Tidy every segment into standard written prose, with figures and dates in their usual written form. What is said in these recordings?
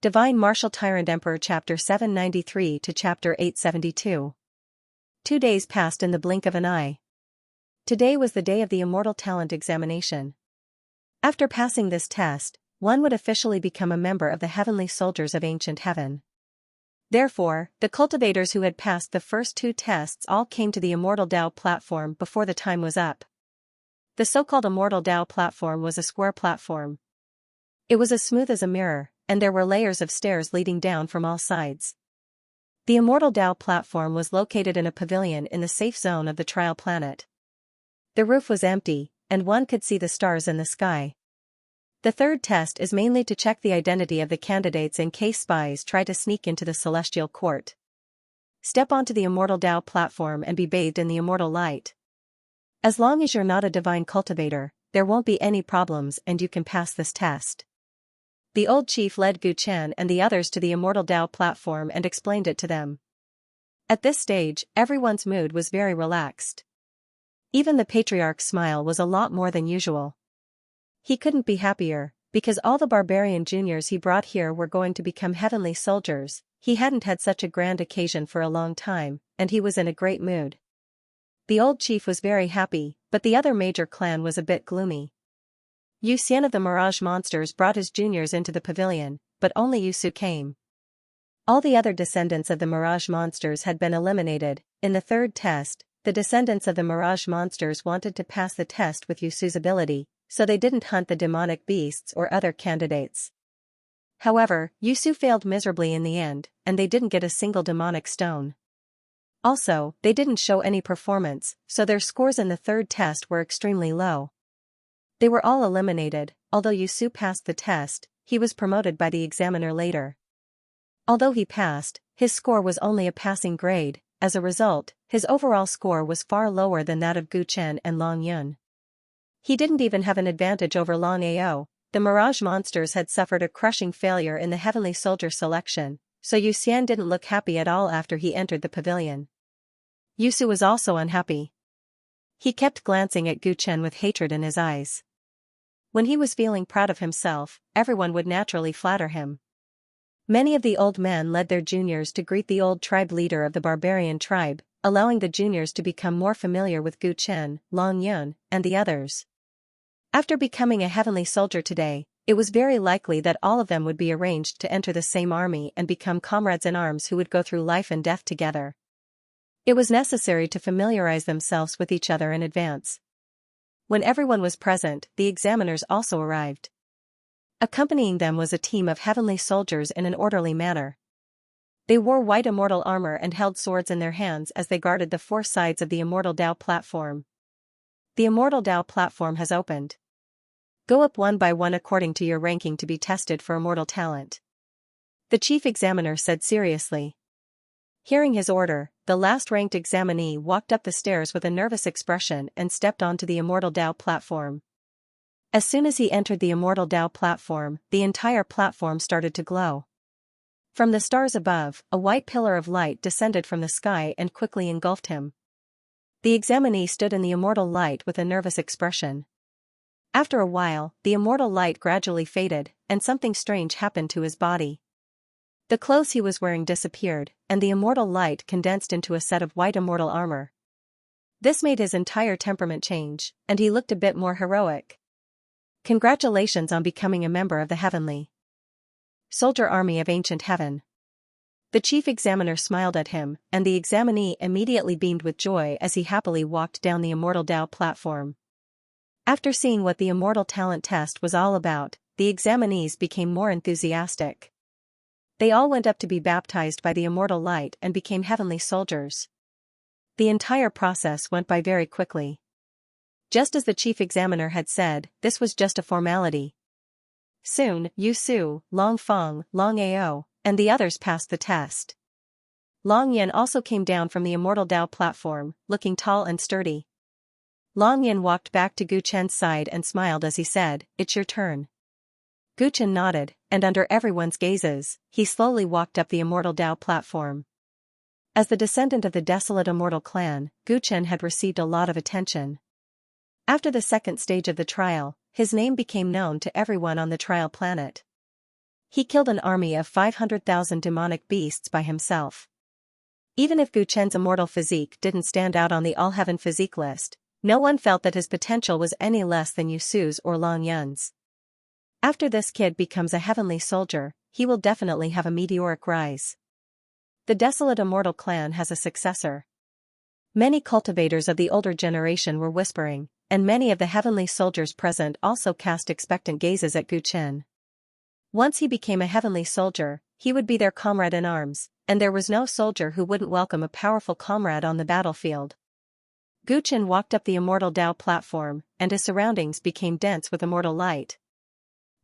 Divine Martial Tyrant Emperor Chapter 793 to Chapter 872. 2 days passed in the blink of an eye. Today was the day of the Immortal Talent Examination. After passing this test, one would officially become a member of the Heavenly Soldiers of Ancient Heaven. Therefore, the cultivators who had passed the first 2 tests all came to the Immortal Tao platform before the time was up. The so-called Immortal Tao platform was a square platform. It was as smooth as a mirror, and there were layers of stairs leading down from all sides. The Immortal Tao platform was located in a pavilion in the safe zone of the trial planet. The roof was empty, and one could see the stars in the sky. The third test is mainly to check the identity of the candidates in case spies try to sneak into the celestial court. Step onto the Immortal Tao platform and be bathed in the immortal light. As long as you're not a divine cultivator, there won't be any problems and you can pass this test. The old chief led Gu Chen and the others to the Immortal Tao platform and explained it to them. At this stage, everyone's mood was very relaxed. Even the patriarch's smile was a lot more than usual. He couldn't be happier, because all the barbarian juniors he brought here were going to become heavenly soldiers. He hadn't had such a grand occasion for a long time, and he was in a great mood. The old chief was very happy, but the other major clan was a bit gloomy. Xianxia of the Mirage Monsters brought his juniors into the pavilion, but only Yusu came. All the other descendants of the Mirage Monsters had been eliminated. In the third test, the descendants of the Mirage Monsters wanted to pass the test with Yusu's ability, so they didn't hunt the demonic beasts or other candidates. However, Yusu failed miserably in the end, and they didn't get a single demonic stone. Also, they didn't show any performance, so their scores in the third test were extremely low. They were all eliminated. Although Yusu passed the test, he was promoted by the examiner later. Although he passed, his score was only a passing grade. As a result, his overall score was far lower than that of Gu Chen and Long Yun. He didn't even have an advantage over Long Ao. The Mirage Monsters had suffered a crushing failure in the Heavenly Soldier selection, so Yuxian didn't look happy at all after he entered the pavilion. Yusu was also unhappy. He kept glancing at Gu Chen with hatred in his eyes. When he was feeling proud of himself, everyone would naturally flatter him. Many of the old men led their juniors to greet the old tribe leader of the barbarian tribe, allowing the juniors to become more familiar with Gu Chen, Long Yun, and the others. After becoming a heavenly soldier today, it was very likely that all of them would be arranged to enter the same army and become comrades in arms who would go through life and death together. It was necessary to familiarize themselves with each other in advance. When everyone was present, the examiners also arrived. Accompanying them was a team of heavenly soldiers in an orderly manner. They wore white immortal armor and held swords in their hands as they guarded the 4 sides of the Immortal Tao platform. The Immortal Tao platform has opened. Go up one by one according to your ranking to be tested for immortal talent. The chief examiner said seriously. Hearing his order, the last-ranked examinee walked up the stairs with a nervous expression and stepped onto the Immortal Tao platform. As soon as he entered the Immortal Tao platform, the entire platform started to glow. From the stars above, a white pillar of light descended from the sky and quickly engulfed him. The examinee stood in the immortal light with a nervous expression. After a while, the immortal light gradually faded, and something strange happened to his body. The clothes he was wearing disappeared, and the immortal light condensed into a set of white immortal armor. This made his entire temperament change, and he looked a bit more heroic. Congratulations on becoming a member of the Heavenly Soldier Army of Ancient Heaven. The chief examiner smiled at him, and the examinee immediately beamed with joy as he happily walked down the Immortal Tao platform. After seeing what the Immortal Talent Test was all about, the examinees became more enthusiastic. They all went up to be baptized by the immortal light and became heavenly soldiers. The entire process went by very quickly. Just as the chief examiner had said, this was just a formality. Soon, Yusu, Long Feng, Long Ao, and the others passed the test. Long Yin also came down from the Immortal Tao platform, looking tall and sturdy. Long Yin walked back to Gu Chen's side and smiled as he said, "It's your turn." Gu Chen nodded, and under everyone's gazes, he slowly walked up the Immortal Tao platform. As the descendant of the desolate immortal clan, Gu Chen had received a lot of attention. After the second stage of the trial, his name became known to everyone on the trial planet. He killed an army of 500,000 demonic beasts by himself. Even if Gu Chen's immortal physique didn't stand out on the all-heaven physique list, no one felt that his potential was any less than Yusu's or Long Yun's. After this kid becomes a heavenly soldier, he will definitely have a meteoric rise. The desolate immortal clan has a successor. Many cultivators of the older generation were whispering, and many of the heavenly soldiers present also cast expectant gazes at Gu Chen. Once he became a heavenly soldier, he would be their comrade in arms, and there was no soldier who wouldn't welcome a powerful comrade on the battlefield. Gu Chen walked up the immortal Dao platform, and his surroundings became dense with immortal light.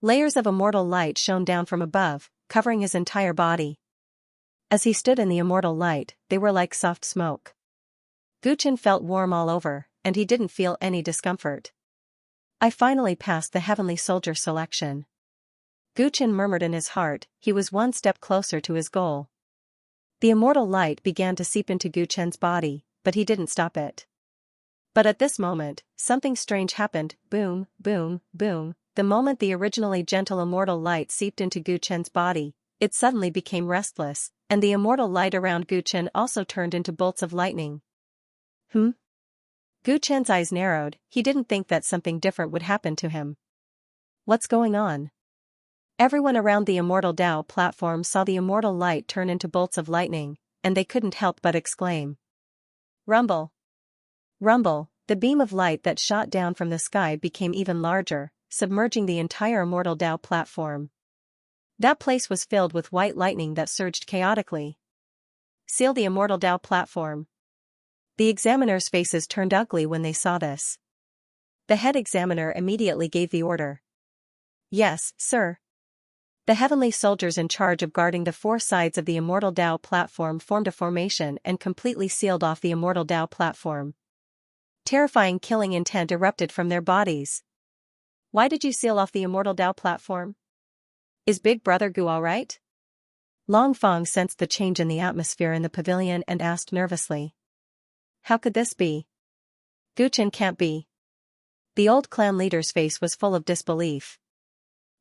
Layers of immortal light shone down from above, covering his entire body. As he stood in the immortal light, they were like soft smoke. Gu Chen felt warm all over, and he didn't feel any discomfort. I finally passed the heavenly soldier selection. Gu Chen murmured in his heart, he was one step closer to his goal. The immortal light began to seep into Gu Chen's body, but he didn't stop it. But at this moment, something strange happened. Boom, boom, boom. The moment the originally gentle immortal light seeped into Gu Chen's body, it suddenly became restless, and the immortal light around Gu Chen also turned into bolts of lightning. Gu Chen's eyes narrowed, he didn't think that something different would happen to him. What's going on? Everyone around the immortal Dao platform saw the immortal light turn into bolts of lightning, and they couldn't help but exclaim. Rumble! Rumble! The beam of light that shot down from the sky became even larger, submerging the entire immortal Dao platform. That place was filled with white lightning that surged chaotically. Seal the immortal Dao platform. The examiners' faces turned ugly when they saw this. The head examiner immediately gave the order. Yes, sir. The heavenly soldiers in charge of guarding the four sides of the immortal Dao platform formed a formation and completely sealed off the immortal Dao platform. Terrifying killing intent erupted from their bodies. Why did you seal off the immortal Dao platform? Is Big Brother Gu alright? Long Fong sensed the change in the atmosphere in the pavilion and asked nervously. How could this be? Gu Chen can't be. The old clan leader's face was full of disbelief.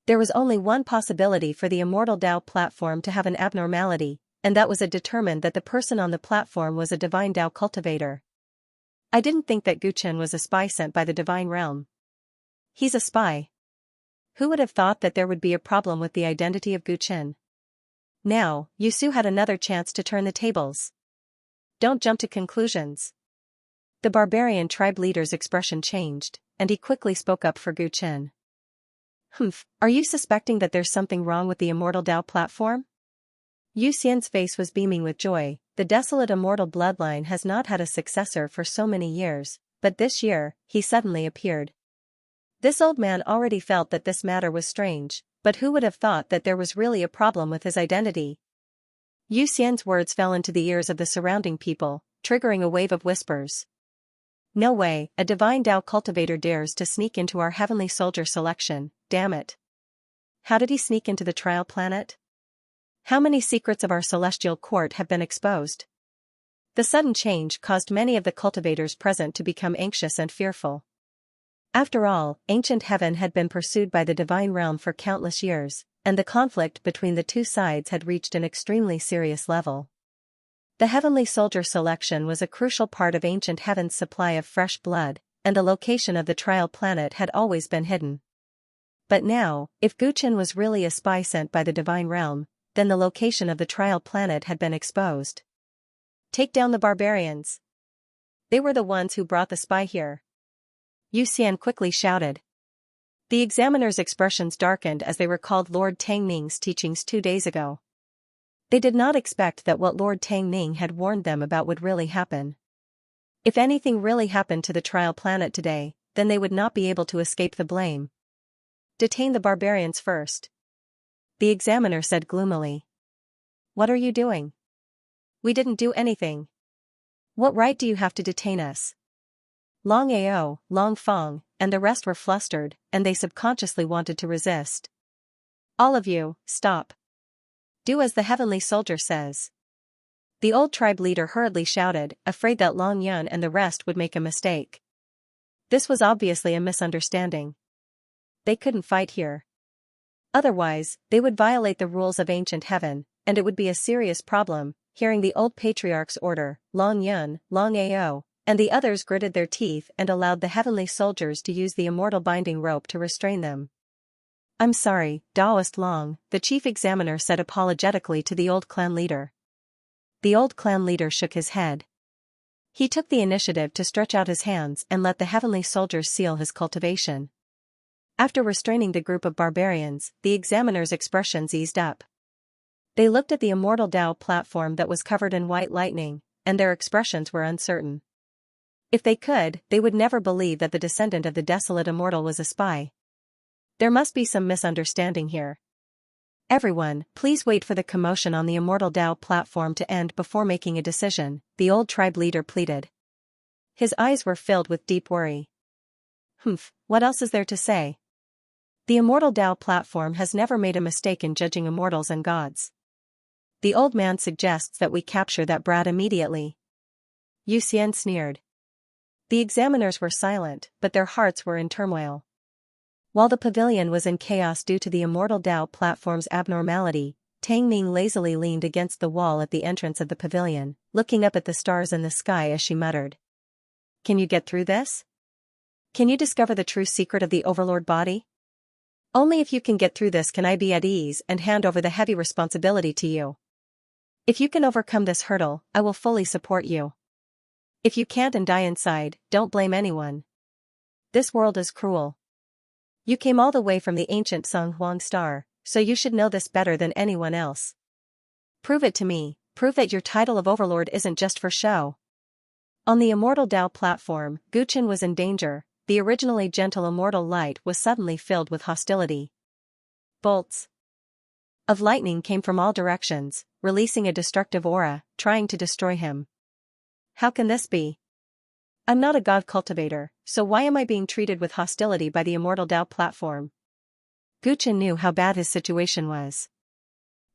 There was only one possibility for the immortal Dao platform to have an abnormality, and that was it determined that the person on the platform was a divine Dao cultivator. I didn't think that Gu Chen was a spy sent by the divine realm. He's a spy. Who would have thought that there would be a problem with the identity of Gu Chen? Now, Yusu had another chance to turn the tables. Don't jump to conclusions. The barbarian tribe leader's expression changed, and he quickly spoke up for Gu Chen. Are you suspecting that there's something wrong with the immortal Dao platform? Yu Xian's face was beaming with joy. The desolate immortal bloodline has not had a successor for so many years, but this year, he suddenly appeared. This old man already felt that this matter was strange, but who would have thought that there was really a problem with his identity? Yu Xian's words fell into the ears of the surrounding people, triggering a wave of whispers. No way, a divine Dao cultivator dares to sneak into our heavenly soldier selection, damn it. How did he sneak into the trial planet? How many secrets of our celestial court have been exposed? The sudden change caused many of the cultivators present to become anxious and fearful. After all, ancient heaven had been pursued by the divine realm for countless years, and the conflict between the two sides had reached an extremely serious level. The heavenly soldier selection was a crucial part of ancient heaven's supply of fresh blood, and the location of the trial planet had always been hidden. But now, if Gu Chen was really a spy sent by the divine realm, then the location of the trial planet had been exposed. Take down the barbarians. They were the ones who brought the spy here. Yu Xian quickly shouted. The examiners' expressions darkened as they recalled Lord Tang Ning's teachings 2 days ago. They did not expect that what Lord Tang Ning had warned them about would really happen. If anything really happened to the trial planet today, then they would not be able to escape the blame. Detain the barbarians first. The examiner said gloomily. What are you doing? We didn't do anything. What right do you have to detain us? Long Ao, Long Fong, and the rest were flustered, and they subconsciously wanted to resist. All of you, stop. Do as the heavenly soldier says. The old tribe leader hurriedly shouted, afraid that Long Yun and the rest would make a mistake. This was obviously a misunderstanding. They couldn't fight here. Otherwise, they would violate the rules of ancient heaven, and it would be a serious problem. Hearing the old patriarch's order, Long Yun, Long Ao, and the others gritted their teeth and allowed the heavenly soldiers to use the immortal binding rope to restrain them. "I'm sorry, Daoist Long," the chief examiner said apologetically to the old clan leader. The old clan leader shook his head. He took the initiative to stretch out his hands and let the heavenly soldiers seal his cultivation. After restraining the group of barbarians, the examiner's expressions eased up. They looked at the immortal Tao platform that was covered in white lightning, and their expressions were uncertain. If they could, they would never believe that the descendant of the desolate immortal was a spy. There must be some misunderstanding here. "Everyone, please wait for the commotion on the immortal Tao platform to end before making a decision," the old tribe leader pleaded. His eyes were filled with deep worry. What else is there to say? The immortal Tao platform has never made a mistake in judging immortals and gods. The old man suggests that we capture that brat immediately. Yu Xian sneered. The examiners were silent, but their hearts were in turmoil. While the pavilion was in chaos due to the immortal Tao platform's abnormality, Tang Ming lazily leaned against the wall at the entrance of the pavilion, looking up at the stars in the sky as she muttered. "Can you get through this? Can you discover the true secret of the Overlord body? Only if you can get through this can I be at ease and hand over the heavy responsibility to you. If you can overcome this hurdle, I will fully support you. If you can't and die inside, don't blame anyone. This world is cruel. You came all the way from the ancient Song Huang star, so you should know this better than anyone else. Prove it to me, prove that your title of Overlord isn't just for show." On the immortal Tao platform, Guchen was in danger. The originally gentle immortal light was suddenly filled with hostility. Bolts of lightning came from all directions, releasing a destructive aura, trying to destroy him. How can this be? I'm not a god cultivator, so why am I being treated with hostility by the immortal Tao platform? Guchen knew how bad his situation was.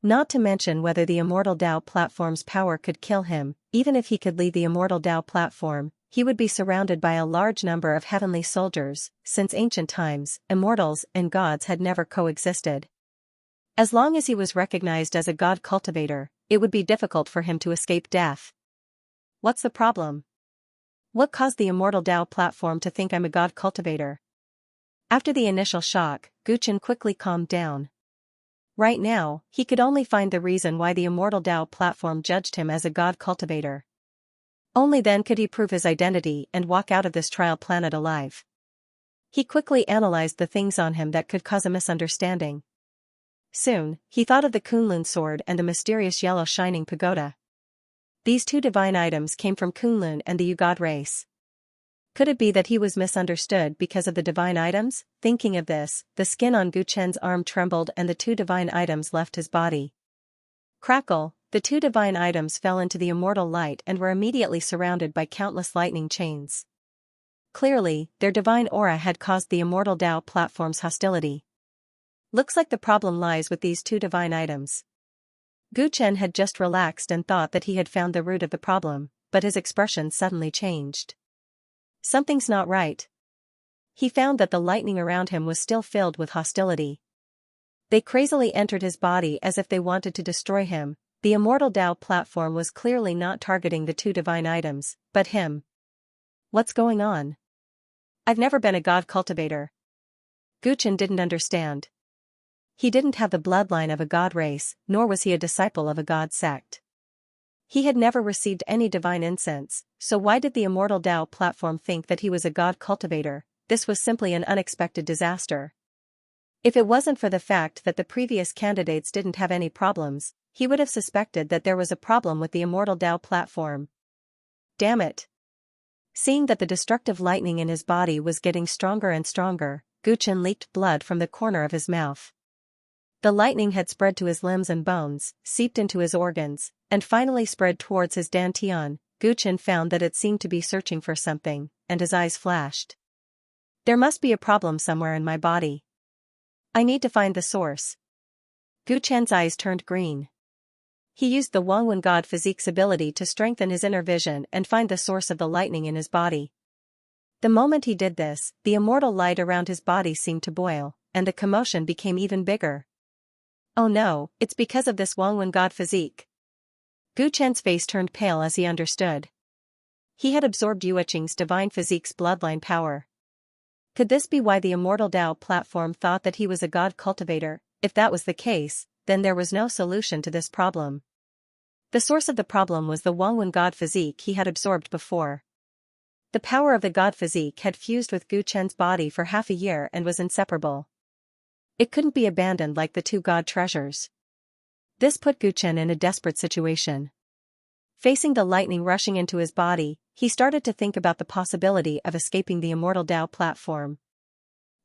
Not to mention whether the immortal Tao platform's power could kill him. Even if he could leave the immortal Tao platform, he would be surrounded by a large number of heavenly soldiers. Since ancient times, immortals and gods had never coexisted. As long as he was recognized as a god cultivator, it would be difficult for him to escape death. What's the problem? What caused the immortal Tao platform to think I'm a god cultivator? After the initial shock, Guchen quickly calmed down. Right now, he could only find the reason why the immortal Tao platform judged him as a god cultivator. Only then could he prove his identity and walk out of this trial planet alive. He quickly analyzed the things on him that could cause a misunderstanding. Soon, he thought of the Kunlun sword and the mysterious yellow shining pagoda. These two divine items came from Kunlun and the Ugod race. Could it be that he was misunderstood because of the divine items? Thinking of this, the skin on Guchen's arm trembled and the two divine items left his body. Crackle, the two divine items fell into the immortal light and were immediately surrounded by countless lightning chains. Clearly, their divine aura had caused the immortal Tao platform's hostility. Looks like the problem lies with these two divine items. Guchen had just relaxed and thought that he had found the root of the problem, but his expression suddenly changed. Something's not right. He found that the lightning around him was still filled with hostility. They crazily entered his body as if they wanted to destroy him. The immortal Tao platform was clearly not targeting the two divine items, but him. What's going on? I've never been a god cultivator. Guchen didn't understand. He didn't have the bloodline of a god race, nor was he a disciple of a god sect. He had never received any divine incense, so why did the immortal Tao platform think that he was a god cultivator? This was simply an unexpected disaster. If it wasn't for the fact that the previous candidates didn't have any problems, he would have suspected that there was a problem with the immortal Tao platform. Damn it! Seeing that the destructive lightning in his body was getting stronger and stronger, Guchen leaked blood from the corner of his mouth. The lightning had spread to his limbs and bones, seeped into his organs, and finally spread towards his dantian. Guchen found that it seemed to be searching for something, and his eyes flashed. There must be a problem somewhere in my body. I need to find the source. Guchen's eyes turned green. He used the Wangwen God Physique's ability to strengthen his inner vision and find the source of the lightning in his body. The moment he did this, the immortal light around his body seemed to boil, and the commotion became even bigger. Oh no, it's because of this Wangwen god physique. Gu Chen's face turned pale as he understood. He had absorbed Yueqing's divine physique's bloodline power. Could this be why the Immortal Dao platform thought that he was a god cultivator? If that was the case, then there was no solution to this problem. The source of the problem was the Wangwen god physique he had absorbed before. The power of the god physique had fused with Gu Chen's body for half a year and was inseparable. It couldn't be abandoned like the two god treasures. This put Gu Chen in a desperate situation. Facing the lightning rushing into his body, he started to think about the possibility of escaping the Immortal Dao platform.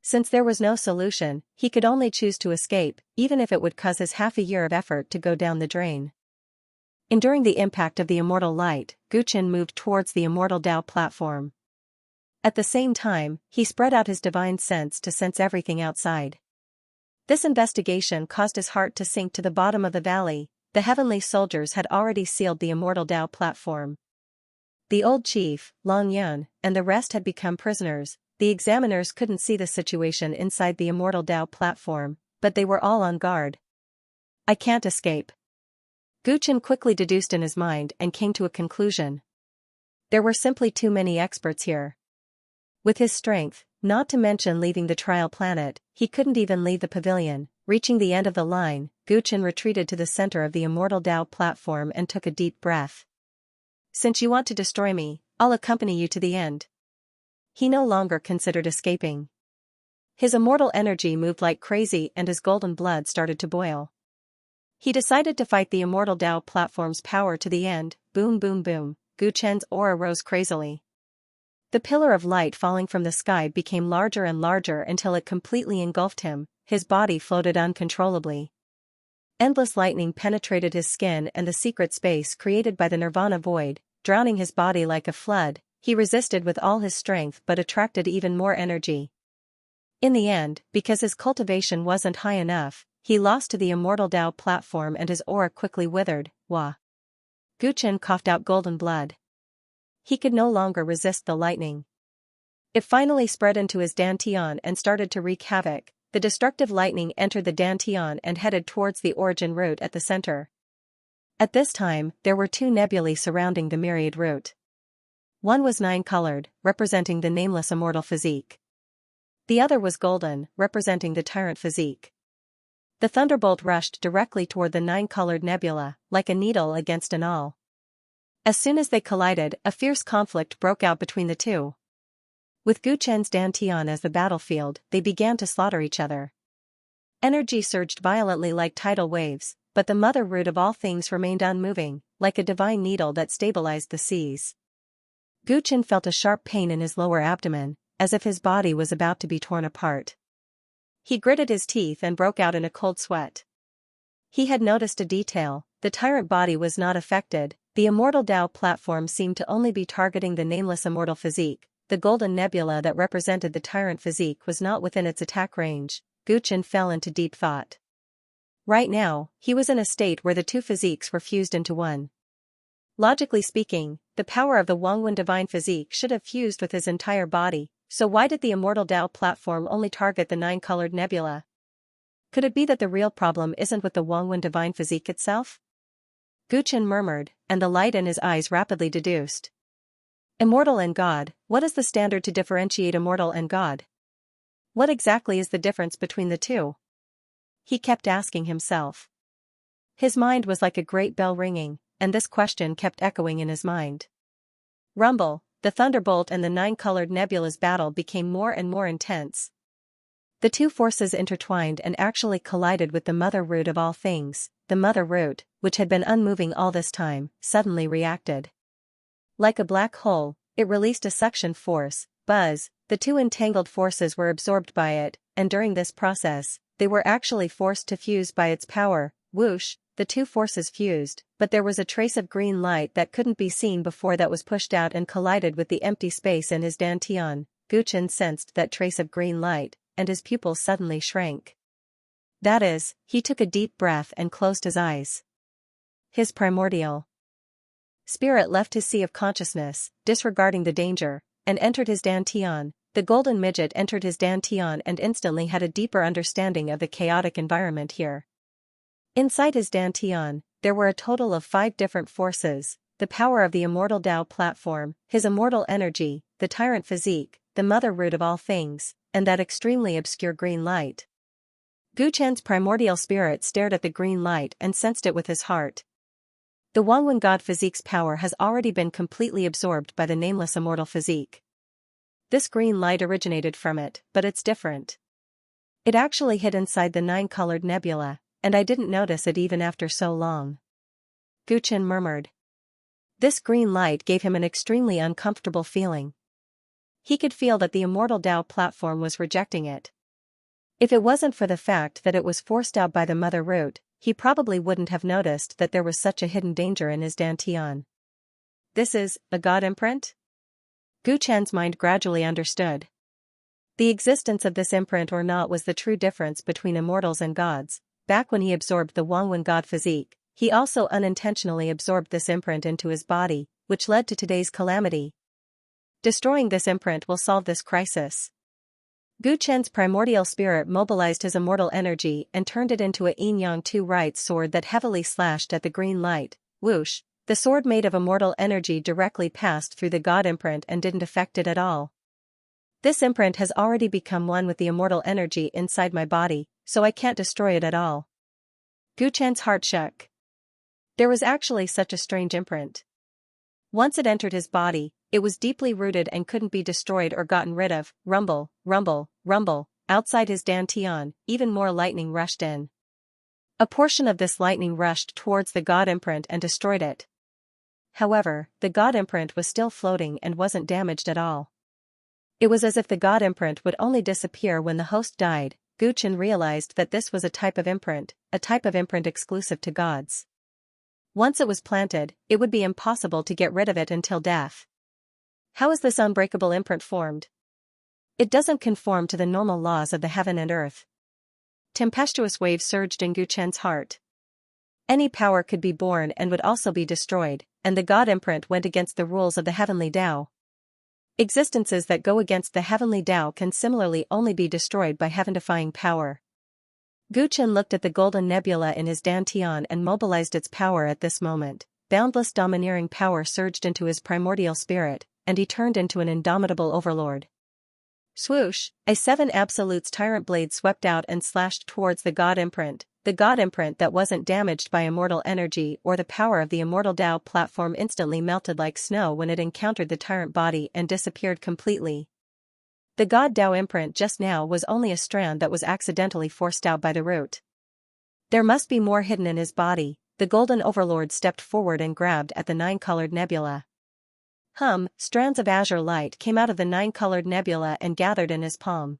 Since there was no solution, he could only choose to escape, even if it would cause his half a year of effort to go down the drain. Enduring the impact of the immortal light, Gu Chen moved towards the Immortal Dao platform. At the same time, he spread out his divine sense to sense everything outside. This investigation caused his heart to sink to the bottom of the valley. The heavenly soldiers had already sealed the Immortal Dao platform. The old chief, Long Yun, and the rest had become prisoners. The examiners couldn't see the situation inside the Immortal Dao platform, but they were all on guard. I can't escape. Gu Chen quickly deduced in his mind and came to a conclusion. There were simply too many experts here. With his strength, not to mention leaving the trial planet, he couldn't even leave the pavilion. Reaching the end of the line, Gu Chen retreated to the center of the Immortal Dao platform and took a deep breath. Since you want to destroy me, I'll accompany you to the end. He no longer considered escaping. His immortal energy moved like crazy and his golden blood started to boil. He decided to fight the Immortal Dao platform's power to the end. Boom boom boom, Gu Chen's aura rose crazily. The pillar of light falling from the sky became larger and larger until it completely engulfed him. His body floated uncontrollably. Endless lightning penetrated his skin and the secret space created by the Nirvana void, drowning his body like a flood. He resisted with all his strength but attracted even more energy. In the end, because his cultivation wasn't high enough, he lost to the Immortal Dao platform and his aura quickly withered. Wah! Gu Chen coughed out golden blood. He could no longer resist the lightning. It finally spread into his dantian and started to wreak havoc. The destructive lightning entered the dantian and headed towards the origin root at the center. At this time, there were two nebulae surrounding the myriad root. One was nine-colored, representing the nameless immortal physique. The other was golden, representing the Tyrant physique. The thunderbolt rushed directly toward the nine-colored nebula, like a needle against an awl. As soon as they collided, a fierce conflict broke out between the two. With Gu Chen's dantian as the battlefield, they began to slaughter each other. Energy surged violently like tidal waves, but the mother root of all things remained unmoving, like a divine needle that stabilized the seas. Gu Chen felt a sharp pain in his lower abdomen, as if his body was about to be torn apart. He gritted his teeth and broke out in a cold sweat. He had noticed a detail: the Tyrant body was not affected. The Immortal Dao platform seemed to only be targeting the nameless immortal physique. The golden nebula that represented the Tyrant physique was not within its attack range. Gu Chen fell into deep thought. Right now, he was in a state where the two physiques were fused into one. Logically speaking, the power of the Wangwen divine physique should have fused with his entire body, so why did the Immortal Dao platform only target the nine-colored nebula? Could it be that the real problem isn't with the Wangwen divine physique itself? Gu Chen murmured, and the light in his eyes rapidly deduced. Immortal and God, what is the standard to differentiate immortal and God? What exactly is the difference between the two? He kept asking himself. His mind was like a great bell ringing, and this question kept echoing in his mind. Rumble, the thunderbolt and the nine-colored nebula's battle became more and more intense. The two forces intertwined and actually collided with the mother root of all things. The mother root, which had been unmoving all this time, suddenly reacted. Like a black hole, it released a suction force. Buzz, the two entangled forces were absorbed by it, and during this process, they were actually forced to fuse by its power. Whoosh, the two forces fused, but there was a trace of green light that couldn't be seen before that was pushed out and collided with the empty space in his dantian. Gu Chen sensed that trace of green light, and his pupils suddenly shrank. That is, he took a deep breath and closed his eyes. His primordial spirit left his sea of consciousness, disregarding the danger, and entered his dantian. The golden midget entered his dantian and instantly had a deeper understanding of the chaotic environment here. Inside his dantian, there were a total of 5 different forces: the power of the immortal Tao platform, his immortal energy, the tyrant physique, the mother root of all things, and that extremely obscure green light. Gu Chen's primordial spirit stared at the green light and sensed it with his heart. The Wangwen God physique's power has already been completely absorbed by the nameless immortal physique. This green light originated from it, but it's different. It actually hid inside the 9-colored nebula, and I didn't notice it even after so long. Gu Chen murmured. This green light gave him an extremely uncomfortable feeling. He could feel that the immortal Tao platform was rejecting it. If it wasn't for the fact that it was forced out by the mother root, he probably wouldn't have noticed that there was such a hidden danger in his dantian. This is a god imprint? Gu Chen's mind gradually understood. The existence of this imprint or not was the true difference between immortals and gods. Back when he absorbed the Wangwen God physique, he also unintentionally absorbed this imprint into his body, which led to today's calamity. Destroying this imprint will solve this crisis. Gu Chen's primordial spirit mobilized his immortal energy and turned it into a yin-yang 2 right sword that heavily slashed at the green light. Whoosh! The sword made of immortal energy directly passed through the god imprint and didn't affect it at all. This imprint has already become one with the immortal energy inside my body, so I can't destroy it at all. Gu Chen's heart shook. There was actually such a strange imprint. Once it entered his body, it was deeply rooted and couldn't be destroyed or gotten rid of. Rumble, rumble, rumble. Outside his dantian, even more lightning rushed in. A portion of this lightning rushed towards the god imprint and destroyed it. However, the god imprint was still floating and wasn't damaged at all. It was as if the god imprint would only disappear when the host died. Gu Chen realized that this was a type of imprint exclusive to gods. Once it was planted, it would be impossible to get rid of it until death. How is this unbreakable imprint formed? It doesn't conform to the normal laws of the heaven and earth. Tempestuous waves surged in Gu Chen's heart. Any power could be born and would also be destroyed, and the god imprint went against the rules of the heavenly Tao. Existences that go against the heavenly Tao can similarly only be destroyed by heaven-defying power. Gu Chen looked at the golden nebula in his dantian and mobilized its power at this moment. Boundless domineering power surged into his primordial spirit, and he turned into an indomitable overlord. Swoosh! A 7 absolutes tyrant blade swept out and slashed towards the god imprint that wasn't damaged by immortal energy or the power of the immortal Tao platform instantly melted like snow when it encountered the tyrant body and disappeared completely. The god Tao imprint just now was only a strand that was accidentally forced out by the root. There must be more hidden in his body. The golden overlord stepped forward and grabbed at the 9-colored nebula. Strands of azure light came out of the 9-colored nebula and gathered in his palm.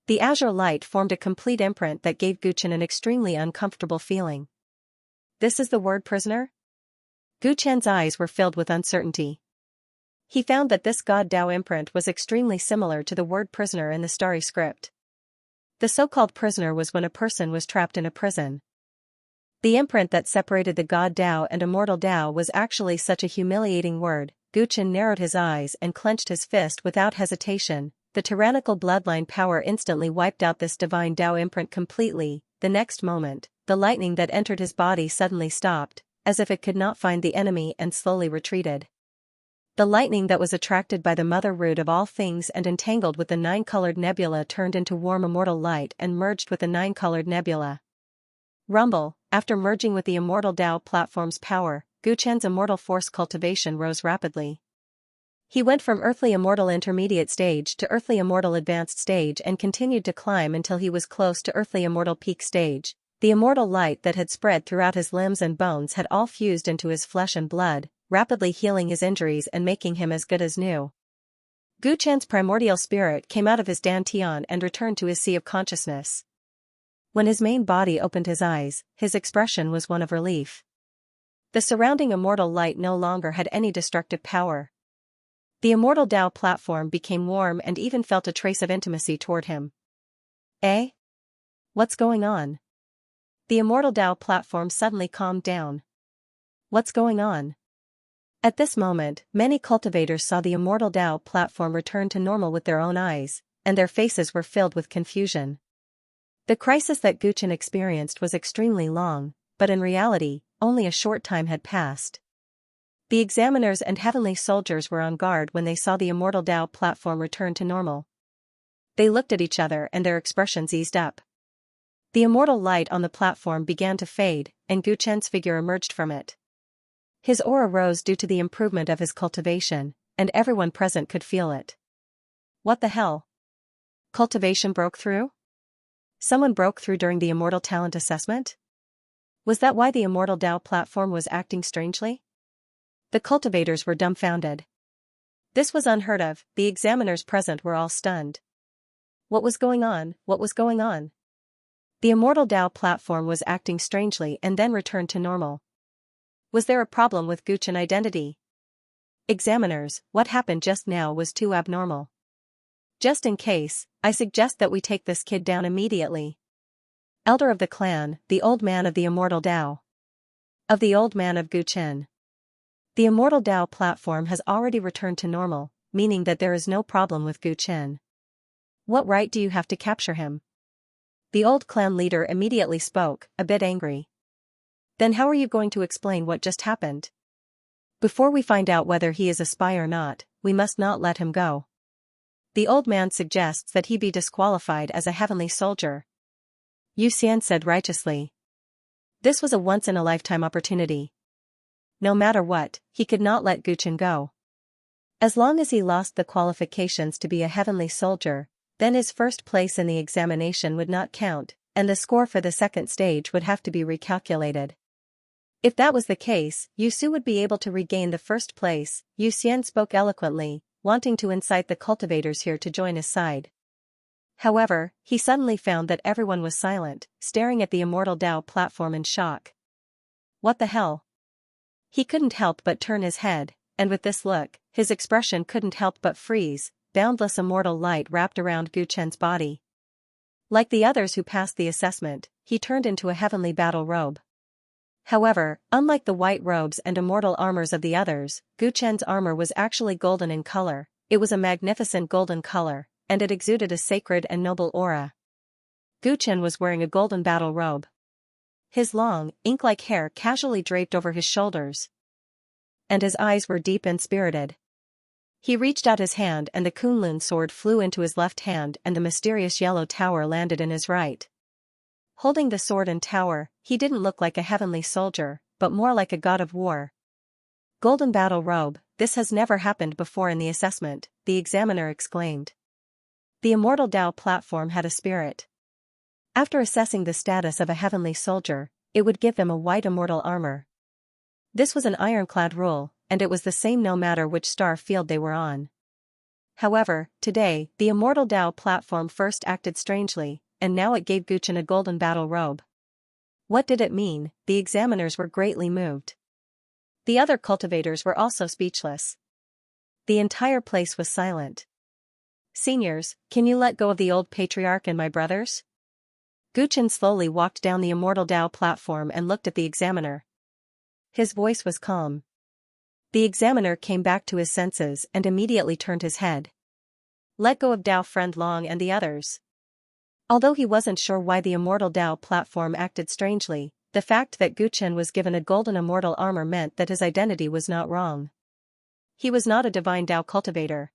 The azure light formed a complete imprint that gave Gu Chen an extremely uncomfortable feeling. This is the word prisoner? Gu Chen's eyes were filled with uncertainty. He found that this god Tao imprint was extremely similar to the word prisoner in the starry script. The so-called prisoner was when a person was trapped in a prison. The imprint that separated the god Tao and immortal Tao was actually such a humiliating word. Gu Chen narrowed his eyes and clenched his fist without hesitation. The tyrannical bloodline power instantly wiped out this divine Tao imprint completely. The next moment, the lightning that entered his body suddenly stopped, as if it could not find the enemy and slowly retreated. The lightning that was attracted by the mother root of all things and entangled with the 9-colored nebula turned into warm immortal light and merged with the 9-colored nebula. Rumble! After merging with the immortal Tao platform's power, Gu Chen's immortal force cultivation rose rapidly. He went from earthly immortal intermediate stage to earthly immortal advanced stage and continued to climb until he was close to earthly immortal peak stage. The immortal light that had spread throughout his limbs and bones had all fused into his flesh and blood, rapidly healing his injuries and making him as good as new. Gu Chen's primordial spirit came out of his dantian and returned to his sea of consciousness. When his main body opened his eyes, his expression was one of relief. The surrounding immortal light no longer had any destructive power. The immortal Tao platform became warm and even felt a trace of intimacy toward him. Eh? What's going on? The immortal Tao platform suddenly calmed down. What's going on? At this moment, many cultivators saw the immortal Tao platform return to normal with their own eyes, and their faces were filled with confusion. The crisis that Guchen experienced was extremely long, but in reality, only a short time had passed. The examiners and heavenly soldiers were on guard when they saw the immortal Tao platform return to normal. They looked at each other and their expressions eased up. The immortal light on the platform began to fade, and Guchen's figure emerged from it. His aura rose due to the improvement of his cultivation, and everyone present could feel it. What the hell? Cultivation broke through? Someone broke through during the immortal talent assessment? Was that why the immortal Tao platform was acting strangely? The cultivators were dumbfounded. This was unheard of, the examiners present were all stunned. What was going on? What was going on? The immortal Tao platform was acting strangely and then returned to normal. Was there a problem with Guchen identity? Examiners, what happened just now was too abnormal. Just in case, I suggest that we take this kid down immediately. Elder of the clan, the old man of the immortal Tao. Of the old man of Guchen. The immortal Tao platform has already returned to normal, meaning that there is no problem with Guchen. What right do you have to capture him? The old clan leader immediately spoke, a bit angry. Then how are you going to explain what just happened? Before we find out whether he is a spy or not, we must not let him go. The old man suggests that he be disqualified as a heavenly soldier. Xian said righteously. This was a once-in-a-lifetime opportunity. No matter what, he could not let Guchen go. As long as he lost the qualifications to be a heavenly soldier, then his first place in the examination would not count, and the score for the second stage would have to be recalculated. If that was the case, Yusu would be able to regain the first place. Xian spoke eloquently, wanting to incite the cultivators here to join his side. However, he suddenly found that everyone was silent, staring at the immortal Tao platform in shock. What the hell? He couldn't help but turn his head, and with this look, his expression couldn't help but freeze. Boundless immortal light wrapped around Guchen's body. Like the others who passed the assessment, he turned into a heavenly battle robe. However, unlike the white robes and immortal armors of the others, Guchen's armor was actually golden in color. It was a magnificent golden color, and it exuded a sacred and noble aura. Guchen was wearing a golden battle robe. His long, ink-like hair casually draped over his shoulders. And his eyes were deep and spirited. He reached out his hand and the Kunlun sword flew into his left hand and the mysterious yellow tower landed in his right. Holding the sword and tower, he didn't look like a heavenly soldier, but more like a god of war. Golden battle robe, this has never happened before in the assessment, the examiner exclaimed. The immortal Tao platform had a spirit. After assessing the status of a heavenly soldier, it would give them a white immortal armor. This was an ironclad rule, and it was the same no matter which star field they were on. However, today, the immortal Tao platform first acted strangely, and now it gave Guchen a golden battle robe. What did it mean? The examiners were greatly moved. The other cultivators were also speechless. The entire place was silent. Seniors, can you let go of the old patriarch and my brothers? Guchen slowly walked down the immortal Tao platform and looked at the examiner. His voice was calm. The examiner came back to his senses and immediately turned his head. Let go of Tao Friend Long and the others. Although he wasn't sure why the immortal Tao platform acted strangely, the fact that Guchen was given a golden immortal armor meant that his identity was not wrong. He was not a divine Tao cultivator.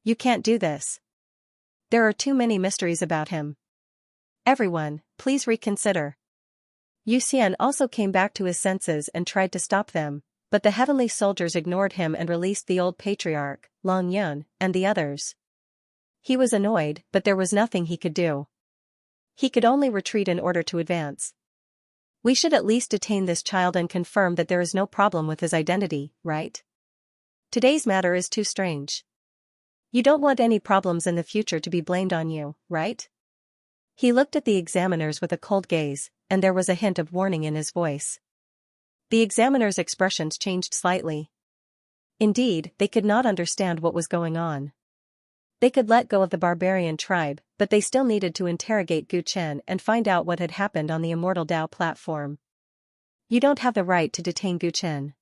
You can't do this. There are too many mysteries about him. Everyone, please reconsider. Xian also came back to his senses and tried to stop them, but the heavenly soldiers ignored him and released the old patriarch, Long Yun, and the others. He was annoyed, but there was nothing he could do. He could only retreat in order to advance. We should at least detain this child and confirm that there is no problem with his identity, right? Today's matter is too strange. You don't want any problems in the future to be blamed on you, right? He looked at the examiners with a cold gaze, and there was a hint of warning in his voice. The examiners' expressions changed slightly. Indeed, they could not understand what was going on. They could let go of the barbarian tribe, but they still needed to interrogate Guchen and find out what had happened on the Immortal Tao platform. You don't have the right to detain Guchen.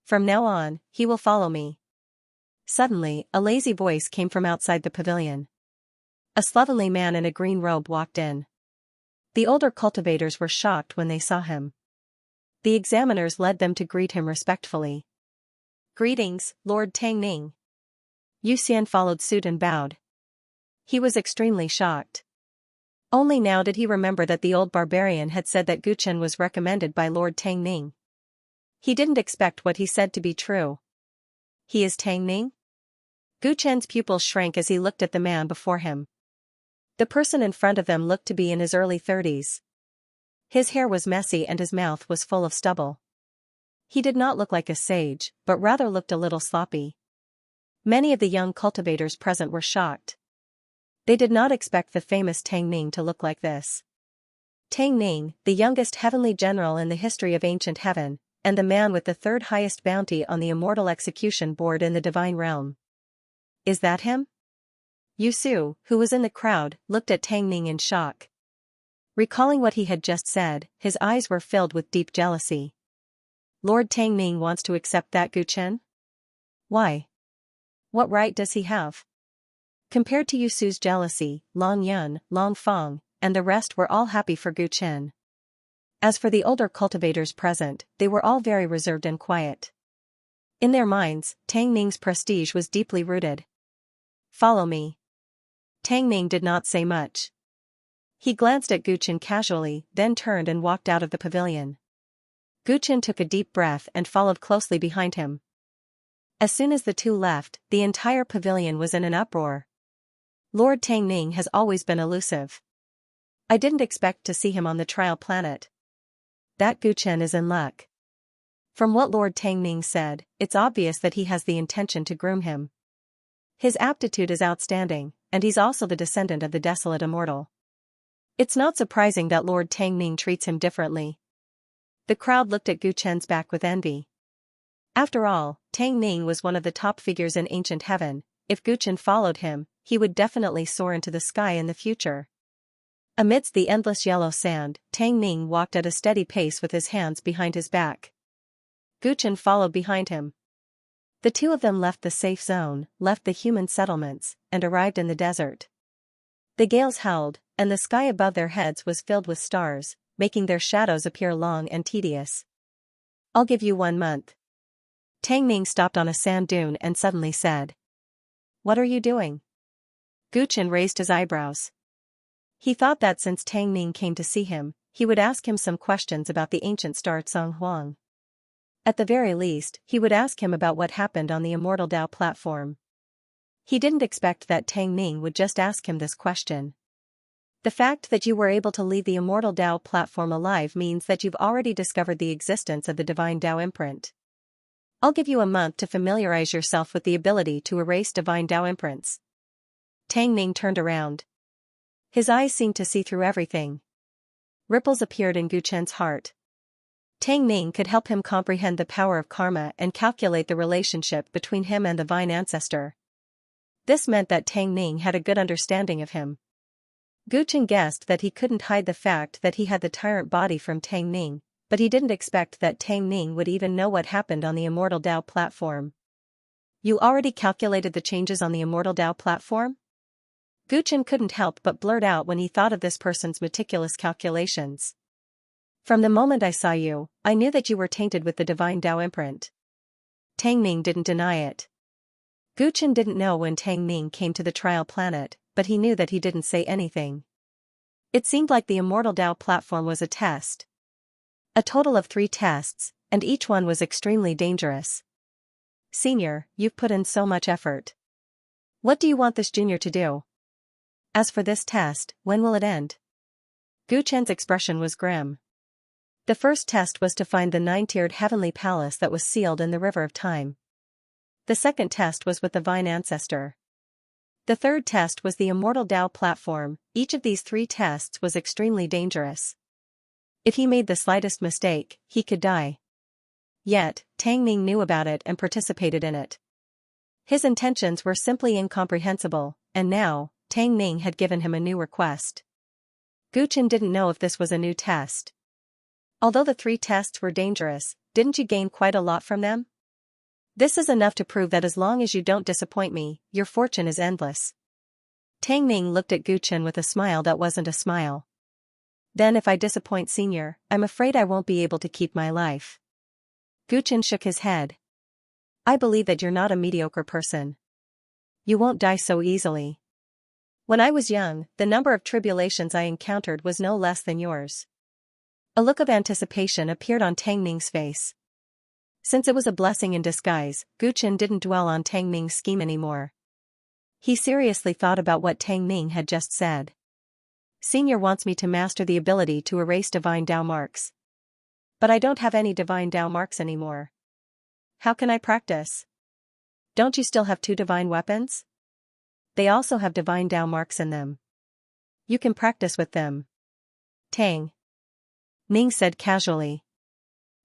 From now on, he will follow me. Suddenly, a lazy voice came from outside the pavilion. A slovenly man in a green robe walked in. The older cultivators were shocked when they saw him. The examiners led them to greet him respectfully. "Greetings, Lord Tangning." Xian followed suit and bowed. He was extremely shocked. Only now did he remember that the old barbarian had said that Guchen was recommended by Lord Tangning. He didn't expect what he said to be true. "He is Tangning?" Guchen's pupils shrank as he looked at the man before him. The person in front of them looked to be in his early 30s. His hair was messy and his mouth was full of stubble. He did not look like a sage, but rather looked a little sloppy. Many of the young cultivators present were shocked. They did not expect the famous Tang Ning to look like this. Tang Ning, the youngest heavenly general in the history of ancient heaven, and the man with the third highest bounty on the immortal execution board in the divine realm. Is that him? Yusu, who was in the crowd, looked at Tang Ning in shock. Recalling what he had just said, his eyes were filled with deep jealousy. Lord Tang Ning wants to accept that Guchen? Why? What right does he have? Compared to Yusu's jealousy, Long Yun, Long Fong, and the rest were all happy for Guchen. As for the older cultivators present, they were all very reserved and quiet. In their minds, Tang Ning's prestige was deeply rooted. "Follow me." Tang Ning did not say much. He glanced at Guchen casually, then turned and walked out of the pavilion. Guchen took a deep breath and followed closely behind him. As soon as the two left, the entire pavilion was in an uproar. Lord Tang Ning has always been elusive. I didn't expect to see him on the trial planet. That Guchen is in luck. From what Lord Tang Ning said, it's obvious that he has the intention to groom him. His aptitude is outstanding, and he's also the descendant of the desolate immortal. It's not surprising that Lord Tang Ning treats him differently. The crowd looked at Guchen's back with envy. After all, Tang Ning was one of the top figures in ancient heaven. If Guchen followed him, he would definitely soar into the sky in the future. Amidst the endless yellow sand, Tang Ning walked at a steady pace with his hands behind his back. Guchen followed behind him. The two of them left the safe zone, left the human settlements, and arrived in the desert. The gales howled, and the sky above their heads was filled with stars, making their shadows appear long and tedious. "I'll give you 1 month." Tang Ning stopped on a sand dune and suddenly said. "What are you doing?" Guchen raised his eyebrows. He thought that since Tang Ning came to see him, he would ask him some questions about the ancient star Tsung Huang. At the very least, he would ask him about what happened on the Immortal Dao platform. He didn't expect that Tang Ning would just ask him this question. "The fact that you were able to leave the Immortal Dao platform alive means that you've already discovered the existence of the Divine Dao imprint. I'll give you 1 month to familiarize yourself with the ability to erase Divine Dao imprints." Tang Ning turned around. His eyes seemed to see through everything. Ripples appeared in Guchen's heart. Tang Ning could help him comprehend the power of karma and calculate the relationship between him and the Divine Ancestor. This meant that Tang Ning had a good understanding of him. Guchen guessed that he couldn't hide the fact that he had the tyrant body from Tang Ning, but he didn't expect that Tang Ning would even know what happened on the Immortal Dao platform. "You already calculated the changes on the Immortal Dao platform?" Guchen couldn't help but blurt out when he thought of this person's meticulous calculations. "From the moment I saw you, I knew that you were tainted with the Divine Dao imprint." Tang Ning didn't deny it. Guchen didn't know when Tang Ning came to the trial planet, but he knew that he didn't say anything. It seemed like the Immortal Dao platform was a test. A total of 3 tests, and each one was extremely dangerous. "Senior, you've put in so much effort. What do you want this junior to do? As for this test, when will it end?" Guchen's expression was grim. The first test was to find the 9-tiered heavenly palace that was sealed in the river of time. The second test was with the Divine Ancestor. The third test was the Immortal Dao platform. Each of these 3 tests was extremely dangerous. If he made the slightest mistake, he could die. Yet, Tang Ning knew about it and participated in it. His intentions were simply incomprehensible, and now, Tang Ning had given him a new request. Guchen didn't know if this was a new test. "Although the 3 tests were dangerous, didn't you gain quite a lot from them?" This is enough to prove that as long as you don't disappoint me, your fortune is endless. Tang Ning looked at Gu Chen with a smile that wasn't a smile. Then if I disappoint Senior, I'm afraid I won't be able to keep my life. Gu Chen shook his head. I believe that you're not a mediocre person. You won't die so easily. When I was young, the number of tribulations I encountered was no less than yours. A look of anticipation appeared on Tang Ning's face. Since it was a blessing in disguise, Gu Chen didn't dwell on Tang Ning's scheme anymore. He seriously thought about what Tang Ning had just said. Senior wants me to master the ability to erase divine Dao marks. But I don't have any divine Dao marks anymore. How can I practice? Don't you still have 2 divine weapons? They also have divine Dao marks in them. You can practice with them. Tang Ning said casually.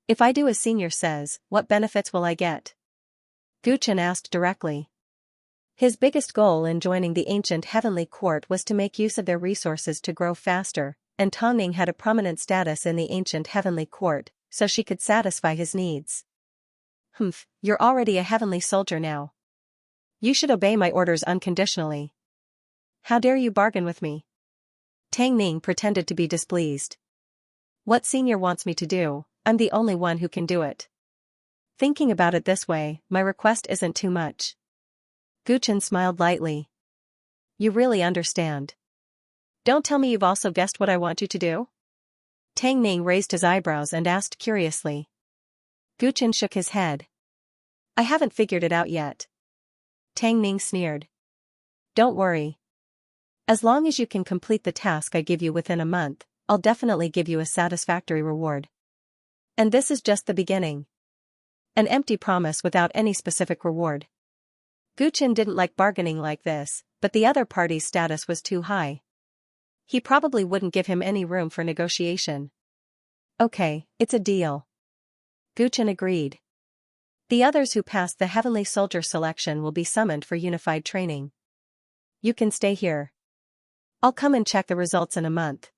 If I do as Senior says, what benefits will I get? Gu Chen asked directly. His biggest goal in joining the ancient heavenly court was to make use of their resources to grow faster, and Tang Ning had a prominent status in the ancient heavenly court, so she could satisfy his needs. You're already a heavenly soldier now. You should obey my orders unconditionally. How dare you bargain with me? Tang Ning pretended to be displeased. What Senior wants me to do, I'm the only one who can do it. Thinking about it this way, my request isn't too much. Gu Chen smiled lightly. You really understand. Don't tell me you've also guessed what I want you to do? Tang Ning raised his eyebrows and asked curiously. Gu Chen shook his head. I haven't figured it out yet. Tang Ning sneered. Don't worry. As long as you can complete the task I give you within a month, I'll definitely give you a satisfactory reward. And this is just the beginning. An empty promise without any specific reward. Gu Chen didn't like bargaining like this, but the other party's status was too high. He probably wouldn't give him any room for negotiation. Okay, it's a deal. Gu Chen agreed. The others who passed the Heavenly Soldier selection will be summoned for unified training. You can stay here. I'll come and check the results in a month.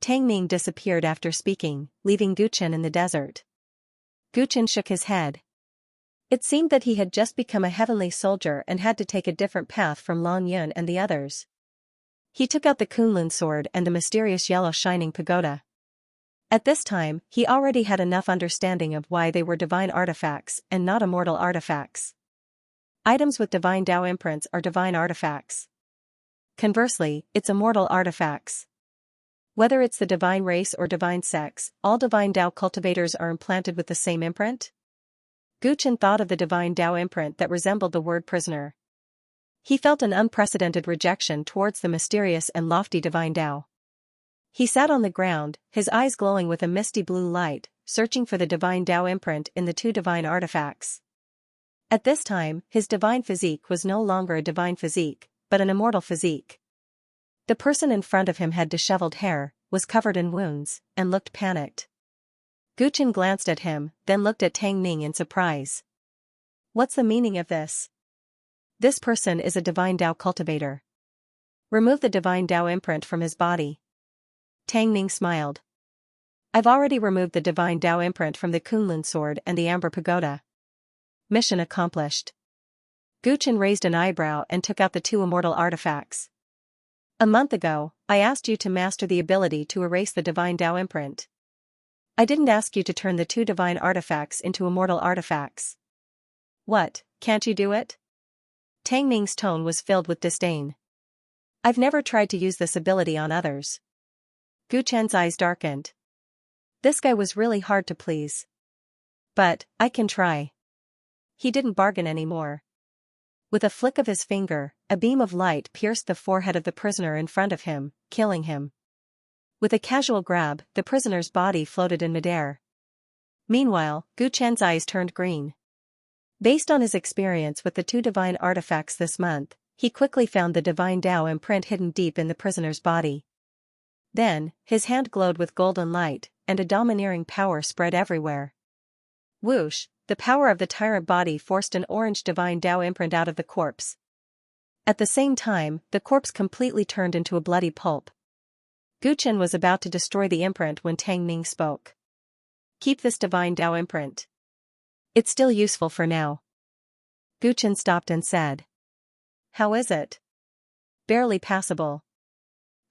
Tang Ning disappeared after speaking, leaving Gu Chen in the desert. Gu Chen shook his head. It seemed that he had just become a heavenly soldier and had to take a different path from Long Yun and the others. He took out the Kunlun sword and the mysterious yellow shining pagoda. At this time, he already had enough understanding of why they were divine artifacts and not immortal artifacts. Items with divine Dao imprints are divine artifacts. Conversely, it's immortal artifacts. Whether it's the divine race or divine sex, all divine Dao cultivators are implanted with the same imprint? Gu Chen thought of the divine Dao imprint that resembled the word prisoner. He felt an unprecedented rejection towards the mysterious and lofty divine Dao. He sat on the ground, his eyes glowing with a misty blue light, searching for the divine Dao imprint in the 2 divine artifacts. At this time, his divine physique was no longer a divine physique, but an immortal physique. The person in front of him had disheveled hair, was covered in wounds, and looked panicked. Gu Chen glanced at him, then looked at Tang Ning in surprise. What's the meaning of this? This person is a divine Dao cultivator. Remove the divine Dao imprint from his body. Tang Ning smiled. I've already removed the divine Dao imprint from the Kunlun sword and the Amber Pagoda. Mission accomplished. Gu Chen raised an eyebrow and took out the 2 immortal artifacts. A month ago, I asked you to master the ability to erase the divine Dao imprint. I didn't ask you to turn the 2 divine artifacts into immortal artifacts. What, can't you do it? Tang Ning's tone was filled with disdain. I've never tried to use this ability on others. Gu Chen's eyes darkened. This guy was really hard to please. But, I can try. He didn't bargain anymore. With a flick of his finger, a beam of light pierced the forehead of the prisoner in front of him, killing him. With a casual grab, the prisoner's body floated in midair. Meanwhile, Gu Chen's eyes turned green. Based on his experience with the 2 divine artifacts this month, he quickly found the divine Dao imprint hidden deep in the prisoner's body. Then, his hand glowed with golden light, and a domineering power spread everywhere. Whoosh, the power of the Tyrant body forced an orange divine Dao imprint out of the corpse. At the same time, the corpse completely turned into a bloody pulp. Gu Chen was about to destroy the imprint when Tang Ning spoke. Keep this divine Dao imprint. It's still useful for now. Gu Chen stopped and said. How is it? Barely passable.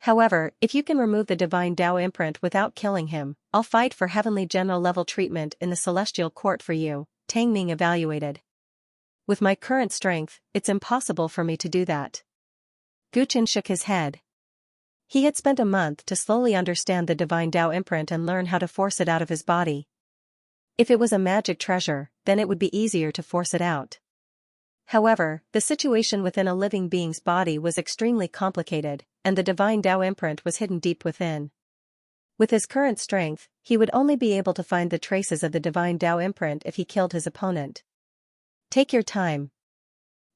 However, if you can remove the divine Tao imprint without killing him, I'll fight for heavenly general level treatment in the celestial court for you, Tang Ning evaluated. With my current strength, it's impossible for me to do that. Gu Chen shook his head. He had spent a month to slowly understand the divine Tao imprint and learn how to force it out of his body. If it was a magic treasure, then it would be easier to force it out. However, the situation within a living being's body was extremely complicated, and the divine Tao imprint was hidden deep within. With his current strength, he would only be able to find the traces of the divine Tao imprint if he killed his opponent. Take your time.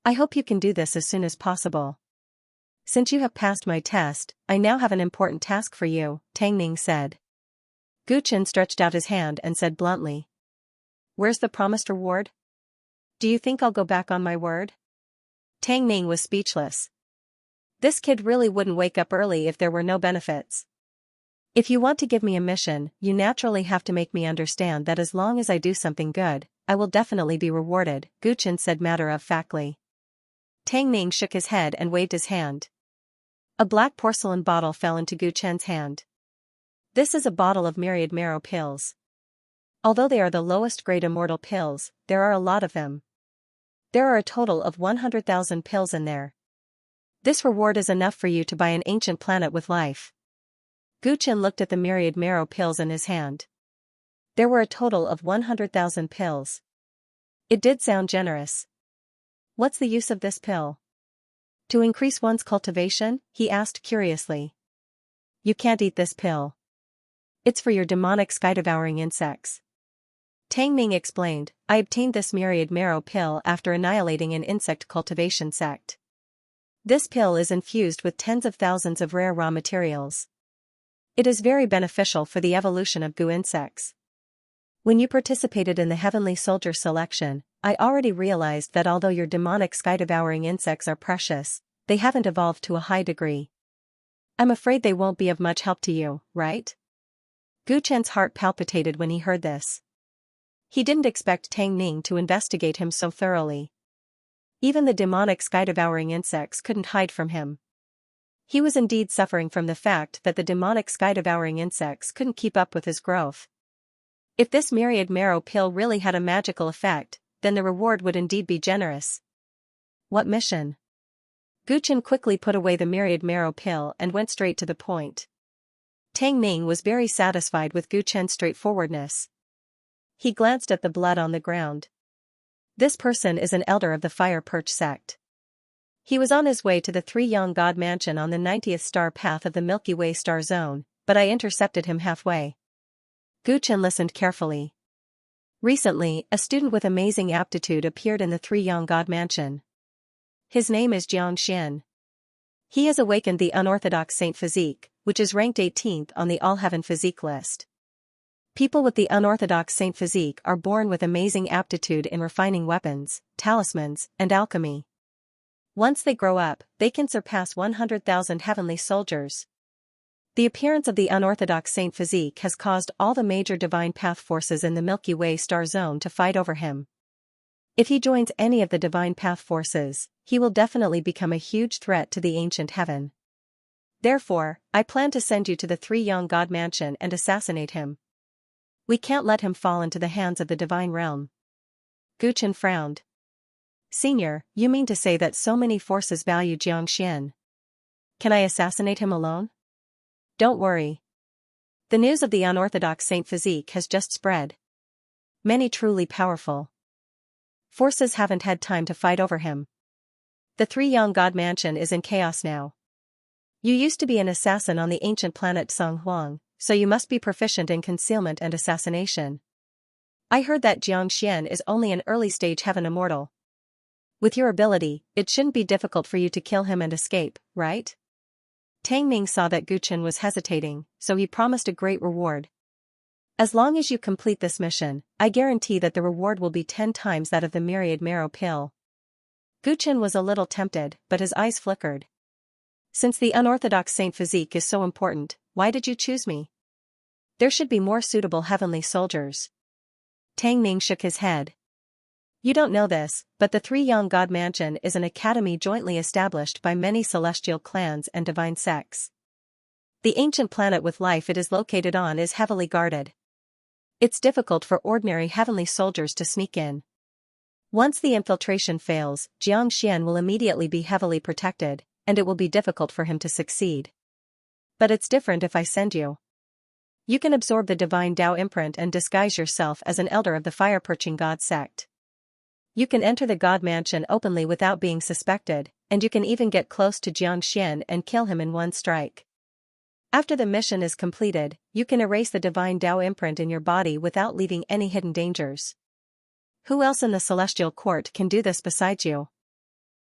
I hope you can do this as soon as possible. Since you have passed my test, I now have an important task for you, Tang Ning said. Gu Chen stretched out his hand and said bluntly. Where's the promised reward? Do you think I'll go back on my word? Tang Ning was speechless. This kid really wouldn't wake up early if there were no benefits. If you want to give me a mission, you naturally have to make me understand that as long as I do something good, I will definitely be rewarded, Gu Chen said matter-of-factly. Tang Ning shook his head and waved his hand. A black porcelain bottle fell into Gu Chen's hand. This is a bottle of myriad marrow pills. Although they are the lowest grade immortal pills, there are a lot of them. There are a total of 100,000 pills in there. This reward is enough for you to buy an ancient planet with life. Gu Chen looked at the myriad marrow pills in his hand. There were a total of 100,000 pills. It did sound generous. What's the use of this pill? To increase one's cultivation? He asked curiously. You can't eat this pill. It's for your demonic sky-devouring insects. Tang Ning explained, I obtained this myriad marrow pill after annihilating an insect cultivation sect. This pill is infused with tens of thousands of rare raw materials. It is very beneficial for the evolution of Gu insects. When you participated in the Heavenly Soldier selection, I already realized that although your demonic sky-devouring insects are precious, they haven't evolved to a high degree. I'm afraid they won't be of much help to you, right? Gu Chen's heart palpitated when he heard this. He didn't expect Tang Ning to investigate him so thoroughly. Even the demonic sky-devouring insects couldn't hide from him. He was indeed suffering from the fact that the demonic sky-devouring insects couldn't keep up with his growth. If this myriad marrow pill really had a magical effect, then the reward would indeed be generous. What mission? Gu Chen quickly put away the myriad marrow pill and went straight to the point. Tang Ning was very satisfied with Gu Chen's straightforwardness. He glanced at the blood on the ground. This person is an elder of the Fire Perch sect. He was on his way to the Three-Young God Mansion on the 90th star path of the Milky Way star zone, but I intercepted him halfway. Gu Chen listened carefully. Recently, a student with amazing aptitude appeared in the Three-Young God Mansion. His name is Xianxia. He has awakened the unorthodox Saint Physique, which is ranked 18th on the All-Heaven Physique list. People with the unorthodox Saint Physique are born with amazing aptitude in refining weapons, talismans, and alchemy. Once they grow up, they can surpass 100,000 heavenly soldiers. The appearance of the unorthodox Saint Physique has caused all the major divine path forces in the Milky Way star zone to fight over him. If he joins any of the divine path forces, he will definitely become a huge threat to the ancient heaven. Therefore, I plan to send you to the Three-Young God Mansion and assassinate him. We can't let him fall into the hands of the divine realm. Gu Chen frowned. Senior, you mean to say that so many forces value Xianxia? Can I assassinate him alone? Don't worry. The news of the unorthodox Saint Physique has just spread. Many truly powerful forces haven't had time to fight over him. The Three-Young God Mansion is in chaos now. You used to be an assassin on the ancient planet Songhuang, so you must be proficient in concealment and assassination. I heard that Xianxia is only an early-stage heaven immortal. With your ability, it shouldn't be difficult for you to kill him and escape, right? Tang Ning saw that Gu Chen was hesitating, so he promised a great reward. As long as you complete this mission, I guarantee that the reward will be 10 times that of the myriad marrow pill. Gu Chen was a little tempted, but his eyes flickered. Since the unorthodox Saint Physique is so important, why did you choose me? There should be more suitable heavenly soldiers. Tang Ning shook his head. You don't know this, but the Three Young God Mansion is an academy jointly established by many celestial clans and divine sects. The ancient planet with life it is located on is heavily guarded. It's difficult for ordinary heavenly soldiers to sneak in. Once the infiltration fails, Xianxia will immediately be heavily protected, and it will be difficult for him to succeed. But it's different if I send you. You can absorb the divine Tao imprint and disguise yourself as an elder of the fire-perching god sect. You can enter the God Mansion openly without being suspected, and you can even get close to Xianxia and kill him in one strike. After the mission is completed, you can erase the divine Tao imprint in your body without leaving any hidden dangers. Who else in the celestial court can do this besides you?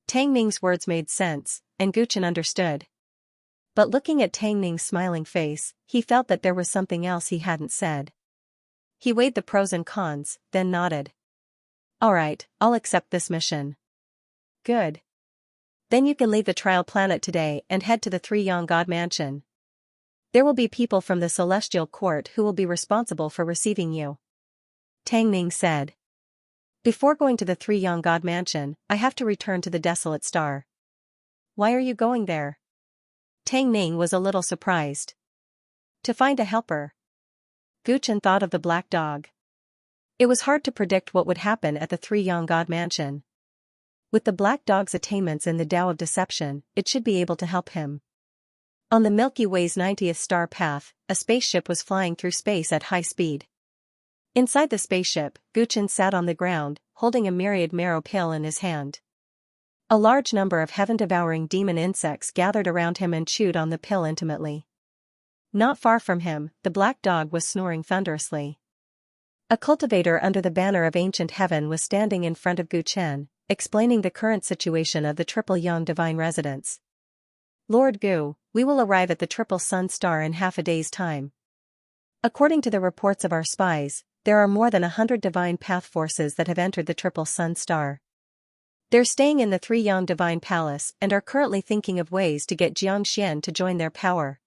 Tang Ning's words made sense, and Guchen understood. But looking at Tang Ning's smiling face, he felt that there was something else he hadn't said. He weighed the pros and cons, then nodded. Alright, I'll accept this mission. Good. Then you can leave the trial planet today and head to the Three Young God Mansion. There will be people from the celestial court who will be responsible for receiving you. Tang Ning said. Before going to the Three Young God Mansion, I have to return to the Desolate Star. Why are you going there? Tang Ning was a little surprised. To find a helper. Guchen thought of the black dog. It was hard to predict what would happen at the Three Young God Mansion. With the black dog's attainments in the Tao of Deception, it should be able to help him. On the Milky Way's 90th star path, a spaceship was flying through space at high speed. Inside the spaceship, Guchen sat on the ground, holding a myriad marrow pill in his hand. A large number of heaven-devouring demon insects gathered around him and chewed on the pill intimately. Not far from him, the black dog was snoring thunderously. A cultivator under the banner of ancient heaven was standing in front of Guchen, explaining the current situation of the Triple Young Divine Residence. Lord Gu, we will arrive at the Triple Sun Star in half a day's time. According to the reports of our spies, there are more than 100 divine path forces that have entered the Triple Sun Star. They're staying in the Three Young Divine Palace and are currently thinking of ways to get Xianxia to join their power.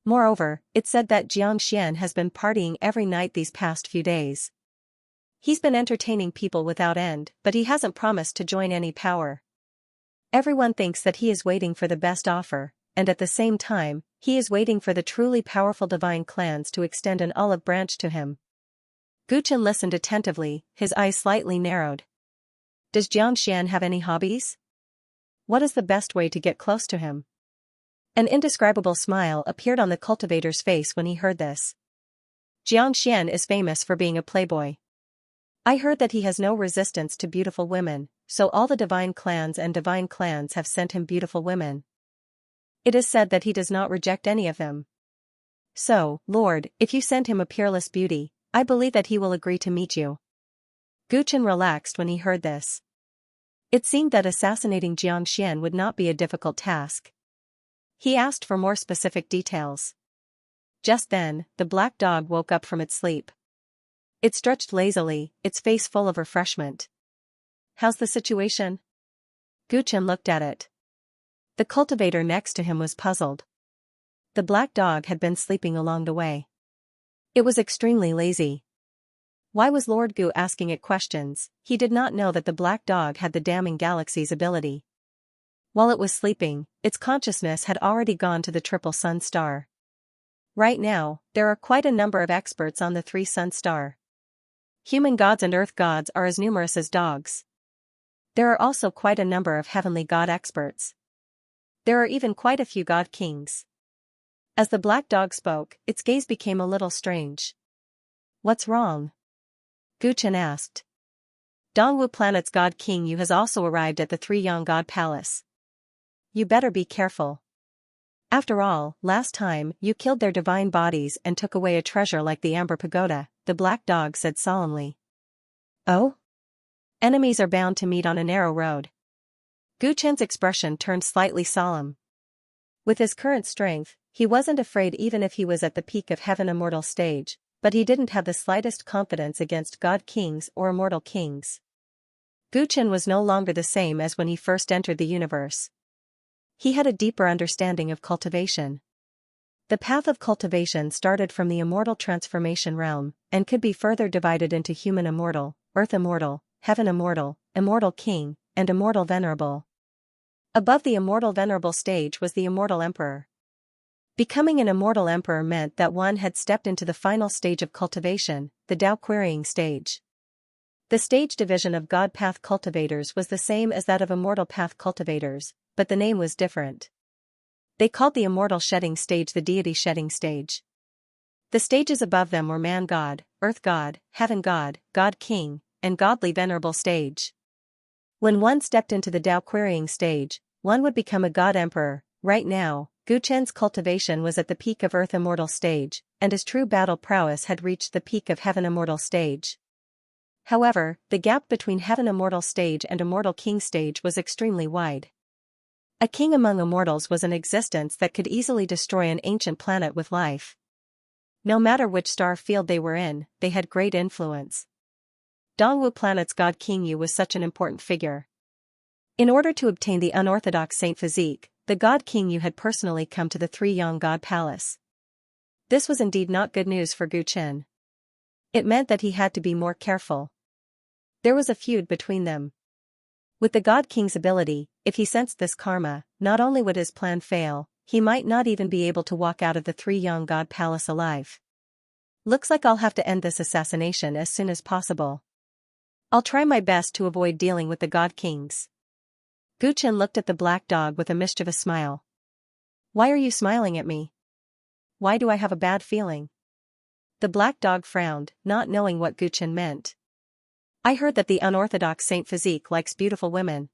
Moreover, it's said that Xianxia has been partying every night these past few days. He's been entertaining people without end, but he hasn't promised to join any power. Everyone thinks that he is waiting for the best offer, and at the same time, he is waiting for the truly powerful divine clans to extend an olive branch to him. Guchen listened attentively, his eyes slightly narrowed. Does Xianxia have any hobbies? What is the best way to get close to him? An indescribable smile appeared on the cultivator's face when he heard this. Xianxia is famous for being a playboy. I heard that he has no resistance to beautiful women, so all the divine clans have sent him beautiful women. It is said that he does not reject any of them. So, Lord, if you send him a peerless beauty, I believe that he will agree to meet you. Guchen relaxed when he heard this. It seemed that assassinating Xianxia would not be a difficult task. He asked for more specific details. Just then, the black dog woke up from its sleep. It stretched lazily, its face full of refreshment. How's the situation? Guchen looked at it. The cultivator next to him was puzzled. The black dog had been sleeping along the way. It was extremely lazy. Why was Lord Gu asking it questions? He did not know that the black dog had the damning galaxy's ability. While it was sleeping, its consciousness had already gone to the Triple Sun Star. Right now, there are quite a number of experts on the Three Sun Star. Human gods and earth gods are as numerous as dogs. There are also quite a number of heavenly god experts. There are even quite a few god kings. As the black dog spoke, its gaze became a little strange. What's wrong? Guchen asked. Dongwu planet's god king Yu has also arrived at the Three Young God Palace. You better be careful. After all, last time, you killed their divine bodies and took away a treasure like the Amber Pagoda, the black dog said solemnly. Oh? Enemies are bound to meet on a narrow road. Guchen's expression turned slightly solemn. With his current strength, he wasn't afraid even if he was at the peak of heaven immortal stage, but he didn't have the slightest confidence against god kings or immortal kings. Guchen was no longer the same as when he first entered the universe. He had a deeper understanding of cultivation. The path of cultivation started from the immortal transformation realm, and could be further divided into human immortal, earth immortal, heaven immortal, immortal king, and immortal venerable. Above the immortal venerable stage was the immortal emperor. Becoming an immortal emperor meant that one had stepped into the final stage of cultivation, the Tao querying stage. The stage division of God Path cultivators was the same as that of immortal path cultivators, but the name was different. They called the immortal shedding stage the deity shedding stage. The stages above them were man god, earth god, heaven god, god king, and godly venerable stage. When one stepped into the Tao querying stage, one would become a god emperor. Right now, Gu Chen's cultivation was at the peak of earth immortal stage, and his true battle prowess had reached the peak of heaven immortal stage. However, the gap between heaven immortal stage and immortal king stage was extremely wide. A king among immortals was an existence that could easily destroy an ancient planet with life. No matter which star field they were in, they had great influence. Dongwu planet's god King Yu was such an important figure. In order to obtain the unorthodox saint physique, the god King Yu had personally come to the Three Yang God Palace. This was indeed not good news for Gu Chen. It meant that he had to be more careful. There was a feud between them. With the God King's ability, if he sensed this karma, not only would his plan fail, he might not even be able to walk out of the Three Yang God Palace alive. Looks like I'll have to end this assassination as soon as possible. I'll try my best to avoid dealing with the God Kings. Gu Chen looked at the black dog with a mischievous smile. Why are you smiling at me? Why do I have a bad feeling? The black dog frowned, not knowing what Gu Chen meant. I heard that the unorthodox saint physique likes beautiful women.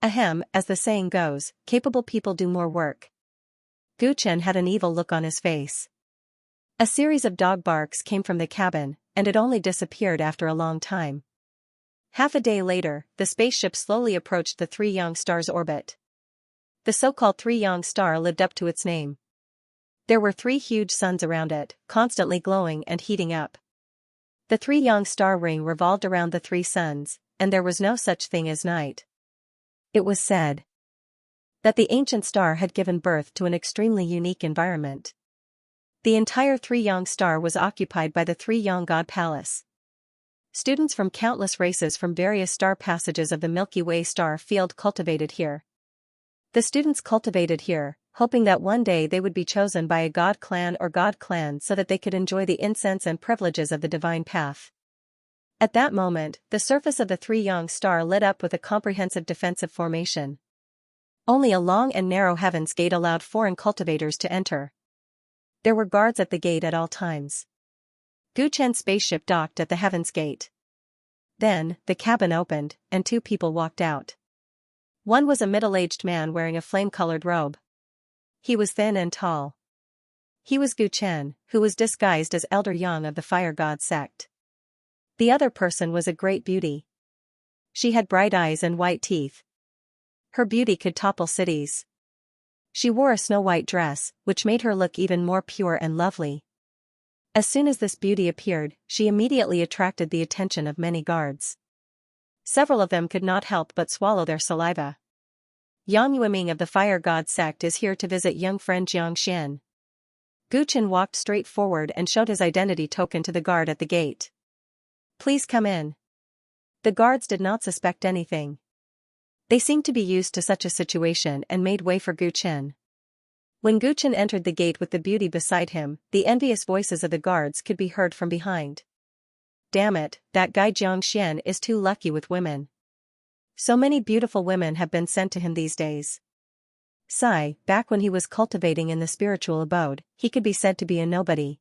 Ahem, as the saying goes, capable people do more work. Gu Chen had an evil look on his face. A series of dog barks came from the cabin, and it only disappeared after a long time. Half a day later, the spaceship slowly approached the Three Yang Star's orbit. The so-called Three Yang Star lived up to its name. There were 3 huge suns around it, constantly glowing and heating up. The Three Yang Star ring revolved around the 3 suns, and there was no such thing as night. It was said that the ancient star had given birth to an extremely unique environment. The entire Three Yang Star was occupied by the Three Yang God Palace. Students from countless races from various star passages of the Milky Way star field cultivated here. The students cultivated here, hoping that one day they would be chosen by a god clan or god clan so that they could enjoy the incense and privileges of the divine path. At that moment, the surface of the Three Yang Star lit up with a comprehensive defensive formation. Only a long and narrow heaven's gate allowed foreign cultivators to enter. There were guards at the gate at all times. Gu Chen's spaceship docked at the heaven's gate. Then, the cabin opened, and 2 people walked out. One was a middle-aged man wearing a flame-colored robe. He was thin and tall. He was Gu Chen, who was disguised as Elder Yang of the Fire God sect. The other person was a great beauty. She had bright eyes and white teeth. Her beauty could topple cities. She wore a snow-white dress, which made her look even more pure and lovely. As soon as this beauty appeared, she immediately attracted the attention of many guards. Several of them could not help but swallow their saliva. Yang Yueming of the Fire God sect is here to visit young friend Xianxia. Gu Chen walked straight forward and showed his identity token to the guard at the gate. Please come in. The guards did not suspect anything. They seemed to be used to such a situation and made way for Gu Chen. When Gu Chen entered the gate with the beauty beside him, the envious voices of the guards could be heard from behind. Damn it, that guy Xianxia is too lucky with women. So many beautiful women have been sent to him these days. Sigh, back when he was cultivating in the spiritual abode, he could be said to be a nobody.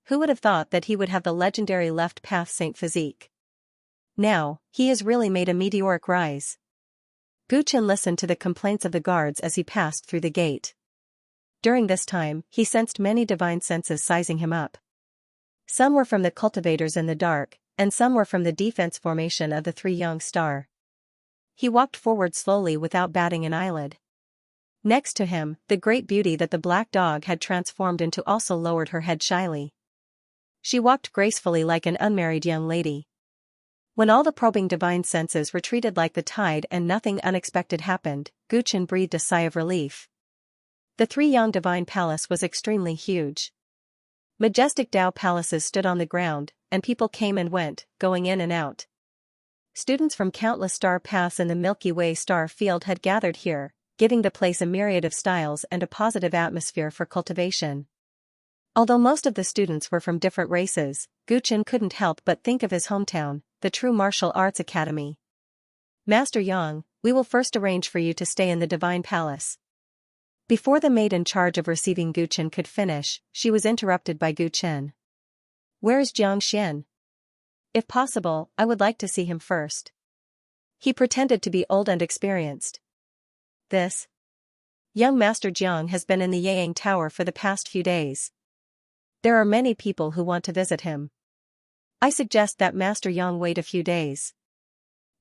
Who would have thought that he would have the legendary left path saint physique? Now, he has really made a meteoric rise. Gu Chen listened to the complaints of the guards as he passed through the gate. During this time, he sensed many divine senses sizing him up. Some were from the cultivators in the dark, and some were from the defense formation of the Three Yang Star. He walked forward slowly without batting an eyelid. Next to him, the great beauty that the black dog had transformed into also lowered her head shyly. She walked gracefully like an unmarried young lady. When all the probing divine senses retreated like the tide and nothing unexpected happened, Gu Chen breathed a sigh of relief. The Three Yang Divine Palace was extremely huge. Majestic Tao palaces stood on the ground, and people came and went, going in and out. Students from countless star paths in the Milky Way star field had gathered here, giving the place a myriad of styles and a positive atmosphere for cultivation. Although most of the students were from different races, Guchen couldn't help but think of his hometown, the True Martial Arts Academy. Master Yang, we will first arrange for you to stay in the Divine Palace. Before the maid in charge of receiving Guchen could finish, she was interrupted by Guchen. Where is Xianxia? If possible, I would like to see him first. He pretended to be old and experienced. This young Master Jiang has been in the Yang Tower for the past few days. There are many people who want to visit him. I suggest that Master Yang wait a few days.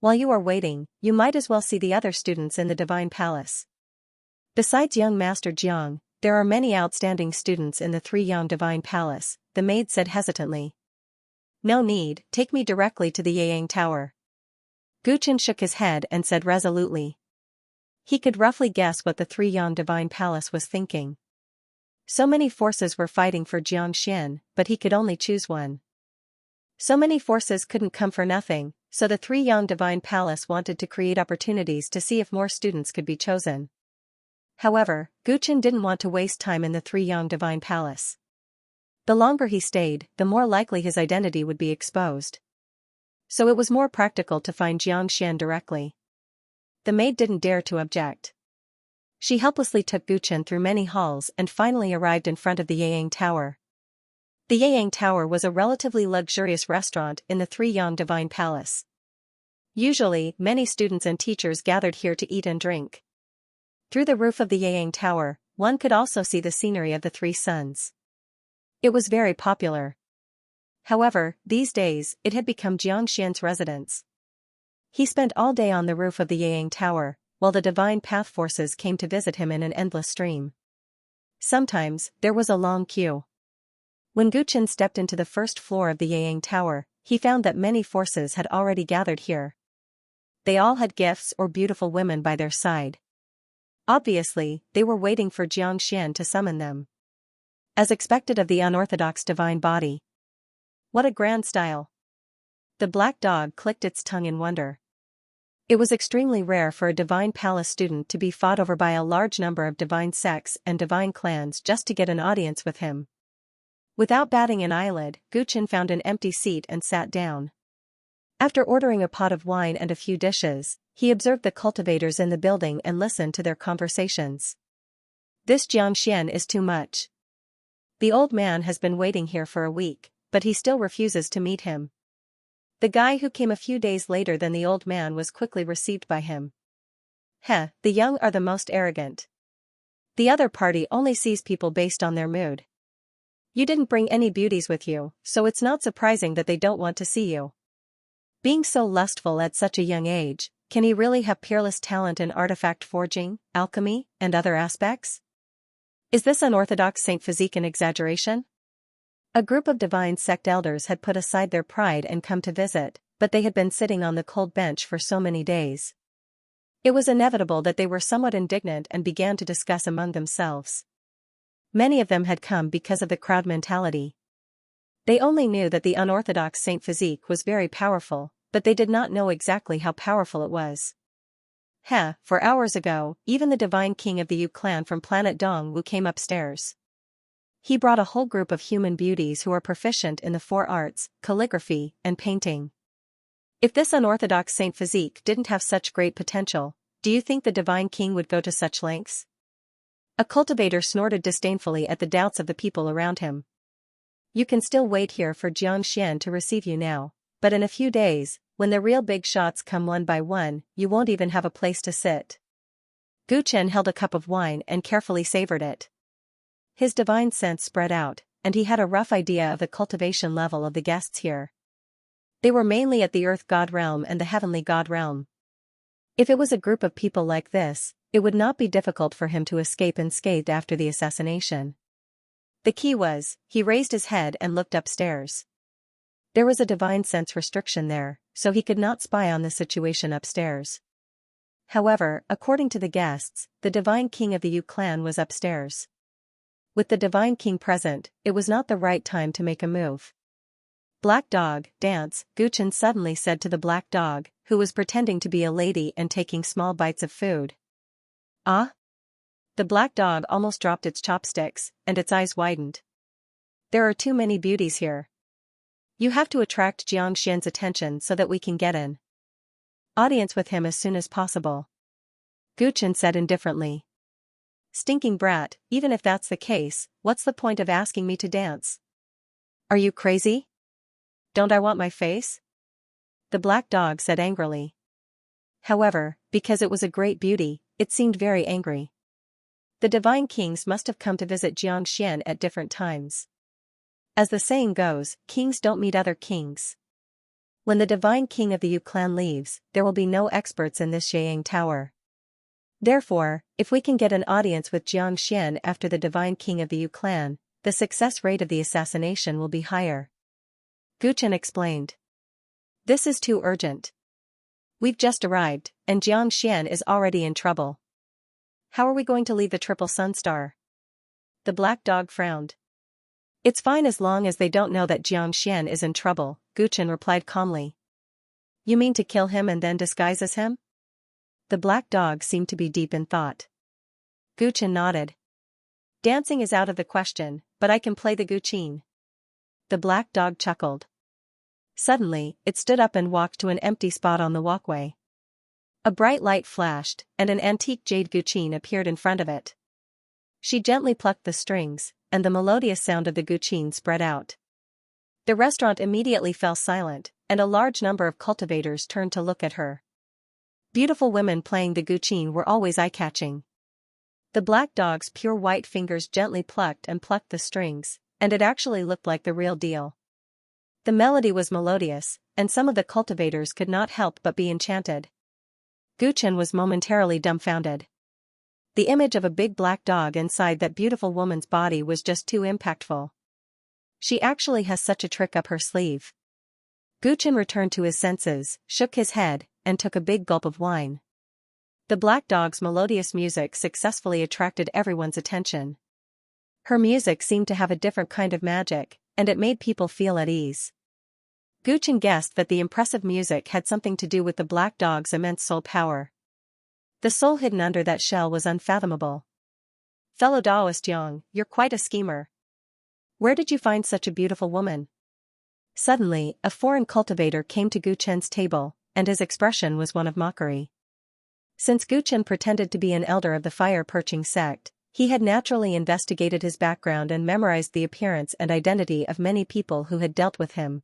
While you are waiting, you might as well see the other students in the Divine Palace. Besides young Master Jiang, there are many outstanding students in the Three Yang Divine Palace, the maid said hesitantly. No need, take me directly to the Yang Tower. Guchen shook his head and said resolutely. He could roughly guess what the Three Yang Divine Palace was thinking. So many forces were fighting for Xianxia, but he could only choose one. So many forces couldn't come for nothing, so the Three Yang Divine Palace wanted to create opportunities to see if more students could be chosen. However, Guchen didn't want to waste time in the Three Yang Divine Palace. The longer he stayed, the more likely his identity would be exposed. So it was more practical to find Xianxia directly. The maid didn't dare to object. She helplessly took Guchen through many halls and finally arrived in front of the Yang Tower. The Yang Tower was a relatively luxurious restaurant in the Three Yang Divine Palace. Usually, many students and teachers gathered here to eat and drink. Through the roof of the Yang Tower, one could also see the scenery of the Three Suns. It was very popular. However, these days, it had become Jiangxian's residence. He spent all day on the roof of the Yang Tower, while the divine path forces came to visit him in an endless stream. Sometimes, there was a long queue. When Guchen stepped into the first floor of the Yang Tower, he found that many forces had already gathered here. They all had gifts or beautiful women by their side. Obviously, they were waiting for Xianxia to summon them. As expected of the unorthodox divine body. What a grand style! The black dog clicked its tongue in wonder. It was extremely rare for a divine palace student to be fought over by a large number of divine sects and divine clans just to get an audience with him. Without batting an eyelid, Guchen found an empty seat and sat down. After ordering a pot of wine and a few dishes, he observed the cultivators in the building and listened to their conversations. This Xianxia is too much. The old man has been waiting here for a week, but he still refuses to meet him. The guy who came a few days later than the old man was quickly received by him. The young are the most arrogant. The other party only sees people based on their mood. You didn't bring any beauties with you, so it's not surprising that they don't want to see you. Being so lustful at such a young age, can he really have peerless talent in artifact forging, alchemy, and other aspects? Is this unorthodox Saint Physique an exaggeration? A group of divine sect elders had put aside their pride and come to visit, but they had been sitting on the cold bench for so many days. It was inevitable that they were somewhat indignant and began to discuss among themselves. Many of them had come because of the crowd mentality. They only knew that the unorthodox Saint Physique was very powerful, but they did not know exactly how powerful it was. For hours ago, even the divine king of the Yu clan from planet Dongwu came upstairs. He brought a whole group of human beauties who are proficient in the four arts, calligraphy, and painting. If this unorthodox Saint Physique didn't have such great potential, do you think the divine king would go to such lengths? A cultivator snorted disdainfully at the doubts of the people around him. You can still wait here for Xianxia to receive you now, but in a few days, when the real big shots come one by one, you won't even have a place to sit. Guchen held a cup of wine and carefully savored it. His divine sense spread out, and he had a rough idea of the cultivation level of the guests here. They were mainly at the earth god realm and the heavenly god realm. If it was a group of people like this, it would not be difficult for him to escape unscathed after the assassination. The key was, he raised his head and looked upstairs. There was a divine sense restriction there, so he could not spy on the situation upstairs. However, according to the guests, the divine king of the Yu clan was upstairs. With the divine king present, it was not the right time to make a move. Black dog, dance, Guchen suddenly said to the black dog, who was pretending to be a lady and taking small bites of food. Ah? The black dog almost dropped its chopsticks, and its eyes widened. There are too many beauties here. You have to attract Xianxia's attention so that we can get an audience with him as soon as possible. Guchen said indifferently. Stinking brat, even if that's the case, what's the point of asking me to dance? Are you crazy? Don't I want my face? The black dog said angrily. However, because it was a great beauty, it seemed very angry. The divine kings must have come to visit Xianxia at different times. As the saying goes, kings don't meet other kings. When the divine king of the Yu clan leaves, there will be no experts in this Xiang tower. Therefore, if we can get an audience with Xianxia after the divine king of the Yu clan, the success rate of the assassination will be higher. Guchen explained. This is too urgent. We've just arrived, and Xianxia is already in trouble. How are we going to leave the Triple Sun Star? The black dog frowned. It's fine as long as they don't know that Xianxia is in trouble, Guchen replied calmly. You mean to kill him and then disguise as him? The black dog seemed to be deep in thought. Guchen nodded. Dancing is out of the question, but I can play the guqin. The black dog chuckled. Suddenly, it stood up and walked to an empty spot on the walkway. A bright light flashed, and an antique jade guqin appeared in front of it. She gently plucked the strings, and the melodious sound of the guqin spread out. The restaurant immediately fell silent, and a large number of cultivators turned to look at her. Beautiful women playing the guqin were always eye-catching. The black dog's pure white fingers gently plucked the strings, and it actually looked like the real deal. The melody was melodious, and some of the cultivators could not help but be enchanted. Guchen was momentarily dumbfounded. The image of a big black dog inside that beautiful woman's body was just too impactful. She actually has such a trick up her sleeve. Guchen returned to his senses, shook his head, and took a big gulp of wine. The black dog's melodious music successfully attracted everyone's attention. Her music seemed to have a different kind of magic, and it made people feel at ease. Guchen guessed that the impressive music had something to do with the black dog's immense soul power. The soul hidden under that shell was unfathomable. Fellow Taoist Yang, you're quite a schemer. Where did you find such a beautiful woman? Suddenly, a foreign cultivator came to Guchen's table, and his expression was one of mockery. Since Guchen pretended to be an elder of the fire-perching sect, he had naturally investigated his background and memorized the appearance and identity of many people who had dealt with him.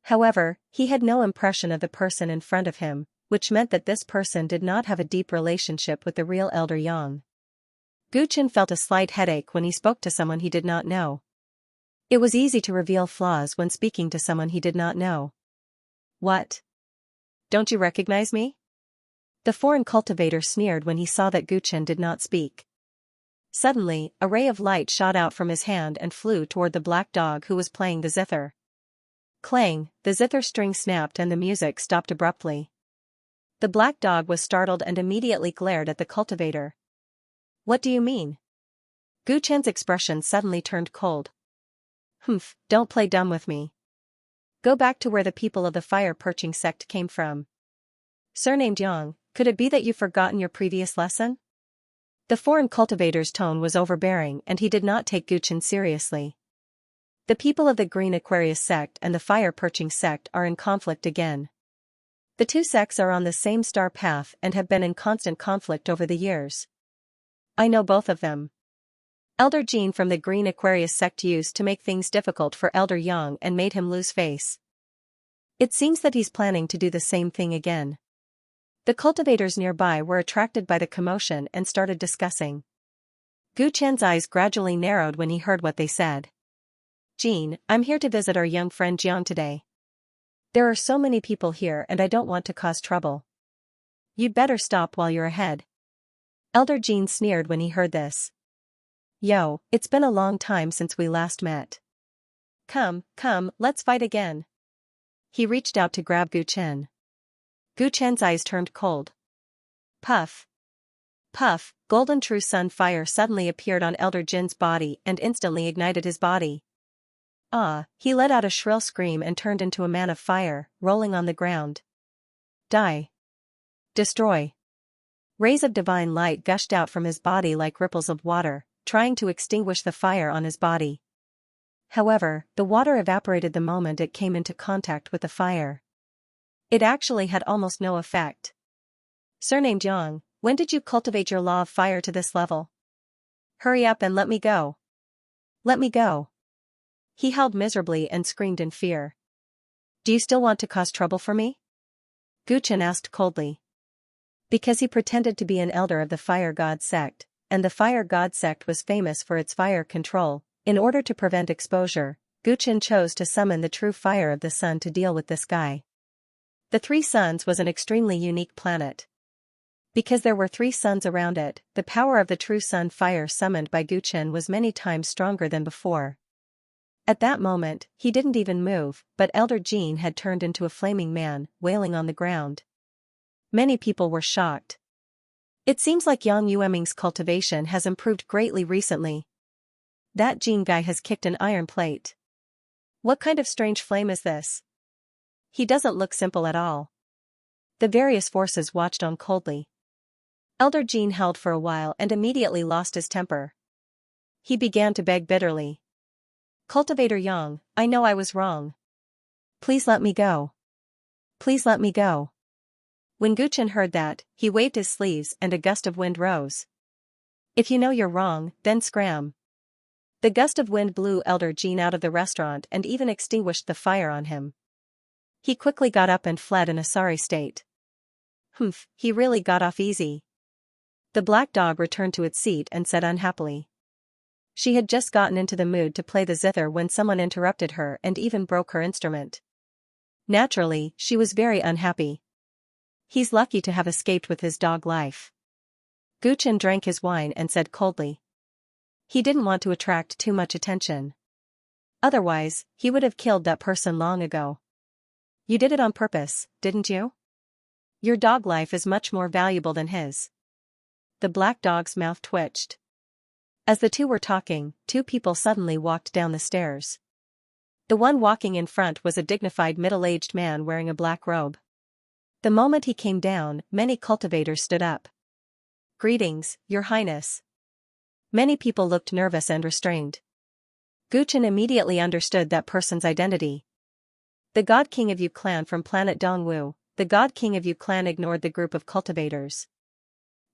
However, he had no impression of the person in front of him, which meant that this person did not have a deep relationship with the real Elder Yang. Guchen felt a slight headache when he spoke to someone he did not know. It was easy to reveal flaws when speaking to someone he did not know. What? Don't you recognize me? The foreign cultivator sneered when he saw that Guchen did not speak. Suddenly, a ray of light shot out from his hand and flew toward the black dog who was playing the zither. Clang, the zither string snapped and the music stopped abruptly. The black dog was startled and immediately glared at the cultivator. What do you mean? Guchen's expression suddenly turned cold. Humph, don't play dumb with me. Go back to where the people of the fire-perching sect came from. Surnamed Yang, could it be that you've forgotten your previous lesson? The foreign cultivator's tone was overbearing and he did not take Guchen seriously. The people of the Green Aquarius sect and the fire-perching sect are in conflict again. The two sects are on the same star path and have been in constant conflict over the years. I know both of them. Elder Jean from the Green Aquarius sect used to make things difficult for Elder Yang and made him lose face. It seems that he's planning to do the same thing again. The cultivators nearby were attracted by the commotion and started discussing. Guchen's eyes gradually narrowed when he heard what they said. Jean, I'm here to visit our young friend Jiang today. There are so many people here and I don't want to cause trouble. You'd better stop while you're ahead. Elder Jean sneered when he heard this. Yo, it's been a long time since we last met. Come, let's fight again. He reached out to grab Guchen. Guchen's eyes turned cold. Puff. Puff, golden true sun fire suddenly appeared on Elder Jin's body and instantly ignited his body. Ah, he let out a shrill scream and turned into a man of fire, rolling on the ground. Die. Destroy. Rays of divine light gushed out from his body like ripples of water, trying to extinguish the fire on his body. However, the water evaporated the moment it came into contact with the fire. It actually had almost no effect. Surnamed Yang, when did you cultivate your law of fire to this level? Hurry up and let me go. Let me go. He howled miserably and screamed in fear. Do you still want to cause trouble for me? Gu Chen asked coldly. Because he pretended to be an elder of the Fire God sect, and the Fire God sect was famous for its fire control, in order to prevent exposure, Gu Chen chose to summon the true fire of the sun to deal with this guy. The Three Suns was an extremely unique planet. Because there were 3 suns around it, the power of the true sun fire summoned by Gu Chen was many times stronger than before. At that moment, he didn't even move, but Elder Jean had turned into a flaming man, wailing on the ground. Many people were shocked. It seems like Yang Yueming's cultivation has improved greatly recently. That Jean guy has kicked an iron plate. What kind of strange flame is this? He doesn't look simple at all. The various forces watched on coldly. Elder Jean held for a while and immediately lost his temper. He began to beg bitterly. Cultivator Yang, I know I was wrong. Please let me go. Please let me go. When Gu Chen heard that, he waved his sleeves and a gust of wind rose. If you know you're wrong, then scram. The gust of wind blew Elder Jean out of the restaurant and even extinguished the fire on him. He quickly got up and fled in a sorry state. Humph, he really got off easy. The black dog returned to its seat and said unhappily. She had just gotten into the mood to play the zither when someone interrupted her and even broke her instrument. Naturally, she was very unhappy. He's lucky to have escaped with his dog life. Gu Chen drank his wine and said coldly. He didn't want to attract too much attention. Otherwise, he would have killed that person long ago. You did it on purpose, didn't you? Your dog life is much more valuable than his. The black dog's mouth twitched. As the two were talking, 2 people suddenly walked down the stairs. The one walking in front was a dignified middle-aged man wearing a black robe. The moment he came down, many cultivators stood up. Greetings, Your Highness. Many people looked nervous and restrained. Gu Chen immediately understood that person's identity. The God King of Yu clan from planet Dongwu. The God King of Yu clan ignored the group of cultivators.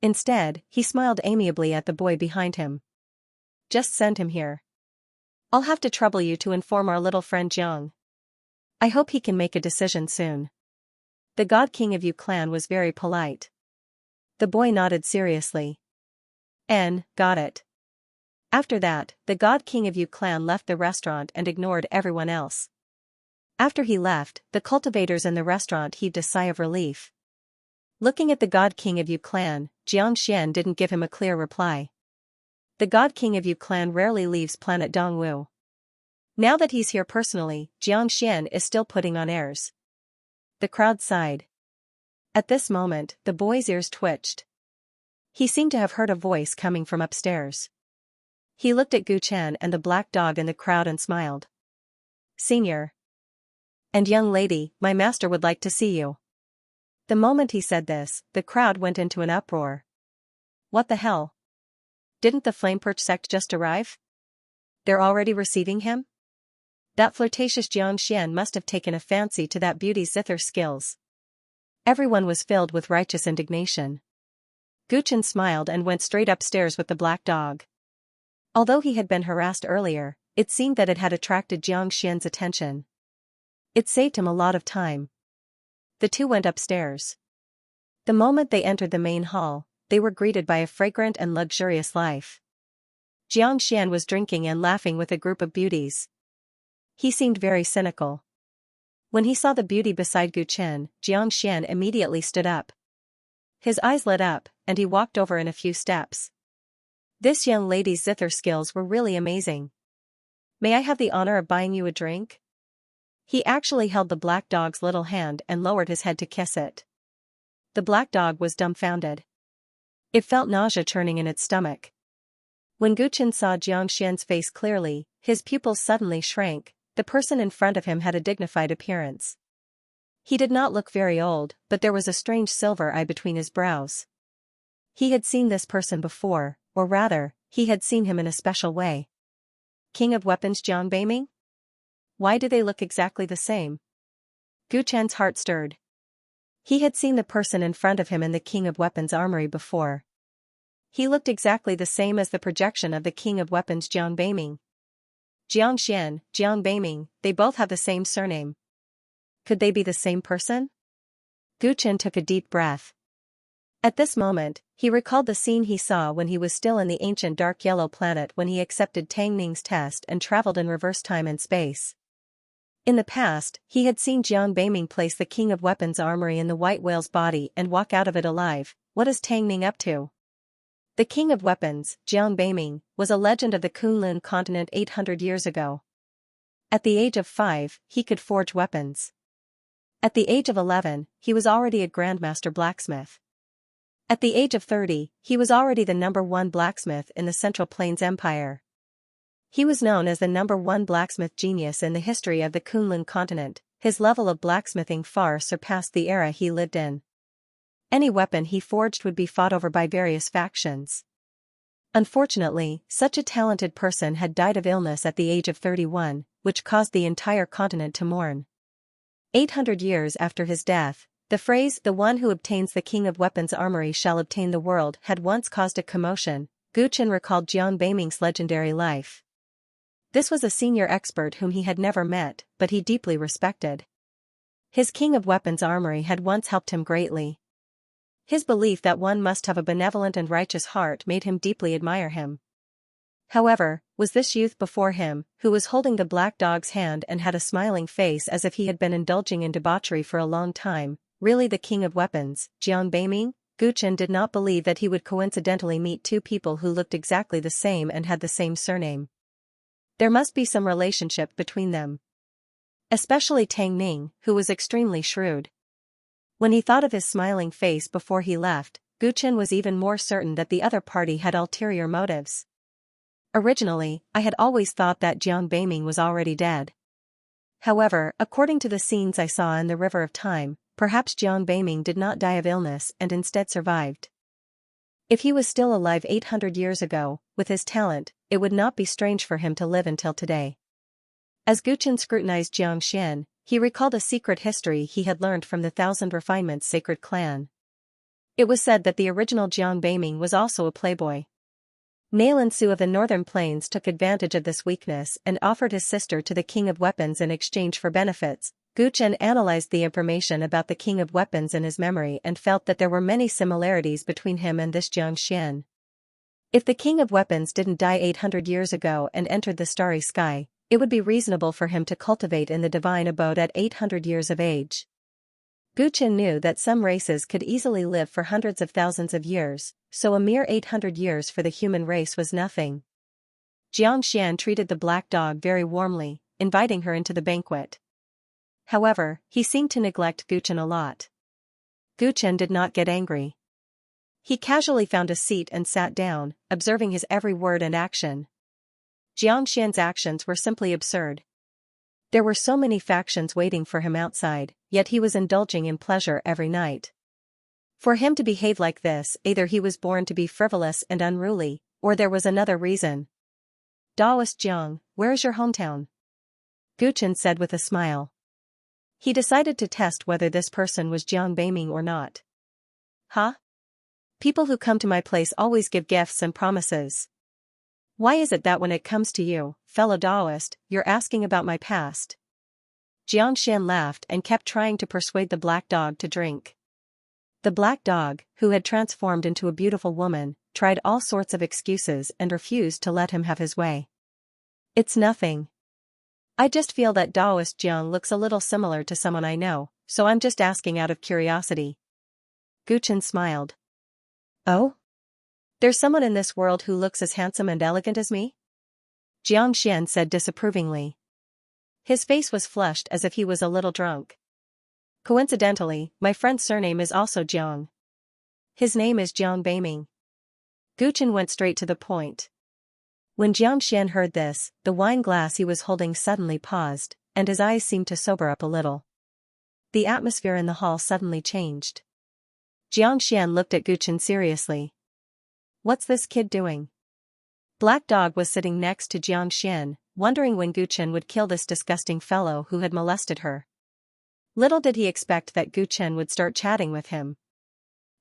Instead, he smiled amiably at the boy behind him. Just send him here. I'll have to trouble you to inform our little friend Jiang. I hope he can make a decision soon. The God King of Yu clan was very polite. The boy nodded seriously. Got it. After that, the God King of Yu clan left the restaurant and ignored everyone else. After he left, the cultivators in the restaurant heaved a sigh of relief. Looking at the God King of Yu clan, Xianxia didn't give him a clear reply. The God King of Yu clan rarely leaves planet Dongwu. Now that he's here personally, Xianxia is still putting on airs. The crowd sighed. At this moment, the boy's ears twitched. He seemed to have heard a voice coming from upstairs. He looked at Gu Chen and the black dog in the crowd and smiled. Senior. And young lady, my master would like to see you. The moment he said this, the crowd went into an uproar. What the hell? Didn't the Flameperch sect just arrive? They're already receiving him? That flirtatious Xianxia must have taken a fancy to that beauty's zither skills. Everyone was filled with righteous indignation. Gu Chen smiled and went straight upstairs with the black dog. Although he had been harassed earlier, it seemed that it had attracted Xianxia's attention. It saved him a lot of time. The two went upstairs. The moment they entered the main hall, they were greeted by a fragrant and luxurious life. Xianxia was drinking and laughing with a group of beauties. He seemed very cynical. When he saw the beauty beside Gu Chen, Xianxia immediately stood up. His eyes lit up, and he walked over in a few steps. This young lady's zither skills were really amazing. May I have the honor of buying you a drink? He actually held the black dog's little hand and lowered his head to kiss it. The black dog was dumbfounded. It felt nausea churning in its stomach. When Gu Chen saw Xianxia's face clearly, his pupils suddenly shrank. The person in front of him had a dignified appearance. He did not look very old, but there was a strange silver eye between his brows. He had seen this person before, or rather, he had seen him in a special way. King of Weapons Jiang Beiming? Why do they look exactly the same? Gu Chen's heart stirred. He had seen the person in front of him in the King of Weapons armory before. He looked exactly the same as the projection of the King of Weapons Jiang Beiming. Xianxia, Jiang Beiming, they both have the same surname. Could they be the same person? Gu Chen took a deep breath. At this moment, he recalled the scene he saw when he was still in the ancient dark yellow planet when he accepted Tang Ning's test and traveled in reverse time and space. In the past, he had seen Jiang Beiming place the King of Weapons armory in the white whale's body and walk out of it alive. What is Tang Ning up to? The King of Weapons, Jiang Beiming, was a legend of the Kunlun continent 800 years ago. At the age of 5, he could forge weapons. At the age of 11, he was already a grandmaster blacksmith. At the age of 30, he was already the #1 blacksmith in the Central Plains Empire. He was known as the #1 blacksmith genius in the history of the Kunlun continent. His level of blacksmithing far surpassed the era he lived in. Any weapon he forged would be fought over by various factions. Unfortunately, such a talented person had died of illness at the age of 31, which caused the entire continent to mourn. 800 years after his death, the phrase, "the one who obtains the King of Weapons armory shall obtain the world," had once caused a commotion. Gu Chen recalled Jiang Beiming's legendary life. This was a senior expert whom he had never met, but he deeply respected. His King of Weapons armory had once helped him greatly. His belief that one must have a benevolent and righteous heart made him deeply admire him. However, was this youth before him, who was holding the black dog's hand and had a smiling face as if he had been indulging in debauchery for a long time, really the King of Weapons, Jiang Beiming? Gu Chen did not believe that he would coincidentally meet two people who looked exactly the same and had the same surname. There must be some relationship between them. Especially Tang Ning, who was extremely shrewd. When he thought of his smiling face before he left, Gu Chen was even more certain that the other party had ulterior motives. Originally, I had always thought that Jiang Beiming was already dead. However, according to the scenes I saw in the River of Time, perhaps Jiang Beiming did not die of illness and instead survived. If he was still alive 800 years ago, with his talent, it would not be strange for him to live until today. As Gu Chen scrutinized Xianxia, he recalled a secret history he had learned from the Thousand Refinements sacred clan. It was said that the original Jiang Beiming was also a playboy. Nailan Su of the Northern Plains took advantage of this weakness and offered his sister to the King of Weapons in exchange for benefits. Gu Chen analyzed the information about the King of Weapons in his memory and felt that there were many similarities between him and this Xianxia. If the King of Weapons didn't die 800 years ago and entered the starry sky, it would be reasonable for him to cultivate in the divine abode at 800 years of age. Gu Chen knew that some races could easily live for hundreds of thousands of years, so a mere 800 years for the human race was nothing. Xianxia treated the black dog very warmly, inviting her into the banquet. However, he seemed to neglect Gu Chen a lot. Gu Chen did not get angry. He casually found a seat and sat down, observing his every word and action. Xianxia's actions were simply absurd. There were so many factions waiting for him outside, yet he was indulging in pleasure every night. For him to behave like this, either he was born to be frivolous and unruly, or there was another reason. "Daoist Jiang, where is your hometown?" Gu Chen said with a smile. He decided to test whether this person was Jiang Beiming or not. "Huh? People who come to my place always give gifts and promises. Why is it that when it comes to you, fellow Daoist, you're asking about my past?" Xianxia laughed and kept trying to persuade the black dog to drink. The black dog, who had transformed into a beautiful woman, tried all sorts of excuses and refused to let him have his way. "It's nothing. I just feel that Daoist Jiang looks a little similar to someone I know, so I'm just asking out of curiosity." Gu Chen smiled. "Oh? There's someone in this world who looks as handsome and elegant as me?" Xianxia said disapprovingly. His face was flushed as if he was a little drunk. "Coincidentally, my friend's surname is also Jiang. His name is Jiang Beiming." Gu Chen went straight to the point. When Xianxia heard this, the wine glass he was holding suddenly paused, and his eyes seemed to sober up a little. The atmosphere in the hall suddenly changed. Xianxia looked at Guchen seriously. What's this kid doing? Black Dog was sitting next to Xianxia, wondering when Guchen would kill this disgusting fellow who had molested her. Little did he expect that Guchen would start chatting with him.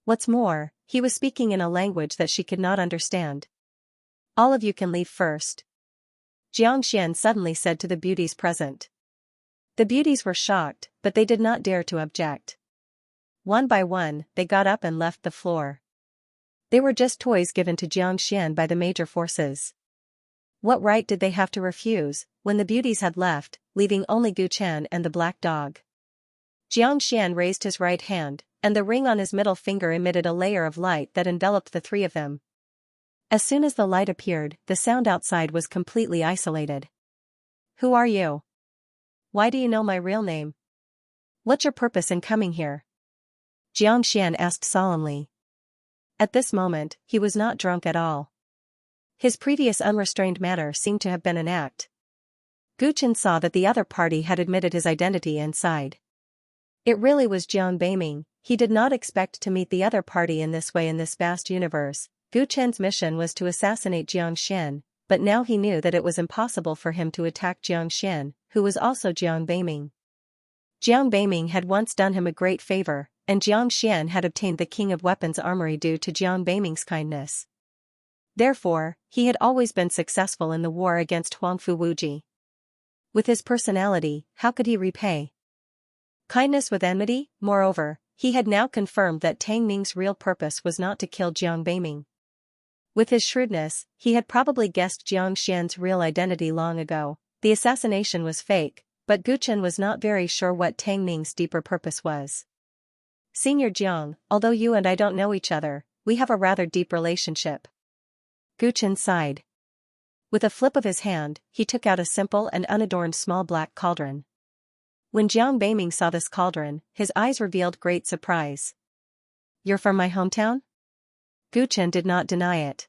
What's more, he was speaking in a language that she could not understand. All of you can leave first, Xianxia suddenly said to the beauties present. The beauties were shocked, but they did not dare to object. One by one, they got up and left the floor. They were just toys given to Xianxia by the major forces. What right did they have to refuse, when the beauties had left, leaving only Guchen and the Black Dog? Xianxia raised his right hand, and the ring on his middle finger emitted a layer of light that enveloped the three of them. As soon as the light appeared, the sound outside was completely isolated. Who are you? Why do you know my real name? What's your purpose in coming here? Xianxia asked solemnly. At this moment, he was not drunk at all. His previous unrestrained manner seemed to have been an act. Guchen saw that the other party had admitted his identity and sighed. It really was Jiang Beiming. He did not expect to meet the other party in this way in this vast universe. Guchen's mission was to assassinate Xianxia, but now he knew that it was impossible for him to attack Xianxia, who was also Jiang Beiming. Jiang Beiming had once done him a great favor, and Xianxia had obtained the King of Weapons armory due to Jiang Beiming's kindness. Therefore, he had always been successful in the war against Huangfu Wuji. With his personality, how could he repay kindness with enmity? Moreover, he had now confirmed that Tang Ning's real purpose was not to kill Jiang Beiming. With his shrewdness, he had probably guessed Xianxia's real identity long ago. The assassination was fake, but Guchen was not very sure what Tang Ning's deeper purpose was. Senior Jiang, although you and I don't know each other, we have a rather deep relationship. Guchen sighed. With a flip of his hand, he took out a simple and unadorned small black cauldron. When Jiang Beiming saw this cauldron, his eyes revealed great surprise. You're from my hometown? Guchen did not deny it.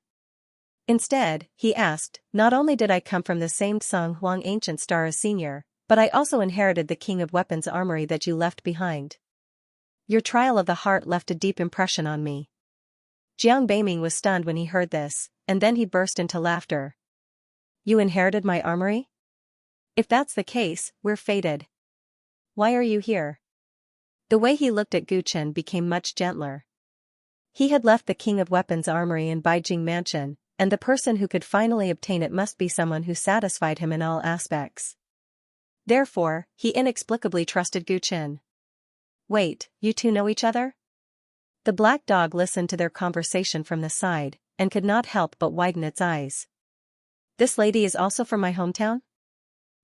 Instead, he asked, not only did I come from the same Song Huang ancient star as senior, but I also inherited the King of Weapons armory that you left behind. Your trial of the heart left a deep impression on me. Jiang Beiming was stunned when he heard this, and then he burst into laughter. You inherited my armory? If that's the case, we're fated. Why are you here? The way he looked at Guchen became much gentler. He had left the King of Weapons armory in Beijing Mansion, and the person who could finally obtain it must be someone who satisfied him in all aspects. Therefore, he inexplicably trusted Guchen. Wait, you two know each other? The Black Dog listened to their conversation from the side, and could not help but widen its eyes. This lady is also from my hometown?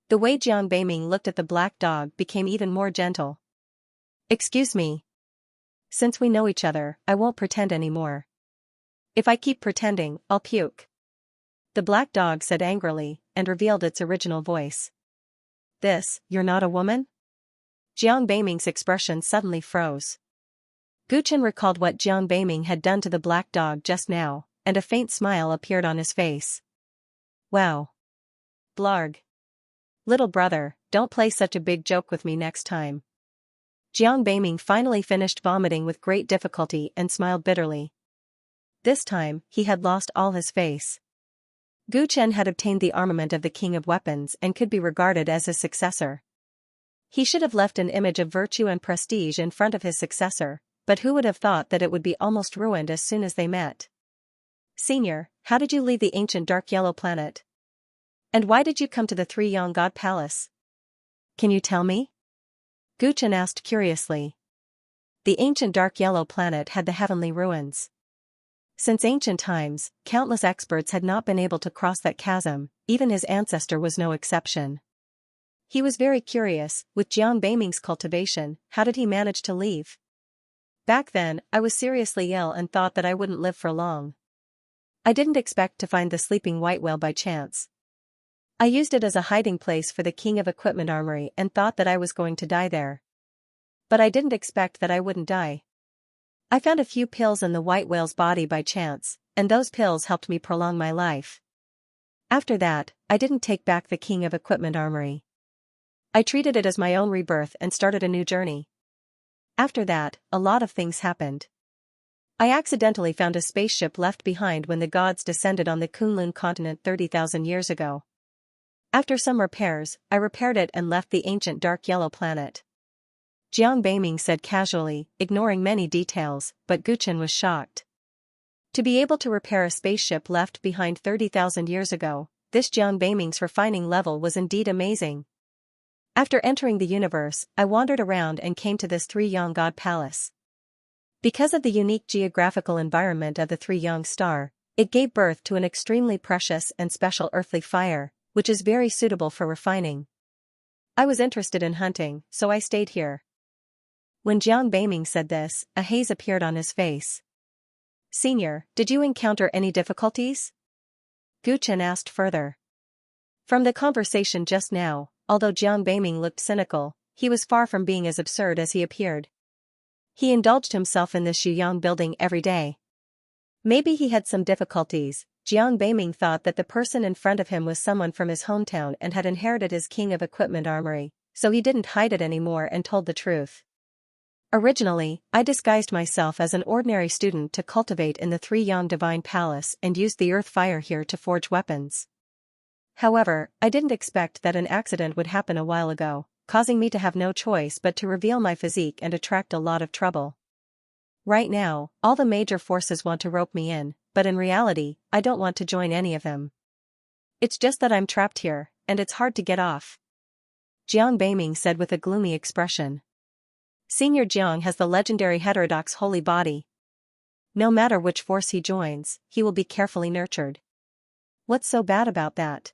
The way Jiang Beiming looked at the Black Dog became even more gentle. Excuse me. Since we know each other, I won't pretend anymore. If I keep pretending, I'll puke. The Black Dog said angrily, and revealed its original voice. You're not a woman? Jiang Beiming's expression suddenly froze. Guchen recalled what Jiang Beiming had done to the Black Dog just now, and a faint smile appeared on his face. Wow. Blarg. Little brother, don't play such a big joke with me next time. Jiang Beiming finally finished vomiting with great difficulty and smiled bitterly. This time, he had lost all his face. Guchen had obtained the armament of the King of Weapons and could be regarded as his successor. He should have left an image of virtue and prestige in front of his successor, but who would have thought that it would be almost ruined as soon as they met? Senior, how did you leave the ancient dark yellow planet? And why did you come to the Three Young God Palace? Can you tell me? Guchen asked curiously. The ancient dark yellow planet had the heavenly ruins. Since ancient times, countless experts had not been able to cross that chasm, even his ancestor was no exception. He was very curious, with Jiang Beiming's cultivation, how did he manage to leave? Back then, I was seriously ill and thought that I wouldn't live for long. I didn't expect to find the sleeping white whale by chance. I used it as a hiding place for the King of Equipment armory and thought that I was going to die there. But I didn't expect that I wouldn't die. I found a few pills in the white whale's body by chance, and those pills helped me prolong my life. After that, I didn't take back the King of Equipment armory. I treated it as my own rebirth and started a new journey. After that, a lot of things happened. I accidentally found a spaceship left behind when the gods descended on the Kunlun continent 30,000 years ago. After some repairs, I repaired it and left the ancient dark yellow planet. Jiang Beiming said casually, ignoring many details, but Guchen was shocked. To be able to repair a spaceship left behind 30,000 years ago, this Jiang Beiming's refining level was indeed amazing. After entering the universe, I wandered around and came to this Three-Yang God Palace. Because of the unique geographical environment of the Three-Yang star, it gave birth to an extremely precious and special earthly fire, which is very suitable for refining. I was interested in hunting, so I stayed here. When Jiang Beiming said this, a haze appeared on his face. Senior, did you encounter any difficulties? Guchen asked further. From the conversation just now, although Jiang Beiming looked cynical, he was far from being as absurd as he appeared. He indulged himself in this Shuyang building every day. Maybe he had some difficulties. Jiang Beiming thought that the person in front of him was someone from his hometown and had inherited his king of equipment armory, so he didn't hide it anymore and told the truth. Originally, I disguised myself as an ordinary student to cultivate in the Three-Yang Divine Palace and used the earth fire here to forge weapons. However, I didn't expect that an accident would happen a while ago, causing me to have no choice but to reveal my physique and attract a lot of trouble. Right now, all the major forces want to rope me in, but in reality, I don't want to join any of them. It's just that I'm trapped here, and it's hard to get off. Jiang Beiming said with a gloomy expression. Senior Jiang has the legendary heterodox holy body. No matter which force he joins, he will be carefully nurtured. What's so bad about that?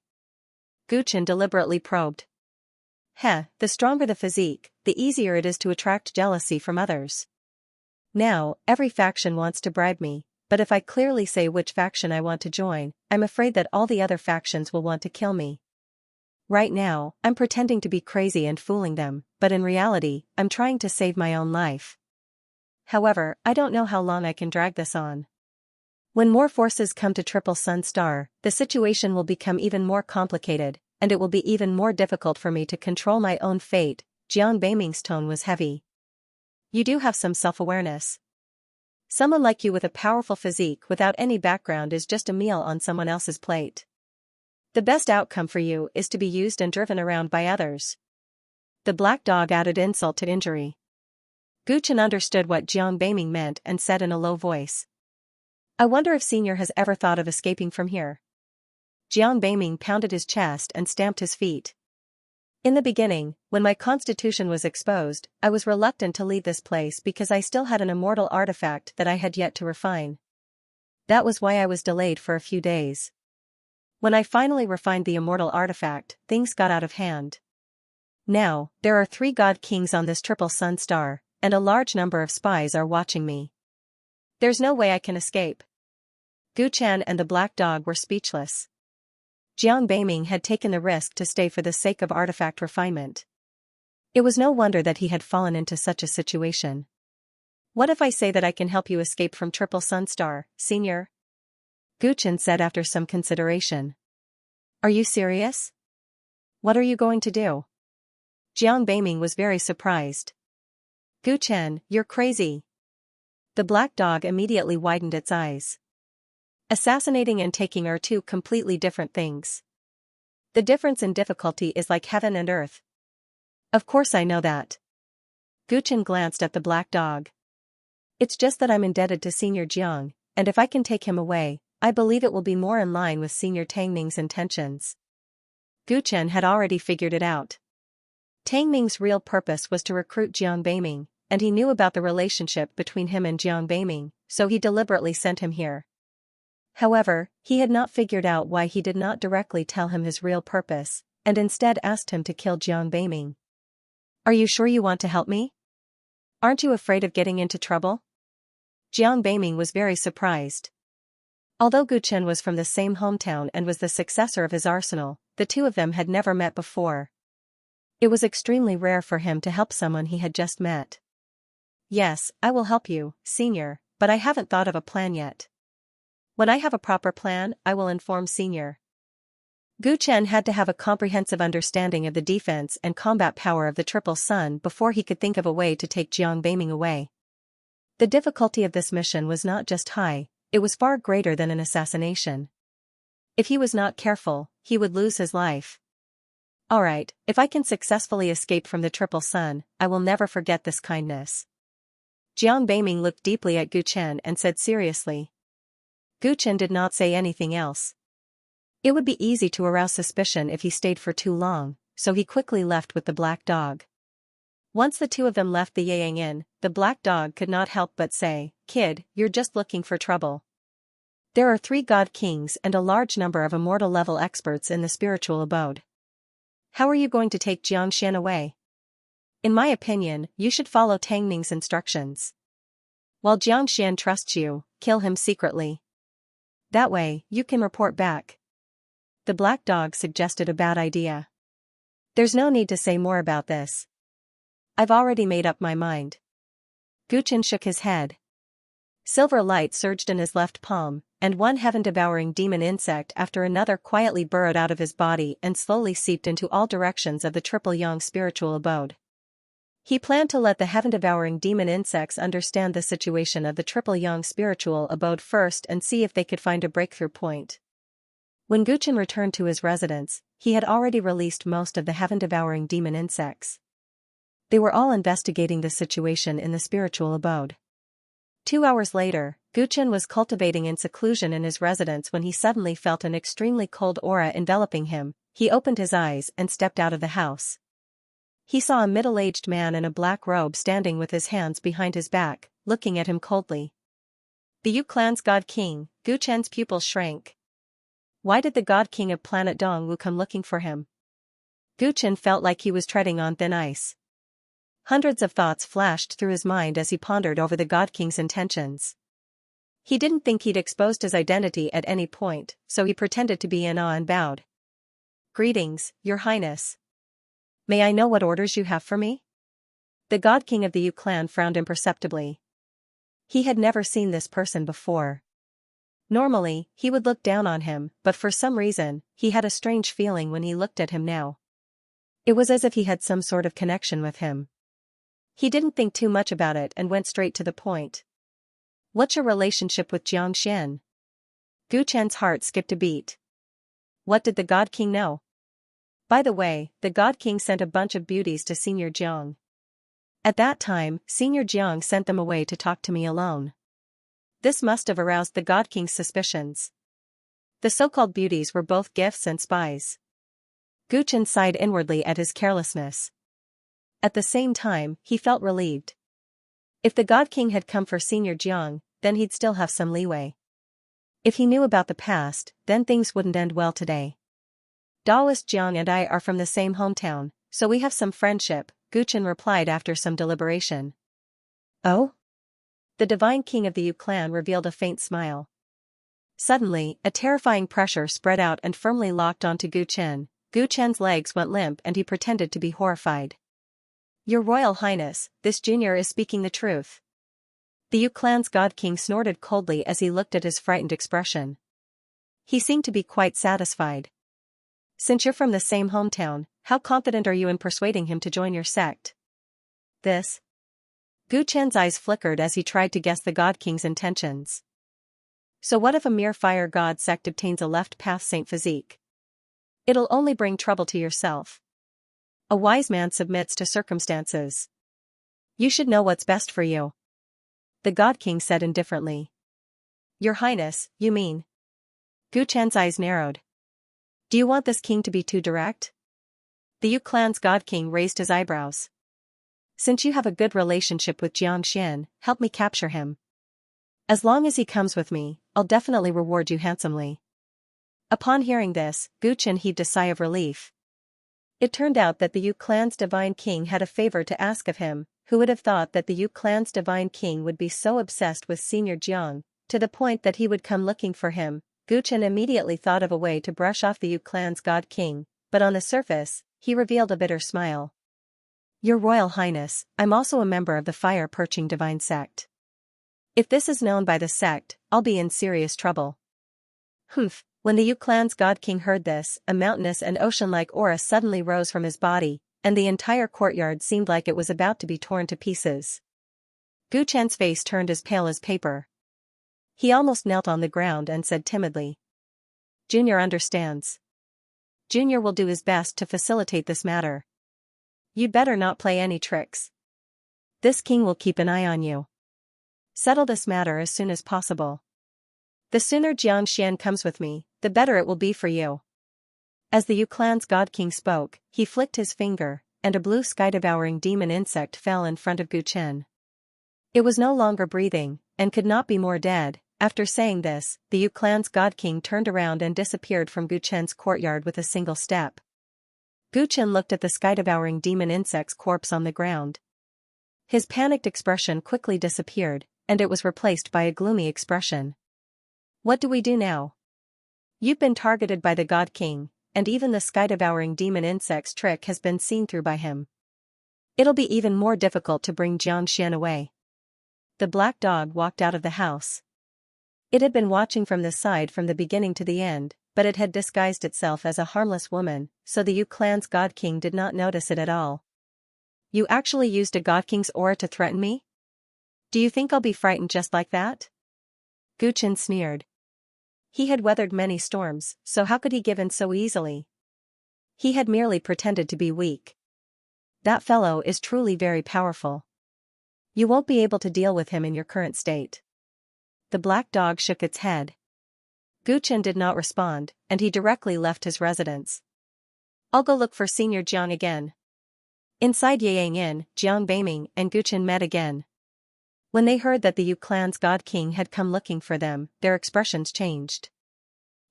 Guchen deliberately probed. The stronger the physique, the easier it is to attract jealousy from others. Now, every faction wants to bribe me, but if I clearly say which faction I want to join, I'm afraid that all the other factions will want to kill me. Right now, I'm pretending to be crazy and fooling them, but in reality, I'm trying to save my own life. However, I don't know how long I can drag this on. When more forces come to Triple Sun Star, the situation will become even more complicated, and it will be even more difficult for me to control my own fate. Jiang Beiming's tone was heavy. You do have some self-awareness. Someone like you with a powerful physique without any background is just a meal on someone else's plate. The best outcome for you is to be used and driven around by others. The black dog added insult to injury. Guchen understood what Jiang Beiming meant and said in a low voice. I wonder if Senior has ever thought of escaping from here. Jiang Beiming pounded his chest and stamped his feet. In the beginning, when my constitution was exposed, I was reluctant to leave this place because I still had an immortal artifact that I had yet to refine. That was why I was delayed for a few days. When I finally refined the immortal artifact, things got out of hand. Now, there are 3 god kings on this Triple Sun Star, and a large number of spies are watching me. There's no way I can escape. Guchen and the black dog were speechless. Jiang Beiming had taken the risk to stay for the sake of artifact refinement. It was no wonder that he had fallen into such a situation. What if I say that I can help you escape from Triple Sun Star, Senior? Guchen said after some consideration. Are you serious? What are you going to do? Jiang Beiming was very surprised. Guchen, you're crazy. The black dog immediately widened its eyes. Assassinating and taking are 2 completely different things. The difference in difficulty is like heaven and earth. Of course I know that. Guchen glanced at the black dog. It's just that I'm indebted to Senior Jiang, and if I can take him away, I believe it will be more in line with Senior Tang Ming's intentions. Guchen had already figured it out. Tang Ming's real purpose was to recruit Jiang Beiming, and he knew about the relationship between him and Jiang Beiming, so he deliberately sent him here. However, he had not figured out why he did not directly tell him his real purpose, and instead asked him to kill Jiang Beiming. Are you sure you want to help me? Aren't you afraid of getting into trouble? Jiang Beiming was very surprised. Although Guchen was from the same hometown and was the successor of his arsenal, the 2 of them had never met before. It was extremely rare for him to help someone he had just met. Yes, I will help you, Senior, but I haven't thought of a plan yet. When I have a proper plan, I will inform Senior. Gu Chen had to have a comprehensive understanding of the defense and combat power of the Triple Sun before he could think of a way to take Jiang Beiming away. The difficulty of this mission was not just high, it was far greater than an assassination. If he was not careful, he would lose his life. Alright, if I can successfully escape from the Triple Sun, I will never forget this kindness. Jiang Beiming looked deeply at Gu Chen and said seriously. Gu Chen did not say anything else. It would be easy to arouse suspicion if he stayed for too long, so he quickly left with the black dog. Once the two of them left the Yang Inn, the black dog could not help but say, "Kid, you're just looking for trouble. There are 3 God Kings and a large number of immortal-level experts in the spiritual abode. How are you going to take Xianxia away? In my opinion, you should follow Tang Ning's instructions. While Xianxia trusts you, kill him secretly. That way, you can report back." The black dog suggested a bad idea. There's no need to say more about this. I've already made up my mind. Gu Chen shook his head. Silver light surged in his left palm, and one heaven-devouring demon insect after another quietly burrowed out of his body and slowly seeped into all directions of the Triple Yang spiritual abode. He planned to let the heaven-devouring demon insects understand the situation of the Triple Yang spiritual abode first and see if they could find a breakthrough point. When Gu Chen returned to his residence, he had already released most of the heaven-devouring demon insects. They were all investigating the situation in the spiritual abode. 2 hours later, Gu Chen was cultivating in seclusion in his residence when he suddenly felt an extremely cold aura enveloping him. He opened his eyes and stepped out of the house. He saw a middle-aged man in a black robe standing with his hands behind his back, looking at him coldly. The Yu clan's God King. Gu Chen's pupils shrank. Why did the God King of planet Dongwu come looking for him? Gu Chen felt like he was treading on thin ice. Hundreds of thoughts flashed through his mind as he pondered over the God King's intentions. He didn't think he'd exposed his identity at any point, so he pretended to be in awe and bowed. "Greetings, Your Highness. May I know what orders you have for me?" The God King of the Yu clan frowned imperceptibly. He had never seen this person before. Normally, he would look down on him, but for some reason, he had a strange feeling when he looked at him now. It was as if he had some sort of connection with him. He didn't think too much about it and went straight to the point. "What's your relationship with Xianxia?" Gu Chen's heart skipped a beat. What did the God King know? By the way, the God King sent a bunch of beauties to Senior Jiang. At that time, Senior Jiang sent them away to talk to me alone. This must have aroused the God King's suspicions. The so-called beauties were both gifts and spies. Gu Chen sighed inwardly at his carelessness. At the same time, he felt relieved. If the God King had come for Senior Jiang, then he'd still have some leeway. If he knew about the past, then things wouldn't end well today. Daoist Jiang and I are from the same hometown, so we have some friendship, Gu Chen replied after some deliberation. Oh? The Divine King of the Yu clan revealed a faint smile. Suddenly, a terrifying pressure spread out and firmly locked onto Gu Chen. Gu Chen's legs went limp and he pretended to be horrified. "Your Royal Highness, this junior is speaking the truth." The Yu clan's God King snorted coldly as he looked at his frightened expression. He seemed to be quite satisfied. "Since you're from the same hometown, how confident are you in persuading him to join your sect?" "This?" Gu Chen's eyes flickered as he tried to guess the God King's intentions. "So what if a mere fire god sect obtains a left-path saint physique? It'll only bring trouble to yourself. A wise man submits to circumstances. You should know what's best for you," the God King said indifferently. "Your Highness, you mean?" Gu Chen's eyes narrowed. "Do you want this king to be too direct?" The Yu clan's God King raised his eyebrows. "Since you have a good relationship with Xianxia, help me capture him. As long as he comes with me, I'll definitely reward you handsomely." Upon hearing this, Gu Chen heaved a sigh of relief. It turned out that the Yu clan's Divine King had a favor to ask of him. Who would have thought that the Yu clan's Divine King would be so obsessed with Senior Jiang, to the point that he would come looking for him? Gu Chen immediately thought of a way to brush off the Yu clan's God King, but on the surface, he revealed a bitter smile. "Your Royal Highness, I'm also a member of the fire-perching divine sect. If this is known by the sect, I'll be in serious trouble." "Humph, When the Yu clan's god king heard this, a mountainous and ocean-like aura suddenly rose from his body, and the entire courtyard seemed like it was about to be torn to pieces. Gu Chen's face turned as pale as paper. He almost knelt on the ground and said timidly, "Junior understands. Junior will do his best to facilitate this matter. You'd better not play any tricks. This king will keep an eye on you. Settle this matter as soon as possible. The sooner Xianxia comes with me, the better it will be for you." As the Yu clan's god king spoke, he flicked his finger, and a blue sky-devouring demon insect fell in front of Gu Chen. It was no longer breathing, and could not be more dead. After saying this, the Yu clan's god king turned around and disappeared from Gu Chen's courtyard with a single step. Gu Chen looked at the sky-devouring demon insect's corpse on the ground. His panicked expression quickly disappeared, and it was replaced by a gloomy expression. "What do we do now? You've been targeted by the God King, and even the sky-devouring demon insect's trick has been seen through by him. It'll be even more difficult to bring Xianxia away." The black dog walked out of the house. It had been watching from the side from the beginning to the end, but it had disguised itself as a harmless woman, so the Yu clan's god king did not notice it at all. "You actually used a god king's aura to threaten me? Do you think I'll be frightened just like that?" Gu Chen sneered. He had weathered many storms, so how could he give in so easily? He had merely pretended to be weak. "That fellow is truly very powerful. You won't be able to deal with him in your current state." The black dog shook its head. Gu Chen did not respond, and he directly left his residence. "I'll go look for Senior Jiang again." Inside Yang Yin, Jiang Beiming and Gu Chen met again. When they heard that the Yu clan's god king had come looking for them, their expressions changed.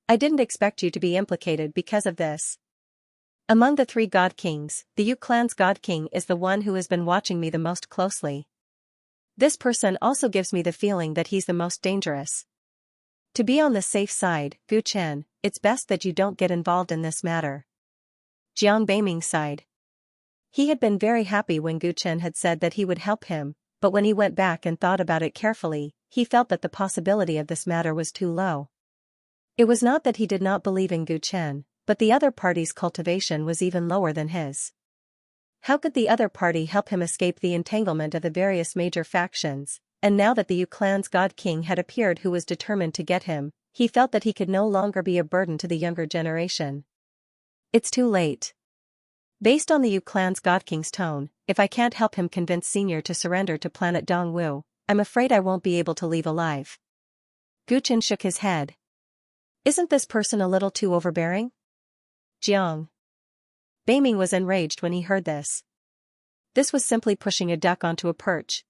"I didn't expect you to be implicated because of this. Among the three god kings, the Yu clan's god king is the one who has been watching me the most closely. This person also gives me the feeling that he's the most dangerous. To be on the safe side, Gu Chen, it's best that you don't get involved in this matter." Jiang Beiming sighed. He had been very happy when Gu Chen had said that he would help him, but when he went back and thought about it carefully, he felt that the possibility of this matter was too low. It was not that he did not believe in Gu Chen, but the other party's cultivation was even lower than his. How could the other party help him escape the entanglement of the various major factions? And now that the Yu clan's god king had appeared who was determined to get him, he felt that he could no longer be a burden to the younger generation. "It's too late. Based on the Yu clan's god king's tone, if I can't help him convince Senior to surrender to planet Dongwu, I'm afraid I won't be able to leave alive." Gu Chen shook his head. "Isn't this person a little too overbearing?" Jiang Beiming was enraged when he heard this. This was simply pushing a duck onto a perch.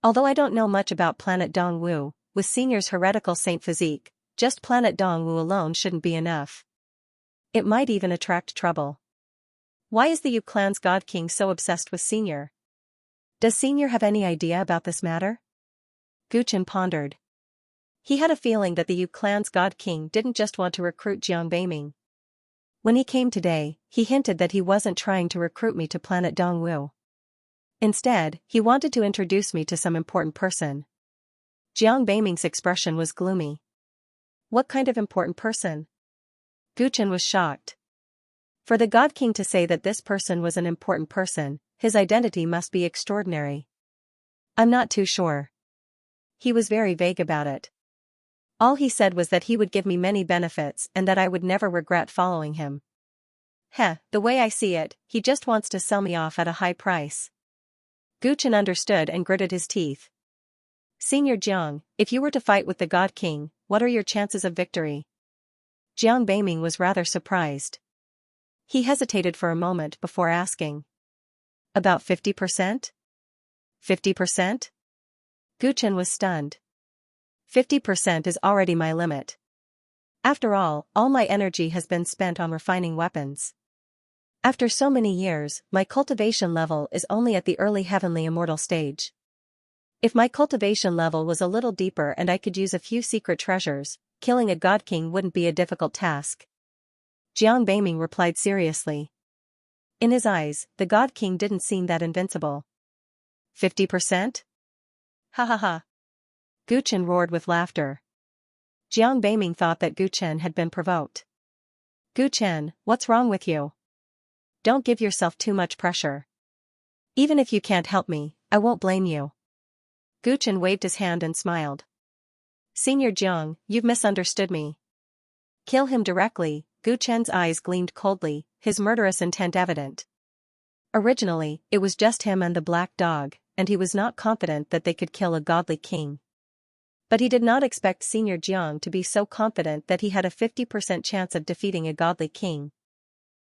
"Although I don't know much about planet Dongwu, with Senior's heretical saint physique, just planet Dongwu alone shouldn't be enough. It might even attract trouble. Why is the Yu clan's god king so obsessed with Senior? Does Senior have any idea about this matter?" Gu Chen pondered. He had a feeling that the Yu clan's god king didn't just want to recruit Jiang Beiming. When he came today, he hinted that he wasn't trying to recruit me to planet Dongwu. Instead, he wanted to introduce me to some important person. Jiang Beiming's expression was gloomy. "What kind of important person?" Gu Chen was shocked. For the God King to say that this person was an important person, his identity must be extraordinary. "I'm not too sure." He was very vague about it. All he said was that he would give me many benefits and that I would never regret following him. The way I see it, he just wants to sell me off at a high price." Gu Chen understood and gritted his teeth. "Senior Jiang, if you were to fight with the God King, what are your chances of victory?" Jiang Beiming was rather surprised. He hesitated for a moment before asking. "About 50%? 50%? Gu Chen was stunned. 50% is already my limit. After all my energy has been spent on refining weapons. After so many years, my cultivation level is only at the early heavenly immortal stage. If my cultivation level was a little deeper and I could use a few secret treasures, killing a God King wouldn't be a difficult task." Jiang Beiming replied seriously. In his eyes, the God King didn't seem that invincible. 50%? Ha ha ha. Gu Chen roared with laughter. Jiang Beiming thought that Gu Chen had been provoked. Gu Chen, what's wrong with you? Don't give yourself too much pressure. Even if you can't help me, I won't blame you. Gu Chen waved his hand and smiled. Senior Jiang, you've misunderstood me. Kill him directly. Gu Chen's eyes gleamed coldly, his murderous intent evident. Originally, it was just him and the black dog, and he was not confident that they could kill a godly king. But he did not expect Senior Jiang to be so confident that he had a 50% chance of defeating a godly king.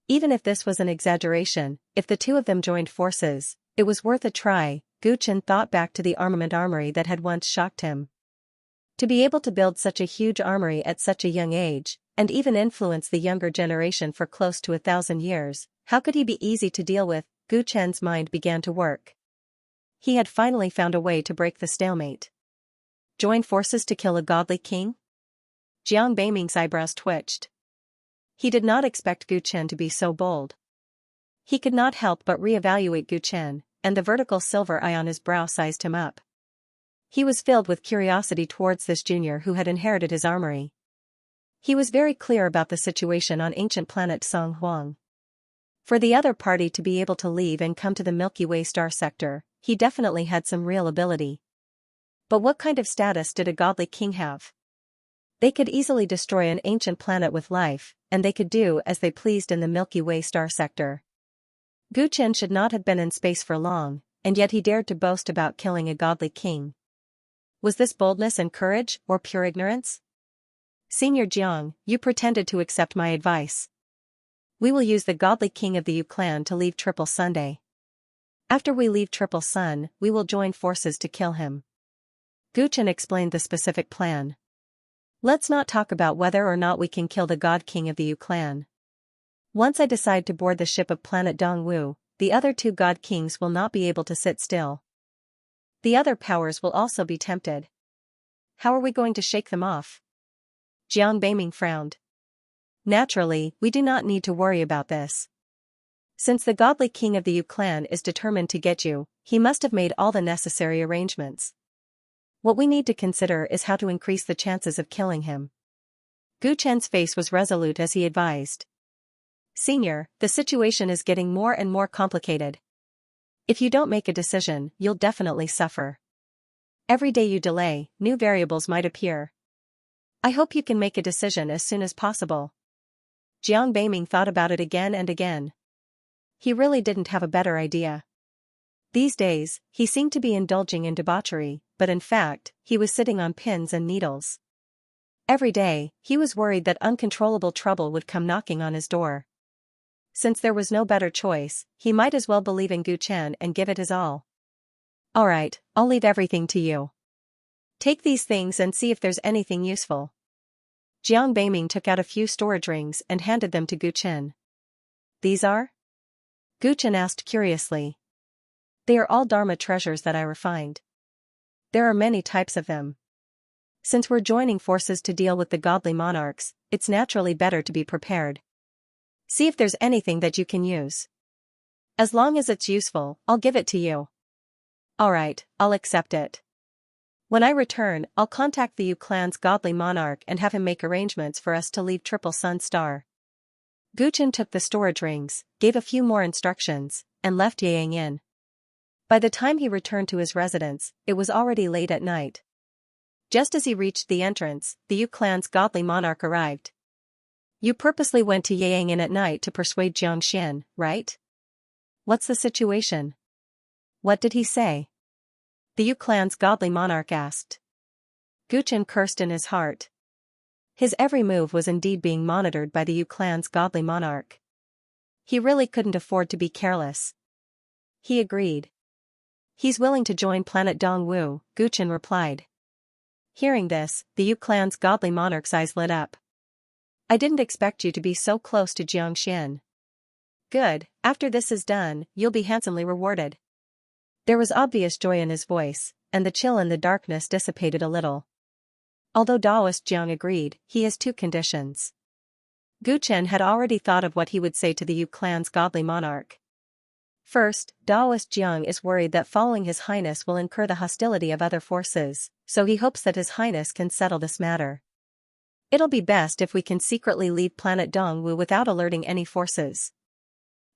Even if this was an exaggeration, if the two of them joined forces, it was worth a try. Gu Chen thought back to the armament armory that had once shocked him. To be able to build such a huge armory at such a young age, and even influence the younger generation for close to 1,000 years, how could he be easy to deal with? Gu Chen's mind began to work. He had finally found a way to break the stalemate. Join forces to kill a godly king? Jiang Beiming's eyebrows twitched. He did not expect Gu Chen to be so bold. He could not help but reevaluate Gu Chen, and the vertical silver eye on his brow sized him up. He was filled with curiosity towards this junior who had inherited his armory. He was very clear about the situation on ancient planet Song Huang. For the other party to be able to leave and come to the Milky Way star sector, he definitely had some real ability. But what kind of status did a godly king have? They could easily destroy an ancient planet with life, and they could do as they pleased in the Milky Way star sector. Gu Chen should not have been in space for long, and yet he dared to boast about killing a godly king. Was this boldness and courage, or pure ignorance? Senior Jiang, you pretended to accept my advice. We will use the godly king of the Yu clan to leave Triple Sunday. After we leave Triple Sun, we will join forces to kill him. Gu Chen explained the specific plan. Let's not talk about whether or not we can kill the god king of the Yu clan. Once I decide to board the ship of planet Dongwu, the other two god kings will not be able to sit still. The other powers will also be tempted. How are we going to shake them off? Jiang Beiming frowned. Naturally, we do not need to worry about this. Since the godly king of the Yu clan is determined to get you, he must have made all the necessary arrangements. What we need to consider is how to increase the chances of killing him. Gu Chen's face was resolute as he advised. Senior, the situation is getting more and more complicated. If you don't make a decision, you'll definitely suffer. Every day you delay, new variables might appear. I hope you can make a decision as soon as possible. Jiang Beiming thought about it again and again. He really didn't have a better idea. These days, he seemed to be indulging in debauchery, but in fact, he was sitting on pins and needles. Every day, he was worried that uncontrollable trouble would come knocking on his door. Since there was no better choice, he might as well believe in Gu Chen and give it his all. Alright, I'll leave everything to you. Take these things and see if there's anything useful. Jiang Beiming took out a few storage rings and handed them to Gu Chen. These are? Gu Chen asked curiously. They are all Dharma treasures that I refined. There are many types of them. Since we're joining forces to deal with the godly monarchs, it's naturally better to be prepared. See if there's anything that you can use. As long as it's useful, I'll give it to you. Alright, I'll accept it. When I return, I'll contact the Yu clan's godly monarch and have him make arrangements for us to leave Triple Sun Star. Gu Chen took the storage rings, gave a few more instructions, and left Yang in. By the time he returned to his residence, it was already late at night. Just as he reached the entrance, the Yu clan's godly monarch arrived. You purposely went to Yang in at night to persuade Xianxia, right? What's the situation? What did he say? The Yu clan's godly monarch asked. Gu Chen cursed in his heart. His every move was indeed being monitored by the Yu clan's godly monarch. He really couldn't afford to be careless. He agreed. He's willing to join planet Dongwu, Gu Chen replied. Hearing this, the Yu clan's godly monarch's eyes lit up. I didn't expect you to be so close to Xianxia. Good, after this is done, you'll be handsomely rewarded. There was obvious joy in his voice, and the chill in the darkness dissipated a little. Although Daoist Jiang agreed, he has two conditions. Gu Chen had already thought of what he would say to the Yu clan's godly monarch. First, Daoist Jiang is worried that following His Highness will incur the hostility of other forces, so he hopes that His Highness can settle this matter. It'll be best if we can secretly leave planet Dongwu without alerting any forces.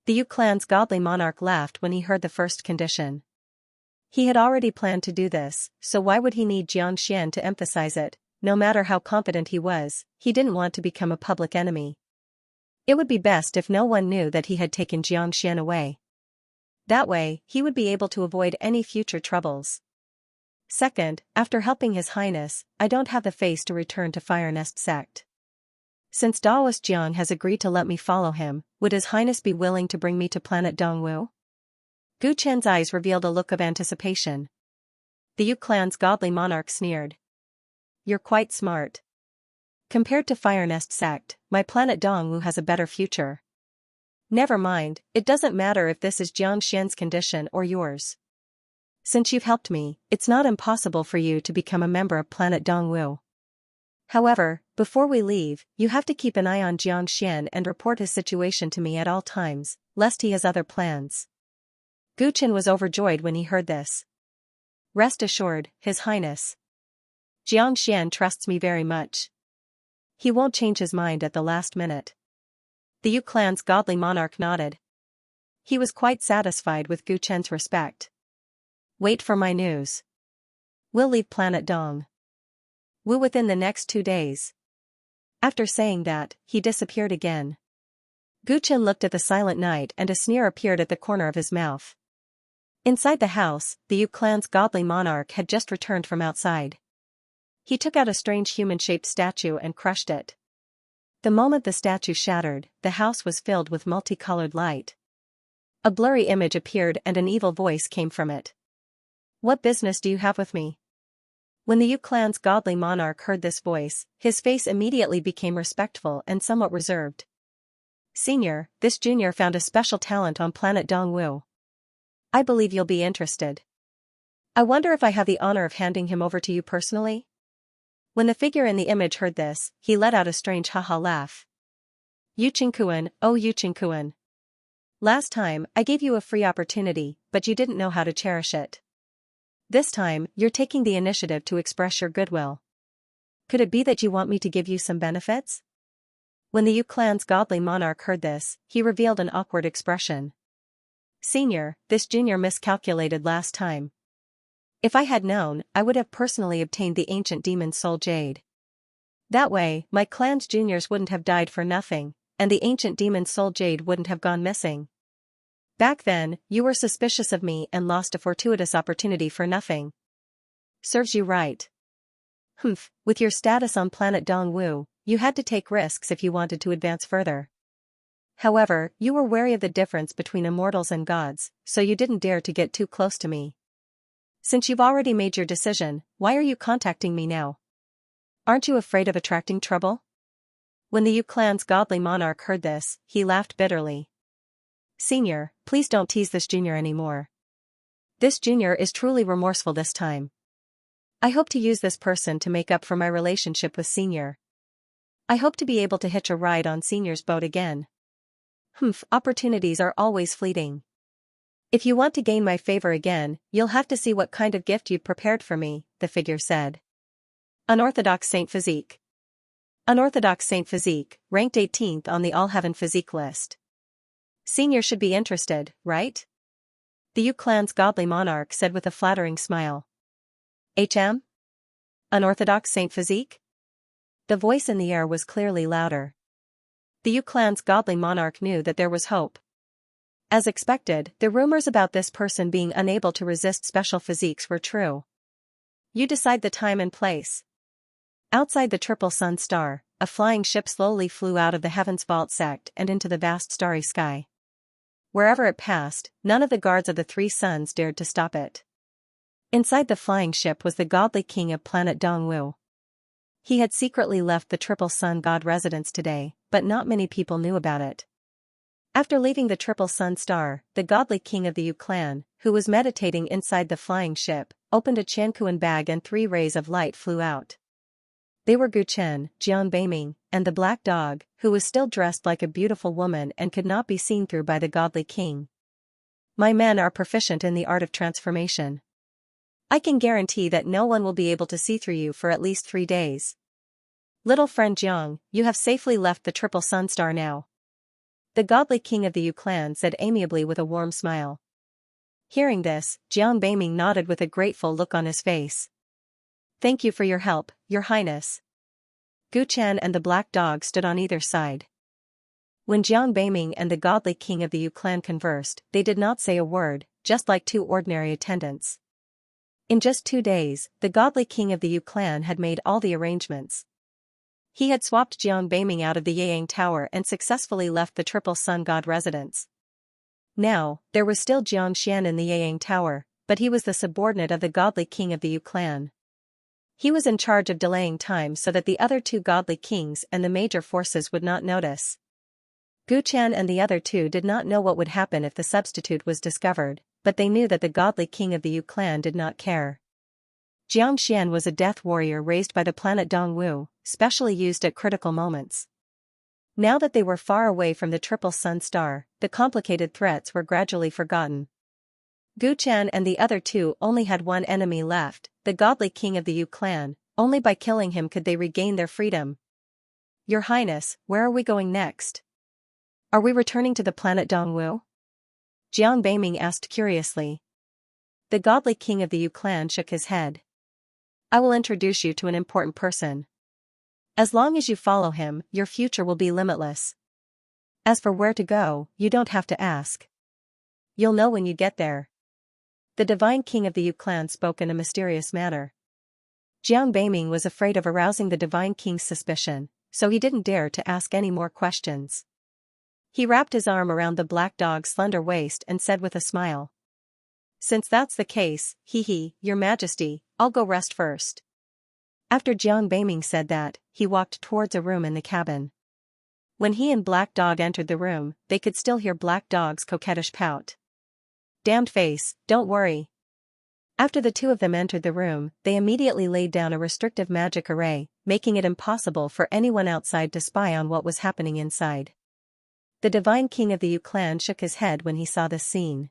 The Yu clan's godly monarch laughed when he heard the first condition. He had already planned to do this, so why would he need Xianxia to emphasize it? No matter how confident he was, he didn't want to become a public enemy. It would be best if no one knew that he had taken Xianxia away. That way, he would be able to avoid any future troubles. Second, after helping His Highness, I don't have the face to return to Fire Nest sect. Since Daoist Jiang has agreed to let me follow him, would His Highness be willing to bring me to planet Dongwu? Gu Chen's eyes revealed a look of anticipation. The Yu clan's godly monarch sneered. You're quite smart. Compared to Fire Nest sect, my planet Dongwu has a better future. Never mind, it doesn't matter if this is Jiangxian's condition or yours. Since you've helped me, it's not impossible for you to become a member of planet Dongwu. However, before we leave, you have to keep an eye on Xianxian and report his situation to me at all times, lest he has other plans. Gu Chen was overjoyed when he heard this. Rest assured, His Highness. Xianxian trusts me very much. He won't change his mind at the last minute. The Yu clan's godly monarch nodded. He was quite satisfied with Gu Chen's respect. Wait for my news. We'll leave planet Dongwu within the next 2 days. After saying that, he disappeared again. Gu Chen looked at the silent night and a sneer appeared at the corner of his mouth. Inside the house, the Yu clan's godly monarch had just returned from outside. He took out a strange human-shaped statue and crushed it. The moment the statue shattered, the house was filled with multicolored light. A blurry image appeared and an evil voice came from it. What business do you have with me? When the Yu clan's godly monarch heard this voice, his face immediately became respectful and somewhat reserved. Senior, this junior found a special talent on planet Dongwu. I believe you'll be interested. I wonder if I have the honor of handing him over to you personally? When the figure in the image heard this, he let out a strange ha-ha laugh. Yu Qingkuan, oh Yu Qingkuan. Last time, I gave you a free opportunity, but you didn't know how to cherish it. This time, you're taking the initiative to express your goodwill. Could it be that you want me to give you some benefits? When the Yu clan's godly monarch heard this, he revealed an awkward expression. Senior, this junior miscalculated last time. If I had known, I would have personally obtained the ancient demon soul jade. That way, my clan's juniors wouldn't have died for nothing, and the ancient demon soul jade wouldn't have gone missing. Back then, you were suspicious of me and lost a fortuitous opportunity for nothing. Serves you right. Humph, with your status on planet Dongwu, you had to take risks if you wanted to advance further. However, you were wary of the difference between immortals and gods, so you didn't dare to get too close to me. Since you've already made your decision, why are you contacting me now? Aren't you afraid of attracting trouble? When the Yu clan's godly monarch heard this, he laughed bitterly. Senior, please don't tease this junior anymore. This junior is truly remorseful this time. I hope to use this person to make up for my relationship with Senior. I hope to be able to hitch a ride on Senior's boat again. Humph, opportunities are always fleeting. If you want to gain my favor again, you'll have to see what kind of gift you've prepared for me, the figure said. Unorthodox Saint Physique. Unorthodox Saint Physique, ranked 18th on the All-Heaven Physique list. Senior should be interested, right? The Yu clan's godly monarch said with a flattering smile. HM? Unorthodox Saint Physique? The voice in the air was clearly louder. The Yu clan's godly monarch knew that there was hope. As expected, the rumors about this person being unable to resist special physiques were true. You decide the time and place. Outside the Triple Sun Star, a flying ship slowly flew out of the Heaven's Vault sect and into the vast starry sky. Wherever it passed, none of the guards of the Three Suns dared to stop it. Inside the flying ship was the godly king of planet Dongwu. He had secretly left the Triple Sun God residence today, but not many people knew about it. After leaving the Triple Sun Star, the godly king of the Yu clan, who was meditating inside the flying ship, opened a Qianquan bag and 3 rays of light flew out. They were Gu Chen, Jian Beiming, and the black dog, who was still dressed like a beautiful woman and could not be seen through by the godly king. My men are proficient in the art of transformation. I can guarantee that no one will be able to see through you for at least 3 days. Little friend Jiang, you have safely left the Triple Sun Star now. The godly king of the Yu clan said amiably with a warm smile. Hearing this, Jiang Beiming nodded with a grateful look on his face. Thank you for your help, your highness. Gu Chen and the black dog stood on either side. When Jiang Beiming and the godly king of the Yu clan conversed, they did not say a word, just like two ordinary attendants. In just 2 days, the godly king of the Yu clan had made all the arrangements. He had swapped Jiang Beiming out of the Yang Tower and successfully left the Triple Sun God residence. Now, there was still Xianxia in the Yang Tower, but he was the subordinate of the godly king of the Yu clan. He was in charge of delaying time so that the other 2 godly kings and the major forces would not notice. Gu Chen and the other 2 did not know what would happen if the substitute was discovered, but they knew that the godly king of the Yu clan did not care. Jiang Xian was a death warrior raised by the planet Dongwu, specially used at critical moments. Now that they were far away from the Triple Sun Star, the complicated threats were gradually forgotten. Gu Chen and the other 2 only had one enemy left, the godly king of the Yu clan. Only by killing him could they regain their freedom. Your Highness, where are we going next? Are we returning to the planet Dongwu? Jiang Beiming asked curiously. The godly king of the Yu clan shook his head. I will introduce you to an important person. As long as you follow him, your future will be limitless. As for where to go, you don't have to ask. You'll know when you get there. The divine king of the Yu clan spoke in a mysterious manner. Jiang Beiming was afraid of arousing the divine king's suspicion, so he didn't dare to ask any more questions. He wrapped his arm around the black dog's slender waist and said with a smile. Since that's the case, your majesty, I'll go rest first. After Jiang Beiming said that, he walked towards a room in the cabin. When he and Black Dog entered the room, they could still hear Black Dog's coquettish pout. Damned face, don't worry. After the 2 of them entered the room, they immediately laid down a restrictive magic array, making it impossible for anyone outside to spy on what was happening inside. The divine king of the Yu clan shook his head when he saw this scene.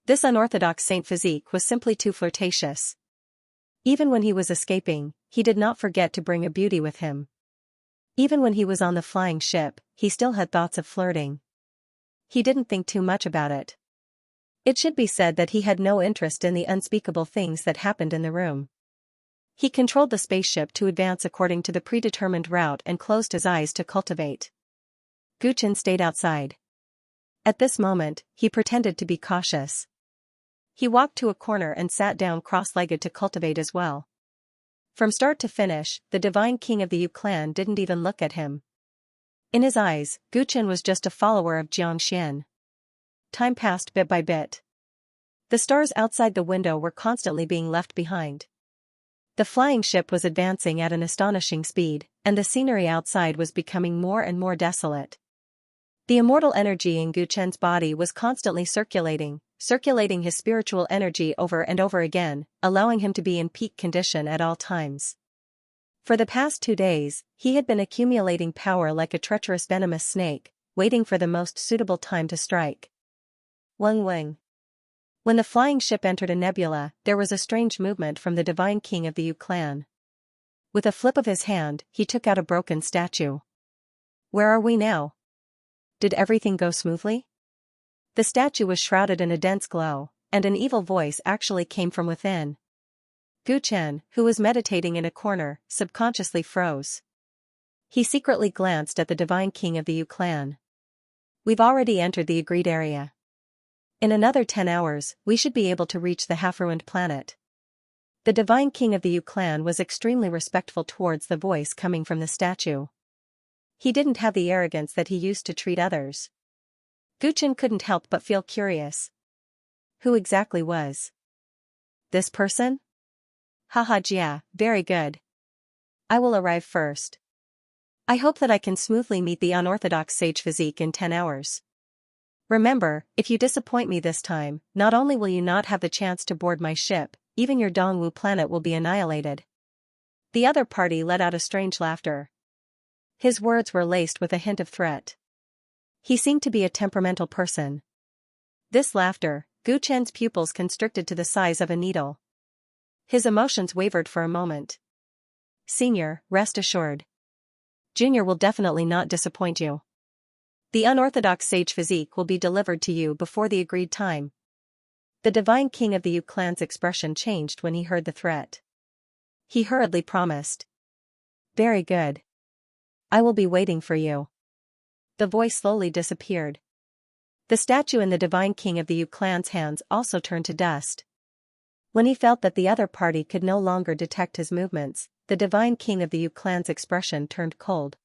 This unorthodox saint physique was simply too flirtatious. Even when he was escaping, he did not forget to bring a beauty with him. Even when he was on the flying ship, he still had thoughts of flirting. He didn't think too much about it. It should be said that he had no interest in the unspeakable things that happened in the room. He controlled the spaceship to advance according to the predetermined route and closed his eyes to cultivate. Gu Chen stayed outside. At this moment, he pretended to be cautious. He walked to a corner and sat down cross-legged to cultivate as well. From start to finish, the divine king of the Yu clan didn't even look at him. In his eyes, Gu Chen was just a follower of Jiang Xian. Time passed bit by bit. The stars outside the window were constantly being left behind. The flying ship was advancing at an astonishing speed, and the scenery outside was becoming more and more desolate. The immortal energy in Gu Chen's body was constantly circulating his spiritual energy over and over again, allowing him to be in peak condition at all times. For the past 2 days, he had been accumulating power like a treacherous venomous snake, waiting for the most suitable time to strike. Weng Weng. When the flying ship entered a nebula, there was a strange movement from the divine king of the Yu clan. With a flip of his hand, he took out a broken statue. Where are we now? Did everything go smoothly? The statue was shrouded in a dense glow, and an evil voice actually came from within. Gu Chen, who was meditating in a corner, subconsciously froze. He secretly glanced at the divine king of the Yu clan. We've already entered the agreed area. In another 10 hours, we should be able to reach the half-ruined planet. The divine king of the Yu clan was extremely respectful towards the voice coming from the statue. He didn't have the arrogance that he used to treat others. Gu Chen couldn't help but feel curious. Who exactly was this person? Haha, yeah, very good. I will arrive first. I hope that I can smoothly meet the unorthodox sage physique in 10 hours. Remember, if you disappoint me this time, not only will you not have the chance to board my ship, even your Dongwu planet will be annihilated. The other party let out a strange laughter. His words were laced with a hint of threat. He seemed to be a temperamental person. This laughter, Gu Chen's pupils constricted to the size of a needle. His emotions wavered for a moment. Senior, rest assured. Junior will definitely not disappoint you. The unorthodox sage physique will be delivered to you before the agreed time. The divine king of the Yu clan's expression changed when he heard the threat. He hurriedly promised. Very good. I will be waiting for you. The voice slowly disappeared. The statue in the divine king of the Yu clan's hands also turned to dust. When he felt that the other party could no longer detect his movements, the divine king of the Yu clan's expression turned cold.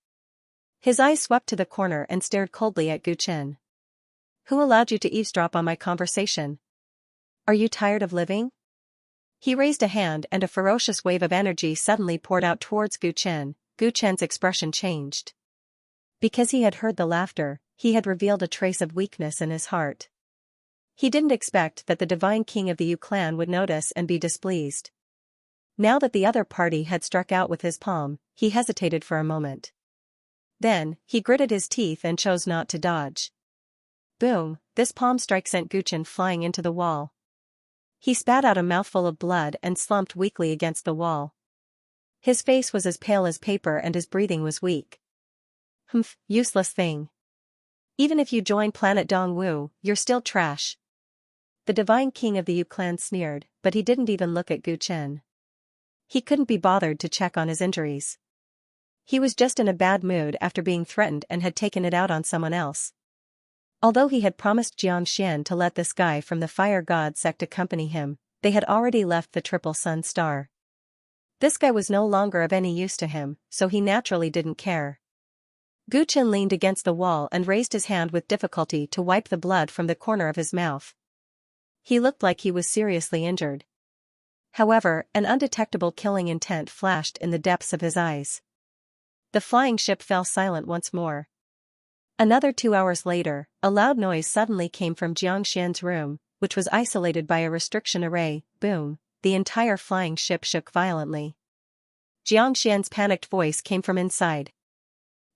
His eyes swept to the corner and stared coldly at Gu Chen. Who allowed you to eavesdrop on my conversation? Are you tired of living? He raised a hand and a ferocious wave of energy suddenly poured out towards Gu Chen. Gu Chen's expression changed. Because he had heard the laughter, he had revealed a trace of weakness in his heart. He didn't expect that the divine king of the Yu clan would notice and be displeased. Now that the other party had struck out with his palm, he hesitated for a moment. Then, he gritted his teeth and chose not to dodge. Boom, this palm strike sent Gu Chen flying into the wall. He spat out a mouthful of blood and slumped weakly against the wall. His face was as pale as paper and his breathing was weak. Humph, useless thing. Even if you join Planet Dongwu, you're still trash. The divine king of the Yu clan sneered, but he didn't even look at Gu Chen. He couldn't be bothered to check on his injuries. He was just in a bad mood after being threatened and had taken it out on someone else. Although he had promised Xianxia to let this guy from the Fire God sect accompany him, they had already left the Triple Sun Star. This guy was no longer of any use to him, so he naturally didn't care. Gu Chen leaned against the wall and raised his hand with difficulty to wipe the blood from the corner of his mouth. He looked like he was seriously injured. However, an undetectable killing intent flashed in the depths of his eyes. The flying ship fell silent once more. Another 2 hours later, a loud noise suddenly came from Xianxia's room, which was isolated by a restriction array. Boom, the entire flying ship shook violently. Xianxia's panicked voice came from inside.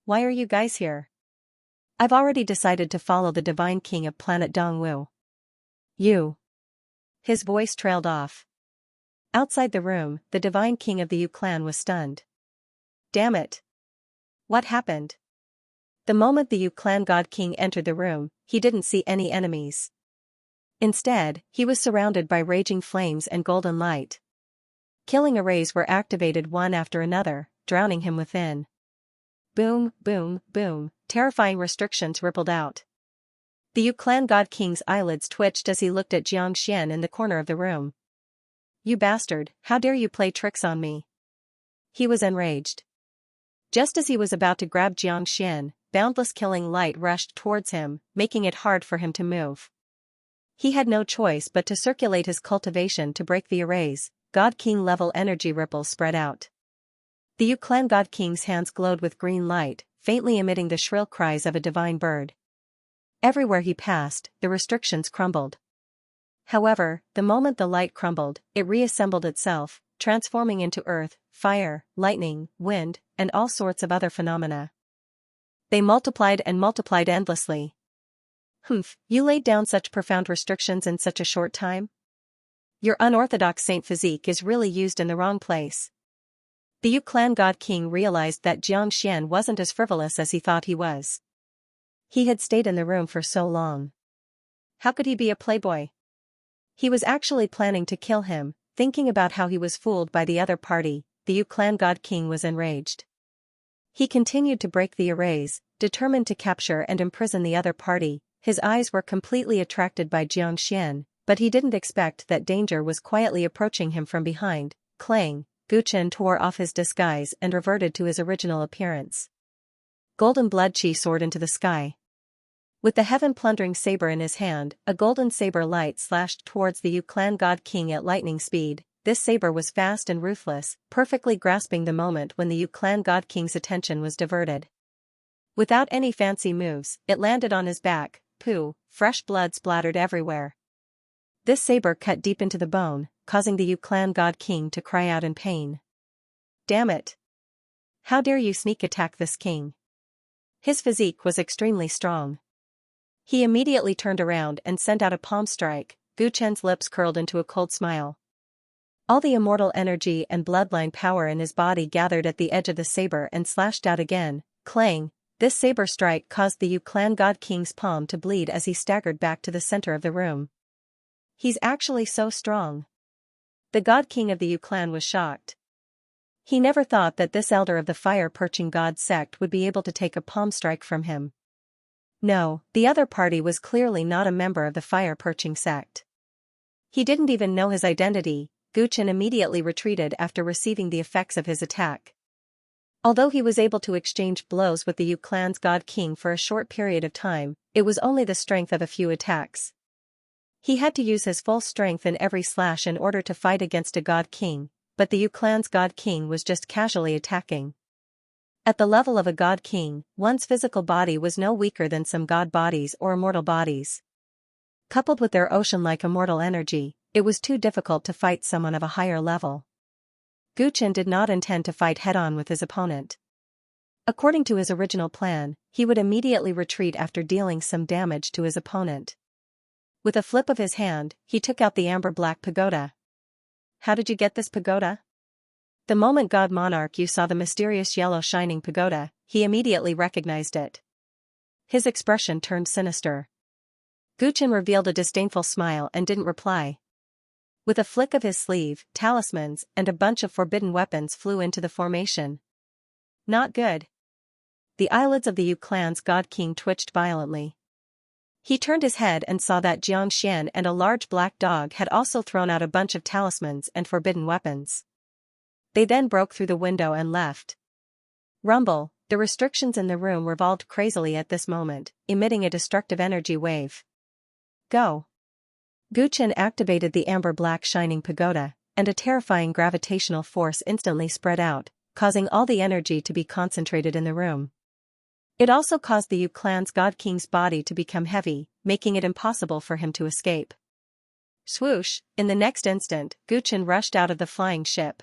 Why are you guys here? I've already decided to follow the divine king of planet Dongwu. You. His voice trailed off. Outside the room, the divine king of the Yu clan was stunned. Damn it. What happened? The moment the Yu clan god king entered the room, he didn't see any enemies. Instead, he was surrounded by raging flames and golden light. Killing arrays were activated one after another, drowning him within. Boom, boom, boom, terrifying restrictions rippled out. The Yu clan god king's eyelids twitched as he looked at Xianxia in the corner of the room. You bastard, how dare you play tricks on me? He was enraged. Just as he was about to grab Xianxia, boundless killing light rushed towards him, making it hard for him to move. He had no choice but to circulate his cultivation to break the arrays. God King level energy ripples spread out. The Yu clan God King's hands glowed with green light, faintly emitting the shrill cries of a divine bird. Everywhere he passed, the restrictions crumbled. However, the moment the light crumbled, it reassembled itself, transforming into earth, fire, lightning, wind, and all sorts of other phenomena. They multiplied and multiplied endlessly. Humph, you laid down such profound restrictions in such a short time? Your unorthodox saint physique is really used in the wrong place. The Yu clan god king realized that Xianxia wasn't as frivolous as he thought he was. He had stayed in the room for so long. How could he be a playboy? He was actually planning to kill him. Thinking about how he was fooled by the other party, the Yu clan god king was enraged. He continued to break the arrays, determined to capture and imprison the other party. His eyes were completely attracted by Xianxia, but he didn't expect that danger was quietly approaching him from behind. Clang, Gu Chen tore off his disguise and reverted to his original appearance. Golden blood chi soared into the sky. With the heaven-plundering saber in his hand, a golden saber light slashed towards the Yu clan god king at lightning speed. This saber was fast and ruthless, perfectly grasping the moment when the Yu clan god king's attention was diverted. Without any fancy moves, it landed on his back. Pooh, fresh blood splattered everywhere. This saber cut deep into the bone, causing the Yu clan god king to cry out in pain. Damn it! How dare you sneak attack this king? His physique was extremely strong. He immediately turned around and sent out a palm strike. Gu Chen's lips curled into a cold smile. All the immortal energy and bloodline power in his body gathered at the edge of the saber and slashed out again, clang. This saber strike caused the Yu Clan God King's palm to bleed as he staggered back to the center of the room. He's actually so strong. The God King of the Yu Clan was shocked. He never thought that this elder of the fire-perching god sect would be able to take a palm strike from him. No, the other party was clearly not a member of the fire-perching sect. He didn't even know his identity. Guchen immediately retreated after receiving the effects of his attack. Although he was able to exchange blows with the Yu Clan's God King for a short period of time, it was only the strength of a few attacks. He had to use his full strength in every slash in order to fight against a God King, but the Yu Clan's God King was just casually attacking. At the level of a God King, one's physical body was no weaker than some god bodies or immortal bodies. Coupled with their ocean-like immortal energy, it was too difficult to fight someone of a higher level. Guchen did not intend to fight head-on with his opponent. According to his original plan, he would immediately retreat after dealing some damage to his opponent. With a flip of his hand, he took out the amber-black pagoda. How did you get this pagoda? The moment God Monarch Yu saw the mysterious yellow shining pagoda, he immediately recognized it. His expression turned sinister. Guchen revealed a disdainful smile and didn't reply. With a flick of his sleeve, talismans and a bunch of forbidden weapons flew into the formation. Not good. The eyelids of the Yu Clan's God King twitched violently. He turned his head and saw that Xianxia and a large black dog had also thrown out a bunch of talismans and forbidden weapons. They then broke through the window and left. Rumble, the restrictions in the room revolved crazily at this moment, emitting a destructive energy wave. Go. Guchen activated the amber-black shining pagoda, and a terrifying gravitational force instantly spread out, causing all the energy to be concentrated in the room. It also caused the Yu Clan's God King's body to become heavy, making it impossible for him to escape. Swoosh, in the next instant, Guchen rushed out of the flying ship.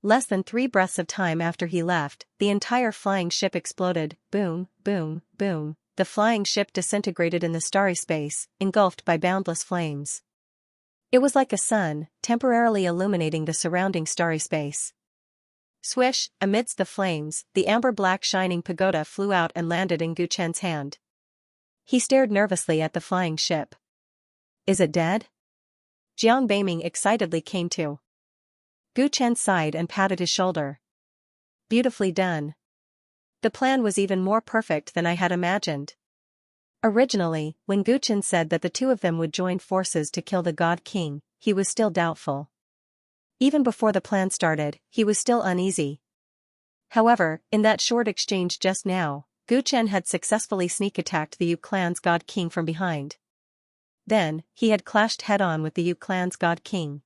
Less than 3 breaths of time after he left, the entire flying ship exploded. Boom, boom, boom. The flying ship disintegrated in the starry space, engulfed by boundless flames. It was like a sun, temporarily illuminating the surrounding starry space. Swish, amidst the flames, the amber-black shining pagoda flew out and landed in Guchen's hand. He stared nervously at the flying ship. Is it dead? Jiang Beiming excitedly came to. Guchen sighed and patted his shoulder. Beautifully done. The plan was even more perfect than I had imagined. Originally, when Guchen said that the two of them would join forces to kill the God King, he was still doubtful. Even before the plan started, he was still uneasy. However, in that short exchange just now, Guchen had successfully sneak-attacked the Yu Clan's God King from behind. Then, he had clashed head-on with the Yu Clan's God King.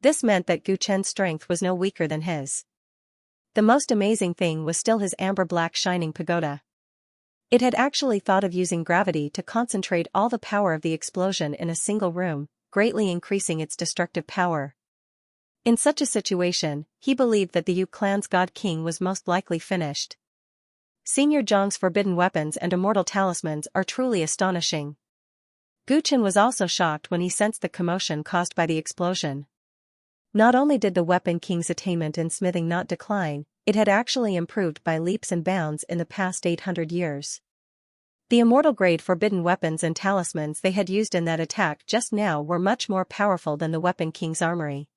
This meant that Guchen's strength was no weaker than his. The most amazing thing was still his amber-black shining pagoda. It had actually thought of using gravity to concentrate all the power of the explosion in a single room, greatly increasing its destructive power. In such a situation, he believed that the Yu Clan's God King was most likely finished. Senior Zhang's forbidden weapons and immortal talismans are truly astonishing. Guchen was also shocked when he sensed the commotion caused by the explosion. Not only did the Weapon King's attainment in smithing not decline, it had actually improved by leaps and bounds in the past 800 years. The immortal-grade forbidden weapons and talismans they had used in that attack just now were much more powerful than the Weapon King's armory.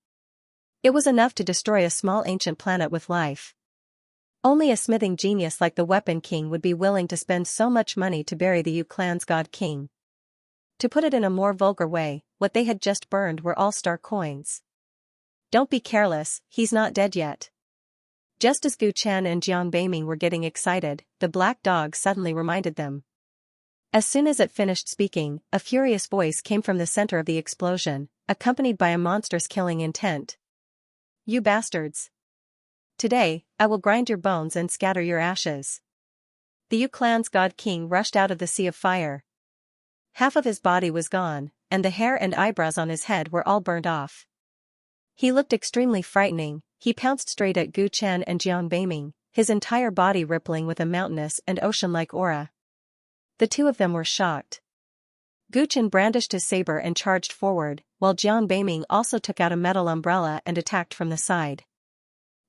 It was enough to destroy a small ancient planet with life. Only a smithing genius like the Weapon King would be willing to spend so much money to bury the Yu Clan's God King. To put it in a more vulgar way, what they had just burned were all-star coins. Don't be careless, he's not dead yet. Just as Guchen and Jiang Beiming were getting excited, the black dog suddenly reminded them. As soon as it finished speaking, a furious voice came from the center of the explosion, accompanied by a monstrous killing intent. You bastards! Today, I will grind your bones and scatter your ashes. The Yu Clan's God King rushed out of the sea of fire. Half of his body was gone, and the hair and eyebrows on his head were all burned off. He looked extremely frightening. He pounced straight at Guchen and Jiang Beiming, his entire body rippling with a mountainous and ocean-like aura. The two of them were shocked. Gu Chen brandished his saber and charged forward, while Jiang Beiming also took out a metal umbrella and attacked from the side.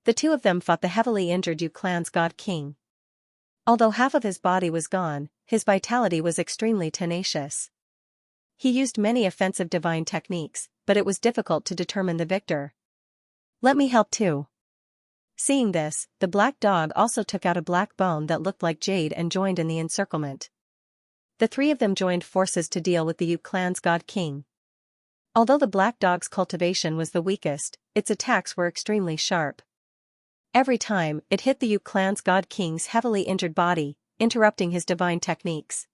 The two of them fought the heavily injured Yu clan's God King. Although half of his body was gone, his vitality was extremely tenacious. He used many offensive divine techniques, but it was difficult to determine the victor. "Let me help too." Seeing this, the black dog also took out a black bone that looked like jade and joined in the encirclement. The three of them joined forces to deal with the Yu clan's God King. Although the black dog's cultivation was the weakest, its attacks were extremely sharp. Every time, it hit the Yu clan's God King's heavily injured body, interrupting his divine techniques.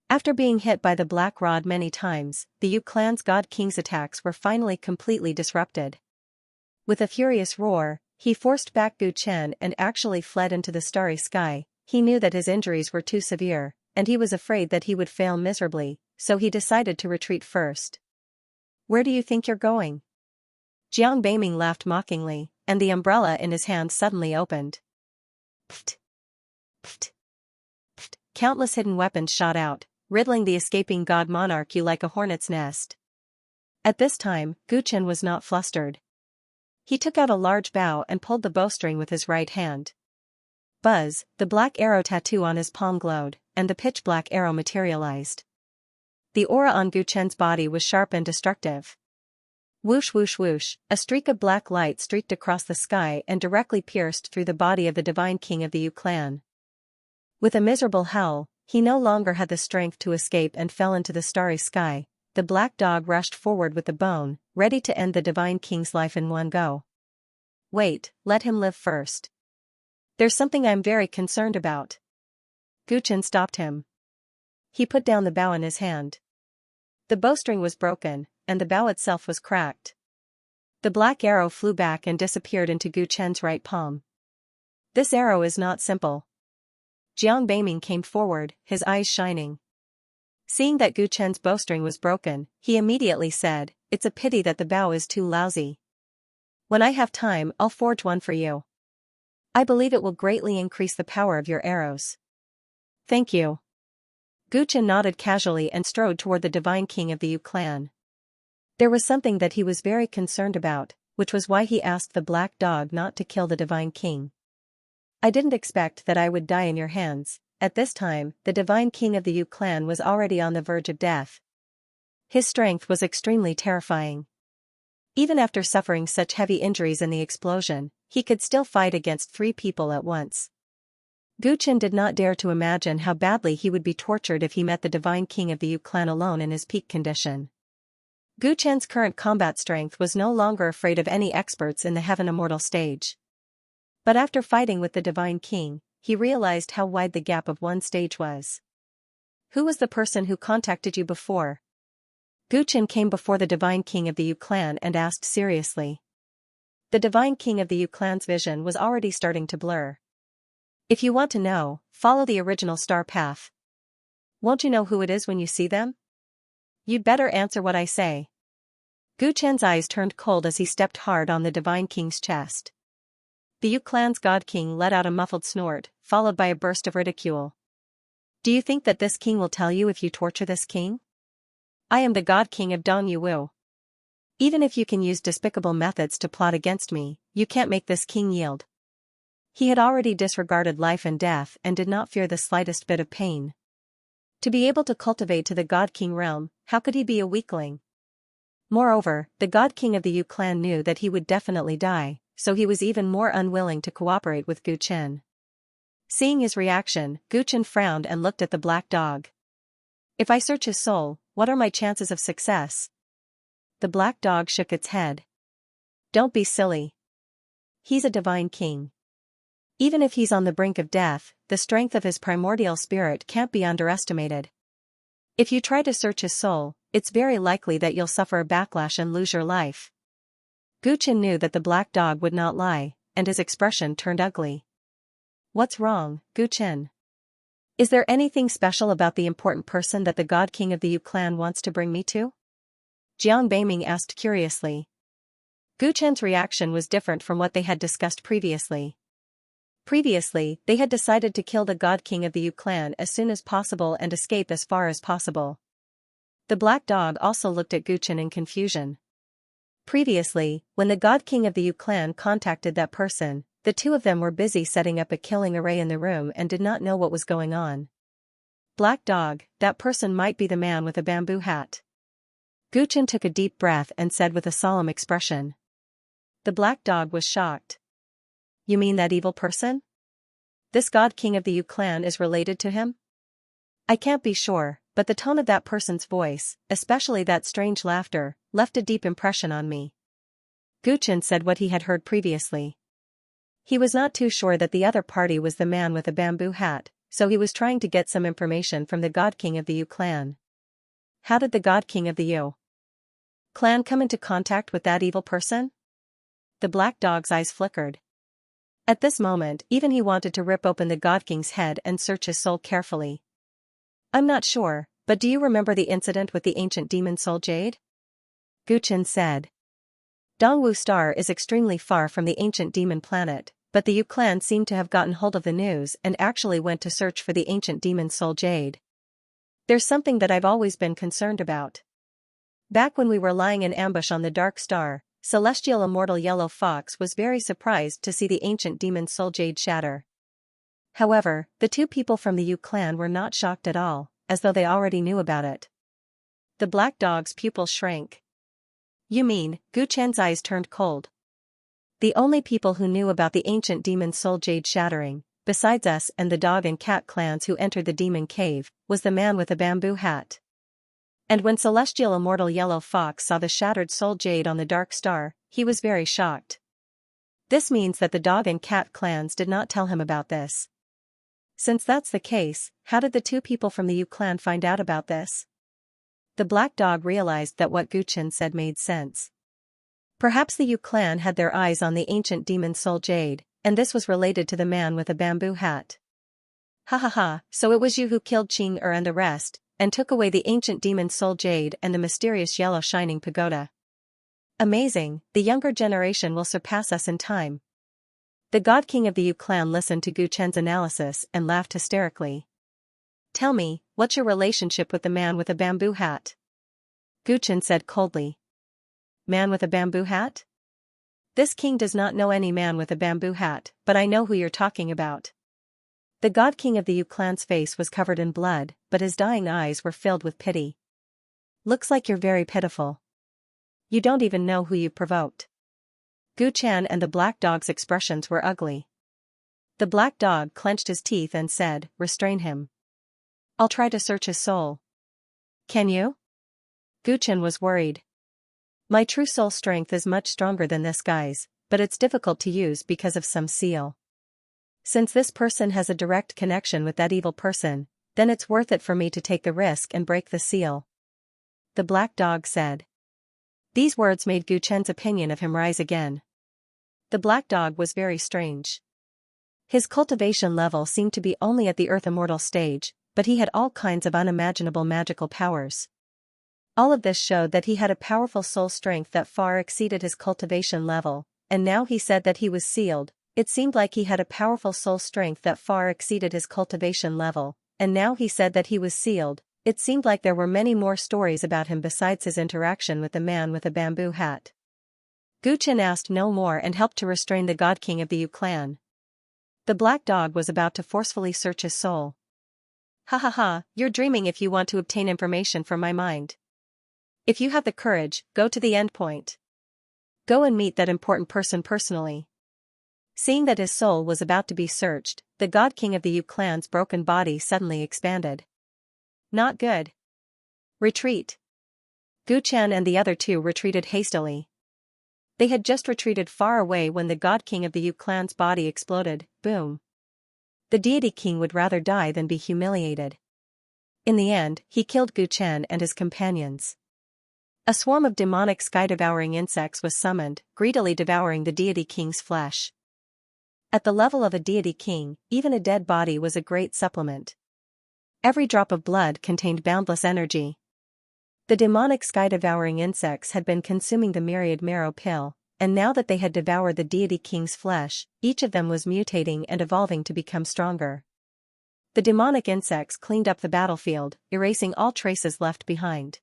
After being hit by the black rod many times, the Yu clan's God King's attacks were finally completely disrupted. With a furious roar, he forced back Gu Chen and actually fled into the starry sky. He knew that his injuries were too severe, and he was afraid that he would fail miserably, so he decided to retreat first. "Where do you think you're going?" Jiang Beiming laughed mockingly, and the umbrella in his hand suddenly opened. Pft! Pft! Pft! Countless hidden weapons shot out, riddling the escaping god monarch Yu like a hornet's nest. At this time, Gu Chen was not flustered. He took out a large bow and pulled the bowstring with his right hand. Buzz, the black arrow tattoo on his palm glowed, and the pitch-black arrow materialized. The aura on Gu Chen's body was sharp and destructive. Whoosh whoosh whoosh, a streak of black light streaked across the sky and directly pierced through the body of the divine king of the Yu clan. With a miserable howl, he no longer had the strength to escape and fell into the starry sky. The black dog rushed forward with the bone, ready to end the divine king's life in one go. "Wait, let him live first. There's something I'm very concerned about." Gu Chen stopped him. He put down the bow in his hand. The bowstring was broken, and the bow itself was cracked. The black arrow flew back and disappeared into Gu Chen's right palm. "This arrow is not simple." Jiang Beiming came forward, his eyes shining. Seeing that Gu Chen's bowstring was broken, he immediately said, "It's a pity that the bow is too lousy. When I have time, I'll forge one for you. I believe it will greatly increase the power of your arrows." "Thank you." Gu Chen nodded casually and strode toward the divine king of the Yu clan. There was something that he was very concerned about, which was why he asked the black dog not to kill the divine king. "I didn't expect that I would die in your hands." At this time, the divine king of the Yu clan was already on the verge of death. His strength was extremely terrifying. Even after suffering such heavy injuries in the explosion, he could still fight against 3 people at once. Gu Chen did not dare to imagine how badly he would be tortured if he met the divine king of the Yu clan alone in his peak condition. Gu Chen's current combat strength was no longer afraid of any experts in the Heaven Immortal stage. But after fighting with the divine king, he realized how wide the gap of one stage was. "Who was the person who contacted you before?" Gu Chen came before the divine king of the Yu clan and asked seriously. The divine king of the Yu clan's vision was already starting to blur. "If you want to know, follow the original star path. Won't you know who it is when you see them? You'd better answer what I say." Gu Chen's eyes turned cold as he stepped hard on the divine king's chest. The Yu clan's god king let out a muffled snort, followed by a burst of ridicule. "Do you think that this king will tell you if you torture this king? I am the god king of Dong Yu. Even if you can use despicable methods to plot against me, you can't make this king yield." He had already disregarded life and death and did not fear the slightest bit of pain. To be able to cultivate to the god king realm, how could he be a weakling? Moreover, the god king of the Yu clan knew that he would definitely die, so he was even more unwilling to cooperate with Gu Chen. Seeing his reaction, Gu Chen frowned and looked at the black dog. "If I search his soul, what are my chances of success?" The black dog shook its head. "Don't be silly. He's a divine king. Even if he's on the brink of death, the strength of his primordial spirit can't be underestimated. If you try to search his soul, it's very likely that you'll suffer a backlash and lose your life." Gu Chen knew that the black dog would not lie, and his expression turned ugly. "What's wrong, Gu Chen? Is there anything special about the important person that the god king of the Yu clan wants to bring me to?" Jiang Beiming asked curiously. Gu Chen's reaction was different from what they had discussed previously. Previously, they had decided to kill the god king of the Yu clan as soon as possible and escape as far as possible. The black dog also looked at Guchen in confusion. Previously, when the God King of the Yu clan contacted that person, the two of them were busy setting up a killing array in the room and did not know what was going on. Black dog, that person might be the man with a bamboo hat. Guchen took a deep breath and said with a solemn expression. The black dog was shocked. You mean that evil person? This God King of the Yu clan is related to him? I can't be sure, but the tone of that person's voice, especially that strange laughter, left a deep impression on me. Guchen said what he had heard previously. He was not too sure that the other party was the man with a bamboo hat, so he was trying to get some information from the God King of the Yu clan. How did the God King of the Yu clan come into contact with that evil person? The black dog's eyes flickered. At this moment, even he wanted to rip open the God King's head and search his soul carefully. I'm not sure, but do you remember the incident with the ancient demon soul jade? Guchen said. Dongwu Star is extremely far from the ancient demon planet, but the Yu clan seemed to have gotten hold of the news and actually went to search for the ancient demon soul jade. There's something that I've always been concerned about. Back when we were lying in ambush on the Dark Star, Celestial Immortal Yellow Fox was very surprised to see the ancient demon soul jade shatter. However, the two people from the Yu clan were not shocked at all, as though they already knew about it. The black dog's pupils shrank. You mean, Guchen's eyes turned cold. The only people who knew about the ancient demon soul jade shattering, besides us and the dog and cat clans who entered the demon cave, was the man with a bamboo hat. And when Celestial Immortal Yellow Fox saw the shattered soul jade on the Dark Star, he was very shocked. This means that the dog and cat clans did not tell him about this. Since that's the case, how did the two people from the Yu clan find out about this? The black dog realized that what Guchen said made sense. Perhaps the Yu clan had their eyes on the ancient demon soul jade, and this was related to the man with a bamboo hat. Ha ha ha, so it was you who killed Qing and the rest, and took away the ancient demon soul jade and the mysterious yellow shining pagoda. Amazing, the younger generation will surpass us in time. The God King of the Yu clan listened to Guchen's analysis and laughed hysterically. Tell me, what's your relationship with the man with a bamboo hat? Guchen said coldly. Man with a bamboo hat? This king does not know any man with a bamboo hat, but I know who you're talking about. The God King of the Yu clan's face was covered in blood, but his dying eyes were filled with pity. Looks like you're very pitiful. You don't even know who you provoked. Guchen and the black dog's expressions were ugly. The black dog clenched his teeth and said, restrain him. I'll try to search his soul. Can you? Guchen was worried. My true soul strength is much stronger than this guy's, but it's difficult to use because of some seal. Since this person has a direct connection with that evil person, then it's worth it for me to take the risk and break the seal. The black dog said. These words made Guchen's opinion of him rise again. The black dog was very strange. His cultivation level seemed to be only at the Earth Immortal stage, but he had all kinds of unimaginable magical powers. All of this showed that he had a powerful soul strength that far exceeded his cultivation level, and now he said that he was sealed. It seemed like he had a powerful soul strength that far exceeded his cultivation level, and now he said that he was sealed. It seemed like there were many more stories about him besides his interaction with the man with a bamboo hat. Guchen asked no more and helped to restrain the God King of the Yu clan. The black dog was about to forcefully search his soul. Ha ha ha, you're dreaming if you want to obtain information from my mind. If you have the courage, go to the end point. Go and meet that important person personally. Seeing that his soul was about to be searched, the God King of the Yu clan's broken body suddenly expanded. Not good. Retreat. Guchen and the other two retreated hastily. They had just retreated far away when the God King of the Yu clan's body exploded, boom. The deity king would rather die than be humiliated. In the end, he killed Guchen and his companions. A swarm of demonic sky-devouring insects was summoned, greedily devouring the deity king's flesh. At the level of a deity king, even a dead body was a great supplement. Every drop of blood contained boundless energy. The demonic sky-devouring insects had been consuming the myriad marrow pill, and now that they had devoured the deity king's flesh, each of them was mutating and evolving to become stronger. The demonic insects cleaned up the battlefield, erasing all traces left behind.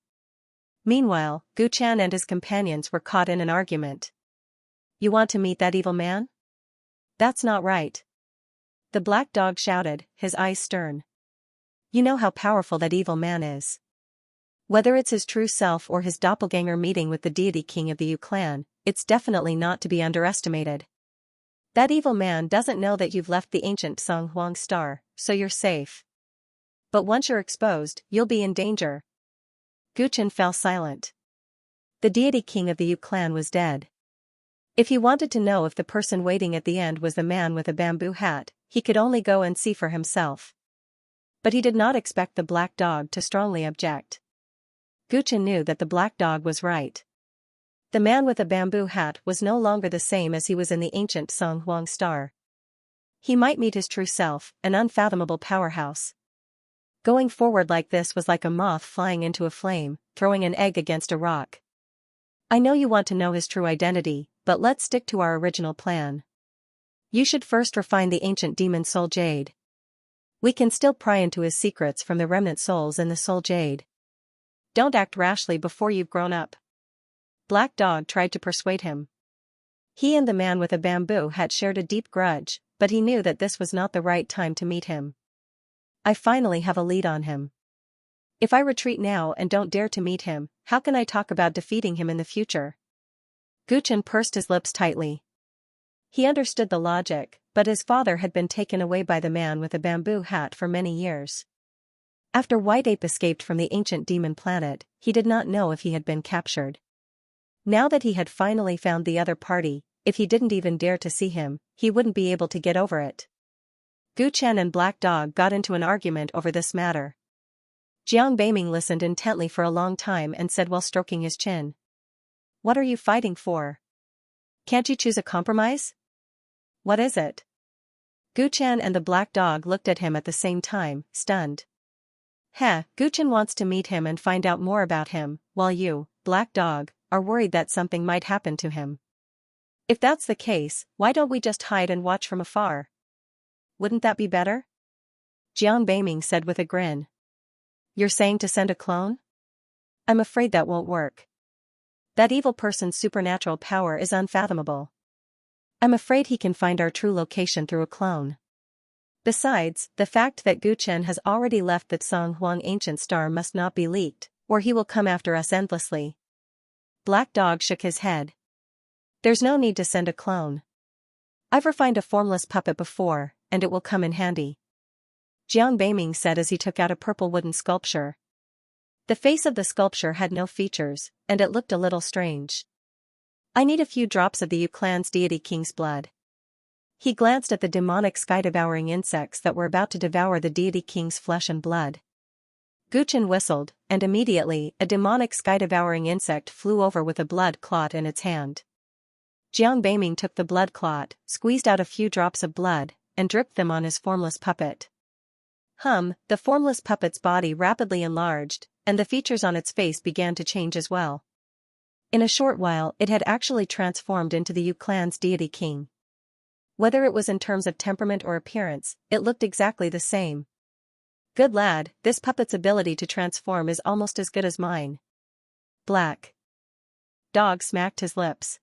Meanwhile, Gu Chen and his companions were caught in an argument. You want to meet that evil man? That's not right. The black dog shouted, his eyes stern. You know how powerful that evil man is. Whether it's his true self or his doppelganger meeting with the deity king of the Yu clan, it's definitely not to be underestimated. That evil man doesn't know that you've left the ancient Song Huang star, so you're safe. But once you're exposed, you'll be in danger. Gu Chen fell silent. The deity king of the Yu clan was dead. If he wanted to know if the person waiting at the end was the man with a bamboo hat, he could only go and see for himself. But he did not expect the black dog to strongly object. Gu Chen knew that the black dog was right. The man with a bamboo hat was no longer the same as he was in the ancient Song Huang star. He might meet his true self, an unfathomable powerhouse. Going forward like this was like a moth flying into a flame, throwing an egg against a rock. I know you want to know his true identity, but let's stick to our original plan. You should first refine the ancient demon soul jade. We can still pry into his secrets from the remnant souls in the soul jade. Don't act rashly before you've grown up. Black Dog tried to persuade him. He and the man with a bamboo hat shared a deep grudge, but he knew that this was not the right time to meet him. I finally have a lead on him. If I retreat now and don't dare to meet him, how can I talk about defeating him in the future? Gu Chen pursed his lips tightly. He understood the logic, but his father had been taken away by the man with a bamboo hat for many years. After White Ape escaped from the ancient demon planet, he did not know if he had been captured. Now that he had finally found the other party, if he didn't even dare to see him, he wouldn't be able to get over it. Gu Chen and Black Dog got into an argument over this matter. Jiang Beiming listened intently for a long time and said while stroking his chin. What are you fighting for? Can't you choose a compromise? What is it? Gu Chen and the Black Dog looked at him at the same time, stunned. Gu Chen wants to meet him and find out more about him, while you, Black Dog, are worried that something might happen to him. If that's the case, why don't we just hide and watch from afar? Wouldn't that be better? Jiang Beiming said with a grin. You're saying to send a clone? I'm afraid that won't work. That evil person's supernatural power is unfathomable. I'm afraid he can find our true location through a clone. Besides, the fact that Gu Chen has already left the Song Huang ancient star must not be leaked, or he will come after us endlessly. Black Dog shook his head. There's no need to send a clone. I've refined a formless puppet before, and it will come in handy. Jiang Beiming said as he took out a purple wooden sculpture. The face of the sculpture had no features, and it looked a little strange. I need a few drops of the Yu clan's deity king's blood. He glanced at the demonic sky-devouring insects that were about to devour the deity king's flesh and blood. Gu Chen whistled, and immediately, a demonic sky-devouring insect flew over with a blood clot in its hand. Jiang Beiming took the blood clot, squeezed out a few drops of blood, and dripped them on his formless puppet. The formless puppet's body rapidly enlarged, and the features on its face began to change as well. In a short while it had actually transformed into the Yu clan's deity king. Whether it was in terms of temperament or appearance, it looked exactly the same. Good lad, this puppet's ability to transform is almost as good as mine. Black Dog smacked his lips.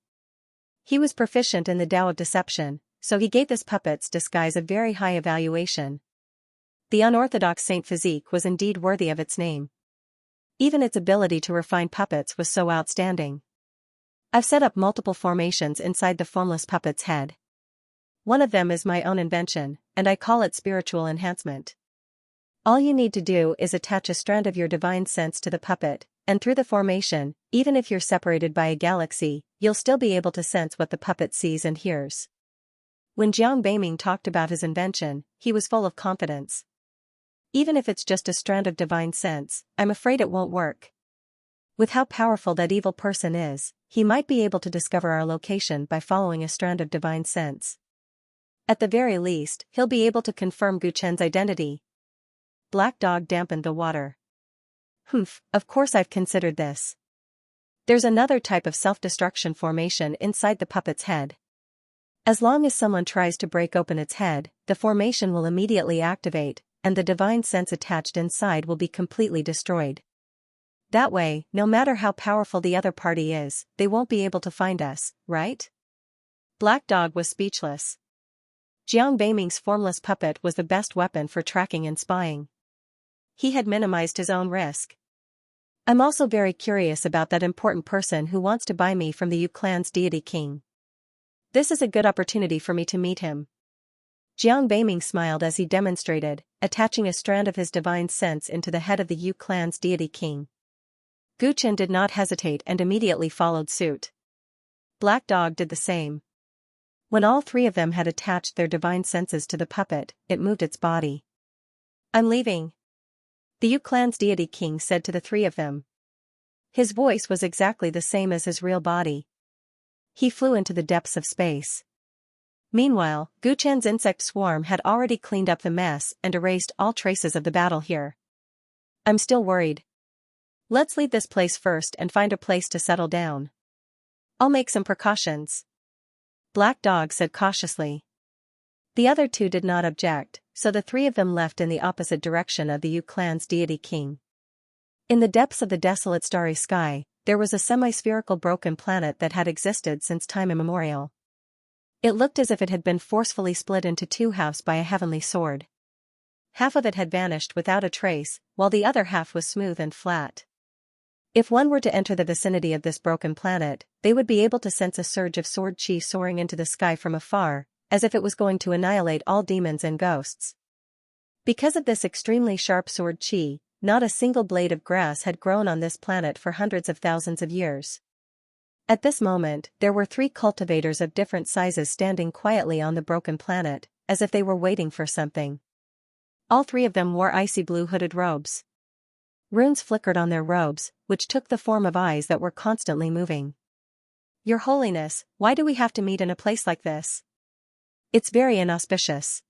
He was proficient in the Tao of deception, so he gave this puppet's disguise a very high evaluation. The unorthodox saint physique was indeed worthy of its name. Even its ability to refine puppets was so outstanding. I've set up multiple formations inside the formless puppet's head. One of them is my own invention, and I call it spiritual enhancement. All you need to do is attach a strand of your divine sense to the puppet, and through the formation, even if you're separated by a galaxy, you'll still be able to sense what the puppet sees and hears. When Jiang Beiming talked about his invention, he was full of confidence. Even if it's just a strand of divine sense, I'm afraid it won't work. With how powerful that evil person is, he might be able to discover our location by following a strand of divine sense. At the very least, he'll be able to confirm Gu Chen's identity. Black Dog dampened the water. Of course I've considered this. There's another type of self-destruction formation inside the puppet's head. As long as someone tries to break open its head, the formation will immediately activate, and the divine sense attached inside will be completely destroyed. That way, no matter how powerful the other party is, they won't be able to find us, right? Black Dog was speechless. Jiang Beiming's formless puppet was the best weapon for tracking and spying. He had minimized his own risk. I'm also very curious about that important person who wants to buy me from the Yu clan's deity king. This is a good opportunity for me to meet him. Jiang Beiming smiled as he demonstrated, attaching a strand of his divine sense into the head of the Yu clan's deity king. Gu Chen did not hesitate and immediately followed suit. Black Dog did the same. When all three of them had attached their divine senses to the puppet, it moved its body. I'm leaving. The Yu clan's deity king said to the three of them. His voice was exactly the same as his real body. He flew into the depths of space. Meanwhile, Gu Chen's insect swarm had already cleaned up the mess and erased all traces of the battle here. I'm still worried. Let's leave this place first and find a place to settle down. I'll make some precautions. Black Dog said cautiously. The other two did not object, so the three of them left in the opposite direction of the Yu clan's deity king. In the depths of the desolate starry sky, there was a semi-spherical broken planet that had existed since time immemorial. It looked as if it had been forcefully split into two halves by a heavenly sword. Half of it had vanished without a trace, while the other half was smooth and flat. If one were to enter the vicinity of this broken planet, they would be able to sense a surge of sword chi soaring into the sky from afar, as if it was going to annihilate all demons and ghosts. Because of this extremely sharp sword chi, not a single blade of grass had grown on this planet for hundreds of thousands of years. At this moment, there were 3 cultivators of different sizes standing quietly on the broken planet, as if they were waiting for something. All 3 of them wore icy blue hooded robes. Runes flickered on their robes, which took the form of eyes that were constantly moving. Your Holiness, why do we have to meet in a place like this? It's very inauspicious.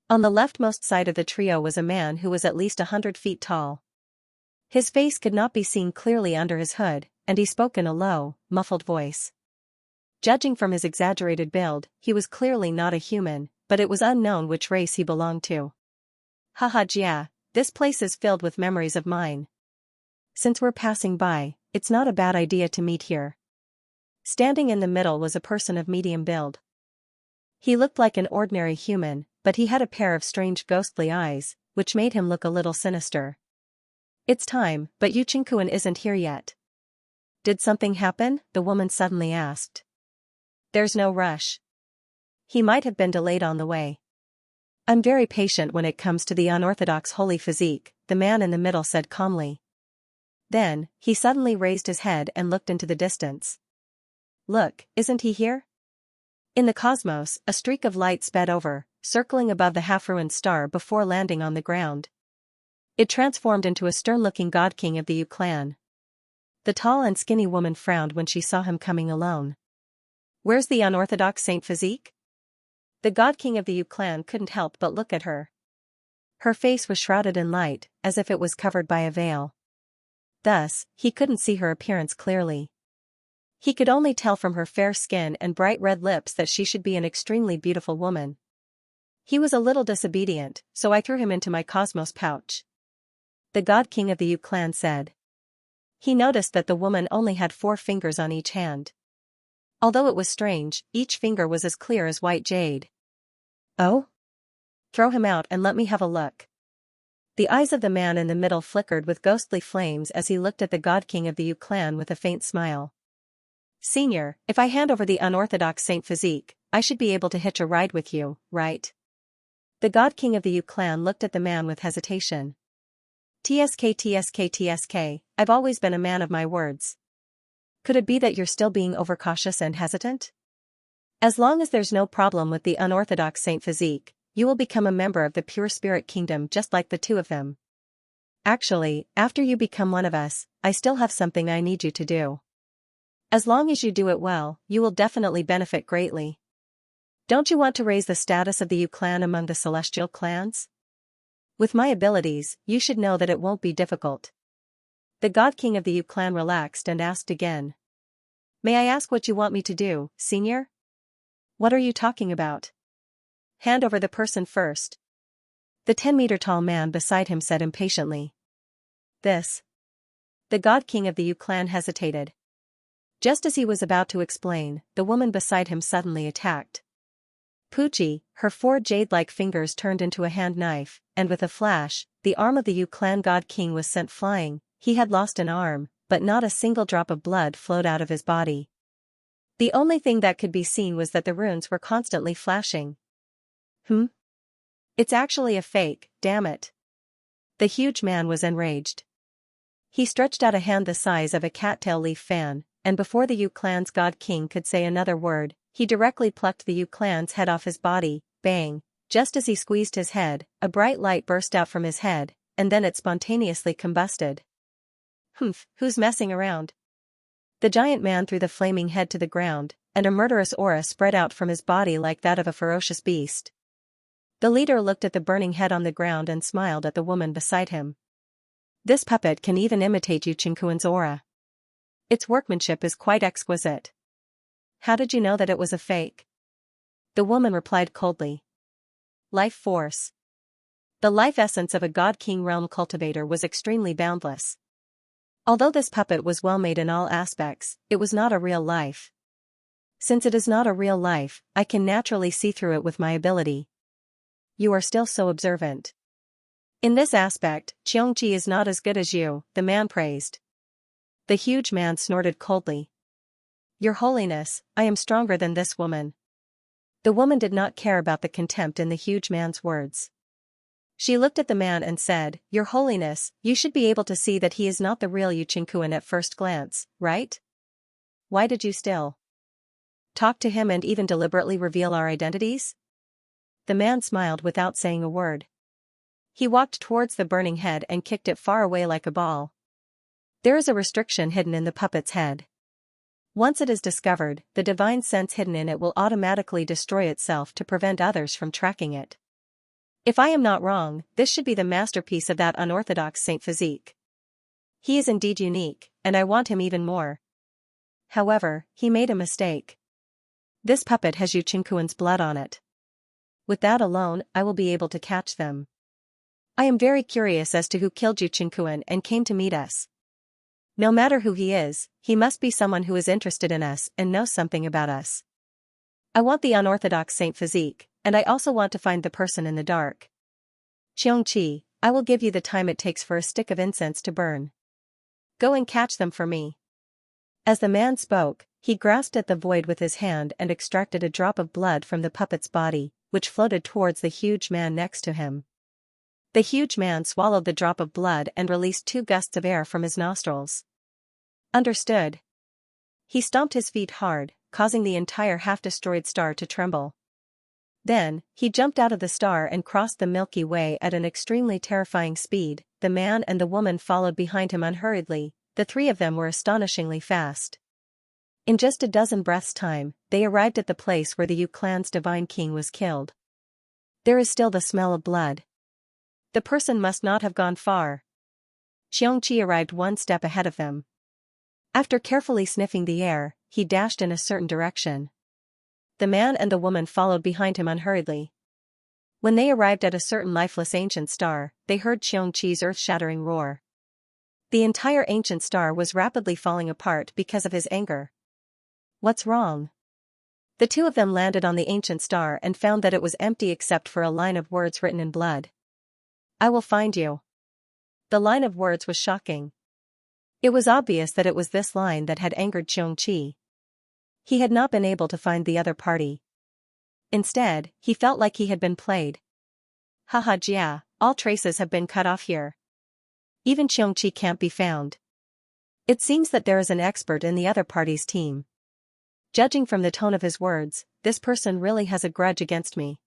On the leftmost side of the trio was a man who was at least 100 feet tall. His face could not be seen clearly under his hood, and he spoke in a low, muffled voice. Judging from his exaggerated build, he was clearly not a human, but it was unknown which race he belonged to. Haha Jia, this place is filled with memories of mine. Since we're passing by, it's not a bad idea to meet here. Standing in the middle was a person of medium build. He looked like an ordinary human, but he had a pair of strange ghostly eyes, which made him look a little sinister. It's time, but Yu Qingkuan isn't here yet. Did something happen? The woman suddenly asked. There's no rush. He might have been delayed on the way. I'm very patient when it comes to the unorthodox holy physique, the man in the middle said calmly. Then, he suddenly raised his head and looked into the distance. Look, isn't he here? In the cosmos, a streak of light sped over, circling above the half-ruined star before landing on the ground. It transformed into a stern-looking god king of the Yu clan. The tall and skinny woman frowned when she saw him coming alone. Where's the unorthodox saint physique? The god king of the Yu clan couldn't help but look at her. Her face was shrouded in light, as if it was covered by a veil. Thus, he couldn't see her appearance clearly. He could only tell from her fair skin and bright red lips that she should be an extremely beautiful woman. He was a little disobedient, so I threw him into my cosmos pouch. The god king of the Yu clan said. He noticed that the woman only had 4 fingers on each hand. Although it was strange, each finger was as clear as white jade. Oh? Throw him out and let me have a look. The eyes of the man in the middle flickered with ghostly flames as he looked at the god king of the Yu clan with a faint smile. Senior, if I hand over the unorthodox saint physique, I should be able to hitch a ride with you, right? The god king of the Yu clan looked at the man with hesitation. TSK, I've always been a man of my words. Could it be that you're still being overcautious and hesitant? As long as there's no problem with the unorthodox saint physique, you will become a member of the pure spirit kingdom just like the 2 of them. Actually, after you become one of us, I still have something I need you to do. As long as you do it well, you will definitely benefit greatly. Don't you want to raise the status of the Yu clan among the celestial clans? With my abilities, you should know that it won't be difficult. The god king of the Yu clan relaxed and asked again. May I ask what you want me to do, senior? What are you talking about? Hand over the person first. The 10-meter tall man beside him said impatiently. This. The god king of the Yu clan hesitated. Just as he was about to explain, the woman beside him suddenly attacked. Pucci, her 4 jade-like fingers turned into a hand knife, and with a flash, the arm of the Yu clan god king was sent flying. He had lost an arm, but not a single drop of blood flowed out of his body. The only thing that could be seen was that the runes were constantly flashing. It's actually a fake, damn it. The huge man was enraged. He stretched out a hand the size of a cattail leaf fan, and before the Yu clan's god king could say another word, he directly plucked the Yu clan's head off his body. Bang! Just as he squeezed his head, a bright light burst out from his head, and then it spontaneously combusted. Who's messing around? The giant man threw the flaming head to the ground, and a murderous aura spread out from his body like that of a ferocious beast. The leader looked at the burning head on the ground and smiled at the woman beside him. This puppet can even imitate Yu Qingquan's aura. Its workmanship is quite exquisite. How did you know that it was a fake? The woman replied coldly. Life force. The life essence of a God King realm cultivator was extremely boundless. Although this puppet was well made in all aspects, it was not a real life. Since it is not a real life, I can naturally see through it with my ability. You are still so observant. In this aspect, Xianxia is not as good as you, the man praised. The huge man snorted coldly. Your Holiness, I am stronger than this woman. The woman did not care about the contempt in the huge man's words. She looked at the man and said, Your Holiness, you should be able to see that he is not the real Yu Qingquan at first glance, right? Why did you still talk to him and even deliberately reveal our identities? The man smiled without saying a word. He walked towards the burning head and kicked it far away like a ball. There is a restriction hidden in the puppet's head. Once it is discovered, the divine sense hidden in it will automatically destroy itself to prevent others from tracking it. If I am not wrong, this should be the masterpiece of that unorthodox saint physique. He is indeed unique, and I want him even more. However, he made a mistake. This puppet has Yu Qingquan's blood on it. With that alone, I will be able to catch them. I am very curious as to who killed Yu Qingquan and came to meet us. No matter who he is, he must be someone who is interested in us and knows something about us. I want the unorthodox saint physique, and I also want to find the person in the dark. Xianxia, I will give you the time it takes for a stick of incense to burn. Go and catch them for me. As the man spoke, he grasped at the void with his hand and extracted a drop of blood from the puppet's body, which floated towards the huge man next to him. The huge man swallowed the drop of blood and released 2 gusts of air from his nostrils. Understood. He stomped his feet hard, causing the entire half-destroyed star to tremble. Then, he jumped out of the star and crossed the Milky Way at an extremely terrifying speed. The man and the woman followed behind him unhurriedly. The 3 of them were astonishingly fast. In just a dozen breaths' time, they arrived at the place where the Yu clan's divine king was killed. There is still the smell of blood. The person must not have gone far. Xianxia arrived 1 step ahead of them. After carefully sniffing the air, he dashed in a certain direction. The man and the woman followed behind him unhurriedly. When they arrived at a certain lifeless ancient star, they heard Xianxia's earth-shattering roar. The entire ancient star was rapidly falling apart because of his anger. What's wrong? The 2 of them landed on the ancient star and found that it was empty except for a line of words written in blood. I will find you. The line of words was shocking. It was obvious that it was this line that had angered Xianxia. He had not been able to find the other party. Instead, he felt like he had been played. Haha Jia, all traces have been cut off here. Even Xianxia can't be found. It seems that there is an expert in the other party's team. Judging from the tone of his words, this person really has a grudge against me.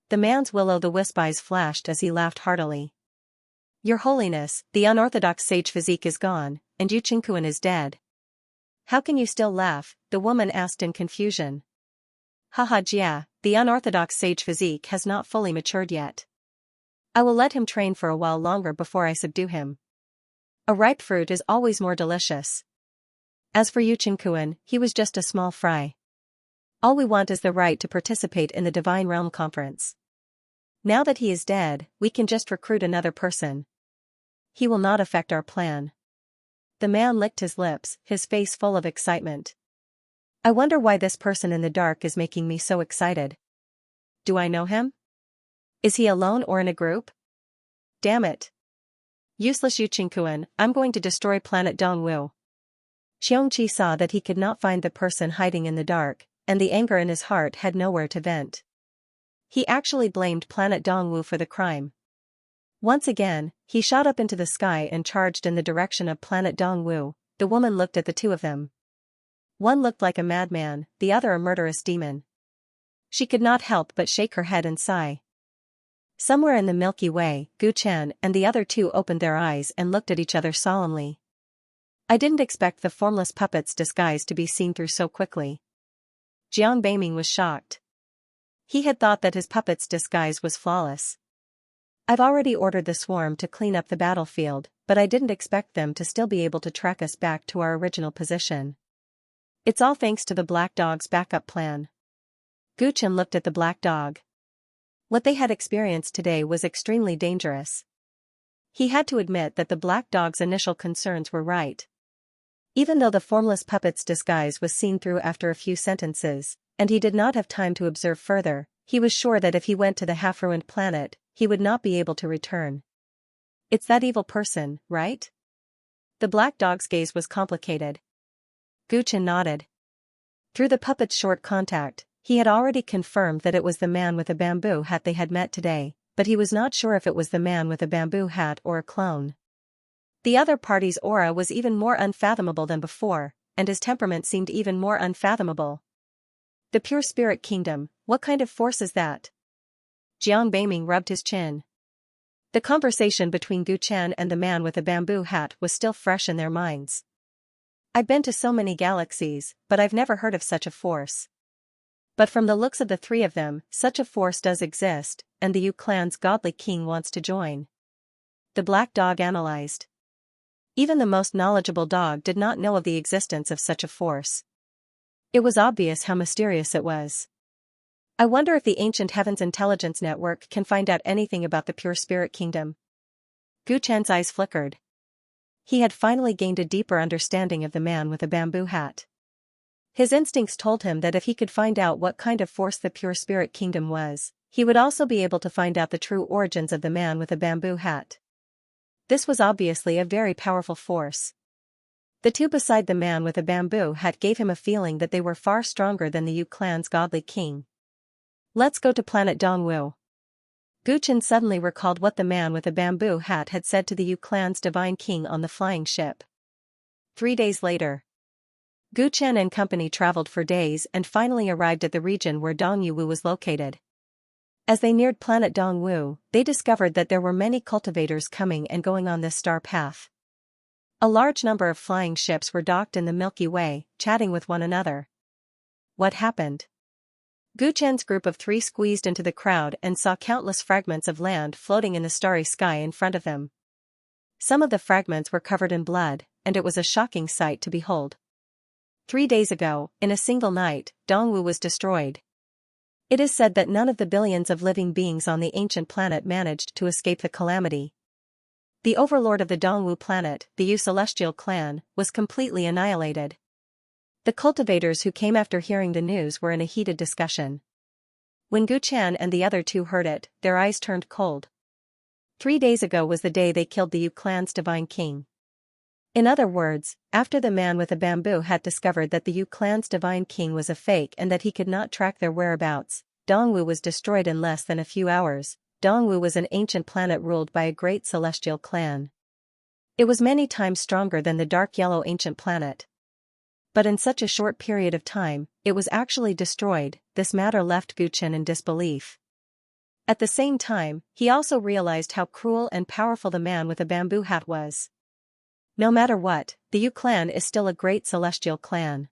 The man's will-o'-the-wisp eyes flashed as he laughed heartily. Your Holiness, the unorthodox sage physique is gone, and Yu Qingquan is dead. How can you still laugh? The woman asked in confusion. Haha Jia, the unorthodox sage physique has not fully matured yet. I will let him train for a while longer before I subdue him. A ripe fruit is always more delicious. As for Yu Qingquan, he was just a small fry. All we want is the right to participate in the Divine Realm Conference. Now that he is dead, we can just recruit another person. He will not affect our plan. The man licked his lips, his face full of excitement. I wonder why this person in the dark is making me so excited. Do I know him? Is he alone or in a group? Damn it. Useless Yuqingquan, I'm going to destroy planet Dongwu. Xianxia saw that he could not find the person hiding in the dark, and the anger in his heart had nowhere to vent. He actually blamed planet Dongwu for the crime. Once again, he shot up into the sky and charged in the direction of planet Dongwu. The woman looked at the two of them. One looked like a madman, the other a murderous demon. She could not help but shake her head and sigh. Somewhere in the Milky Way, Gu Chen and the other two opened their eyes and looked at each other solemnly. I didn't expect the formless puppet's disguise to be seen through so quickly. Jiang Beiming was shocked. He had thought that his puppet's disguise was flawless. I've already ordered the swarm to clean up the battlefield, but I didn't expect them to still be able to track us back to our original position. It's all thanks to the Black Dog's backup plan. Gu Chen looked at the Black Dog. What they had experienced today was extremely dangerous. He had to admit that the Black Dog's initial concerns were right. Even though the formless puppet's disguise was seen through after a few sentences, and he did not have time to observe further, he was sure that if he went to the half-ruined planet, he would not be able to return. It's that evil person, right? The Black Dog's gaze was complicated. Gu Chen nodded. Through the puppet's short contact, he had already confirmed that it was the man with a bamboo hat they had met today, but he was not sure if it was the man with a bamboo hat or a clone. The other party's aura was even more unfathomable than before, and his temperament seemed even more unfathomable. The pure spirit kingdom, what kind of force is that? Jiang Beiming rubbed his chin. The conversation between Gu Chen and the man with a bamboo hat was still fresh in their minds. I've been to so many galaxies, but I've never heard of such a force. But from the looks of the three of them, such a force does exist, and the Yu clan's godly king wants to join. The Black Dog analyzed. Even the most knowledgeable dog did not know of the existence of such a force. It was obvious how mysterious it was. I wonder if the ancient Heavens Intelligence Network can find out anything about the pure spirit kingdom. Gu Chen's eyes flickered. He had finally gained a deeper understanding of the man with a bamboo hat. His instincts told him that if he could find out what kind of force the pure spirit kingdom was, he would also be able to find out the true origins of the man with a bamboo hat. This was obviously a very powerful force. The two beside the man with a bamboo hat gave him a feeling that they were far stronger than the Yu clan's godly king. Let's go to planet Dongwu. Gu Chen suddenly recalled what the man with a bamboo hat had said to the Yu clan's divine king on the flying ship. 3 days later, Gu Chen and company traveled for days and finally arrived at the region where Dongwu was located. As they neared planet Dongwu, they discovered that there were many cultivators coming and going on this star path. A large number of flying ships were docked in the Milky Way, chatting with one another. What happened? Gu Chen's group of 3 squeezed into the crowd and saw countless fragments of land floating in the starry sky in front of them. Some of the fragments were covered in blood, and it was a shocking sight to behold. 3 days ago, in a single night, Dongwu was destroyed. It is said that none of the billions of living beings on the ancient planet managed to escape the calamity. The overlord of the Dongwu planet, the Yu celestial clan, was completely annihilated. The cultivators who came after hearing the news were in a heated discussion. When Gu Chen and the other two heard it, their eyes turned cold. 3 days ago was the day they killed the Yu clan's divine king. In other words, after the man with a bamboo hat discovered that the Yu clan's divine king was a fake and that he could not track their whereabouts, Dongwu was destroyed in less than a few hours. Dongwu was an ancient planet ruled by a great celestial clan. It was many times stronger than the dark yellow ancient planet. But in such a short period of time, it was actually destroyed. This matter left Gu Chen in disbelief. At the same time, he also realized how cruel and powerful the man with a bamboo hat was. No matter what, the Yu clan is still a great celestial clan.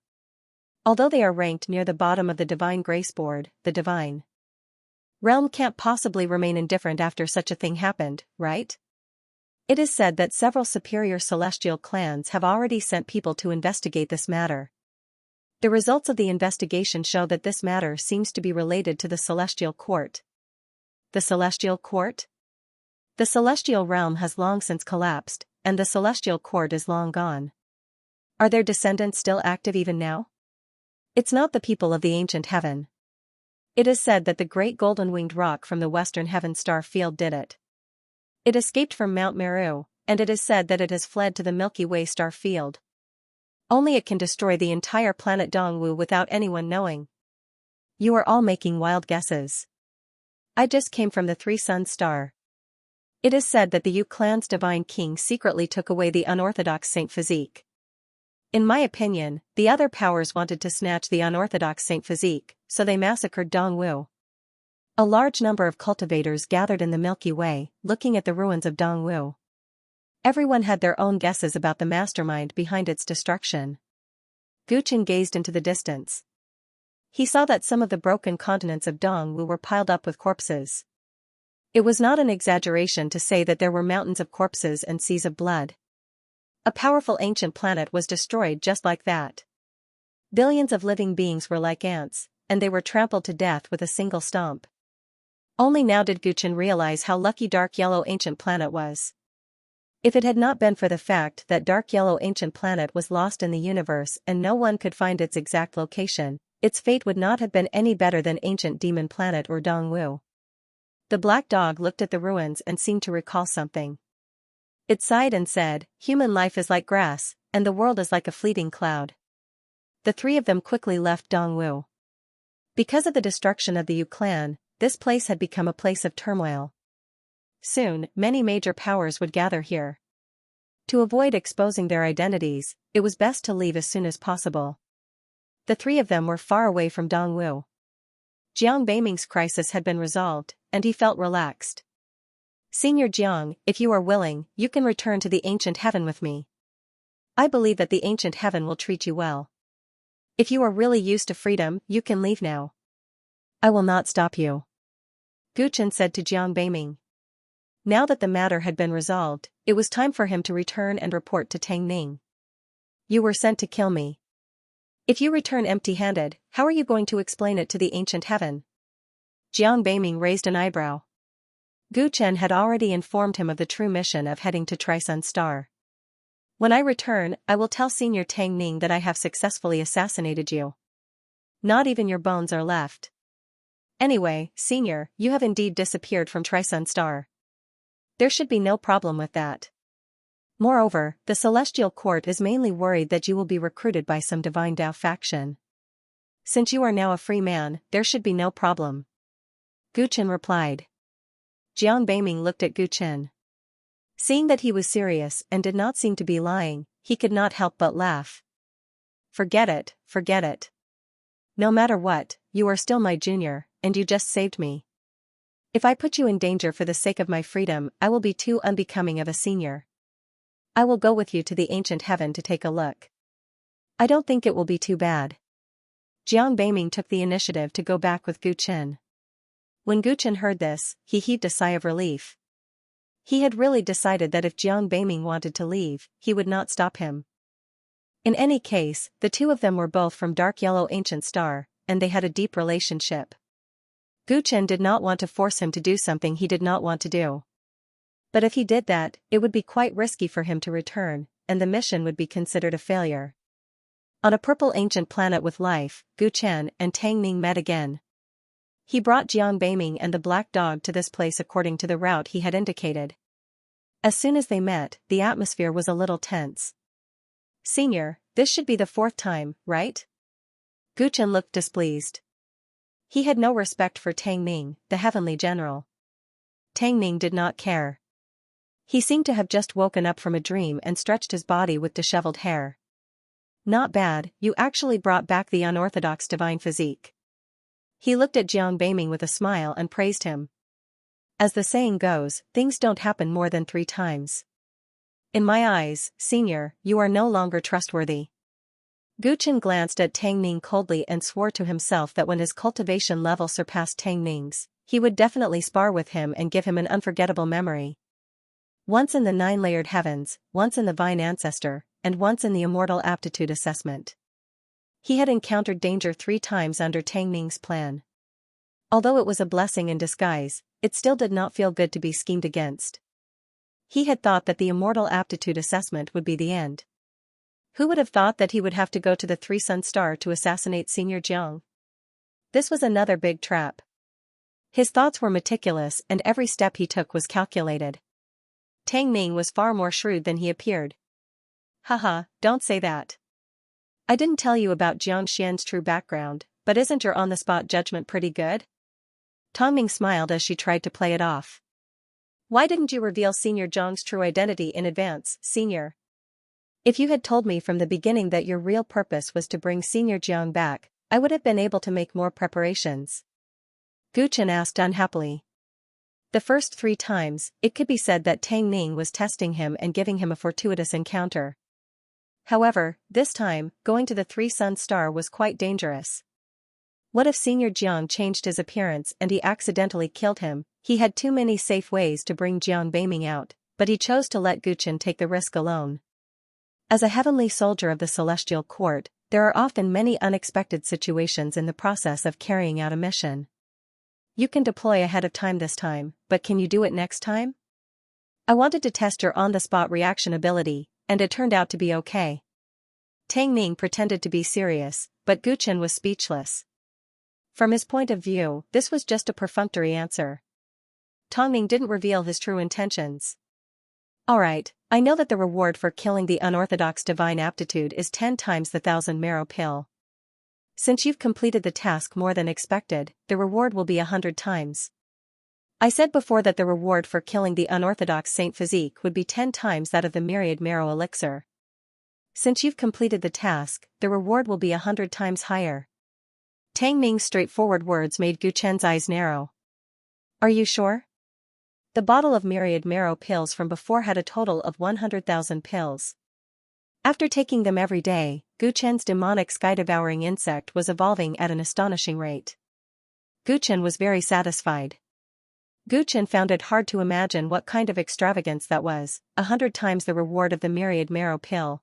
Although they are ranked near the bottom of the divine grace board, the divine realm can't possibly remain indifferent after such a thing happened, right? It is said that several superior celestial clans have already sent people to investigate this matter. The results of the investigation show that this matter seems to be related to the celestial court. The celestial court? The celestial realm has long since collapsed, and the celestial court is long gone. Are their descendants still active even now? It's not the people of the ancient heaven. It is said that the great golden-winged rock from the western heaven star field did it. It escaped from Mount Meru, and it is said that it has fled to the Milky Way star field. Only it can destroy the entire planet Dongwu without anyone knowing. You are all making wild guesses. I just came from the Three Suns star. It is said that the Yu clan's divine king secretly took away the unorthodox Saint Physique. In my opinion, the other powers wanted to snatch the unorthodox Saint Physique, so they massacred Dongwu. A large number of cultivators gathered in the Milky Way, looking at the ruins of Dongwu. Everyone had their own guesses about the mastermind behind its destruction. Guchen gazed into the distance. He saw that some of the broken continents of Dongwu were piled up with corpses. It was not an exaggeration to say that there were mountains of corpses and seas of blood. A powerful ancient planet was destroyed just like that. Billions of living beings were like ants, and they were trampled to death with a single stomp. Only now did Guchen realize how lucky Dark Yellow Ancient Planet was. If it had not been for the fact that Dark Yellow Ancient Planet was lost in the universe and no one could find its exact location, its fate would not have been any better than Ancient Demon Planet or Dongwu. The black dog looked at the ruins and seemed to recall something. It sighed and said, "Human life is like grass, and the world is like a fleeting cloud." The three of them quickly left Dongwu. Because of the destruction of the Yu clan, this place had become a place of turmoil. Soon, many major powers would gather here. To avoid exposing their identities, it was best to leave as soon as possible. The three of them were far away from Dongwu. Jiang Beiming's crisis had been resolved, and he felt relaxed. "Senior Jiang, if you are willing, you can return to the ancient heaven with me. I believe that the ancient heaven will treat you well. If you are really used to freedom, you can leave now. I will not stop you," Guchen said to Jiang Beiming. Now that the matter had been resolved, it was time for him to return and report to Tang Ning. "You were sent to kill me. If you return empty-handed, how are you going to explain it to the ancient heaven?" Jiang Beiming raised an eyebrow. Guchen had already informed him of the true mission of heading to Trisun Star. "When I return, I will tell Senior Tang Ning that I have successfully assassinated you. Not even your bones are left. Anyway, Senior, you have indeed disappeared from Trisun Star. There should be no problem with that. Moreover, the Celestial Court is mainly worried that you will be recruited by some Divine Dao faction. Since you are now a free man, there should be no problem," Guchen replied. Jiang Beiming looked at Guchen. Seeing that he was serious and did not seem to be lying, he could not help but laugh. Forget it, forget it. No matter what, you are still my junior, and you just saved me. If I put you in danger for the sake of my freedom, I will be too unbecoming of a senior. I will go with you to the ancient heaven to take a look. I don't think it will be too bad." Jiang Beiming took the initiative to go back with Guchen. When Guchen heard this, he heaved a sigh of relief. He had really decided that if Jiang Beiming wanted to leave, he would not stop him. In any case, the two of them were both from Dark Yellow Ancient Star, and they had a deep relationship. Guchen did not want to force him to do something he did not want to do. But if he did that, it would be quite risky for him to return, and the mission would be considered a failure. On a purple ancient planet with life, Guchen and Tang Ning met again. He brought Jiang Beiming and the black dog to this place according to the route he had indicated. As soon as they met, the atmosphere was a little tense. "Senior, this should be the fourth time, right?" Guchen looked displeased. He had no respect for Tang Ning, the heavenly general. Tang Ning did not care. He seemed to have just woken up from a dream and stretched his body with disheveled hair. "Not bad, you actually brought back the unorthodox divine physique." He looked at Jiang Beiming with a smile and praised him. As the saying goes, things don't happen more than 3 times. In my eyes, Senior, you are no longer trustworthy. Guchen glanced at Tang Ning coldly and swore to himself that when his cultivation level surpassed Tang Ning's, he would definitely spar with him and give him an unforgettable memory. Once in the 9-layered heavens, once in the Vine Ancestor, and once in the Immortal Aptitude Assessment. He had encountered danger 3 times under Tang Ning's plan. Although it was a blessing in disguise, it still did not feel good to be schemed against. He had thought that the immortal aptitude assessment would be the end. Who would have thought that he would have to go to the Three-Sun Star to assassinate Senior Jiang? This was another big trap. His thoughts were meticulous and every step he took was calculated. Tang Ning was far more shrewd than he appeared. Haha, don't say that. I didn't tell you about Xianxia's true background, but isn't your on-the-spot judgment pretty good? Tang Ning smiled as she tried to play it off. Why didn't you reveal Senior Jiang's true identity in advance, Senior? If you had told me from the beginning that your real purpose was to bring Senior Jiang back, I would have been able to make more preparations. Gu Chen asked unhappily. The first 3 times, it could be said that Tang Ning was testing him and giving him a fortuitous encounter. However, this time, going to the Three-Sun Star was quite dangerous. What if Senior Jiang changed his appearance and he accidentally killed him? He had too many safe ways to bring Jiang Beiming out, but he chose to let Gu Chen take the risk alone. As a heavenly soldier of the Celestial Court, there are often many unexpected situations in the process of carrying out a mission. You can deploy ahead of time this time, but can you do it next time? I wanted to test your on-the-spot reaction ability, and it turned out to be okay. Tang Ning pretended to be serious, but Gu Chen was speechless. From his point of view, this was just a perfunctory answer. Tang Ning didn't reveal his true intentions. Alright, I know that the reward for killing the unorthodox divine aptitude is 10 times the 1,000 marrow pill. Since you've completed the task more than expected, the reward will be 100 times. I said before that the reward for killing the unorthodox Saint Physique would be 10 times that of the myriad marrow elixir. Since you've completed the task, the reward will be 100 times higher. Tang Ming's straightforward words made Gu Chen's eyes narrow. Are you sure? The bottle of myriad marrow pills from before had a total of 100,000 pills. After taking them every day, Gu Chen's demonic sky-devouring insect was evolving at an astonishing rate. Gu Chen was very satisfied. Gu Chen found it hard to imagine what kind of extravagance that was, 100 times the reward of the myriad marrow pill.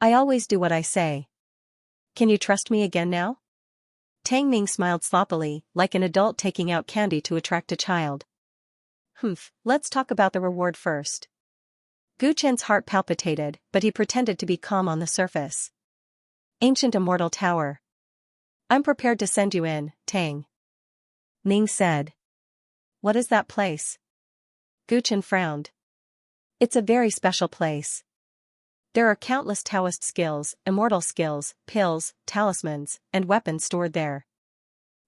I always do what I say. Can you trust me again now? Tang Ming smiled sloppily, like an adult taking out candy to attract a child. Let's talk about the reward first. Gu Chen's heart palpitated, but he pretended to be calm on the surface. Ancient Immortal Tower. I'm prepared to send you in, Tang Ning said. What is that place? Gu Chen frowned. It's a very special place. There are countless Taoist skills, immortal skills, pills, talismans, and weapons stored there.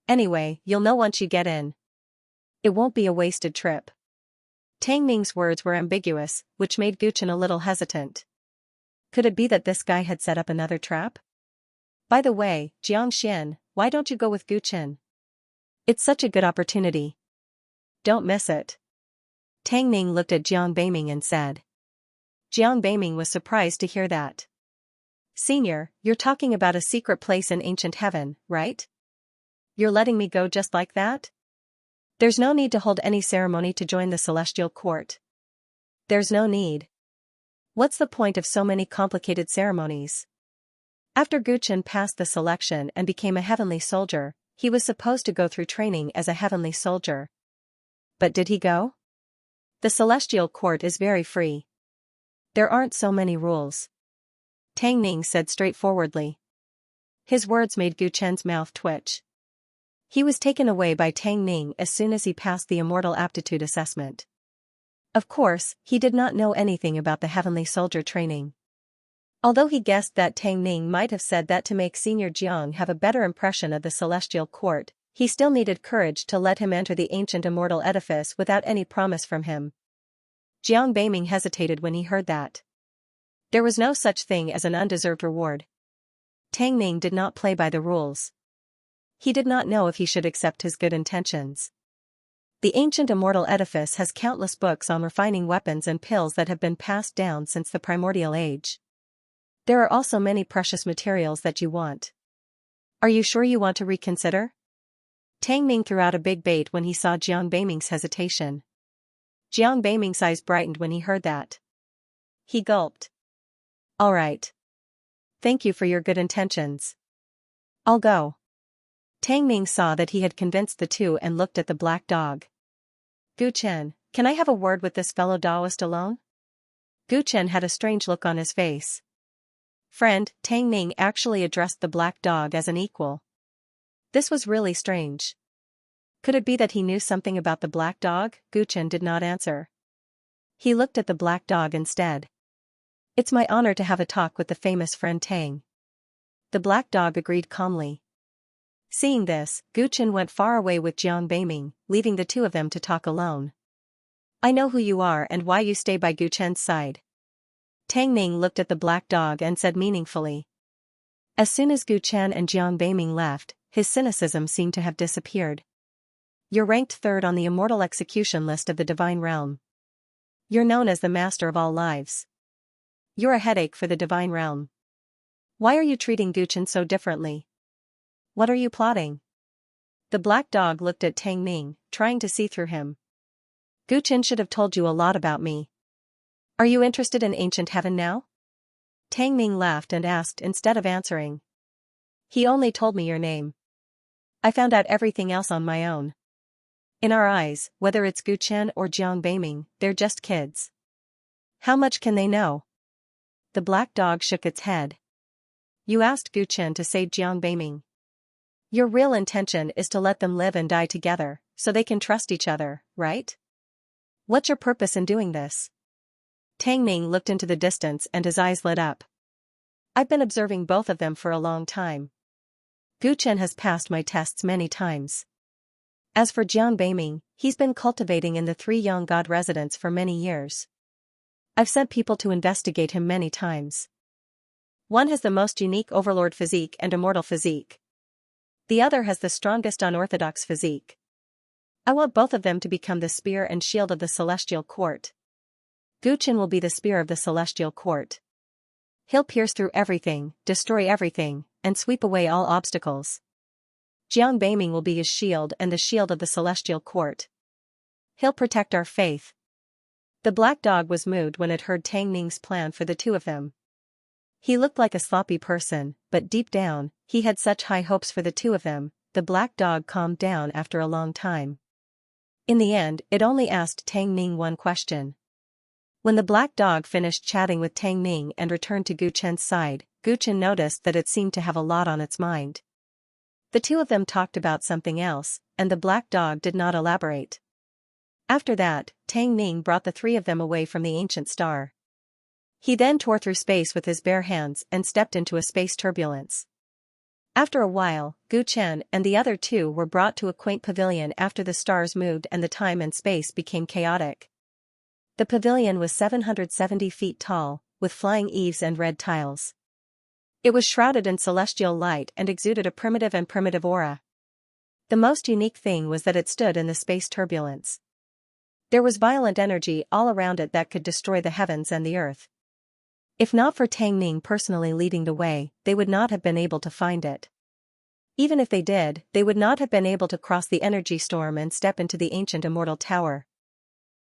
Anyway, you'll know once you get in. It won't be a wasted trip. Tang Ming's words were ambiguous, which made Gu Chen a little hesitant. Could it be that this guy had set up another trap? By the way, Xianxia, why don't you go with Gu Chen? It's such a good opportunity. Don't miss it. Tang Ning looked at Jiang Beiming and said. Jiang Beiming was surprised to hear that. Senior, you're talking about a secret place in ancient heaven, right? You're letting me go just like that? There's no need to hold any ceremony to join the Celestial Court. There's no need. What's the point of so many complicated ceremonies? After Gu Chen passed the selection and became a heavenly soldier, he was supposed to go through training as a heavenly soldier. But did he go? The Celestial Court is very free. There aren't so many rules. Tang Ning said straightforwardly. His words made Gu Chen's mouth twitch. He was taken away by Tang Ning as soon as he passed the Immortal Aptitude assessment. Of course, he did not know anything about the Heavenly Soldier training. Although he guessed that Tang Ning might have said that to make Senior Jiang have a better impression of the Celestial Court, he still needed courage to let him enter the ancient immortal edifice without any promise from him. Jiang Beiming hesitated when he heard that. There was no such thing as an undeserved reward. Tang Ning did not play by the rules. He did not know if he should accept his good intentions. The ancient immortal edifice has countless books on refining weapons and pills that have been passed down since the primordial age. There are also many precious materials that you want. Are you sure you want to reconsider? Tang Ning threw out a big bait when he saw Jiang Beiming's hesitation. Jiang Beiming's eyes brightened when he heard that. He gulped. All right. Thank you for your good intentions. I'll go. Tang Ning saw that he had convinced the two and looked at the black dog. Gu Chen, Can I have a word with this fellow Taoist alone? Gu Chen had a strange look on his face. Friend, Tang Ning actually addressed the black dog as an equal. This was really strange. Could it be that he knew something about the black dog? Gu Chen did not answer. He looked at the black dog instead. It's my honor to have a talk with the famous friend Tang. The black dog agreed calmly. Seeing this, Gu Chen went far away with Jiang Beiming, leaving the two of them to talk alone. I know who you are and why you stay by Gu Chen's side. Tang Ning looked at the black dog and said meaningfully. As soon as Gu Chen and Jiang Beiming left, his cynicism seemed to have disappeared. You're ranked third on the immortal execution list of the divine realm. You're known as the master of all lives. You're a headache for the divine realm. Why are you treating Gu Chen so differently? What are you plotting? The black dog looked at Tang Ning, trying to see through him. Gu Chen should have told you a lot about me. Are you interested in ancient heaven now? Tang Ning laughed and asked instead of answering. He only told me your name. I found out everything else on my own. In our eyes, whether it's Gu Chen or Jiang Beiming, they're just kids. How much can they know? The black dog shook its head. You asked Gu Chen to save Jiang Beiming. Your real intention is to let them live and die together, so they can trust each other, right? What's your purpose in doing this? Tang Ning looked into the distance and his eyes lit up. I've been observing both of them for a long time. Gu Chen has passed my tests many times. As for Jiang Beiming, he's been cultivating in the Three Young God residence for many years. I've sent people to investigate him many times. One has the most unique overlord physique and immortal physique. The other has the strongest unorthodox physique. I want both of them to become the spear and shield of the celestial court. Gu Chen will be the spear of the celestial court. He'll pierce through everything, destroy everything, and sweep away all obstacles. Jiang Beiming will be his shield and the shield of the celestial court. He'll protect our faith. The black dog was moved when it heard Tang Ning's plan for the two of them. He looked like a sloppy person, but deep down, he had such high hopes for the two of them. The black dog calmed down after a long time. In the end, it only asked Tang Ning one question. When the black dog finished chatting with Tang Ning and returned to Gu Chen's side, Gu Chen noticed that it seemed to have a lot on its mind. The two of them talked about something else, and the black dog did not elaborate. After that, Tang Ning brought the three of them away from the ancient star. He then tore through space with his bare hands and stepped into a space turbulence. After a while, Gu Chen and the other two were brought to a quaint pavilion after the stars moved and the time and space became chaotic. The pavilion was 770 feet tall, with flying eaves and red tiles. It was shrouded in celestial light and exuded a primitive aura. The most unique thing was that it stood in the space turbulence. There was violent energy all around it that could destroy the heavens and the earth. If not for Tang Ning personally leading the way, they would not have been able to find it. Even if they did, they would not have been able to cross the energy storm and step into the ancient immortal tower.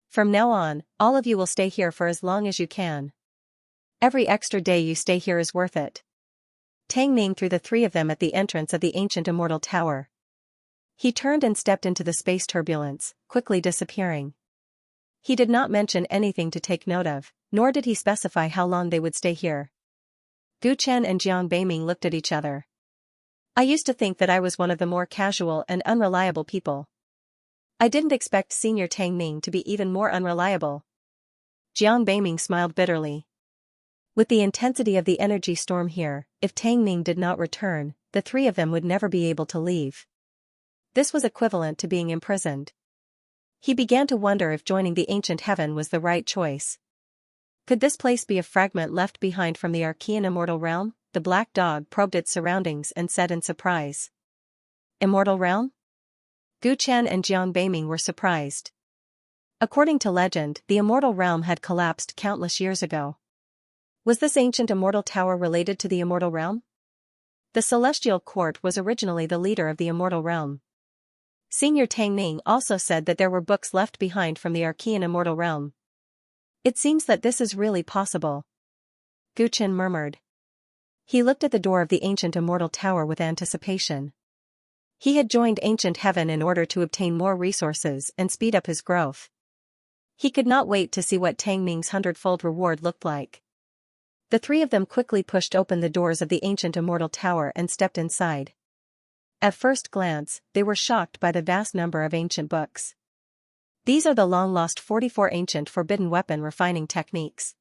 From now on, all of you will stay here for as long as you can. Every extra day you stay here is worth it. Tang Ning threw the three of them at the entrance of the ancient immortal tower. He turned and stepped into the space turbulence, quickly disappearing. He did not mention anything to take note of, nor did he specify how long they would stay here. Gu Chen and Jiang Beiming looked at each other. I used to think that I was one of the more casual and unreliable people. I didn't expect Senior Tang Ning to be even more unreliable. Jiang Beiming smiled bitterly. With the intensity of the energy storm here, if Tang Ning did not return, the three of them would never be able to leave. This was equivalent to being imprisoned. He began to wonder if joining the ancient heaven was the right choice. Could this place be a fragment left behind from the Archean immortal realm? The black dog probed its surroundings and said in surprise. Immortal realm? Gu Chen and Jiang Beiming were surprised. According to legend, the immortal realm had collapsed countless years ago. Was this ancient immortal tower related to the immortal realm? The celestial court was originally the leader of the immortal realm. Senior Tang Ning also said that there were books left behind from the Archean immortal realm. It seems that this is really possible. Gu Chen murmured. He looked at the door of the ancient immortal tower with anticipation. He had joined ancient heaven in order to obtain more resources and speed up his growth. He could not wait to see what Tang Ming's hundredfold reward looked like. The three of them quickly pushed open the doors of the ancient immortal tower and stepped inside. At first glance, they were shocked by the vast number of ancient books. These are the long-lost 44 ancient forbidden weapon refining techniques.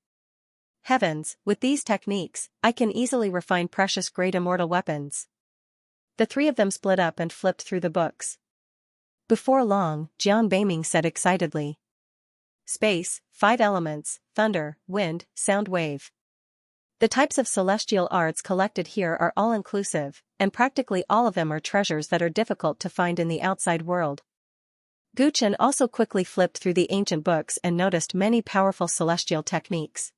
Heavens, with these techniques, I can easily refine precious great immortal weapons. The three of them split up and flipped through the books. Before long, Jiang Beiming said excitedly. Space, 5 elements, thunder, wind, sound wave. The types of celestial arts collected here are all-inclusive, and practically all of them are treasures that are difficult to find in the outside world. Gu Chen also quickly flipped through the ancient books and noticed many powerful celestial techniques.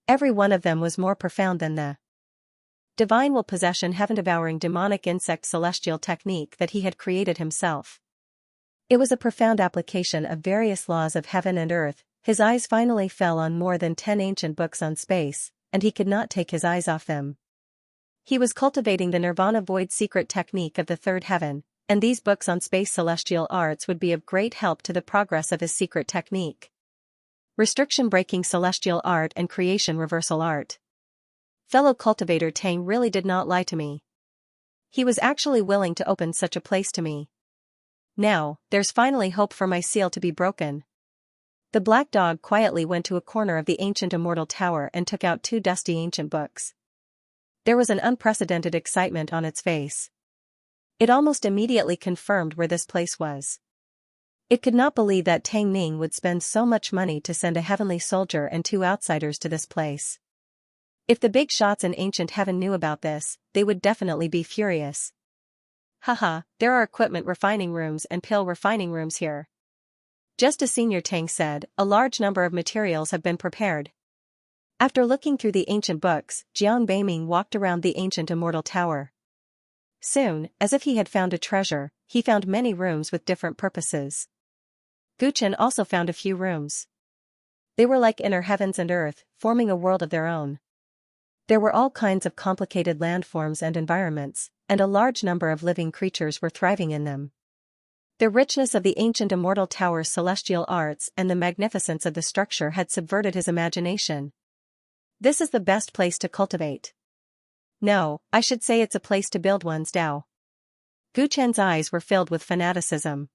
Every one of them was more profound than the divine will possession heaven-devouring demonic insect celestial technique that he had created himself. It was a profound application of various laws of heaven and earth. His eyes finally fell on more than 10 ancient books on space, and he could not take his eyes off them. He was cultivating the Nirvana Void secret technique of the third heaven, and these books on space celestial arts would be of great help to the progress of his secret technique. Restriction-breaking celestial art and creation reversal art. Fellow cultivator Tang really did not lie to me. He was actually willing to open such a place to me. Now, there's finally hope for my seal to be broken. The black dog quietly went to a corner of the ancient immortal tower and took out 2 dusty ancient books. There was an unprecedented excitement on its face. It almost immediately confirmed where this place was. It could not believe that Tang Ning would spend so much money to send a heavenly soldier and 2 outsiders to this place. If the big shots in ancient heaven knew about this, they would definitely be furious. Haha, there are equipment refining rooms and pill refining rooms here. Just as Senior Tang said, a large number of materials have been prepared. After looking through the ancient books, Jiang Beiming walked around the ancient immortal tower. Soon, as if he had found a treasure, he found many rooms with different purposes. Gu Chen also found a few rooms. They were like inner heavens and earth, forming a world of their own. There were all kinds of complicated landforms and environments, and a large number of living creatures were thriving in them. The richness of the ancient immortal tower's celestial arts and the magnificence of the structure had subverted his imagination. This is the best place to cultivate. No, I should say it's a place to build one's Tao. Gu Chen's eyes were filled with fanaticism.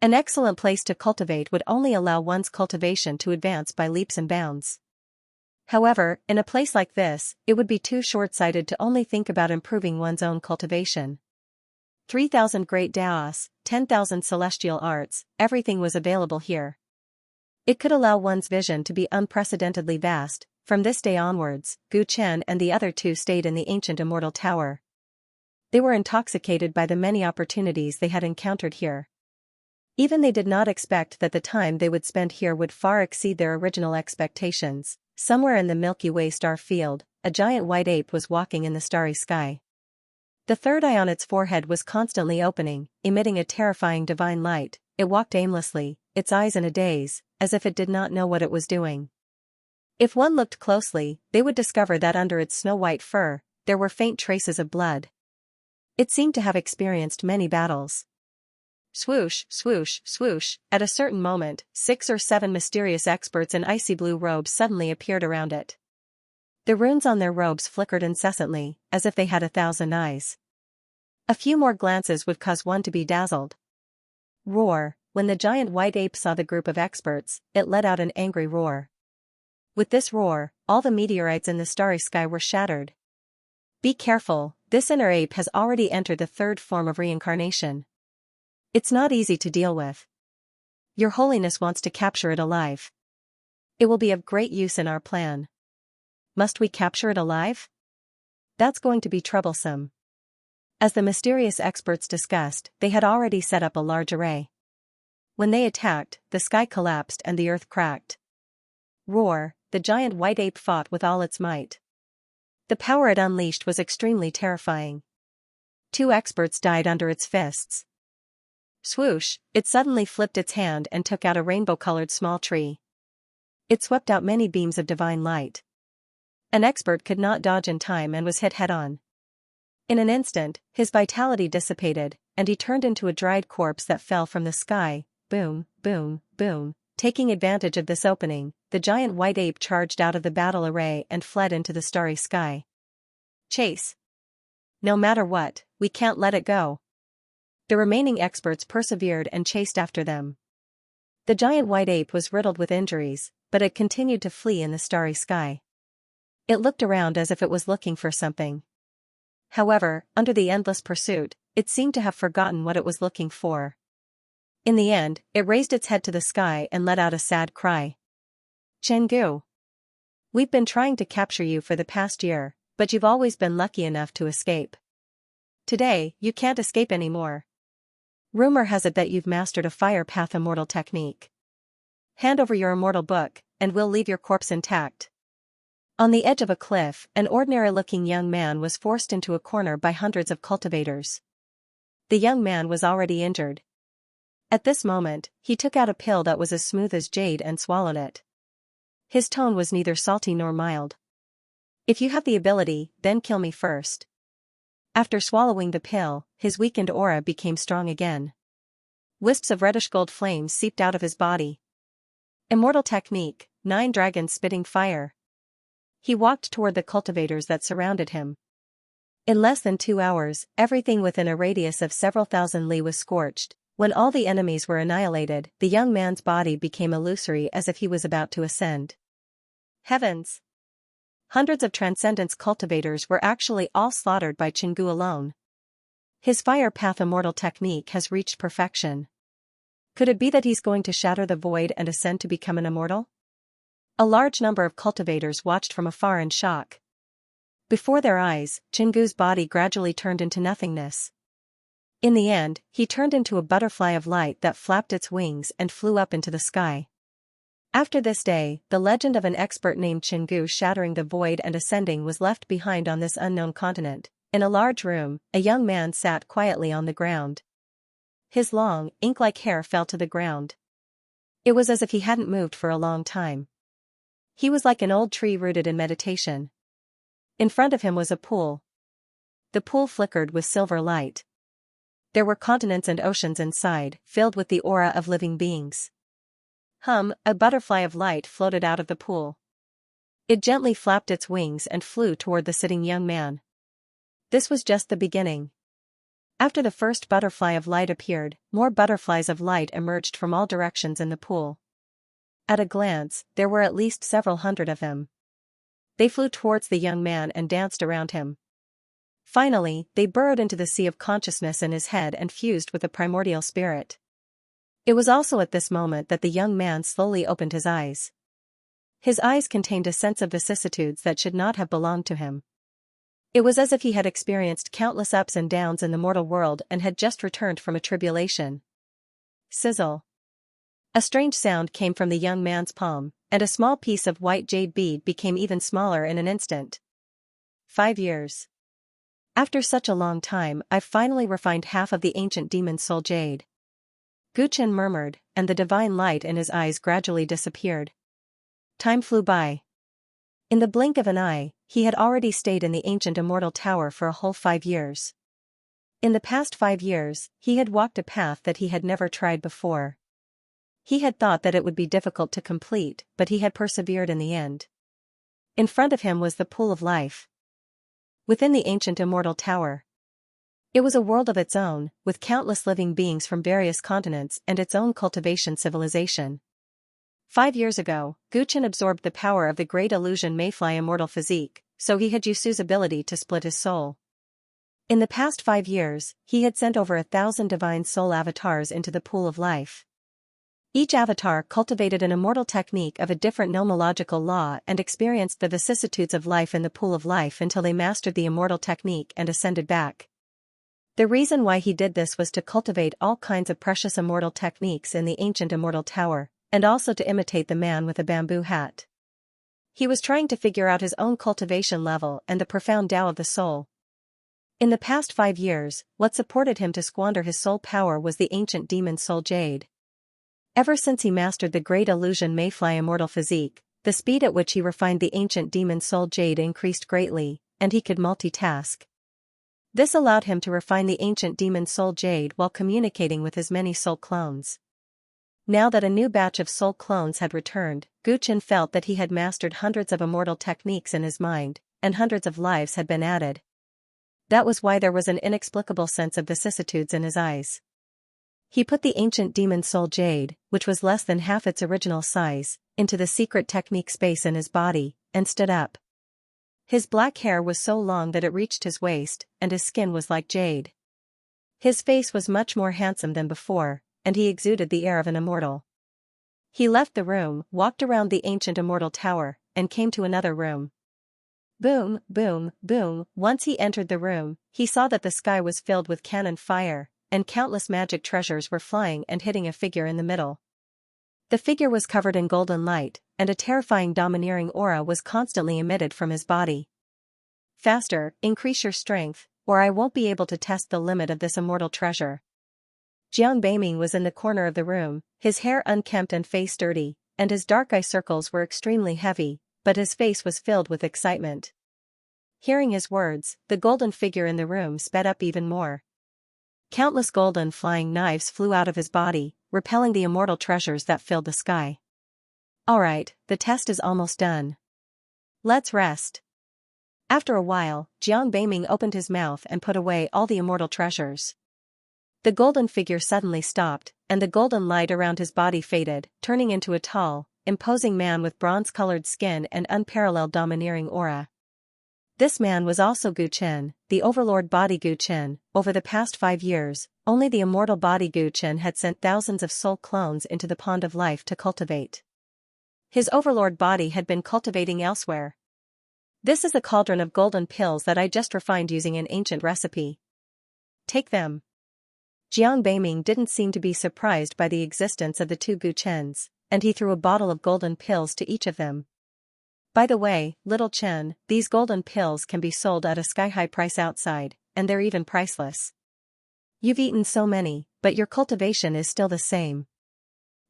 An excellent place to cultivate would only allow one's cultivation to advance by leaps and bounds. However, in a place like this, it would be too short-sighted to only think about improving one's own cultivation. 3,000 great Daos, 10,000 celestial arts, everything was available here. It could allow one's vision to be unprecedentedly vast. From this day onwards, Gu Chen and the other 2 stayed in the ancient immortal tower. They were intoxicated by the many opportunities they had encountered here. Even they did not expect that the time they would spend here would far exceed their original expectations. Somewhere in the Milky Way star field, a giant white ape was walking in the starry sky. The third eye on its forehead was constantly opening, emitting a terrifying divine light. It walked aimlessly, its eyes in a daze, as if it did not know what it was doing. If one looked closely, they would discover that under its snow-white fur, there were faint traces of blood. It seemed to have experienced many battles. Swoosh, swoosh, swoosh, at a certain moment, 6 or 7 mysterious experts in icy blue robes suddenly appeared around it. The runes on their robes flickered incessantly, as if they had 1,000 eyes. A few more glances would cause one to be dazzled. Roar, when the giant white ape saw the group of experts, it let out an angry roar. With this roar, all the meteorites in the starry sky were shattered. Be careful, this inner ape has already entered the 3rd form of reincarnation. It's not easy to deal with. Your Holiness wants to capture it alive. It will be of great use in our plan. Must we capture it alive? That's going to be troublesome. As the mysterious experts discussed, they had already set up a large array. When they attacked, the sky collapsed and the earth cracked. Roar, the giant white ape fought with all its might. The power it unleashed was extremely terrifying. 2 experts died under its fists. Swoosh, it suddenly flipped its hand and took out a rainbow-colored small tree. It swept out many beams of divine light. An expert could not dodge in time and was hit head-on. In an instant, his vitality dissipated, and he turned into a dried corpse that fell from the sky. Boom, boom, boom. Taking advantage of this opening, the giant white ape charged out of the battle array and fled into the starry sky. Chase. No matter what, we can't let it go. The remaining experts persevered and chased after them. The giant white ape was riddled with injuries, but it continued to flee in the starry sky. It looked around as if it was looking for something. However, under the endless pursuit, it seemed to have forgotten what it was looking for. In the end, it raised its head to the sky and let out a sad cry. Chenggu. We've been trying to capture you for the past year, but you've always been lucky enough to escape. Today, you can't escape anymore. Rumor has it that you've mastered a fire path immortal technique. Hand over your immortal book, and we'll leave your corpse intact. On the edge of a cliff, an ordinary-looking young man was forced into a corner by hundreds of cultivators. The young man was already injured. At this moment, he took out a pill that was as smooth as jade and swallowed it. His tone was neither salty nor mild. If you have the ability, then kill me first. After swallowing the pill, his weakened aura became strong again. Wisps of reddish-gold flames seeped out of his body. Immortal technique, 9 dragons spitting fire. He walked toward the cultivators that surrounded him. In less than 2 hours, everything within a radius of several thousand li was scorched. When all the enemies were annihilated, the young man's body became illusory as if he was about to ascend. Heavens! Hundreds of Transcendence cultivators were actually all slaughtered by Chenggu alone. His fire path immortal technique has reached perfection. Could it be that he's going to shatter the void and ascend to become an immortal? A large number of cultivators watched from afar in shock. Before their eyes, Chenggu's body gradually turned into nothingness. In the end, he turned into a butterfly of light that flapped its wings and flew up into the sky. After this day, the legend of an expert named Chenggu shattering the void and ascending was left behind on this unknown continent. In a large room, a young man sat quietly on the ground. His long, ink-like hair fell to the ground. It was as if he hadn't moved for a long time. He was like an old tree rooted in meditation. In front of him was a pool. The pool flickered with silver light. There were continents and oceans inside, filled with the aura of living beings. A butterfly of light floated out of the pool. It gently flapped its wings and flew toward the sitting young man. This was just the beginning. After the first butterfly of light appeared, more butterflies of light emerged from all directions in the pool. At a glance, there were at least several hundred of them. They flew towards the young man and danced around him. Finally, they burrowed into the sea of consciousness in his head and fused with the primordial spirit. It was also at this moment that the young man slowly opened his eyes. His eyes contained a sense of vicissitudes that should not have belonged to him. It was as if he had experienced countless ups and downs in the mortal world and had just returned from a tribulation. Sizzle. A strange sound came from the young man's palm, and a small piece of white jade bead became even smaller in an instant. 5 years. After such a long time, I've finally refined half of the ancient demon soul jade. Guchen murmured, and the divine light in his eyes gradually disappeared. Time flew by. In the blink of an eye, he had already stayed in the ancient immortal tower for a whole 5 years. In the past 5 years, he had walked a path that he had never tried before. He had thought that it would be difficult to complete, but he had persevered in the end. In front of him was the pool of life. Within the ancient immortal tower. It was a world of its own, with countless living beings from various continents and its own cultivation civilization. 5 years ago, Guchen absorbed the power of the great illusion Mayfly immortal physique, so he had Yusu's ability to split his soul. In the past 5 years, he had sent over 1,000 divine soul avatars into the pool of life. Each avatar cultivated an immortal technique of a different nomological law and experienced the vicissitudes of life in the pool of life until they mastered the immortal technique and ascended back. The reason why he did this was to cultivate all kinds of precious immortal techniques in the ancient immortal tower, and also to imitate the man with a bamboo hat. He was trying to figure out his own cultivation level and the profound Tao of the soul. In the past 5 years, what supported him to squander his soul power was the ancient demon soul jade. Ever since he mastered the great illusion Mayfly immortal physique, the speed at which he refined the ancient demon soul jade increased greatly, and he could multitask. This allowed him to refine the ancient demon soul jade while communicating with his many soul clones. Now that a new batch of soul clones had returned, Gu Chen felt that he had mastered hundreds of immortal techniques in his mind, and hundreds of lives had been added. That was why there was an inexplicable sense of vicissitudes in his eyes. He put the ancient demon soul jade, which was less than half its original size, into the secret technique space in his body, and stood up. His black hair was so long that it reached his waist, and his skin was like jade. His face was much more handsome than before, and he exuded the air of an immortal. He left the room, walked around the ancient immortal tower, and came to another room. Boom, boom, boom. Once he entered the room, he saw that the sky was filled with cannon fire, and countless magic treasures were flying and hitting a figure in the middle. The figure was covered in golden light, and a terrifying domineering aura was constantly emitted from his body. Faster, increase your strength, or I won't be able to test the limit of this immortal treasure. Jiang Beiming was in the corner of the room, his hair unkempt and face dirty, and his dark eye circles were extremely heavy, but his face was filled with excitement. Hearing his words, the golden figure in the room sped up even more. Countless golden flying knives flew out of his body, repelling the immortal treasures that filled the sky. Alright, the test is almost done. Let's rest. After a while, Jiang Beiming opened his mouth and put away all the immortal treasures. The golden figure suddenly stopped, and the golden light around his body faded, turning into a tall, imposing man with bronze-colored skin and unparalleled domineering aura. This man was also Gu Chen, the overlord body Gu Chen. Over the past 5 years, only the immortal body Gu Chen had sent thousands of soul clones into the pond of life to cultivate. His overlord body had been cultivating elsewhere. This is a cauldron of golden pills that I just refined using an ancient recipe. Take them. Jiang Beiming didn't seem to be surprised by the existence of the two Gu Chens, and he threw a bottle of golden pills to each of them. By the way, little Chen, these golden pills can be sold at a sky-high price outside, and they're even priceless. You've eaten so many, but your cultivation is still the same.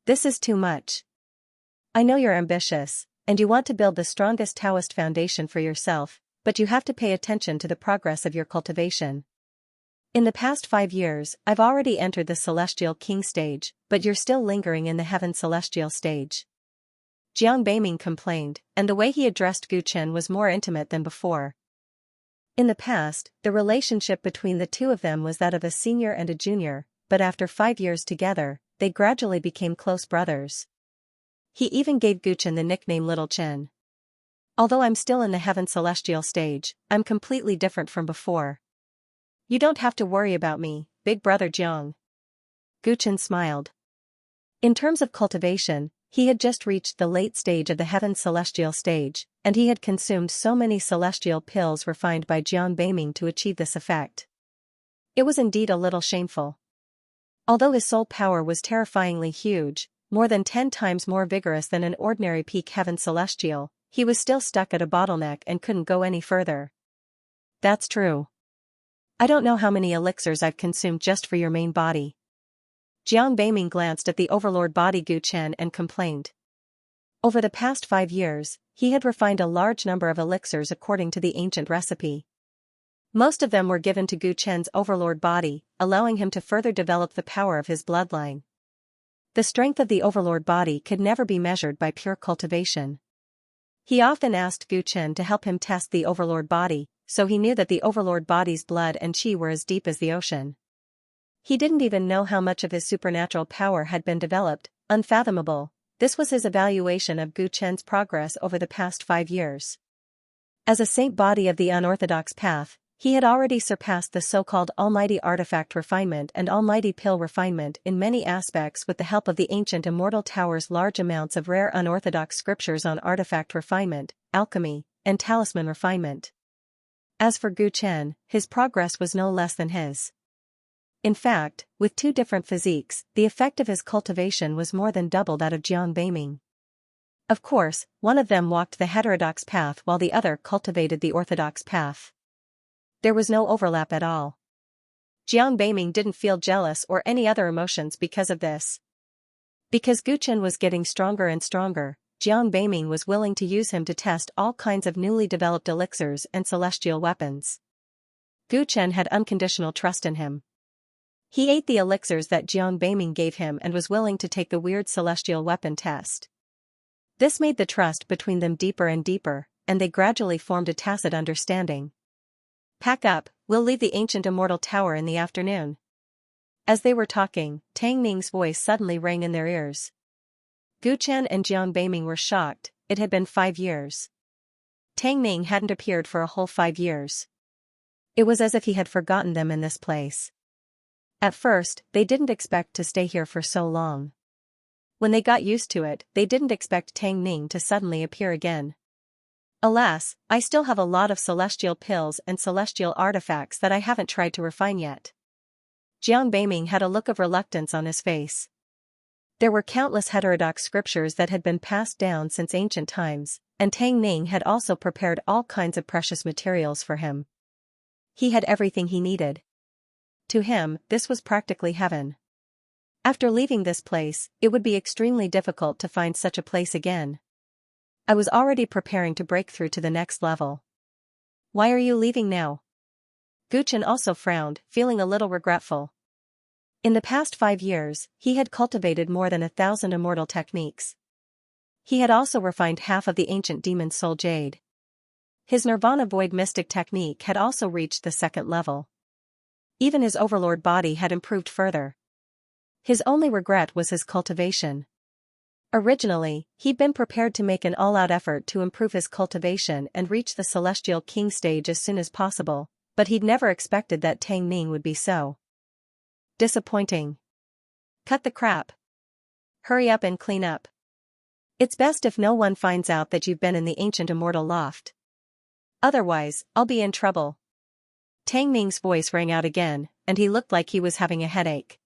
This is too much. I know you're ambitious, and you want to build the strongest Taoist foundation for yourself, but you have to pay attention to the progress of your cultivation. In the past 5 years, I've already entered the Celestial King stage, but you're still lingering in the Heaven Celestial stage. Jiang Beiming complained, and the way he addressed Gu Chen was more intimate than before. In the past, the relationship between the two of them was that of a senior and a junior, but after 5 years together, they gradually became close brothers. He even gave Gu Chen the nickname Little Chen. Although I'm still in the Heaven Celestial stage, I'm completely different from before. You don't have to worry about me, big brother Jiang. Gu Chen smiled. In terms of cultivation, he had just reached the late stage of the Heaven Celestial stage, and he had consumed so many celestial pills refined by Jiang Beiming to achieve this effect. It was indeed a little shameful. Although his soul power was terrifyingly huge, more than 10 times more vigorous than an ordinary peak Heaven Celestial, he was still stuck at a bottleneck and couldn't go any further. That's true. I don't know how many elixirs I've consumed just for your main body. Jiang Beiming glanced at the overlord body Gu Chen and complained. Over the past 5 years, he had refined a large number of elixirs according to the ancient recipe. Most of them were given to Gu Chen's overlord body, allowing him to further develop the power of his bloodline. The strength of the overlord body could never be measured by pure cultivation. He often asked Gu Chen to help him test the overlord body, so he knew that the overlord body's blood and qi were as deep as the ocean. He didn't even know how much of his supernatural power had been developed, unfathomable. This was his evaluation of Gu Chen's progress over the past 5 years. As a saint body of the unorthodox path, he had already surpassed the so-called almighty artifact refinement and almighty pill refinement in many aspects with the help of the ancient immortal tower's large amounts of rare unorthodox scriptures on artifact refinement, alchemy, and talisman refinement. As for Gu Chen, his progress was no less than his. In fact, with 2 different physiques, the effect of his cultivation was more than double that of Jiang Beiming. Of course, one of them walked the heterodox path while the other cultivated the orthodox path. There was no overlap at all. Jiang Beiming didn't feel jealous or any other emotions because of this. Because Gu Chen was getting stronger and stronger, Jiang Beiming was willing to use him to test all kinds of newly developed elixirs and celestial weapons. Gu Chen had unconditional trust in him. He ate the elixirs that Jiang Beiming gave him and was willing to take the weird celestial weapon test. This made the trust between them deeper and deeper, and they gradually formed a tacit understanding. "Pack up, we'll leave the ancient immortal tower in the afternoon." As they were talking, Tang Ning's voice suddenly rang in their ears. Gu Chen and Jiang Beiming were shocked. It had been 5 years. Tang Ning hadn't appeared for a whole 5 years. It was as if he had forgotten them in this place. At first, they didn't expect to stay here for so long. When they got used to it, they didn't expect Tang Ning to suddenly appear again. "Alas, I still have a lot of celestial pills and celestial artifacts that I haven't tried to refine yet." Jiang Beiming had a look of reluctance on his face. There were countless heterodox scriptures that had been passed down since ancient times, and Tang Ning had also prepared all kinds of precious materials for him. He had everything he needed. To him, this was practically heaven. After leaving this place, it would be extremely difficult to find such a place again. "I was already preparing to break through to the next level." "Why are you leaving now?" Gu Chen also frowned, feeling a little regretful. In the past 5 years, he had cultivated more than 1,000 immortal techniques. He had also refined half of the ancient demon soul jade. His Nirvana Void Mystic technique had also reached the 2nd level. Even his overlord body had improved further. His only regret was his cultivation. Originally, he'd been prepared to make an all-out effort to improve his cultivation and reach the Celestial King stage as soon as possible, but he'd never expected that Tang Ning would be so disappointing. "Cut the crap. Hurry up and clean up. It's best if no one finds out that you've been in the ancient immortal loft. Otherwise, I'll be in trouble." Tang Ning's voice rang out again, and he looked like he was having a headache.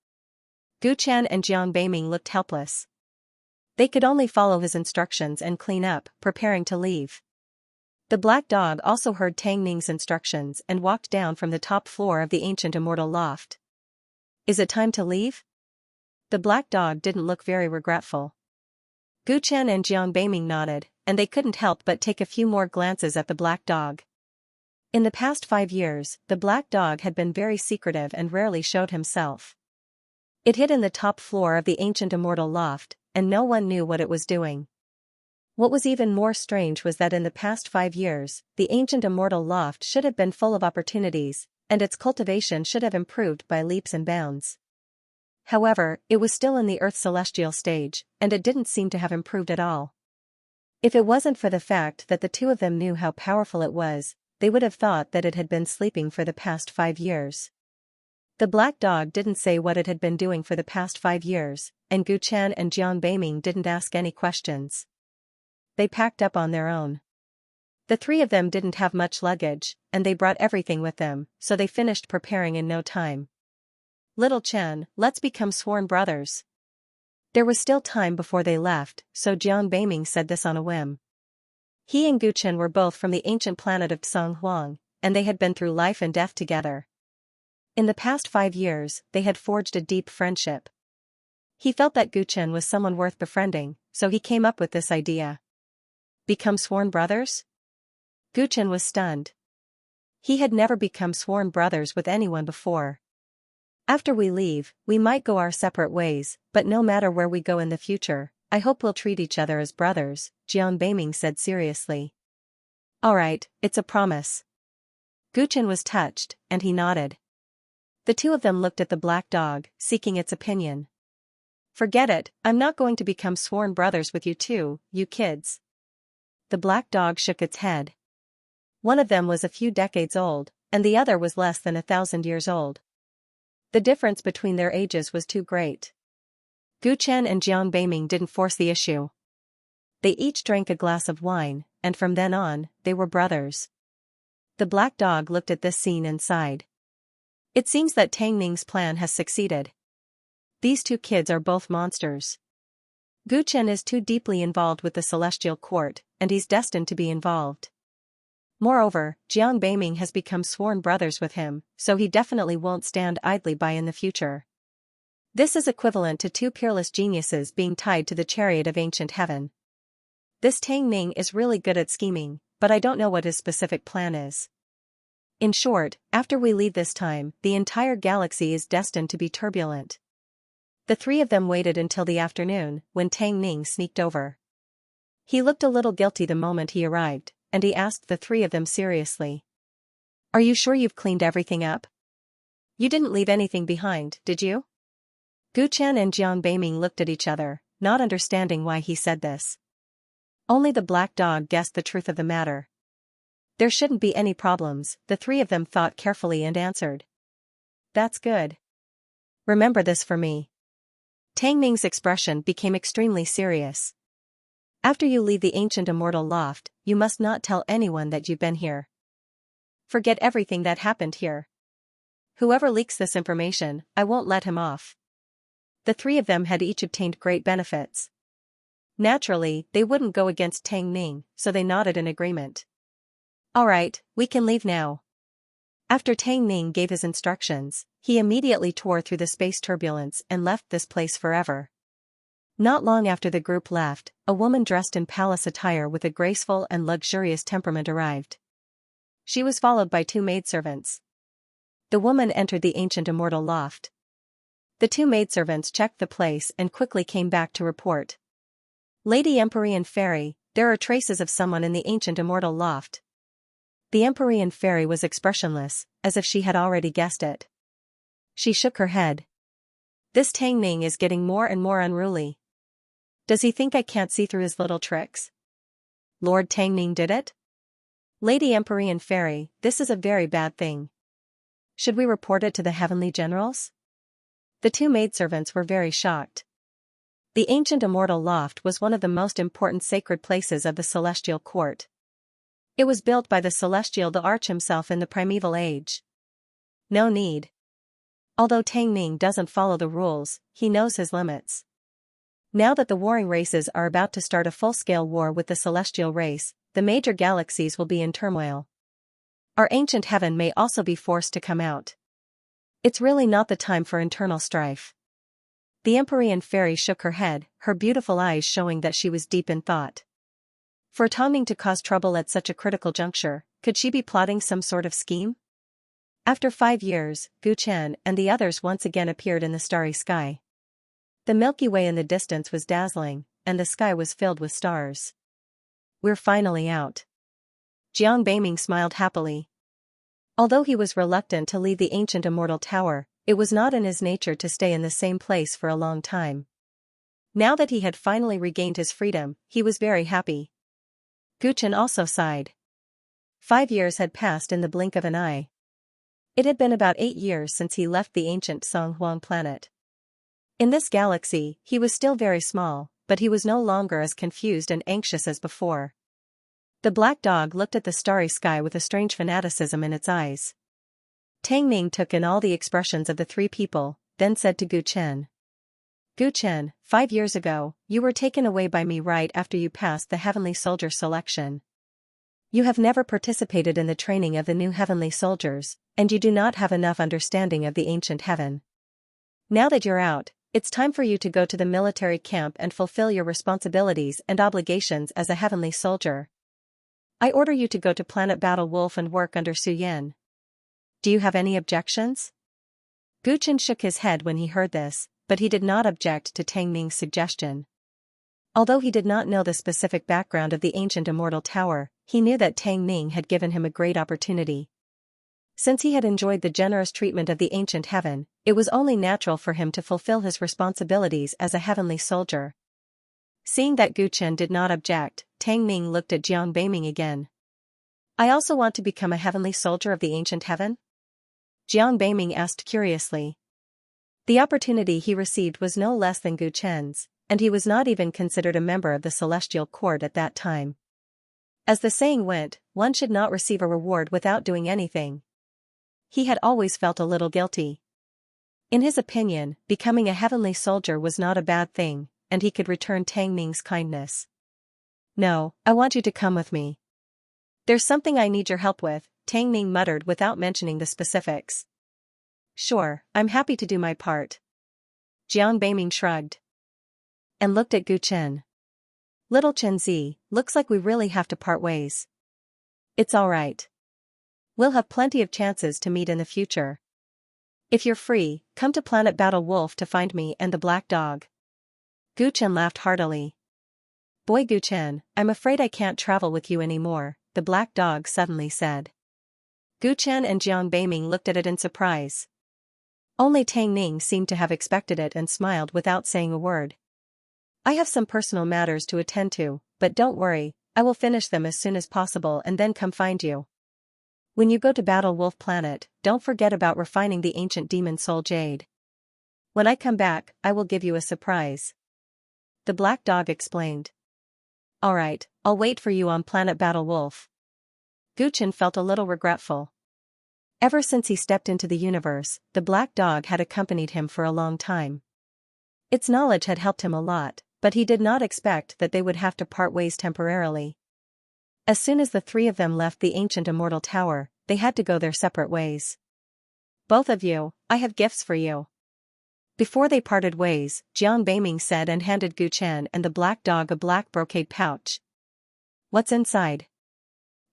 Gu Chen and Jiang Beiming looked helpless. They could only follow his instructions and clean up, preparing to leave. The black dog also heard Tang Ning's instructions and walked down from the top floor of the ancient immortal loft. "Is it time to leave?" The black dog didn't look very regretful. Gu Chen and Jiang Beiming nodded, and they couldn't help but take a few more glances at the black dog. In the past 5 years, the black dog had been very secretive and rarely showed himself. It hid in the top floor of the ancient immortal loft, and no one knew what it was doing. What was even more strange was that in the past 5 years, the ancient immortal loft should have been full of opportunities, and its cultivation should have improved by leaps and bounds. However, it was still in the Earth celestial stage, and it didn't seem to have improved at all. If it wasn't for the fact that the two of them knew how powerful it was, they would have thought that it had been sleeping for the past 5 years. The black dog didn't say what it had been doing for the past 5 years, and Gu Chen and Jiang Beiming didn't ask any questions. They packed up on their own. The 3 of them didn't have much luggage, and they brought everything with them, so they finished preparing in no time. "Little Chen, let's become sworn brothers." There was still time before they left, so Jiang Beiming said this on a whim. He and Gu Chen were both from the ancient planet of Tsang, and they had been through life and death together. In the past 5 years, they had forged a deep friendship. He felt that Gu Chen was someone worth befriending, so he came up with this idea. Become sworn brothers? Gu Chen was stunned. He had never become sworn brothers with anyone before. "After we leave, we might go our separate ways, but no matter where we go in the future, I hope we'll treat each other as brothers," Jiang Beiming said seriously. "All right, it's a promise." Gu Chen was touched, and he nodded. The two of them looked at the black dog, seeking its opinion. "Forget it, I'm not going to become sworn brothers with you two, you kids." The black dog shook its head. One of them was a few decades old, and the other was less than 1,000 years old. The difference between their ages was too great. Gu Chen and Jiang Beiming didn't force the issue. They each drank a glass of wine, and from then on, they were brothers. The black dog looked at this scene and sighed. It seems that Tang Ning's plan has succeeded. These 2 kids are both monsters. Gu Chen is too deeply involved with the Celestial Court, and he's destined to be involved. Moreover, Jiang Beiming has become sworn brothers with him, so he definitely won't stand idly by in the future. This is equivalent to 2 peerless geniuses being tied to the chariot of ancient heaven. This Tang Ning is really good at scheming, but I don't know what his specific plan is. In short, after we leave this time, the entire galaxy is destined to be turbulent. The three of them waited until the afternoon, when Tang Ning sneaked over. He looked a little guilty the moment he arrived, and he asked the three of them seriously. Are you sure you've cleaned everything up? You didn't leave anything behind, did you? Gu Chen and Jiang Beiming looked at each other, not understanding why he said this. Only the black dog guessed the truth of the matter. There shouldn't be any problems, the three of them thought carefully and answered. That's good. Remember this for me. Tang Ning's expression became extremely serious. After you leave the ancient immortal loft, you must not tell anyone that you've been here. Forget everything that happened here. Whoever leaks this information, I won't let him off. The three of them had each obtained great benefits. Naturally, they wouldn't go against Tang Ning, so they nodded in agreement. All right, we can leave now. After Tang Ning gave his instructions, he immediately tore through the space turbulence and left this place forever. Not long after the group left, a woman dressed in palace attire with a graceful and luxurious temperament arrived. She was followed by two maidservants. The woman entered the ancient immortal loft. The two maidservants checked the place and quickly came back to report. Lady Empyrean Fairy, there are traces of someone in the ancient immortal loft. The Empyrean Fairy was expressionless, as if she had already guessed it. She shook her head. This Tang Ning is getting more and more unruly. Does he think I can't see through his little tricks? Lord Tang Ning did it? Lady Empyrean Fairy, this is a very bad thing. Should we report it to the heavenly generals? The two maidservants were very shocked. The ancient immortal loft was one of the most important sacred places of the celestial court. It was built by the celestial the Arch himself in the primeval age. No need. Although Tang Ning doesn't follow the rules, he knows his limits. Now that the warring races are about to start a full-scale war with the celestial race, the major galaxies will be in turmoil. Our ancient heaven may also be forced to come out. It's really not the time for internal strife. The Empyrean Fairy shook her head, her beautiful eyes showing that she was deep in thought. For Tang Ning to cause trouble at such a critical juncture, could she be plotting some sort of scheme? After 5 years, Gu Chen and the others once again appeared in the starry sky. The Milky Way in the distance was dazzling, and the sky was filled with stars. We're finally out. Jiang Beiming smiled happily. Although he was reluctant to leave the ancient immortal tower, it was not in his nature to stay in the same place for a long time. Now that he had finally regained his freedom, he was very happy. Gu Chen also sighed. 5 years had passed in the blink of an eye. It had been about 8 years since he left the ancient Songhuang planet. In this galaxy, he was still very small, but he was no longer as confused and anxious as before. The black dog looked at the starry sky with a strange fanaticism in its eyes. Tang Ning took in all the expressions of the three people, then said to Gu Chen. Gu Chen, 5 years ago, you were taken away by me right after you passed the Heavenly Soldier selection. You have never participated in the training of the new Heavenly Soldiers, and you do not have enough understanding of the ancient heaven. Now that you're out, it's time for you to go to the military camp and fulfill your responsibilities and obligations as a Heavenly Soldier. I order you to go to Planet Battle Wolf and work under Su Yan. Do you have any objections? Gu Chen shook his head when he heard this, but he did not object to Tang Ning's suggestion. Although he did not know the specific background of the ancient immortal tower, he knew that Tang Ning had given him a great opportunity. Since he had enjoyed the generous treatment of the ancient heaven, it was only natural for him to fulfill his responsibilities as a heavenly soldier. Seeing that Gu Chen did not object, Tang Ning looked at Jiang Beiming again. I also want to become a heavenly soldier of the ancient heaven? Jiang Beiming asked curiously. The opportunity he received was no less than Gu Chen's, and he was not even considered a member of the celestial court at that time. As the saying went, one should not receive a reward without doing anything. He had always felt a little guilty. In his opinion, becoming a heavenly soldier was not a bad thing, and he could return Tang Ning's kindness. No, I want you to come with me. There's something I need your help with, Tang Ning muttered without mentioning the specifics. Sure, I'm happy to do my part. Jiang Beiming shrugged. And looked at Gu Chen. Little Chen Zi, looks like we really have to part ways. It's all right. We'll have plenty of chances to meet in the future. If you're free, come to Planet Battle Wolf to find me and the black dog. Gu Chen laughed heartily. Boy Gu Chen, I'm afraid I can't travel with you anymore, the black dog suddenly said. Gu Chen and Jiang Beiming looked at it in surprise. Only Tang Ning seemed to have expected it and smiled without saying a word. I have some personal matters to attend to, but don't worry, I will finish them as soon as possible and then come find you. When you go to Battle Wolf Planet, don't forget about refining the ancient demon soul jade. When I come back, I will give you a surprise. The black dog explained. Alright, I'll wait for you on Planet Battle Wolf. Gu Chen felt a little regretful. Ever since he stepped into the universe, the black dog had accompanied him for a long time. Its knowledge had helped him a lot, but he did not expect that they would have to part ways temporarily. As soon as the three of them left the ancient immortal tower, they had to go their separate ways. Both of you, I have gifts for you. Before they parted ways, Jiang Beiming said and handed Gu Chen and the black dog a black brocade pouch. What's inside?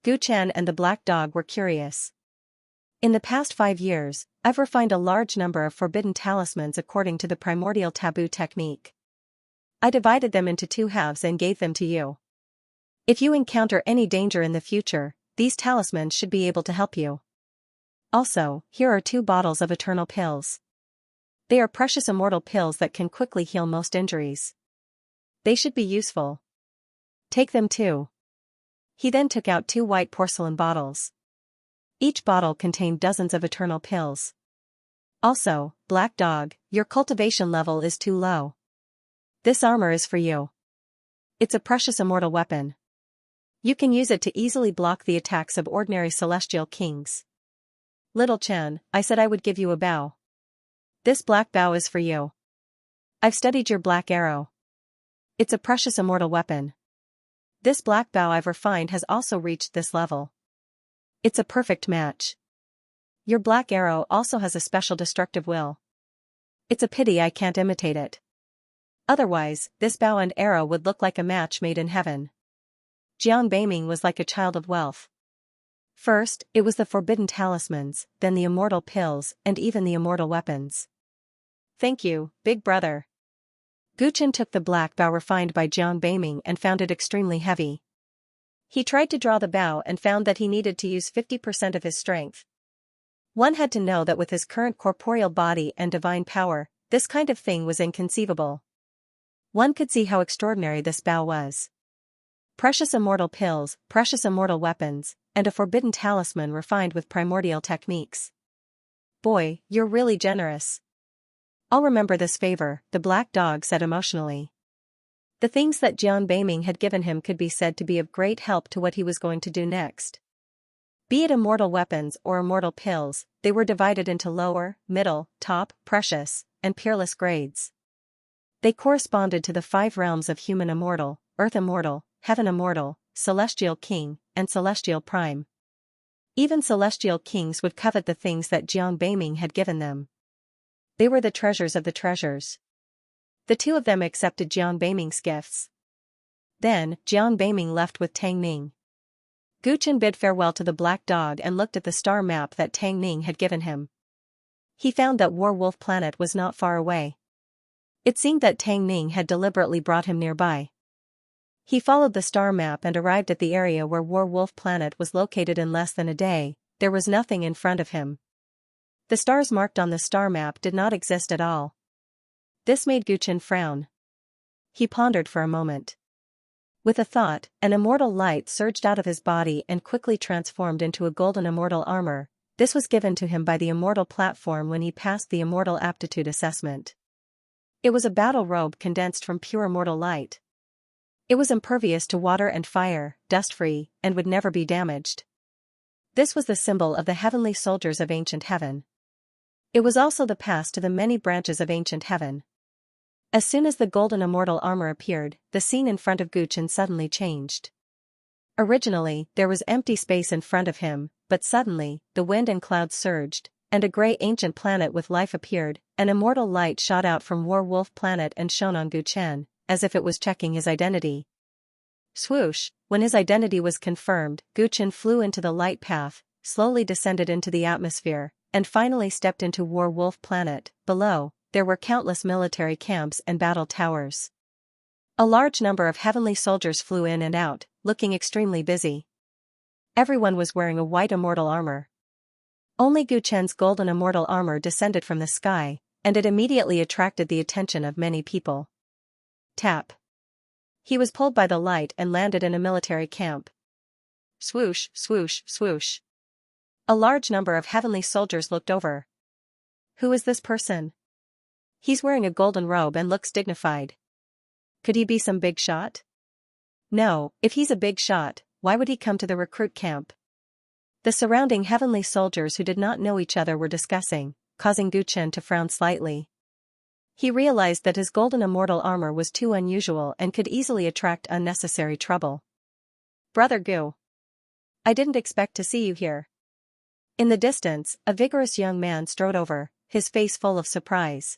Gu Chen and the black dog were curious. In the past 5 years, I've refined a large number of forbidden talismans according to the primordial taboo technique. I divided them into 2 halves and gave them to you. If you encounter any danger in the future, these talismans should be able to help you. Also, here are 2 bottles of eternal pills. They are precious immortal pills that can quickly heal most injuries. They should be useful. Take them too. He then took out 2 white porcelain bottles. Each bottle contained dozens of eternal pills. Also, black dog, your cultivation level is too low. This armor is for you. It's a precious immortal weapon. You can use it to easily block the attacks of ordinary celestial kings. Little Chen, I said I would give you a bow. This black bow is for you. I've studied your black arrow. It's a precious immortal weapon. This black bow I've refined has also reached this level. It's a perfect match. Your black arrow also has a special destructive will. It's a pity I can't imitate it. Otherwise, this bow and arrow would look like a match made in heaven. Jiang Beiming was like a child of wealth. First, it was the forbidden talismans, then the immortal pills, and even the immortal weapons. Thank you, big brother. Gu Chen took the black bow refined by Jiang Beiming and found it extremely heavy. He tried to draw the bow and found that he needed to use 50% of his strength. One had to know that with his current corporeal body and divine power, this kind of thing was inconceivable. One could see how extraordinary this bow was. Precious immortal pills, precious immortal weapons, and a forbidden talisman refined with primordial techniques. Boy, you're really generous. I'll remember this favor, the black dog said emotionally. The things that Jiang Beiming had given him could be said to be of great help to what he was going to do next. Be it immortal weapons or immortal pills, they were divided into lower, middle, top, precious, and peerless grades. They corresponded to the 5 realms of human immortal, earth immortal, heaven immortal, celestial king, and celestial prime. Even celestial kings would covet the things that Jiang Beiming had given them. They were the treasures of the treasures. The 2 of them accepted Jiang Beiming's gifts. Then, Jiang Beiming left with Tang Ning. Gu Chen bid farewell to the black dog and looked at the star map that Tang Ning had given him. He found that War Wolf Planet was not far away. It seemed that Tang Ning had deliberately brought him nearby. He followed the star map and arrived at the area where War Wolf Planet was located in less than a day. There was nothing in front of him. The stars marked on the star map did not exist at all. This made Gu Chen frown. He pondered for a moment. With a thought, an immortal light surged out of his body and quickly transformed into a golden immortal armor. This was given to him by the immortal platform when he passed the immortal aptitude assessment. It was a battle robe condensed from pure immortal light. It was impervious to water and fire, dust-free, and would never be damaged. This was the symbol of the heavenly soldiers of ancient heaven. It was also the pass to the many branches of ancient heaven. As soon as the golden immortal armor appeared, the scene in front of Gu Chen suddenly changed. Originally, there was empty space in front of him, but suddenly, the wind and clouds surged, and a gray ancient planet with life appeared. An immortal light shot out from War Wolf Planet and shone on Gu Chen, as if it was checking his identity. Swoosh, when his identity was confirmed, Gu Chen flew into the light path, slowly descended into the atmosphere, and finally stepped into War Wolf Planet. Below, there were countless military camps and battle towers. A large number of heavenly soldiers flew in and out, looking extremely busy. Everyone was wearing a white immortal armor. Only Gu Chen's golden immortal armor descended from the sky, and it immediately attracted the attention of many people. Tap. He was pulled by the light and landed in a military camp. Swoosh, swoosh, swoosh. A large number of heavenly soldiers looked over. Who is this person? He's wearing a golden robe and looks dignified. Could he be some big shot? No, if he's a big shot, why would he come to the recruit camp? The surrounding heavenly soldiers who did not know each other were discussing, causing Gu Chen to frown slightly. He realized that his golden immortal armor was too unusual and could easily attract unnecessary trouble. Brother Gu. I didn't expect to see you here. In the distance, a vigorous young man strode over, his face full of surprise.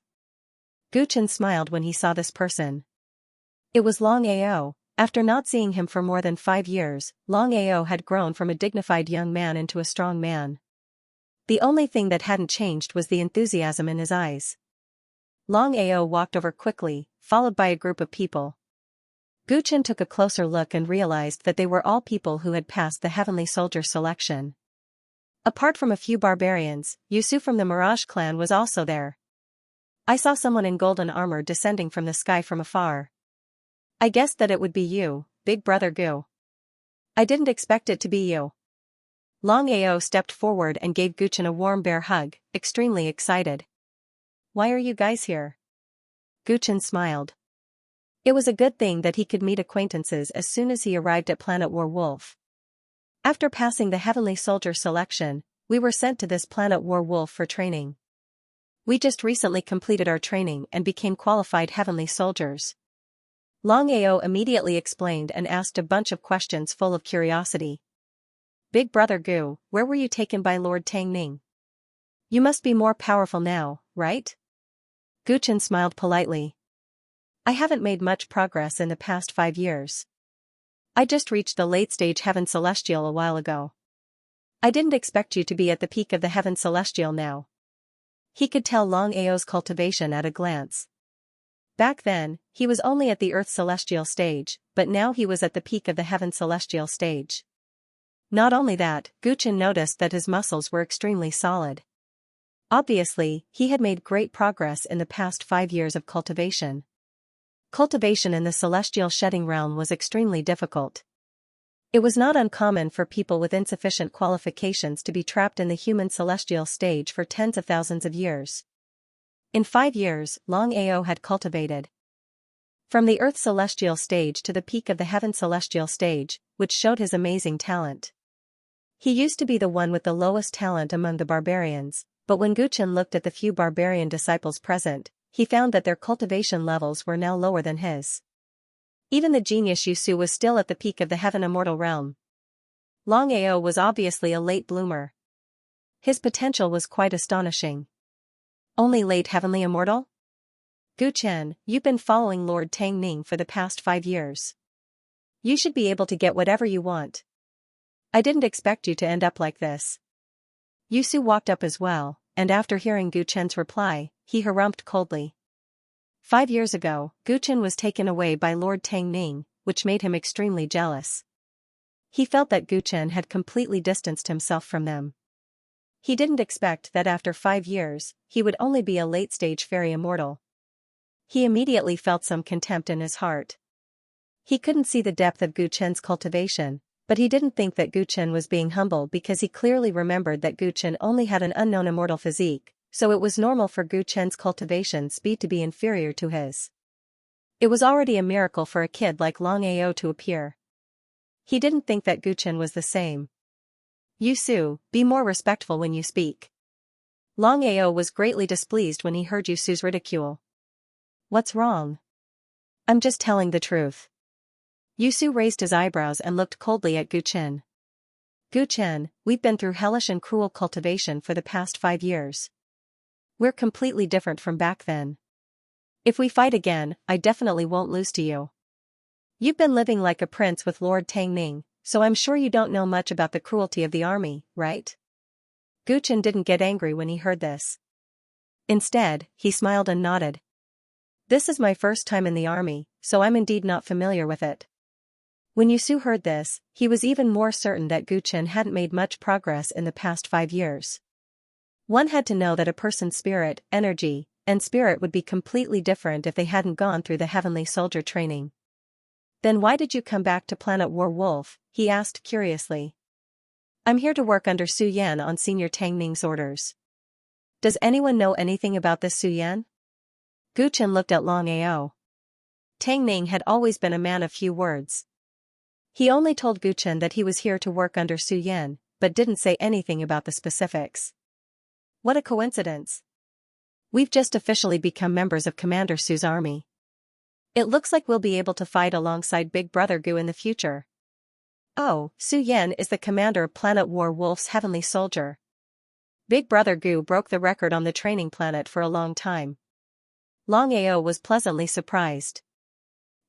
Gu Chen smiled when he saw this person. It was Long Ao. After not seeing him for more than 5 years, Long Ao had grown from a dignified young man into a strong man. The only thing that hadn't changed was the enthusiasm in his eyes. Long Ao walked over quickly, followed by a group of people. Gu Chen took a closer look and realized that they were all people who had passed the heavenly soldier selection. Apart from a few barbarians, Yusu from the Mirage clan was also there. I saw someone in golden armor descending from the sky from afar. I guessed that it would be you, Big Brother Gu. I didn't expect it to be you. Long Ao stepped forward and gave Gu Chen a warm bear hug, extremely excited. Why are you guys here? Gu Chen smiled. It was a good thing that he could meet acquaintances as soon as he arrived at Planet War Wolf. After passing the heavenly soldier selection, we were sent to this Planet War Wolf for training. We just recently completed our training and became qualified heavenly soldiers. Long Ao immediately explained and asked a bunch of questions full of curiosity. Big Brother Gu, where were you taken by Lord Tang Ning? You must be more powerful now, right? Gu Chen smiled politely. I haven't made much progress in the past 5 years. I just reached the late-stage Heaven Celestial a while ago. I didn't expect you to be at the peak of the Heaven Celestial now. He could tell Long Ao's cultivation at a glance. Back then, he was only at the Earth Celestial stage, but now he was at the peak of the Heaven Celestial stage. Not only that, Gu Chen noticed that his muscles were extremely solid. Obviously, he had made great progress in the past 5 years of cultivation. Cultivation in the celestial shedding realm was extremely difficult. It was not uncommon for people with insufficient qualifications to be trapped in the human celestial stage for tens of thousands of years. In 5 years, Long Ao had cultivated from the Earth Celestial stage to the peak of the Heaven Celestial stage, which showed his amazing talent. He used to be the one with the lowest talent among the barbarians, but when Gu Chen looked at the few barbarian disciples present, he found that their cultivation levels were now lower than his. Even the genius Yusu was still at the peak of the Heaven Immortal realm. Long Ao was obviously a late bloomer. His potential was quite astonishing. Only late Heavenly Immortal? Gu Chen, you've been following Lord Tang Ning for the past 5 years. You should be able to get whatever you want. I didn't expect you to end up like this. Yusu walked up as well, and after hearing Gu Chen's reply, he harumphed coldly. 5 years ago, Gu Chen was taken away by Lord Tang Ning, which made him extremely jealous. He felt that Gu Chen had completely distanced himself from them. He didn't expect that after 5 years, he would only be a late-stage fairy immortal. He immediately felt some contempt in his heart. He couldn't see the depth of Gu Chen's cultivation, but he didn't think that Gu Chen was being humble because he clearly remembered that Gu Chen only had an unknown immortal physique, so it was normal for Gu Chen's cultivation speed to be inferior to his. It was already a miracle for a kid like Long Ao to appear. He didn't think that Gu Chen was the same. Yusu, be more respectful when you speak. Long Ao was greatly displeased when he heard Yusu's ridicule. What's wrong? I'm just telling the truth. Yusu raised his eyebrows and looked coldly at Gu Chen. Gu Chen, we've been through hellish and cruel cultivation for the past 5 years. We're completely different from back then. If we fight again, I definitely won't lose to you. You've been living like a prince with Lord Tang Ning, so I'm sure you don't know much about the cruelty of the army, right? Gu Chen didn't get angry when he heard this. Instead, he smiled and nodded. This is my first time in the army, so I'm indeed not familiar with it. When Yusu heard this, he was even more certain that Gu Chen hadn't made much progress in the past 5 years. One had to know that a person's spirit, energy, and spirit would be completely different if they hadn't gone through the heavenly soldier training. Then why did you come back to Planet War Wolf? He asked curiously. I'm here to work under Su Yan on Senior Tang Ning's orders. Does anyone know anything about this Su Yan? Gu Chen looked at Long Ao. Tang Ning had always been a man of few words. He only told Gu Chen that he was here to work under Su Yan, but didn't say anything about the specifics. What a coincidence. We've just officially become members of Commander Su's army. It looks like we'll be able to fight alongside Big Brother Gu in the future. Oh, Su Yan is the commander of Planet War Wolf's heavenly soldier. Big Brother Gu broke the record on the training planet for a long time. Long Ao was pleasantly surprised.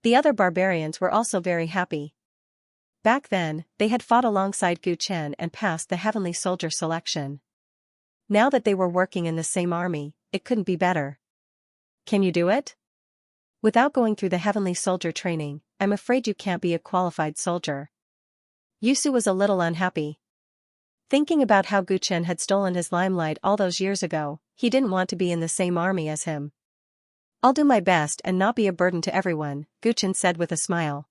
The other barbarians were also very happy. Back then, they had fought alongside Gu Chen and passed the heavenly soldier selection. Now that they were working in the same army, it couldn't be better. Can you do it? Without going through the heavenly soldier training, I'm afraid you can't be a qualified soldier. Yusu was a little unhappy. Thinking about how Gu Chen had stolen his limelight all those years ago, he didn't want to be in the same army as him. I'll do my best and not be a burden to everyone, Gu Chen said with a smile.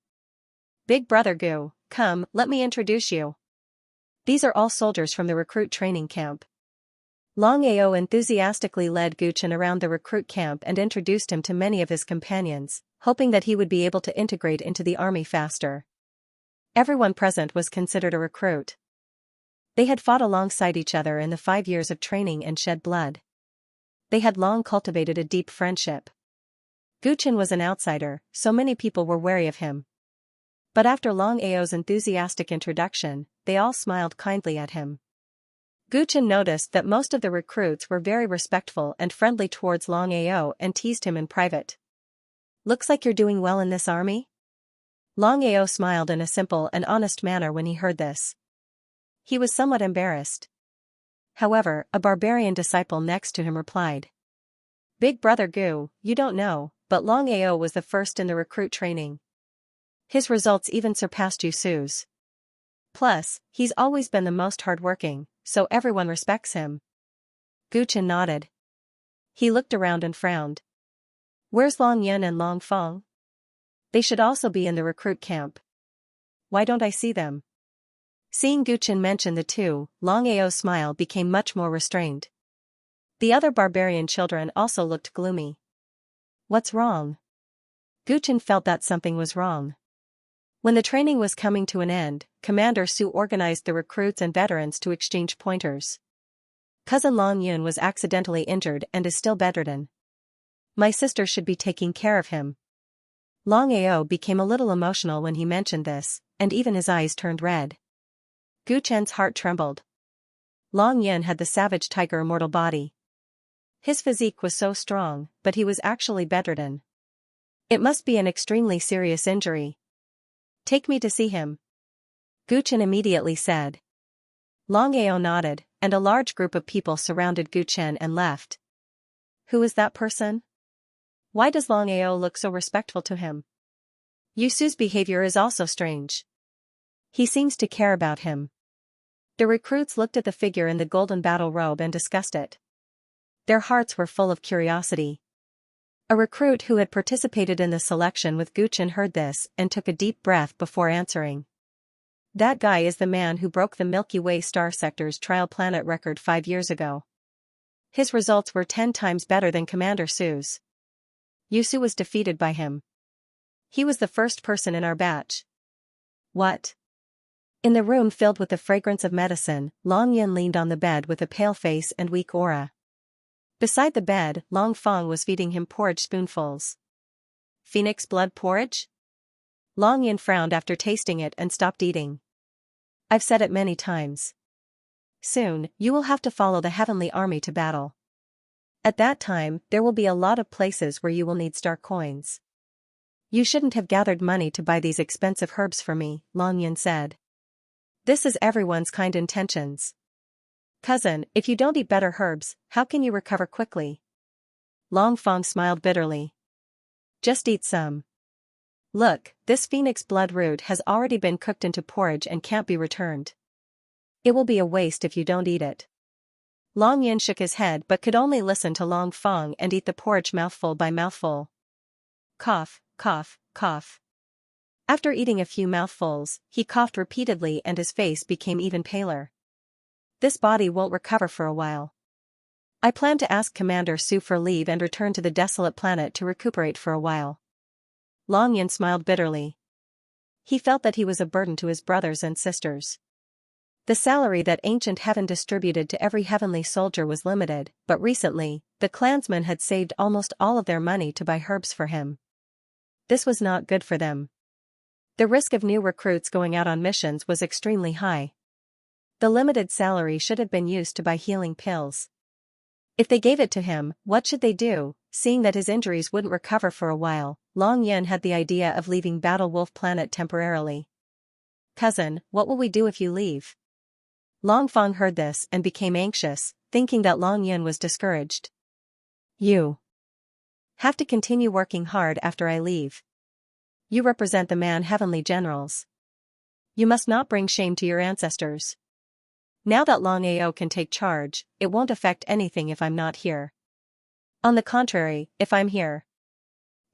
Big Brother Gu, come, let me introduce you. These are all soldiers from the recruit training camp. Long Ao enthusiastically led Gu Chen around the recruit camp and introduced him to many of his companions, hoping that he would be able to integrate into the army faster. Everyone present was considered a recruit. They had fought alongside each other in the 5 years of training and shed blood. They had long cultivated a deep friendship. Gu Chen was an outsider, so many people were wary of him. But after Long Ao's enthusiastic introduction, they all smiled kindly at him. Gu Chen noticed that most of the recruits were very respectful and friendly towards Long Ao and teased him in private. Looks like you're doing well in this army? Long Ao smiled in a simple and honest manner when he heard this. He was somewhat embarrassed. However, a barbarian disciple next to him replied. Big Brother Gu, you don't know, but Long Ao was the first in the recruit training. His results even surpassed Yusu's. Plus, he's always been the most hardworking, so everyone respects him. Gu Chen nodded. He looked around and frowned. Where's Long Yun and Long Feng? They should also be in the recruit camp. Why don't I see them? Seeing Gu Chen mention the two, Long Ao's smile became much more restrained. The other barbarian children also looked gloomy. What's wrong? Gu Chen felt that something was wrong. When the training was coming to an end, Commander Su organized the recruits and veterans to exchange pointers. Cousin Long Yun was accidentally injured and is still bedridden. My sister should be taking care of him. Long Ao became a little emotional when he mentioned this, and even his eyes turned red. Gu Chen's heart trembled. Long Yun had the savage tiger immortal body. His physique was so strong, but he was actually bedridden. It must be an extremely serious injury. Take me to see him. Gu Chen immediately said. Long Ao nodded, and a large group of people surrounded Gu Chen and left. Who is that person? Why does Long Ao look so respectful to him? Yusu's behavior is also strange. He seems to care about him. The recruits looked at the figure in the golden battle robe and discussed it. Their hearts were full of curiosity. A recruit who had participated in the selection with Gu Chen heard this and took a deep breath before answering. That guy is the man who broke the Milky Way star sector's trial planet record 5 years ago. His results were 10 times better than Commander Su's. Yusu was defeated by him. He was the first person in our batch. What? In the room filled with the fragrance of medicine, Long Yun leaned on the bed with a pale face and weak aura. Beside the bed, Long Feng was feeding him porridge spoonfuls. Phoenix blood porridge? Long Yun frowned after tasting it and stopped eating. I've said it many times. Soon, you will have to follow the heavenly army to battle. At that time, there will be a lot of places where you will need star coins. You shouldn't have gathered money to buy these expensive herbs for me, Long Yun said. This is everyone's kind intentions. Cousin, if you don't eat better herbs, how can you recover quickly? Long Fong smiled bitterly. Just eat some. Look, this phoenix blood root has already been cooked into porridge and can't be returned. It will be a waste if you don't eat it. Long Yin shook his head but could only listen to Long Fong and eat the porridge mouthful by mouthful. Cough, cough, cough. After eating a few mouthfuls, he coughed repeatedly and his face became even paler. This body won't recover for a while. I plan to ask Commander Su for leave and return to the desolate planet to recuperate for a while. Long Yin smiled bitterly. He felt that he was a burden to his brothers and sisters. The salary that ancient heaven distributed to every heavenly soldier was limited, but recently, the clansmen had saved almost all of their money to buy herbs for him. This was not good for them. The risk of new recruits going out on missions was extremely high. The limited salary should have been used to buy healing pills. If they gave it to him, what should they do? Seeing that his injuries wouldn't recover for a while, Long Yin had the idea of leaving Battle Wolf Planet temporarily. Cousin, what will we do if you leave? Long Fong heard this and became anxious, thinking that Long Yin was discouraged. You have to continue working hard after I leave. You represent the heavenly generals. You must not bring shame to your ancestors. Now that Long Ao can take charge, it won't affect anything if I'm not here. On the contrary, if I'm here.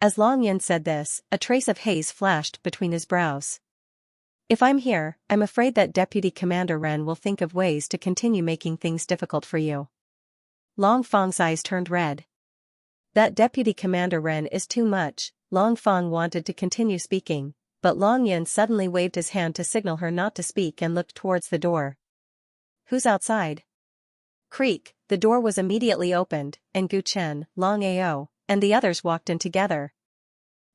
As Long Yin said this, a trace of haze flashed between his brows. If I'm here, I'm afraid that Deputy Commander Ren will think of ways to continue making things difficult for you. Long Fong's eyes turned red. That Deputy Commander Ren is too much. Long Fong wanted to continue speaking, but Long Yin suddenly waved his hand to signal her not to speak and looked towards the door. Who's outside? Creak, the door was immediately opened, and Gu Chen, Long Ao, and the others walked in together.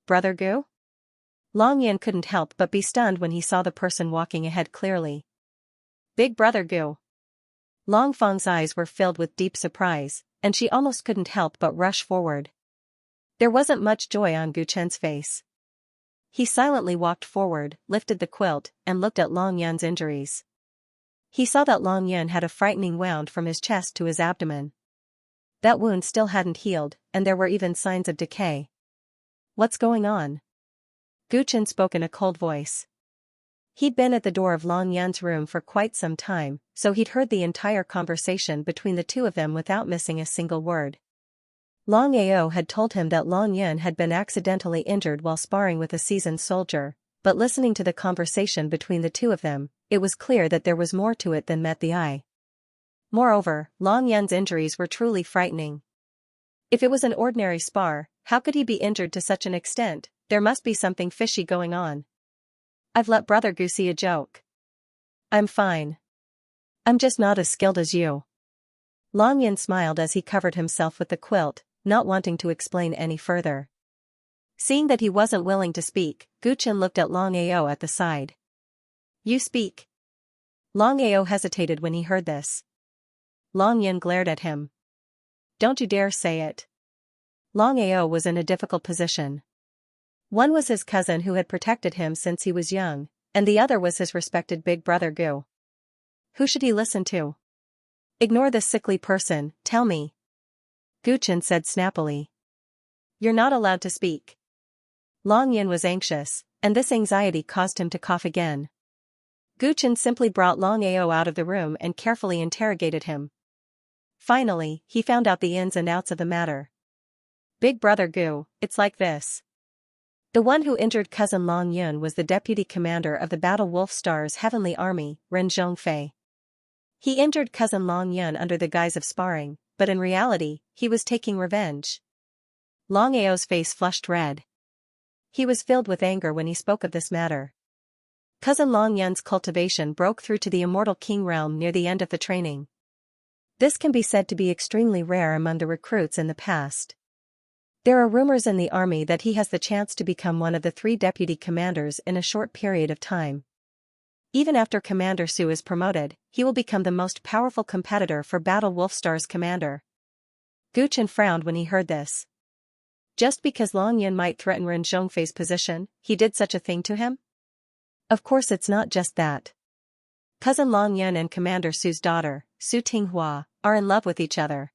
Brother Gu? Long Yin couldn't help but be stunned when he saw the person walking ahead clearly. Big Brother Gu. Long Fong's eyes were filled with deep surprise, and she almost couldn't help but rush forward. There wasn't much joy on Gu Chen's face. He silently walked forward, lifted the quilt, and looked at Long Yin's injuries. He saw that Long Yin had a frightening wound from his chest to his abdomen. That wound still hadn't healed, and there were even signs of decay. What's going on? Gu Chen spoke in a cold voice. He'd been at the door of Long Yin's room for quite some time, so he'd heard the entire conversation between the two of them without missing a single word. Long Ao had told him that Long Yin had been accidentally injured while sparring with a seasoned soldier, but listening to the conversation between the two of them, it was clear that there was more to it than met the eye. Moreover, Long Yin's injuries were truly frightening. If it was an ordinary spar, how could he be injured to such an extent? There must be something fishy going on. I've let Brother Gu see a joke. I'm fine. I'm just not as skilled as you. Long Yin smiled as he covered himself with the quilt, not wanting to explain any further. Seeing that he wasn't willing to speak, Gu Chen looked at Long Ao at the side. You speak. Long Ao hesitated when he heard this. Long Yin glared at him. Don't you dare say it. Long Ao was in a difficult position. One was his cousin who had protected him since he was young, and the other was his respected big brother Gu. Who should he listen to? Ignore this sickly person, tell me. Gu Chen said snappily. You're not allowed to speak. Long Yin was anxious, and this anxiety caused him to cough again. Gu Chen simply brought Long Ao out of the room and carefully interrogated him. Finally, he found out the ins and outs of the matter. Big brother Gu, it's like this. The one who injured cousin Long Yun was the deputy commander of the Battle Wolf Star's heavenly army, Ren Zhongfei. He injured cousin Long Yun under the guise of sparring, but in reality, he was taking revenge. Long Ao's face flushed red. He was filled with anger when he spoke of this matter. Cousin Long Yun's cultivation broke through to the Immortal King realm near the end of the training. This can be said to be extremely rare among the recruits in the past. There are rumors in the army that he has the chance to become one of the 3 deputy commanders in a short period of time. Even after Commander Su is promoted, he will become the most powerful competitor for Battle Wolf Star's commander. Gu Chen frowned when he heard this. Just because Long Yun might threaten Ren Zhongfei's position, he did such a thing to him? Of course it's not just that. Cousin Long Yun and Commander Su's daughter, Su Tinghua, are in love with each other.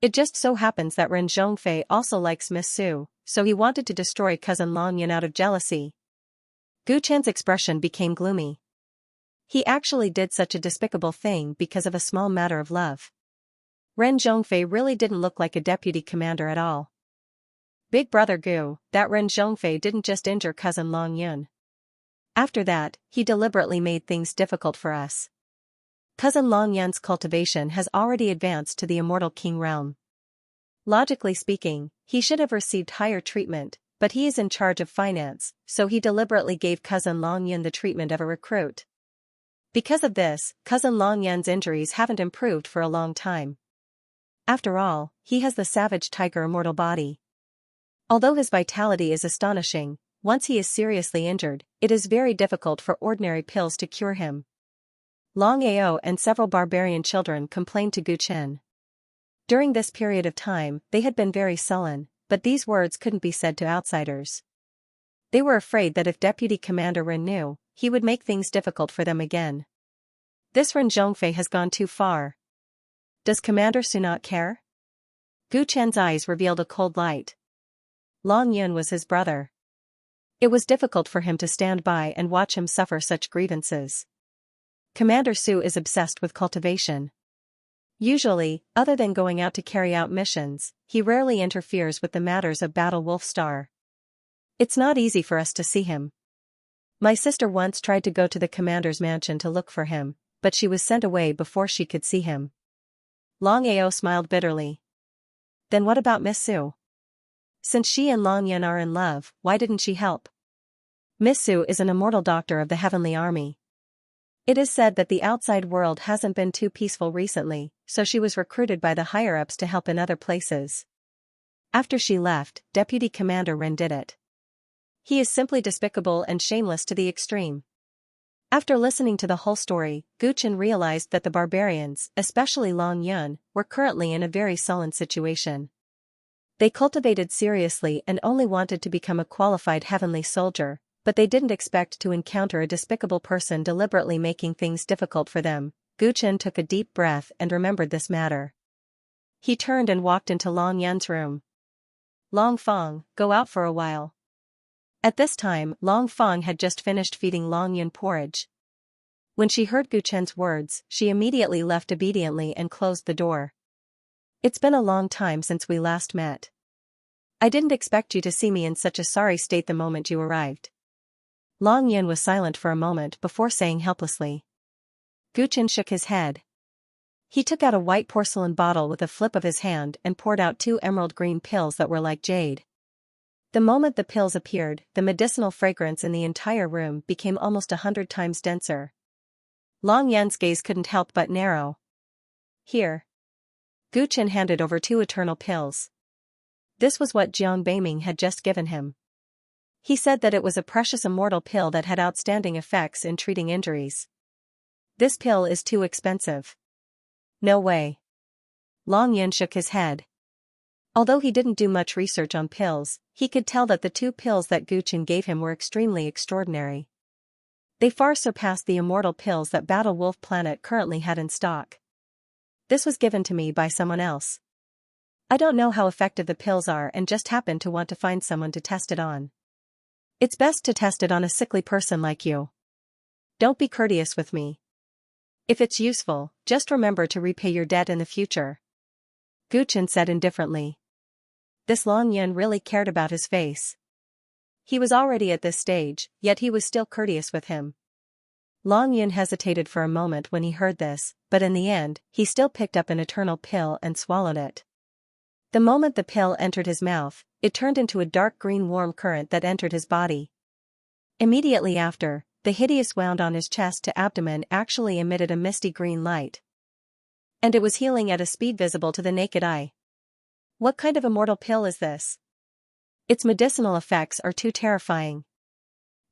It just so happens that Ren Zhongfei also likes Miss Su, so he wanted to destroy Cousin Long Yun out of jealousy. Gu Chen's expression became gloomy. He actually did such a despicable thing because of a small matter of love. Ren Zhongfei really didn't look like a deputy commander at all. Big brother Gu, that Ren Zhongfei didn't just injure Cousin Long Yun. After that, he deliberately made things difficult for us. Cousin Long Yun's cultivation has already advanced to the Immortal King realm. Logically speaking, he should have received higher treatment, but he is in charge of finance, so he deliberately gave Cousin Long Yun the treatment of a recruit. Because of this, Cousin Long Yun's injuries haven't improved for a long time. After all, he has the savage tiger immortal body. Although his vitality is astonishing, once he is seriously injured, it is very difficult for ordinary pills to cure him. Long Ao and several barbarian children complained to Gu Chen. During this period of time, they had been very sullen, but these words couldn't be said to outsiders. They were afraid that if Deputy Commander Ren knew, he would make things difficult for them again. This Ren Zhongfei has gone too far. Does Commander Su not care? Gu Chen's eyes revealed a cold light. Long Yun was his brother. It was difficult for him to stand by and watch him suffer such grievances. Commander Su is obsessed with cultivation. Usually, other than going out to carry out missions, he rarely interferes with the matters of Battle Wolf Star. It's not easy for us to see him. My sister once tried to go to the commander's mansion to look for him, but she was sent away before she could see him. Long Ao smiled bitterly. Then what about Miss Su? Since she and Long Yun are in love, why didn't she help? Miss Su is an immortal doctor of the Heavenly Army. It is said that the outside world hasn't been too peaceful recently, so she was recruited by the higher-ups to help in other places. After she left, Deputy Commander Ren did it. He is simply despicable and shameless to the extreme. After listening to the whole story, Gu Chen realized that the barbarians, especially Long Yun, were currently in a very sullen situation. They cultivated seriously and only wanted to become a qualified heavenly soldier, but they didn't expect to encounter a despicable person deliberately making things difficult for them. Gu Chen took a deep breath and remembered this matter. He turned and walked into Long Yun's room. Long Feng, go out for a while. At this time, Long Feng had just finished feeding Long Yun porridge. When she heard Gu Chen's words, she immediately left obediently and closed the door. It's been a long time since we last met. I didn't expect you to see me in such a sorry state the moment you arrived. Long Yun was silent for a moment before saying helplessly. Gu Chen shook his head. He took out a white porcelain bottle with a flip of his hand and poured out 2 emerald green pills that were like jade. The moment the pills appeared, the medicinal fragrance in the entire room became almost 100 times denser. Long Yun's gaze couldn't help but narrow. Here. Gu Chen handed over 2 eternal pills. This was what Jiang Beiming had just given him. He said that it was a precious immortal pill that had outstanding effects in treating injuries. This pill is too expensive. No way. Long Yun shook his head. Although he didn't do much research on pills, he could tell that the 2 pills that Gu Chen gave him were extremely extraordinary. They far surpassed the immortal pills that Battle Wolf Planet currently had in stock. This was given to me by someone else. I don't know how effective the pills are and just happened to want to find someone to test it on. It's best to test it on a sickly person like you. Don't be courteous with me. If it's useful, just remember to repay your debt in the future. Gu Chen said indifferently. This Long Yun really cared about his face. He was already at this stage, yet he was still courteous with him. Long Yun hesitated for a moment when he heard this, but in the end, he still picked up an eternal pill and swallowed it. The moment the pill entered his mouth, it turned into a dark green warm current that entered his body. Immediately after, the hideous wound on his chest to abdomen actually emitted a misty green light. And it was healing at a speed visible to the naked eye. What kind of immortal pill is this? Its medicinal effects are too terrifying.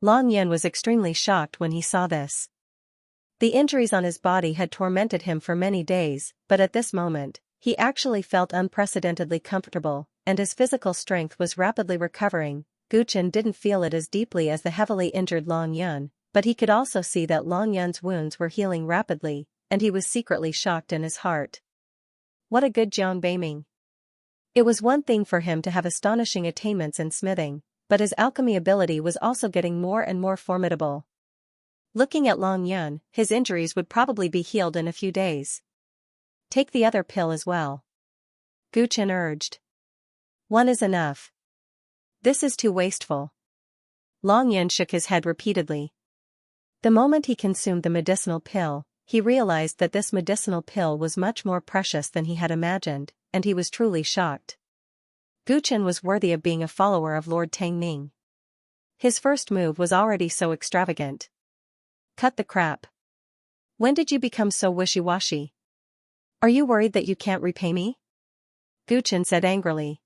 Long Yun was extremely shocked when he saw this. The injuries on his body had tormented him for many days, but at this moment, he actually felt unprecedentedly comfortable, and his physical strength was rapidly recovering. Gu Chen didn't feel it as deeply as the heavily injured Long Yun, but he could also see that Long Yun's wounds were healing rapidly, and he was secretly shocked in his heart. What a good Jiang Beiming. It was one thing for him to have astonishing attainments in smithing, but his alchemy ability was also getting more and more formidable. Looking at Long Yun, his injuries would probably be healed in a few days. Take the other pill as well, Gu Chen urged. One is enough. This is too wasteful. Long Yun shook his head repeatedly. The moment he consumed the medicinal pill, he realized that this medicinal pill was much more precious than he had imagined, and he was truly shocked. Gu Chen was worthy of being a follower of Lord Tang Ning. His first move was already so extravagant. Cut the crap. When did you become so wishy-washy? Are you worried that you can't repay me? Gu Chen said angrily.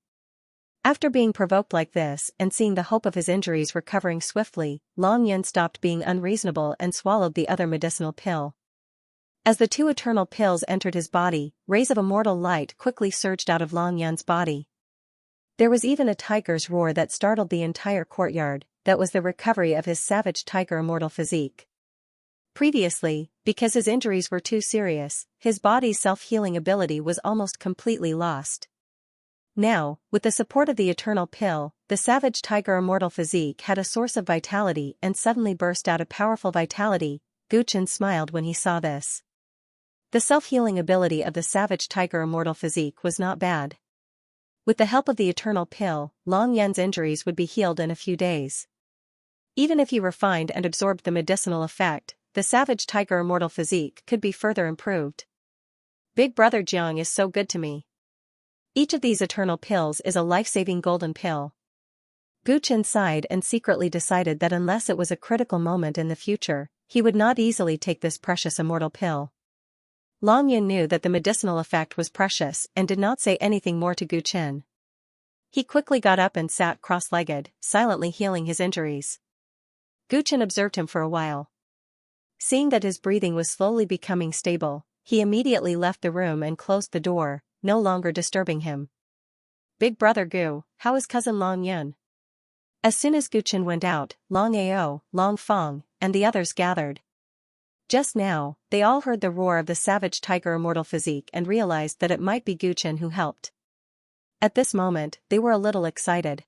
After being provoked like this and seeing the hope of his injuries recovering swiftly, Long Yun stopped being unreasonable and swallowed the other medicinal pill. As the two eternal pills entered his body, rays of immortal light quickly surged out of Long Yun's body. There was even a tiger's roar that startled the entire courtyard. That was the recovery of his savage tiger immortal physique. Previously, because his injuries were too serious, his body's self-healing ability was almost completely lost. Now, with the support of the eternal pill, the savage tiger immortal physique had a source of vitality and suddenly burst out a powerful vitality. Gu Chen smiled when he saw this. The self-healing ability of the savage tiger immortal physique was not bad. With the help of the eternal pill, Long Yun's injuries would be healed in a few days. Even if he refined and absorbed the medicinal effect, the savage tiger immortal physique could be further improved. Big brother Jiang is so good to me. Each of these eternal pills is a life-saving golden pill. Gu Chen sighed and secretly decided that unless it was a critical moment in the future, he would not easily take this precious immortal pill. Long Yun knew that the medicinal effect was precious and did not say anything more to Gu Chen. He quickly got up and sat cross-legged, silently healing his injuries. Gu Chen observed him for a while. Seeing that his breathing was slowly becoming stable, he immediately left the room and closed the door, no longer disturbing him. Big brother Gu, how is cousin Long Yun? As soon as Gu Chen went out, Long Ao, Long Fong, and the others gathered. Just now, they all heard the roar of the savage tiger immortal physique and realized that it might be Gu Chen who helped. At this moment, they were a little excited.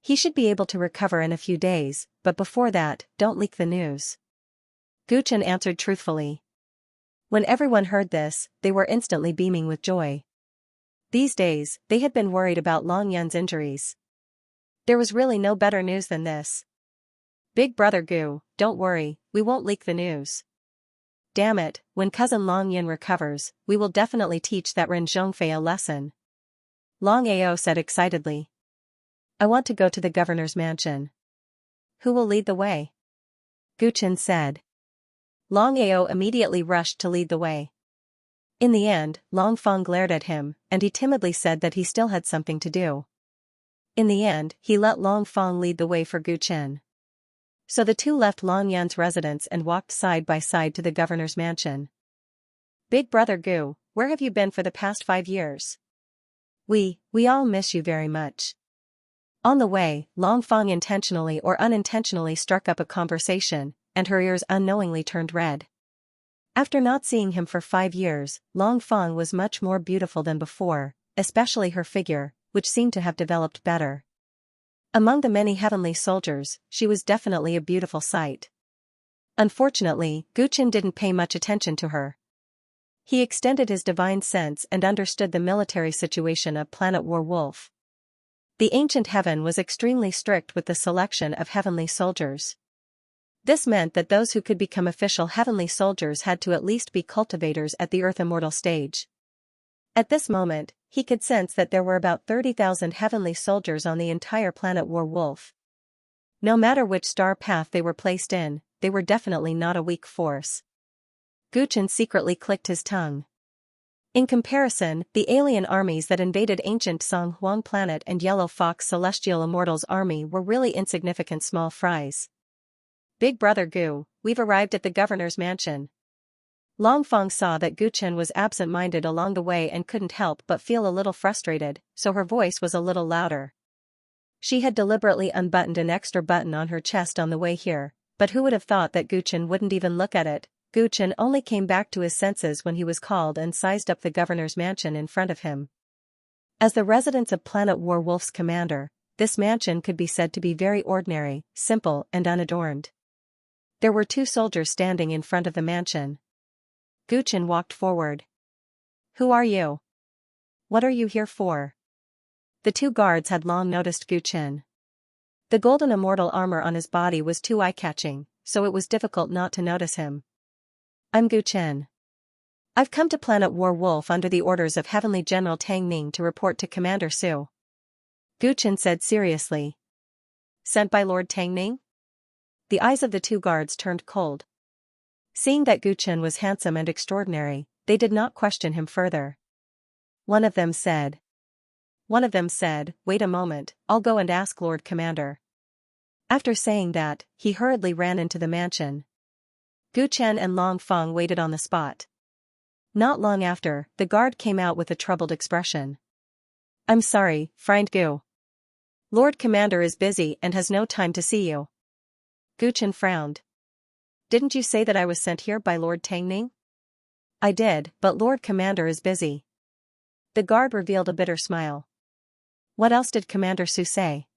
He should be able to recover in a few days, but before that, don't leak the news. Gu Chen answered truthfully. When everyone heard this, they were instantly beaming with joy. These days, they had been worried about Long Yun's injuries. There was really no better news than this. Big brother Gu, don't worry, we won't leak the news. Damn it, when cousin Long Yun recovers, we will definitely teach that Ren Zhongfei a lesson. Long Ao said excitedly. I want to go to the governor's mansion. Who will lead the way? Gu Chen said. Long Ao immediately rushed to lead the way. In the end, Long Fong glared at him, and he timidly said that he still had something to do. In the end, he let Long Fong lead the way for Gu Chen. So the two left Long Yun's residence and walked side by side to the governor's mansion. Big brother Gu, where have you been for the past 5 years? We all miss you very much. On the way, Long Fong intentionally or unintentionally struck up a conversation, and her ears unknowingly turned red. After not seeing him for 5 years, Long Fong was much more beautiful than before, especially her figure, which seemed to have developed better. Among the many heavenly soldiers, she was definitely a beautiful sight. Unfortunately, Gu Chen didn't pay much attention to her. He extended his divine sense and understood the military situation of Planet War Wolf. The ancient heaven was extremely strict with the selection of heavenly soldiers. This meant that those who could become official heavenly soldiers had to at least be cultivators at the Earth Immortal stage. At this moment, he could sense that there were about 30,000 heavenly soldiers on the entire Planet War Wolf. No matter which star path they were placed in, they were definitely not a weak force. Gu Chen secretly clicked his tongue. In comparison, the alien armies that invaded ancient Song Huang planet and Yellow Fox Celestial Immortals army were really insignificant small fries. Big brother Gu, we've arrived at the governor's mansion. Long Fong saw that Gu Chen was absent-minded along the way and couldn't help but feel a little frustrated, so her voice was a little louder. She had deliberately unbuttoned an extra button on her chest on the way here, but who would have thought that Guchen wouldn't even look at it? Guchen only came back to his senses when he was called and sized up the governor's mansion in front of him. As the residence of Planet Warwolf's commander, this mansion could be said to be very ordinary, simple and unadorned. There were 2 soldiers standing in front of the mansion. Guchen walked forward. "Who are you? What are you here for?" The 2 guards had long noticed Guchen. The golden immortal armor on his body was too eye-catching, so it was difficult not to notice him. "I'm Guchen. I've come to Planet Warwolf under the orders of Heavenly General Tang Ning to report to Commander Su," Guchen said seriously. "Sent by Lord Tang Ning?" The eyes of the 2 guards turned cold. Seeing that Guchen was handsome and extraordinary, they did not question him further. One of them said, "Wait a moment, I'll go and ask Lord Commander." After saying that, he hurriedly ran into the mansion. Guchen and Long Feng waited on the spot. Not long after, the guard came out with a troubled expression. "I'm sorry, friend Gu. Lord Commander is busy and has no time to see you." Guchen frowned. "Didn't you say that I was sent here by Lord Tang Ning?" "I did, but Lord Commander is busy." The guard revealed a bitter smile. "What else did Commander Su say?"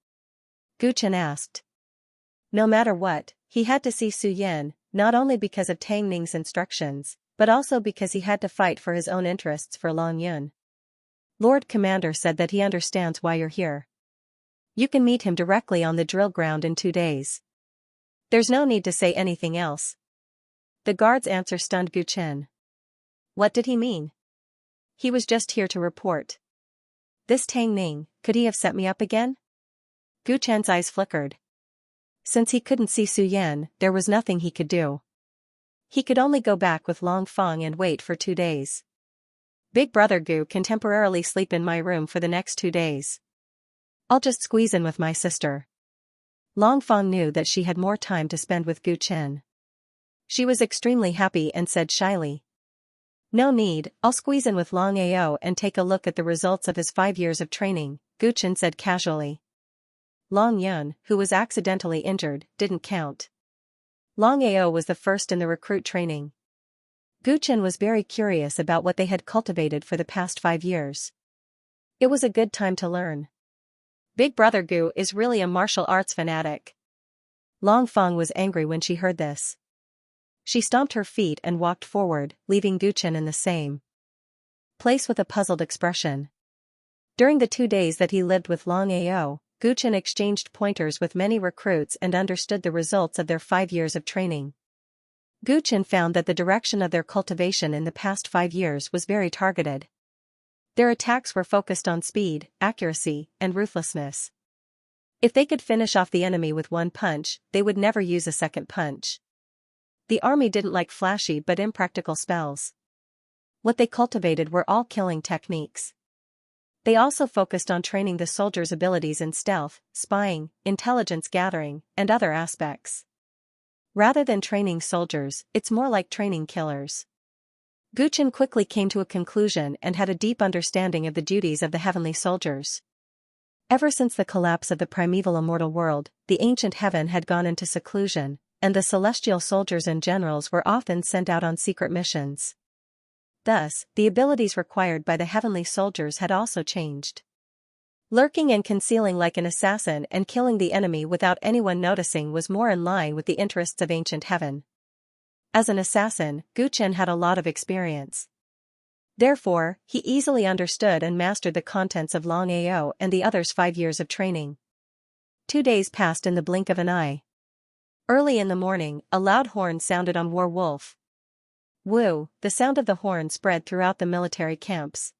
Guchen asked. No matter what, he had to see Su Yin, not only because of Tang Ning's instructions, but also because he had to fight for his own interests for Long Yun. "Lord Commander said that he understands why you're here. You can meet him directly on the drill ground in 2 days. There's no need to say anything else." The guard's answer stunned Guchen. What did he mean? He was just here to report. This Tang Ning, could he have set me up again? Guchen's eyes flickered. Since he couldn't see Su Yan, there was nothing he could do. He could only go back with Long Feng and wait for 2 days. Big brother Gu can temporarily sleep in my room for the next 2 days. I'll just squeeze in with my sister. Long Feng knew that she had more time to spend with Guchen. She was extremely happy and said shyly, "No need, I'll squeeze in with Long Ao and take a look at the results of his 5 years of training," Guchen said casually. Long Yun, who was accidentally injured, didn't count. Long Ao was the first in the recruit training. Guchen was very curious about what they had cultivated for the past 5 years. It was a good time to learn. Big brother Gu is really a martial arts fanatic. Long Feng was angry when she heard this. She stomped her feet and walked forward, leaving Guchen in the same place with a puzzled expression. During the 2 days that he lived with Long Ao, Guchen exchanged pointers with many recruits and understood the results of their 5 years of training. Guchen found that the direction of their cultivation in the past 5 years was very targeted. Their attacks were focused on speed, accuracy, and ruthlessness. If they could finish off the enemy with 1 punch, they would never use a second punch. The army didn't like flashy but impractical spells. What they cultivated were all killing techniques. They also focused on training the soldiers' abilities in stealth, spying, intelligence gathering, and other aspects. Rather than training soldiers, it's more like training killers. Guchen quickly came to a conclusion and had a deep understanding of the duties of the heavenly soldiers. Ever since the collapse of the primeval immortal world, the ancient heaven had gone into seclusion, and the celestial soldiers and generals were often sent out on secret missions. Thus, the abilities required by the heavenly soldiers had also changed. Lurking and concealing like an assassin and killing the enemy without anyone noticing was more in line with the interests of ancient heaven. As an assassin, Guchen had a lot of experience. Therefore, he easily understood and mastered the contents of Long Ao and the others' 5 years of training. 2 days passed in the blink of an eye. Early in the morning, a loud horn sounded on War Wolf. Woo, the sound of the horn spread throughout the military camps.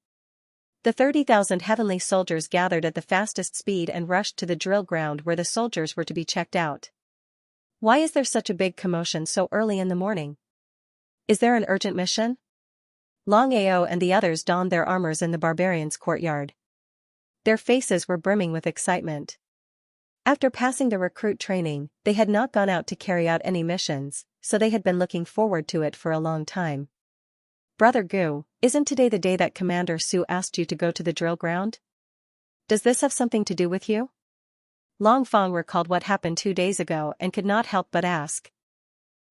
The 30,000 heavenly soldiers gathered at the fastest speed and rushed to the drill ground where the soldiers were to be checked out. Why is there such a big commotion so early in the morning? Is there an urgent mission? Long Ao and the others donned their armors in the barbarians' courtyard. Their faces were brimming with excitement. After passing the recruit training, they had not gone out to carry out any missions, so they had been looking forward to it for a long time. Brother Gu, isn't today the day that Commander Su asked you to go to the drill ground? Does this have something to do with you? Long Fong recalled what happened 2 days ago and could not help but ask.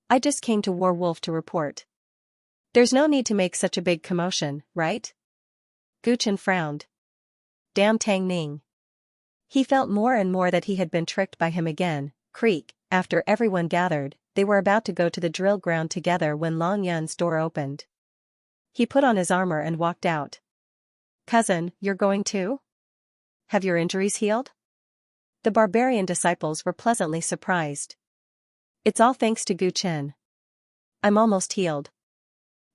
I just came to War Wolf to report. There's no need to make such a big commotion, right? Gu Chen frowned. Damn Tang Ning. He felt more and more that he had been tricked by him again. Creak, after everyone gathered, they were about to go to the drill ground together when Long Yun's door opened. He put on his armor and walked out. Cousin, you're going too? Have your injuries healed? The barbarian disciples were pleasantly surprised. It's all thanks to Gu Chen. I'm almost healed.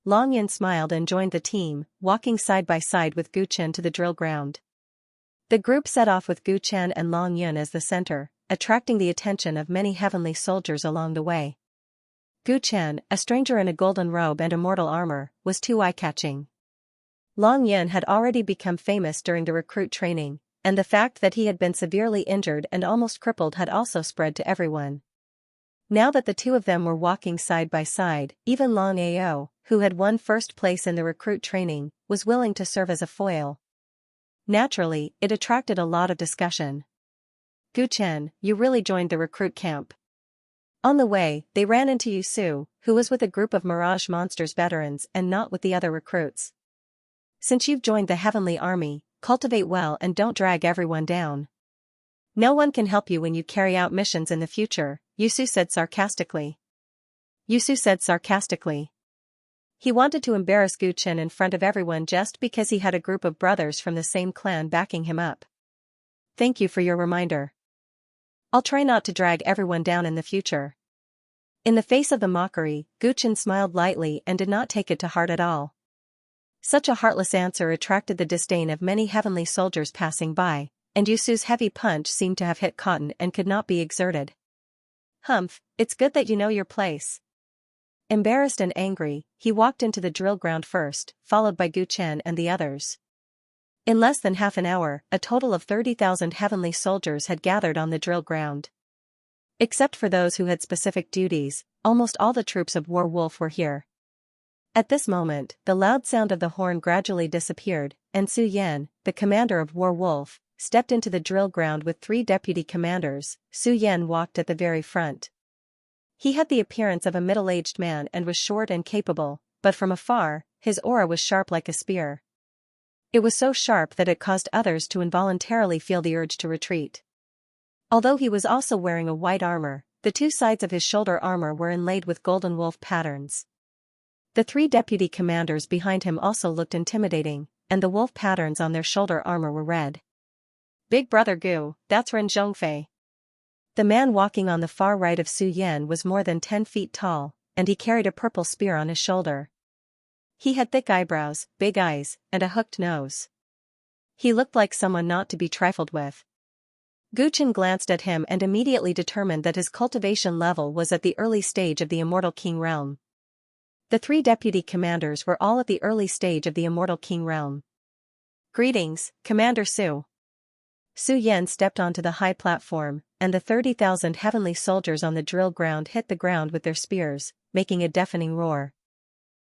Long Yun smiled and joined the team, walking side by side with Gu Chen to the drill ground. The group set off with Gu Chen and Long Yun as the center, attracting the attention of many heavenly soldiers along the way. Gu Chen, a stranger in a golden robe and immortal armor, was too eye-catching. Long Yun had already become famous during the recruit training, and the fact that he had been severely injured and almost crippled had also spread to everyone. Now that the two of them were walking side by side, even Long Ao, who had won first place in the recruit training, was willing to serve as a foil. Naturally, it attracted a lot of discussion. Gu Chen, you really joined the recruit camp. On the way, they ran into Yu Su, who was with a group of Mirage Monsters veterans and not with the other recruits. Since you've joined the Heavenly Army, cultivate well and don't drag everyone down. No one can help you when you carry out missions in the future, Yu Su said sarcastically. He wanted to embarrass Gu Chen in front of everyone just because he had a group of brothers from the same clan backing him up. Thank you for your reminder. I'll try not to drag everyone down in the future. In the face of the mockery, Gu Chen smiled lightly and did not take it to heart at all. Such a heartless answer attracted the disdain of many heavenly soldiers passing by, and Yu Su's heavy punch seemed to have hit cotton and could not be exerted. Humph, it's good that you know your place. Embarrassed and angry, he walked into the drill ground first, followed by Gu Chen and the others. In less than half an hour, a total of 30,000 heavenly soldiers had gathered on the drill ground. Except for those who had specific duties, almost all the troops of War Wolf were here. At this moment, the loud sound of the horn gradually disappeared, and Su Yan, the commander of War Wolf, stepped into the drill ground with 3 deputy commanders. Su Yan walked at the very front. He had the appearance of a middle-aged man and was short and capable, but from afar, his aura was sharp like a spear. It was so sharp that it caused others to involuntarily feel the urge to retreat. Although he was also wearing a white armor, the 2 sides of his shoulder armor were inlaid with golden wolf patterns. The 3 deputy commanders behind him also looked intimidating, and the wolf patterns on their shoulder armor were red. Big brother Gu, that's Ren Zhongfei. The man walking on the far right of Su Yan was more than 10 feet tall, and he carried a purple spear on his shoulder. He had thick eyebrows, big eyes, and a hooked nose. He looked like someone not to be trifled with. Gu Chen glanced at him and immediately determined that his cultivation level was at the early stage of the Immortal King realm. The 3 deputy commanders were all at the early stage of the Immortal King realm. Greetings, Commander Su. Su Yan stepped onto the high platform, and the 30,000 heavenly soldiers on the drill ground hit the ground with their spears, making a deafening roar.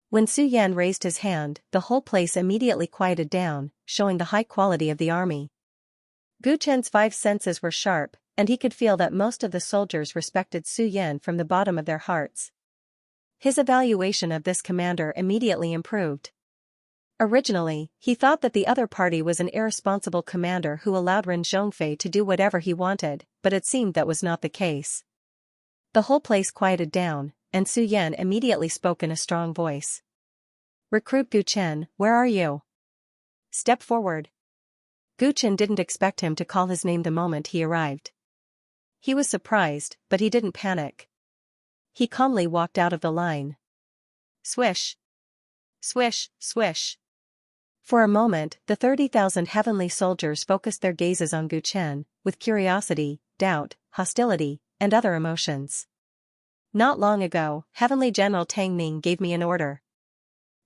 When Su Yan raised his hand, the whole place immediately quieted down, showing the high quality of the army. Gu Chen's 5 senses were sharp, and he could feel that most of the soldiers respected Su Yan from the bottom of their hearts. His evaluation of this commander immediately improved. Originally, he thought that the other party was an irresponsible commander who allowed Ren Zhongfei to do whatever he wanted, but it seemed that was not the case. The whole place quieted down, and Su Yan immediately spoke in a strong voice. Recruit Gu Chen, where are you? Step forward. Gu Chen didn't expect him to call his name the moment he arrived. He was surprised, but he didn't panic. He calmly walked out of the line. Swish. Swish, swish. For a moment, the 30,000 heavenly soldiers focused their gazes on Gu Chen, with curiosity, doubt, hostility, and other emotions. Not long ago, Heavenly General Tang Ning gave me an order.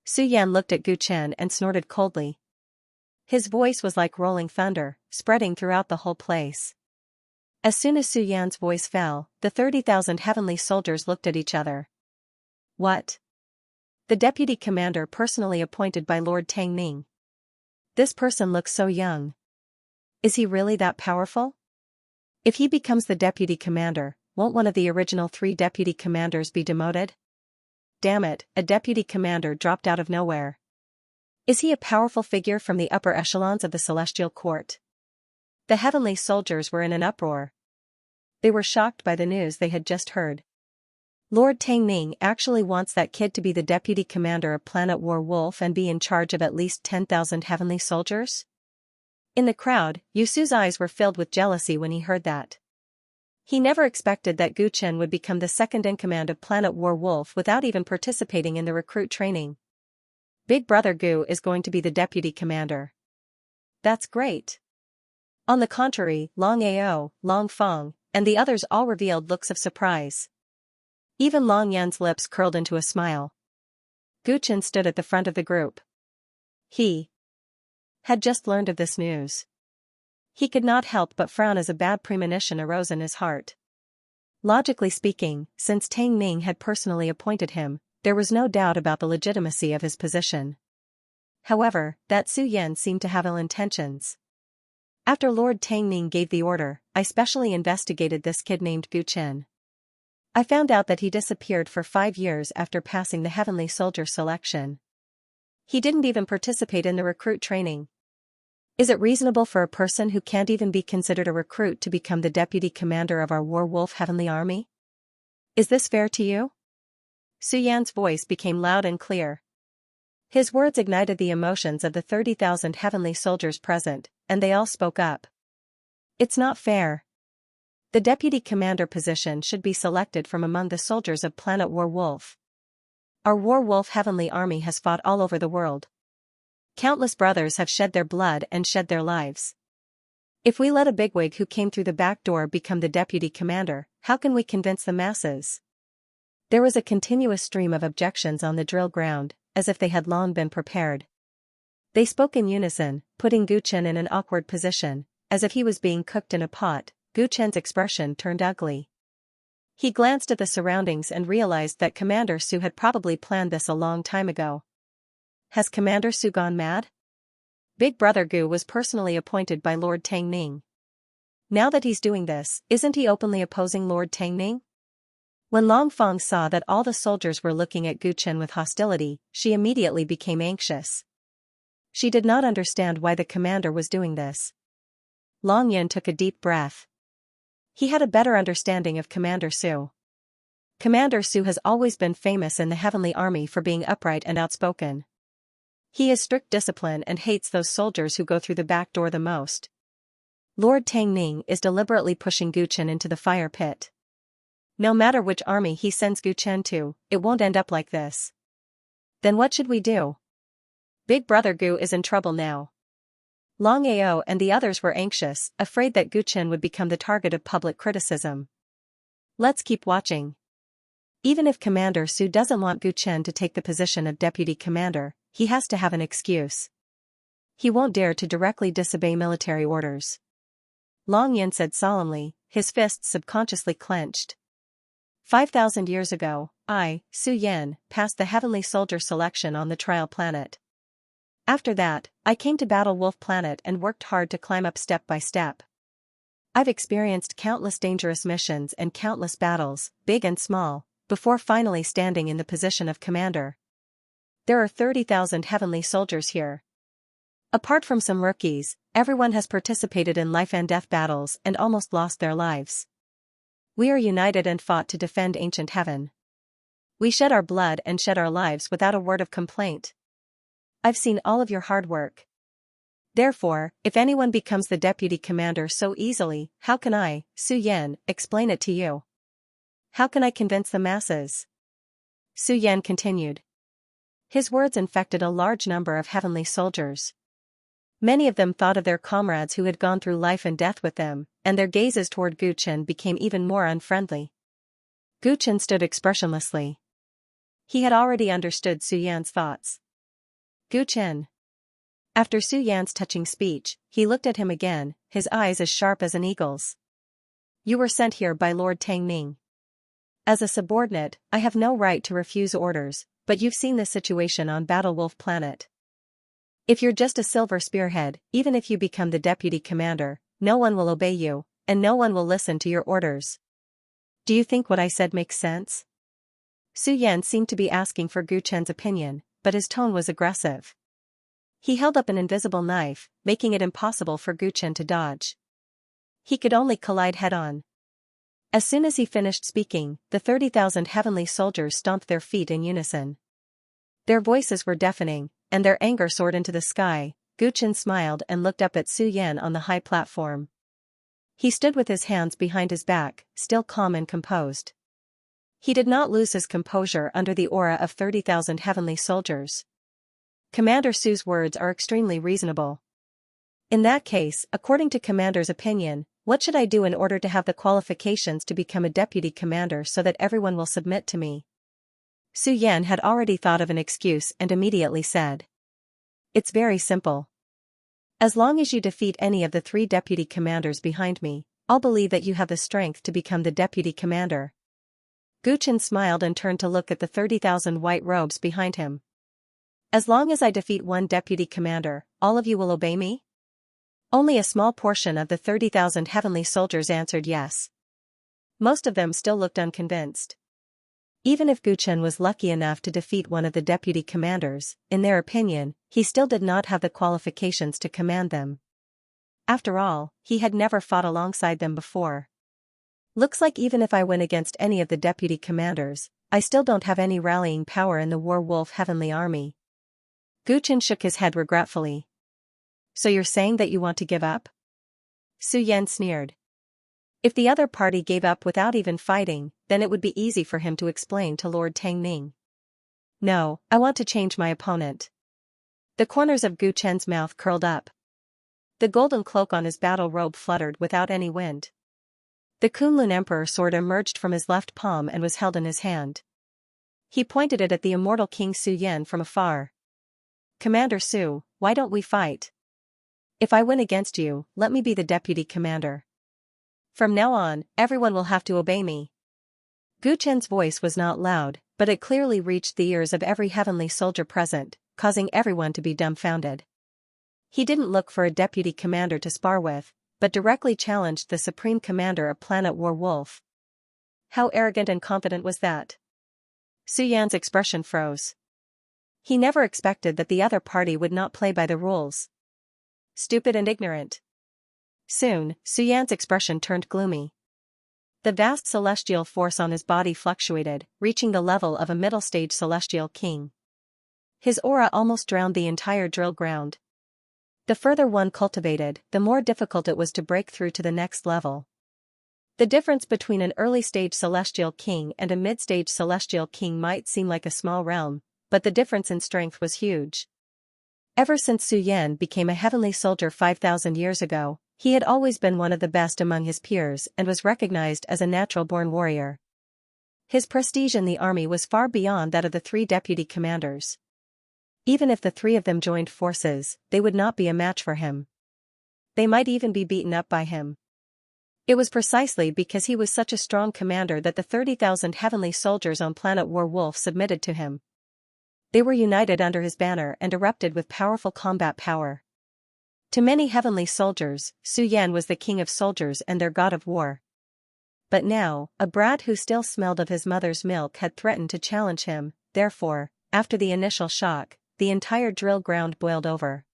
Su Yan looked at Gu Chen and snorted coldly. His voice was like rolling thunder, spreading throughout the whole place. As soon as Su Yan's voice fell, the 30,000 heavenly soldiers looked at each other. What? The deputy commander personally appointed by Lord Tang Ning. This person looks so young. Is he really that powerful? If he becomes the deputy commander, won't one of the original 3 deputy commanders be demoted? Damn it, a deputy commander dropped out of nowhere. Is he a powerful figure from the upper echelons of the celestial court? The heavenly soldiers were in an uproar. They were shocked by the news they had just heard. Lord Tangning actually wants that kid to be the deputy commander of Planet War Wolf and be in charge of at least 10,000 heavenly soldiers? In the crowd, Yusu's eyes were filled with jealousy when he heard that. He never expected that Gu Chen would become the second-in-command of Planet War Wolf without even participating in the recruit training. Big Brother Gu is going to be the deputy commander. That's great. On the contrary, Long Ao, Long Feng, and the others all revealed looks of surprise. Even Long Yan's lips curled into a smile. Gu Chen stood at the front of the group. He had just learned of this news. He could not help but frown as a bad premonition arose in his heart. Logically speaking, since Tang Ning had personally appointed him, there was no doubt about the legitimacy of his position. However, that Su Yan seemed to have ill intentions. After Lord Tang Ning gave the order, I specially investigated this kid named Gu Chen. I found out that he disappeared for 5 years after passing the Heavenly Soldier selection. He didn't even participate in the recruit training. Is it reasonable for a person who can't even be considered a recruit to become the deputy commander of our War Wolf Heavenly Army? Is this fair to you? Su Yan's voice became loud and clear. His words ignited the emotions of the 30,000 heavenly soldiers present, and they all spoke up. It's not fair. The deputy commander position should be selected from among the soldiers of Planet War Wolf. Our War Wolf Heavenly Army has fought all over the world. Countless brothers have shed their blood and shed their lives. If we let a bigwig who came through the back door become the deputy commander, how can we convince the masses? There was a continuous stream of objections on the drill ground, as if they had long been prepared. They spoke in unison, putting Gu Chen in an awkward position, as if he was being cooked in a pot. Gu Chen's expression turned ugly. He glanced at the surroundings and realized that Commander Su had probably planned this a long time ago. Has Commander Su gone mad? Big Brother Gu was personally appointed by Lord Tang Ning. Now that he's doing this, isn't he openly opposing Lord Tang Ning? When Long Feng saw that all the soldiers were looking at Gu Chen with hostility, she immediately became anxious. She did not understand why the commander was doing this. Long Yan took a deep breath. He had a better understanding of Commander Su. Commander Su has always been famous in the Heavenly Army for being upright and outspoken. He has strict discipline and hates those soldiers who go through the back door the most. Lord Tang Ning is deliberately pushing Gu Chen into the fire pit. No matter which army he sends Gu Chen to, it won't end up like this. Then what should we do? Big Brother Gu is in trouble now. Long Ao and the others were anxious, afraid that Gu Chen would become the target of public criticism. Let's keep watching. Even if Commander Su doesn't want Gu Chen to take the position of deputy commander, he has to have an excuse. He won't dare to directly disobey military orders. Long Yan said solemnly, his fists subconsciously clenched. 5,000 years ago, I, Su Yan, passed the Heavenly Soldier selection on the trial planet. After that, I came to Battle Wolf Planet and worked hard to climb up step by step. I've experienced countless dangerous missions and countless battles, big and small, before finally standing in the position of commander. There are 30,000 heavenly soldiers here. Apart from some rookies, everyone has participated in life and death battles and almost lost their lives. We are united and fought to defend ancient heaven. We shed our blood and shed our lives without a word of complaint. I've seen all of your hard work. Therefore, if anyone becomes the deputy commander so easily, how can I, Su Yan, explain it to you? How can I convince the masses? Su Yan continued. His words infected a large number of heavenly soldiers. Many of them thought of their comrades who had gone through life and death with them, and their gazes toward Gu Chen became even more unfriendly. Gu Chen stood expressionlessly. He had already understood Su Yan's thoughts. Gu Chen. After Su Yan's touching speech, he looked at him again, his eyes as sharp as an eagle's. You were sent here by Lord Tang Ning. As a subordinate, I have no right to refuse orders, but you've seen the situation on Battle Wolf Planet. If you're just a silver spearhead, even if you become the deputy commander, no one will obey you, and no one will listen to your orders. Do you think what I said makes sense? Su Yan seemed to be asking for Gu Chen's opinion, but his tone was aggressive. He held up an invisible knife, making it impossible for Gu Chen to dodge. He could only collide head-on. As soon as he finished speaking, the 30,000 heavenly soldiers stomped their feet in unison. Their voices were deafening, and their anger soared into the sky. Gu Chen smiled and looked up at Su Yan on the high platform. He stood with his hands behind his back, still calm and composed. He did not lose his composure under the aura of 30,000 heavenly soldiers. Commander Su's words are extremely reasonable. In that case, according to Commander's opinion, what should I do in order to have the qualifications to become a deputy commander so that everyone will submit to me? Su Yan had already thought of an excuse and immediately said. It's very simple. As long as you defeat any of the 3 deputy commanders behind me, I'll believe that you have the strength to become the deputy commander. Gu Chen smiled and turned to look at the 30,000 white robes behind him. As long as I defeat 1 deputy commander, all of you will obey me? Only a small portion of the 30,000 heavenly soldiers answered yes. Most of them still looked unconvinced. Even if Gu Chen was lucky enough to defeat one of the deputy commanders, in their opinion, he still did not have the qualifications to command them. After all, he had never fought alongside them before. Looks like even if I win against any of the deputy commanders, I still don't have any rallying power in the War Wolf Heavenly Army. Gu Chen shook his head regretfully. So you're saying that you want to give up? Su Yan sneered. If the other party gave up without even fighting, then it would be easy for him to explain to Lord Tang Ning. No, I want to change my opponent. The corners of Gu Chen's mouth curled up. The golden cloak on his battle robe fluttered without any wind. The Kunlun Emperor sword emerged from his left palm and was held in his hand. He pointed it at the immortal King Su Yan from afar. Commander Su, why don't we fight? If I win against you, let me be the deputy commander. From now on, everyone will have to obey me. Gu Chen's voice was not loud, but it clearly reached the ears of every heavenly soldier present, causing everyone to be dumbfounded. He didn't look for a deputy commander to spar with, but directly challenged the supreme commander of Planet War Wolf. How arrogant and confident was that? Su Yan's expression froze. He never expected that the other party would not play by the rules. Stupid and ignorant. Soon, Su Yan's expression turned gloomy. The vast celestial force on his body fluctuated, reaching the level of a middle-stage celestial king. His aura almost drowned the entire drill ground. The further one cultivated, the more difficult it was to break through to the next level. The difference between an early-stage celestial king and a mid-stage celestial king might seem like a small realm, but the difference in strength was huge. Ever since Su Yan became a heavenly soldier 5,000 years ago, he had always been one of the best among his peers and was recognized as a natural-born warrior. His prestige in the army was far beyond that of the 3 deputy commanders. Even if the 3 of them joined forces, they would not be a match for him. They might even be beaten up by him. It was precisely because he was such a strong commander that the 30,000 heavenly soldiers on Planet War Wolf submitted to him. They were united under his banner and erupted with powerful combat power. To many heavenly soldiers, Su Yan was the king of soldiers and their god of war. But now, a brat who still smelled of his mother's milk had threatened to challenge him. Therefore, after the initial shock, the entire drill ground boiled over.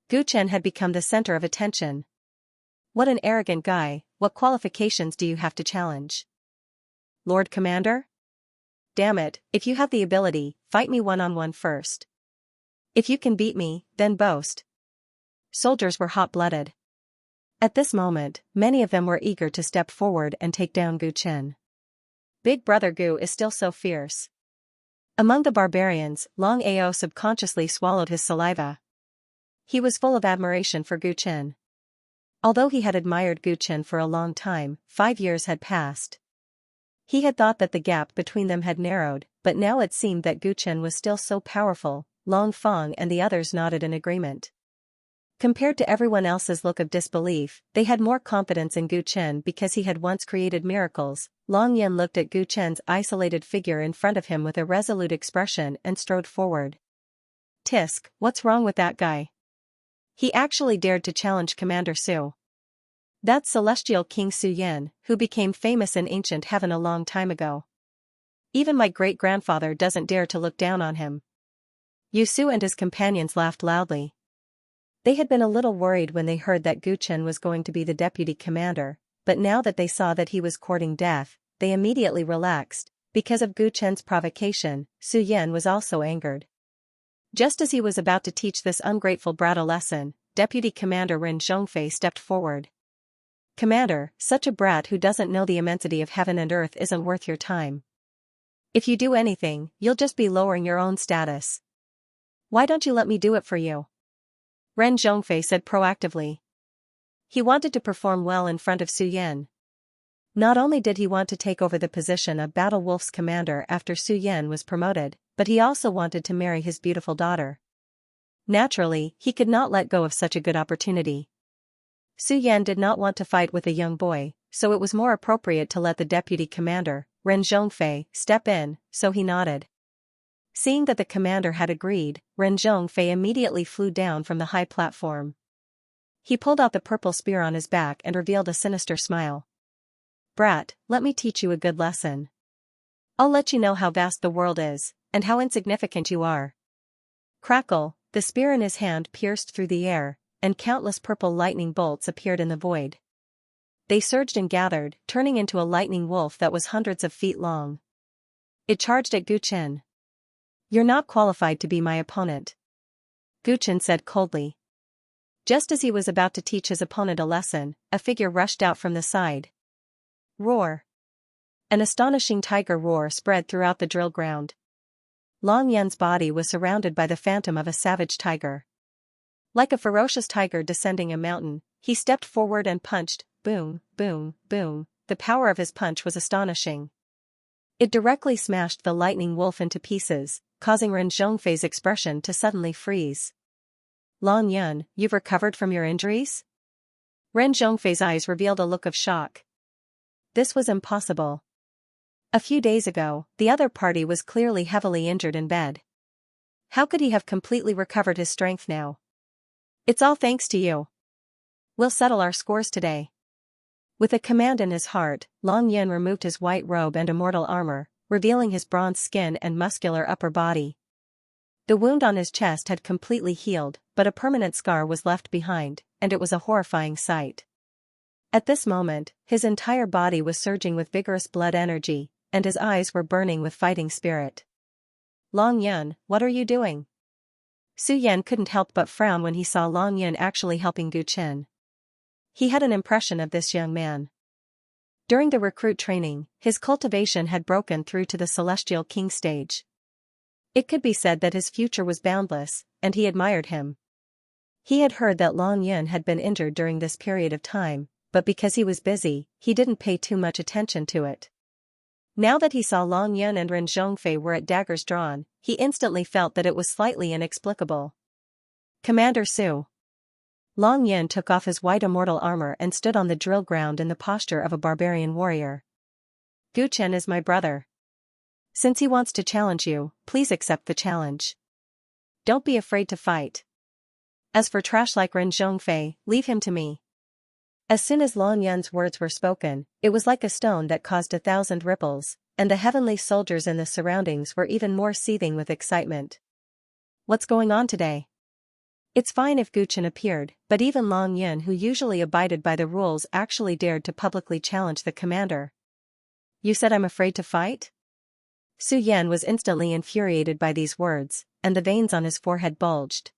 Gu Chen had become the center of attention. What an arrogant guy, what qualifications do you have to challenge? Lord Commander? Damn it, if you have the ability, fight me one-on-one first. If you can beat me, then boast. Soldiers were hot-blooded. At this moment, many of them were eager to step forward and take down Gu Chen. Big Brother Gu is still so fierce. Among the barbarians, Long Ao subconsciously swallowed his saliva. He was full of admiration for Gu Chen. Although he had admired Gu Chen for a long time, 5 years had passed. He had thought that the gap between them had narrowed, but now it seemed that Gu Chen was still so powerful. Long Feng and the others nodded in agreement. Compared to everyone else's look of disbelief, they had more confidence in Gu Chen because he had once created miracles. Long Yan looked at Gu Chen's isolated figure in front of him with a resolute expression and strode forward. Tisk, what's wrong with that guy? He actually dared to challenge Commander Su. That's celestial King Su Yan, who became famous in ancient heaven a long time ago. Even my great-grandfather doesn't dare to look down on him. Yu Su and his companions laughed loudly. They had been a little worried when they heard that Gu Chen was going to be the deputy commander, but now that they saw that he was courting death, they immediately relaxed. Because of Gu Chen's provocation, Su Yan was also angered. Just as he was about to teach this ungrateful brat a lesson, Deputy Commander Ren Zhongfei stepped forward. Commander, such a brat who doesn't know the immensity of heaven and earth isn't worth your time. If you do anything, you'll just be lowering your own status. Why don't you let me do it for you? Ren Zhongfei said proactively. He wanted to perform well in front of Su Yan. Not only did he want to take over the position of Battle Wolf's commander after Su Yan was promoted, but he also wanted to marry his beautiful daughter. Naturally, he could not let go of such a good opportunity. Su Yan did not want to fight with a young boy, so it was more appropriate to let the deputy commander, Ren Zhongfei, step in, so he nodded. Seeing that the commander had agreed, Ren Zhongfei immediately flew down from the high platform. He pulled out the purple spear on his back and revealed a sinister smile. Brat, let me teach you a good lesson. I'll let you know how vast the world is, and how insignificant you are. Crackle, the spear in his hand pierced through the air, and countless purple lightning bolts appeared in the void. They surged and gathered, turning into a lightning wolf that was hundreds of feet long. It charged at Gu Chen. You're not qualified to be my opponent, Gu Chen said coldly. Just as he was about to teach his opponent a lesson, a figure rushed out from the side. Roar! An astonishing tiger roar spread throughout the drill ground. Long Yan's body was surrounded by the phantom of a savage tiger. Like a ferocious tiger descending a mountain, he stepped forward and punched. Boom, boom, boom. The power of his punch was astonishing. It directly smashed the lightning wolf into pieces, causing Ren Zhongfei's expression to suddenly freeze. Long Yan, you've recovered from your injuries? Ren Zhongfei's eyes revealed a look of shock. This was impossible. A few days ago, the other party was clearly heavily injured in bed. How could he have completely recovered his strength now? It's all thanks to you. We'll settle our scores today. With a command in his heart, Long Yan removed his white robe and immortal armor, revealing his bronze skin and muscular upper body. The wound on his chest had completely healed, but a permanent scar was left behind, and it was a horrifying sight. At this moment, his entire body was surging with vigorous blood energy, and his eyes were burning with fighting spirit. Long Yan, what are you doing? Su Yan couldn't help but frown when he saw Long Yan actually helping Gu Chen. He had an impression of this young man. During the recruit training, his cultivation had broken through to the Celestial King stage. It could be said that his future was boundless, and he admired him. He had heard that Long Yan had been injured during this period of time, but because he was busy, he didn't pay too much attention to it. Now that he saw Long Yan and Ren Zhongfei were at daggers drawn, he instantly felt that it was slightly inexplicable. Commander Su. Long Yan took off his white immortal armor and stood on the drill ground in the posture of a barbarian warrior. Gu Chen is my brother. Since he wants to challenge you, please accept the challenge. Don't be afraid to fight. As for trash like Ren Zhongfei, leave him to me. As soon as Long Yan's words were spoken, it was like a stone that caused 1,000 ripples, and the heavenly soldiers in the surroundings were even more seething with excitement. What's going on today? It's fine if Gu Chen appeared, but even Long Yan, who usually abided by the rules, actually dared to publicly challenge the commander. You said I'm afraid to fight? Su Yan was instantly infuriated by these words, and the veins on his forehead bulged.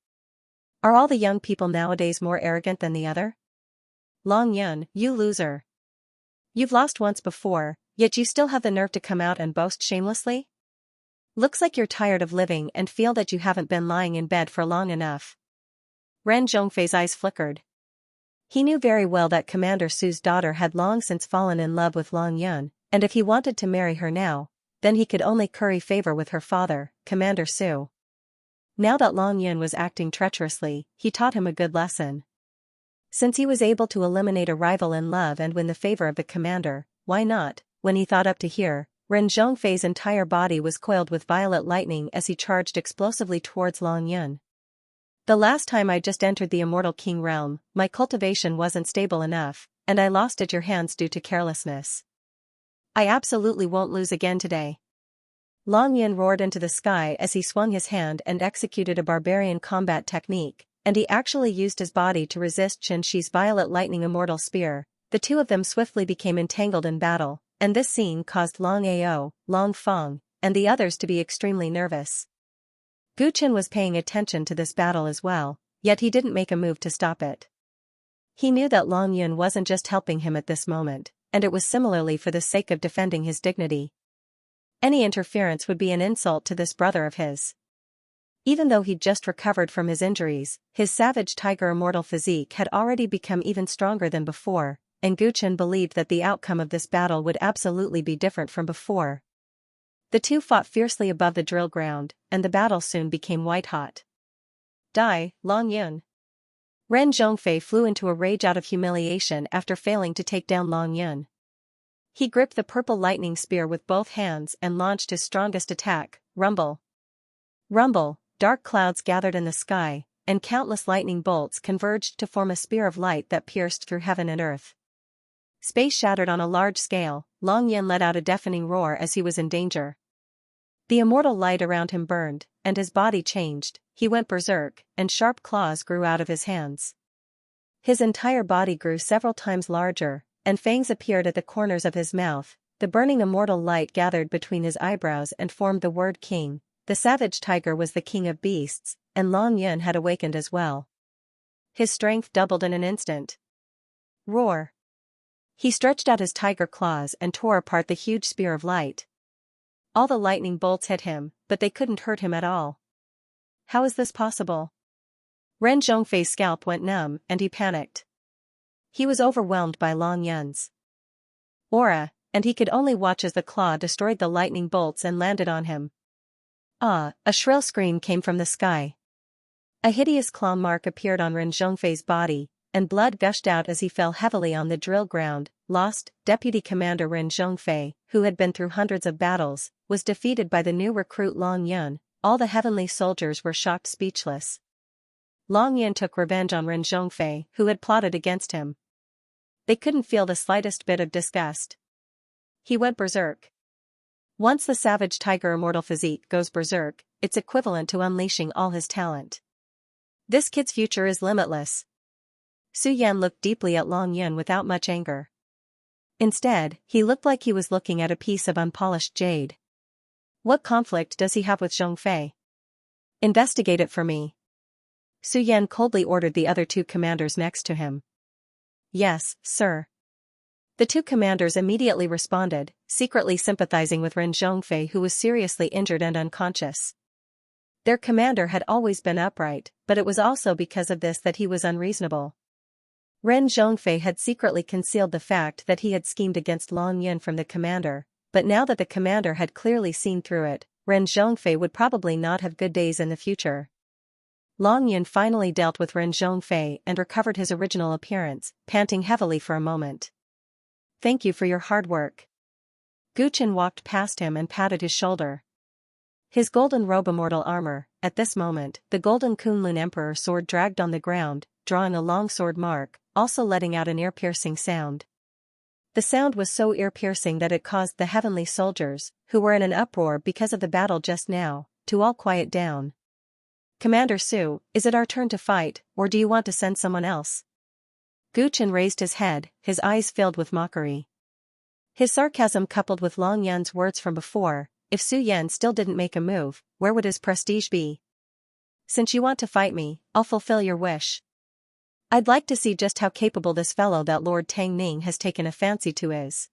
Are all the young people nowadays more arrogant than the other? Long Yan, you loser. You've lost once before, yet you still have the nerve to come out and boast shamelessly? Looks like you're tired of living and feel that you haven't been lying in bed for long enough. Ren Zhongfei's eyes flickered. He knew very well that Commander Su's daughter had long since fallen in love with Long Yan, and if he wanted to marry her now, then he could only curry favor with her father, Commander Su. Now that Long Yan was acting treacherously, he taught him a good lesson. Since he was able to eliminate a rival in love and win the favor of the commander, why not? When he thought up to here, Ren Zhongfei's entire body was coiled with violet lightning as he charged explosively towards Long Yan. The last time I just entered the Immortal King realm, my cultivation wasn't stable enough, and I lost at your hands due to carelessness. I absolutely won't lose again today. Long Yin roared into the sky as he swung his hand and executed a barbarian combat technique, and he actually used his body to resist Xianxia's violet lightning immortal spear. The two of them swiftly became entangled in battle, and this scene caused Long Ao, Long Feng, and the others to be extremely nervous. Gu Chen was paying attention to this battle as well, yet he didn't make a move to stop it. He knew that Long Yun wasn't just helping him at this moment, and it was similarly for the sake of defending his dignity. Any interference would be an insult to this brother of his. Even though he'd just recovered from his injuries, his savage tiger immortal physique had already become even stronger than before, and Gu Chen believed that the outcome of this battle would absolutely be different from before. The two fought fiercely above the drill ground, and the battle soon became white-hot. Die, Long Yun! Ren Zhongfei flew into a rage out of humiliation after failing to take down Long Yun. He gripped the purple lightning spear with both hands and launched his strongest attack, Rumble. Rumble, dark clouds gathered in the sky, and countless lightning bolts converged to form a spear of light that pierced through heaven and earth. Space shattered on a large scale. Long Yin let out a deafening roar as he was in danger. The immortal light around him burned, and his body changed. He went berserk, and sharp claws grew out of his hands. His entire body grew several times larger, and fangs appeared at the corners of his mouth. The burning immortal light gathered between his eyebrows and formed the word king. The savage tiger was the king of beasts, and Long Yun had awakened as well. His strength doubled in an instant. Roar! He stretched out his tiger claws and tore apart the huge spear of light. All the lightning bolts hit him, but they couldn't hurt him at all. How is this possible? Ren Zhongfei's scalp went numb and he panicked. He was overwhelmed by Long Yun's aura, and he could only watch as the claw destroyed the lightning bolts and landed on him. Ah! A shrill scream came from the sky. A hideous claw mark appeared on Ren Zhongfei's body, and blood gushed out as he fell heavily on the drill ground. Lost. Deputy Commander Ren Zhongfei, who had been through hundreds of battles, was defeated by the new recruit Long Yun. All the heavenly soldiers were shocked speechless. Long Yun took revenge on Ren Zhongfei, who had plotted against him. They couldn't feel the slightest bit of disgust. He went berserk. Once the savage tiger immortal physique goes berserk, it's equivalent to unleashing all his talent. This kid's future is limitless. Su Yan looked deeply at Long Yun without much anger. Instead, he looked like he was looking at a piece of unpolished jade. What conflict does he have with Zhongfei? Investigate it for me. Su Yan coldly ordered the other two commanders next to him. Yes, sir. The two commanders immediately responded, secretly sympathizing with Ren Zhongfei, who was seriously injured and unconscious. Their commander had always been upright, but it was also because of this that he was unreasonable. Ren Zhongfei had secretly concealed the fact that he had schemed against Long Yun from the commander, but now that the commander had clearly seen through it, Ren Zhongfei would probably not have good days in the future. Long Yun finally dealt with Ren Zhongfei and recovered his original appearance, panting heavily for a moment. Thank you for your hard work. Gu Chen walked past him and patted his shoulder. His golden robe immortal armor. At this moment, the golden Kunlun Emperor sword dragged on the ground, drawing a long sword mark, also letting out an ear-piercing sound. The sound was so ear-piercing that it caused the heavenly soldiers, who were in an uproar because of the battle just now, to all quiet down. Commander Su, is it our turn to fight, or do you want to send someone else? Gu Chen raised his head, his eyes filled with mockery. His sarcasm coupled with Long Yun's words from before, if Su Yan still didn't make a move, where would his prestige be? Since you want to fight me, I'll fulfill your wish. I'd like to see just how capable this fellow that Lord Tang Ning has taken a fancy to is.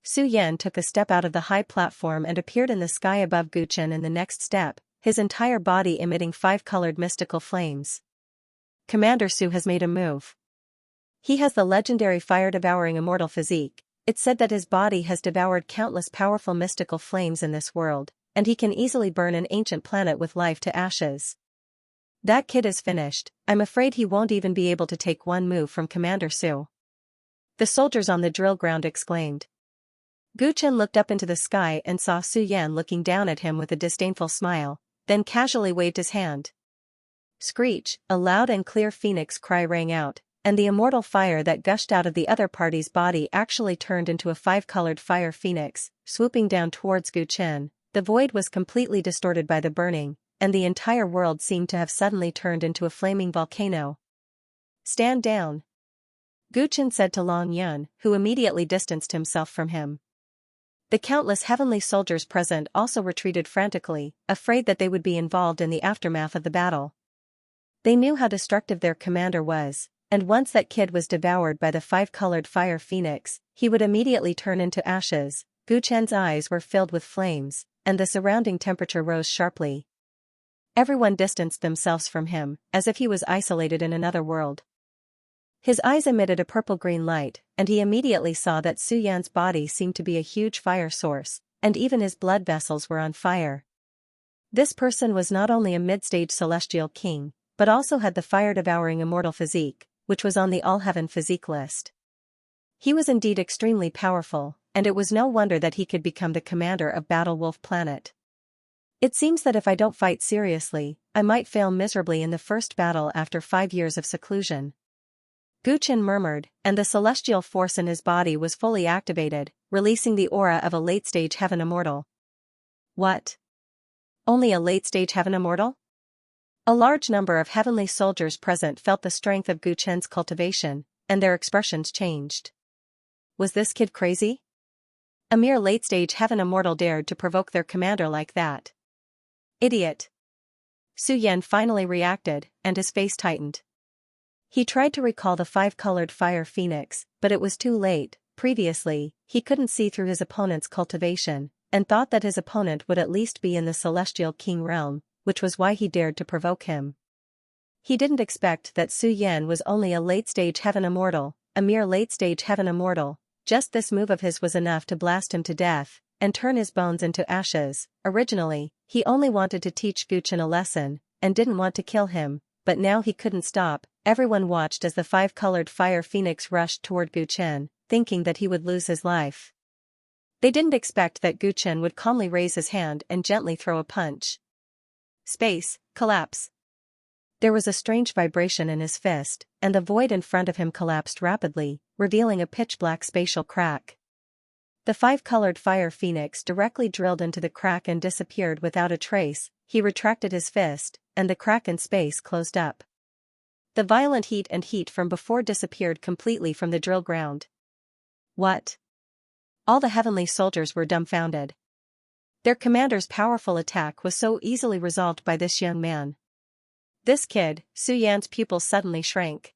Su Yan took a step out of the high platform and appeared in the sky above Gu Chen in the next step, his entire body emitting 5-colored mystical flames. Commander Su has made a move. He has the legendary fire-devouring immortal physique. It's said that his body has devoured countless powerful mystical flames in this world, and he can easily burn an ancient planet with life to ashes. That kid is finished. I'm afraid he won't even be able to take one move from Commander Su. The soldiers on the drill ground exclaimed. Gu Chen looked up into the sky and saw Su Yan looking down at him with a disdainful smile, then casually waved his hand. Screech, a loud and clear phoenix cry rang out, and the immortal fire that gushed out of the other party's body actually turned into a five-colored fire phoenix, swooping down towards Gu Chen. The void was completely distorted by the burning, and the entire world seemed to have suddenly turned into a flaming volcano. "Stand down," Gu Chen said to Long Yun, who immediately distanced himself from him. The countless heavenly soldiers present also retreated frantically, afraid that they would be involved in the aftermath of the battle. They knew how destructive their commander was, and once that kid was devoured by the five-colored fire phoenix, he would immediately turn into ashes. Gu Chen's eyes were filled with flames, and the surrounding temperature rose sharply. Everyone distanced themselves from him, as if he was isolated in another world. His eyes emitted a purple-green light, and he immediately saw that Su Yan's body seemed to be a huge fire source, and even his blood vessels were on fire. This person was not only a mid-stage celestial king, but also had the fire-devouring immortal physique, which was on the all-heaven physique list. He was indeed extremely powerful, and it was no wonder that he could become the commander of Battle Wolf Planet. "It seems that if I don't fight seriously, I might fail miserably in the first battle after 5 years of seclusion," Gu Chen murmured, and the celestial force in his body was fully activated, releasing the aura of a late-stage heaven immortal. "What? Only a late-stage heaven immortal?" A large number of heavenly soldiers present felt the strength of Gu Chen's cultivation, and their expressions changed. Was this kid crazy? A mere late-stage heaven immortal dared to provoke their commander like that. Idiot! Su Yan finally reacted, and his face tightened. He tried to recall the five-colored fire phoenix, but it was too late. Previously, he couldn't see through his opponent's cultivation, and thought that his opponent would at least be in the celestial king realm, which was why he dared to provoke him. He didn't expect that Su Yan was only a late-stage heaven immortal, a mere late-stage heaven immortal. Just this move of his was enough to blast him to death, and turn his bones into ashes. Originally, he only wanted to teach Gu Chen a lesson, and didn't want to kill him, but now he couldn't stop. Everyone watched as the five-colored fire phoenix rushed toward Gu Chen, thinking that he would lose his life. They didn't expect that Gu Chen would calmly raise his hand and gently throw a punch. Space, collapse. There was a strange vibration in his fist, and the void in front of him collapsed rapidly, revealing a pitch-black spatial crack. The five-colored fire phoenix directly drilled into the crack and disappeared without a trace. He retracted his fist, and the crack in space closed up. The violent heat from before disappeared completely from the drill ground. What? All the heavenly soldiers were dumbfounded. Their commander's powerful attack was so easily resolved by this young man. This kid, Su Yan's pupils suddenly shrank.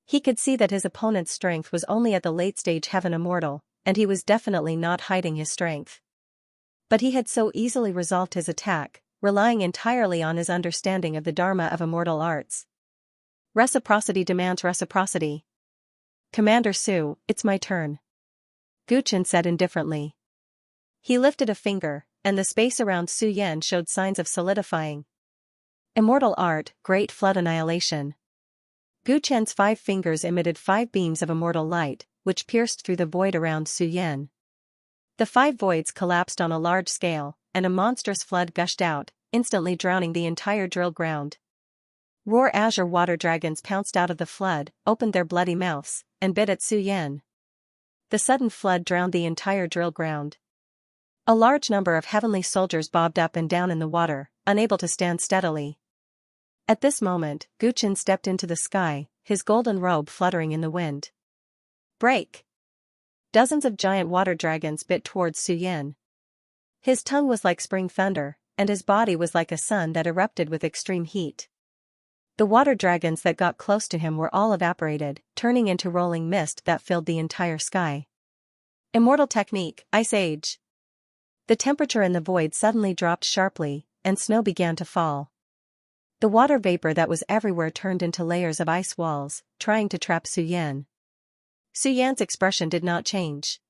He could see that his opponent's strength was only at the late-stage heaven immortal, and he was definitely not hiding his strength. But he had so easily resolved his attack, relying entirely on his understanding of the Dharma of immortal arts. Reciprocity demands reciprocity. "Commander Su, it's my turn," Gu Chen said indifferently. He lifted a finger, and the space around Su Yan showed signs of solidifying. Immortal art, great flood annihilation. Gu Chen's 5 fingers emitted 5 beams of immortal light, which pierced through the void around Su Yan. The 5 voids collapsed on a large scale, and a monstrous flood gushed out, instantly drowning the entire drill ground. Roar azure water dragons pounced out of the flood, opened their bloody mouths, and bit at Su Yan. The sudden flood drowned the entire drill ground. A large number of heavenly soldiers bobbed up and down in the water, unable to stand steadily. At this moment, Gu Chen stepped into the sky, his golden robe fluttering in the wind. Break! Dozens of giant water dragons bit towards Su Yan. His tongue was like spring thunder, and his body was like a sun that erupted with extreme heat. The water dragons that got close to him were all evaporated, turning into rolling mist that filled the entire sky. Immortal technique, Ice Age. The temperature in the void suddenly dropped sharply, and snow began to fall. The water vapor that was everywhere turned into layers of ice walls, trying to trap Su Yan. Su Yan's expression did not change.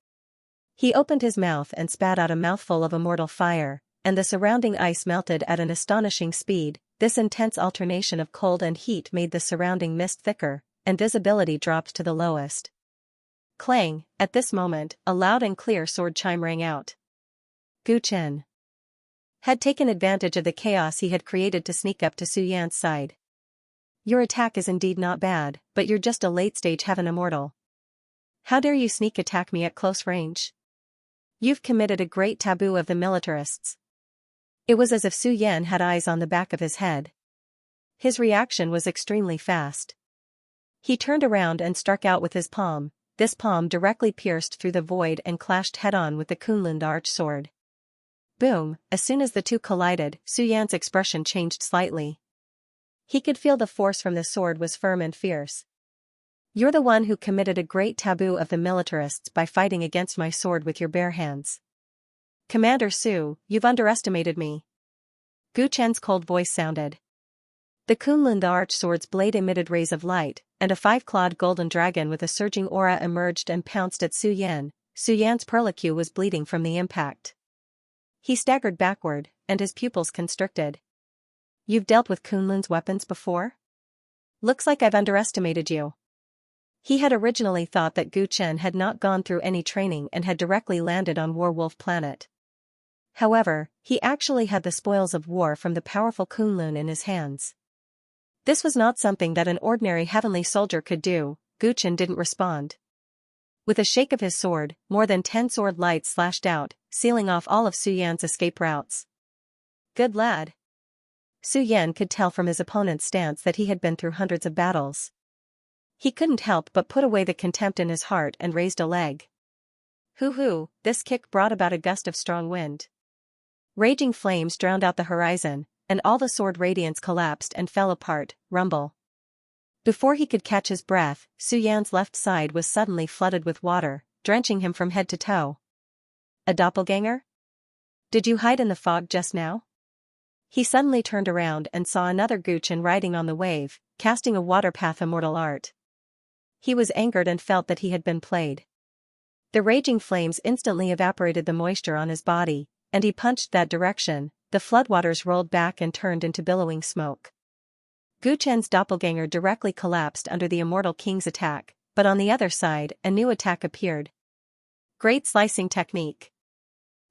He opened his mouth and spat out a mouthful of immortal fire, and the surrounding ice melted at an astonishing speed. This intense alternation of cold and heat made the surrounding mist thicker, and visibility dropped to the lowest. Clang! At this moment, a loud and clear sword chime rang out. Gu Chen had taken advantage of the chaos he had created to sneak up to Su Yan's side. Your attack is indeed not bad, but you're just a late-stage heaven immortal. How dare you sneak attack me at close range? You've committed a great taboo of the militarists. It was as if Su Yan had eyes on the back of his head. His reaction was extremely fast. He turned around and struck out with his palm. This palm directly pierced through the void and clashed head-on with the Kunlun arch sword. Boom! As soon as the two collided, Su Yan's expression changed slightly. He could feel the force from the sword was firm and fierce. You're the one who committed a great taboo of the militarists by fighting against my sword with your bare hands. Commander Su, you've underestimated me. Gu Chen's cold voice sounded. The Kunlun arch sword's blade emitted rays of light, and a five-clawed golden dragon with a surging aura emerged and pounced at Su Yan. Su Yan's perlicue was bleeding from the impact. He staggered backward, and his pupils constricted. You've dealt with Kunlun's weapons before? Looks like I've underestimated you. He had originally thought that Gu Chen had not gone through any training and had directly landed on Warwolf Planet. However, he actually had the spoils of war from the powerful Kunlun in his hands. This was not something that an ordinary heavenly soldier could do. Gu Chen didn't respond. With a shake of his sword, more than 10 sword lights slashed out, sealing off all of Su Yan's escape routes. Good lad. Su Yan could tell from his opponent's stance that he had been through hundreds of battles. He couldn't help but put away the contempt in his heart and raised a leg. Hoo-hoo, this kick brought about a gust of strong wind. Raging flames drowned out the horizon, and all the sword radiance collapsed and fell apart. Rumble. Before he could catch his breath, Su Yan's left side was suddenly flooded with water, drenching him from head to toe. A doppelganger? Did you hide in the fog just now? He suddenly turned around and saw another Gu Chen riding on the wave, casting a waterpath immortal art. He was angered and felt that he had been played. The raging flames instantly evaporated the moisture on his body, and he punched that direction. The floodwaters rolled back and turned into billowing smoke. Gu Chen's doppelganger directly collapsed under the Immortal King's attack, but on the other side, a new attack appeared. Great slicing technique.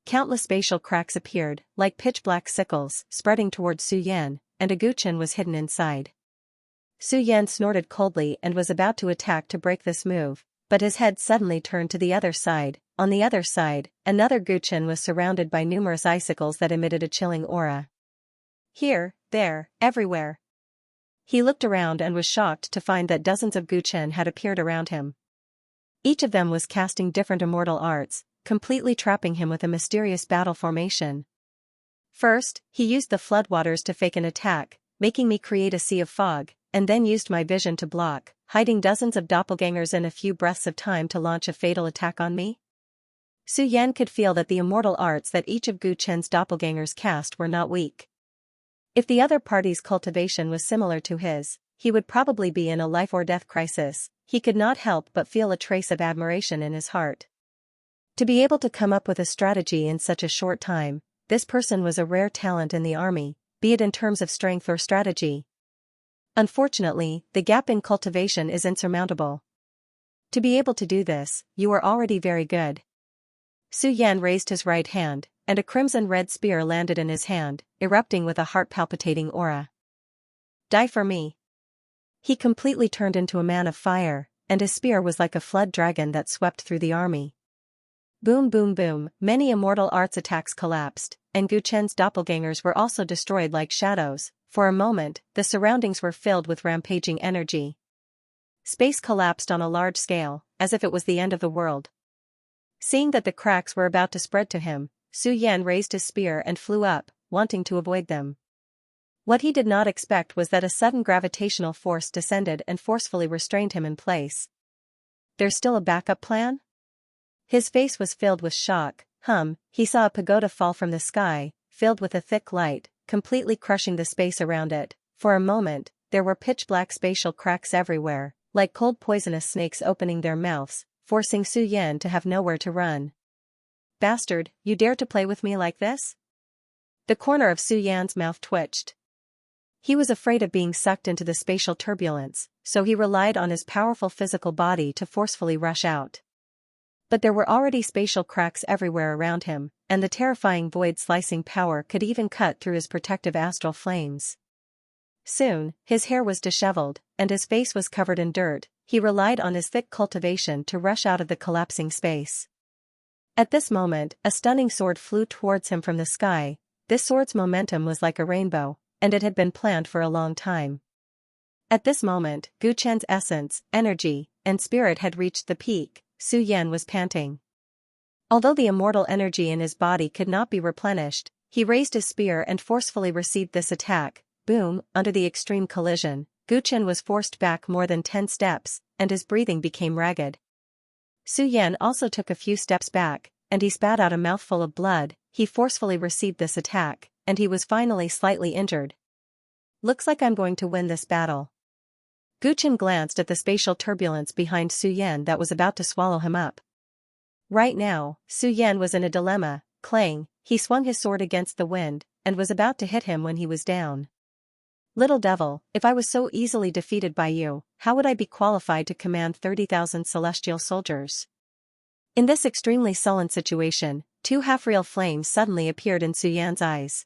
Countless spatial cracks appeared, like pitch-black sickles, spreading towards Su Yan, and a Gu Chen was hidden inside. Su Yan snorted coldly and was about to attack to break this move, but his head suddenly turned to the other side. On the other side, another Gu Chen was surrounded by numerous icicles that emitted a chilling aura. Here, there, everywhere. He looked around and was shocked to find that dozens of Gu Chen had appeared around him. Each of them was casting different immortal arts, completely trapping him with a mysterious battle formation. First, he used the floodwaters to fake an attack, making me create a sea of fog, and then used my vision to block, hiding dozens of doppelgangers in a few breaths of time to launch a fatal attack on me. Su Yan could feel that the immortal arts that each of Gu Chen's doppelgangers cast were not weak. If the other party's cultivation was similar to his, he would probably be in a life-or-death crisis. He could not help but feel a trace of admiration in his heart. To be able to come up with a strategy in such a short time, this person was a rare talent in the army, be it in terms of strength or strategy. Unfortunately, the gap in cultivation is insurmountable. To be able to do this, you are already very good. Su Yan raised his right hand, and a crimson-red spear landed in his hand, erupting with a heart-palpitating aura. Die for me. He completely turned into a man of fire, and his spear was like a flood dragon that swept through the army. Boom boom boom, many immortal arts attacks collapsed, and Gu Chen's doppelgangers were also destroyed like shadows. For a moment, the surroundings were filled with rampaging energy. Space collapsed on a large scale, as if it was the end of the world. Seeing that the cracks were about to spread to him, Su Yan raised his spear and flew up, wanting to avoid them. What he did not expect was that a sudden gravitational force descended and forcefully restrained him in place. There's still a backup plan? His face was filled with shock. He saw a pagoda fall from the sky, filled with a thick light, completely crushing the space around it. For a moment, there were pitch-black spatial cracks everywhere, like cold poisonous snakes opening their mouths, forcing Su Yan to have nowhere to run. Bastard, you dare to play with me like this? The corner of Su Yan's mouth twitched. He was afraid of being sucked into the spatial turbulence, so he relied on his powerful physical body to forcefully rush out. But there were already spatial cracks everywhere around him, and the terrifying void-slicing power could even cut through his protective astral flames. Soon, his hair was disheveled, and his face was covered in dirt. He relied on his thick cultivation to rush out of the collapsing space. At this moment, a stunning sword flew towards him from the sky. This sword's momentum was like a rainbow, and it had been planned for a long time. At this moment, Gu Chen's essence, energy, and spirit had reached the peak. Su Yan was panting. Although the immortal energy in his body could not be replenished, he raised his spear and forcefully received this attack. Boom! Under the extreme collision, Gu Chen was forced back more than 10 steps, and his breathing became ragged. Su Yan also took a few steps back, and he spat out a mouthful of blood. He forcefully received this attack, and he was finally slightly injured. Looks like I'm going to win this battle. Gu Chen glanced at the spatial turbulence behind Su Yan that was about to swallow him up. Right now, Su Yan was in a dilemma. Clang, he swung his sword against the wind, and was about to hit him when he was down. Little devil, if I was so easily defeated by you, how would I be qualified to command 30,000 celestial soldiers? In this extremely sullen situation, 2 half-real flames suddenly appeared in Su Yan's eyes.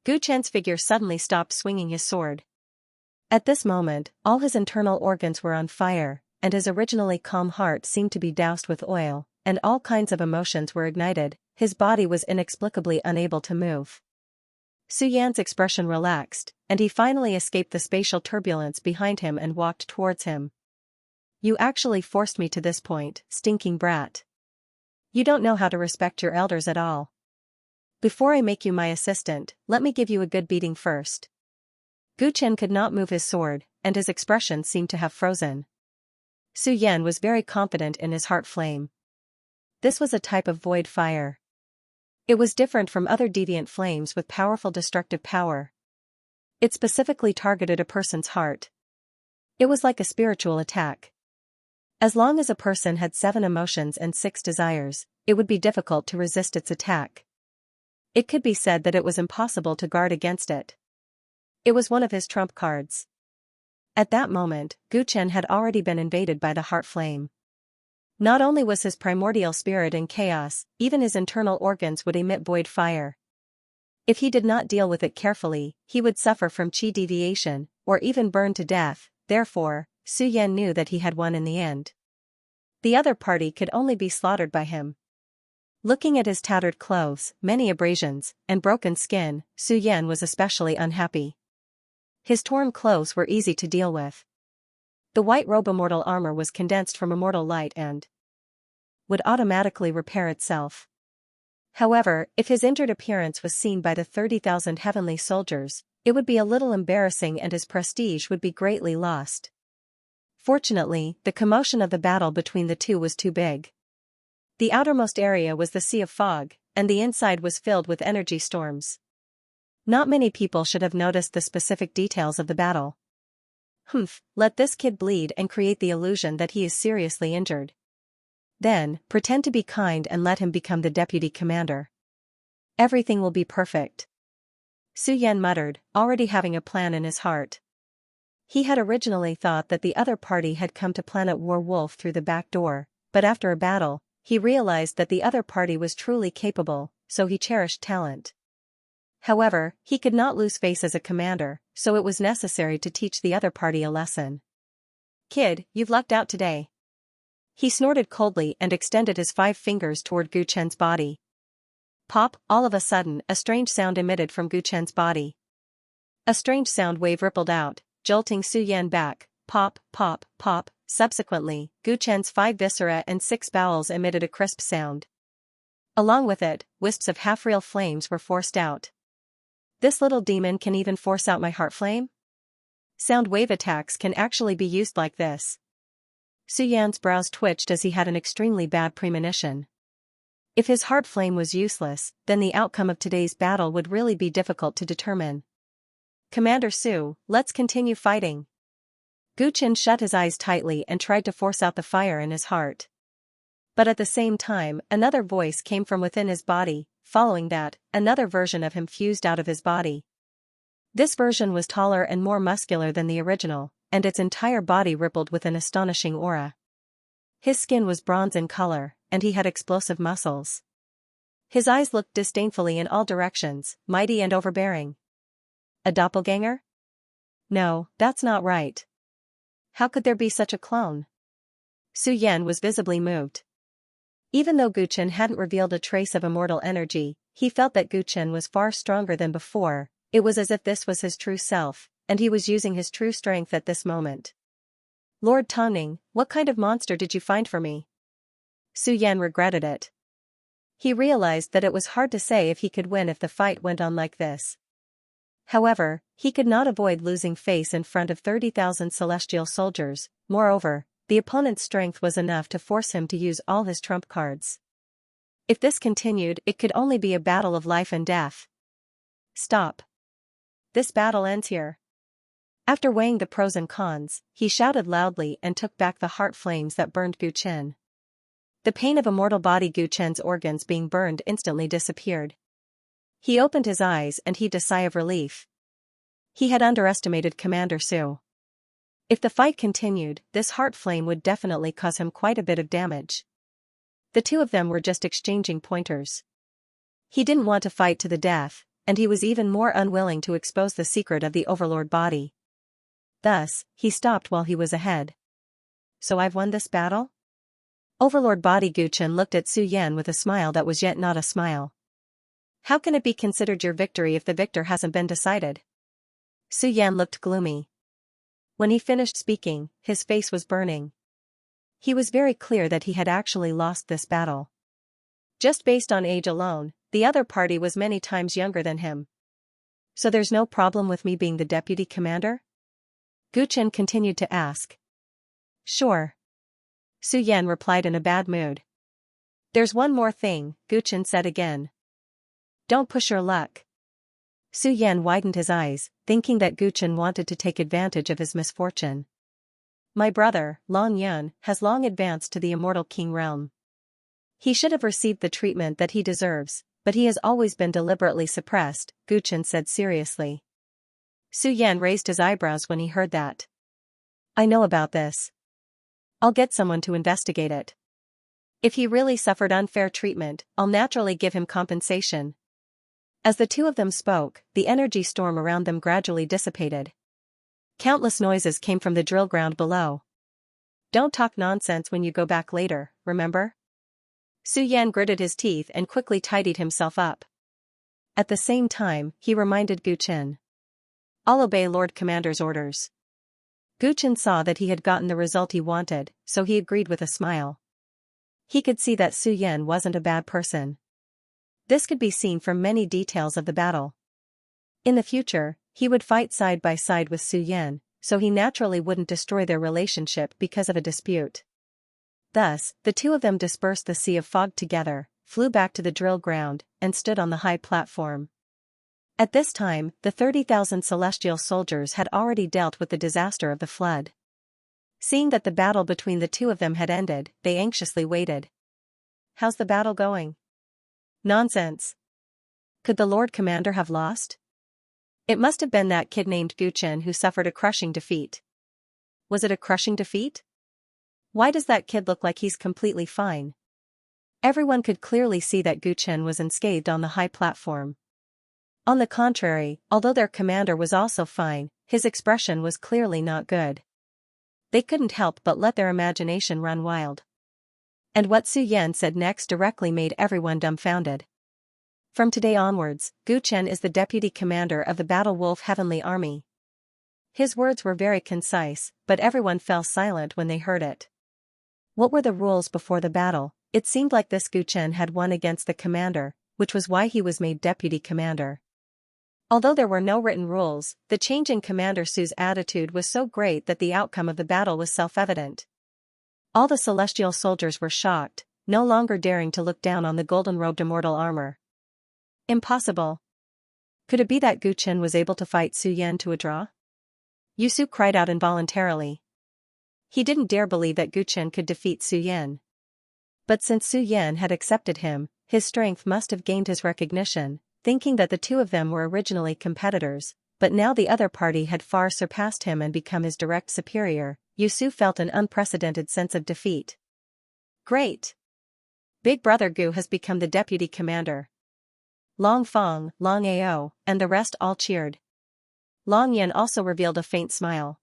Gu Chen's figure suddenly stopped swinging his sword. At this moment, all his internal organs were on fire, and his originally calm heart seemed to be doused with oil, and all kinds of emotions were ignited. His body was inexplicably unable to move. Su Yan's expression relaxed, and he finally escaped the spatial turbulence behind him and walked towards him. You actually forced me to this point, stinking brat. You don't know how to respect your elders at all. Before I make you my assistant, let me give you a good beating first. Gu Chen could not move his sword, and his expression seemed to have frozen. Su Yan was very confident in his heart flame. This was a type of void fire. It was different from other deviant flames with powerful destructive power. It specifically targeted a person's heart. It was like a spiritual attack. As long as a person had 7 emotions and 6 desires, it would be difficult to resist its attack. It could be said that it was impossible to guard against it. It was one of his trump cards. At that moment, Gu Chen had already been invaded by the heart flame. Not only was his primordial spirit in chaos, even his internal organs would emit void fire. If he did not deal with it carefully, he would suffer from qi deviation, or even burn to death. Therefore, Su Yan knew that he had won in the end. The other party could only be slaughtered by him. Looking at his tattered clothes, many abrasions, and broken skin, Su Yan was especially unhappy. His torn clothes were easy to deal with. The white robe immortal armor was condensed from immortal light and would automatically repair itself. However, if his injured appearance was seen by the 30,000 heavenly soldiers, it would be a little embarrassing and his prestige would be greatly lost. Fortunately, the commotion of the battle between the two was too big. The outermost area was the Sea of Fog, and the inside was filled with energy storms. Not many people should have noticed the specific details of the battle. Let this kid bleed and create the illusion that he is seriously injured. Then, pretend to be kind and let him become the deputy commander. Everything will be perfect. Su Yan muttered, already having a plan in his heart. He had originally thought that the other party had come to Planet War Wolf through the back door, but after a battle, he realized that the other party was truly capable, so he cherished talent. However, he could not lose face as a commander, so it was necessary to teach the other party a lesson. Kid, you've lucked out today. He snorted coldly and extended his 5 fingers toward Gu Chen's body. Pop, all of a sudden, a strange sound emitted from Gu Chen's body. A strange sound wave rippled out, jolting Su Yan back. Pop, pop, pop. Subsequently, Gu Chen's 5 viscera and 6 bowels emitted a crisp sound. Along with it, wisps of half-real flames were forced out. This little demon can even force out my heart flame? Sound wave attacks can actually be used like this. Su Yan's brows twitched as he had an extremely bad premonition. If his heart flame was useless, then the outcome of today's battle would really be difficult to determine. Commander Su, let's continue fighting. Gu Chen shut his eyes tightly and tried to force out the fire in his heart. But at the same time, another voice came from within his body. Following that, another version of him fused out of his body. This version was taller and more muscular than the original, and its entire body rippled with an astonishing aura. His skin was bronze in color, and he had explosive muscles. His eyes looked disdainfully in all directions, mighty and overbearing. A doppelganger? No, that's not right. How could there be such a clone? Su Yan was visibly moved. Even though Gu Chen hadn't revealed a trace of immortal energy, he felt that Gu Chen was far stronger than before. It was as if this was his true self, and he was using his true strength at this moment. Lord Tongning, what kind of monster did you find for me? Su Yan regretted it. He realized that it was hard to say if he could win if the fight went on like this. However, he could not avoid losing face in front of 30,000 celestial soldiers. Moreover, the opponent's strength was enough to force him to use all his trump cards. If this continued, it could only be a battle of life and death. Stop. This battle ends here. After weighing the pros and cons, he shouted loudly and took back the heart flames that burned Gu Chen. The pain of immortal body Gu Chen's organs being burned instantly disappeared. He opened his eyes and heaved a sigh of relief. He had underestimated Commander Su. If the fight continued, this heart flame would definitely cause him quite a bit of damage. The two of them were just exchanging pointers. He didn't want to fight to the death, and he was even more unwilling to expose the secret of the Overlord body. Thus, he stopped while he was ahead. So I've won this battle? Overlord body Gu Chen looked at Su Yan with a smile that was yet not a smile. How can it be considered your victory if the victor hasn't been decided? Su Yan looked gloomy. When he finished speaking, his face was burning. He was very clear that he had actually lost this battle. Just based on age alone, the other party was many times younger than him. So there's no problem with me being the deputy commander? Gu Chen continued to ask. Sure. Su Yan replied in a bad mood. There's one more thing, Gu Chen said again. Don't push your luck. Su Yan widened his eyes, thinking that Gu Chen wanted to take advantage of his misfortune. My brother, Long Yun, has long advanced to the immortal king realm. He should have received the treatment that he deserves, but he has always been deliberately suppressed, Gu Chen said seriously. Su Yan raised his eyebrows when he heard that. I know about this. I'll get someone to investigate it. If he really suffered unfair treatment, I'll naturally give him compensation. As the two of them spoke, the energy storm around them gradually dissipated. Countless noises came from the drill ground below. Don't talk nonsense when you go back later, remember? Su Yan gritted his teeth and quickly tidied himself up. At the same time, he reminded Gu Chen. I'll obey Lord Commander's orders. Gu Chen saw that he had gotten the result he wanted, so he agreed with a smile. He could see that Su Yan wasn't a bad person. This could be seen from many details of the battle. In the future, he would fight side by side with Su Yan, so he naturally wouldn't destroy their relationship because of a dispute. Thus, the two of them dispersed the sea of fog together, flew back to the drill ground, and stood on the high platform. At this time, the 30,000 celestial soldiers had already dealt with the disaster of the flood. Seeing that the battle between the two of them had ended, they anxiously waited. How's the battle going? Nonsense. Could the Lord Commander have lost? It must have been that kid named Gu Chen who suffered a crushing defeat. Was it a crushing defeat? Why does that kid look like he's completely fine? Everyone could clearly see that Gu Chen was unscathed on the high platform. On the contrary, although their commander was also fine, his expression was clearly not good. They couldn't help but let their imagination run wild. And what Su Yan said next directly made everyone dumbfounded. From today onwards, Gu Chen is the deputy commander of the Battle Wolf Heavenly Army. His words were very concise, but everyone fell silent when they heard it. What were the rules before the battle? It seemed like this Gu Chen had won against the commander, which was why he was made deputy commander. Although there were no written rules, the change in Commander Su's attitude was so great that the outcome of the battle was self-evident. All the celestial soldiers were shocked, no longer daring to look down on the golden-robed immortal armor. Impossible. Could it be that Gu Chen was able to fight Su Yan to a draw? Yusu cried out involuntarily. He didn't dare believe that Gu Chen could defeat Su Yan. But since Su Yan had accepted him, his strength must have gained his recognition. Thinking that the two of them were originally competitors, but now the other party had far surpassed him and become his direct superior, Yusu felt an unprecedented sense of defeat. Great! Big Brother Gu has become the deputy commander. Long Fong, Long Ao, and the rest all cheered. Long Yan also revealed a faint smile.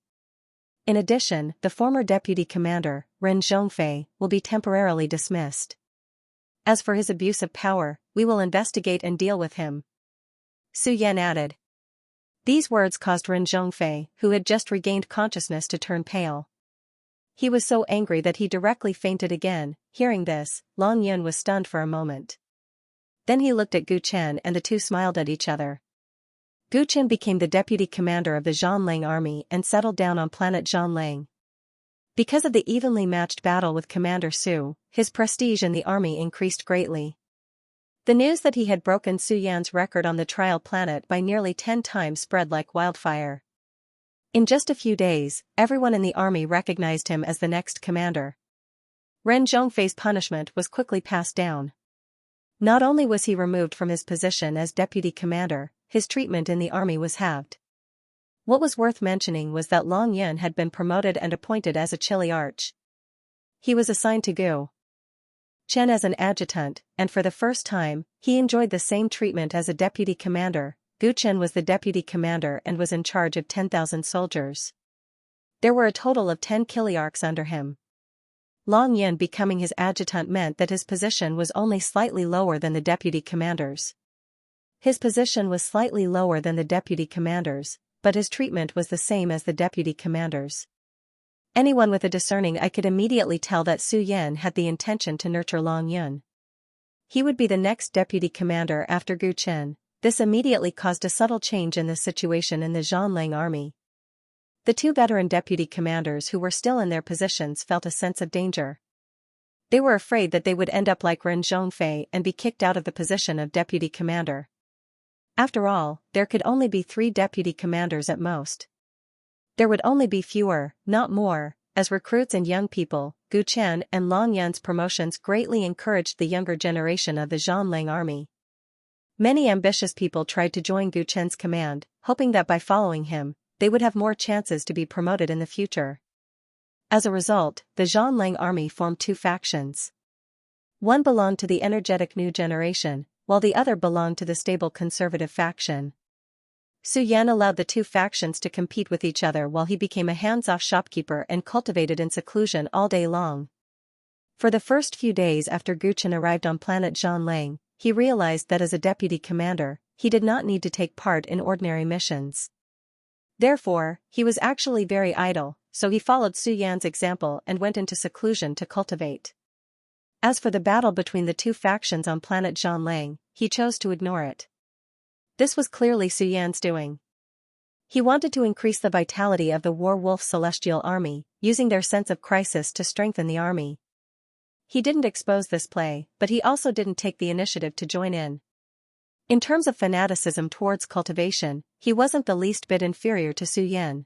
In addition, the former deputy commander, Ren Zhongfei, will be temporarily dismissed. As for his abuse of power, we will investigate and deal with him. Su Yan added. These words caused Ren Zhongfei, who had just regained consciousness, to turn pale. He was so angry that he directly fainted again. Hearing this, Long Yan was stunned for a moment. Then he looked at Gu Chen and the two smiled at each other. Gu Chen became the deputy commander of the Zhanlang army and settled down on planet Zhanlang. Because of the evenly matched battle with Commander Su, his prestige in the army increased greatly. The news that he had broken Su Yan's record on the trial planet by nearly 10 times spread like wildfire. In just a few days, everyone in the army recognized him as the next commander. Ren Zhongfei's punishment was quickly passed down. Not only was he removed from his position as deputy commander, his treatment in the army was halved. What was worth mentioning was that Long Yan had been promoted and appointed as a Chili Arch. He was assigned to Gu Chen as an adjutant, and for the first time, he enjoyed the same treatment as a deputy commander. Gu Chen was the deputy commander and was in charge of 10,000 soldiers. There were a total of 10 Kiliarchs under him. Long Yan becoming his adjutant meant that his position was only slightly lower than the deputy commander's. His position was slightly lower than the deputy commander's, but his treatment was the same as the deputy commander's. Anyone with a discerning eye could immediately tell that Su Yan had the intention to nurture Long Yan. He would be the next deputy commander after Gu Chen. This immediately caused a subtle change in the situation in the Zhanlang army. The two veteran deputy commanders who were still in their positions felt a sense of danger. They were afraid that they would end up like Ren Zhongfei and be kicked out of the position of deputy commander. After all, there could only be 3 deputy commanders at most. There would only be fewer, not more. As recruits and young people, Gu Chen and Long Yan's promotions greatly encouraged the younger generation of the Zhanlang army. Many ambitious people tried to join Gu Chen's command, hoping that by following him, they would have more chances to be promoted in the future. As a result, the Zhanlang army formed 2 factions. One belonged to the energetic new generation, while the other belonged to the stable conservative faction. Su Yan allowed the 2 factions to compete with each other while he became a hands-off shopkeeper and cultivated in seclusion all day long. For the first few days after Gu Chen arrived on planet Zhanlang, he realized that as a deputy commander, he did not need to take part in ordinary missions. Therefore, he was actually very idle, so he followed Su Yan's example and went into seclusion to cultivate. As for the battle between the 2 factions on planet Zhanlang, he chose to ignore it. This was clearly Su Yan's doing. He wanted to increase the vitality of the War-Wolf Celestial Army, using their sense of crisis to strengthen the army. He didn't expose this play, but he also didn't take the initiative to join in. In terms of fanaticism towards cultivation, he wasn't the least bit inferior to Su Yan.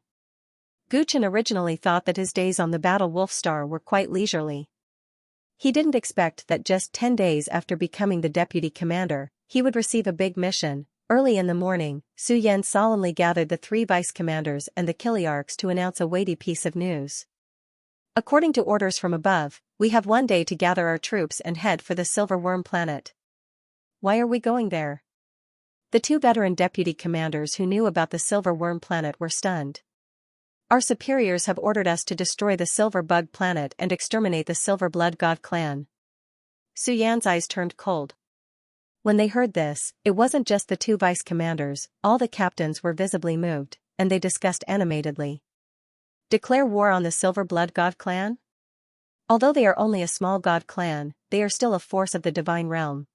Gu Chen originally thought that his days on the Battle Wolf Star were quite leisurely. He didn't expect that just 10 days after becoming the deputy commander, he would receive a big mission. Early in the morning, Su Yan solemnly gathered the 3 vice commanders and the Kiliarchs to announce a weighty piece of news. According to orders from above, we have 1 day to gather our troops and head for the Silver Worm planet. Why are we going there? The 2 veteran deputy commanders who knew about the Silver Worm planet were stunned. Our superiors have ordered us to destroy the Silver Bug planet and exterminate the Silver Blood God clan. Su Yan's eyes turned cold. When they heard this, it wasn't just the 2 vice commanders, all the captains were visibly moved, and they discussed animatedly. Declare war on the Silver Blood God clan? Although they are only a small god clan, they are still a force of the divine realm.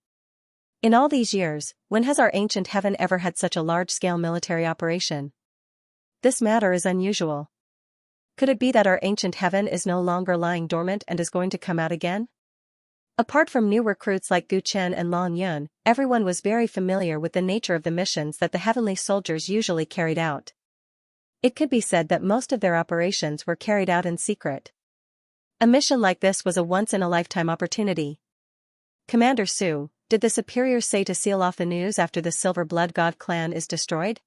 In all these years, when has our ancient heaven ever had such a large-scale military operation? This matter is unusual. Could it be that our ancient heaven is no longer lying dormant and is going to come out again? Apart from new recruits like Gu Chen and Long Yan, everyone was very familiar with the nature of the missions that the heavenly soldiers usually carried out. It could be said that most of their operations were carried out in secret. A mission like this was a once-in-a-lifetime opportunity. Commander Su, did the superiors say to seal off the news after the Silver Blood God clan is destroyed?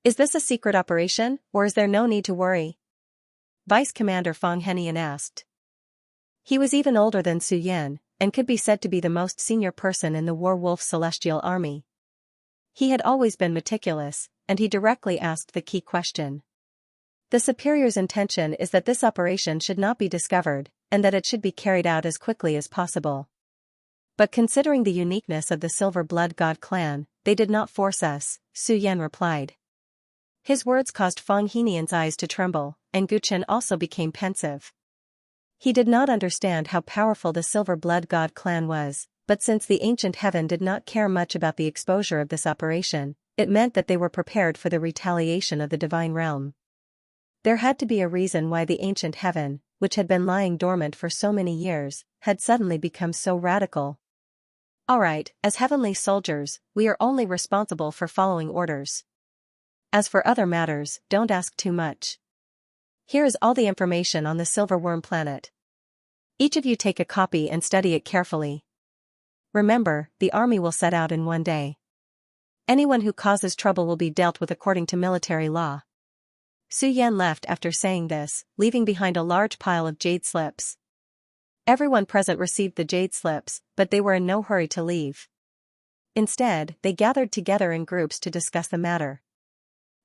Is this a secret operation, or is there no need to worry? Vice Commander Fang Henian asked. He was even older than Su Yan, and could be said to be the most senior person in the War-Wolf Celestial Army. He had always been meticulous, and he directly asked the key question. The superior's intention is that this operation should not be discovered, and that it should be carried out as quickly as possible. But considering the uniqueness of the Silver Blood God clan, they did not force us, Su Yan replied. His words caused Feng Henian's eyes to tremble, and Gu Chen also became pensive. He did not understand how powerful the Silver Blood God clan was, but since the ancient heaven did not care much about the exposure of this operation, it meant that they were prepared for the retaliation of the divine realm. There had to be a reason why the ancient heaven, which had been lying dormant for so many years, had suddenly become so radical. All right, as heavenly soldiers, we are only responsible for following orders. As for other matters, don't ask too much. Here is all the information on the Silver Worm planet. Each of you take a copy and study it carefully. Remember, the army will set out in one day. Anyone who causes trouble will be dealt with according to military law. Su Yan left after saying this, leaving behind a large pile of jade slips. Everyone present received the jade slips, but they were in no hurry to leave. Instead, they gathered together in groups to discuss the matter.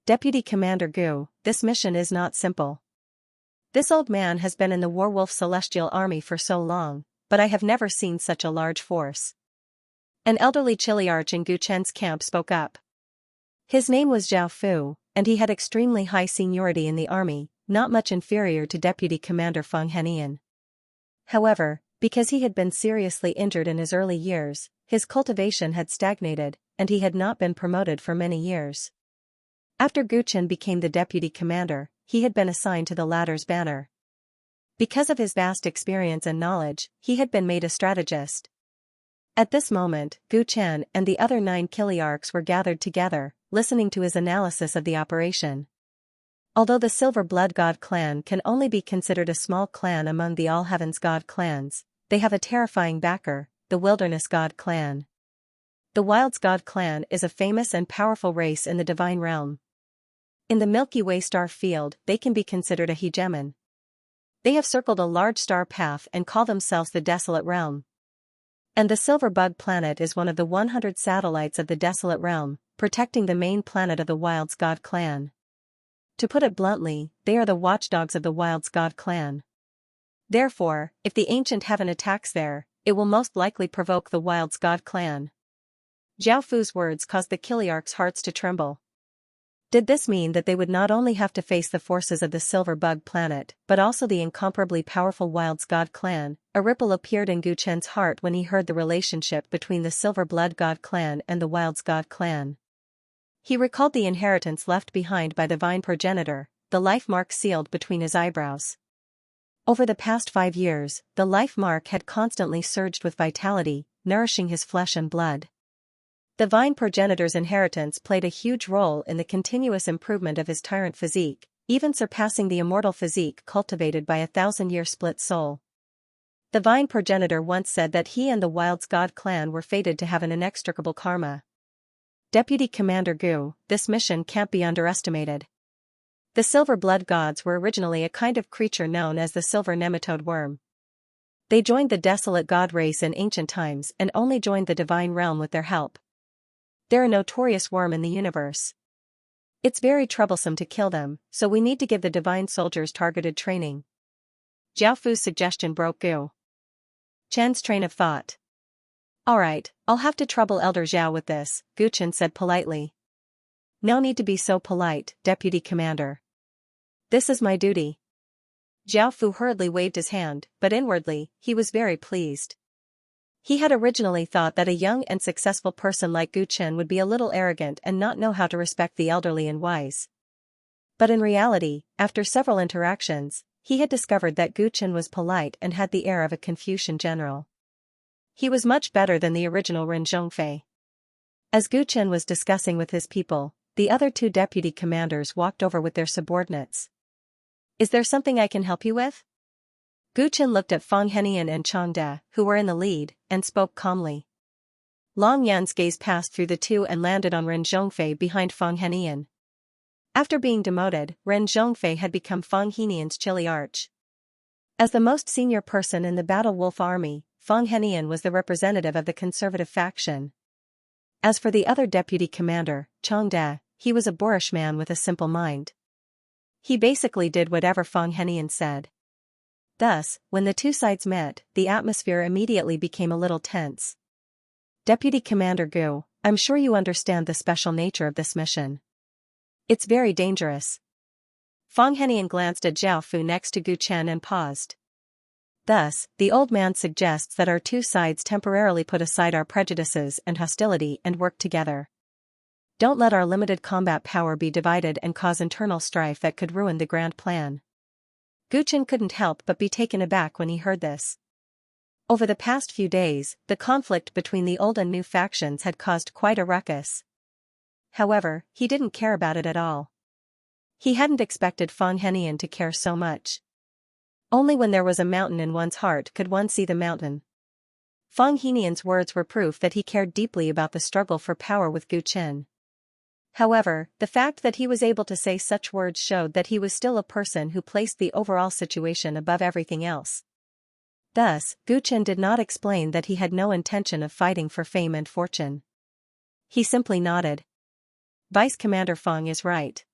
Deputy Commander Gu, this mission is not simple. This old man has been in the Warwolf Celestial Army for so long, but I have never seen such a large force. An elderly Chiliarch in Gu Chen's camp spoke up. His name was Zhao Fu, and he had extremely high seniority in the army, not much inferior to Deputy Commander Feng Henian. However, because he had been seriously injured in his early years, his cultivation had stagnated, and he had not been promoted for many years. After Gu Chen became the deputy commander, he had been assigned to the latter's banner. Because of his vast experience and knowledge, he had been made a strategist. At this moment, Gu Chen and the other 9 Chiliarchs were gathered together, listening to his analysis of the operation. Although the Silver Blood God clan can only be considered a small clan among the All Heavens God clans, they have a terrifying backer, the Wilderness God clan. The Wilds God clan is a famous and powerful race in the divine realm. In the Milky Way star field, they can be considered a hegemon. They have circled a large star path and call themselves the Desolate Realm. And the Silver Bug planet is one of the 100 satellites of the Desolate Realm, protecting the main planet of the Wilds God clan. To put it bluntly, they are the watchdogs of the Wilds God clan. Therefore, if the ancient heaven attacks there, it will most likely provoke the Wilds God clan. Zhao Fu's words caused the Chiliarchs' hearts to tremble. Did this mean that they would not only have to face the forces of the Silver Bug planet, but also the incomparably powerful Wilds God clan? A ripple appeared in Gu Chen's heart when he heard the relationship between the Silver Blood God clan and the Wilds God clan. He recalled the inheritance left behind by the Vine progenitor, the life mark sealed between his eyebrows. Over the past 5 years, the life mark had constantly surged with vitality, nourishing his flesh and blood. The Vine progenitor's inheritance played a huge role in the continuous improvement of his Tyrant physique, even surpassing the immortal physique cultivated by a 1,000-year split soul. The Vine progenitor once said that he and the Wilds God clan were fated to have an inextricable karma. Deputy Commander Gu, this mission can't be underestimated. The Silver Blood Gods were originally a kind of creature known as the Silver Nematode Worm. They joined the Desolate God race in ancient times and only joined the Divine Realm with their help. They're a notorious worm in the universe. It's very troublesome to kill them, so we need to give the Divine Soldiers targeted training. Zhao Fu's suggestion broke Gu Chen's train of thought. Alright, I'll have to trouble Elder Zhao with this, Gu Chen said politely. No need to be so polite, Deputy Commander. This is my duty. Zhao Fu hurriedly waved his hand, but inwardly, he was very pleased. He had originally thought that a young and successful person like Gu Chen would be a little arrogant and not know how to respect the elderly and wise. But in reality, after several interactions, he had discovered that Gu Chen was polite and had the air of a Confucian general. He was much better than the original Ren Zhongfei. As Gu Chen was discussing with his people, the other 2 deputy commanders walked over with their subordinates. Is there something I can help you with? Gu Chen looked at Feng Henian and Changde, who were in the lead, and spoke calmly. Long Yan's gaze passed through the 2 and landed on Ren Zhongfei behind Feng Henian. After being demoted, Ren Zhongfei had become Feng Henian's Chiliarch. As the most senior person in the Battle Wolf army, Feng Henian was the representative of the conservative faction. As for the other deputy commander, Changde, he was a boorish man with a simple mind. He basically did whatever Fang Henian said. Thus, when the two sides met, the atmosphere immediately became a little tense. Deputy Commander Gu, I'm sure you understand the special nature of this mission. It's very dangerous. Fang Henian glanced at Zhao Fu next to Gu Chen and paused. Thus, the old man suggests that our two sides temporarily put aside our prejudices and hostility and work together. Don't let our limited combat power be divided and cause internal strife that could ruin the grand plan. Gu Chen couldn't help but be taken aback when he heard this. Over the past few days, the conflict between the old and new factions had caused quite a ruckus. However, he didn't care about it at all. He hadn't expected Fang Henian to care so much. Only when there was a mountain in one's heart could one see the mountain. Fang Henian's words were proof that he cared deeply about the struggle for power with Gu Chen. However, the fact that he was able to say such words showed that he was still a person who placed the overall situation above everything else. Thus, Gu Chen did not explain that he had no intention of fighting for fame and fortune. He simply nodded. Vice Commander Fang is right.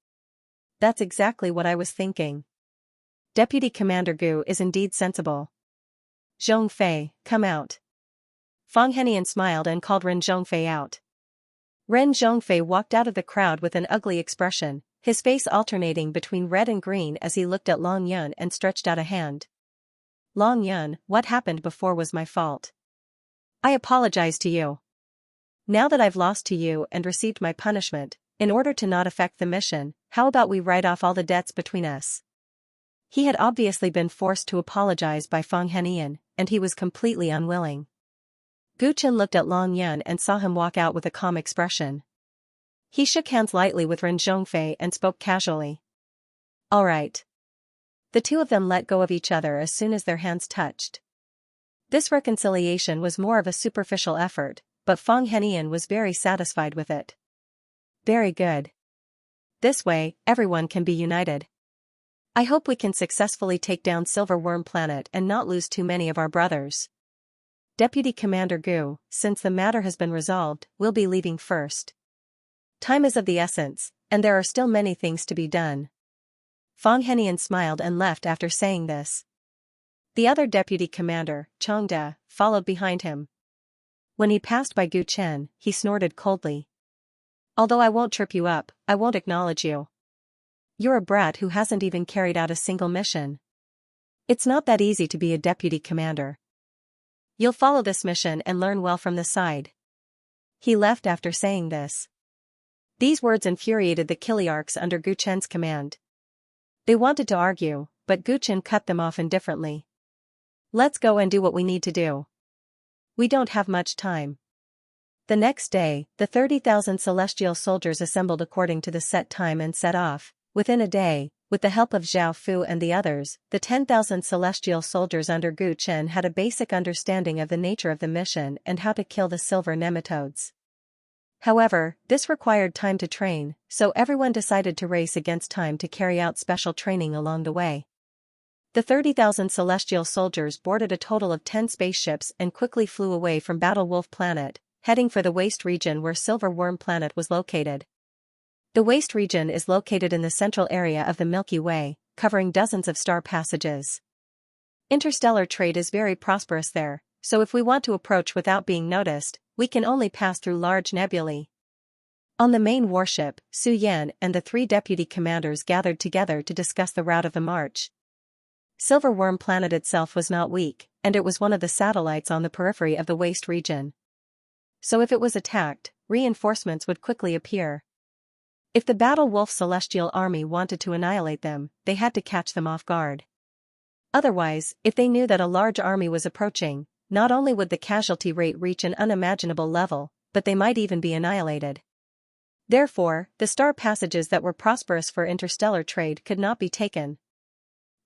That's exactly what I was thinking. Deputy Commander Gu is indeed sensible. Zhongfei, come out. Fang Henian smiled and called Ren Zhongfei out. Ren Zhongfei walked out of the crowd with an ugly expression, his face alternating between red and green as he looked at Long Yun and stretched out a hand. Long Yun, what happened before was my fault. I apologize to you. Now that I've lost to you and received my punishment, in order to not affect the mission, how about we write off all the debts between us? He had obviously been forced to apologize by Fang Henian, and he was completely unwilling. Gu Chen looked at Long Yun and saw him walk out with a calm expression. He shook hands lightly with Ren Zhongfei and spoke casually. All right. The two of them let go of each other as soon as their hands touched. This reconciliation was more of a superficial effort, but Fang Henian was very satisfied with it. Very good. This way, everyone can be united. I hope we can successfully take down Silver Worm Planet and not lose too many of our brothers. Deputy Commander Gu, since the matter has been resolved, we'll be leaving first. Time is of the essence, and there are still many things to be done. Fang Henian smiled and left after saying this. The other deputy commander, Changde, followed behind him. When he passed by Gu Chen, he snorted coldly. Although I won't trip you up, I won't acknowledge you. You're a brat who hasn't even carried out a single mission. It's not that easy to be a deputy commander. You'll follow this mission and learn well from the side. He left after saying this. These words infuriated the Kiliarchs under Gu Chen's command. They wanted to argue, but Gu Chen cut them off indifferently. Let's go and do what we need to do. We don't have much time. The next day, the 30,000 celestial soldiers assembled according to the set time and set off. Within a day, with the help of Zhao Fu and the others, the 10,000 celestial soldiers under Gu Chen had a basic understanding of the nature of the mission and how to kill the silver nematodes. However, this required time to train, so everyone decided to race against time to carry out special training along the way. The 30,000 celestial soldiers boarded a total of 10 spaceships and quickly flew away from Battle Wolf Planet, heading for the waste region where Silver Worm Planet was located. The waste region is located in the central area of the Milky Way, covering dozens of star passages. Interstellar trade is very prosperous there, so if we want to approach without being noticed, we can only pass through large nebulae. On the main warship, Su Yan and the three deputy commanders gathered together to discuss the route of the march. Silver Worm Planet itself was not weak, and it was one of the satellites on the periphery of the waste region. So if it was attacked, reinforcements would quickly appear. If the Battle Wolf Celestial Army wanted to annihilate them, they had to catch them off guard. Otherwise, if they knew that a large army was approaching, not only would the casualty rate reach an unimaginable level, but they might even be annihilated. Therefore, the star passages that were prosperous for interstellar trade could not be taken.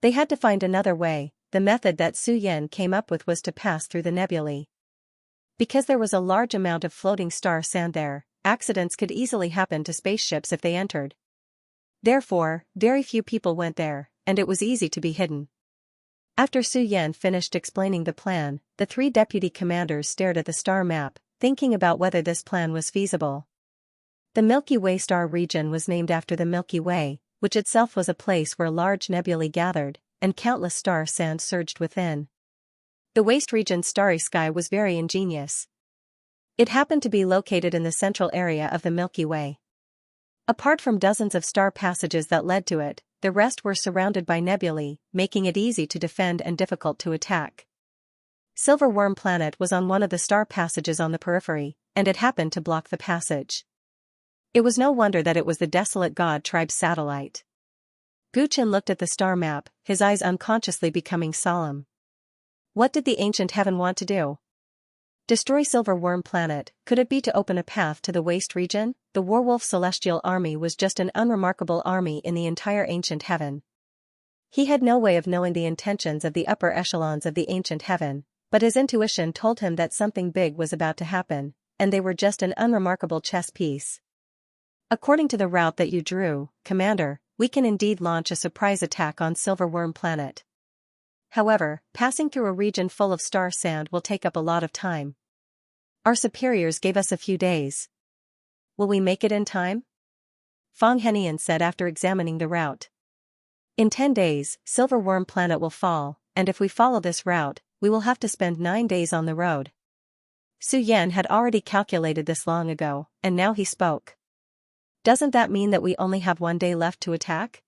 They had to find another way. The method that Su Yan came up with was to pass through the nebulae. Because there was a large amount of floating star sand there, accidents could easily happen to spaceships if they entered. Therefore, very few people went there, and it was easy to be hidden. After Su Yan finished explaining the plan, the three deputy commanders stared at the star map, thinking about whether this plan was feasible. The Milky Way star region was named after the Milky Way, which itself was a place where large nebulae gathered, and countless star sands surged within. The waste region's starry sky was very ingenious. It happened to be located in the central area of the Milky Way. Apart from dozens of star passages that led to it, the rest were surrounded by nebulae, making it easy to defend and difficult to attack. Silver Worm Planet was on one of the star passages on the periphery, and it happened to block the passage. It was no wonder that it was the desolate god tribe's satellite. Guchen looked at the star map, his eyes unconsciously becoming solemn. What did the ancient heaven want to do? Destroy Silver Worm Planet. Could it be to open a path to the waste region? The Werewolf Celestial Army was just an unremarkable army in the entire ancient heaven. He had no way of knowing the intentions of the upper echelons of the ancient heaven, but his intuition told him that something big was about to happen, and they were just an unremarkable chess piece. According to the route that you drew, Commander, we can indeed launch a surprise attack on Silver Worm Planet. However, passing through a region full of star sand will take up a lot of time. Our superiors gave us a few days. Will we make it in time? Fang Henian said after examining the route. In 10 days, Silver Worm Planet will fall, and if we follow this route, we will have to spend 9 days on the road. Su Yan had already calculated this long ago, and now he spoke. Doesn't that mean that we only have 1 day left to attack?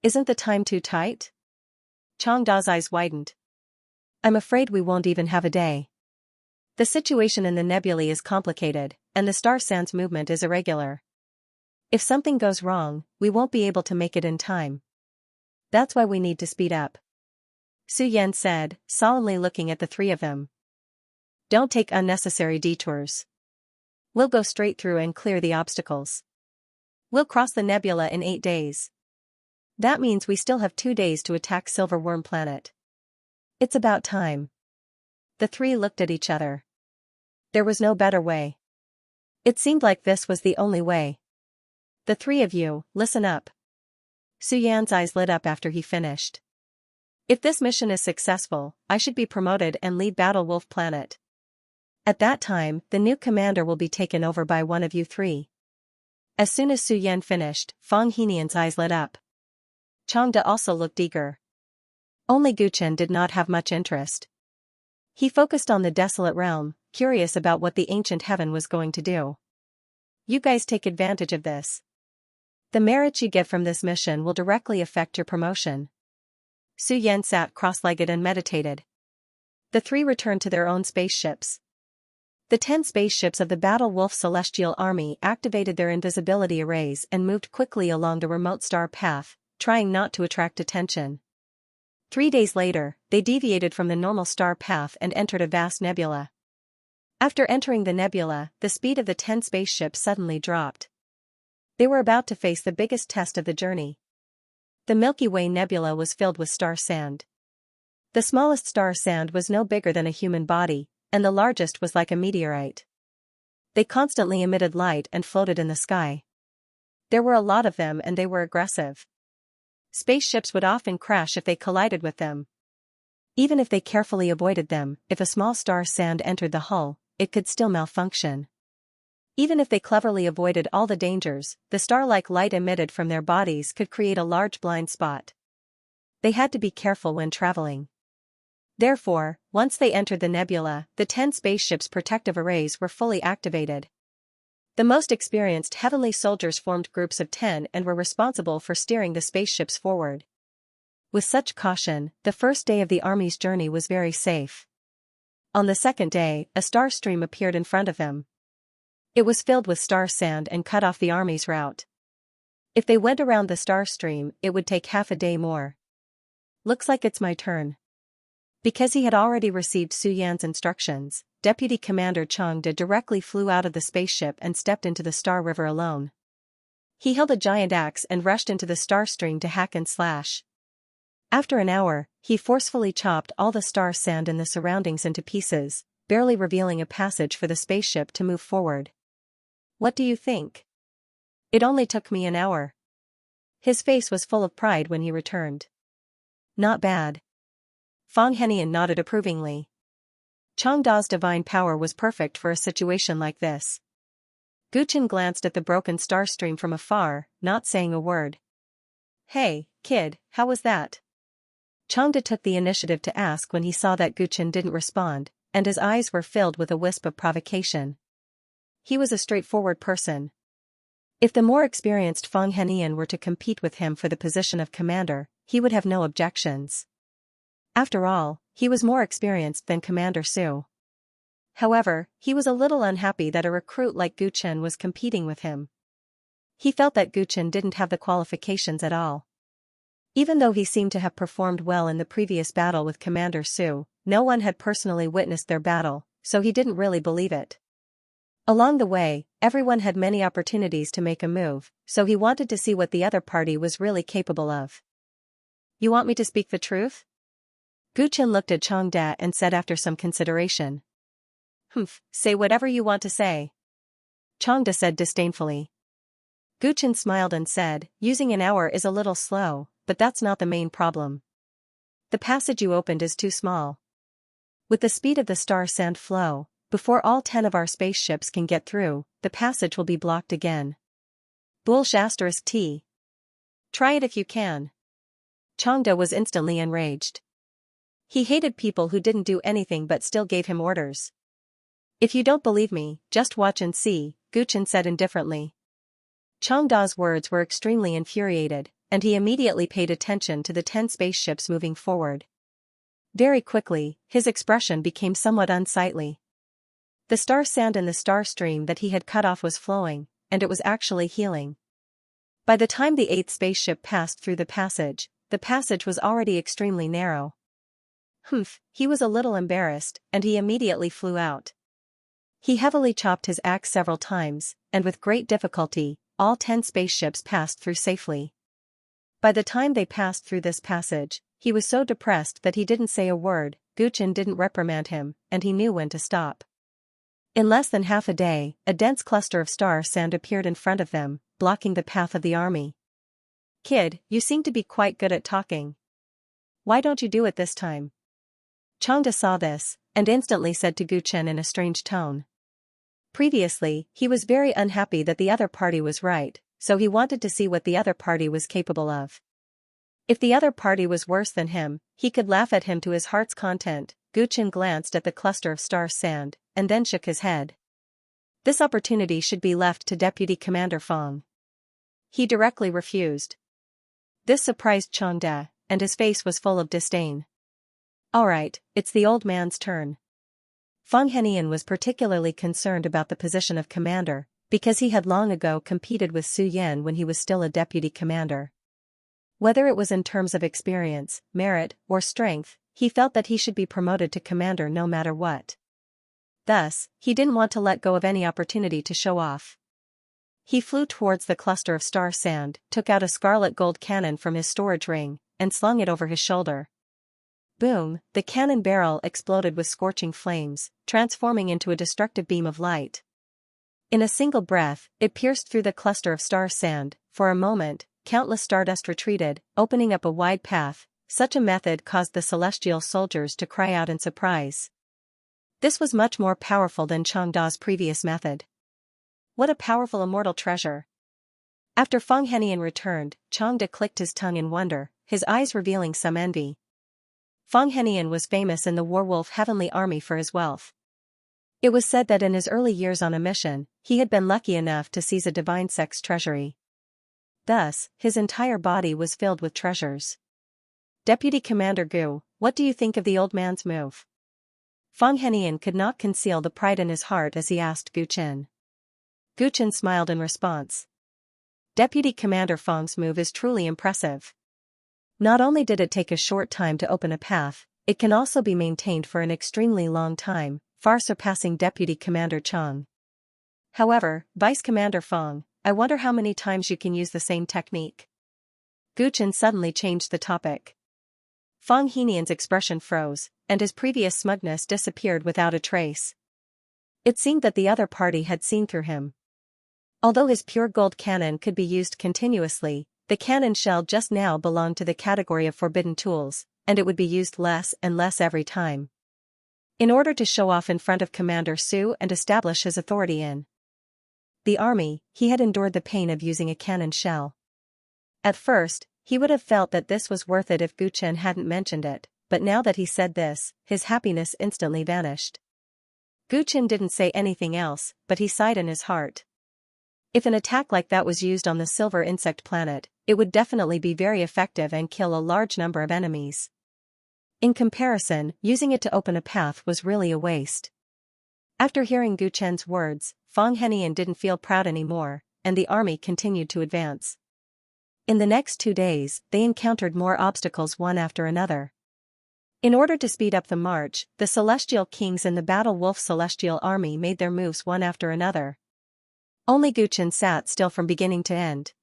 Isn't the time too tight? Chang Da's eyes widened. I'm afraid we won't even have a day. The situation in the nebulae is complicated, and the star sands movement is irregular. If something goes wrong, we won't be able to make it in time. That's why we need to speed up. Su Yan said, solemnly looking at the three of them. Don't take unnecessary detours. We'll go straight through and clear the obstacles. We'll cross the nebula in 8 days. That means we still have 2 days to attack Silver Worm Planet. It's about time. The three looked at each other. There was no better way. It seemed like this was the only way. The three of you, listen up. Su Yan's eyes lit up after he finished. If this mission is successful, I should be promoted and lead Battle Wolf Planet. At that time, the new commander will be taken over by one of you three. As soon as Su Yan finished, Fang Henian's eyes lit up. Changda also looked eager. Only Guchen did not have much interest. He focused on the desolate realm, curious about what the ancient heaven was going to do. You guys take advantage of this. The merits you get from this mission will directly affect your promotion. Su Yan sat cross-legged and meditated. The three returned to their own spaceships. The 10 spaceships of the Battle Wolf Celestial Army activated their invisibility arrays and moved quickly along the remote star path, trying not to attract attention. 3 days later, they deviated from the normal star path and entered a vast nebula. After entering the nebula, the speed of the 10 spaceships suddenly dropped. They were about to face the biggest test of the journey. The Milky Way nebula was filled with star sand. The smallest star sand was no bigger than a human body, and the largest was like a meteorite. They constantly emitted light and floated in the sky. There were a lot of them and they were aggressive. Spaceships would often crash if they collided with them. Even if they carefully avoided them, if a small star sand entered the hull, it could still malfunction. Even if they cleverly avoided all the dangers, the star-like light emitted from their bodies could create a large blind spot. They had to be careful when traveling. Therefore, once they entered the nebula, the 10 spaceships' protective arrays were fully activated. The most experienced heavenly soldiers formed groups of 10 and were responsible for steering the spaceships forward. With such caution, the first day of the army's journey was very safe. On the second day, a star stream appeared in front of them. It was filled with star sand and cut off the army's route. If they went around the star stream, it would take half a day more. Looks like it's my turn. Because he had already received Su Yan's instructions, Deputy Commander Changda directly flew out of the spaceship and stepped into the Star River alone. He held a giant axe and rushed into the star stream to hack and slash. After an hour, he forcefully chopped all the star sand in the surroundings into pieces, barely revealing a passage for the spaceship to move forward. What do you think? It only took me an hour. His face was full of pride when he returned. Not bad. Fang Henian nodded approvingly. Changda's divine power was perfect for a situation like this. Guchen glanced at the broken star stream from afar, not saying a word. "Hey, kid, how was that?" Changda took the initiative to ask when he saw that Guchen didn't respond, and his eyes were filled with a wisp of provocation. He was a straightforward person. If the more experienced Feng Henian were to compete with him for the position of commander, he would have no objections. After all, he was more experienced than Commander Su. However, he was a little unhappy that a recruit like Guchen was competing with him. He felt that Guchen didn't have the qualifications at all. Even though he seemed to have performed well in the previous battle with Commander Su, no one had personally witnessed their battle, so he didn't really believe it. Along the way, everyone had many opportunities to make a move, so he wanted to see what the other party was really capable of. "You want me to speak the truth?" Guchen looked at Changda and said after some consideration. Say whatever you want to say," Changda said disdainfully. Guchen smiled and said, "Using an hour is a little slow, but that's not the main problem. The passage you opened is too small. With the speed of the star sand flow, before all 10 of our spaceships can get through, the passage will be blocked again. T. Try it if you can." Changda was instantly enraged. He hated people who didn't do anything but still gave him orders. "If you don't believe me, just watch and see," Guchen said indifferently. Changda's words were extremely infuriated, and he immediately paid attention to the 10 spaceships moving forward. Very quickly, his expression became somewhat unsightly. The star sand in the star stream that he had cut off was flowing, and it was actually healing. By the time the 8th spaceship passed through the passage was already extremely narrow. He was a little embarrassed, and he immediately flew out. He heavily chopped his axe several times, and with great difficulty, all 10 spaceships passed through safely. By the time they passed through this passage, he was so depressed that he didn't say a word. Guchen didn't reprimand him, and he knew when to stop. In less than half a day, a dense cluster of star sand appeared in front of them, blocking the path of the army. "Kid, you seem to be quite good at talking. Why don't you do it this time?" Changda saw this, and instantly said to Guchen in a strange tone. Previously, he was very unhappy that the other party was right, so he wanted to see what the other party was capable of. If the other party was worse than him, he could laugh at him to his heart's content. Guchen glanced at the cluster of star sand, and then shook his head. This opportunity should be left to Deputy Commander Feng. He directly refused. This surprised Changda, and his face was full of disdain. "Alright, it's the old man's turn." Feng Henian was particularly concerned about the position of commander, because he had long ago competed with Su Yan when he was still a deputy commander. Whether it was in terms of experience, merit, or strength, he felt that he should be promoted to commander no matter what. Thus, he didn't want to let go of any opportunity to show off. He flew towards the cluster of star sand, took out a scarlet gold cannon from his storage ring, and slung it over his shoulder. Boom, the cannon barrel exploded with scorching flames, transforming into a destructive beam of light. In a single breath, it pierced through the cluster of star sand. For a moment, countless stardust retreated, opening up a wide path. Such a method caused the celestial soldiers to cry out in surprise. This was much more powerful than Changda's previous method. What a powerful immortal treasure! After Feng Henian returned, Changda clicked his tongue in wonder, his eyes revealing some envy. Feng Henian was famous in the Warwolf Heavenly Army for his wealth. It was said that in his early years on a mission, he had been lucky enough to seize a divine sex treasury. Thus, his entire body was filled with treasures. Deputy Commander Gu, what do you think of the old man's move? Feng Henian could not conceal the pride in his heart as he asked Guchen. Guchen smiled in response. Deputy Commander Feng's move is truly impressive. Not only did it take a short time to open a path, it can also be maintained for an extremely long time, far surpassing Deputy Commander Chang. However, Vice Commander Feng, I wonder how many times you can use the same technique. Guchen suddenly changed the topic. Feng Henian's expression froze, and his previous smugness disappeared without a trace. It seemed that the other party had seen through him. Although his pure gold cannon could be used continuously, the cannon shell just now belonged to the category of forbidden tools, and it would be used less and less every time. in order to show off in front of Commander Su and establish his authority in the army. He had endured the pain of using a cannon shell. At first, he would have felt that this was worth it if Gu Chen hadn't mentioned it, but now that he said this, his happiness instantly vanished. Gu Chen didn't say anything else, but he sighed in his heart. If an attack like that was used on the silver insect planet, it would definitely be very effective and kill a large number of enemies. In comparison, using it to open a path was really a waste. After hearing Gu Chen's words, Fang Henian didn't feel proud anymore, and the army continued to advance. In the next 2 days, they encountered more obstacles one after another. In order to speed up the march, the Celestial Kings and the Battle Wolf Celestial Army made their moves one after another. Only Gu Chen sat still from beginning to end.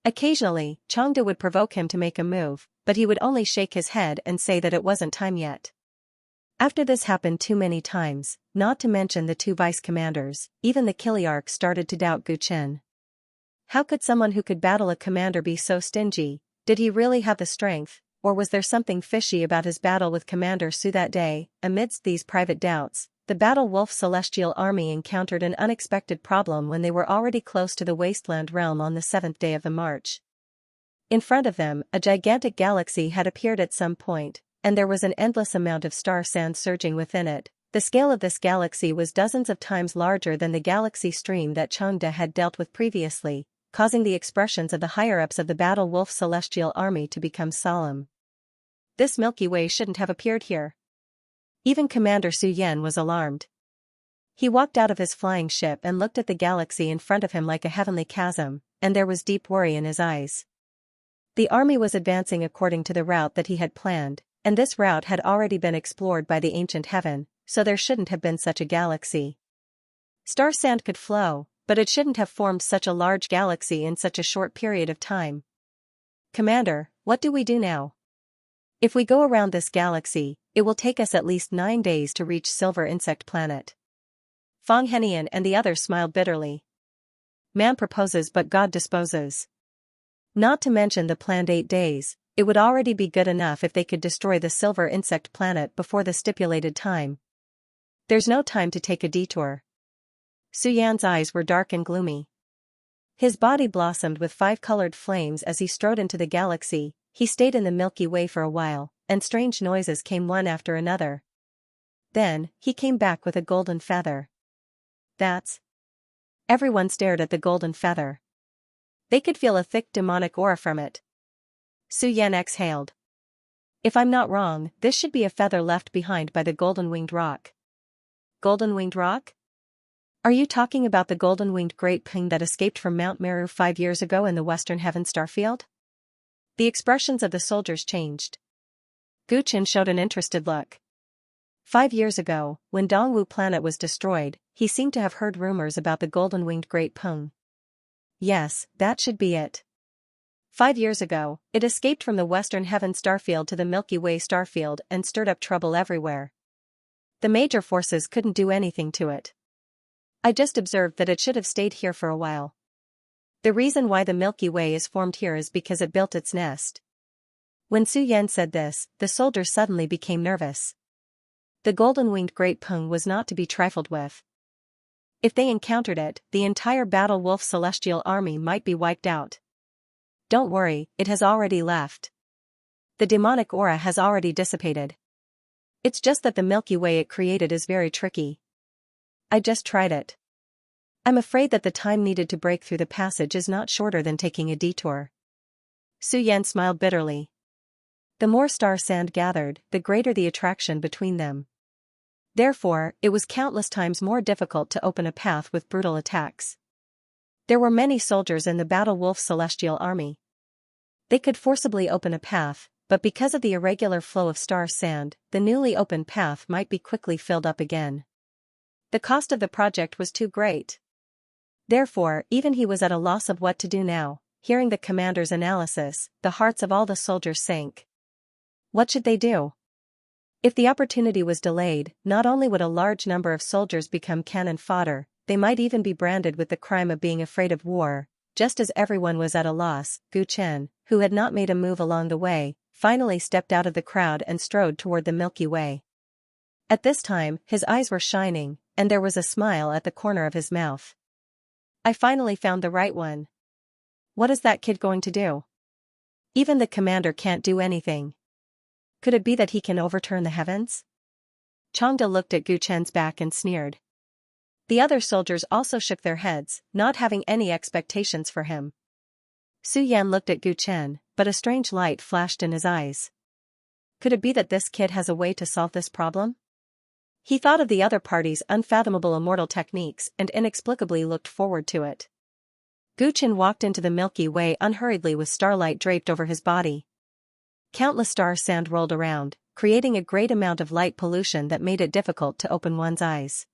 Occasionally, Changde would provoke him to make a move, but he would only shake his head and say that it wasn't time yet. After this happened too many times, not to mention the 2 vice commanders, even the Kiliarch started to doubt Gu Chen. How could someone who could battle a commander be so stingy? Did he really have the strength, or was there something fishy about his battle with Commander Su that day? Amidst these private doubts, the Battle Wolf Celestial Army encountered an unexpected problem when they were already close to the Wasteland Realm on the 7th day of the march. In front of them, a gigantic galaxy had appeared at some point, and there was an endless amount of star sand surging within it. The scale of this galaxy was dozens of times larger than the galaxy stream that Changde had dealt with previously, causing the expressions of the higher-ups of the Battle Wolf Celestial Army to become solemn. This Milky Way shouldn't have appeared here. Even Commander Su Yan was alarmed. He walked out of his flying ship and looked at the galaxy in front of him like a heavenly chasm, and there was deep worry in his eyes. The army was advancing according to the route that he had planned, and this route had already been explored by the ancient heaven, so there shouldn't have been such a galaxy. Star sand could flow, but it shouldn't have formed such a large galaxy in such a short period of time. Commander, what do we do now? If we go around this galaxy, it will take us at least 9 days to reach Silver Insect Planet. Fang Henian and the others smiled bitterly. Man proposes but God disposes. Not to mention the planned 8 days, it would already be good enough if they could destroy the Silver Insect Planet before the stipulated time. There's no time to take a detour. Su Yan's eyes were dark and gloomy. His body blossomed with 5-colored flames as he strode into the galaxy. He stayed in the Milky Way for a while, and strange noises came one after another. Then, he came back with a golden feather. That's... Everyone stared at the golden feather. They could feel a thick demonic aura from it. Su Yan exhaled. If I'm not wrong, this should be a feather left behind by the golden-winged rock. Golden-winged rock? Are you talking about the golden-winged great ping that escaped from Mount Meru 5 years ago in the Western Heaven Starfield? The expressions of the soldiers changed. Gu Chen showed an interested look. 5 years ago, when Dongwu planet was destroyed, he seemed to have heard rumors about the golden-winged great peng. Yes, that should be it. 5 years ago, it escaped from the Western Heaven Starfield to the Milky Way Starfield and stirred up trouble everywhere. The major forces couldn't do anything to it. I just observed that it should have stayed here for a while. The reason why the Milky Way is formed here is because it built its nest. When Su Yan said this, the soldiers suddenly became nervous. The golden-winged great peng was not to be trifled with. If they encountered it, the entire Battle Wolf Celestial Army might be wiped out. Don't worry, it has already left. The demonic aura has already dissipated. It's just that the Milky Way it created is very tricky. I just tried it. I'm afraid that the time needed to break through the passage is not shorter than taking a detour. Su Yan smiled bitterly. The more star sand gathered, the greater the attraction between them. Therefore, it was countless times more difficult to open a path with brutal attacks. There were many soldiers in the Battle Wolf Celestial Army. They could forcibly open a path, but because of the irregular flow of star sand, the newly opened path might be quickly filled up again. The cost of the project was too great. Therefore, even he was at a loss of what to do now. Hearing the commander's analysis, the hearts of all the soldiers sank. What should they do? If the opportunity was delayed, not only would a large number of soldiers become cannon fodder, they might even be branded with the crime of being afraid of war. Just as everyone was at a loss, Gu Chen, who had not made a move along the way, finally stepped out of the crowd and strode toward the Milky Way. At this time, his eyes were shining, and there was a smile at the corner of his mouth. I finally found the right one. What is that kid going to do? Even the commander can't do anything. Could it be that he can overturn the heavens? Changde looked at Gu Chen's back and sneered. The other soldiers also shook their heads, not having any expectations for him. Su Yan looked at Gu Chen, but a strange light flashed in his eyes. Could it be that this kid has a way to solve this problem? He thought of the other party's unfathomable immortal techniques and inexplicably looked forward to it. Gu Chen walked into the Milky Way unhurriedly with starlight draped over his body. Countless star sand rolled around, creating a great amount of light pollution that made it difficult to open one's eyes.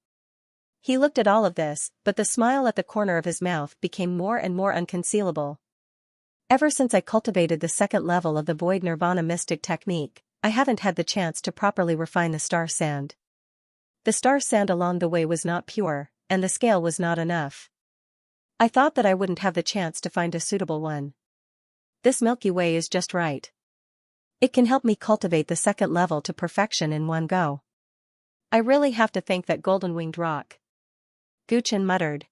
He looked at all of this, but the smile at the corner of his mouth became more and more unconcealable. Ever since I cultivated the second level of the Void Nirvana mystic technique, I haven't had the chance to properly refine the star sand. The star sand along the way was not pure, and the scale was not enough. I thought that I wouldn't have the chance to find a suitable one. This Milky Way is just right. It can help me cultivate the second level to perfection in one go. I really have to thank that golden-winged rock. Gu Chen muttered.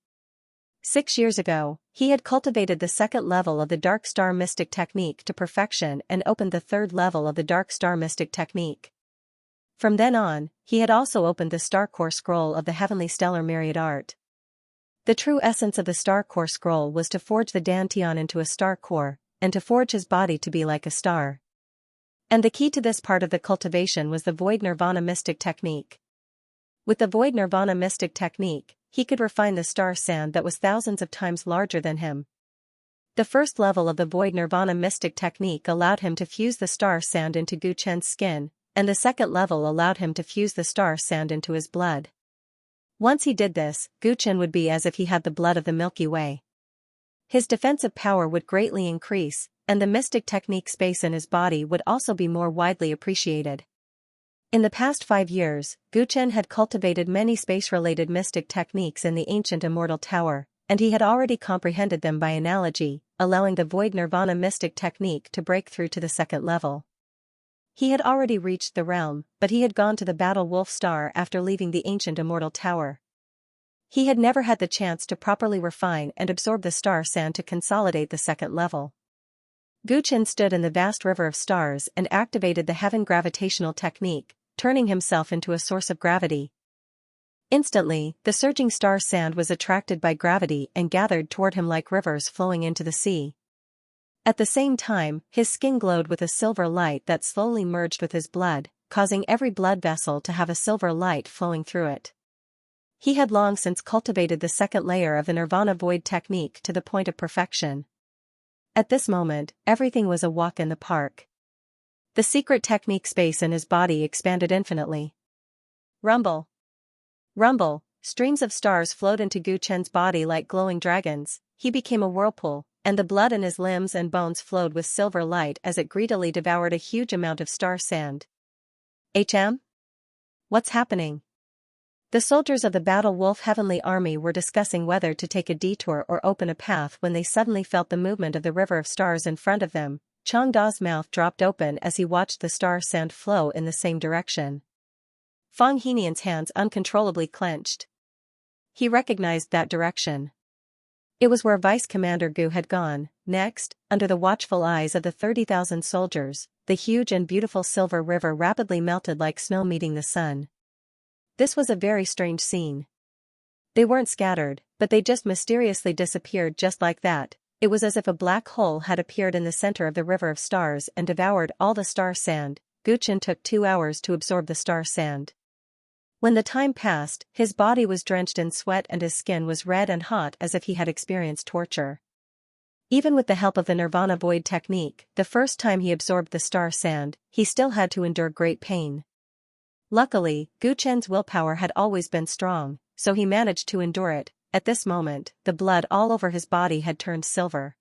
6 years ago, he had cultivated the second level of the Dark Star Mystic Technique to perfection and opened the third level of the Dark Star Mystic Technique. From then on, he had also opened the Star Core Scroll of the Heavenly Stellar Myriad Art. The true essence of the Star Core Scroll was to forge the Dantian into a star core, and to forge his body to be like a star. And the key to this part of the cultivation was the Void Nirvana Mystic Technique. With the Void Nirvana Mystic Technique, he could refine the star sand that was thousands of times larger than him. The first level of the Void Nirvana Mystic Technique allowed him to fuse the star sand into Gu Chen's skin, and the second level allowed him to fuse the star sand into his blood. Once he did this, Gu Chen would be as if he had the blood of the Milky Way. His defensive power would greatly increase, and the mystic technique space in his body would also be more widely appreciated. In the past 5 years, Gu Chen had cultivated many space-related mystic techniques in the ancient immortal tower, and he had already comprehended them by analogy, allowing the Void Nirvana mystic technique to break through to the second level. He had already reached the realm, but he had gone to the Battle Wolf Star after leaving the ancient immortal tower. He had never had the chance to properly refine and absorb the star sand to consolidate the second level. Gu Chen stood in the vast river of stars and activated the heaven gravitational technique, turning himself into a source of gravity. Instantly, the surging star sand was attracted by gravity and gathered toward him like rivers flowing into the sea. At the same time, his skin glowed with a silver light that slowly merged with his blood, causing every blood vessel to have a silver light flowing through it. He had long since cultivated the second layer of the Nirvana Void technique to the point of perfection. At this moment, everything was a walk in the park. The secret technique space in his body expanded infinitely. Rumble. Rumble, streams of stars flowed into Gu Chen's body like glowing dragons. He became a whirlpool, and the blood in his limbs and bones flowed with silver light as it greedily devoured a huge amount of star sand. What's happening? The soldiers of the Battle Wolf Heavenly Army were discussing whether to take a detour or open a path when they suddenly felt the movement of the river of stars in front of them. Changda's mouth dropped open as he watched the star sand flow in the same direction. Fang Henian's hands uncontrollably clenched. He recognized that direction. It was where Vice Commander Gu had gone. Next, under the watchful eyes of the 30,000 soldiers, the huge and beautiful silver river rapidly melted like snow meeting the sun. This was a very strange scene. They weren't scattered, but they just mysteriously disappeared just like that. It was as if a black hole had appeared in the center of the river of stars and devoured all the star sand. Gu Chen took 2 hours to absorb the star sand. When the time passed, his body was drenched in sweat and his skin was red and hot as if he had experienced torture. Even with the help of the Nirvana Void technique, the first time he absorbed the star sand, he still had to endure great pain. Luckily, Gu Chen's willpower had always been strong, so he managed to endure it. At this moment, the blood all over his body had turned silver.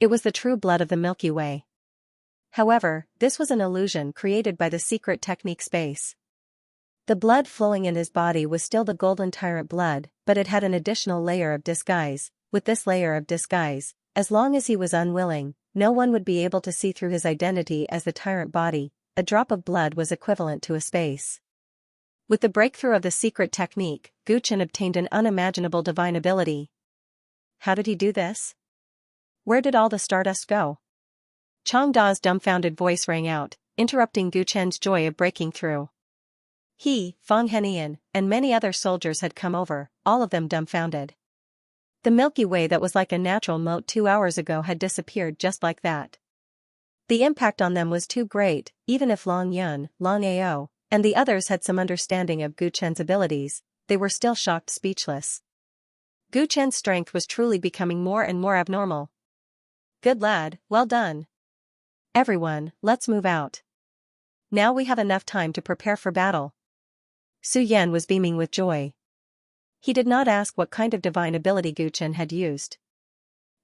It was the true blood of the Milky Way. However, this was an illusion created by the secret technique space. The blood flowing in his body was still the golden tyrant blood, but it had an additional layer of disguise. With this layer of disguise, as long as he was unwilling, no one would be able to see through his identity as the tyrant body. A drop of blood was equivalent to a space. With the breakthrough of the secret technique, Gu Chen obtained an unimaginable divine ability. How did he do this? Where did all the stardust go? Chang Da's dumbfounded voice rang out, interrupting Gu Chen's joy of breaking through. He, Fang Henian, and many other soldiers had come over, all of them dumbfounded. The Milky Way that was like a natural moat 2 hours ago had disappeared just like that. The impact on them was too great, even if Long Yun, Long Ao, and the others had some understanding of Gu Chen's abilities, they were still shocked speechless. Gu Chen's strength was truly becoming more and more abnormal. Good lad, well done. Everyone, let's move out. Now we have enough time to prepare for battle. Su Yan was beaming with joy. He did not ask what kind of divine ability Gu Chen had used.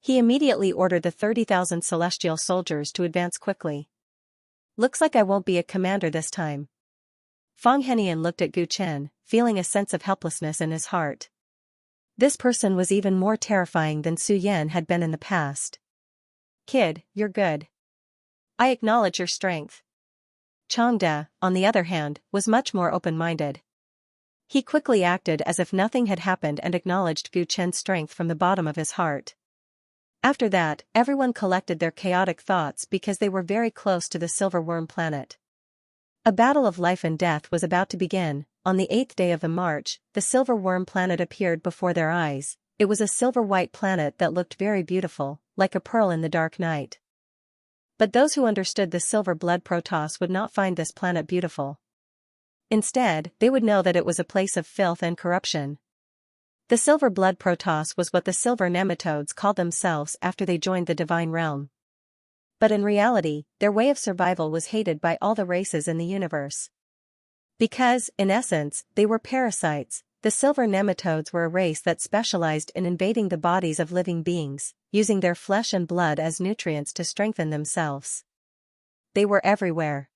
He immediately ordered the 30,000 celestial soldiers to advance quickly. Looks like I won't be a commander this time. Fang Henian looked at Gu Chen, feeling a sense of helplessness in his heart. This person was even more terrifying than Su Yan had been in the past. Kid, you're good. I acknowledge your strength. Chang Da, on the other hand, was much more open-minded. He quickly acted as if nothing had happened and acknowledged Gu Chen's strength from the bottom of his heart. After that, everyone collected their chaotic thoughts because they were very close to the Silver Worm planet. A battle of life and death was about to begin. On the 8th day of the march, the Silver Worm planet appeared before their eyes. It was a silver-white planet that looked very beautiful, like a pearl in the dark night. But those who understood the silver blood Protoss would not find this planet beautiful. Instead, they would know that it was a place of filth and corruption. The silver blood Protoss was what the silver nematodes called themselves after they joined the divine realm. But in reality, their way of survival was hated by all the races in the universe. Because, in essence, they were parasites, the silver nematodes were a race that specialized in invading the bodies of living beings, using their flesh and blood as nutrients to strengthen themselves. They were everywhere.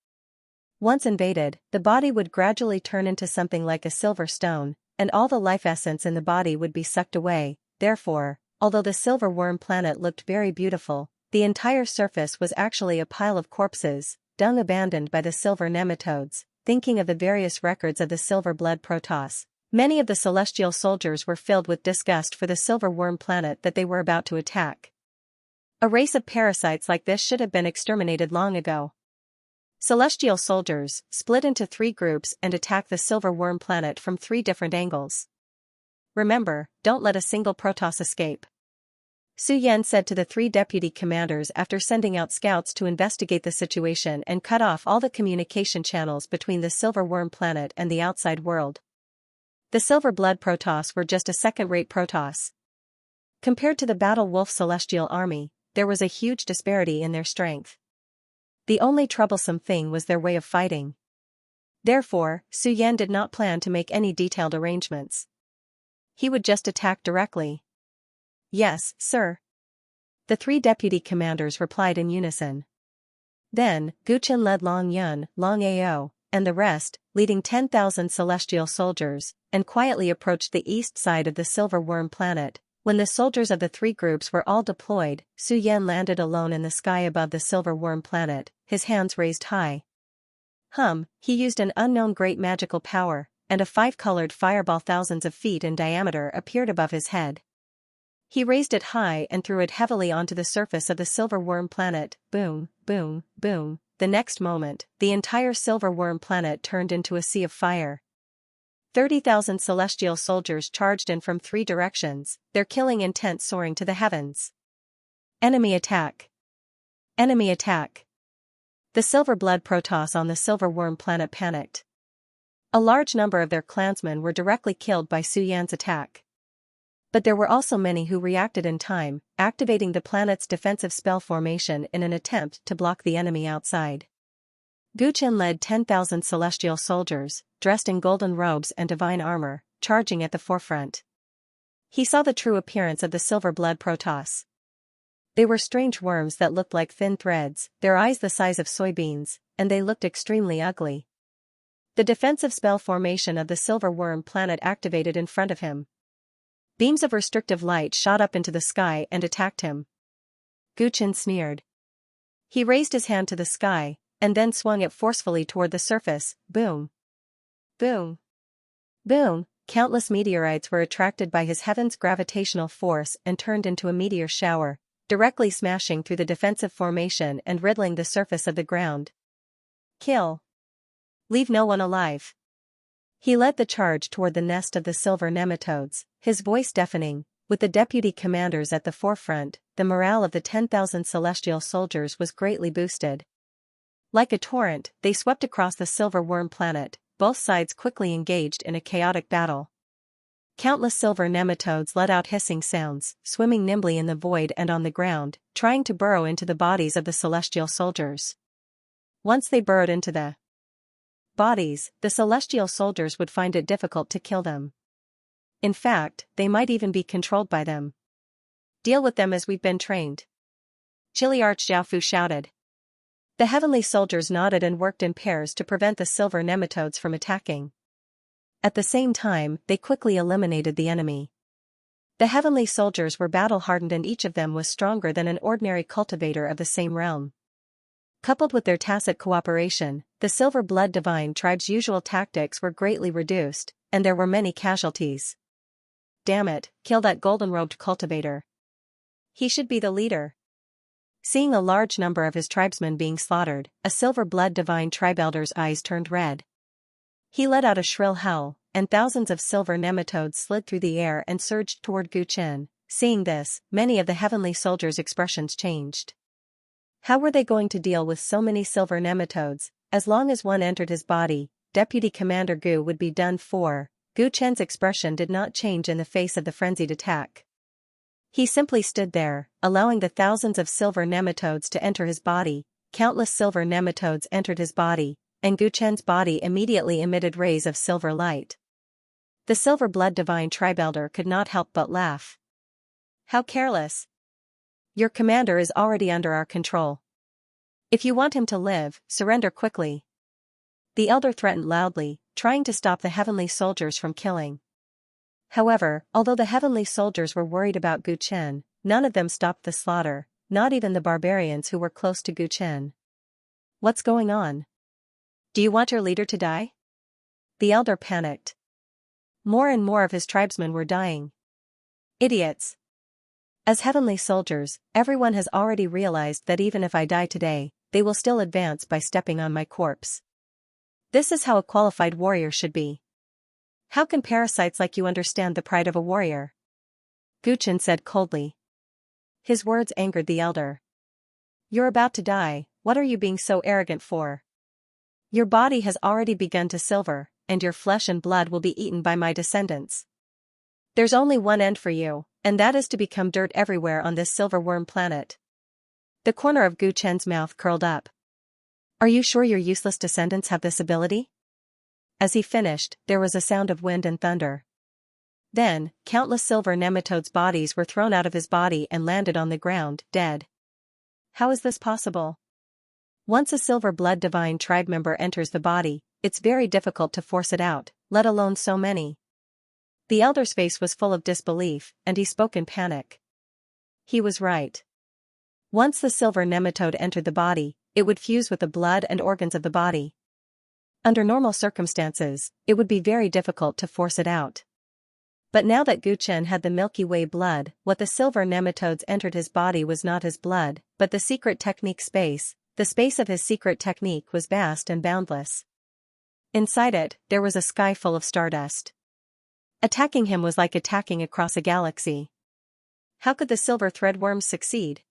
Once invaded, the body would gradually turn into something like a silver stone, and all the life essence in the body would be sucked away. Therefore, although the Silver Worm planet looked very beautiful, the entire surface was actually a pile of corpses, dung abandoned by the silver nematodes. Thinking of the various records of the silver blood Protoss, many of the celestial soldiers were filled with disgust for the Silver Worm planet that they were about to attack. A race of parasites like this should have been exterminated long ago. Celestial soldiers, split into 3 groups and attack the Silver Worm planet from 3 different angles. Remember, don't let a single Protoss escape. Su Yan said to the 3 deputy commanders after sending out scouts to investigate the situation and cut off all the communication channels between the Silver Worm planet and the outside world. The Silver Blood Protoss were just a second-rate Protoss. Compared to the Battle Wolf Celestial Army, there was a huge disparity in their strength. The only troublesome thing was their way of fighting. Therefore, Su Yan did not plan to make any detailed arrangements. He would just attack directly. Yes, sir. The 3 deputy commanders replied in unison. Then, Gu Chen led Long Yun, Long Ao, and the rest, leading 10,000 celestial soldiers, and quietly approached the east side of the Silver Worm planet. When the soldiers of the 3 groups were all deployed, Su Yan landed alone in the sky above the Silver Worm planet, his hands raised high. He used an unknown great magical power, and a 5-colored fireball thousands of feet in diameter appeared above his head. He raised it high and threw it heavily onto the surface of the Silver Worm planet. Boom, boom, boom. The next moment, the entire Silver Worm planet turned into a sea of fire. 30,000 celestial soldiers charged in from 3 directions, their killing intent soaring to the heavens. Enemy attack! Enemy attack! The Silver Blood Protoss on the Silver Worm planet panicked. A large number of their clansmen were directly killed by Su Yan's attack. But there were also many who reacted in time, activating the planet's defensive spell formation in an attempt to block the enemy outside. Gu Chen led 10,000 celestial soldiers, dressed in golden robes and divine armor, charging at the forefront. He saw the true appearance of the Silver Blood Protoss. They were strange worms that looked like thin threads, their eyes the size of soybeans, and they looked extremely ugly. The defensive spell formation of the Silver Worm planet activated in front of him. Beams of restrictive light shot up into the sky and attacked him. Gu Chen sneered. He raised his hand to the sky, and then swung it forcefully toward the surface. Boom! Boom! Boom! Countless meteorites were attracted by his heaven's gravitational force and turned into a meteor shower, directly smashing through the defensive formation and riddling the surface of the ground. Kill. Leave no one alive. He led the charge toward the nest of the silver nematodes, his voice deafening. With the deputy commanders at the forefront, the morale of the 10,000 celestial soldiers was greatly boosted. Like a torrent, they swept across the silver worm planet, both sides quickly engaged in a chaotic battle. Countless silver nematodes let out hissing sounds, swimming nimbly in the void and on the ground, trying to burrow into the bodies of the celestial soldiers. Once they burrowed into the bodies, the celestial soldiers would find it difficult to kill them. In fact, they might even be controlled by them. Deal with them as we've been trained. Chiliarch Jiaofu shouted. The heavenly soldiers nodded and worked in pairs to prevent the silver nematodes from attacking. At the same time, they quickly eliminated the enemy. The heavenly soldiers were battle-hardened and each of them was stronger than an ordinary cultivator of the same realm. Coupled with their tacit cooperation, the Silver Blood Divine tribe's usual tactics were greatly reduced, and there were many casualties. Damn it, kill that golden-robed cultivator. He should be the leader. Seeing a large number of his tribesmen being slaughtered, a Silver Blood Divine tribe elder's eyes turned red. He let out a shrill howl, and thousands of silver nematodes slid through the air and surged toward Gu Chen. Seeing this, many of the heavenly soldiers' expressions changed. How were they going to deal with so many silver nematodes? As long as one entered his body, Deputy Commander Gu would be done for. Gu Chen's expression did not change in the face of the frenzied attack. He simply stood there, allowing the thousands of silver nematodes to enter his body. Countless silver nematodes entered his body, and Gu Chen's body immediately emitted rays of silver light. The Silver Blood Divine tribe elder could not help but laugh. How careless! Your commander is already under our control. If you want him to live, surrender quickly. The elder threatened loudly, trying to stop the heavenly soldiers from killing. However, although the heavenly soldiers were worried about Gu Chen, none of them stopped the slaughter, not even the barbarians who were close to Gu Chen. What's going on? Do you want your leader to die? The elder panicked. More and more of his tribesmen were dying. Idiots! As heavenly soldiers, everyone has already realized that even if I die today, they will still advance by stepping on my corpse. This is how a qualified warrior should be. How can parasites like you understand the pride of a warrior? Gu Chen said coldly. His words angered the elder. You're about to die, what are you being so arrogant for? Your body has already begun to silver, and your flesh and blood will be eaten by my descendants. There's only one end for you, and that is to become dirt everywhere on this silver worm planet. The corner of Gu Chen's mouth curled up. Are you sure your useless descendants have this ability? As he finished, there was a sound of wind and thunder. Then, countless silver nematodes' bodies were thrown out of his body and landed on the ground, dead. How is this possible? Once a Silver Blood Divine tribe member enters the body, it's very difficult to force it out, let alone so many. The elder's face was full of disbelief, and he spoke in panic. He was right. Once the silver nematode entered the body, it would fuse with the blood and organs of the body. Under normal circumstances, it would be very difficult to force it out. But now that Gu Chen had the Milky Way blood, what the silver nematodes entered his body was not his blood, but the secret technique space. The space of his secret technique was vast and boundless. Inside it, there was a sky full of stardust. Attacking him was like attacking across a galaxy. How could the silver threadworms succeed?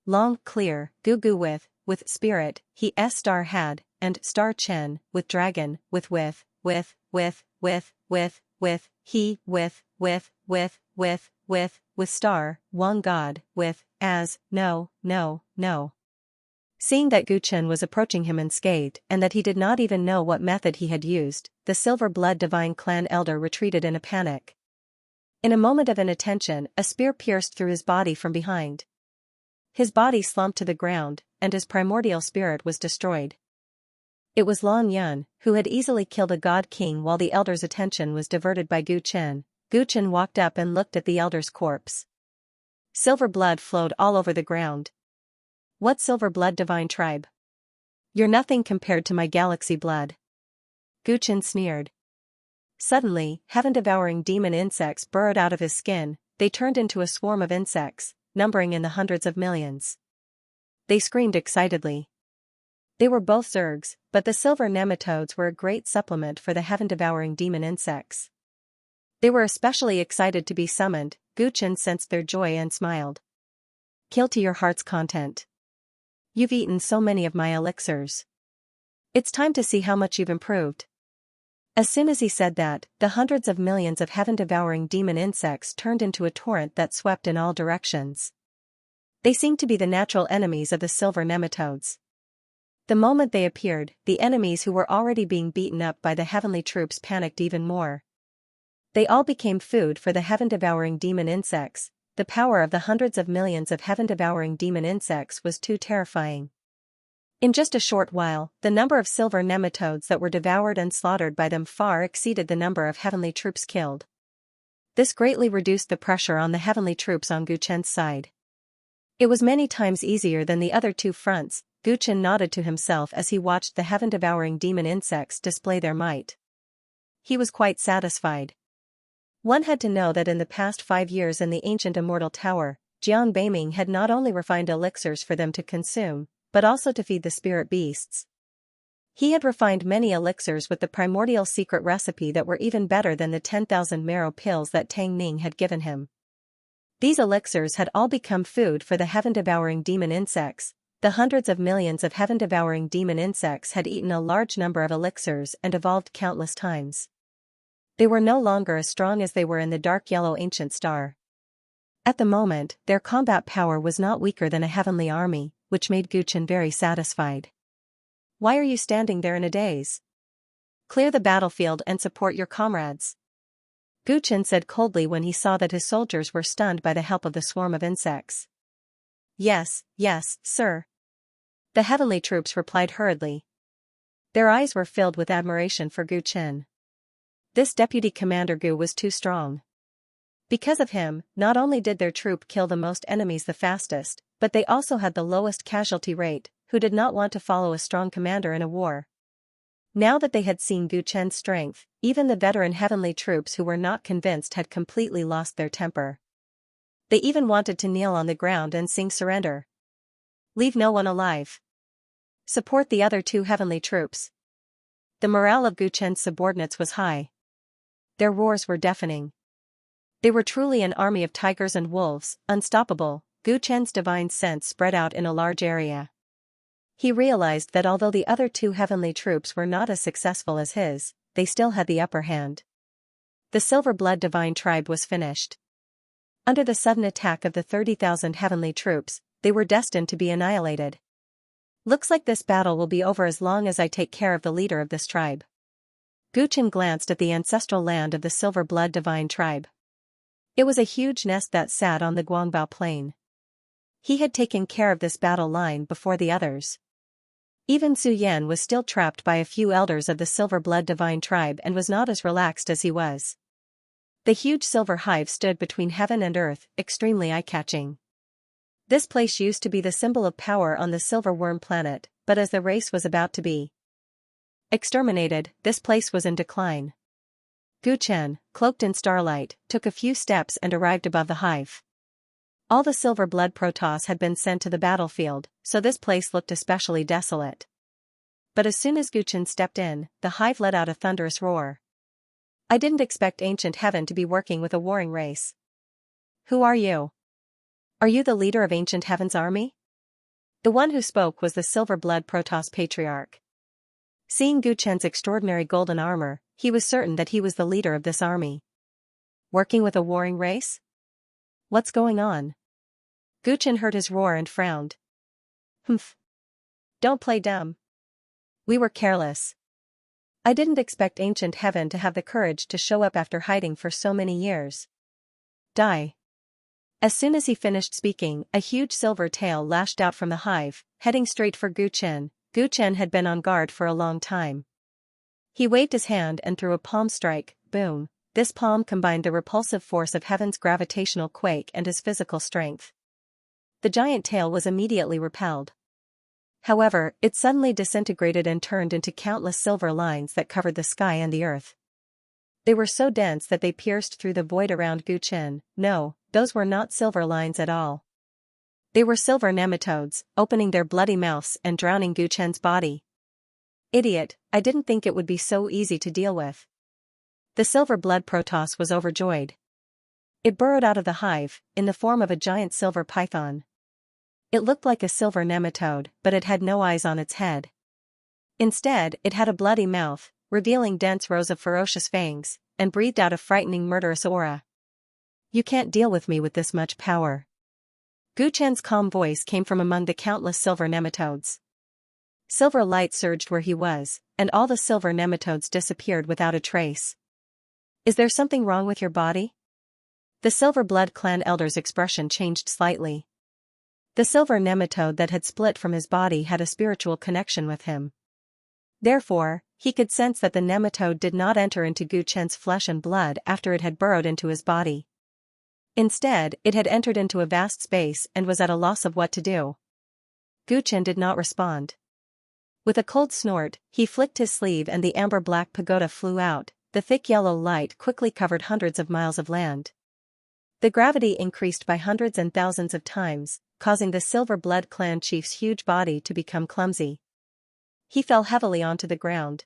Long, clear, Gu with spirit, he star had, and star Chen, with dragon, with he, with star, Wang God, with, as, no. Seeing that Gu Chen was approaching him unscathed and that he did not even know what method he had used, the Silver Blood Divine Clan elder retreated in a panic. In a moment of inattention, a spear pierced through his body from behind. His body slumped to the ground, and his primordial spirit was destroyed. It was Long Yun, who had easily killed a god king while the elder's attention was diverted by Gu Chen. Gu Chen walked up and looked at the elder's corpse. Silver blood flowed all over the ground. What Silver Blood Divine tribe? You're nothing compared to my galaxy blood. Gu Chen sneered. Suddenly, heaven-devouring demon insects burrowed out of his skin. They turned into a swarm of insects, numbering in the hundreds of millions. They screamed excitedly. They were both zergs, but the silver nematodes were a great supplement for the heaven-devouring demon insects. They were especially excited to be summoned. Gu Chen sensed their joy and smiled. Kill to your heart's content. You've eaten so many of my elixirs. It's time to see how much you've improved. As soon as he said that, the hundreds of millions of heaven-devouring demon insects turned into a torrent that swept in all directions. They seemed to be the natural enemies of the silver nematodes. The moment they appeared, the enemies who were already being beaten up by the heavenly troops panicked even more. They all became food for the heaven-devouring demon insects. The power of the hundreds of millions of heaven-devouring demon insects was too terrifying. In just a short while, the number of silver nematodes that were devoured and slaughtered by them far exceeded the number of heavenly troops killed. This greatly reduced the pressure on the heavenly troops on Gu Chen's side. It was many times easier than the other two fronts. Gu Chen nodded to himself as he watched the heaven-devouring demon insects display their might. He was quite satisfied. One had to know that in the past 5 years in the ancient immortal tower, Jian Beiming had not only refined elixirs for them to consume, but also to feed the spirit beasts. He had refined many elixirs with the primordial secret recipe that were even better than the 10,000 marrow pills that Tang Ning had given him. These elixirs had all become food for the heaven-devouring demon insects. The hundreds of millions of heaven-devouring demon insects had eaten a large number of elixirs and evolved countless times. They were no longer as strong as they were in the dark yellow ancient star. At the moment, their combat power was not weaker than a heavenly army, which made Gu Chen very satisfied. Why are you standing there in a daze? Clear the battlefield and support your comrades. Gu Chen said coldly when he saw that his soldiers were stunned by the help of the swarm of insects. Yes, sir. The heavenly troops replied hurriedly. Their eyes were filled with admiration for Gu Chen. This deputy commander Gu was too strong. Because of him, not only did their troop kill the most enemies the fastest, but they also had the lowest casualty rate. Who did not want to follow a strong commander in a war? Now that they had seen Gu Chen's strength, even the veteran heavenly troops who were not convinced had completely lost their temper. They even wanted to kneel on the ground and sing surrender. Leave no one alive. Support the other two heavenly troops. The morale of Gu Chen's subordinates was high. Their roars were deafening. They were truly an army of tigers and wolves, unstoppable. Gu Chen's divine sense spread out in a large area. He realized that although the other two heavenly troops were not as successful as his, they still had the upper hand. The Silver Blood Divine Tribe was finished. Under the sudden attack of the 30,000 heavenly troops, they were destined to be annihilated. Looks like this battle will be over as long as I take care of the leader of this tribe. Gu Chen glanced at the ancestral land of the Silver Blood Divine Tribe. It was a huge nest that sat on the Guangbao Plain. He had taken care of this battle line before the others. Even Su Yan was still trapped by a few elders of the Silver Blood Divine Tribe and was not as relaxed as he was. The huge silver hive stood between heaven and earth, extremely eye-catching. This place used to be the symbol of power on the Silver Worm planet, but as the race was about to be exterminated, this place was in decline. Gu Chen, cloaked in starlight, took a few steps and arrived above the hive. All the silver blood Protoss had been sent to the battlefield, so this place looked especially desolate. But as soon as Gu Chen stepped in, the hive let out a thunderous roar. I didn't expect ancient heaven to be working with a warring race. Who are you? Are you the leader of ancient heaven's army? The one who spoke was the silver blood Protoss patriarch. Seeing Gu Chen's extraordinary golden armor, he was certain that he was the leader of this army. Working with a warring race? What's going on? Gu Chen heard his roar and frowned. Humph. Don't play dumb. We were careless. I didn't expect ancient heaven to have the courage to show up after hiding for so many years. Die. As soon as he finished speaking, a huge silver tail lashed out from the hive, heading straight for Gu Chen. Gu Chen had been on guard for a long time. He waved his hand and threw a palm strike, boom. This palm combined the repulsive force of heaven's gravitational quake and his physical strength. The giant tail was immediately repelled. However, it suddenly disintegrated and turned into countless silver lines that covered the sky and the earth. They were so dense that they pierced through the void around Gu Chen. No, those were not silver lines at all. They were silver nematodes, opening their bloody mouths and drowning Gu Chen's body. Idiot, I didn't think it would be so easy to deal with. The silver blood Protoss was overjoyed. It burrowed out of the hive, in the form of a giant silver python. It looked like a silver nematode, but it had no eyes on its head. Instead, it had a bloody mouth, revealing dense rows of ferocious fangs, and breathed out a frightening murderous aura. You can't deal with me with this much power. Gu Chen's calm voice came from among the countless silver nematodes. Silver light surged where he was, and all the silver nematodes disappeared without a trace. Is there something wrong with your body? The Silver Blood Clan elder's expression changed slightly. The silver nematode that had split from his body had a spiritual connection with him. Therefore, he could sense that the nematode did not enter into Gu Chen's flesh and blood after it had burrowed into his body. Instead, it had entered into a vast space and was at a loss of what to do. Gu Chen did not respond. With a cold snort, he flicked his sleeve and the amber-black pagoda flew out. The thick yellow light quickly covered hundreds of miles of land. The gravity increased by hundreds and thousands of times, causing the Silver Blood Clan chief's huge body to become clumsy. He fell heavily onto the ground.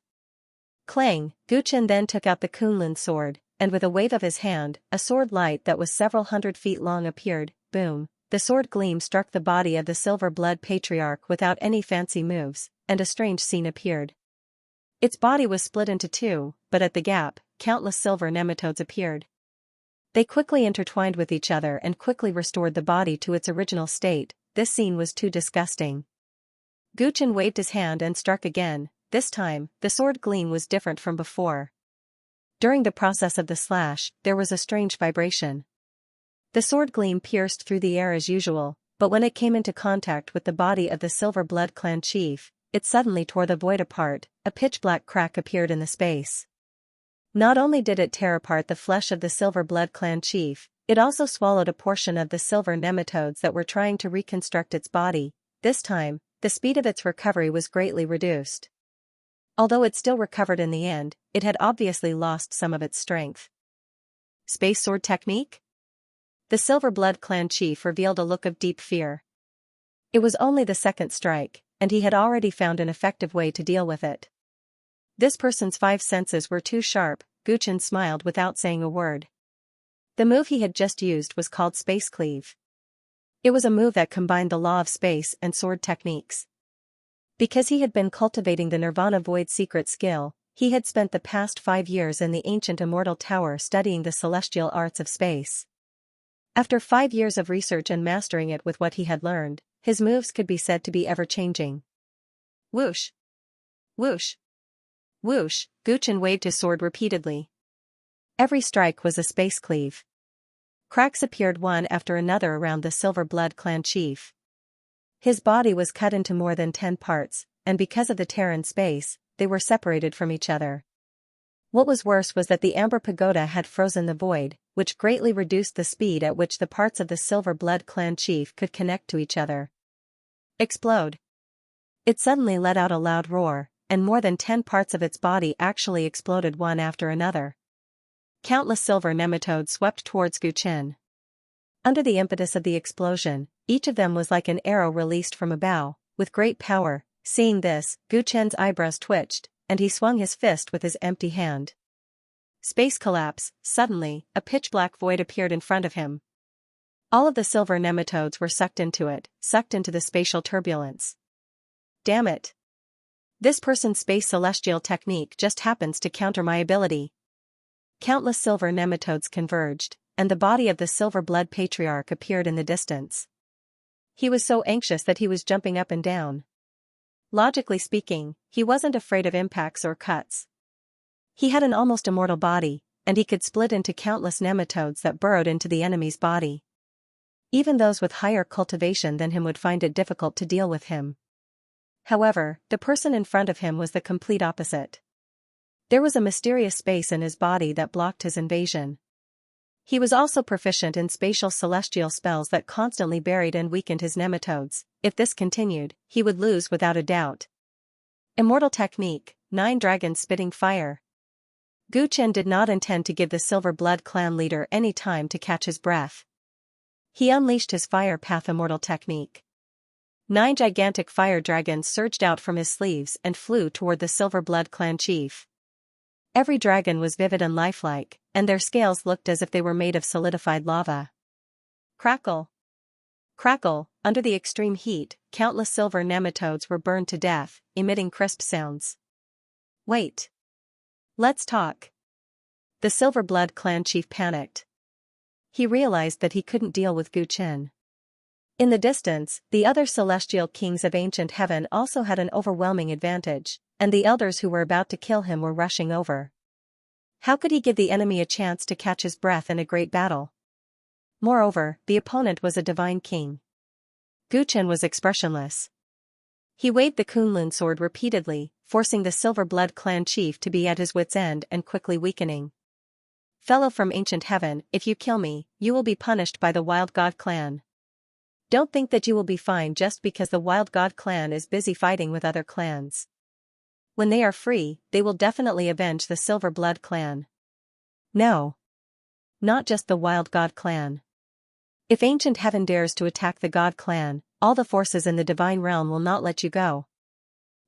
Clang, Gu Chen then took out the Kunlun sword, and with a wave of his hand, a sword light that was several 100 feet long appeared. Boom, the sword gleam struck the body of the Silver Blood Patriarch without any fancy moves, and a strange scene appeared. Its body was split into two, but at the gap, countless silver nematodes appeared. They quickly intertwined with each other and quickly restored the body to its original state. This scene was too disgusting. Gu Chen waved his hand and struck again. This time, the sword gleam was different from before. During the process of the slash, there was a strange vibration. The sword gleam pierced through the air as usual, but when it came into contact with the body of the Silver Blood Clan chief, it suddenly tore the void apart. A pitch-black crack appeared in the space. Not only did it tear apart the flesh of the Silver Blood Clan chief, it also swallowed a portion of the silver nematodes that were trying to reconstruct its body. This time, the speed of its recovery was greatly reduced. Although it still recovered in the end, it had obviously lost some of its strength. Space sword technique? The Silver Blood Clan chief revealed a look of deep fear. It was only the second strike, and he had already found an effective way to deal with it. This person's 5 senses were too sharp. Gu Chen smiled without saying a word. The move he had just used was called Space Cleave. It was a move that combined the law of space and sword techniques. Because he had been cultivating the Nirvana Void secret skill, he had spent the past 5 years in the ancient Immortal Tower studying the celestial arts of space. After 5 years of research and mastering it with what he had learned, his moves could be said to be ever-changing. Whoosh! Whoosh! Whoosh! Gu Chen waved his sword repeatedly. Every strike was a space cleave. Cracks appeared one after another around the Silver Blood Clan chief. His body was cut into more than 10 parts, and because of the tear in space, they were separated from each other. What was worse was that the Amber Pagoda had frozen the void, which greatly reduced the speed at which the parts of the Silver Blood Clan chief could connect to each other. Explode! It suddenly let out a loud roar, and more than 10 parts of its body actually exploded one after another. Countless silver nematodes swept towards Gu Chen. Under the impetus of the explosion, each of them was like an arrow released from a bow, with great power. Seeing this, Gu Chen's eyebrows twitched, and he swung his fist with his empty hand. Space collapse. Suddenly, a pitch-black void appeared in front of him. All of the silver nematodes were sucked into it, sucked into the spatial turbulence. Damn it! This person's space celestial technique just happens to counter my ability. Countless silver nematodes converged, and the body of the Silver Blood Patriarch appeared in the distance. He was so anxious that he was jumping up and down. Logically speaking, he wasn't afraid of impacts or cuts. He had an almost immortal body, and he could split into countless nematodes that burrowed into the enemy's body. Even those with higher cultivation than him would find it difficult to deal with him. However, the person in front of him was the complete opposite. There was a mysterious space in his body that blocked his invasion. He was also proficient in spatial celestial spells that constantly buried and weakened his nematodes. If this continued, he would lose without a doubt. Immortal technique, 9 dragons spitting fire. Gu Chen did not intend to give the Silver Blood clan leader any time to catch his breath. He unleashed his Fire Path Immortal technique. 9 gigantic fire dragons surged out from his sleeves and flew toward the Silver Blood clan chief. Every dragon was vivid and lifelike, and their scales looked as if they were made of solidified lava. Crackle! Crackle! Under the extreme heat, countless silver nematodes were burned to death, emitting crisp sounds. Wait! Let's talk. The Silver Blood clan chief panicked. He realized that he couldn't deal with Gu Chen. In the distance, the other celestial kings of ancient heaven also had an overwhelming advantage, and the elders who were about to kill him were rushing over. How could he give the enemy a chance to catch his breath in a great battle? Moreover, the opponent was a divine king. Gu Chen was expressionless. He waved the Kunlun sword repeatedly, forcing the Silver Blood clan chief to be at his wit's end and quickly weakening. Fellow from ancient heaven, if you kill me, you will be punished by the Wild God clan. Don't think that you will be fine just because the Wild God clan is busy fighting with other clans. When they are free, they will definitely avenge the Silver Blood clan. No. Not just the Wild God clan. If ancient heaven dares to attack the God clan, all the forces in the divine realm will not let you go.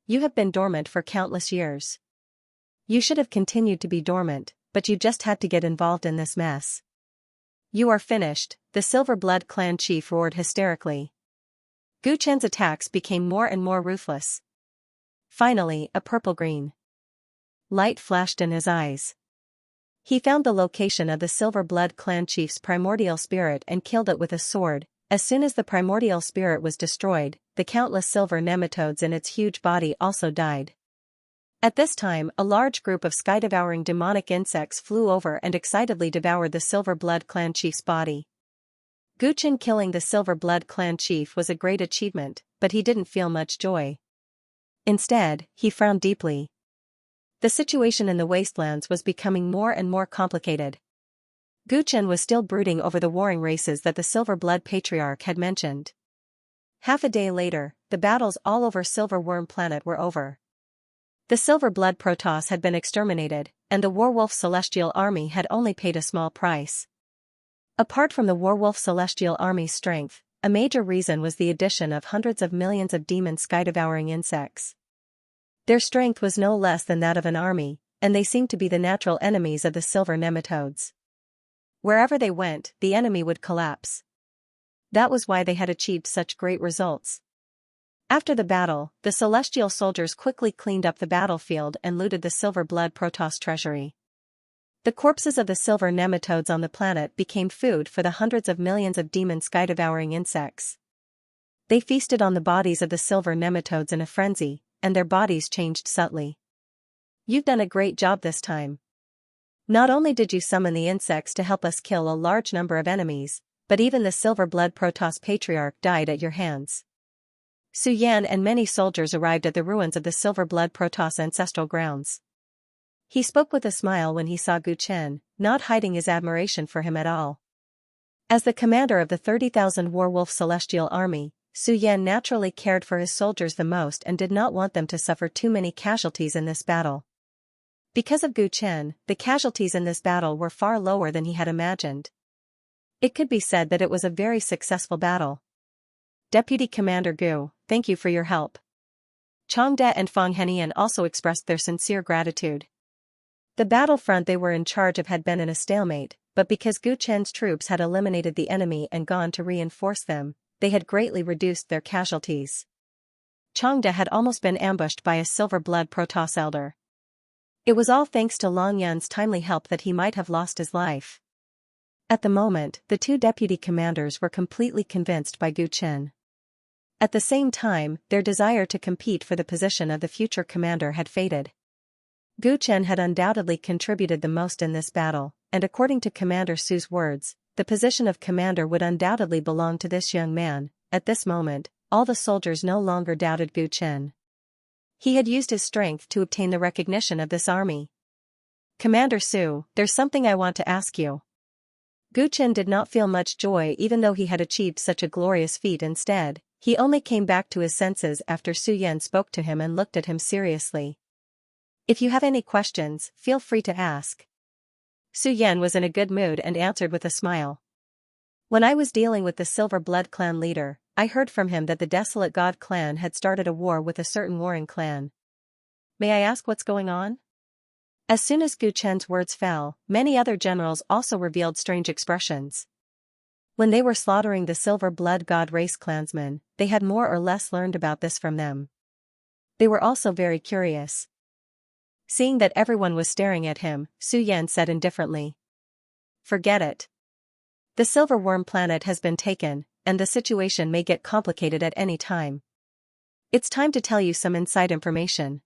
You have been dormant for countless years. You should have continued to be dormant, but you just had to get involved in this mess. You are finished, the Silver Blood clan chief roared hysterically. Gu Chen's attacks became more and more ruthless. Finally, a purple-green light flashed in his eyes. He found the location of the Silver Blood clan chief's primordial spirit and killed it with a sword. As soon as the primordial spirit was destroyed, the countless silver nematodes in its huge body also died. At this time, a large group of sky-devouring demonic insects flew over and excitedly devoured the Silver Blood clan chief's body. Gu Chen killing the Silver Blood clan chief was a great achievement, but he didn't feel much joy. Instead, he frowned deeply. The situation in the wastelands was becoming more and more complicated. Gu Chen was still brooding over the warring races that the Silver Blood Patriarch had mentioned. Half a day later, the battles all over Silver Worm Planet were over. The Silver Blood Protoss had been exterminated, and the Warwolf Celestial Army had only paid a small price. Apart from the Warwolf Celestial Army's strength, a major reason was the addition of hundreds of millions of demon sky-devouring insects. Their strength was no less than that of an army, and they seemed to be the natural enemies of the silver nematodes. Wherever they went, the enemy would collapse. That was why they had achieved such great results. After the battle, the celestial soldiers quickly cleaned up the battlefield and looted the Silver Blood Protoss treasury. The corpses of the silver nematodes on the planet became food for the hundreds of millions of demon sky-devouring insects. They feasted on the bodies of the silver nematodes in a frenzy, and their bodies changed subtly. You've done a great job this time. Not only did you summon the insects to help us kill a large number of enemies, but even the Silver Blood Protoss Patriarch died at your hands. Su Yan and many soldiers arrived at the ruins of the Silver Blood Protoss ancestral grounds. He spoke with a smile when he saw Gu Chen, not hiding his admiration for him at all. As the commander of the 30,000 Warwolf Celestial Army, Su Yan naturally cared for his soldiers the most and did not want them to suffer too many casualties in this battle. Because of Gu Chen, the casualties in this battle were far lower than he had imagined. It could be said that it was a very successful battle. Deputy Commander Gu, thank you for your help. Changde and Fang Henian also expressed their sincere gratitude. The battlefront they were in charge of had been in a stalemate, but because Gu Chen's troops had eliminated the enemy and gone to reinforce them, they had greatly reduced their casualties. Changde had almost been ambushed by a Silver Blood Protoss elder. It was all thanks to Long Yan's timely help that he might have lost his life. At the moment, the two deputy commanders were completely convinced by Gu Chen. At the same time, their desire to compete for the position of the future commander had faded. Gu Chen had undoubtedly contributed the most in this battle, and according to Commander Su's words, the position of commander would undoubtedly belong to this young man. At this moment, all the soldiers no longer doubted Gu Chen. He had used his strength to obtain the recognition of this army. Commander Su, there's something I want to ask you. Gu Chen did not feel much joy even though he had achieved such a glorious feat. Instead, he only came back to his senses after Su Yan spoke to him and looked at him seriously. If you have any questions, feel free to ask. Su Yan was in a good mood and answered with a smile. When I was dealing with the Silver Blood clan leader, I heard from him that the Desolate God clan had started a war with a certain warring clan. May I ask what's going on? As soon as Gu Chen's words fell, many other generals also revealed strange expressions. When they were slaughtering the Silver Blood God race clansmen, they had more or less learned about this from them. They were also very curious. Seeing that everyone was staring at him, Su Yan said indifferently. Forget it. The Silver Worm planet has been taken, and the situation may get complicated at any time. It's time to tell you some inside information.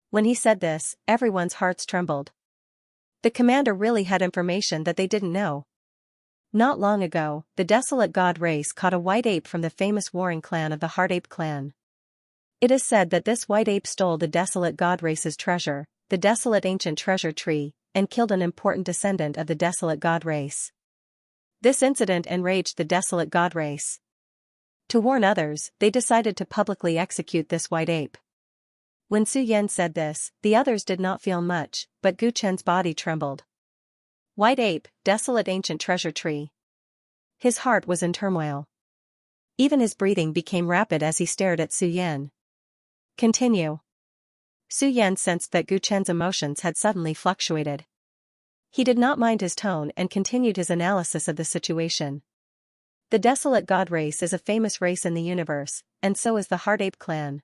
When he said this, everyone's hearts trembled. The commander really had information that they didn't know. Not long ago, the Desolate God race caught a white ape from the famous warring clan of the Heart Ape clan. It is said that this white ape stole the Desolate God race's treasure, the Desolate Ancient Treasure Tree, and killed an important descendant of the Desolate God race. This incident enraged the Desolate God race. To warn others, they decided to publicly execute this white ape. When Su Yan said this, the others did not feel much, but Gu Chen's body trembled. White ape, Desolate Ancient Treasure Tree. His heart was in turmoil. Even his breathing became rapid as he stared at Su Yan. Continue. Su Yan sensed that Gu Chen's emotions had suddenly fluctuated. He did not mind his tone and continued his analysis of the situation. The Desolate God race is a famous race in the universe, and so is the Heart Ape clan.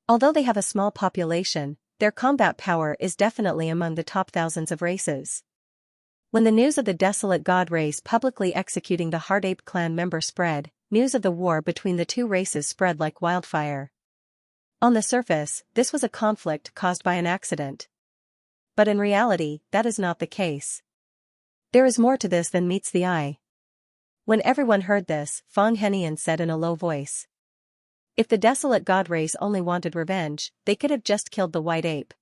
Although they have a small population, their combat power is definitely among the top thousands of races. When the news of the Desolate God race publicly executing the Heart Ape clan member spread, news of the war between the two races spread like wildfire. On the surface, this was a conflict caused by an accident. But in reality, that is not the case. There is more to this than meets the eye. When everyone heard this, Fang Henian said in a low voice. If the Desolate God race only wanted revenge, they could have just killed the white ape.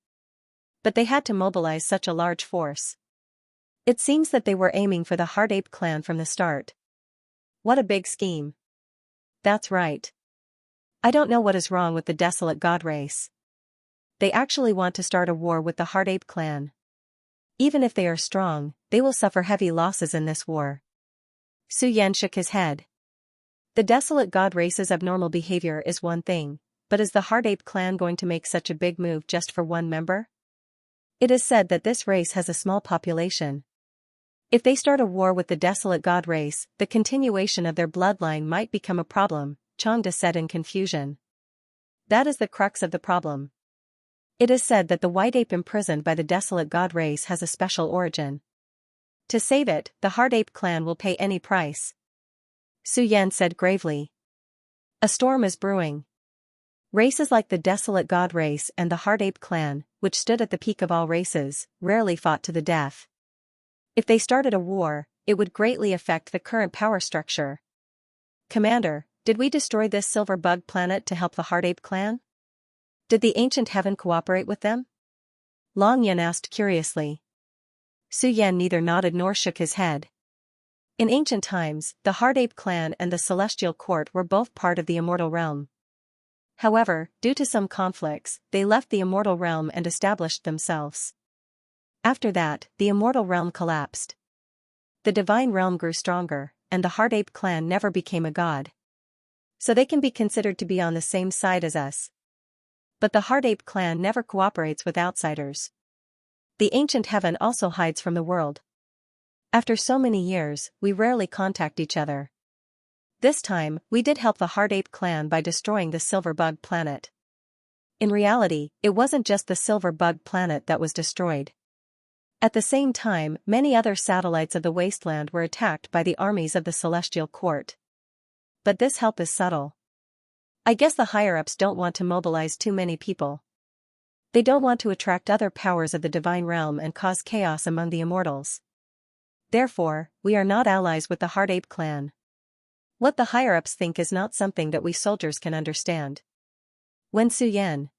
But they had to mobilize such a large force. It seems that they were aiming for the Heart Ape clan from the start. What a big scheme. That's right. I don't know what is wrong with the Desolate God race. They actually want to start a war with the Heart Ape clan. Even if they are strong, they will suffer heavy losses in this war. Su Yan shook his head. The Desolate God race's abnormal behavior is one thing, but is the Heart Ape clan going to make such a big move just for one member? It is said that this race has a small population. If they start a war with the Desolate God race, the continuation of their bloodline might become a problem, Changda said in confusion. That is the crux of the problem. It is said that the white ape imprisoned by the Desolate God race has a special origin. To save it, the Heart Ape clan will pay any price. Su Yan said gravely. A storm is brewing. Races like the Desolate God race and the Heart Ape clan, which stood at the peak of all races, rarely fought to the death. If they started a war, it would greatly affect the current power structure. Commander, did we destroy this Silver Bug planet to help the Heart Ape clan? Did the Ancient Heaven cooperate with them? Long Yan asked curiously. Su Yan neither nodded nor shook his head. In ancient times, the Heart Ape clan and the Celestial Court were both part of the Immortal Realm. However, due to some conflicts, they left the Immortal Realm and established themselves. After that, the Immortal Realm collapsed. The Divine Realm grew stronger, and the Heart Ape clan never became a god. So they can be considered to be on the same side as us. But the Heart Ape clan never cooperates with outsiders. The Ancient Heaven also hides from the world. After so many years, we rarely contact each other. This time, we did help the Heart Ape clan by destroying the Silver Bug planet. In reality, it wasn't just the Silver Bug planet that was destroyed. At the same time, many other satellites of the wasteland were attacked by the armies of the Celestial Court. But this help is subtle. I guess the higher-ups don't want to mobilize too many people. They don't want to attract other powers of the Divine Realm and cause chaos among the immortals. Therefore, we are not allies with the Heart Ape clan. What the higher-ups think is not something that we soldiers can understand. When Su Yan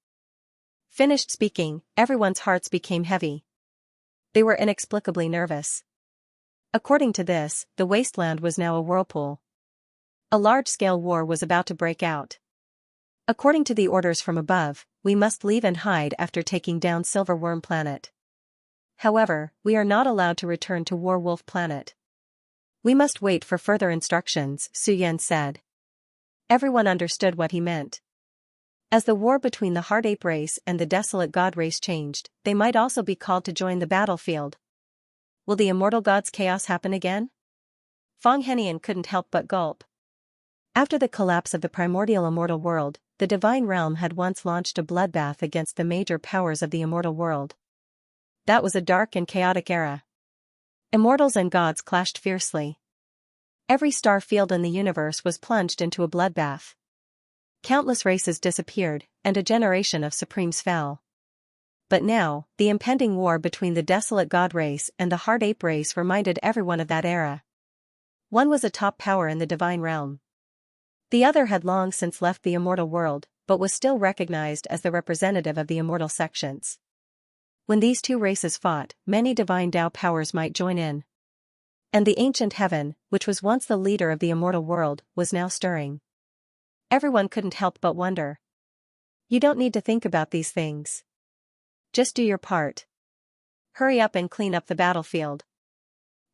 finished speaking, everyone's hearts became heavy. They were inexplicably nervous. According to this, the wasteland was now a whirlpool. A large-scale war was about to break out. According to the orders from above, we must leave and hide after taking down Silver Worm Planet. However, we are not allowed to return to War Wolf Planet. We must wait for further instructions, Xianxia said. Everyone understood what he meant. As the war between the Hard Ape race and the Desolate God race changed, they might also be called to join the battlefield. Will the Immortal God's chaos happen again? Fong Henian couldn't help but gulp. After the collapse of the primordial immortal world, the divine realm had once launched a bloodbath against the major powers of the immortal world. That was a dark and chaotic era. Immortals and gods clashed fiercely. Every star field in the universe was plunged into a bloodbath. Countless races disappeared, and a generation of supremes fell. But now, the impending war between the Desolate God race and the Hard Ape race reminded everyone of that era. One was a top power in the divine realm. The other had long since left the immortal world, but was still recognized as the representative of the immortal sections. When these two races fought, many divine Tao powers might join in. And the ancient heaven, which was once the leader of the immortal world, was now stirring. Everyone couldn't help but wonder. You don't need to think about these things. Just do your part. Hurry up and clean up the battlefield.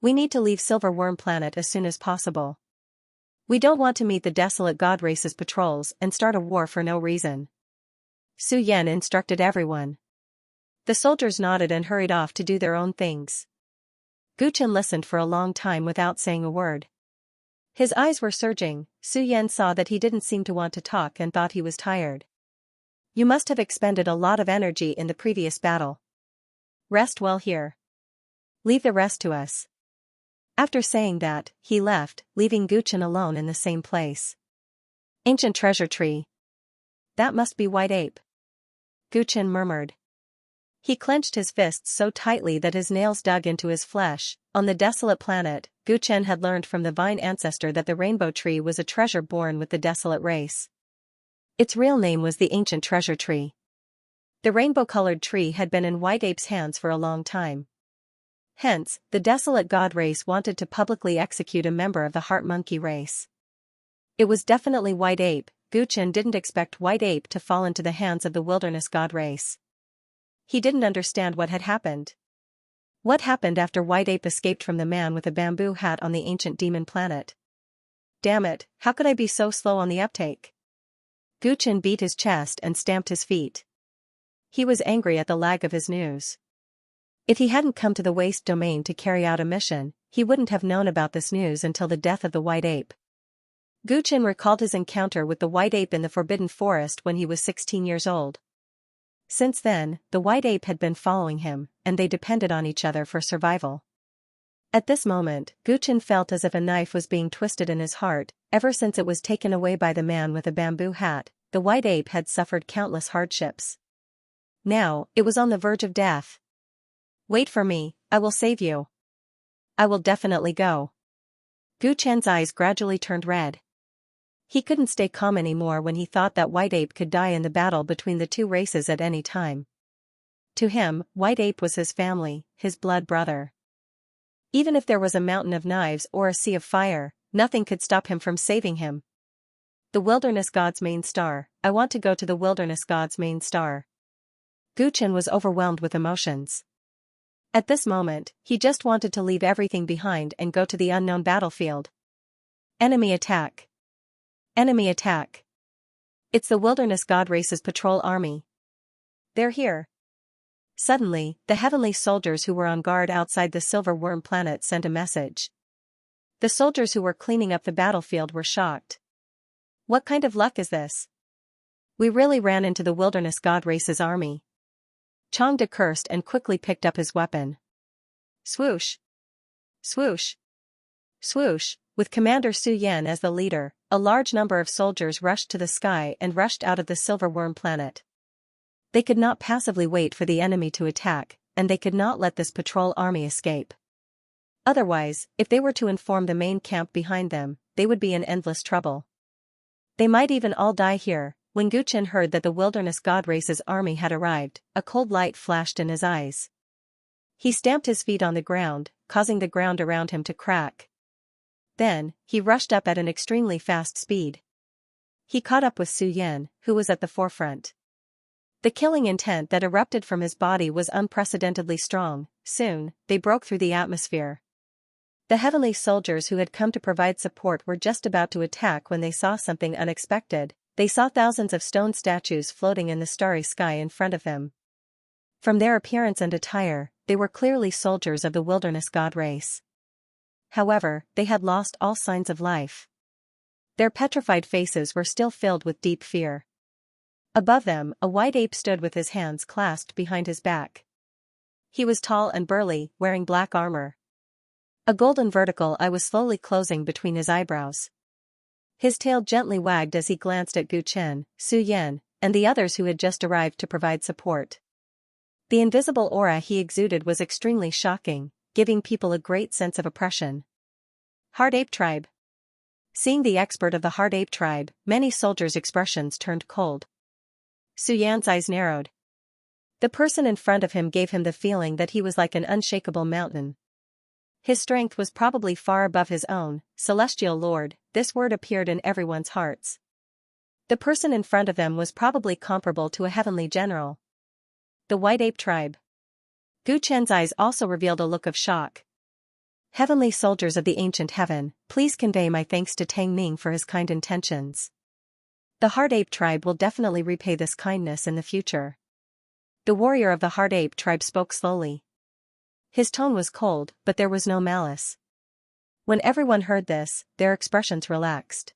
We need to leave Silver Worm Planet as soon as possible. We don't want to meet the Desolate God race's patrols and start a war for no reason. Su Yan instructed everyone. The soldiers nodded and hurried off to do their own things. Guchen listened for a long time without saying a word. His eyes were surging. Su Yan saw that he didn't seem to want to talk and thought he was tired. You must have expended a lot of energy in the previous battle. Rest well here. Leave the rest to us. After saying that, he left, leaving Guchen alone in the same place. Ancient treasure tree. That must be White Ape. Guchen murmured. He clenched his fists so tightly that his nails dug into his flesh. On the Desolate Planet, Guchen had learned from the Vine Ancestor that the Rainbow Tree was a treasure born with the Desolate race. Its real name was the Ancient Treasure Tree. The rainbow-colored tree had been in White Ape's hands for a long time. Hence, the Desolate God race wanted to publicly execute a member of the Heart Monkey race. It was definitely White Ape. Guchen didn't expect White Ape to fall into the hands of the Wilderness God race. He didn't understand what had happened. What happened after White Ape escaped from the man with a bamboo hat on the ancient demon planet? Damn it, how could I be so slow on the uptake? Guchen beat his chest and stamped his feet. He was angry at the lag of his news. If he hadn't come to the Waste Domain to carry out a mission, he wouldn't have known about this news until the death of the White Ape. Guchen recalled his encounter with the White Ape in the Forbidden Forest when he was 16 years old. Since then, the White Ape had been following him, and they depended on each other for survival. At this moment, Guchen felt as if a knife was being twisted in his heart. Ever since it was taken away by the man with a bamboo hat, the White Ape had suffered countless hardships. Now, it was on the verge of death. Wait for me, I will save you. I will definitely go. Guchen's eyes gradually turned red. He couldn't stay calm anymore when he thought that White Ape could die in the battle between the two races at any time. To him, White Ape was his family, his blood brother. Even if there was a mountain of knives or a sea of fire, nothing could stop him from saving him. The Wilderness God's main star. I want to go to the Wilderness God's main star. Guchen was overwhelmed with emotions. At this moment, he just wanted to leave everything behind and go to the unknown battlefield. Enemy attack. Enemy attack. It's the Wilderness God race's patrol army. They're here. Suddenly, the heavenly soldiers who were on guard outside the Silver Worm Planet sent a message. The soldiers who were cleaning up the battlefield were shocked. What kind of luck is this? We really ran into the Wilderness God race's army. Changde cursed and quickly picked up his weapon. Swoosh! Swoosh! Swoosh! With Commander Su Yan as the leader, a large number of soldiers rushed to the sky and rushed out of the Silver Worm Planet. They could not passively wait for the enemy to attack, and they could not let this patrol army escape. Otherwise, if they were to inform the main camp behind them, they would be in endless trouble. They might even all die here. When Guchen heard that the Wilderness God race's army had arrived, a cold light flashed in his eyes. He stamped his feet on the ground, causing the ground around him to crack. Then, he rushed up at an extremely fast speed. He caught up with Su Yan, who was at the forefront. The killing intent that erupted from his body was unprecedentedly strong. Soon, they broke through the atmosphere. The heavenly soldiers who had come to provide support were just about to attack when they saw something unexpected. They saw thousands of stone statues floating in the starry sky in front of them. From their appearance and attire, they were clearly soldiers of the wilderness god race. However, they had lost all signs of life. Their petrified faces were still filled with deep fear. Above them, a white ape stood with his hands clasped behind his back. He was tall and burly, wearing black armor. A golden vertical eye was slowly closing between his eyebrows. His tail gently wagged as he glanced at Gu Chen, Su Yan, and the others who had just arrived to provide support. The invisible aura he exuded was extremely shocking, giving people a great sense of oppression. Hard Ape Tribe. Seeing the expert of the Hard Ape Tribe, many soldiers' expressions turned cold. Su Yan's eyes narrowed. The person in front of him gave him the feeling that he was like an unshakable mountain. His strength was probably far above his own. Celestial Lord, this word appeared in everyone's hearts. The person in front of them was probably comparable to a heavenly general. The White Ape Tribe. Gu Chen's eyes also revealed a look of shock. Heavenly soldiers of the ancient heaven, please convey my thanks to Tang Ming for his kind intentions. The Hard Ape Tribe will definitely repay this kindness in the future. The warrior of the Hard Ape Tribe spoke slowly. His tone was cold, but there was no malice. When everyone heard this, their expressions relaxed.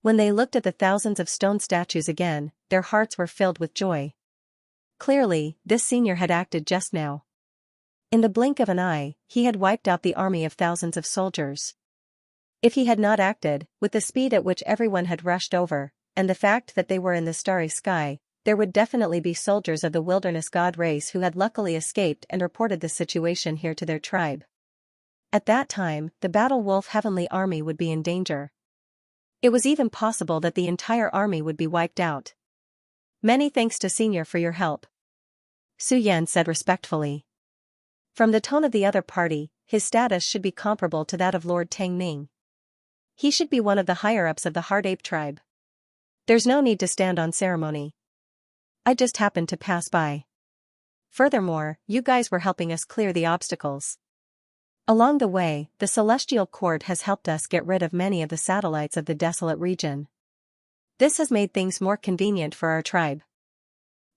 When they looked at the thousands of stone statues again, their hearts were filled with joy. Clearly, this senior had acted just now. In the blink of an eye, he had wiped out the army of thousands of soldiers. If he had not acted, with the speed at which everyone had rushed over, and the fact that they were in the starry sky, there would definitely be soldiers of the wilderness god race who had luckily escaped and reported the situation here to their tribe. At that time, the Battle Wolf Heavenly Army would be in danger. It was even possible that the entire army would be wiped out. Many thanks to Senior for your help, Su Yan said respectfully. From the tone of the other party, his status should be comparable to that of Lord Tang Ming. He should be one of the higher-ups of the Hard Ape Tribe. There's no need to stand on ceremony. I just happened to pass by. Furthermore, you guys were helping us clear the obstacles. Along the way, the Celestial Court has helped us get rid of many of the satellites of the desolate region. This has made things more convenient for our tribe.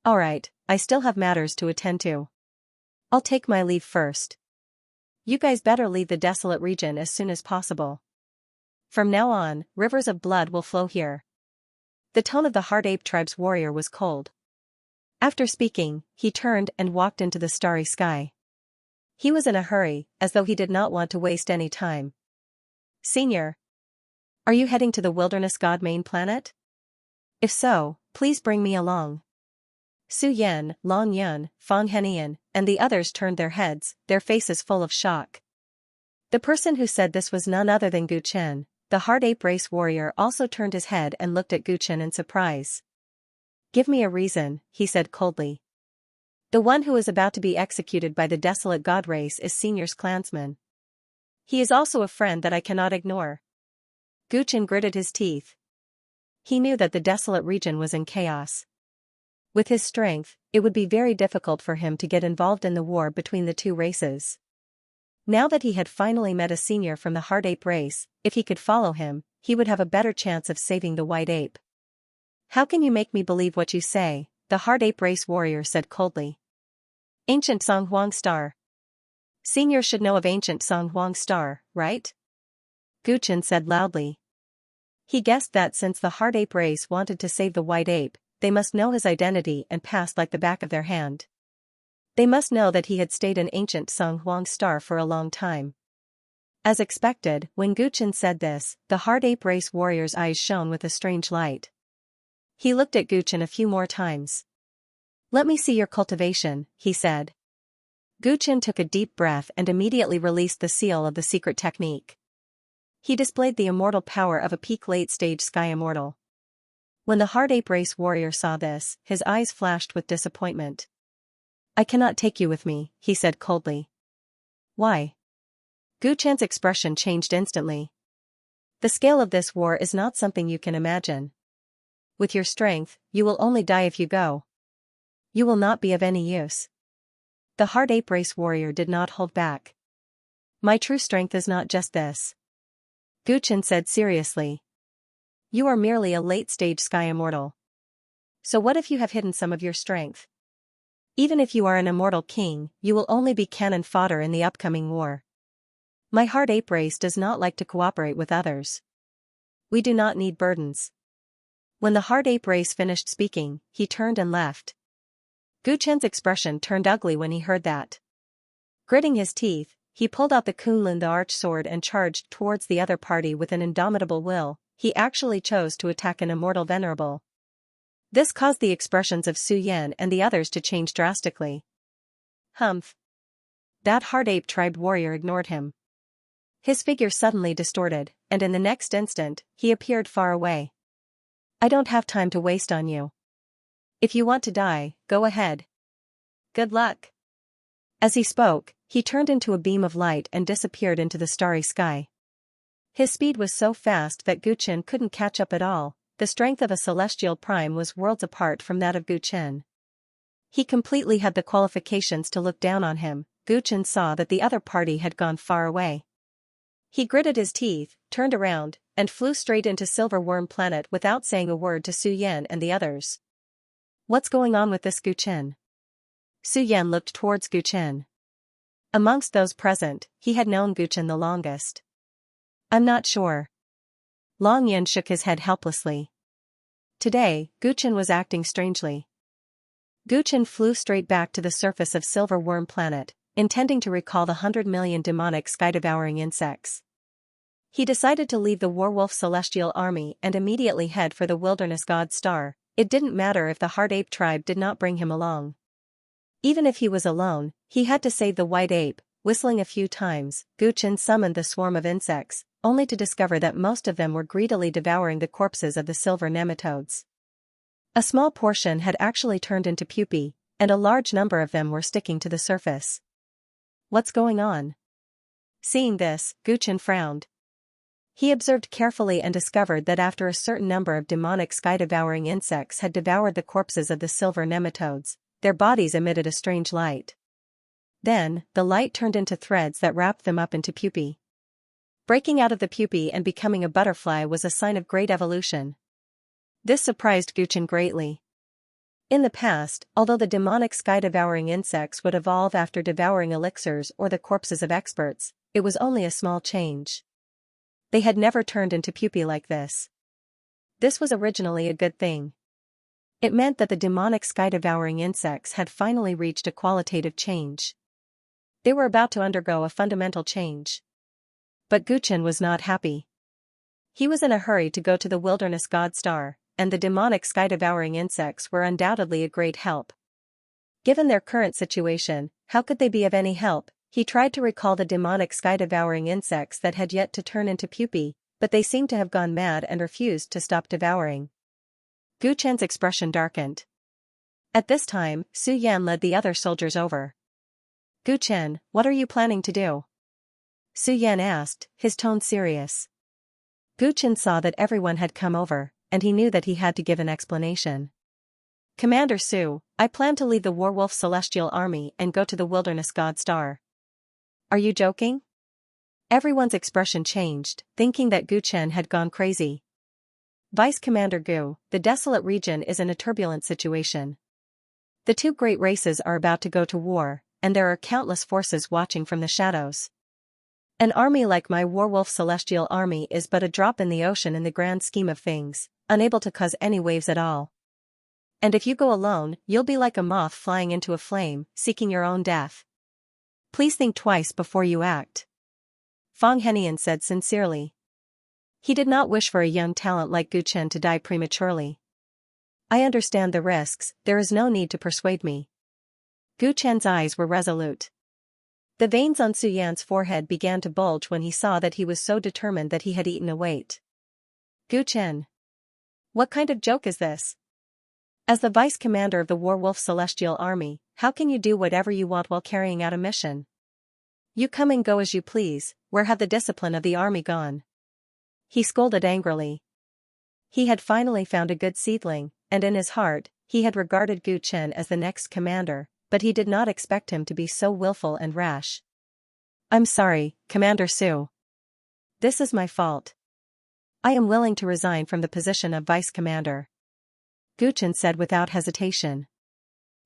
Alright, I still have matters to attend to. I'll take my leave first. You guys better leave the desolate region as soon as possible. From now on, rivers of blood will flow here. The tone of the Hard Ape Tribe's warrior was cold. After speaking, he turned and walked into the starry sky. He was in a hurry, as though he did not want to waste any time. Senior, are you heading to the Wilderness God main planet? If so, please bring me along. Su Yan, Long Yun, Fang Henian, and the others turned their heads, their faces full of shock. The person who said this was none other than Gu Chen. The Hard Ape Race warrior also turned his head and looked at Gu Chen in surprise. Give me a reason, he said coldly. The one who is about to be executed by the desolate god race is Senior's clansman. He is also a friend that I cannot ignore. Gu Chen gritted his teeth. He knew that the desolate region was in chaos. With his strength, it would be very difficult for him to get involved in the war between the two races. Now that he had finally met a senior from the Hard Ape race, if he could follow him, he would have a better chance of saving the White Ape. How can you make me believe what you say? The Hard Ape race warrior said coldly. Ancient Song Huang Star. Senior should know of Ancient Song Huang Star, right? Gu Chen said loudly. He guessed that since the Hard Ape race wanted to save the White Ape, they must know his identity and past like the back of their hand. They must know that he had stayed in Ancient Song Huang Star for a long time. As expected, when Gu Chen said this, the Hard Ape race warrior's eyes shone with a strange light. He looked at Gu Chen a few more times. Let me see your cultivation, he said. Gu Chen took a deep breath and immediately released the seal of the secret technique. He displayed the immortal power of a peak late-stage sky immortal. When the Hard Ape race warrior saw this, his eyes flashed with disappointment. I cannot take you with me, he said coldly. Why? Gu Chen's expression changed instantly. The scale of this war is not something you can imagine. with your strength, you will only die if you go. You will not be of any use. The hard ape race warrior did not hold back. My true strength is not just this. Gu Chen said seriously. You are merely a late-stage sky immortal. So what if you have hidden some of your strength? Even if you are an immortal king, you will only be cannon fodder in the upcoming war. My hard ape race does not like to cooperate with others. We do not need burdens. When the hard ape race finished speaking, he turned and left. Gu Chen's expression turned ugly when he heard that. Gritting his teeth, he pulled out the Kunlun the arch sword and charged towards the other party with an indomitable will. He actually chose to attack an immortal venerable. This caused the expressions of Su Yan and the others to change drastically. Humph. That hard ape tribe warrior ignored him. His figure suddenly distorted, and in the next instant, he appeared far away. I don't have time to waste on you. If you want to die, go ahead. Good luck. As he spoke, he turned into a beam of light and disappeared into the starry sky. His speed was so fast that Gu Chen couldn't catch up at all. The strength of a celestial prime was worlds apart from that of Gu Chen. He completely had the qualifications to look down on him. Gu Chen saw that the other party had gone far away. He gritted his teeth, turned around, and flew straight into Silver Worm Planet without saying a word to Su Yan and the others. What's going on with this Gu Chen? Su Yan looked towards Gu Chen. Amongst those present, he had known Gu Chen the longest. I'm not sure. Long Yan shook his head helplessly. Today, Gu Chen was acting strangely. Gu Chen flew straight back to the surface of Silver Worm Planet, intending to recall the 100 million demonic sky-devouring insects. He decided to leave the Werewolf Celestial Army and immediately head for the Wilderness God Star. It didn't matter if the Hard Ape tribe did not bring him along. Even if he was alone, he had to save the White Ape. Whistling a few times, Gu Chen summoned the swarm of insects, only to discover that most of them were greedily devouring the corpses of the silver nematodes. A small portion had actually turned into pupae, and a large number of them were sticking to the surface. What's going on? Seeing this, Gu Chen frowned. He observed carefully and discovered that after a certain number of demonic sky-devouring insects had devoured the corpses of the silver nematodes, their bodies emitted a strange light. Then, the light turned into threads that wrapped them up into pupae. Breaking out of the pupae and becoming a butterfly was a sign of great evolution. This surprised Gu Chen greatly. In the past, although the demonic sky-devouring insects would evolve after devouring elixirs or the corpses of experts, it was only a small change. They had never turned into pupae like this. This was originally a good thing. It meant that the demonic sky-devouring insects had finally reached a qualitative change. They were about to undergo a fundamental change. But Gu Chen was not happy. He was in a hurry to go to the Wilderness God Star, and the demonic sky-devouring insects were undoubtedly a great help. Given their current situation, how could they be of any help? He tried to recall the demonic sky-devouring insects that had yet to turn into pupae, but they seemed to have gone mad and refused to stop devouring. Gu Chen's expression darkened. At this time, Su Yan led the other soldiers over. Gu Chen, what are you planning to do? Su Yan asked, his tone serious. Gu Chen saw that everyone had come over, and he knew that he had to give an explanation. Commander Su, I plan to leave the Werewolf Celestial Army and go to the Wilderness God Star. Are you joking? Everyone's expression changed, thinking that Gu Chen had gone crazy. Vice Commander Gu, the desolate region is in a turbulent situation. The two great races are about to go to war, and there are countless forces watching from the shadows. An army like my Werewolf Celestial Army is but a drop in the ocean in the grand scheme of things, unable to cause any waves at all. And if you go alone, you'll be like a moth flying into a flame, seeking your own death. Please think twice before you act. Fang Henian said sincerely. He did not wish for a young talent like Gu Chen to die prematurely. I understand the risks, there is no need to persuade me. Gu Chen's eyes were resolute. The veins on Su Yan's forehead began to bulge when he saw that he was so determined that he had eaten a weight. Gu Chen. What kind of joke is this? As the vice commander of the Werewolf Celestial Army, how can you do whatever you want while carrying out a mission? You come and go as you please, where have the discipline of the army gone? He scolded angrily. He had finally found a good seedling, and in his heart, he had regarded Gu Chen as the next commander, but he did not expect him to be so willful and rash. "I'm sorry, Commander Su. This is my fault. I am willing to resign from the position of vice commander," Gu Chen said without hesitation.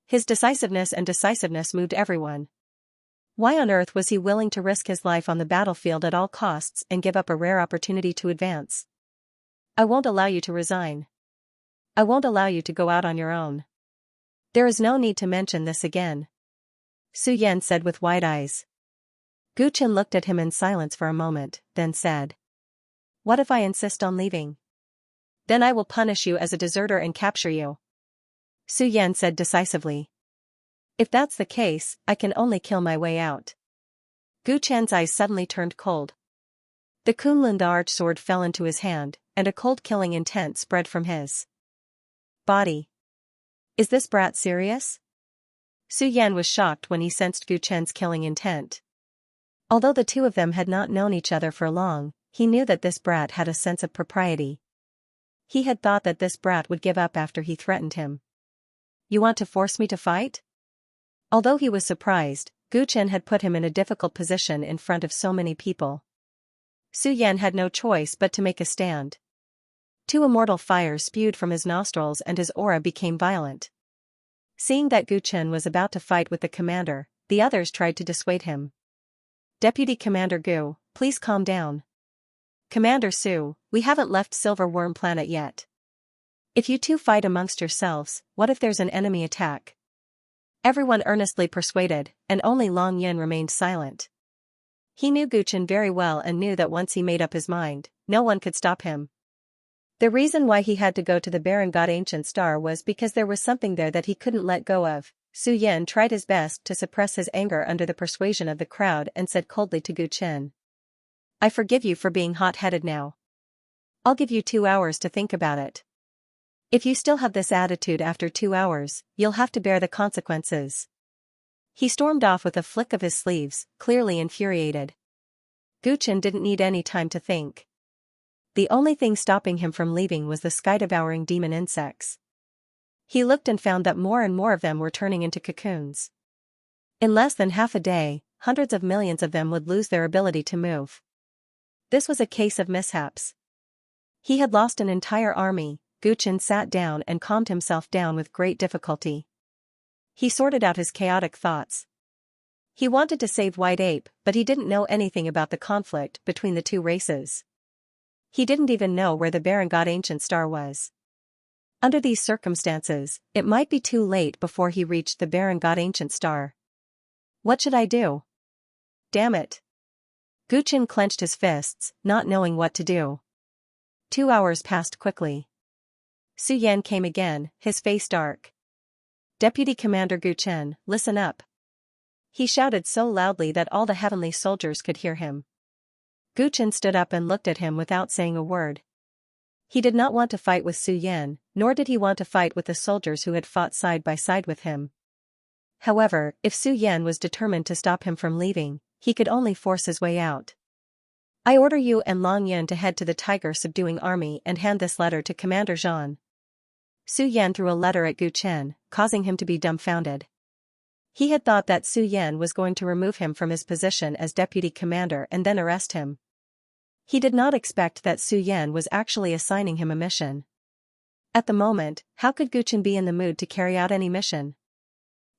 His decisiveness moved everyone. Why on earth was he willing to risk his life on the battlefield at all costs and give up a rare opportunity to advance? "I won't allow you to resign. I won't allow you to go out on your own. There is no need to mention this again," Su Yan said with wide eyes. Gu Chen looked at him in silence for a moment, then said, "What if I insist on leaving? Then I will punish you as a deserter and capture you," Su Yan said decisively. "If that's the case, I can only kill my way out." Gu Chen's eyes suddenly turned cold. The Kunlun arch sword fell into his hand, and a cold killing intent spread from his body. "Is this brat serious?" Su Yan was shocked when he sensed Gu Chen's killing intent. Although the two of them had not known each other for long, he knew that this brat had a sense of propriety. He had thought that this brat would give up after he threatened him. "You want to force me to fight?" Although he was surprised, Gu Chen had put him in a difficult position in front of so many people. Su Yan had no choice but to make a stand. Two immortal fires spewed from his nostrils and his aura became violent. Seeing that Gu Chen was about to fight with the commander, the others tried to dissuade him. "Deputy Commander Gu, please calm down. Commander Su, we haven't left Silver Worm Planet yet. If you two fight amongst yourselves, what if there's an enemy attack?" Everyone earnestly persuaded, and only Long Yin remained silent. He knew Gu Chen very well and knew that once he made up his mind, no one could stop him. The reason why he had to go to the barren god Ancient Star was because there was something there that he couldn't let go of. Su Yan tried his best to suppress his anger under the persuasion of the crowd and said coldly to Gu Chen, "I forgive you for being hot-headed now. I'll give you 2 hours to think about it. If you still have this attitude after 2 hours, you'll have to bear the consequences." He stormed off with a flick of his sleeves, clearly infuriated. Gu Chen didn't need any time to think. The only thing stopping him from leaving was the sky-devouring demon insects. He looked and found that more and more of them were turning into cocoons. In less than half a day, hundreds of millions of them would lose their ability to move. This was a case of mishaps. He had lost an entire army. Gu Chen sat down and calmed himself down with great difficulty. He sorted out his chaotic thoughts. He wanted to save White Ape, but he didn't know anything about the conflict between the two races. He didn't even know where the barren god Ancient Star was. Under these circumstances, it might be too late before he reached the barren god Ancient Star. What should I do? Damn it. Gu Chen clenched his fists, not knowing what to do. 2 hours passed quickly. Su Yan came again, his face dark. "Deputy Commander Gu Chen, listen up." He shouted so loudly that all the heavenly soldiers could hear him. Gu Chen stood up and looked at him without saying a word. He did not want to fight with Su Yan, nor did he want to fight with the soldiers who had fought side by side with him. However, if Su Yan was determined to stop him from leaving, he could only force his way out. "I order you and Long Yan to head to the tiger subduing army and hand this letter to Commander Zhan." Su Yan threw a letter at Gu Chen, causing him to be dumbfounded. He had thought that Su Yan was going to remove him from his position as deputy commander and then arrest him. He did not expect that Su Yan was actually assigning him a mission. At the moment, how could Gu Chen be in the mood to carry out any mission?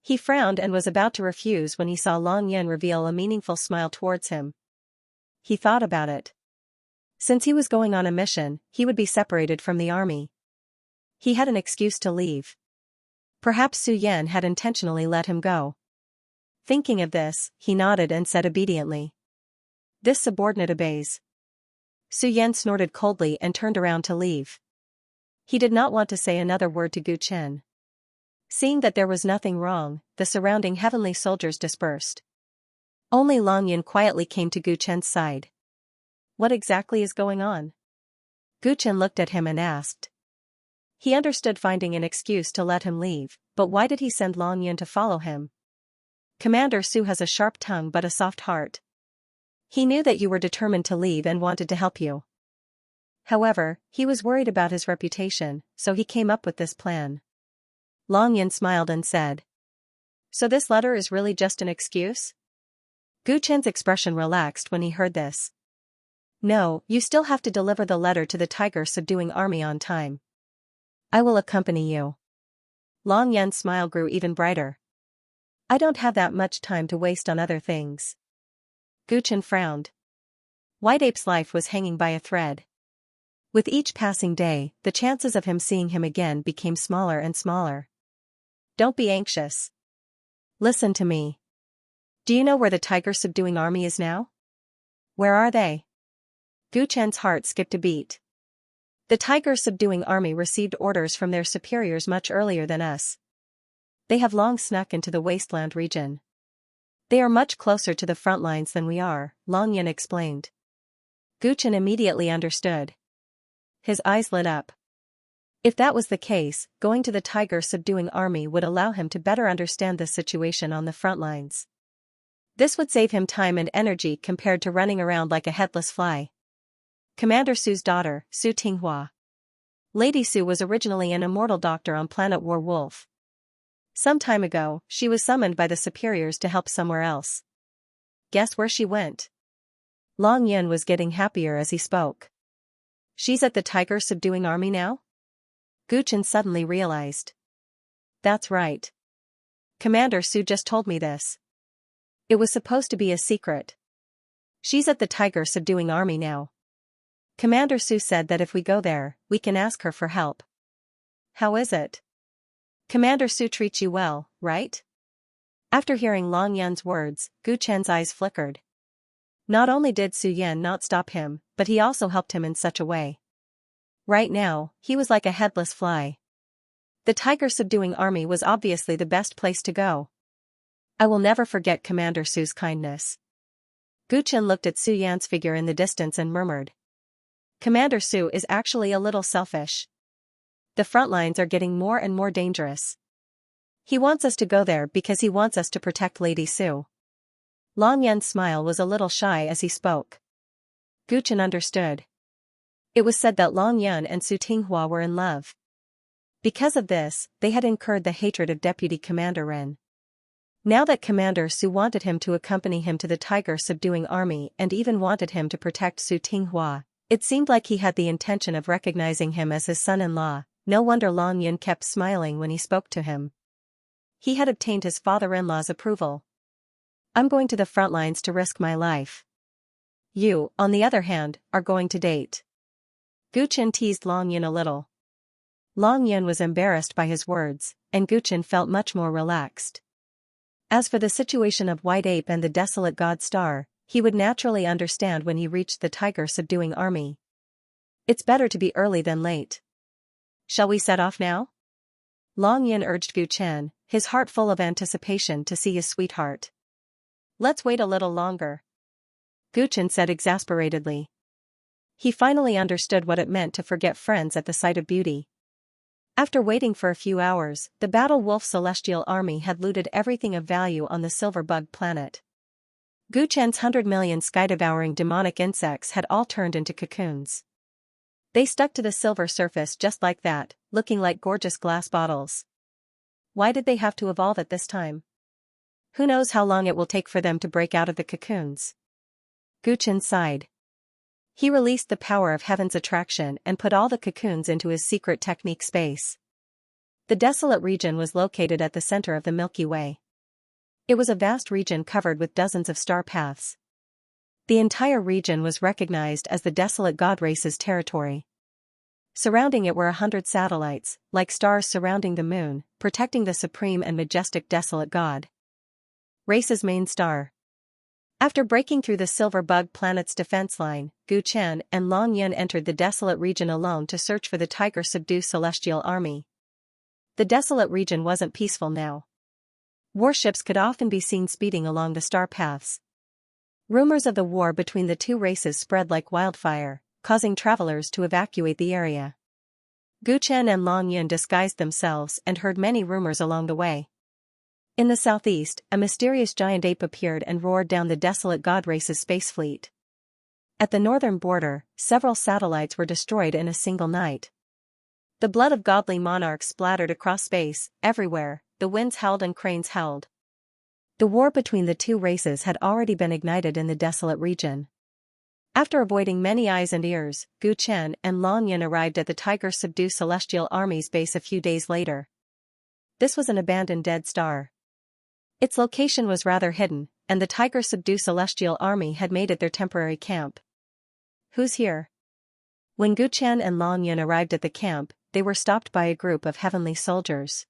He frowned and was about to refuse when he saw Long Yan reveal a meaningful smile towards him. He thought about it. Since he was going on a mission, he would be separated from the army. He had an excuse to leave. Perhaps Su Yan had intentionally let him go. Thinking of this, he nodded and said obediently, "This subordinate obeys." Su Yan snorted coldly and turned around to leave. He did not want to say another word to Gu Chen. Seeing that there was nothing wrong, the surrounding heavenly soldiers dispersed. Only Long Yan quietly came to Gu Chen's side. "What exactly is going on?" Gu Chen looked at him and asked. He understood finding an excuse to let him leave, but why did he send Long Yan to follow him? "Commander Su has a sharp tongue but a soft heart. He knew that you were determined to leave and wanted to help you. However, he was worried about his reputation, so he came up with this plan. Long Yin smiled and said, "So this letter is really just an excuse?" Gu Chen's expression relaxed when he heard this. "No, you still have to deliver the letter to the tiger-subduing army on time. I will accompany you." Long Yan's smile grew even brighter. "I don't have that much time to waste on other things." Gu Chen frowned. White Ape's life was hanging by a thread. With each passing day, the chances of him seeing him again became smaller and smaller. "Don't be anxious. Listen to me. Do you know where the tiger-subduing army is now?" "Where are they?" Gu Chen's heart skipped a beat. "The tiger-subduing army received orders from their superiors much earlier than us. They have long snuck into the wasteland region. They are much closer to the front lines than we are," Long Yin explained. Gu Chen immediately understood. His eyes lit up. If that was the case, going to the tiger-subduing army would allow him to better understand the situation on the front lines. This would save him time and energy compared to running around like a headless fly. Commander Su's daughter, Su Tinghua. Lady Su was originally an immortal doctor on planet War Wolf. Some time ago, she was summoned by the superiors to help somewhere else. Guess where she went? Long Yin was getting happier as he spoke. She's at the tiger-subduing army now? Gu Chen suddenly realized. That's right. Commander Su just told me this. It was supposed to be a secret. She's at the tiger-subduing army now. Commander Su said that if we go there, we can ask her for help. How is it? Commander Su treats you well, right? After hearing Long Yan's words, Gu Chen's eyes flickered. Not only did Su Yan not stop him, but he also helped him in such a way. Right now, he was like a headless fly. The tiger-subduing army was obviously the best place to go. I will never forget Commander Su's kindness. Gu Chen looked at Su Yan's figure in the distance and murmured. Commander Su is actually a little selfish. The front lines are getting more and more dangerous. He wants us to go there because he wants us to protect Lady Su. Long Yan's smile was a little shy as he spoke. Gu Chen understood. It was said that Long Yan and Su Tinghua were in love. Because of this, they had incurred the hatred of Deputy Commander Ren. Now that Commander Su wanted him to accompany him to the tiger-subduing army and even wanted him to protect Su Tinghua, it seemed like he had the intention of recognizing him as his son-in-law. No wonder Long Yin kept smiling when he spoke to him. He had obtained his father-in-law's approval. I'm going to the front lines to risk my life. You, on the other hand, are going to date. Gu Chen teased Long Yin a little. Long Yin was embarrassed by his words, and Gu Chen felt much more relaxed. As for the situation of White Ape and the desolate God Star, he would naturally understand when he reached the tiger-subduing army. It's better to be early than late. Shall we set off now? Long Yin urged Gu Chen, his heart full of anticipation to see his sweetheart. Let's wait a little longer. Gu Chen said exasperatedly. He finally understood what it meant to forget friends at the sight of beauty. After waiting for a few hours, the Battle Wolf Celestial Army had looted everything of value on the Silver Bug planet. Gu Chen's 100 million sky-devouring demonic insects had all turned into cocoons. They stuck to the silver surface just like that, looking like gorgeous glass bottles. Why did they have to evolve at this time? Who knows how long it will take for them to break out of the cocoons? Gu Chen sighed. He released the power of heaven's attraction and put all the cocoons into his secret technique space. The desolate region was located at the center of the Milky Way. It was a vast region covered with dozens of star paths. The entire region was recognized as the desolate god race's territory. Surrounding it were 100 satellites, like stars surrounding the moon, protecting the supreme and majestic desolate god race's main star. After breaking through the Silver Bug planet's defense line, Gu Chen and Long Yin entered the desolate region alone to search for the tiger-subdued celestial army. The desolate region wasn't peaceful now. Warships could often be seen speeding along the star paths. Rumors of the war between the two races spread like wildfire, causing travelers to evacuate the area. Gu Chen and Long Yin disguised themselves and heard many rumors along the way. In the southeast, a mysterious giant ape appeared and roared down the desolate god race's space fleet. At the northern border, several satellites were destroyed in a single night. The blood of godly monarchs splattered across space, everywhere, the winds howled and cranes howled. The war between the two races had already been ignited in the desolate region. After avoiding many eyes and ears, Gu Chen and Long Yin arrived at the Tiger Subdue Celestial Army's base a few days later. This was an abandoned dead star. Its location was rather hidden, and the Tiger Subdue Celestial Army had made it their temporary camp. "Who's here?" When Gu Chen and Long Yin arrived at the camp, they were stopped by a group of heavenly soldiers.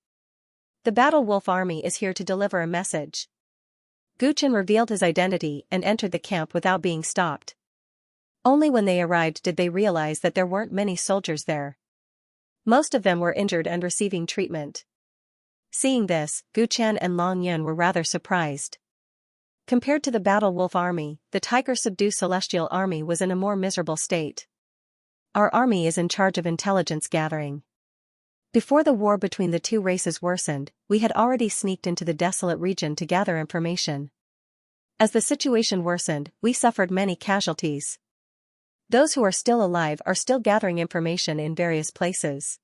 "The Battle Wolf Army is here to deliver a message." Gu Chen revealed his identity and entered the camp without being stopped. Only when they arrived did they realize that there weren't many soldiers there. Most of them were injured and receiving treatment. Seeing this, Gu Chen and Long Yin were rather surprised. Compared to the Battle Wolf Army, the Tiger Subdue Celestial Army was in a more miserable state. "Our army is in charge of intelligence gathering. Before the war between the two races worsened, we had already sneaked into the desolate region to gather information. As the situation worsened, we suffered many casualties. Those who are still alive are still gathering information in various places."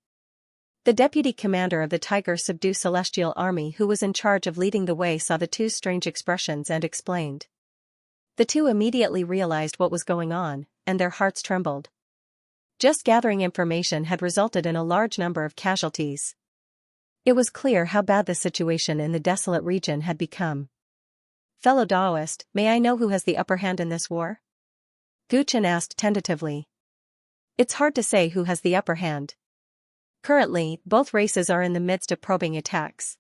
The deputy commander of the Tiger Subdue Celestial Army, who was in charge of leading the way, saw the two strange expressions and explained. The two immediately realized what was going on, and their hearts trembled. Just gathering information had resulted in a large number of casualties. It was clear how bad the situation in the desolate region had become. "Fellow Daoist, may I know who has the upper hand in this war?" Gu Chen asked tentatively. "It's hard to say who has the upper hand. Currently, both races are in the midst of probing attacks.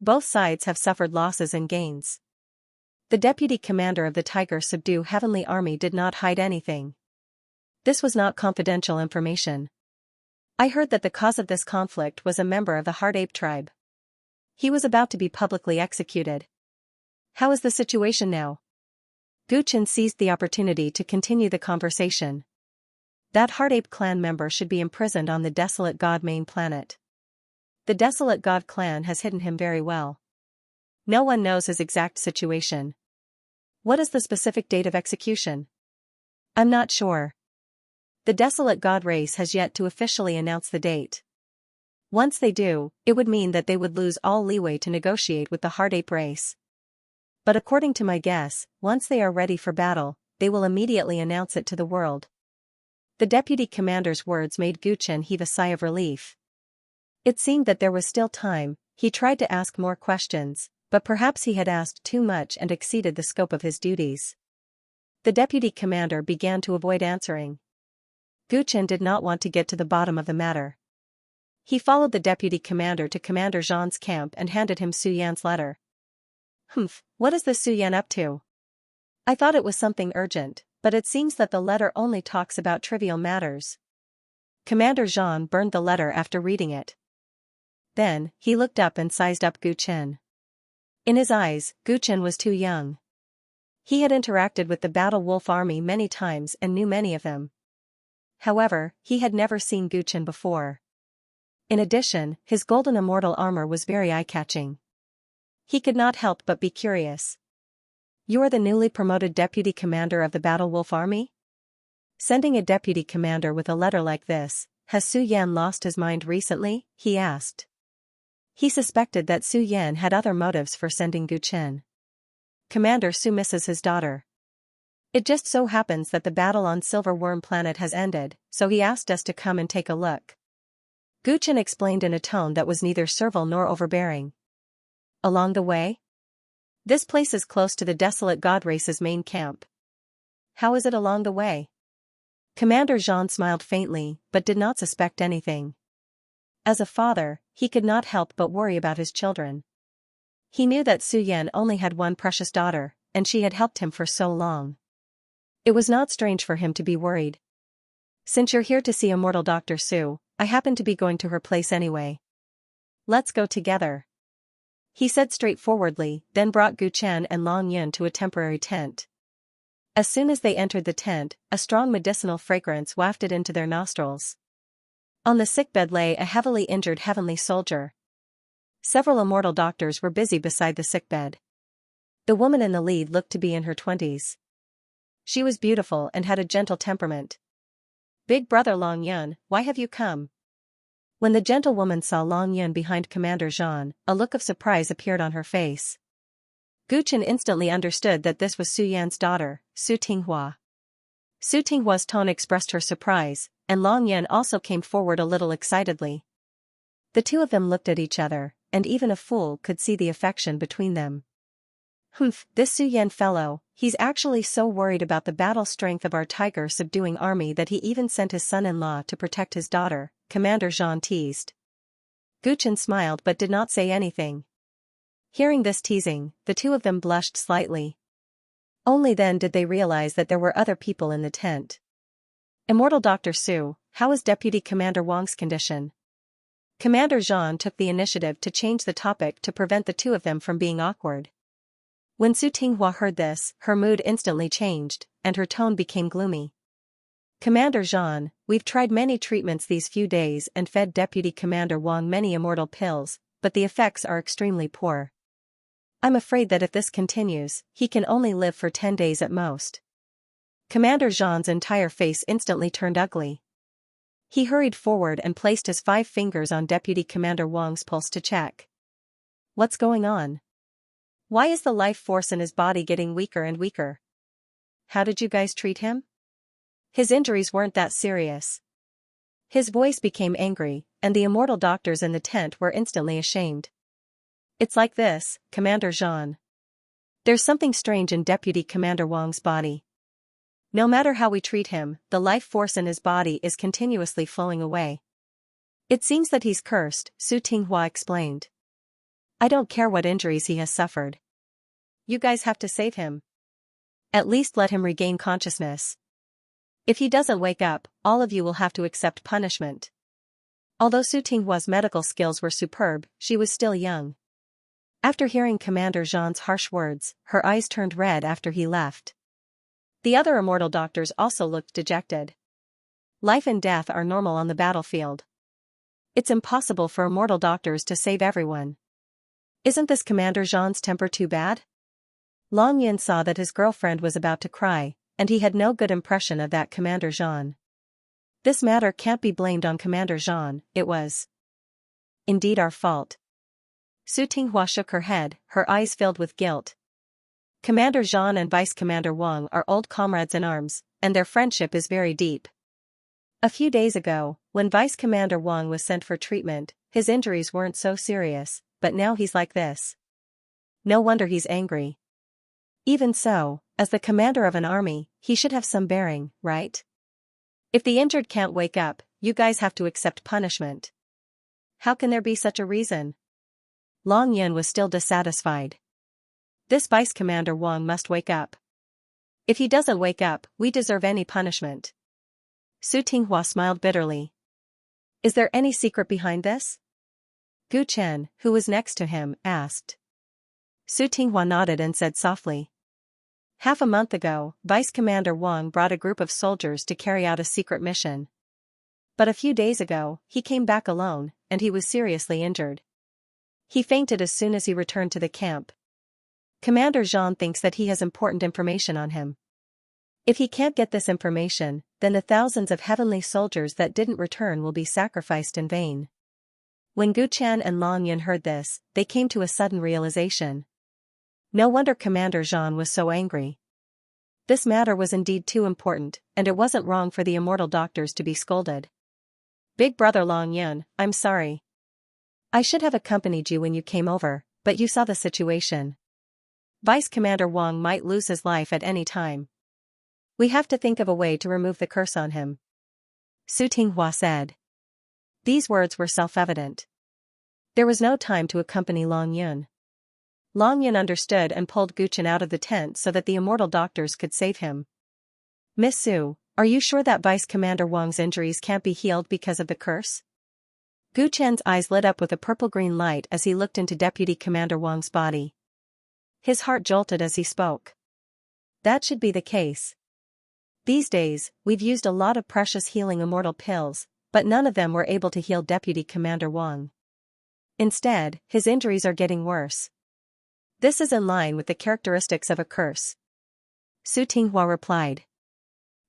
Both sides have suffered losses and gains." The deputy commander of the Tiger Subdue Heavenly Army did not hide anything. "This was not confidential information. I heard that the cause of this conflict was a member of the Heart Ape tribe. He was about to be publicly executed. How is the situation now?" Gu Chen seized the opportunity to continue the conversation. "That Heart Ape clan member should be imprisoned on the Desolate God main planet. The Desolate God clan has hidden him very well. No one knows his exact situation." "What is the specific date of execution?" "I'm not sure. The Desolate God race has yet to officially announce the date. Once they do, it would mean that they would lose all leeway to negotiate with the Heart Ape race. But according to my guess, once they are ready for battle, they will immediately announce it to the world." The deputy commander's words made Gu Chen heave a sigh of relief. It seemed that there was still time. He tried to ask more questions, but perhaps he had asked too much and exceeded the scope of his duties. The deputy commander began to avoid answering. Gu Chen did not want to get to the bottom of the matter. He followed the deputy commander to Commander Zhan's camp and handed him Su Yan's letter. "Humph, what is this Su Yan up to? I thought it was something urgent, but it seems that the letter only talks about trivial matters." Commander Zhan burned the letter after reading it. Then, he looked up and sized up Gu Chen. In his eyes, Gu Chen was too young. He had interacted with the Battle Wolf Army many times and knew many of them. However, he had never seen Gu Chen before. In addition, his golden immortal armor was very eye-catching. He could not help but be curious. "You are the newly promoted deputy commander of the Battle Wolf Army?" Sending a deputy commander with a letter like this, "Has Su Yan lost his mind recently?" he asked. He suspected that Su Yan had other motives for sending Gu Chen. "Commander Su misses his daughter. It just so happens that the battle on Silver Worm Planet has ended, so he asked us to come and take a look." Gu Chen explained in a tone that was neither servile nor overbearing. "Along the way? This place is close to the Desolate God race's main camp." "How is it along the way?" Commander Zhan smiled faintly, but did not suspect anything. As a father, he could not help but worry about his children. He knew that Su Yan only had one precious daughter, and she had helped him for so long. It was not strange for him to be worried. "Since you're here to see Immortal Dr. Su, I happen to be going to her place anyway. Let's go together," he said straightforwardly, then brought Gu Chen and Long Yin to a temporary tent. As soon as they entered the tent, a strong medicinal fragrance wafted into their nostrils. On the sickbed lay a heavily injured heavenly soldier. Several immortal doctors were busy beside the sickbed. The woman in the lead looked to be in her 20s. She was beautiful and had a gentle temperament. "Big brother Long Yun, why have you come?" When the gentlewoman saw Long Yun behind Commander Zhan, a look of surprise appeared on her face. Gu Chen instantly understood that this was Su Yan's daughter, Su Tinghua. Su Tinghua's tone expressed her surprise, and Long Yun also came forward a little excitedly. The two of them looked at each other, and even a fool could see the affection between them. "Humph, this Su Yan fellow, he's actually so worried about the battle strength of our tiger-subduing army that he even sent his son-in-law to protect his daughter," Commander Zhan teased. Gu Chen smiled but did not say anything. Hearing this teasing, the two of them blushed slightly. Only then did they realize that there were other people in the tent. "Immortal Dr. Su, how is Deputy Commander Wang's condition?" Commander Zhan took the initiative to change the topic to prevent the two of them from being awkward. When Su Tinghua heard this, her mood instantly changed, and her tone became gloomy. "Commander Zhan, we've tried many treatments these few days and fed Deputy Commander Wang many immortal pills, but the effects are extremely poor. I'm afraid that if this continues, he can only live for 10 days at most." Commander Zhan's entire face instantly turned ugly. He hurried forward and placed his 5 fingers on Deputy Commander Wang's pulse to check. "What's going on? Why is the life force in his body getting weaker and weaker? How did you guys treat him? His injuries weren't that serious." His voice became angry, and the immortal doctors in the tent were instantly ashamed. "It's like this, Commander Zhan. There's something strange in Deputy Commander Wang's body. No matter how we treat him, the life force in his body is continuously flowing away. It seems that he's cursed," Su Tinghua explained. "I don't care what injuries he has suffered. You guys have to save him. At least let him regain consciousness. If he doesn't wake up, all of you will have to accept punishment." Although Su Tinghua's medical skills were superb, she was still young. After hearing Commander Zhan's harsh words, her eyes turned red after he left. The other immortal doctors also looked dejected. Life and death are normal on the battlefield. It's impossible for immortal doctors to save everyone. Isn't this Commander Zhan's temper too bad? Long Yin saw that his girlfriend was about to cry, and he had no good impression of that Commander Zhan. This matter can't be blamed on Commander Zhan, it was indeed our fault. Su Tinghua shook her head, her eyes filled with guilt. Commander Zhan and Vice Commander Wang are old comrades in arms, and their friendship is very deep. A few days ago, when Vice Commander Wang was sent for treatment, his injuries weren't so serious, but now he's like this. No wonder he's angry. Even so, as the commander of an army, he should have some bearing, right? If the injured can't wake up, you guys have to accept punishment. How can there be such a reason?" Long Yun was still dissatisfied. "This Vice Commander Wang must wake up. If he doesn't wake up, we deserve any punishment." Su Tinghua smiled bitterly. "Is there any secret behind this?" Gu Chen, who was next to him, asked. Su Tinghua nodded and said softly. "Half a month ago, Vice Commander Wang brought a group of soldiers to carry out a secret mission. But a few days ago, he came back alone, and he was seriously injured. He fainted as soon as he returned to the camp. Commander Zhan thinks that he has important information on him. If he can't get this information, then the thousands of heavenly soldiers that didn't return will be sacrificed in vain." When Gu Chen and Long Yun heard this, they came to a sudden realization. No wonder Commander Zhan was so angry. This matter was indeed too important, and it wasn't wrong for the immortal doctors to be scolded. "Big brother Long Yun, I'm sorry. I should have accompanied you when you came over, but you saw the situation. Vice Commander Wang might lose his life at any time. We have to think of a way to remove the curse on him," Su Tinghua said. These words were self-evident. There was no time to accompany Long Yun. Long Yun understood and pulled Gu Chen out of the tent so that the immortal doctors could save him. "Miss Su, are you sure that Vice Commander Wang's injuries can't be healed because of the curse?" Gu Chen's eyes lit up with a purple-green light as he looked into Deputy Commander Wang's body. His heart jolted as he spoke. That should be the case. These days, we've used a lot of precious healing immortal pills, but none of them were able to heal Deputy Commander Wang. Instead, his injuries are getting worse. This is in line with the characteristics of a curse. Su Tinghua replied.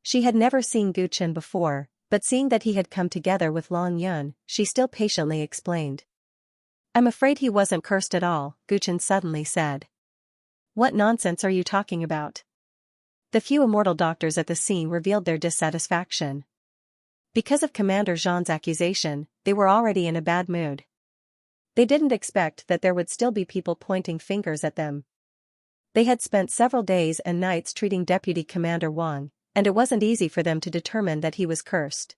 She had never seen Gu Chen before, but seeing that he had come together with Long Yun, she still patiently explained. I'm afraid he wasn't cursed at all, Gu Chen suddenly said. What nonsense are you talking about? The few immortal doctors at the scene revealed their dissatisfaction. Because of Commander Zhang's accusation, they were already in a bad mood. They didn't expect that there would still be people pointing fingers at them. They had spent several days and nights treating Deputy Commander Wang, and it wasn't easy for them to determine that he was cursed.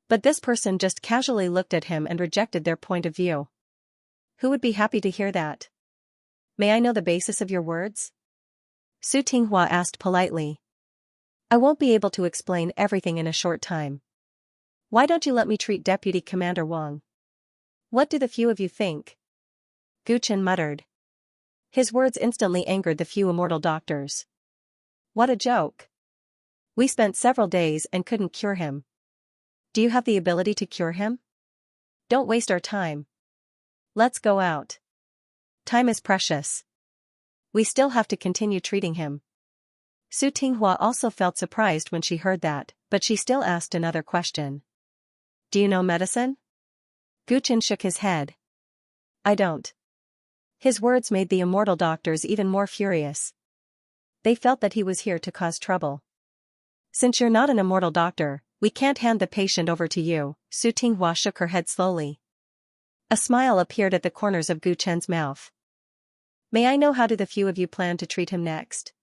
But this person just casually looked at him and rejected their point of view. Who would be happy to hear that? May I know the basis of your words? Su Tinghua asked politely. I won't be able to explain everything in a short time. Why don't you let me treat Deputy Commander Wang? What do the few of you think? Gu Chen muttered. His words instantly angered the few immortal doctors. What a joke. We spent several days and couldn't cure him. Do you have the ability to cure him? Don't waste our time. Let's go out. Time is precious. We still have to continue treating him. Su Tinghua also felt surprised when she heard that, but she still asked another question. Do you know medicine? Gu Chen shook his head. I don't. His words made the immortal doctors even more furious. They felt that he was here to cause trouble. Since you're not an immortal doctor, we can't hand the patient over to you, Su Tinghua shook her head slowly. A smile appeared at the corners of Gu Chen's mouth. May I know how do the few of you plan to treat him next?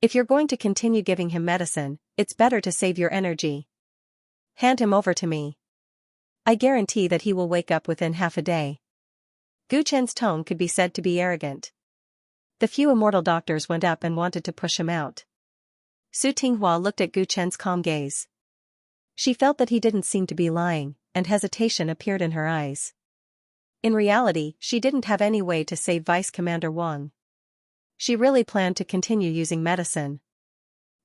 If you're going to continue giving him medicine, it's better to save your energy. Hand him over to me. I guarantee that he will wake up within half a day. Gu Chen's tone could be said to be arrogant. The few immortal doctors went up and wanted to push him out. Su Tinghua looked at Gu Chen's calm gaze. She felt that he didn't seem to be lying, and hesitation appeared in her eyes. In reality, she didn't have any way to save Vice Commander Wang. She really planned to continue using medicine.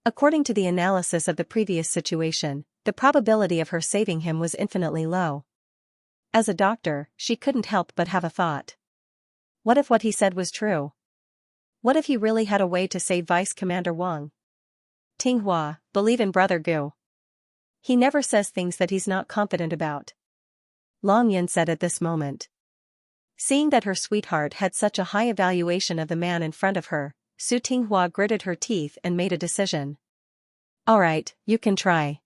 According to the analysis of the previous situation, the probability of her saving him was infinitely low. As a doctor, she couldn't help but have a thought. What if what he said was true? What if he really had a way to save Vice Commander Wang? Tinghua, believe in Brother Gu. He never says things that he's not confident about. Long Yin said at this moment. Seeing that her sweetheart had such a high evaluation of the man in front of her, Su Tinghua gritted her teeth and made a decision. All right, you can try.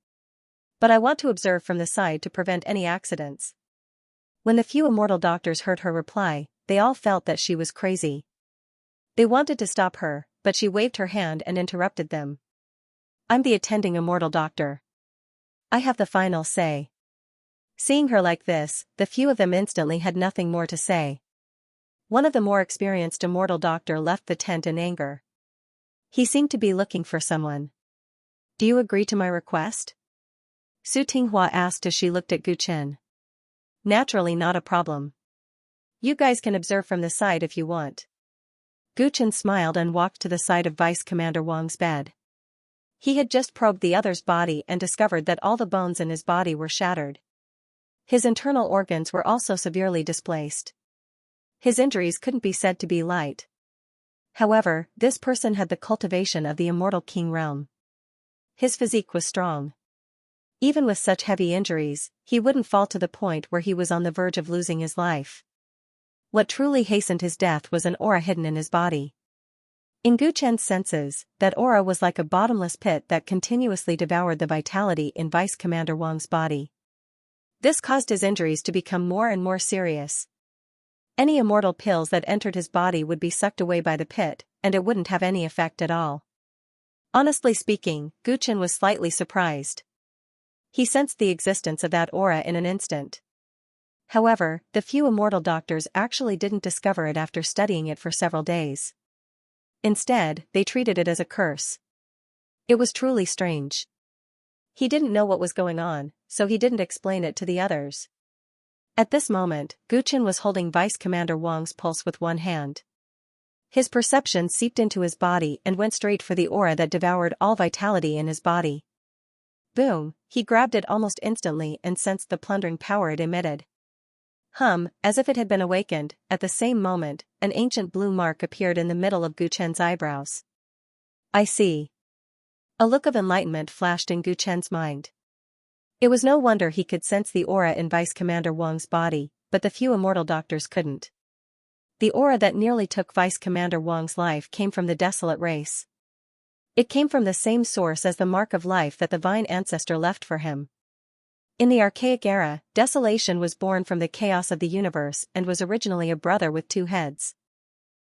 But I want to observe from the side to prevent any accidents. When the few immortal doctors heard her reply, they all felt that she was crazy. They wanted to stop her, but she waved her hand and interrupted them. I'm the attending immortal doctor. I have the final say. Seeing her like this, the few of them instantly had nothing more to say. One of the more experienced immortal doctor left the tent in anger. He seemed to be looking for someone. Do you agree to my request? Su Tinghua asked as she looked at Gu Chen. Naturally not a problem. You guys can observe from the side if you want. Gu Chen smiled and walked to the side of Vice Commander Wang's bed. He had just probed the other's body and discovered that all the bones in his body were shattered. His internal organs were also severely displaced. His injuries couldn't be said to be light. However, this person had the cultivation of the immortal king realm. His physique was strong. Even with such heavy injuries, he wouldn't fall to the point where he was on the verge of losing his life. What truly hastened his death was an aura hidden in his body. In Gu Chen's senses, that aura was like a bottomless pit that continuously devoured the vitality in Vice Commander Wang's body. This caused his injuries to become more and more serious. Any immortal pills that entered his body would be sucked away by the pit, and it wouldn't have any effect at all. Honestly speaking, Gu Chen was slightly surprised. He sensed the existence of that aura in an instant. However, the few immortal doctors actually didn't discover it after studying it for several days. Instead, they treated it as a curse. It was truly strange. He didn't know what was going on, so he didn't explain it to the others. At this moment, Gu Chen was holding Vice Commander Wang's pulse with one hand. His perception seeped into his body and went straight for the aura that devoured all vitality in his body. Boom, he grabbed it almost instantly and sensed the plundering power it emitted. As if it had been awakened, at the same moment, an ancient blue mark appeared in the middle of Gu Chen's eyebrows. I see. A look of enlightenment flashed in Gu Chen's mind. It was no wonder he could sense the aura in Vice Commander Wang's body, but the few immortal doctors couldn't. The aura that nearly took Vice Commander Wang's life came from the desolate race. It came from the same source as the mark of life that the Vine ancestor left for him. In the archaic era, desolation was born from the chaos of the universe and was originally a brother with two heads.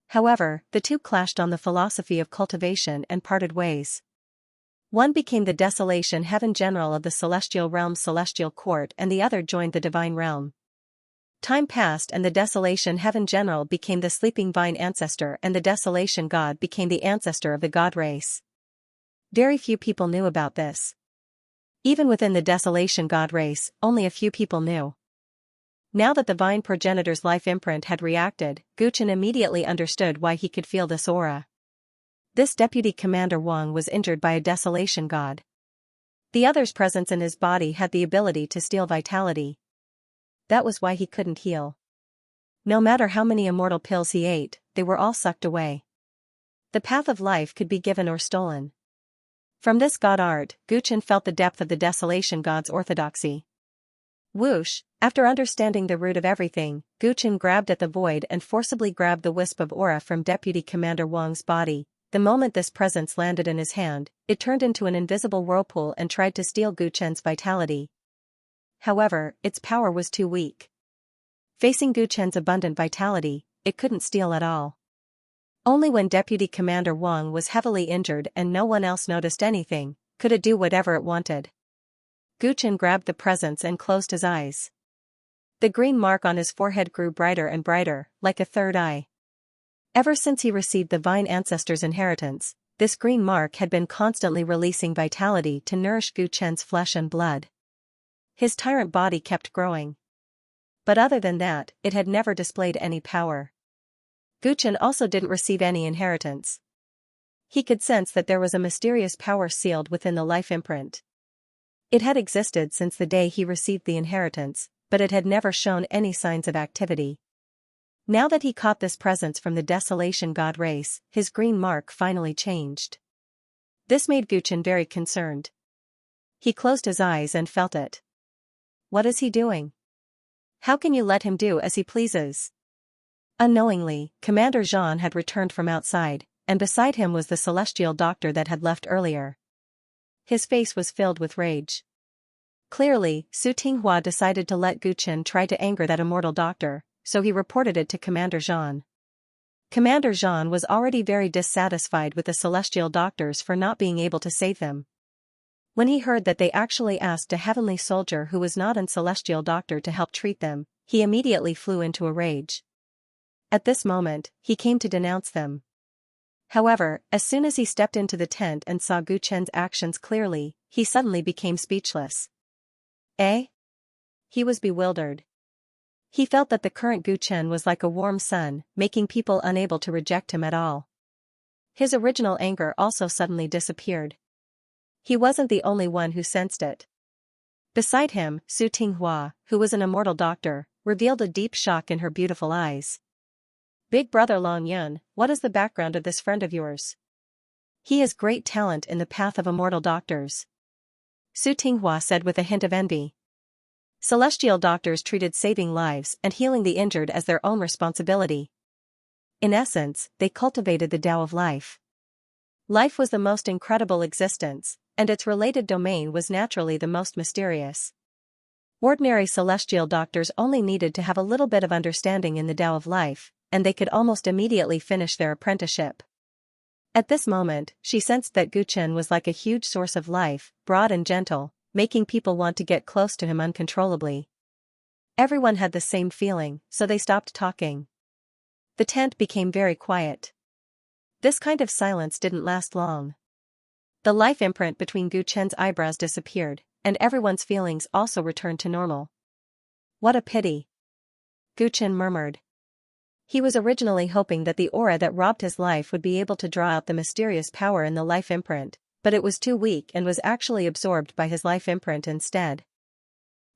However, the two clashed on the philosophy of cultivation and parted ways. One became the Desolation Heaven General of the Celestial Realm's Celestial Court and the other joined the Divine Realm. Time passed and the Desolation Heaven General became the Sleeping Vine Ancestor and the Desolation God became the ancestor of the God race. Very few people knew about this. Even within the Desolation God race, only a few people knew. Now that the Vine progenitor's life imprint had reacted, Gu Chen immediately understood why he could feel this aura. This Deputy Commander Wang was injured by a Desolation God. The other's presence in his body had the ability to steal vitality. That was why he couldn't heal. No matter how many immortal pills he ate, they were all sucked away. The path of life could be given or stolen. From this god art, Gu Chen felt the depth of the Desolation God's orthodoxy. Whoosh! After understanding the root of everything, Gu Chen grabbed at the void and forcibly grabbed the wisp of aura from Deputy Commander Wang's body. The moment this presence landed in his hand, it turned into an invisible whirlpool and tried to steal Gu Chen's vitality. However, its power was too weak. Facing Gu Chen's abundant vitality, it couldn't steal at all. Only when Deputy Commander Wang was heavily injured and no one else noticed anything, could it do whatever it wanted. Gu Chen grabbed the presence and closed his eyes. The green mark on his forehead grew brighter and brighter, like a third eye. Ever since he received the Vine Ancestor's inheritance, this green mark had been constantly releasing vitality to nourish Gu Chen's flesh and blood. His tyrant body kept growing. But other than that, it had never displayed any power. Gu Chen also didn't receive any inheritance. He could sense that there was a mysterious power sealed within the life imprint. It had existed since the day he received the inheritance, but it had never shown any signs of activity. Now that he caught this presence from the Desolation God race, his green mark finally changed. This made Gu Chen very concerned. He closed his eyes and felt it. What is he doing? How can you let him do as he pleases? Unknowingly, Commander Zhan had returned from outside, and beside him was the celestial doctor that had left earlier. His face was filled with rage. Clearly, Su Tinghua decided to let Gu Chen try to anger that immortal doctor, so he reported it to Commander Zhan. Commander Zhan was already very dissatisfied with the celestial doctors for not being able to save them. When he heard that they actually asked a heavenly soldier who was not a celestial doctor to help treat them, he immediately flew into a rage. At this moment, he came to denounce them. However, as soon as he stepped into the tent and saw Gu Chen's actions clearly, he suddenly became speechless. Eh? He was bewildered. He felt that the current Gu Chen was like a warm sun, making people unable to reject him at all. His original anger also suddenly disappeared. He wasn't the only one who sensed it. Beside him, Su Tinghua, who was an immortal doctor, revealed a deep shock in her beautiful eyes. Big brother Long Yun, what is the background of this friend of yours? He has great talent in the path of immortal doctors. Su Tinghua said with a hint of envy. Celestial doctors treated saving lives and healing the injured as their own responsibility. In essence, they cultivated the Tao of life. Life was the most incredible existence, and its related domain was naturally the most mysterious. Ordinary celestial doctors only needed to have a little bit of understanding in the Tao of life, and they could almost immediately finish their apprenticeship. At this moment, she sensed that Gu Chen was like a huge source of life, broad and gentle, making people want to get close to him uncontrollably. Everyone had the same feeling, so they stopped talking. The tent became very quiet. This kind of silence didn't last long. The life imprint between Gu Chen's eyebrows disappeared, and everyone's feelings also returned to normal. What a pity. Gu Chen murmured. He was originally hoping that the aura that robbed his life would be able to draw out the mysterious power in the life imprint, but it was too weak and was actually absorbed by his life imprint instead.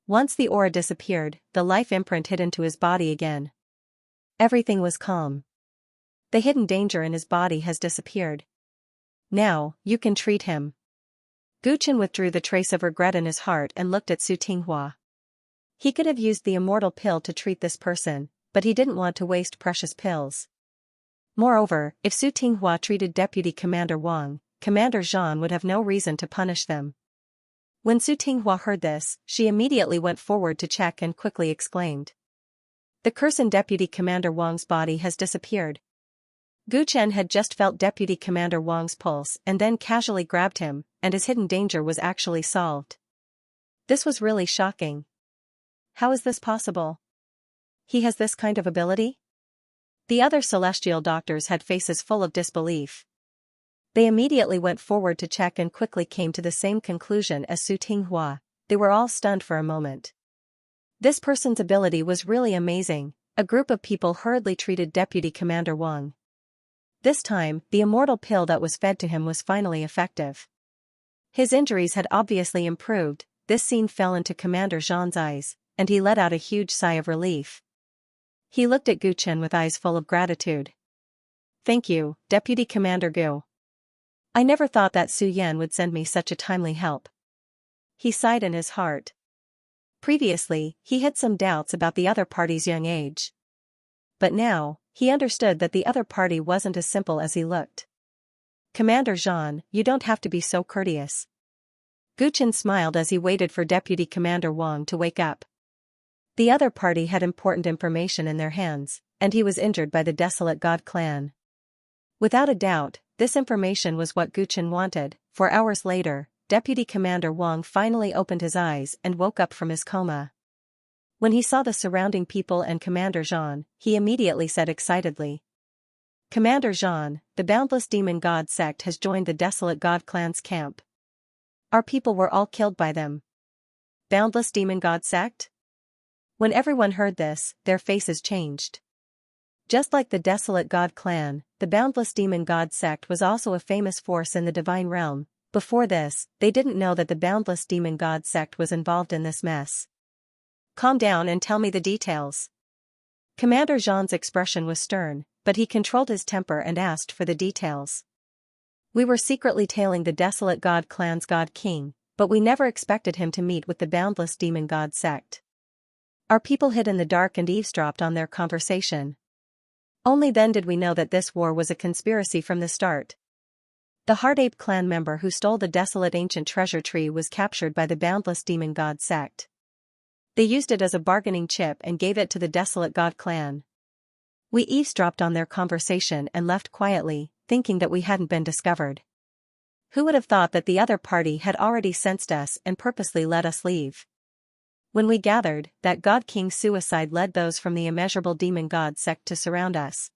Once the aura disappeared, the life imprint hid into his body again. Everything was calm. The hidden danger in his body has disappeared. Now, you can treat him. Gu Chen withdrew the trace of regret in his heart and looked at Su Tinghua. He could have used the immortal pill to treat this person, but he didn't want to waste precious pills. Moreover, if Su Tinghua treated Deputy Commander Wang, Commander Zhan would have no reason to punish them. When Su Tinghua heard this, she immediately went forward to check and quickly exclaimed. The curse in Deputy Commander Wang's body has disappeared. Gu Chen had just felt Deputy Commander Wang's pulse and then casually grabbed him, and his hidden danger was actually solved. This was really shocking. How is this possible? He has this kind of ability? The other celestial doctors had faces full of disbelief. They immediately went forward to check and quickly came to the same conclusion as Su Tinghua. They were all stunned for a moment. This person's ability was really amazing. A group of people hurriedly treated Deputy Commander Wang. This time, the immortal pill that was fed to him was finally effective. His injuries had obviously improved. This scene fell into Commander Zhan's eyes, and he let out a huge sigh of relief. He looked at Gu Chen with eyes full of gratitude. Thank you, Deputy Commander Gu. I never thought that Su Yan would send me such a timely help. He sighed in his heart. Previously, he had some doubts about the other party's young age. But now, he understood that the other party wasn't as simple as he looked. Commander Zhan, you don't have to be so courteous. Gu Chen smiled as he waited for Deputy Commander Wang to wake up. The other party had important information in their hands, and he was injured by the Desolate God clan. Without a doubt, this information was what Gu Chen wanted. 4 hours later, Deputy Commander Wang finally opened his eyes and woke up from his coma. When he saw the surrounding people and Commander Zhan, he immediately said excitedly. Commander Zhan, the Boundless Demon God sect has joined the Desolate God clan's camp. Our people were all killed by them. Boundless Demon God sect? When everyone heard this, their faces changed. Just like the Desolate God clan, the Boundless Demon God sect was also a famous force in the divine realm. Before this, they didn't know that the Boundless Demon God sect was involved in this mess. Calm down and tell me the details. Commander Zhan's expression was stern, but he controlled his temper and asked for the details. We were secretly tailing the Desolate God clan's God King, but we never expected him to meet with the Boundless Demon God sect. Our people hid in the dark and eavesdropped on their conversation. Only then did we know that this war was a conspiracy from the start. The Heart Ape clan member who stole the desolate ancient treasure tree was captured by the Boundless Demon God sect. They used it as a bargaining chip and gave it to the Desolate God clan. We eavesdropped on their conversation and left quietly, thinking that we hadn't been discovered. Who would have thought that the other party had already sensed us and purposely let us leave? When we gathered, that God King's suicide led those from the immeasurable demon god sect to surround us.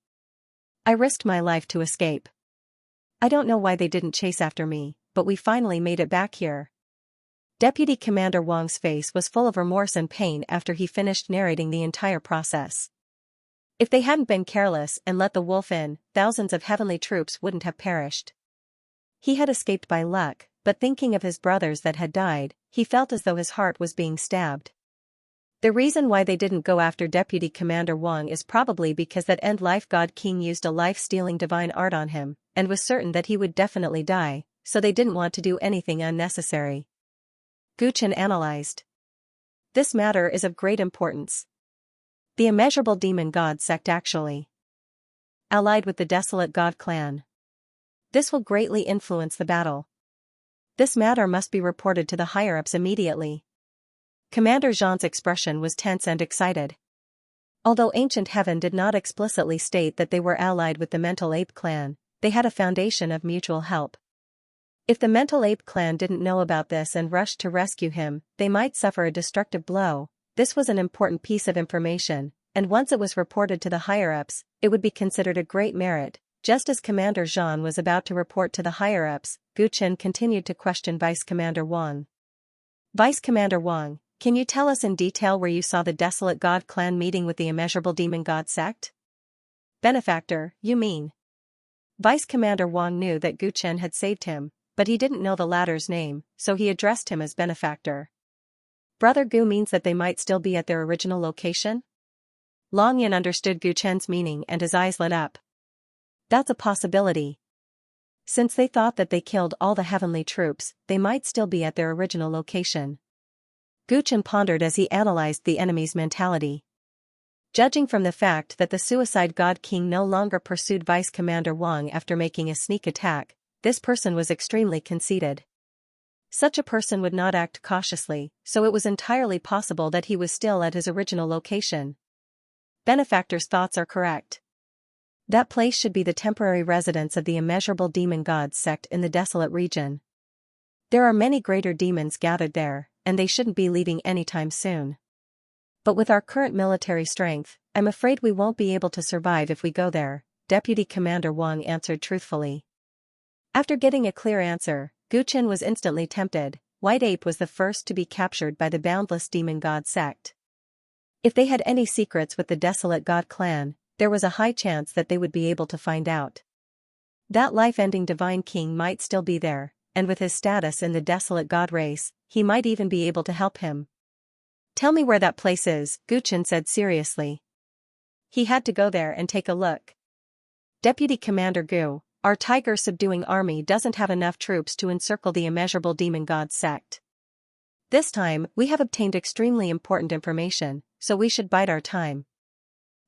I risked my life to escape. I don't know why they didn't chase after me, but we finally made it back here. Deputy Commander Wang's face was full of remorse and pain after he finished narrating the entire process. If they hadn't been careless and let the wolf in, thousands of heavenly troops wouldn't have perished. He had escaped by luck, but thinking of his brothers that had died, he felt as though his heart was being stabbed. The reason why they didn't go after Deputy Commander Wang is probably because that end-life God King used a life-stealing divine art on him, and was certain that he would definitely die, so they didn't want to do anything unnecessary. Gu Chen analyzed. This matter is of great importance. The immeasurable demon god sect actually allied with the Desolate God clan. This will greatly influence the battle. This matter must be reported to the higher-ups immediately. Commander Zhan's expression was tense and excited. Although Ancient Heaven did not explicitly state that they were allied with the Mental Ape clan, they had a foundation of mutual help. If the Mental Ape clan didn't know about this and rushed to rescue him, they might suffer a destructive blow. This was an important piece of information, and once it was reported to the higher-ups, it would be considered a great merit. Just as Commander Zhan was about to report to the higher-ups, Gu Chen continued to question Vice Commander Wang. Vice Commander Wang, can you tell us in detail where you saw the Desolate God clan meeting with the immeasurable demon god sect? Benefactor, you mean? Vice Commander Wang knew that Gu Chen had saved him, but he didn't know the latter's name, so he addressed him as Benefactor. Brother Gu means that they might still be at their original location? Long Yin understood Gu Chen's meaning and his eyes lit up. That's a possibility. Since they thought that they killed all the heavenly troops, they might still be at their original location. Gu Chen pondered as he analyzed the enemy's mentality. Judging from the fact that the suicide god king no longer pursued Vice Commander Wang after making a sneak attack, this person was extremely conceited. Such a person would not act cautiously, so it was entirely possible that he was still at his original location. Benefactor's thoughts are correct. That place should be the temporary residence of the immeasurable demon gods sect in the desolate region. There are many greater demons gathered there, and they shouldn't be leaving anytime soon. But with our current military strength, I'm afraid we won't be able to survive if we go there, Deputy Commander Wang answered truthfully. After getting a clear answer, Gu Chen was instantly tempted. White Ape was the first to be captured by the boundless demon god sect. If they had any secrets with the desolate god clan, there was a high chance that they would be able to find out. That life-ending divine king might still be there, and with his status in the desolate god race, he might even be able to help him. Tell me where that place is, Gu Chen said seriously. He had to go there and take a look. Deputy Commander Gu, our tiger-subduing army doesn't have enough troops to encircle the immeasurable demon god sect. This time, we have obtained extremely important information, so we should bide our time.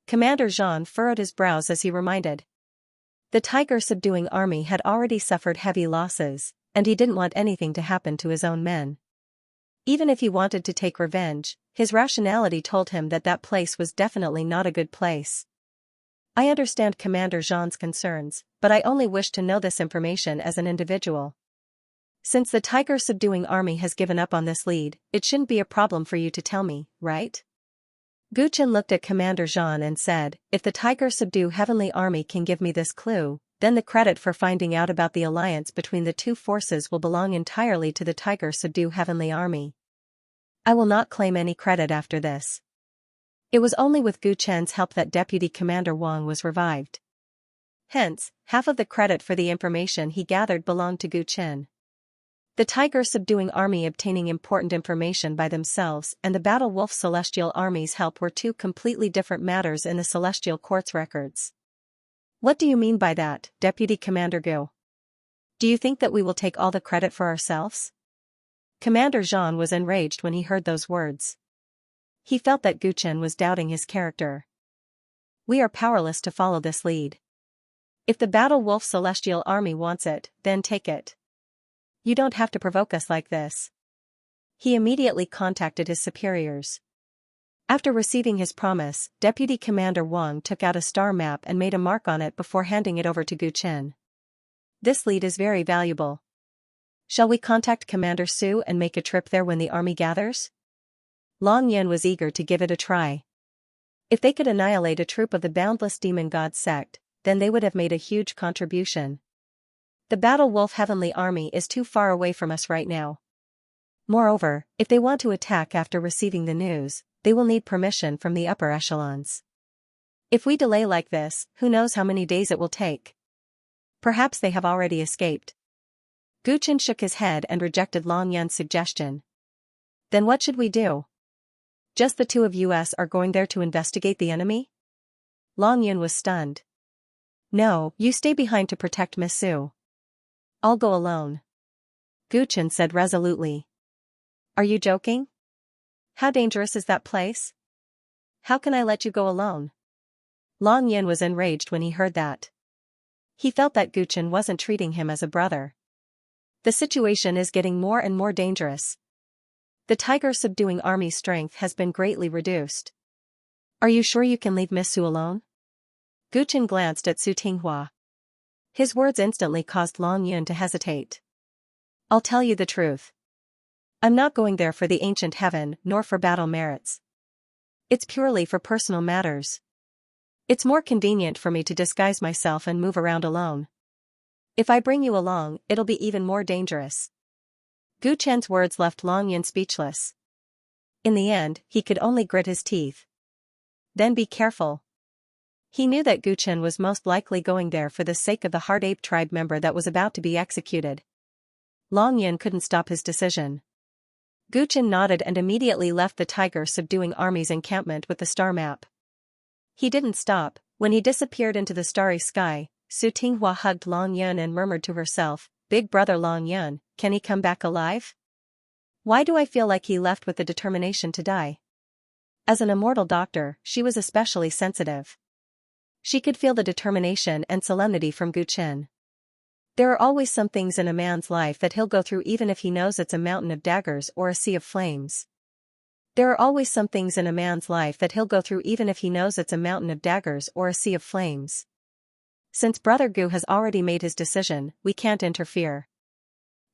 Commander Zhang furrowed his brows as he reminded. The tiger-subduing army had already suffered heavy losses, and he didn't want anything to happen to his own men. Even if he wanted to take revenge, his rationality told him that that place was definitely not a good place. I understand Commander Zhang's concerns, but I only wish to know this information as an individual. Since the tiger-subduing army has given up on this lead, it shouldn't be a problem for you to tell me, right? Gu Chen looked at Commander Zhang and said, if the tiger-subdue heavenly army can give me this clue, then the credit for finding out about the alliance between the two forces will belong entirely to the tiger-subdue heavenly army. I will not claim any credit after this. It was only with Gu Chen's help that Deputy Commander Wang was revived. Hence, half of the credit for the information he gathered belonged to Gu Chen. The tiger-subduing army obtaining important information by themselves and the Battle Wolf Celestial Army's help were two completely different matters in the Celestial Court's records. What do you mean by that, Deputy Commander Gu? Do you think that we will take all the credit for ourselves? Commander Zhang was enraged when he heard those words. He felt that Gu Chen was doubting his character. We are powerless to follow this lead. If the Battle Wolf Celestial Army wants it, then take it. You don't have to provoke us like this. He immediately contacted his superiors. After receiving his promise, Deputy Commander Wang took out a star map and made a mark on it before handing it over to Gu Chen. This lead is very valuable. Shall we contact Commander Su and make a trip there when the army gathers? Long Yan was eager to give it a try. If they could annihilate a troop of the boundless demon god sect, then they would have made a huge contribution. The Battle Wolf Heavenly Army is too far away from us right now. Moreover, if they want to attack after receiving the news, they will need permission from the upper echelons. If we delay like this, who knows how many days it will take? Perhaps they have already escaped. Gu Chen shook his head and rejected Long Yan's suggestion. Then what should we do? Just the two of us are going there to investigate the enemy? Long Yan was stunned. No, you stay behind to protect Miss Su. I'll go alone. Gu Chen said resolutely. Are you joking? How dangerous is that place? How can I let you go alone? Long Yan was enraged when he heard that. He felt that Gu Chen wasn't treating him as a brother. The situation is getting more and more dangerous. The tiger-subduing army's strength has been greatly reduced. Are you sure you can leave Miss Su alone? Gu Chen glanced at Su Tinghua. His words instantly caused Long Yun to hesitate. I'll tell you the truth. I'm not going there for the ancient heaven nor for battle merits. It's purely for personal matters. It's more convenient for me to disguise myself and move around alone. If I bring you along, it'll be even more dangerous. Gu Chen's words left Long Yun speechless. In the end, he could only grit his teeth. Then be careful. He knew that Gu Chen was most likely going there for the sake of the Heart Ape tribe member that was about to be executed. Long Yun couldn't stop his decision. Gu Chen nodded and immediately left the tiger-subduing army's encampment with the star map. He didn't stop. When he disappeared into the starry sky, Su Tinghua hugged Long Yun and murmured to herself, "Big brother Long Yun, can he come back alive? Why do I feel like he left with the determination to die?" As an immortal doctor, she was especially sensitive. She could feel the determination and solemnity from Gu Chen. There are always some things in a man's life that he'll go through even if he knows it's a mountain of daggers or a sea of flames. There are always some things in a man's life that he'll go through even if he knows it's a mountain of daggers or a sea of flames. Since Brother Gu has already made his decision, we can't interfere.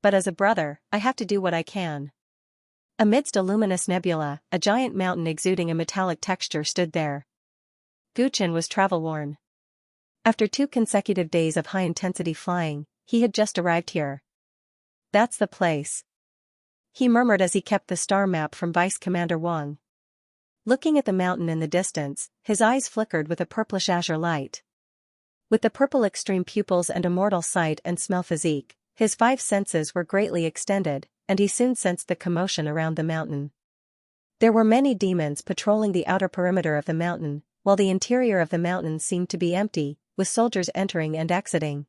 But as a brother, I have to do what I can. Amidst a luminous nebula, a giant mountain exuding a metallic texture stood there. Gu Chen was travel-worn. After 2 consecutive days of high-intensity flying, he had just arrived here. "That's the place," he murmured as he kept the star map from Vice Commander Wang. Looking at the mountain in the distance, his eyes flickered with a purplish azure light. With the purple extreme pupils and immortal sight and smell physique, his 5 senses were greatly extended, and he soon sensed the commotion around the mountain. There were many demons patrolling the outer perimeter of the mountain, while the interior of the mountain seemed to be empty, with soldiers entering and exiting.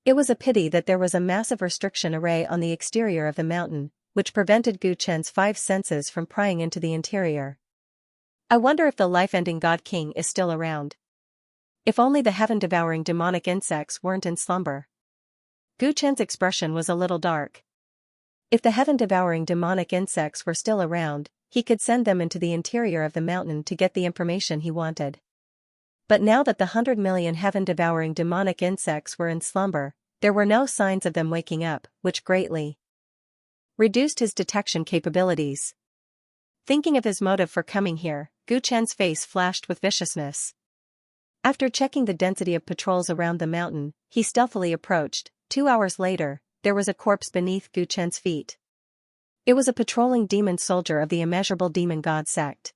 It was a pity that there was a massive restriction array on the exterior of the mountain, which prevented Gu Chen's 5 senses from prying into the interior. I wonder if the life-ending God King is still around. If only the heaven-devouring demonic insects weren't in slumber. Gu Chen's expression was a little dark. If the heaven-devouring demonic insects were still around, he could send them into the interior of the mountain to get the information he wanted. But now that the 100 million heaven-devouring demonic insects were in slumber, there were no signs of them waking up, which greatly reduced his detection capabilities. Thinking of his motive for coming here, Gu Chen's face flashed with viciousness. After checking the density of patrols around the mountain, he stealthily approached. 2 hours later, there was a corpse beneath Gu Chen's feet. It was a patrolling demon soldier of the immeasurable demon god sect.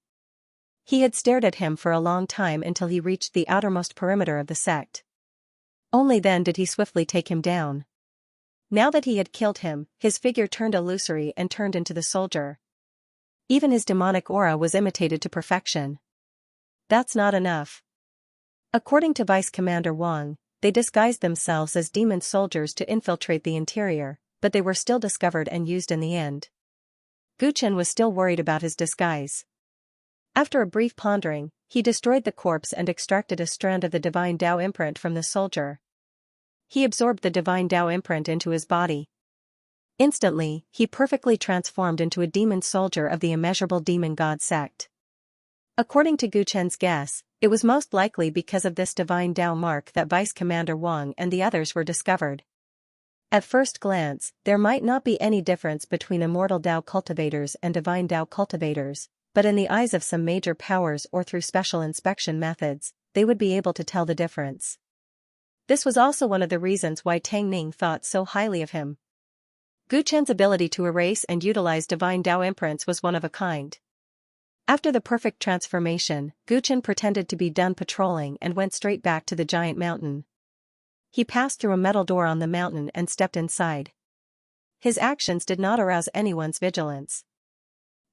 He had stared at him for a long time until he reached the outermost perimeter of the sect. Only then did he swiftly take him down. Now that he had killed him, his figure turned illusory and turned into the soldier. Even his demonic aura was imitated to perfection. That's not enough. According to Vice Commander Wang, they disguised themselves as demon soldiers to infiltrate the interior, but they were still discovered and used in the end. Gu Chen was still worried about his disguise. After a brief pondering, he destroyed the corpse and extracted a strand of the divine Dao imprint from the soldier. He absorbed the divine Dao imprint into his body. Instantly, he perfectly transformed into a demon soldier of the immeasurable demon god sect. According to Gu Chen's guess, it was most likely because of this divine Dao mark that Vice Commander Wang and the others were discovered. At first glance, there might not be any difference between immortal Dao cultivators and divine Dao cultivators, but in the eyes of some major powers or through special inspection methods, they would be able to tell the difference. This was also one of the reasons why Tang Ning thought so highly of him. Gu Chen's ability to erase and utilize divine Dao imprints was one of a kind. After the perfect transformation, Gu Chen pretended to be done patrolling and went straight back to the giant mountain. He passed through a metal door on the mountain and stepped inside. His actions did not arouse anyone's vigilance.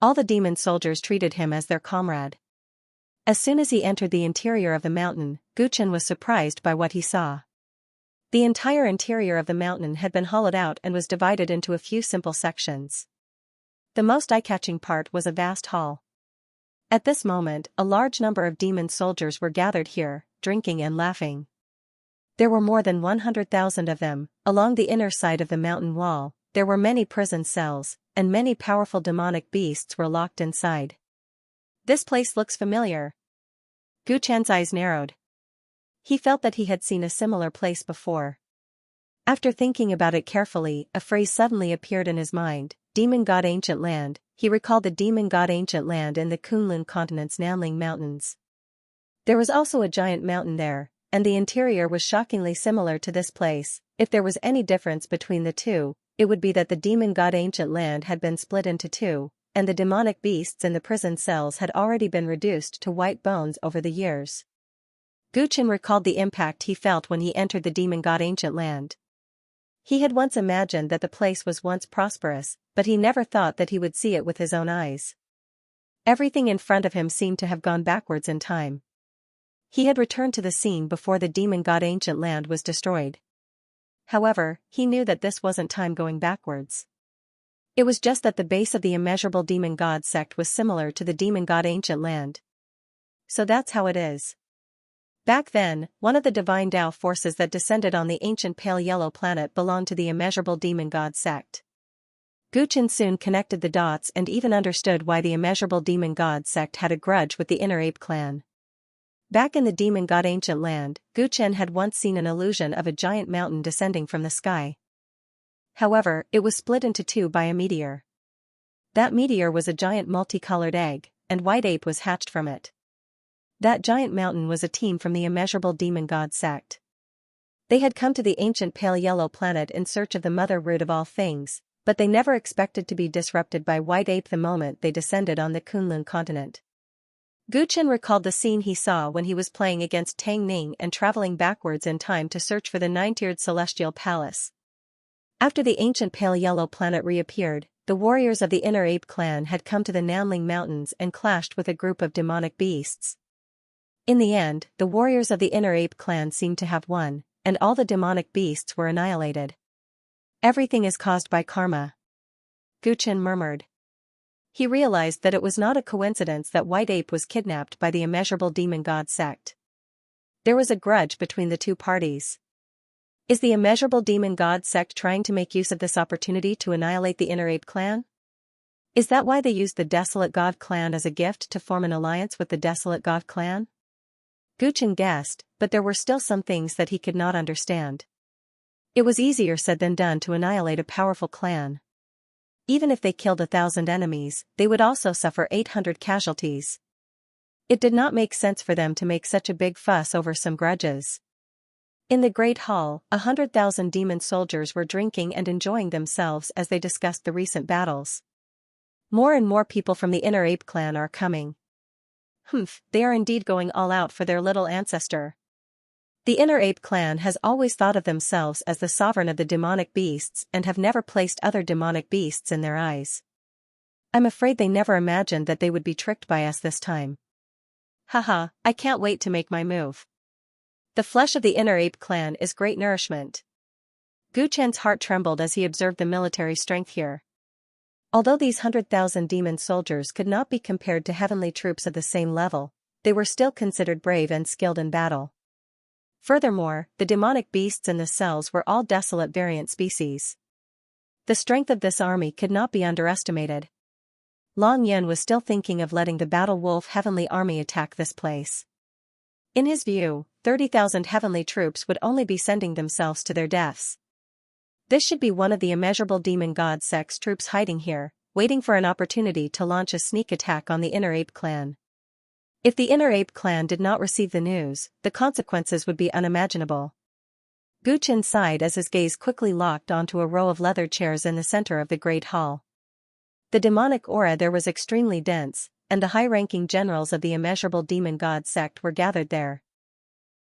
All the demon soldiers treated him as their comrade. As soon as he entered the interior of the mountain, Gu Chen was surprised by what he saw. The entire interior of the mountain had been hollowed out and was divided into a few simple sections. The most eye-catching part was a vast hall. At this moment, a large number of demon soldiers were gathered here, drinking and laughing. There were more than 100,000 of them. Along the inner side of the mountain wall, there were many prison cells, and many powerful demonic beasts were locked inside. This place looks familiar. Gu Chen's eyes narrowed. He felt that he had seen a similar place before. After thinking about it carefully, a phrase suddenly appeared in his mind: Demon God Ancient Land. He recalled the Demon God Ancient Land in the Kunlun continent's Nanling Mountains. There was also a giant mountain there, and the interior was shockingly similar to this place. If there was any difference between the two, it would be that the Demon God Ancient Land had been split into two, and the demonic beasts in the prison cells had already been reduced to white bones over the years. Gu Chen recalled the impact he felt when he entered the Demon God Ancient Land. He had once imagined that the place was once prosperous, but he never thought that he would see it with his own eyes. Everything in front of him seemed to have gone backwards in time. He had returned to the scene before the demon god ancient land was destroyed. However, he knew that this wasn't time going backwards. It was just that the base of the immeasurable demon god sect was similar to the demon god ancient land. So that's how it is. Back then, one of the divine Tao forces that descended on the ancient pale yellow planet belonged to the immeasurable demon god sect. Guchen soon connected the dots and even understood why the immeasurable demon god sect had a grudge with the inner ape clan. Back in the demon god ancient land, Guchen had once seen an illusion of a giant mountain descending from the sky. However, it was split into two by a meteor. That meteor was a giant multicolored egg, and white ape was hatched from it. That giant mountain was a team from the immeasurable demon god sect. They had come to the ancient pale yellow planet in search of the mother root of all things, but they never expected to be disrupted by white ape the moment they descended on the Kunlun continent. Guchen recalled the scene he saw when he was playing against Tang Ning and traveling backwards in time to search for the nine-tiered celestial palace. After the ancient pale yellow planet reappeared, the warriors of the inner ape clan had come to the Nanling Mountains and clashed with a group of demonic beasts. In the end, the warriors of the inner ape clan seemed to have won, and all the demonic beasts were annihilated. Everything is caused by karma, Guchen murmured. He realized that it was not a coincidence that White Ape was kidnapped by the immeasurable demon god sect. There was a grudge between the two parties. Is the immeasurable demon god sect trying to make use of this opportunity to annihilate the inner ape clan? Is that why they used the desolate god clan as a gift to form an alliance with the desolate god clan? Guchen guessed, but there were still some things that he could not understand. It was easier said than done to annihilate a powerful clan. Even if they killed 1,000 enemies, they would also suffer 800 casualties. It did not make sense for them to make such a big fuss over some grudges. In the Great Hall, 100,000 demon soldiers were drinking and enjoying themselves as they discussed the recent battles. More and more people from the inner ape clan are coming. They are indeed going all out for their little ancestor. The inner ape clan has always thought of themselves as the sovereign of the demonic beasts and have never placed other demonic beasts in their eyes. I'm afraid they never imagined that they would be tricked by us this time. Haha, I can't wait to make my move. The flesh of the inner ape clan is great nourishment. Guchen's heart trembled as he observed the military strength here. Although these 100,000 demon soldiers could not be compared to heavenly troops of the same level, they were still considered brave and skilled in battle. Furthermore, the demonic beasts in the cells were all desolate variant species. The strength of this army could not be underestimated. Long Yen was still thinking of letting the Battle Wolf Heavenly Army attack this place. In his view, 30,000 heavenly troops would only be sending themselves to their deaths. This should be one of the immeasurable demon god sect's troops hiding here, waiting for an opportunity to launch a sneak attack on the inner ape clan. If the inner ape clan did not receive the news, the consequences would be unimaginable. Guchen sighed as his gaze quickly locked onto a row of leather chairs in the center of the great hall. The demonic aura there was extremely dense, and the high-ranking generals of the immeasurable demon god sect were gathered there.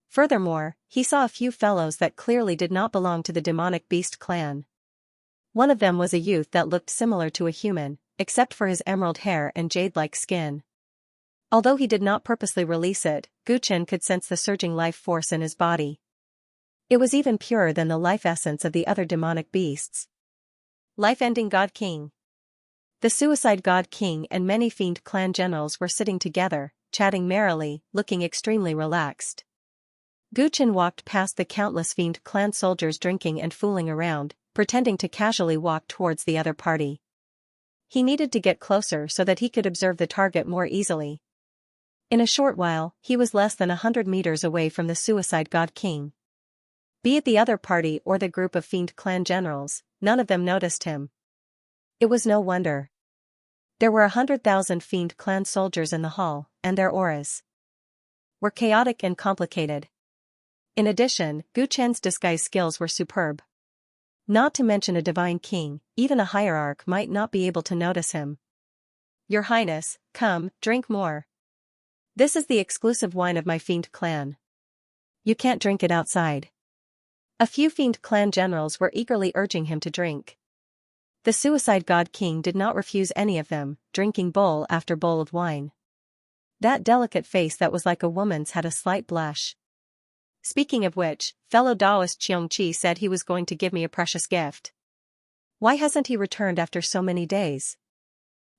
Furthermore, he saw a few fellows that clearly did not belong to the demonic beast clan. One of them was a youth that looked similar to a human, except for his emerald hair and jade-like skin. Although he did not purposely release it, Guchen could sense the surging life force in his body. It was even purer than the life essence of the other demonic beasts. Life-ending God King. The Suicide God King and many fiend clan generals were sitting together, chatting merrily, looking extremely relaxed. Guchen walked past the countless fiend clan soldiers drinking and fooling around, pretending to casually walk towards the other party. He needed to get closer so that he could observe the target more easily. In a short while, he was less than 100 meters away from the Suicide God King. Be it the other party or the group of fiend clan generals, none of them noticed him. It was no wonder. There were 100,000 fiend clan soldiers in the hall, and their auras were chaotic and complicated. In addition, Guchen's disguise skills were superb. Not to mention a divine king, even a hierarch might not be able to notice him. Your Highness, come, drink more. This is the exclusive wine of my fiend clan. You can't drink it outside. A few fiend clan generals were eagerly urging him to drink. The Suicide God King did not refuse any of them, drinking bowl after bowl of wine. That delicate face that was like a woman's had a slight blush. Speaking of which, fellow Taoist Xianxia said he was going to give me a precious gift. Why hasn't he returned after so many days?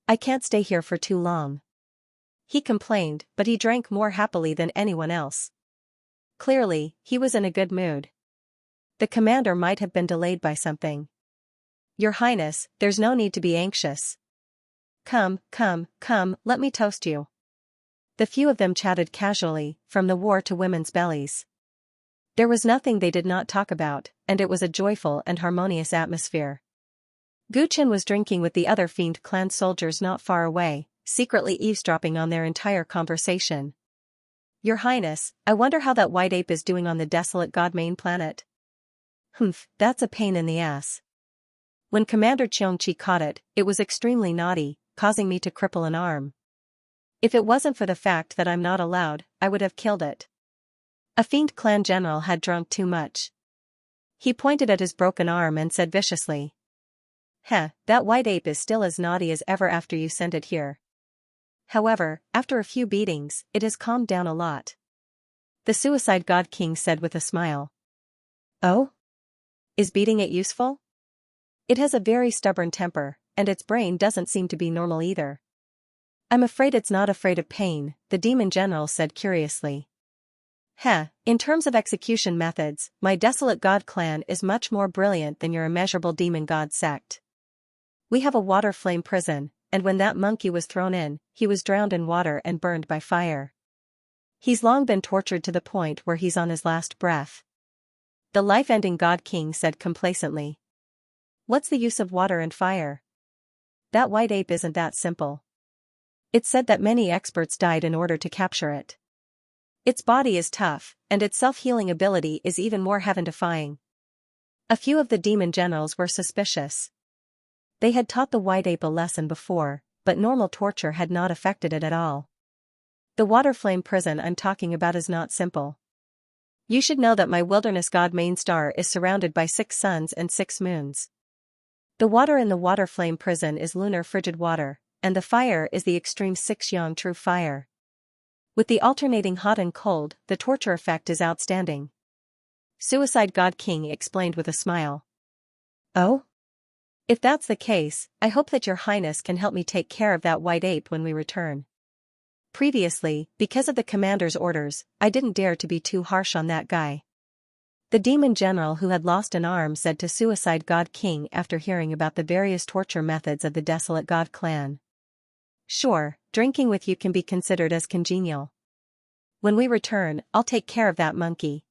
I can't stay here for too long. He complained, but he drank more happily than anyone else. Clearly, he was in a good mood. The commander might have been delayed by something. Your Highness, there's no need to be anxious. Come, let me toast you. The few of them chatted casually, from the war to women's bellies. There was nothing they did not talk about, and it was a joyful and harmonious atmosphere. Gu Chen was drinking with the other Fiend clan soldiers not far away, secretly eavesdropping on their entire conversation. Your Highness, I wonder how that white ape is doing on the desolate god-main planet. Humph, that's a pain in the ass. When Commander Xianxia caught it, it was extremely naughty, causing me to cripple an arm. If it wasn't for the fact that I'm not allowed, I would have killed it. A Fiend clan general had drunk too much. He pointed at his broken arm and said viciously. That white ape is still as naughty as ever after you sent it here. However, after a few beatings, it has calmed down a lot. The Suicide God King said with a smile. Oh? Is beating it useful? It has a very stubborn temper, and its brain doesn't seem to be normal either. I'm afraid it's not afraid of pain, the demon general said curiously. In terms of execution methods, my desolate god clan is much more brilliant than your immeasurable demon god sect. We have a water flame prison, and when that monkey was thrown in, he was drowned in water and burned by fire. He's long been tortured to the point where he's on his last breath. The life-ending God King said complacently. What's the use of water and fire? That white ape isn't that simple. It's said that many experts died in order to capture it. Its body is tough, and its self-healing ability is even more heaven-defying. A few of the demon generals were suspicious. They had taught the white ape a lesson before, but normal torture had not affected it at all. The water flame prison I'm talking about is not simple. You should know that my wilderness god main star is surrounded by 6 suns and 6 moons. The water in the water flame prison is lunar frigid water, and the fire is the extreme 6-yang true fire. With the alternating hot and cold, the torture effect is outstanding. Suicide God King explained with a smile. Oh? If that's the case, I hope that your Highness can help me take care of that white ape when we return. Previously, because of the commander's orders, I didn't dare to be too harsh on that guy. The demon general who had lost an arm said to Suicide God King after hearing about the various torture methods of the Desolate God clan. Sure, drinking with you can be considered as congenial. When we return, I'll take care of that monkey.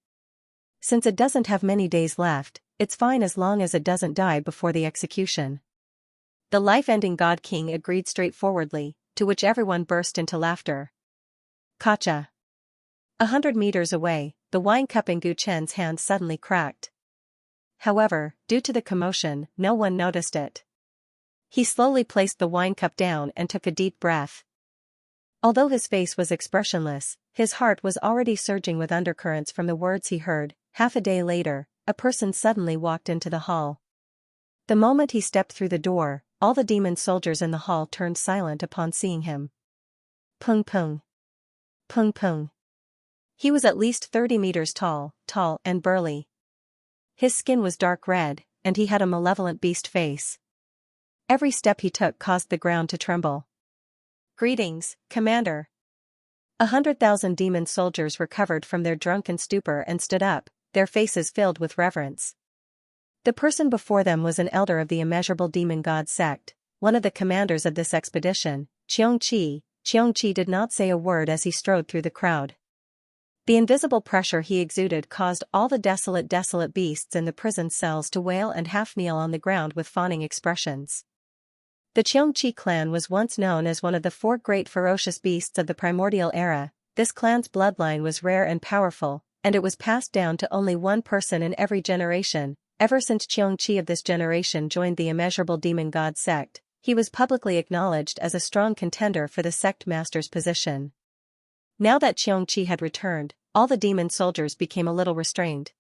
Since it doesn't have many days left, it's fine as long as it doesn't die before the execution. The life-ending God King agreed straightforwardly, to which everyone burst into laughter. Kacha. 100 meters away, the wine cup in Gu Chen's hand suddenly cracked. However, due to the commotion, no one noticed it. He slowly placed the wine cup down and took a deep breath. Although his face was expressionless, his heart was already surging with undercurrents from the words he heard. Half a day later, a person suddenly walked into the hall. The moment he stepped through the door, all the demon soldiers in the hall turned silent upon seeing him. Pung pung. Pung pung. He was at least 30 meters tall and burly. His skin was dark red, and he had a malevolent beast face. Every step he took caused the ground to tremble. Greetings, Commander. 100,000 demon soldiers recovered from their drunken stupor and stood up, their faces filled with reverence. The person before them was an elder of the immeasurable demon god sect, one of the commanders of this expedition, Xianxia. Xianxia did not say a word as he strode through the crowd. The invisible pressure he exuded caused all the desolate beasts in the prison cells to wail and half-kneel on the ground with fawning expressions. The Xianxia clan was once known as one of the 4 great ferocious beasts of the primordial era. This clan's bloodline was rare and powerful, and it was passed down to only one person in every generation. Ever since Xianxia of this generation joined the immeasurable demon god sect, he was publicly acknowledged as a strong contender for the sect master's position. Now that Xianxia had returned, all the demon soldiers became a little restrained.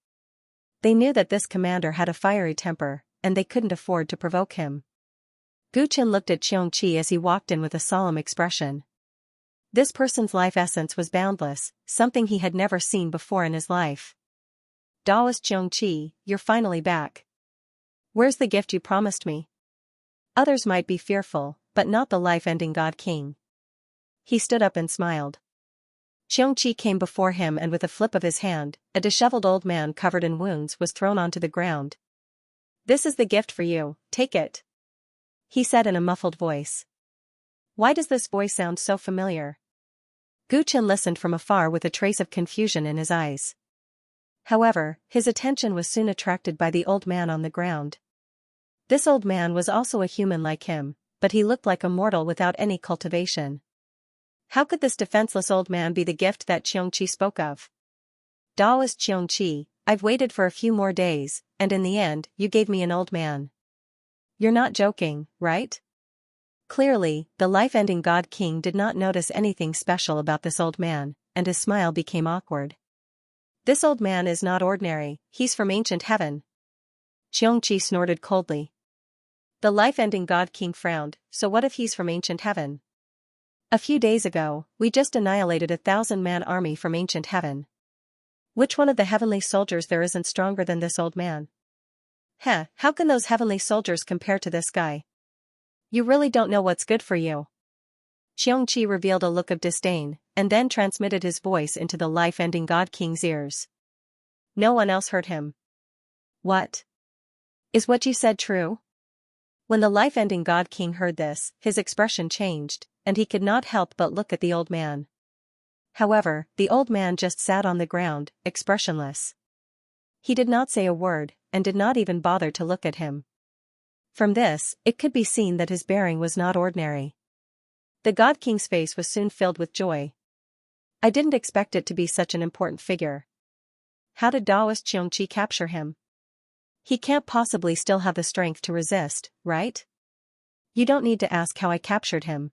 They knew that this commander had a fiery temper, and they couldn't afford to provoke him. Gu Chen looked at Xianxia as he walked in with a solemn expression. This person's life essence was boundless, something he had never seen before in his life. Daoist Xianxia, you're finally back. Where's the gift you promised me? Others might be fearful, but not the life-ending God King. He stood up and smiled. Xianxia came before him, and with a flip of his hand, a disheveled old man covered in wounds was thrown onto the ground. This is the gift for you, take it. He said in a muffled voice. Why does this voice sound so familiar? Gu Qin listened from afar with a trace of confusion in his eyes. However, his attention was soon attracted by the old man on the ground. This old man was also a human like him, but he looked like a mortal without any cultivation. How could this defenseless old man be the gift that Xianxia spoke of? Daoist Xianxia, I've waited for a few more days, and in the end, you gave me an old man. You're not joking, right? Clearly, the life-ending God King did not notice anything special about this old man, and his smile became awkward. This old man is not ordinary, he's from ancient heaven. Xianxia snorted coldly. The life-ending God King frowned, so what if he's from ancient heaven? A few days ago, we just annihilated a 1,000-man army from ancient heaven. Which one of the heavenly soldiers there isn't stronger than this old man? How can those heavenly soldiers compare to this guy? You really don't know what's good for you. Xianxia revealed a look of disdain, and then transmitted his voice into the life-ending God King's ears. No one else heard him. What? Is what you said true? When the life-ending God King heard this, his expression changed, and he could not help but look at the old man. However, the old man just sat on the ground, expressionless. He did not say a word, and did not even bother to look at him. From this, it could be seen that his bearing was not ordinary. The God King's face was soon filled with joy. I didn't expect it to be such an important figure. How did Daoist Xianxia capture him? He can't possibly still have the strength to resist, right? You don't need to ask how I captured him.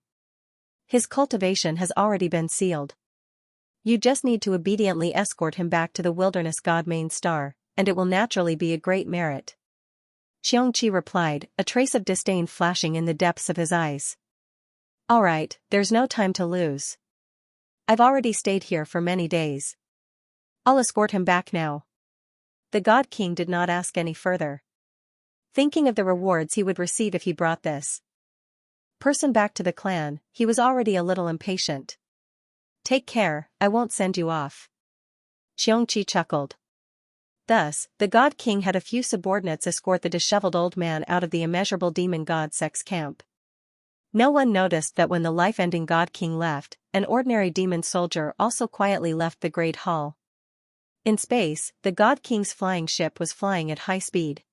His cultivation has already been sealed. You just need to obediently escort him back to the wilderness god main star, and it will naturally be a great merit. Xianxia replied, a trace of disdain flashing in the depths of his eyes. All right, there's no time to lose. I've already stayed here for many days. I'll escort him back now. The God King did not ask any further. Thinking of the rewards he would receive if he brought this person back to the clan, he was already a little impatient. Take care, I won't send you off. Xianxia chuckled. Thus, the God King had a few subordinates escort the disheveled old man out of the immeasurable demon god Sek's camp. No one noticed that when the life-ending God King left, an ordinary demon soldier also quietly left the Great Hall. In space, the God King's flying ship was flying at high speed.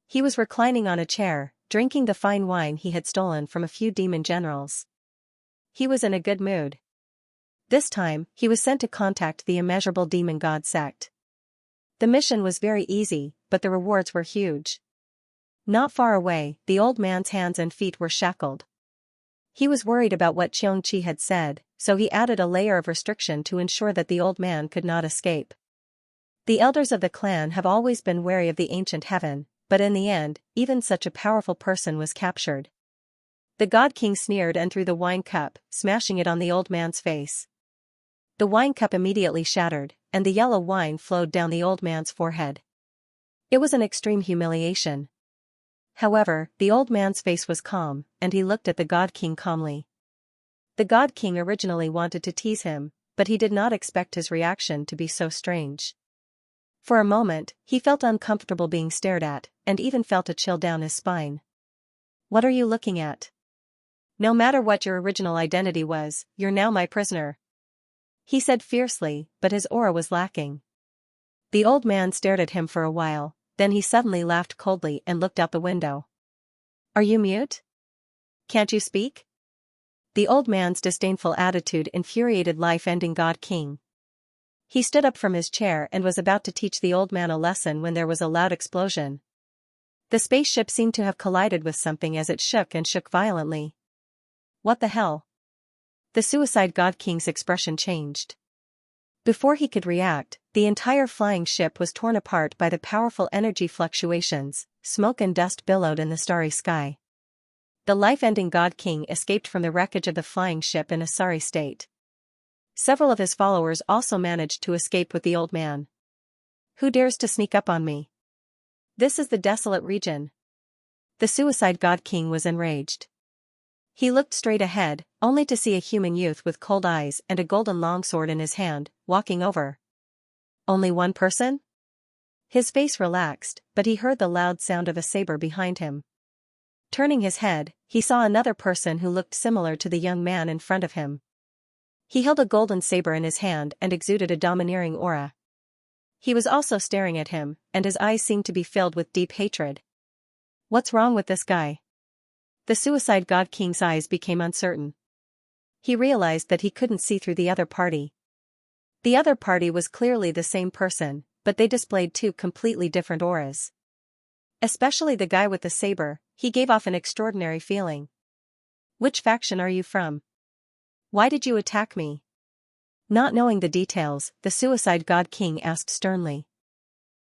He was reclining on a chair, drinking the fine wine he had stolen from a few demon generals. He was in a good mood. This time, he was sent to contact the immeasurable demon god sect. The mission was very easy, but the rewards were huge. Not far away, the old man's hands and feet were shackled. He was worried about what Xianxia had said, so he added a layer of restriction to ensure that the old man could not escape. The elders of the clan have always been wary of the ancient heaven, but in the end, even such a powerful person was captured. The God King sneered and threw the wine cup, smashing it on the old man's face. The wine cup immediately shattered, and the yellow wine flowed down the old man's forehead. It was an extreme humiliation. However, the old man's face was calm, and he looked at the God King calmly. The God King originally wanted to tease him, but he did not expect his reaction to be so strange. For a moment, he felt uncomfortable being stared at, and even felt a chill down his spine. What are you looking at? No matter what your original identity was, you're now my prisoner. He said fiercely, but his aura was lacking. The old man stared at him for a while, then he suddenly laughed coldly and looked out the window. Are you mute? Can't you speak? The old man's disdainful attitude infuriated life-ending God King. He stood up from his chair and was about to teach the old man a lesson when there was a loud explosion. The spaceship seemed to have collided with something as it shook and shook violently. What the hell? The suicide God King's expression changed. Before he could react, the entire flying ship was torn apart by the powerful energy fluctuations, smoke and dust billowed in the starry sky. The life-ending God King escaped from the wreckage of the flying ship in a sorry state. Several of his followers also managed to escape with the old man. Who dares to sneak up on me? This is the desolate region. The suicide God King was enraged. He looked straight ahead, only to see a human youth with cold eyes and a golden longsword in his hand, walking over. Only one person? His face relaxed, but he heard the loud sound of a saber behind him. Turning his head, he saw another person who looked similar to the young man in front of him. He held a golden saber in his hand and exuded a domineering aura. He was also staring at him, and his eyes seemed to be filled with deep hatred. What's wrong with this guy? The suicide God King's eyes became uncertain. He realized that he couldn't see through the other party. The other party was clearly the same person, but they displayed two completely different auras. Especially the guy with the saber, he gave off an extraordinary feeling. Which faction are you from? Why did you attack me? Not knowing the details, the suicide God King asked sternly.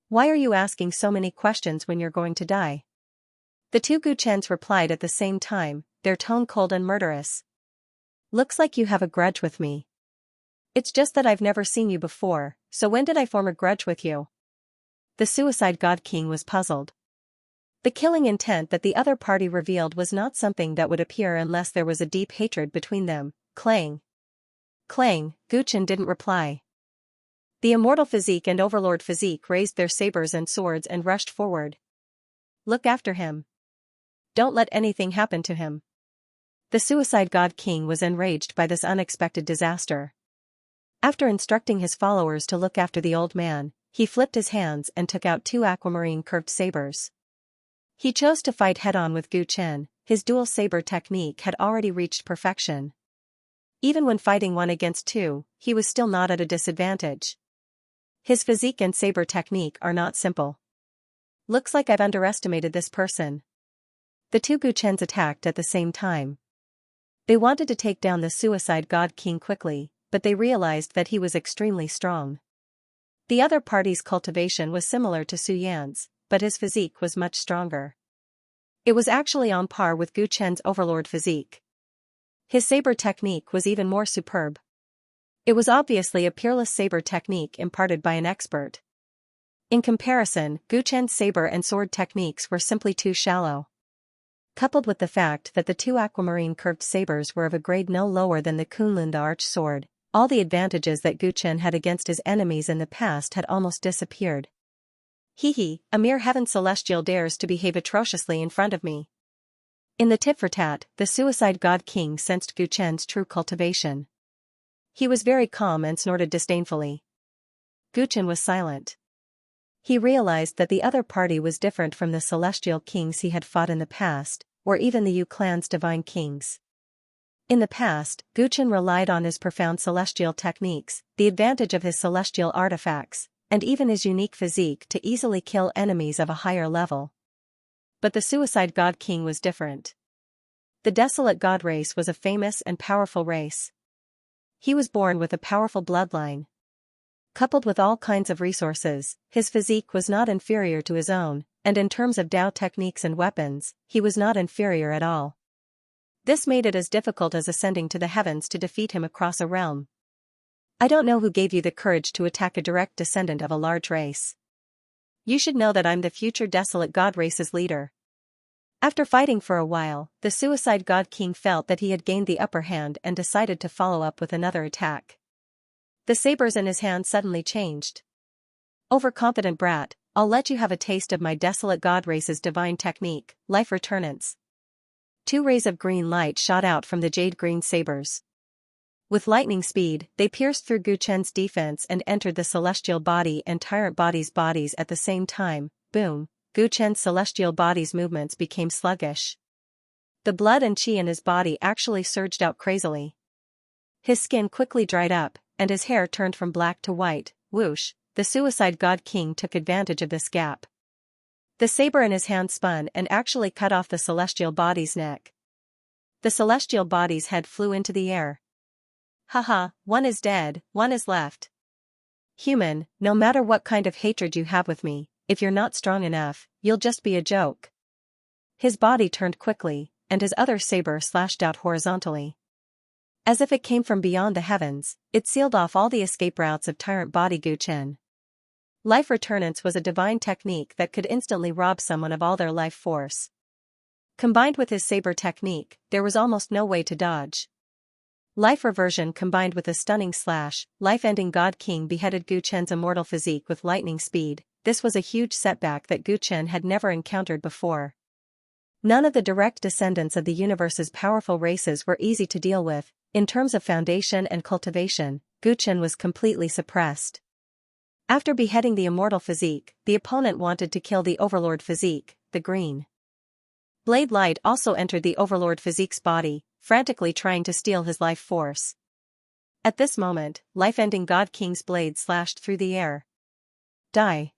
Why are you asking so many questions when you're going to die? The two Guchens replied at the same time, their tone cold and murderous. Looks like you have a grudge with me. It's just that I've never seen you before, so when did I form a grudge with you? The suicide God King was puzzled. The killing intent that the other party revealed was not something that would appear unless there was a deep hatred between them. Clang. Clang, Guchen didn't reply. The immortal physique and overlord physique raised their sabers and swords and rushed forward. Look after him. Don't let anything happen to him. The suicide God King was enraged by this unexpected disaster. After instructing his followers to look after the old man, he flipped his hands and took out two aquamarine curved sabers. He chose to fight head-on with Guchen. His dual saber technique had already reached perfection. Even when fighting 1 against 2, he was still not at a disadvantage. His physique and saber technique are not simple. Looks like I've underestimated this person. The two Guchens attacked at the same time. They wanted to take down the suicide God King quickly, but they realized that he was extremely strong. The other party's cultivation was similar to Su Yan's, but his physique was much stronger. It was actually on par with Guchen's overlord physique. His saber technique was even more superb. It was obviously a peerless saber technique imparted by an expert. In comparison, Guchen's saber and sword techniques were simply too shallow. Coupled with the fact that the two aquamarine curved sabers were of a grade no lower than the Kunlun the Arch Sword, all the advantages that Guchen had against his enemies in the past had almost disappeared. A mere heaven celestial dares to behave atrociously in front of me. In the tit-for-tat, the suicide God King sensed Guchen's true cultivation. He was very calm and snorted disdainfully. Guchen was silent. He realized that the other party was different from the celestial kings he had fought in the past, or even the Yu clan's divine kings. In the past, Guchen relied on his profound celestial techniques, the advantage of his celestial artifacts, and even his unique physique to easily kill enemies of a higher level. But the suicide God King was different. The desolate god race was a famous and powerful race. He was born with a powerful bloodline. Coupled with all kinds of resources, his physique was not inferior to his own, and in terms of Dao techniques and weapons, he was not inferior at all. This made it as difficult as ascending to the heavens to defeat him across a realm. I don't know who gave you the courage to attack a direct descendant of a large race. You should know that I'm the future desolate god race's leader. After fighting for a while, the suicide God King felt that he had gained the upper hand and decided to follow up with another attack. The sabers in his hand suddenly changed. Overconfident brat, I'll let you have a taste of my desolate god race's divine technique, life returnance. Two rays of green light shot out from the jade green sabers. With lightning speed, they pierced through Guchen's defense and entered the celestial body and Tyrant body's bodies at the same time. Boom, Guchen's celestial body's movements became sluggish. The blood and chi in his body actually surged out crazily. His skin quickly dried up, and his hair turned from black to white. Whoosh, the suicide God King took advantage of this gap. The saber in his hand spun and actually cut off the celestial body's neck. The celestial body's head flew into the air. Haha, one is dead, one is left. Human, no matter what kind of hatred you have with me, if you're not strong enough, you'll just be a joke. His body turned quickly, and his other saber slashed out horizontally. As if it came from beyond the heavens, it sealed off all the escape routes of Tyrant body Gu Chen. Life returnance was a divine technique that could instantly rob someone of all their life force. Combined with his saber technique, there was almost no way to dodge. Life reversion combined with a stunning slash, life-ending God King beheaded Gu Chen's immortal physique with lightning speed. This was a huge setback that Gu Chen had never encountered before. None of the direct descendants of the universe's powerful races were easy to deal with. In terms of foundation and cultivation, Gu Chen was completely suppressed. After beheading the immortal physique, the opponent wanted to kill the overlord physique, the green. Blade light also entered the overlord physique's body, frantically trying to steal his life force. At this moment, life-ending God King's blade slashed through the air. Die.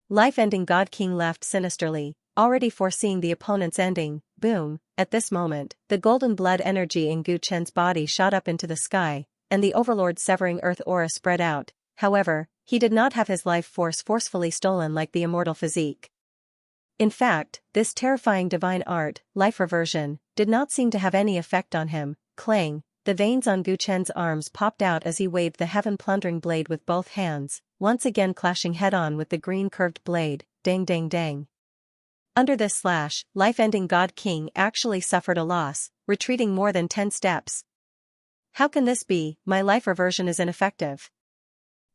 Life-ending God King laughed sinisterly, already foreseeing the opponent's ending. Boom. At this moment, the golden blood energy in Gu Chen's body shot up into the sky, and the overlord's severing earth aura spread out. However, he did not have his life force forcefully stolen like the immortal physique. In fact, this terrifying divine art, life reversion, did not seem to have any effect on him. Clang, the veins on Gu Chen's arms popped out as he waved the heaven-plundering blade with both hands, once again clashing head-on with the green curved blade. Dang dang dang. Under this slash, life-ending God King actually suffered a loss, retreating more than 10 steps. How can this be? My life reversion is ineffective.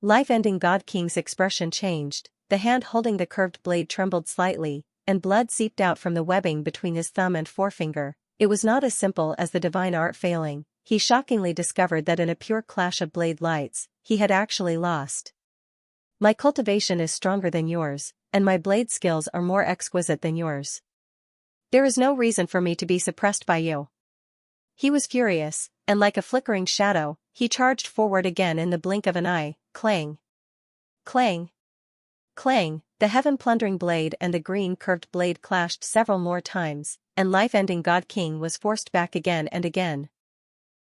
Life-ending God King's expression changed, the hand holding the curved blade trembled slightly, and blood seeped out from the webbing between his thumb and forefinger. It was not as simple as the divine art failing. He shockingly discovered that in a pure clash of blade lights, he had actually lost. My cultivation is stronger than yours, and my blade skills are more exquisite than yours. There is no reason for me to be suppressed by you. He was furious, and like a flickering shadow, he charged forward again in the blink of an eye. Clang. Clang. Clang, the heaven-plundering blade and the green curved blade clashed several more times, and life-ending God King was forced back again and again.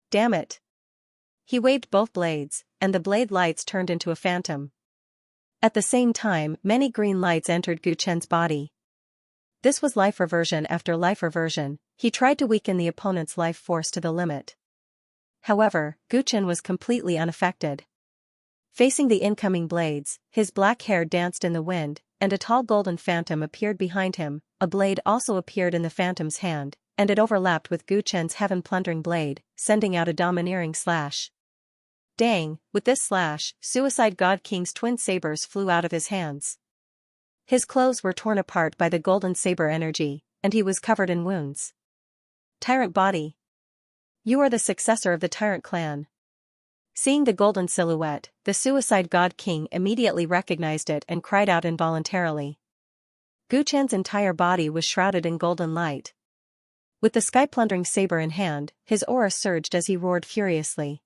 Damn it. He waved both blades, and the blade lights turned into a phantom. At the same time, many green lights entered Gu Chen's body. This was life reversion after life reversion. He tried to weaken the opponent's life force to the limit. However, Gu Chen was completely unaffected. Facing the incoming blades, his black hair danced in the wind, and a tall golden phantom appeared behind him. A blade also appeared in the phantom's hand, and it overlapped with Gu Chen's heaven-plundering blade, sending out a domineering slash. Dang, with this slash, Suicide God King's twin sabers flew out of his hands. His clothes were torn apart by the golden saber energy, and he was covered in wounds. Tyrant body. You are the successor of the Tyrant clan. Seeing the golden silhouette, the Suicide God King immediately recognized it and cried out involuntarily. Gu Chen's entire body was shrouded in golden light. With the sky-plundering saber in hand, his aura surged as he roared furiously.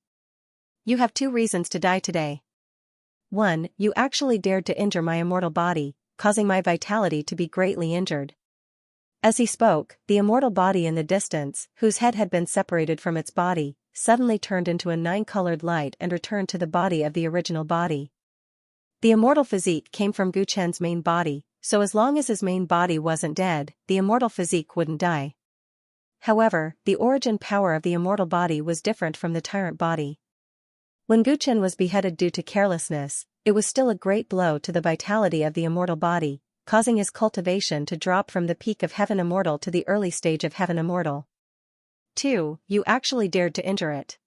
You have 2 reasons to die today. 1. You actually dared to injure my immortal body, causing my vitality to be greatly injured. As he spoke, the immortal body in the distance, whose head had been separated from its body, suddenly turned into a 9-colored light and returned to the body of the original body. The immortal physique came from Gu Chen's main body, so as long as his main body wasn't dead, the immortal physique wouldn't die. However, the origin power of the immortal body was different from the Tyrant body. When Gu Chen was beheaded due to carelessness, it was still a great blow to the vitality of the immortal body, causing his cultivation to drop from the peak of Heaven Immortal to the early stage of Heaven Immortal. 2. You actually dared to injure it.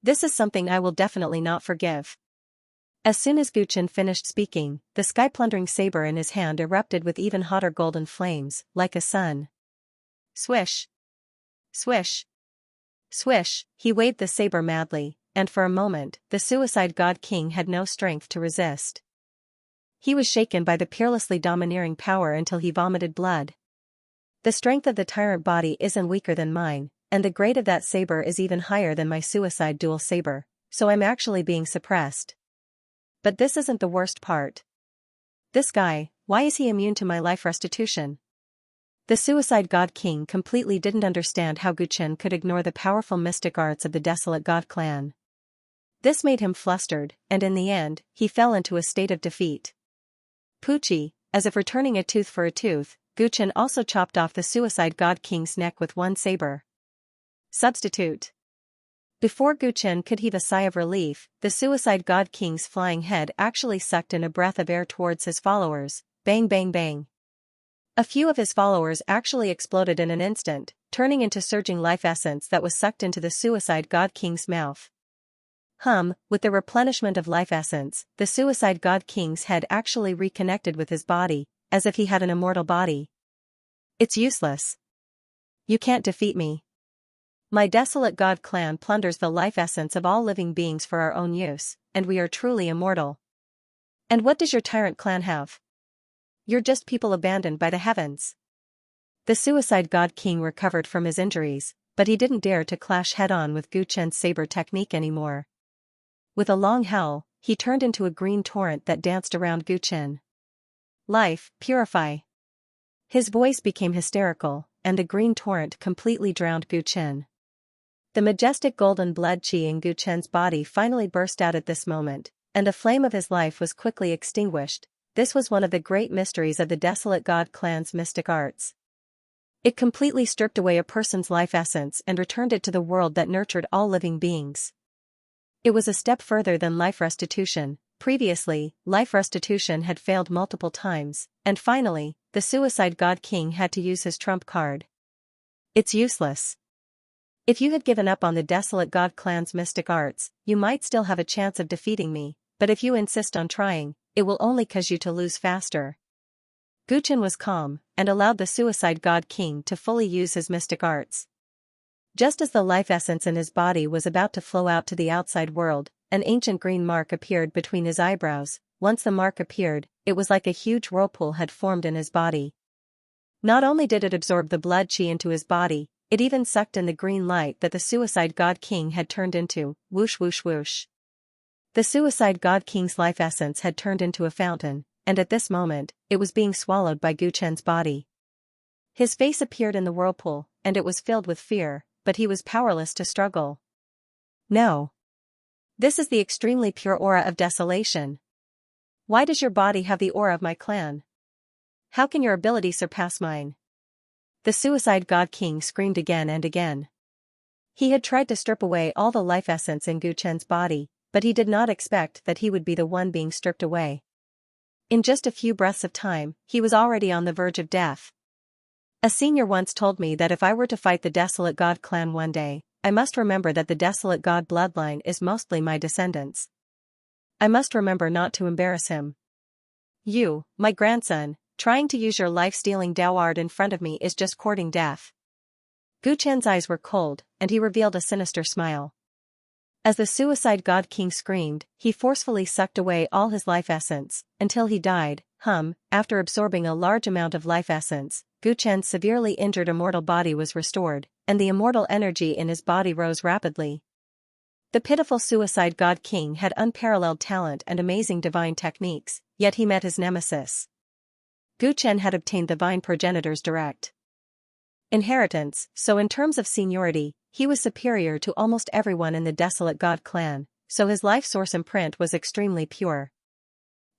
This is something I will definitely not forgive. As soon as Gu Chen finished speaking, the sky-plundering saber in his hand erupted with even hotter golden flames, like a sun. Swish. Swish. Swish, he waved the saber madly, and for a moment, the Suicide God King had no strength to resist. He was shaken by the peerlessly domineering power until he vomited blood. The strength of the Tyrant body isn't weaker than mine, and the grade of that saber is even higher than my Suicide dual saber, so I'm actually being suppressed. But this isn't the worst part. This guy, why is he immune to my life restitution? The Suicide God King completely didn't understand how Gu Chen could ignore the powerful mystic arts of the Desolate God clan. This made him flustered, and in the end, he fell into a state of defeat. Poochie, as if returning a tooth for a tooth, Gu Chen also chopped off the Suicide God King's neck with one saber. Substitute. Before Gu Chen could heave a sigh of relief, the Suicide God King's flying head actually sucked in a breath of air towards his followers. Bang bang bang. A few of his followers actually exploded in an instant, turning into surging life essence that was sucked into the Suicide God King's mouth. With the replenishment of life essence, the Suicide God King's head actually reconnected with his body, as if he had an immortal body. It's useless. You can't defeat me. My desolate God clan plunders the life essence of all living beings for our own use, and we are truly immortal. And what does your Tyrant clan have? You're just people abandoned by the heavens. The Suicide God King recovered from his injuries, but he didn't dare to clash head-on with Gu Chen's saber technique anymore. With a long howl, he turned into a green torrent that danced around Gu Chen. Life, purify. His voice became hysterical, and the green torrent completely drowned Gu Chen. The majestic golden blood chi in Gu Chen's body finally burst out at this moment, and the flame of his life was quickly extinguished. This was one of the great mysteries of the Desolate God clan's mystic arts. It completely stripped away a person's life essence and returned it to the world that nurtured all living beings. It was a step further than life restitution. Previously, life restitution had failed multiple times, and finally, the Suicide God King had to use his trump card. It's useless. If you had given up on the Desolate God clan's mystic arts, you might still have a chance of defeating me, but if you insist on trying, it will only cause you to lose faster. Gu Chen was calm, and allowed the Suicide God King to fully use his mystic arts. Just as the life essence in his body was about to flow out to the outside world, an ancient green mark appeared between his eyebrows. Once the mark appeared, it was like a huge whirlpool had formed in his body. Not only did it absorb the blood chi into his body, it even sucked in the green light that the Suicide God King had turned into. Whoosh whoosh whoosh. The Suicide God King's life essence had turned into a fountain, and at this moment, it was being swallowed by Gu Chen's body. His face appeared in the whirlpool, and it was filled with fear, but he was powerless to struggle. No. This is the extremely pure aura of desolation. Why does your body have the aura of my clan? How can your ability surpass mine? The Suicide God King screamed again and again. He had tried to strip away all the life essence in Gu Chen's body, but he did not expect that he would be the one being stripped away. In just a few breaths of time, he was already on the verge of death. A senior once told me that if I were to fight the Desolate God clan one day, I must remember that the Desolate God bloodline is mostly my descendants. I must remember not to embarrass him. You, my grandson, trying to use your life-stealing Dao art in front of me is just courting death. Gu Chen's eyes were cold, and he revealed a sinister smile. As the Suicide God King screamed, he forcefully sucked away all his life essence, until he died. After absorbing a large amount of life essence, Gu Chen's severely injured immortal body was restored, and the immortal energy in his body rose rapidly. The pitiful Suicide God King had unparalleled talent and amazing divine techniques, yet he met his nemesis. Gu Chen had obtained the Vine Progenitor's direct inheritance, so in terms of seniority, he was superior to almost everyone in the Desolate God clan, so his life source imprint was extremely pure.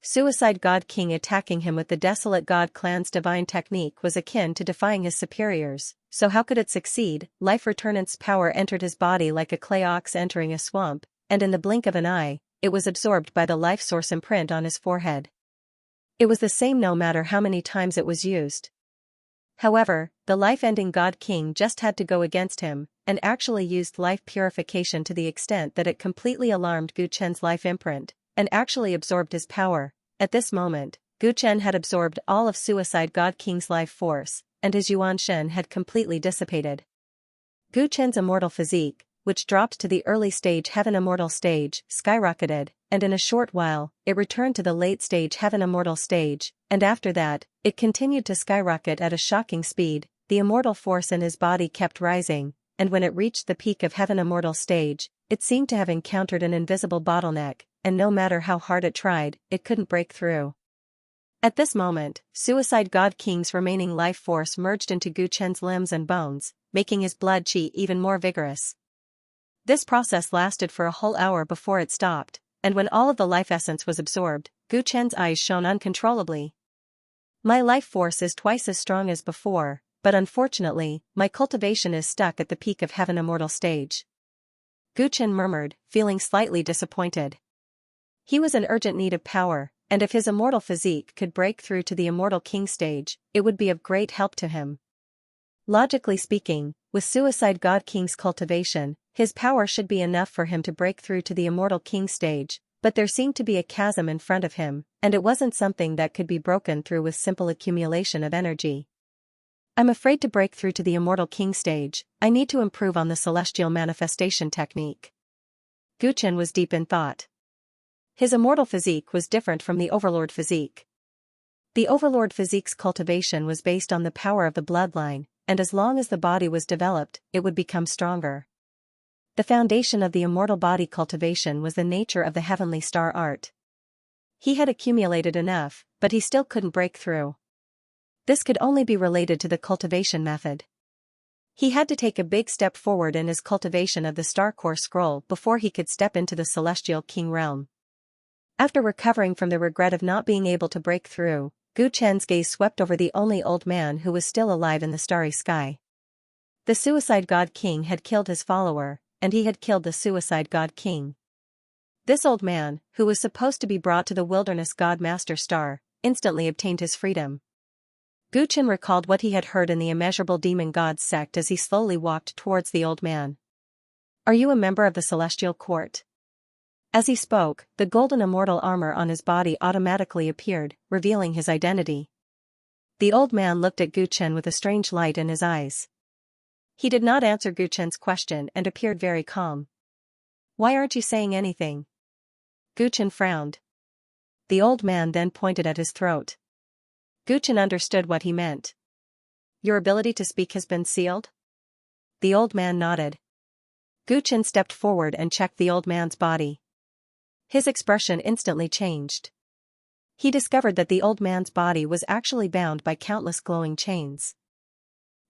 Suicide God King attacking him with the Desolate God clan's divine technique was akin to defying his superiors, so how could it succeed? Life returnant's power entered his body like a clay ox entering a swamp, and in the blink of an eye, it was absorbed by the life source imprint on his forehead. It was the same no matter how many times it was used. However, the life-ending God King just had to go against him, and actually used life purification to the extent that it completely alarmed Gu Chen's life imprint, and actually absorbed his power. At this moment, Gu Chen had absorbed all of Suicide God King's life force, and his Yuan Shen had completely dissipated. Gu Chen's immortal physique, which dropped to the early stage Heaven Immortal stage, skyrocketed, and in a short while, it returned to the late stage Heaven Immortal stage, and after that, it continued to skyrocket at a shocking speed. The immortal force in his body kept rising, and when it reached the peak of Heaven Immortal stage, it seemed to have encountered an invisible bottleneck, and no matter how hard it tried, it couldn't break through. At this moment, Suicide God King's remaining life force merged into Gu Chen's limbs and bones, making his blood chi even more vigorous. This process lasted for a whole hour before it stopped, and when all of the life essence was absorbed, Gu Chen's eyes shone uncontrollably. My life force is twice as strong as before, but unfortunately, my cultivation is stuck at the peak of heaven immortal stage. Guchen murmured, feeling slightly disappointed. He was in urgent need of power, and if his immortal physique could break through to the immortal king stage, it would be of great help to him. Logically speaking, with Suicide God King's cultivation, his power should be enough for him to break through to the immortal king stage, but there seemed to be a chasm in front of him, and it wasn't something that could be broken through with simple accumulation of energy. I'm afraid to break through to the immortal king stage. I need to improve on the celestial manifestation technique. Guchen was deep in thought. His immortal physique was different from the Overlord physique. The Overlord physique's cultivation was based on the power of the bloodline, and as long as the body was developed, it would become stronger. The foundation of the immortal body cultivation was the nature of the heavenly star art. He had accumulated enough, but he still couldn't break through. This could only be related to the cultivation method. He had to take a big step forward in his cultivation of the Star Core Scroll before he could step into the Celestial King realm. After recovering from the regret of not being able to break through, Gu Chen's gaze swept over the only old man who was still alive in the starry sky. The Suicide God King had killed his follower, and he had killed the Suicide God King. This old man, who was supposed to be brought to the Wilderness God Master Star, instantly obtained his freedom. Gu Chen recalled what he had heard in the Immeasurable Demon Gods sect as he slowly walked towards the old man. Are you a member of the Celestial Court? As he spoke, the golden immortal armor on his body automatically appeared, revealing his identity. The old man looked at Gu Chen with a strange light in his eyes. He did not answer Gu Chen's question and appeared very calm. Why aren't you saying anything? Gu Chen frowned. The old man then pointed at his throat. Gu Chen understood what he meant. Your ability to speak has been sealed? The old man nodded. Gu Chen stepped forward and checked the old man's body. His expression instantly changed. He discovered that the old man's body was actually bound by countless glowing chains.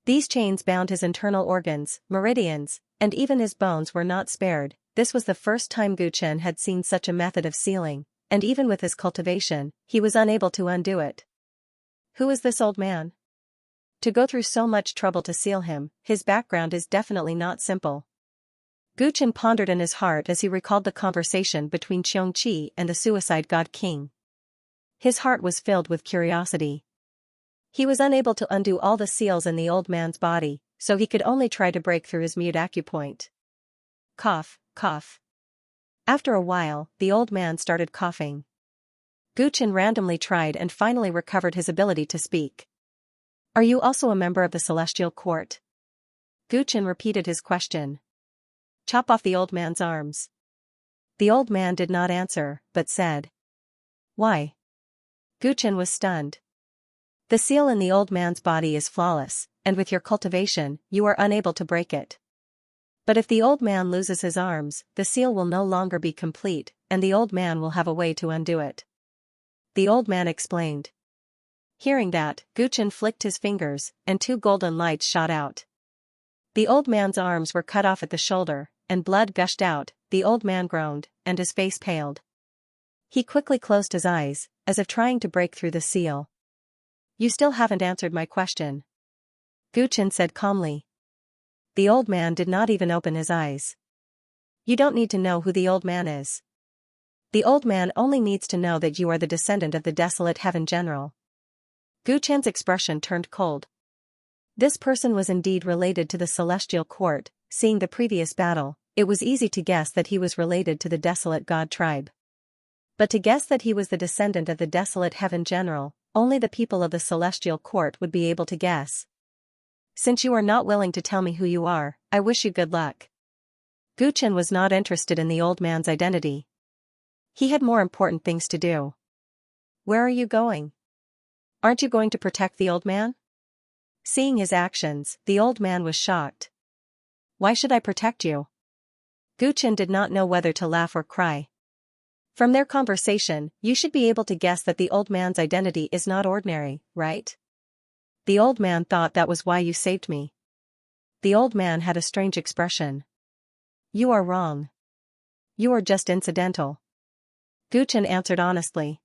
These chains bound his internal organs, meridians, and even his bones were not spared. This was the first time Gu Chen had seen such a method of sealing, and even with his cultivation, he was unable to undo it. Who is this old man? To go through so much trouble to seal him, his background is definitely not simple. Gu Chen pondered in his heart as he recalled the conversation between Xianxia and the Suicide God King. His heart was filled with curiosity. He was unable to undo all the seals in the old man's body, so he could only try to break through his mute acupoint. Cough, cough. After a while, the old man started coughing. Gu Chen randomly tried and finally recovered his ability to speak. Are you also a member of the Celestial Court? Gu Chen repeated his question. Chop off the old man's arms. The old man did not answer, but said. Why? Gu Chen was stunned. The seal in the old man's body is flawless, and with your cultivation, you are unable to break it. But if the old man loses his arms, the seal will no longer be complete, and the old man will have a way to undo it. The old man explained. Hearing that, Gu Chen flicked his fingers, and two golden lights shot out. The old man's arms were cut off at the shoulder, and blood gushed out. The old man groaned, and his face paled. He quickly closed his eyes, as if trying to break through the seal. You still haven't answered my question. Gu Chen said calmly. The old man did not even open his eyes. You don't need to know who the old man is. The old man only needs to know that you are the descendant of the desolate heaven general. Gu Chen's expression turned cold. This person was indeed related to the Celestial Court. Seeing the previous battle, it was easy to guess that he was related to the desolate god tribe. But to guess that he was the descendant of the desolate heaven general, only the people of the Celestial Court would be able to guess. Since you are not willing to tell me who you are, I wish you good luck. Gu Chen was not interested in the old man's identity. He had more important things to do. Where are you going? Aren't you going to protect the old man? Seeing his actions, the old man was shocked. Why should I protect you? Gu Chen did not know whether to laugh or cry. From their conversation, you should be able to guess that the old man's identity is not ordinary, right? The old man thought that was why you saved me. The old man had a strange expression. You are wrong. You are just incidental. Gu Chen answered honestly.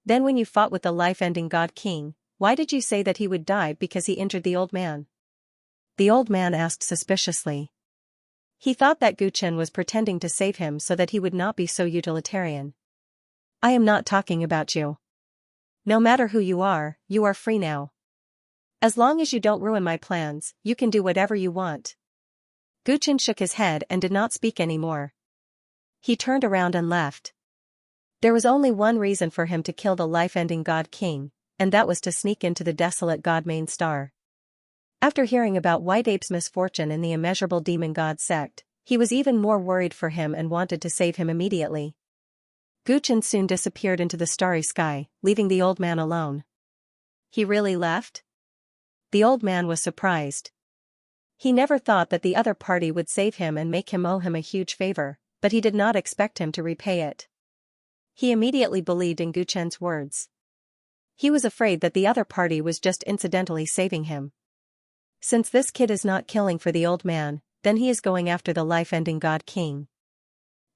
Then when you fought with the life-ending God King, Why did you say that he would die because he injured the old man? The old man asked suspiciously. He thought that Gu Chen was pretending to save him so that he would not be so utilitarian. I am not talking about you. No matter who you are free now. As long as you don't ruin my plans, you can do whatever you want. Gu Chen shook his head and did not speak anymore. He turned around and left. There was only one reason for him to kill the life-ending God King, and that was to sneak into the desolate God main star. After hearing about White Ape's misfortune in the immeasurable demon god sect, he was even more worried for him and wanted to save him immediately. Gu Chen soon disappeared into the starry sky, leaving the old man alone. He really left? The old man was surprised. He never thought that the other party would save him and make him owe him a huge favor, but he did not expect him to repay it. He immediately believed in Gu Chen's words. He was afraid that the other party was just incidentally saving him. Since this kid is not killing for the old man, then he is going after the life-ending God King.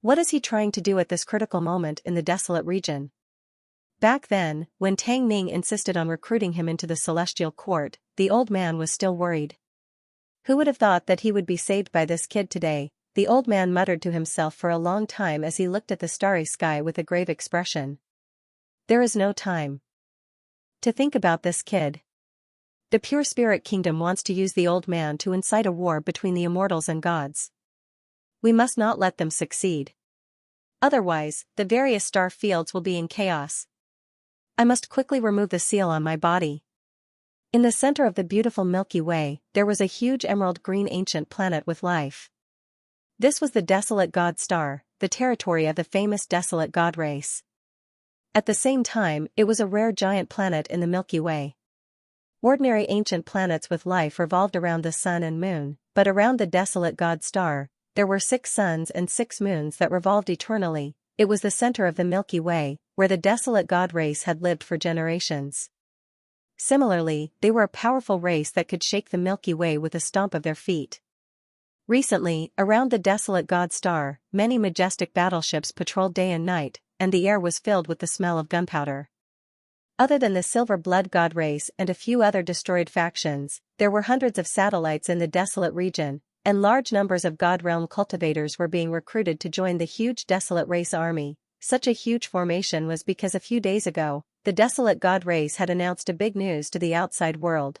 What is he trying to do at this critical moment in the desolate region? Back then, when Tang Ning insisted on recruiting him into the celestial court, the old man was still worried. Who would have thought that he would be saved by this kid today? The old man muttered to himself for a long time as he looked at the starry sky with a grave expression. There is no time to think about this kid. The pure spirit kingdom wants to use the old man to incite a war between the immortals and gods. We must not let them succeed. Otherwise, the various star fields will be in chaos. I must quickly remove the seal on my body. In the center of the beautiful Milky Way, there was a huge emerald green ancient planet with life. This was the desolate god star, the territory of the famous desolate god race. At the same time, it was a rare giant planet in the Milky Way. Ordinary ancient planets with life revolved around the sun and moon, but around the desolate god star, there were 6 suns and 6 moons that revolved eternally. It was the center of the Milky Way, where the desolate god race had lived for generations. Similarly, they were a powerful race that could shake the Milky Way with a stomp of their feet. Recently, around the desolate god star, many majestic battleships patrolled day and night, and the air was filled with the smell of gunpowder. Other than the Silver Blood God race and a few other destroyed factions, there were hundreds of satellites in the desolate region, and large numbers of God Realm cultivators were being recruited to join the huge desolate race army. Such a huge formation was because a few days ago, the desolate God race had announced a big news to the outside world.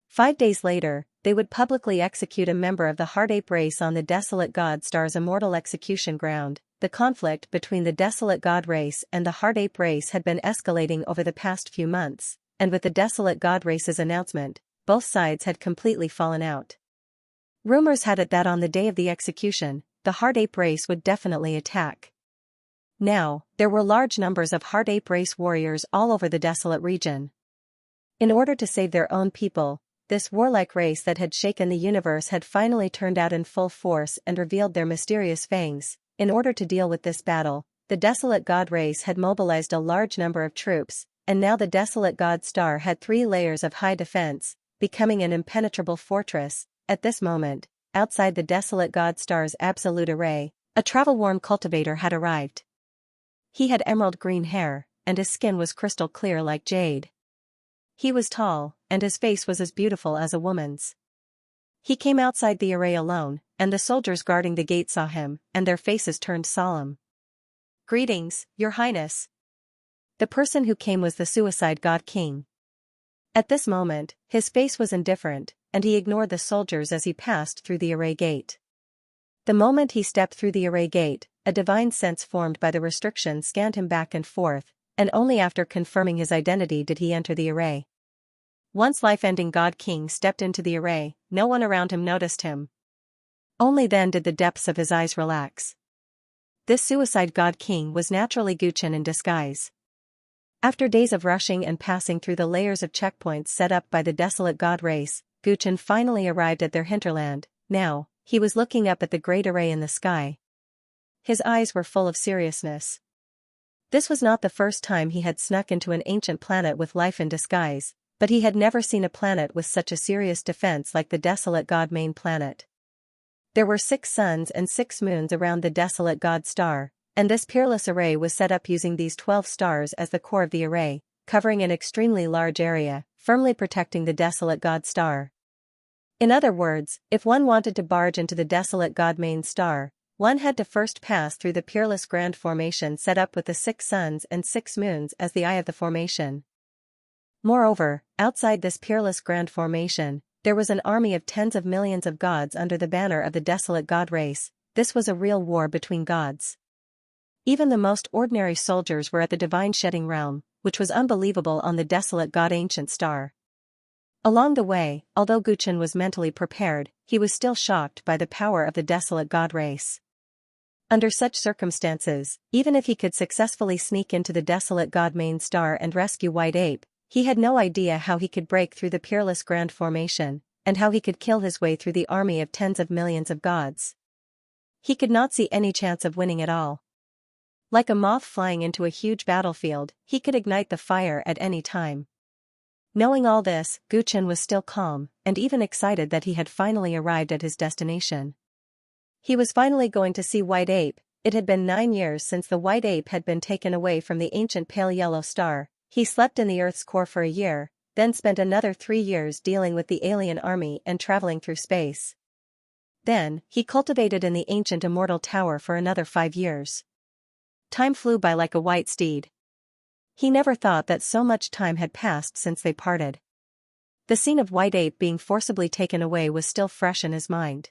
5 days later, they would publicly execute a member of the Heart Ape race on the desolate God star's immortal execution ground. The conflict between the desolate God race and the Heart Ape race had been escalating over the past few months, and with the desolate God race's announcement, both sides had completely fallen out. Rumors had it that on the day of the execution, the Heart Ape race would definitely attack. Now, there were large numbers of Heart Ape race warriors all over the desolate region. In order to save their own people, this warlike race that had shaken the universe had finally turned out in full force and revealed their mysterious fangs. In order to deal with this battle, the desolate God race had mobilized a large number of troops, and now the desolate God star had 3 layers of high defense, becoming an impenetrable fortress. At this moment, outside the desolate God star's absolute array, a travel-worn cultivator had arrived. He had emerald green hair, and his skin was crystal clear like jade. He was tall, and his face was as beautiful as a woman's. He came outside the array alone, and the soldiers guarding the gate saw him, and their faces turned solemn. Greetings, Your Highness. The person who came was the Suicide God King. At this moment, his face was indifferent, and he ignored the soldiers as he passed through the array gate. The moment he stepped through the array gate, a divine sense formed by the restriction scanned him back and forth, and only after confirming his identity did he enter the array. Once life-ending God King stepped into the array, no one around him noticed him. Only then did the depths of his eyes relax. This Suicide God King was naturally Gu Chen in disguise. After days of rushing and passing through the layers of checkpoints set up by the desolate God race, Gu Chen finally arrived at their hinterland. Now, he was looking up at the great array in the sky. His eyes were full of seriousness. This was not the first time he had snuck into an ancient planet with life in disguise, but he had never seen a planet with such a serious defense like the desolate God main planet. There were 6 suns and 6 moons around the desolate God star, and this peerless array was set up using these 12 stars as the core of the array. covering an extremely large area, firmly protecting the desolate god star. In other words, if one wanted to barge into the desolate god main star, one had to first pass through the peerless grand formation set up with the 6 suns and 6 moons as the eye of the formation. Moreover, outside this peerless grand formation, there was an army of tens of millions of gods under the banner of the desolate god race. This was a real war between gods. Even the most ordinary soldiers were at the divine shedding realm, which was unbelievable on the desolate god ancient star. Along the way, although Guchen was mentally prepared, he was still shocked by the power of the desolate god race. Under such circumstances, even if he could successfully sneak into the desolate god main star and rescue White Ape, he had no idea how he could break through the peerless grand formation, and how he could kill his way through the army of tens of millions of gods. He could not see any chance of winning at all. Like a moth flying into a huge battlefield, he could ignite the fire at any time. Knowing all this, Guchen was still calm, and even excited that he had finally arrived at his destination. He was finally going to see White Ape. It had been 9 years since the White Ape had been taken away from the ancient pale yellow star. He slept in the Earth's core for a year, then spent another 3 years dealing with the alien army and traveling through space. Then, he cultivated in the ancient immortal tower for another 5 years. Time flew by like a white steed. He never thought that so much time had passed since they parted. The scene of White Ape being forcibly taken away was still fresh in his mind.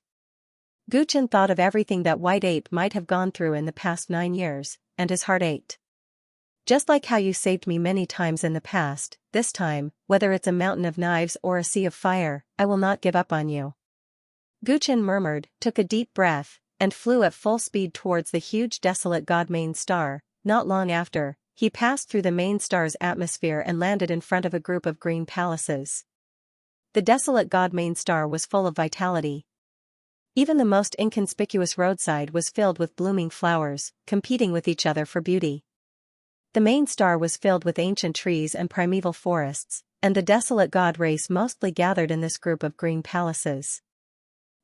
Guchen thought of everything that White Ape might have gone through in the past 9 years, and his heart ached. Just like how you saved me many times in the past, this time, whether it's a mountain of knives or a sea of fire, I will not give up on you. Guchen murmured, took a deep breath, and flew at full speed towards the huge desolate god main star. Not long after, he passed through the main star's atmosphere and landed in front of a group of green palaces. The desolate god main star was full of vitality. Even the most inconspicuous roadside was filled with blooming flowers, competing with each other for beauty. The main star was filled with ancient trees and primeval forests, and the desolate god race mostly gathered in this group of green palaces.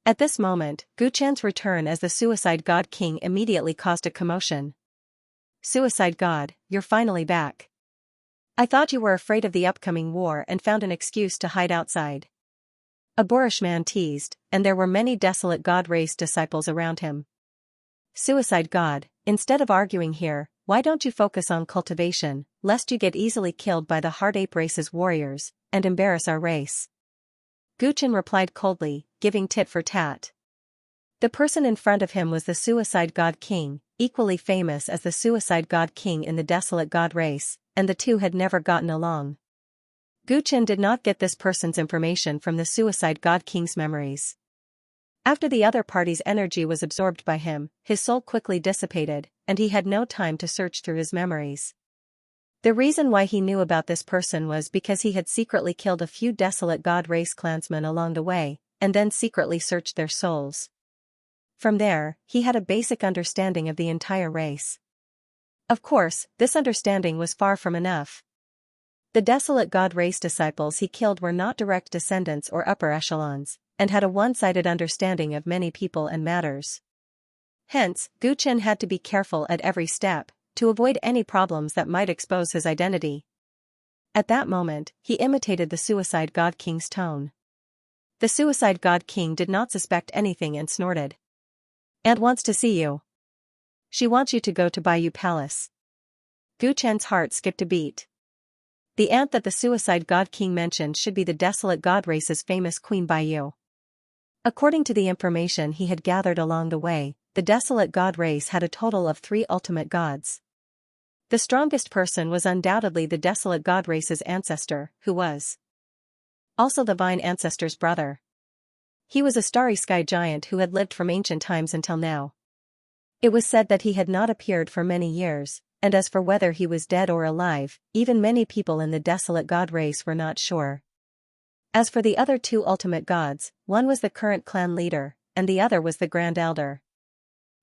At this moment, Guchen's return as the suicide god king immediately caused a commotion. Suicide god, you're finally back. I thought you were afraid of the upcoming war and found an excuse to hide outside. A boorish man teased, and there were many desolate god race disciples around him. Suicide god, instead of arguing here, why don't you focus on cultivation, lest you get easily killed by the hard ape race's warriors, and embarrass our race? Guchen replied coldly, giving tit for tat. The person in front of him was the suicide god king, equally famous as the suicide god king in the desolate god race, and the two had never gotten along. Guchen did not get this person's information from the suicide god king's memories. After the other party's energy was absorbed by him, his soul quickly dissipated, and he had no time to search through his memories. The reason why he knew about this person was because he had secretly killed a few desolate god race clansmen along the way, and then secretly searched their souls. From there, he had a basic understanding of the entire race. Of course, this understanding was far from enough. The desolate god race disciples he killed were not direct descendants or upper echelons, and had a one-sided understanding of many people and matters. Hence, Guchen had to be careful at every step, to avoid any problems that might expose his identity. At that moment, he imitated the suicide god king's tone. The suicide god king did not suspect anything and snorted. "Aunt wants to see you. She wants you to go to Bayou Palace." Guchen's heart skipped a beat. The aunt that the suicide god king mentioned should be the desolate god race's famous Queen Bayou. According to the information he had gathered along the way, the desolate god race had a total of 3 ultimate gods. The strongest person was undoubtedly the desolate god race's ancestor, who was also the Vine ancestor's brother. He was a starry sky giant who had lived from ancient times until now. It was said that he had not appeared for many years, and as for whether he was dead or alive, even many people in the desolate god race were not sure. As for the other 2 ultimate gods, one was the current clan leader, and the other was the Grand Elder.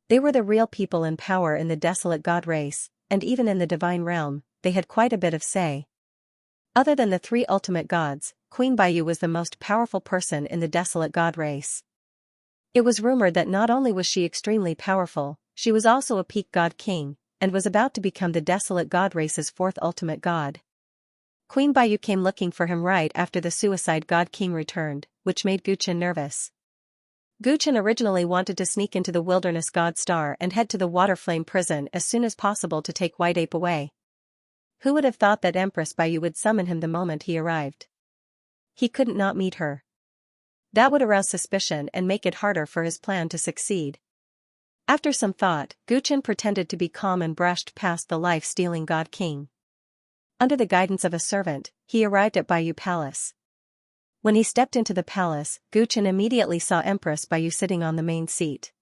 They were the real people in power in the desolate god race, and even in the divine realm, they had quite a bit of say. Other than the 3 ultimate gods, Queen Bayou was the most powerful person in the desolate god race. It was rumored that not only was she extremely powerful, she was also a peak god king, and was about to become the desolate god race's 4th ultimate god. Queen Baiyu came looking for him right after the suicide god king returned, which made Guchen nervous. Guchen originally wanted to sneak into the wilderness god star and head to the water flame prison as soon as possible to take White Ape away. Who would have thought that Empress Baiyu would summon him the moment he arrived? He couldn't not meet her. That would arouse suspicion and make it harder for his plan to succeed. After some thought, Guchen pretended to be calm and brushed past the life-stealing god king. Under the guidance of a servant, he arrived at Baiyu Palace. When he stepped into the palace, Guchen immediately saw Empress Baiyu sitting on the main seat.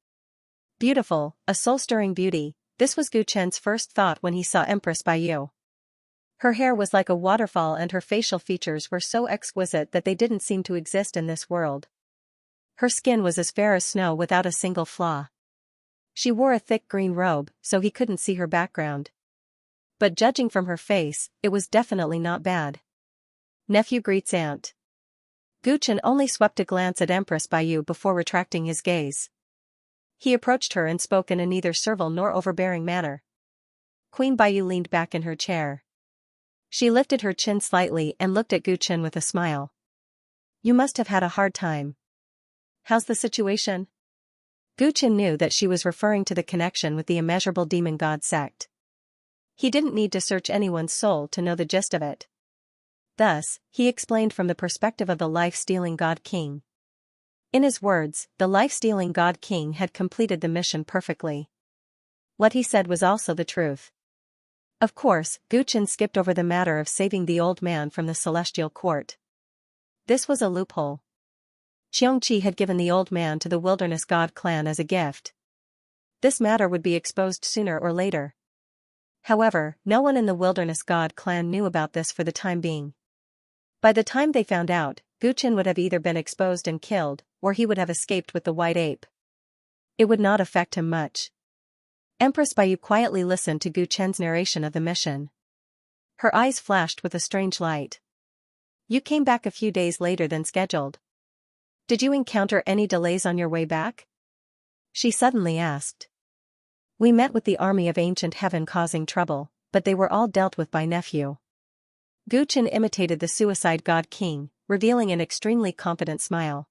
Beautiful, a soul-stirring beauty, this was Guchen's first thought when he saw Empress Baiyu. Her hair was like a waterfall and her facial features were so exquisite that they didn't seem to exist in this world. Her skin was as fair as snow without a single flaw. She wore a thick green robe, so he couldn't see her background. But judging from her face, it was definitely not bad. Nephew greets aunt. Guchen only swept a glance at Empress Baiyu before retracting his gaze. He approached her and spoke in a neither servile nor overbearing manner. Queen Baiyu leaned back in her chair. She lifted her chin slightly and looked at Guchen with a smile. You must have had a hard time. How's the situation? Guchen knew that she was referring to the connection with the immeasurable demon god sect. He didn't need to search anyone's soul to know the gist of it. Thus, he explained from the perspective of the life-stealing god king. In his words, the life-stealing god king had completed the mission perfectly. What he said was also the truth. Of course, Guchen skipped over the matter of saving the old man from the celestial court. This was a loophole. Xianxia had given the old man to the wilderness god clan as a gift. This matter would be exposed sooner or later. However, no one in the wilderness god clan knew about this for the time being. By the time they found out, Guchen would have either been exposed and killed, or he would have escaped with the white ape. It would not affect him much. Empress Baiyu quietly listened to Guchen's narration of the mission. Her eyes flashed with a strange light. You came back a few days later than scheduled. Did you encounter any delays on your way back? She suddenly asked. We met with the army of ancient heaven causing trouble, but they were all dealt with by nephew. Guchen imitated the suicide god king, revealing an extremely confident smile.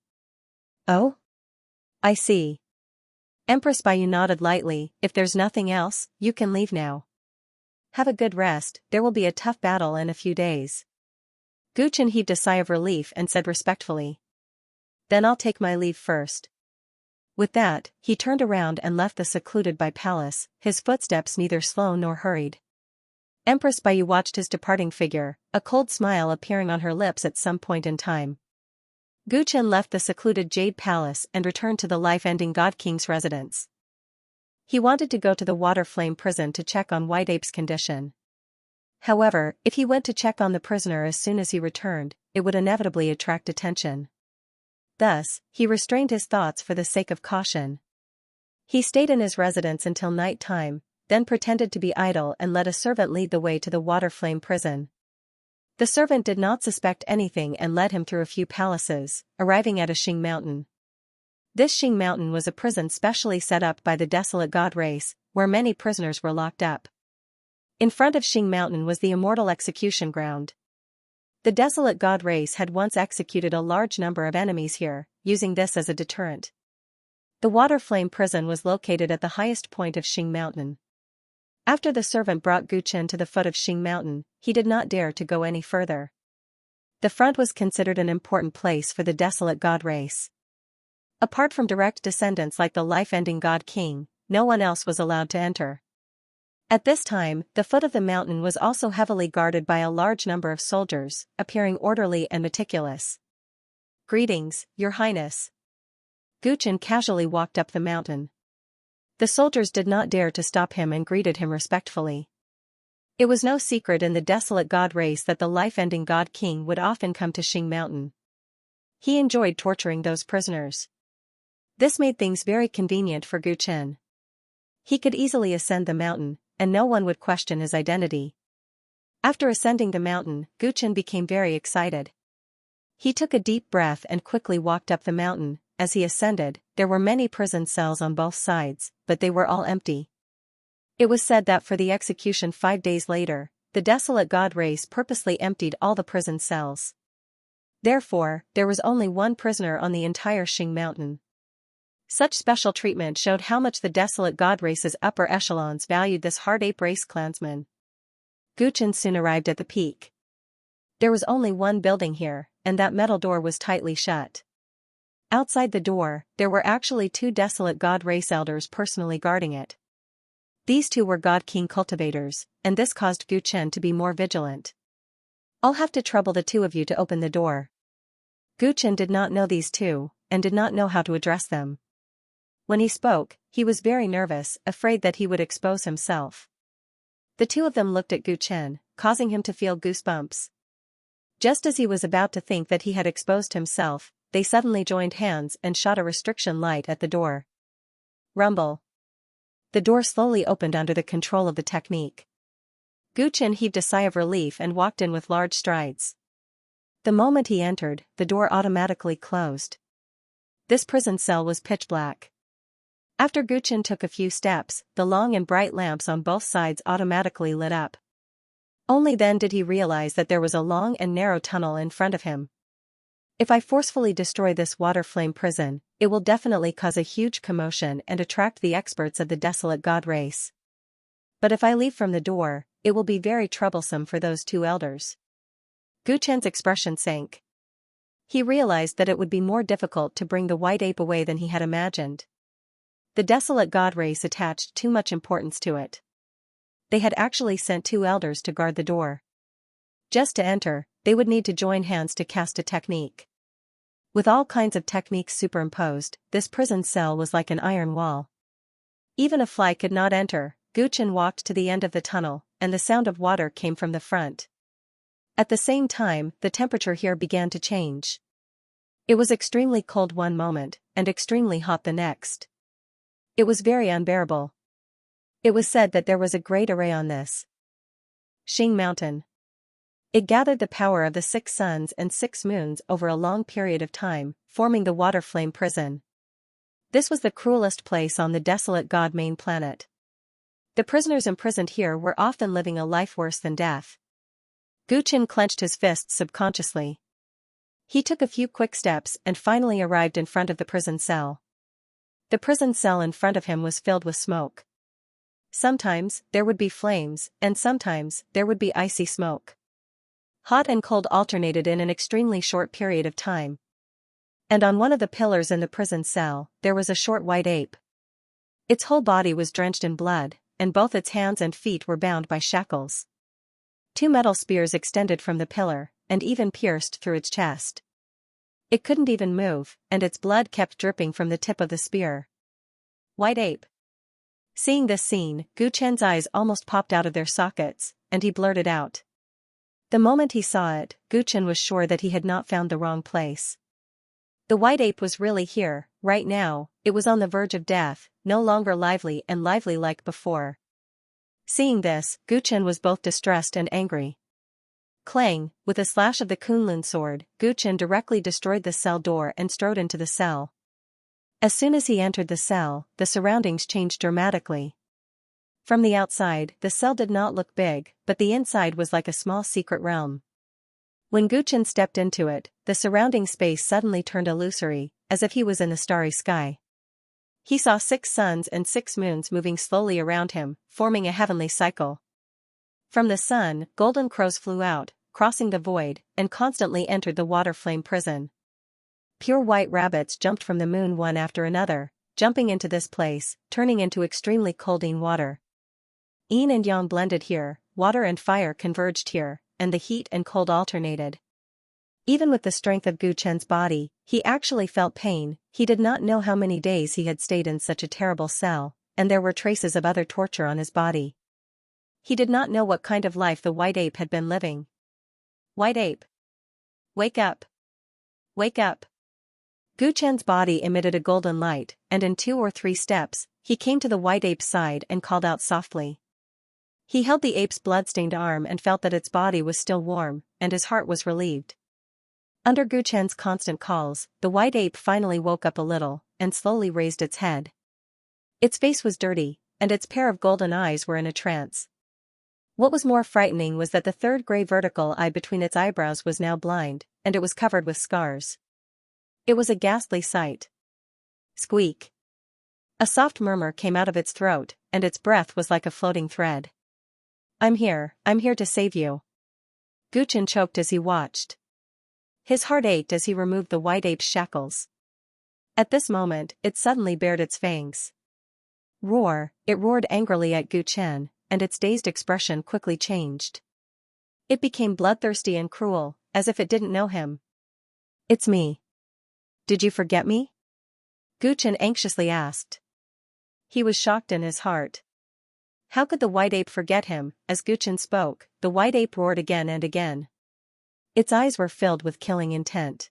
Oh? I see. Empress Baiyu nodded lightly. If there's nothing else, you can leave now. Have a good rest, there will be a tough battle in a few days. Guchen heaved a sigh of relief and said respectfully. Then I'll take my leave first. With that, he turned around and left the secluded Bai palace, his footsteps neither slow nor hurried. Empress Baiyu watched his departing figure, a cold smile appearing on her lips at some point in time. Guchen left the secluded Jade Palace and returned to the life-ending God King's residence. He wanted to go to the Water Flame prison to check on White Ape's condition. However, if he went to check on the prisoner as soon as he returned, it would inevitably attract attention. Thus, he restrained his thoughts for the sake of caution. He stayed in his residence until night time, then pretended to be idle and let a servant lead the way to the Water Flame prison. The servant did not suspect anything and led him through a few palaces, arriving at a Xing Mountain. This Xing Mountain was a prison specially set up by the desolate god race, where many prisoners were locked up. In front of Xing Mountain was the immortal execution ground. The desolate god race had once executed a large number of enemies here, using this as a deterrent. The Water Flame prison was located at the highest point of Xing Mountain. After the servant brought Guchen to the foot of Xing Mountain, he did not dare to go any further. The front was considered an important place for the desolate god race. Apart from direct descendants like the life-ending god king, no one else was allowed to enter. At this time, the foot of the mountain was also heavily guarded by a large number of soldiers, appearing orderly and meticulous. Greetings, Your Highness. Guchen casually walked up the mountain. The soldiers did not dare to stop him and greeted him respectfully. It was no secret in the desolate god race that the life-ending god king would often come to Xing Mountain. He enjoyed torturing those prisoners. This made things very convenient for Guchen. He could easily ascend the mountain, and no one would question his identity. After ascending the mountain, Guchen became very excited. He took a deep breath and quickly walked up the mountain. As he ascended, there were many prison cells on both sides, but they were all empty. It was said that for the execution 5 days later, the desolate god race purposely emptied all the prison cells. Therefore, there was only one prisoner on the entire Xing mountain. Such special treatment showed how much the desolate god race's upper echelons valued this hard ape race clansman. Gu Chen soon arrived at the peak. There was only one building here, and that metal door was tightly shut. Outside the door, there were actually two desolate god race elders personally guarding it. These two were God King cultivators, and this caused Gu Chen to be more vigilant. "I'll have to trouble the two of you to open the door." Gu Chen did not know these two, and did not know how to address them. When he spoke, he was very nervous, afraid that he would expose himself. The two of them looked at Gu Chen, causing him to feel goosebumps. Just as he was about to think that he had exposed himself, they suddenly joined hands and shot a restriction light at the door. Rumble. The door slowly opened under the control of the technique. Gu Chen heaved a sigh of relief and walked in with large strides. The moment he entered, the door automatically closed. This prison cell was pitch black. After Gu Chen took a few steps, the long and bright lamps on both sides automatically lit up. Only then did he realize that there was a long and narrow tunnel in front of him. If I forcefully destroy this water flame prison, it will definitely cause a huge commotion and attract the experts of the desolate god race. But if I leave from the door, it will be very troublesome for those two elders. Gu Chen's expression sank. He realized that it would be more difficult to bring the white ape away than he had imagined. The desolate god race attached too much importance to it. They had actually sent two elders to guard the door. Just to enter, they would need to join hands to cast a technique. With all kinds of techniques superimposed, this prison cell was like an iron wall. Even a fly could not enter. Gu Chen walked to the end of the tunnel, and the sound of water came from the front. At the same time, the temperature here began to change. It was extremely cold one moment, and extremely hot the next. It was very unbearable. It was said that there was a great array on this Xing mountain. It gathered the power of the 6 suns and 6 moons over a long period of time, forming the water flame prison. This was the cruelest place on the desolate god main planet. The prisoners imprisoned here were often living a life worse than death. Gu Chen clenched his fists subconsciously. He took a few quick steps and finally arrived in front of the prison cell. The prison cell in front of him was filled with smoke. Sometimes there would be flames, and sometimes there would be icy smoke. Hot and cold alternated in an extremely short period of time. And on one of the pillars in the prison cell, there was a short white ape. Its whole body was drenched in blood, and both its hands and feet were bound by shackles. 2 metal spears extended from the pillar, and even pierced through its chest. It couldn't even move, and its blood kept dripping from the tip of the spear. White ape. Seeing this scene, Gu Chen's eyes almost popped out of their sockets, and he blurted out. The moment he saw it, Gu Chen was sure that he had not found the wrong place. The white ape was really here, right now. It was on the verge of death, no longer lively and lively like before. Seeing this, Gu Chen was both distressed and angry. Clang, with a slash of the Kunlun sword, Gu Chen directly destroyed the cell door and strode into the cell. As soon as he entered the cell, the surroundings changed dramatically. From the outside, the cell did not look big, but the inside was like a small secret realm. When Gu Chen stepped into it, the surrounding space suddenly turned illusory, as if he was in the starry sky. He saw 6 suns and 6 moons moving slowly around him, forming a heavenly cycle. From the sun, golden crows flew out, crossing the void, and constantly entered the water flame prison. Pure white rabbits jumped from the moon one after another, jumping into this place, turning into extremely cold water. Yin and yang blended here, water and fire converged here, and the heat and cold alternated. Even with the strength of Gu Chen's body, he actually felt pain. He did not know how many days he had stayed in such a terrible cell, and there were traces of other torture on his body. He did not know what kind of life the white ape had been living. White ape. Wake up. Wake up. Gu Chen's body emitted a golden light, and in 2 or 3 steps, he came to the white ape's side and called out softly. He held the ape's blood-stained arm and felt that its body was still warm, and his heart was relieved. Under Gu Chen's constant calls, the white ape finally woke up a little, and slowly raised its head. Its face was dirty, and its pair of golden eyes were in a trance. What was more frightening was that the third gray vertical eye between its eyebrows was now blind, and it was covered with scars. It was a ghastly sight. Squeak. A soft murmur came out of its throat, and its breath was like a floating thread. I'm here to save you. Guchen choked as he watched. His heart ached as he removed the white ape's shackles. At this moment, it suddenly bared its fangs. Roar! It roared angrily at Guchen, and its dazed expression quickly changed. It became bloodthirsty and cruel, as if it didn't know him. It's me. Did you forget me? Guchen anxiously asked. He was shocked in his heart. How could the white ape forget him? As Guchen spoke, the white ape roared again and again. Its eyes were filled with killing intent.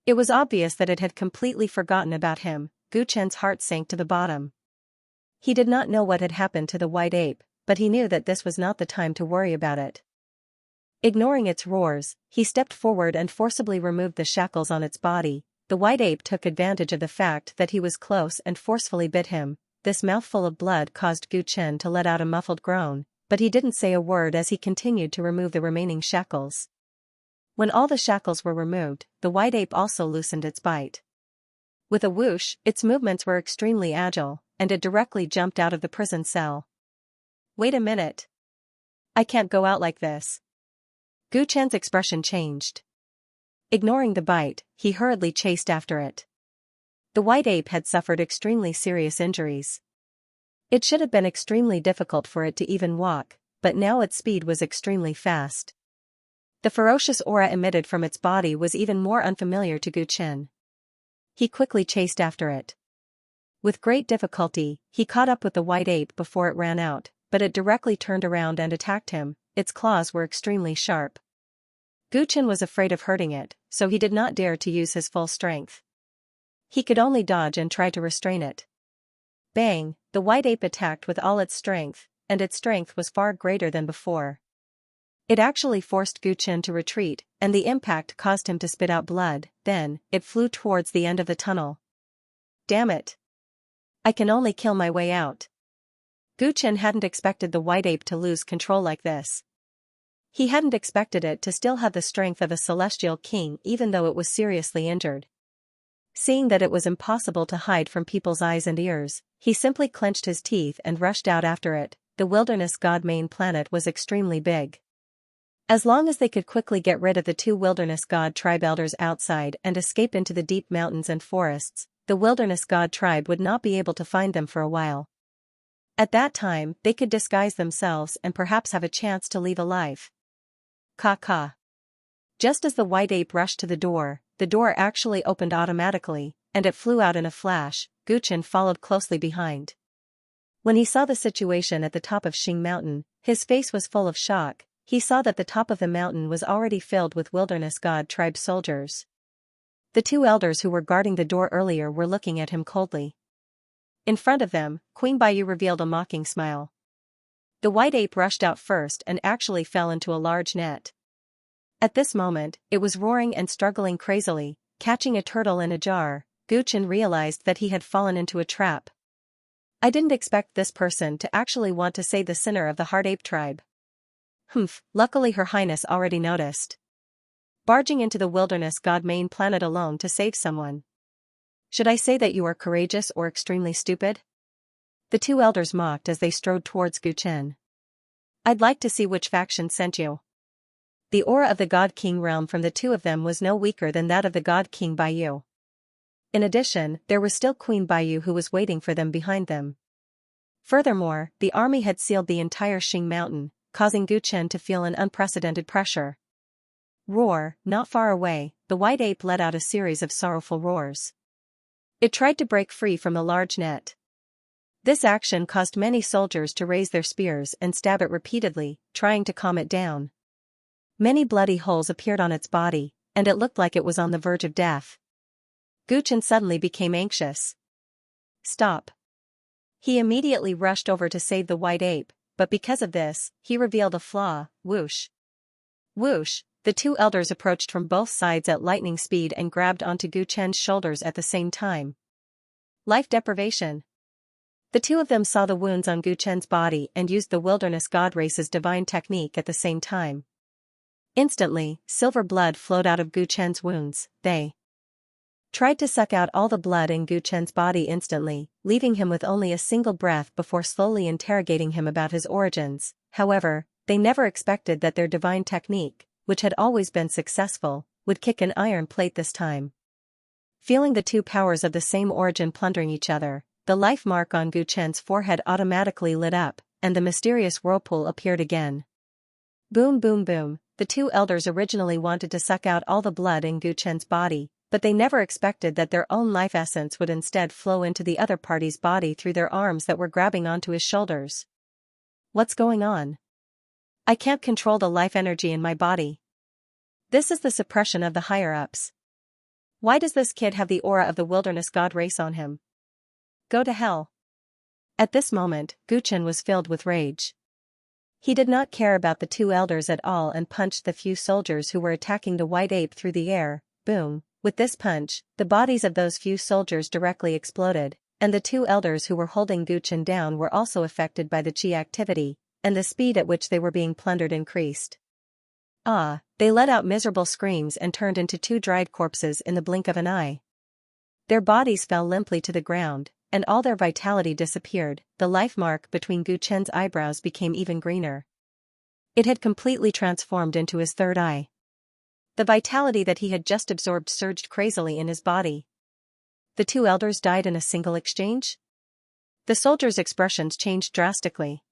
It was obvious that it had completely forgotten about him. Guchen's heart sank to the bottom. He did not know what had happened to the white ape, but he knew that this was not the time to worry about it. Ignoring its roars, he stepped forward and forcibly removed the shackles on its body. The white ape took advantage of the fact that he was close and forcefully bit him. This mouthful of blood caused Guchen to let out a muffled groan, but he didn't say a word as he continued to remove the remaining shackles. When all the shackles were removed, the white ape also loosened its bite. With a whoosh, its movements were extremely agile, and it directly jumped out of the prison cell. Wait a minute. I can't go out like this. Guchen's expression changed. Ignoring the bite, he hurriedly chased after it. The white ape had suffered extremely serious injuries. It should have been extremely difficult for it to even walk, but now its speed was extremely fast. The ferocious aura emitted from its body was even more unfamiliar to Guchen. He quickly chased after it. With great difficulty, he caught up with the white ape before it ran out, but it directly turned around and attacked him. Its claws were extremely sharp. Guchen was afraid of hurting it, so he did not dare to use his full strength. He could only dodge and try to restrain it. Bang! The white ape attacked with all its strength, and its strength was far greater than before. It actually forced Guchen to retreat, and the impact caused him to spit out blood. Then, it flew towards the end of the tunnel. Damn it! I can only kill my way out. Guchen hadn't expected the white ape to lose control like this. He hadn't expected it to still have the strength of a celestial king even though it was seriously injured. Seeing that it was impossible to hide from people's eyes and ears, he simply clenched his teeth and rushed out after it. The wilderness god main planet was extremely big. As long as they could quickly get rid of the two wilderness god tribe elders outside and escape into the deep mountains and forests, the wilderness god tribe would not be able to find them for a while. At that time, they could disguise themselves and perhaps have a chance to leave alive. Ka. Just as the white ape rushed to the door actually opened automatically, and it flew out in a flash. Guchen followed closely behind. When he saw the situation at the top of Xing Mountain, his face was full of shock. He saw that the top of the mountain was already filled with wilderness god tribe soldiers. The two elders who were guarding the door earlier were looking at him coldly. In front of them, Queen Baiyu revealed a mocking smile. The white ape rushed out first and actually fell into a large net. At this moment, it was roaring and struggling crazily, catching a turtle in a jar. Guchen realized that he had fallen into a trap. I didn't expect this person to actually want to save the sinner of the Heart Ape tribe. Luckily Her Highness already noticed. Barging into the wilderness god main planet alone to save someone. Should I say that you are courageous or extremely stupid? The two elders mocked as they strode towards Guchen. I'd like to see which faction sent you. The aura of the God King realm from the two of them was no weaker than that of the God King Baiyu. In addition, there was still Queen Baiyu who was waiting for them behind them. Furthermore, the army had sealed the entire Xing Mountain, causing Guchen to feel an unprecedented pressure. Roar! Not far away, the white ape let out a series of sorrowful roars. It tried to break free from the large net. This action caused many soldiers to raise their spears and stab it repeatedly, trying to calm it down. Many bloody holes appeared on its body, and it looked like it was on the verge of death. Guchen suddenly became anxious. Stop. He immediately rushed over to save the white ape, but because of this, he revealed a flaw. Whoosh. Whoosh, the two elders approached from both sides at lightning speed and grabbed onto Guchen's shoulders at the same time. Life deprivation. The two of them saw the wounds on Gu Chen's body and used the wilderness god race's divine technique at the same time. Instantly, silver blood flowed out of Gu Chen's wounds. They tried to suck out all the blood in Gu Chen's body instantly, leaving him with only a single breath before slowly interrogating him about his origins. However, they never expected that their divine technique, which had always been successful, would kick an iron plate this time. Feeling the two powers of the same origin plundering each other, the life mark on Gu Chen's forehead automatically lit up, and the mysterious whirlpool appeared again. Boom boom boom, the two elders originally wanted to suck out all the blood in Gu Chen's body, but they never expected that their own life essence would instead flow into the other party's body through their arms that were grabbing onto his shoulders. What's going on? I can't control the life energy in my body. This is the suppression of the higher-ups. Why does this kid have the aura of the wilderness god race on him? Go to hell. At this moment, Gu Chen was filled with rage. He did not care about the two elders at all and punched the few soldiers who were attacking the white ape through the air. Boom. With this punch, the bodies of those few soldiers directly exploded, and the two elders who were holding Gu Chen down were also affected by the chi activity, and the speed at which they were being plundered increased. They let out miserable screams and turned into two dried corpses in the blink of an eye. Their bodies fell limply to the ground, and all their vitality disappeared. The life mark between Gu Chen's eyebrows became even greener. It had completely transformed into his third eye. The vitality that he had just absorbed surged crazily in his body. The two elders died in a single exchange? The soldiers' expressions changed drastically.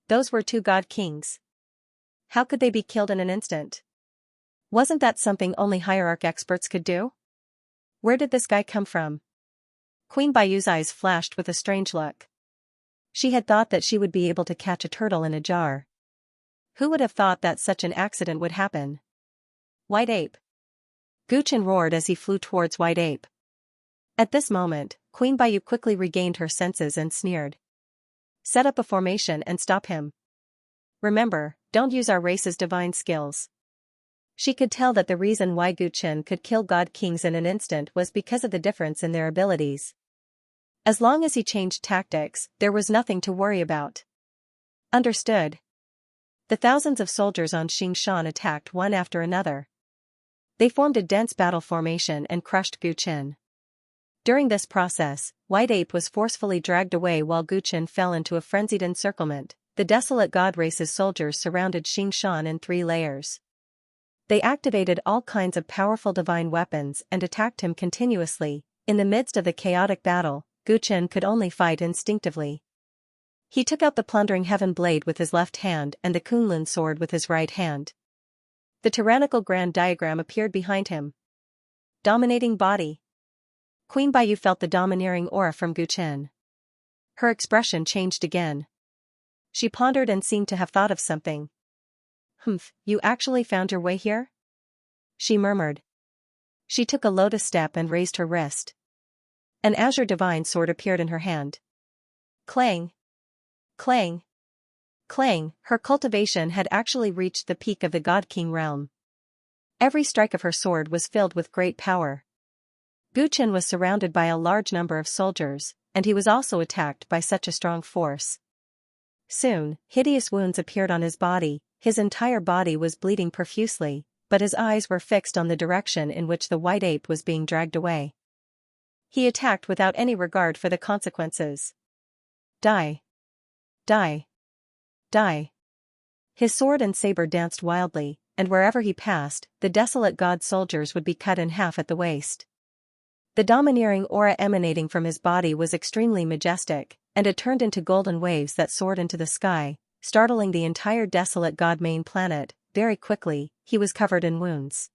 Those were two god kings. How could they be killed in an instant? Wasn't that something only hierarch experts could do? Where did this guy come from? Queen Baiyu's eyes flashed with a strange look. She had thought that she would be able to catch a turtle in a jar. Who would have thought that such an accident would happen? White ape. Gu Chen roared as he flew towards White ape. At this moment, Queen Baiyu quickly regained her senses and sneered. Set up a formation and stop him. Remember, don't use our race's divine skills. She could tell that the reason why Gu Chen could kill god kings in an instant was because of the difference in their abilities. As long as he changed tactics, there was nothing to worry about. Understood. The thousands of soldiers on Xianxia attacked one after another. They formed a dense battle formation and crushed Gu Chen. During this process, White Ape was forcefully dragged away while Gu Chen fell into a frenzied encirclement. The desolate god race's soldiers surrounded Xianxia in 3 layers. They activated all kinds of powerful divine weapons and attacked him continuously. In the midst of the chaotic battle, Gu Chen could only fight instinctively. He took out the plundering heaven blade with his left hand and the Kunlun sword with his right hand. The tyrannical grand diagram appeared behind him. Dominating body. Queen Baiyu felt the domineering aura from Gu Chen. Her expression changed again. She pondered and seemed to have thought of something. You actually found your way here? She murmured. She took a lotus step and raised her wrist. An azure divine sword appeared in her hand. Clang! Clang! Clang! Her cultivation had actually reached the peak of the God King realm. Every strike of her sword was filled with great power. Gu Chen was surrounded by a large number of soldiers, and he was also attacked by such a strong force. Soon, hideous wounds appeared on his body. His entire body was bleeding profusely, but his eyes were fixed on the direction in which the white ape was being dragged away. He attacked without any regard for the consequences. Die! Die! Die! His sword and saber danced wildly, and wherever he passed, the desolate god soldiers would be cut in half at the waist. The domineering aura emanating from his body was extremely majestic, and it turned into golden waves that soared into the sky, startling the entire desolate god main planet. Very quickly, he was covered in wounds.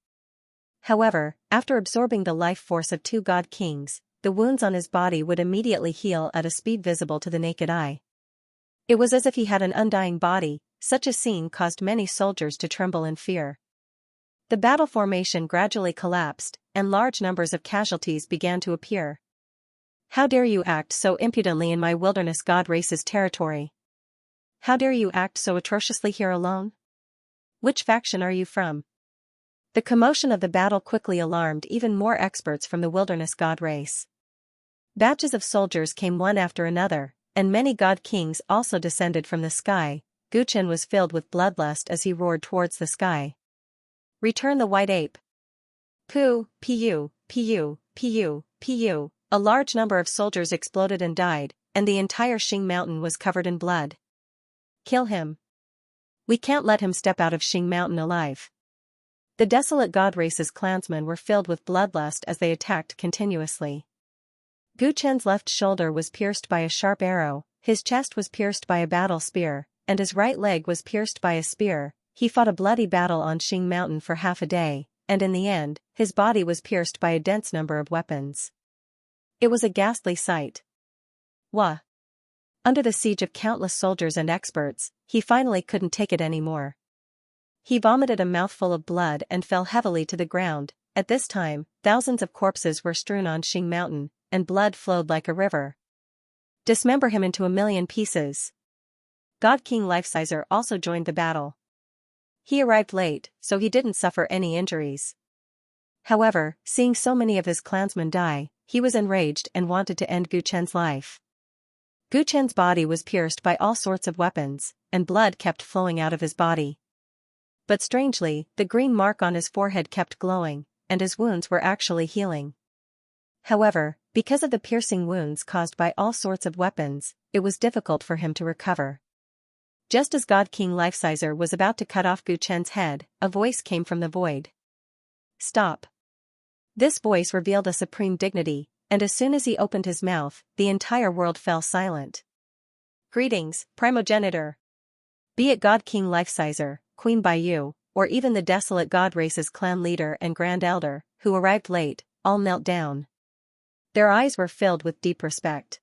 However, after absorbing the life force of 2 god kings, the wounds on his body would immediately heal at a speed visible to the naked eye. It was as if he had an undying body. Such a scene caused many soldiers to tremble in fear. The battle formation gradually collapsed, and large numbers of casualties began to appear. How dare you act so impudently in my wilderness god race's territory? How dare you act so atrociously here alone? Which faction are you from? The commotion of the battle quickly alarmed even more experts from the wilderness god race. Batches of soldiers came one after another, and many god kings also descended from the sky. Guchen was filled with bloodlust as he roared towards the sky. Return the white ape. Pu, pu, pu, pu, pu. A large number of soldiers exploded and died, and the entire Xing mountain was covered in blood. Kill him. We can't let him step out of Xing mountain alive. The desolate god race's clansmen were filled with bloodlust as they attacked continuously. Gu Chen's left shoulder was pierced by a sharp arrow, his chest was pierced by a battle spear, and his right leg was pierced by a spear. He fought a bloody battle on Xing mountain for half a day, and in the end, his body was pierced by a dense number of weapons. It was a ghastly sight. Wah! Under the siege of countless soldiers and experts, he finally couldn't take it anymore. He vomited a mouthful of blood and fell heavily to the ground. At this time, thousands of corpses were strewn on Xing mountain, and blood flowed like a river. Dismember him into a million pieces. God King Lifesizer also joined the battle. He arrived late, so he didn't suffer any injuries. However, seeing so many of his clansmen die, he was enraged and wanted to end Gu Chen's life. Gu Chen's body was pierced by all sorts of weapons, and blood kept flowing out of his body. But strangely, the green mark on his forehead kept glowing, and his wounds were actually healing. However, because of the piercing wounds caused by all sorts of weapons, it was difficult for him to recover. Just as God King Lifesizer was about to cut off Gu Chen's head, a voice came from the void. Stop. This voice revealed a supreme dignity, and as soon as he opened his mouth, the entire world fell silent. Greetings, primogenitor. Be it God King Lifesizer, Queen Baiyu, or even the desolate god race's clan leader and grand elder, who arrived late, all knelt down. Their eyes were filled with deep respect.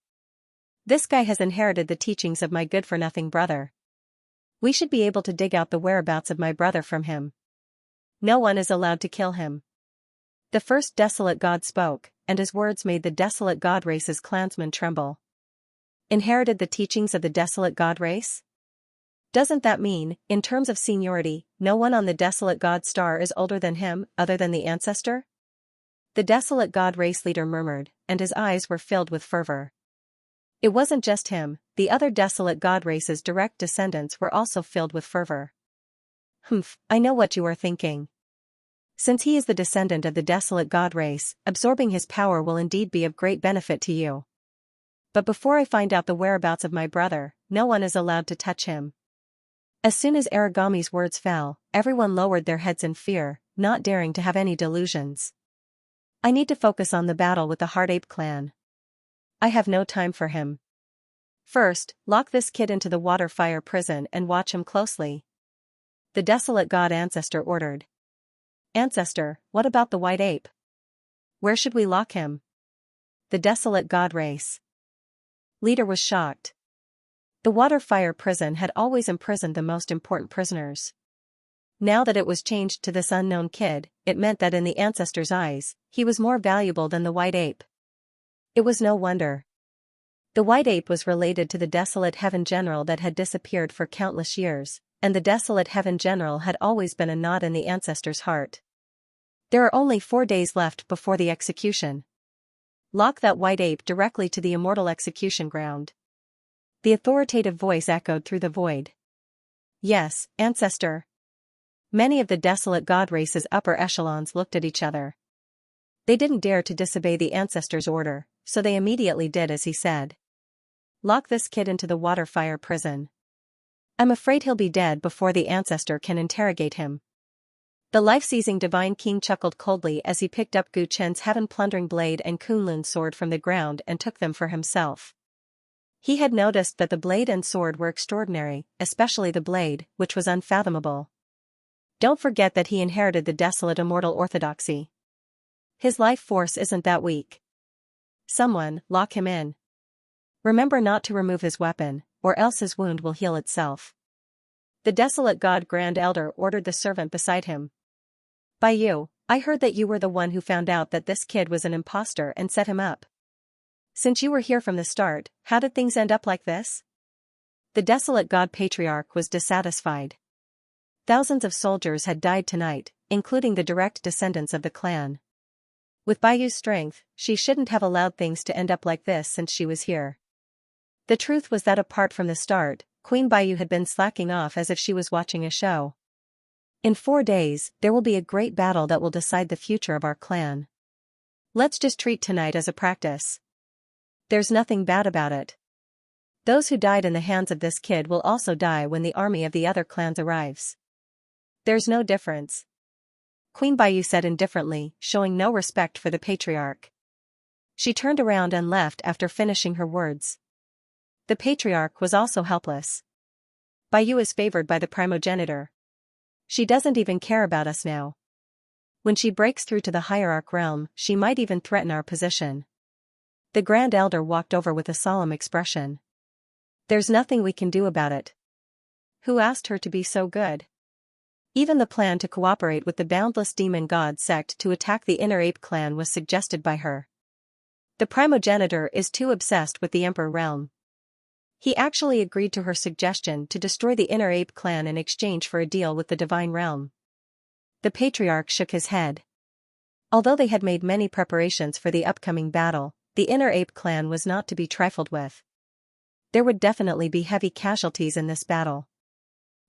This guy has inherited the teachings of my good-for-nothing brother. We should be able to dig out the whereabouts of my brother from him. No one is allowed to kill him. The first desolate god spoke, and his words made the desolate god race's clansmen tremble. Inherited the teachings of the desolate god race? Doesn't that mean, in terms of seniority, no one on the desolate god star is older than him, other than the ancestor? The desolate god race leader murmured, and his eyes were filled with fervor. It wasn't just him, the other desolate god race's direct descendants were also filled with fervor. Humph, I know what you are thinking. Since he is the descendant of the desolate god race, absorbing his power will indeed be of great benefit to you. But before I find out the whereabouts of my brother, no one is allowed to touch him. As soon as Aragami's words fell, everyone lowered their heads in fear, not daring to have any delusions. I need to focus on the battle with the Heart Ape clan. I have no time for him. First, lock this kid into the water fire prison and watch him closely. The desolate god ancestor ordered. Ancestor, what about the white ape? Where should we lock him? The desolate god race leader was shocked. The water fire prison had always imprisoned the most important prisoners. Now that it was changed to this unknown kid, it meant that in the ancestor's eyes, he was more valuable than the white ape. It was no wonder. The white ape was related to the desolate heaven general that had disappeared for countless years, and the desolate heaven general had always been a knot in the ancestor's heart. There are only 4 days left before the execution. Lock that white ape directly to the immortal execution ground. The authoritative voice echoed through the void. Yes, ancestor. Many of the desolate god race's upper echelons looked at each other. They didn't dare to disobey the ancestor's order, so they immediately did as he said. Lock this kid into the water fire prison. I'm afraid he'll be dead before the ancestor can interrogate him. The life-seizing divine king chuckled coldly as he picked up Gu Chen's heaven-plundering blade and Kunlun's sword from the ground and took them for himself. He had noticed that the blade and sword were extraordinary, especially the blade, which was unfathomable. Don't forget that he inherited the desolate immortal orthodoxy. His life force isn't that weak. Someone, lock him in. Remember not to remove his weapon, or else his wound will heal itself. The desolate god Grand Elder ordered the servant beside him. Baiyu, I heard that you were the one who found out that this kid was an imposter and set him up. Since you were here from the start, how did things end up like this? The desolate god patriarch was dissatisfied. Thousands of soldiers had died tonight, including the direct descendants of the clan. With Baiyu's strength, she shouldn't have allowed things to end up like this since she was here. The truth was that apart from the start, Queen Baiyu had been slacking off as if she was watching a show. In 4 days, there will be a great battle that will decide the future of our clan. Let's just treat tonight as a practice. There's nothing bad about it. Those who died in the hands of this kid will also die when the army of the other clans arrives. There's no difference. Queen Baiyu said indifferently, showing no respect for the patriarch. She turned around and left after finishing her words. The patriarch was also helpless. Baiyu is favored by the primogenitor. She doesn't even care about us now. When she breaks through to the hierarch realm, she might even threaten our position. The Grand Elder walked over with a solemn expression. There's nothing we can do about it. Who asked her to be so good? Even the plan to cooperate with the boundless demon god sect to attack the Inner Ape clan was suggested by her. The primogenitor is too obsessed with the Emperor realm. He actually agreed to her suggestion to destroy the Inner Ape clan in exchange for a deal with the Divine Realm. The patriarch shook his head. Although they had made many preparations for the upcoming battle, the Inner Ape clan was not to be trifled with. There would definitely be heavy casualties in this battle.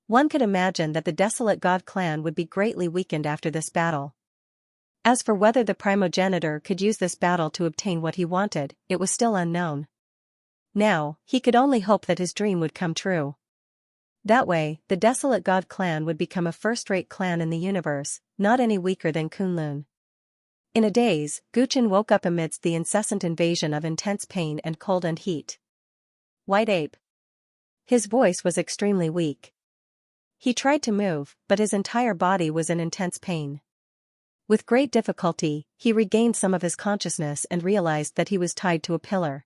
One could imagine that the Desolate God clan would be greatly weakened after this battle. As for whether the primogenitor could use this battle to obtain what he wanted, it was still unknown. Now, he could only hope that his dream would come true. That way, the Desolate God clan would become a first-rate clan in the universe, not any weaker than Kunlun. In a daze, Guchen woke up amidst the incessant invasion of intense pain and cold and heat. White Ape. His voice was extremely weak. He tried to move, but his entire body was in intense pain. With great difficulty, he regained some of his consciousness and realized that he was tied to a pillar.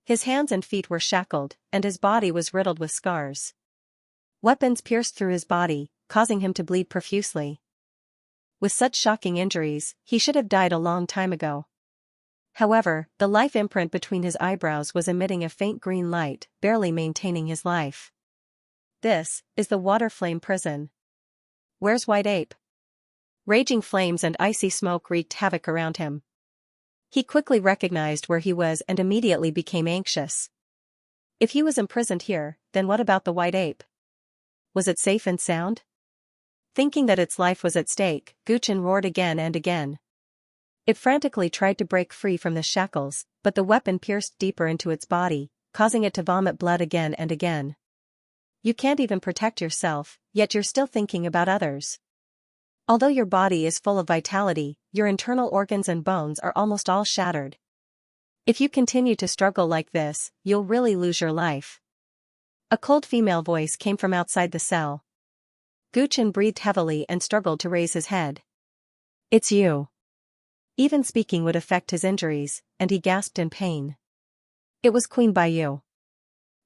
His hands and feet were shackled, and his body was riddled with scars. Weapons pierced through his body, causing him to bleed profusely. With such shocking injuries, he should have died a long time ago. However, the life imprint between his eyebrows was emitting a faint green light, barely maintaining his life. This is the Water Flame Prison. Where's White Ape? Raging flames and icy smoke wreaked havoc around him. He quickly recognized where he was and immediately became anxious. If he was imprisoned here, then what about the White Ape? Was it safe and sound? Thinking that its life was at stake, Guchen roared again and again. It frantically tried to break free from the shackles, but the weapon pierced deeper into its body, causing it to vomit blood again and again. You can't even protect yourself, yet you're still thinking about others. Although your body is full of vitality, your internal organs and bones are almost all shattered. If you continue to struggle like this, you'll really lose your life. A cold female voice came from outside the cell. Guchen breathed heavily and struggled to raise his head. It's you. Even speaking would affect his injuries, and he gasped in pain. It was Queen Baiyu.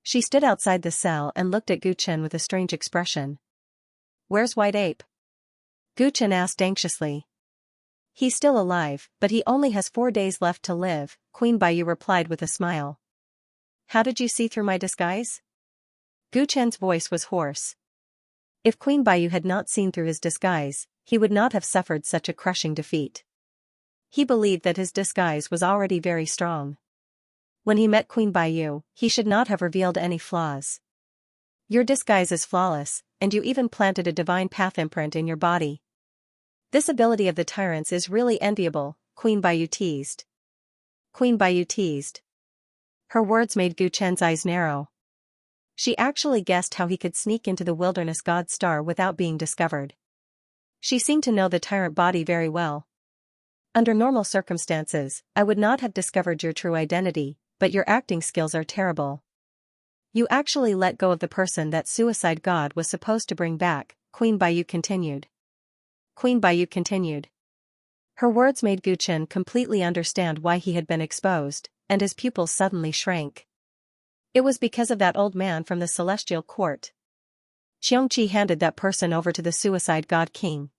She stood outside the cell and looked at Guchen with a strange expression. Where's White Ape? Guchen asked anxiously. He's still alive, but he only has 4 days left to live, Queen Baiyu replied with a smile. How did you see through my disguise? Guchen's voice was hoarse. If Queen Baiyu had not seen through his disguise, he would not have suffered such a crushing defeat. He believed that his disguise was already very strong. When he met Queen Baiyu, he should not have revealed any flaws. Your disguise is flawless, and you even planted a divine path imprint in your body. This ability of the Tyrant's is really enviable, Queen Baiyu teased. Queen Baiyu teased. Her words made Guchen's eyes narrow. She actually guessed how he could sneak into the wilderness god star without being discovered. She seemed to know the Tyrant body very well. Under normal circumstances, I would not have discovered your true identity, but your acting skills are terrible. You actually let go of the person that Suicide God was supposed to bring back, Queen Baiyu continued. Queen Baiyu continued. Her words made Guchen completely understand why he had been exposed, and his pupils suddenly shrank. It was because of that old man from the Celestial Court. Xianxia handed that person over to the Suicide God King.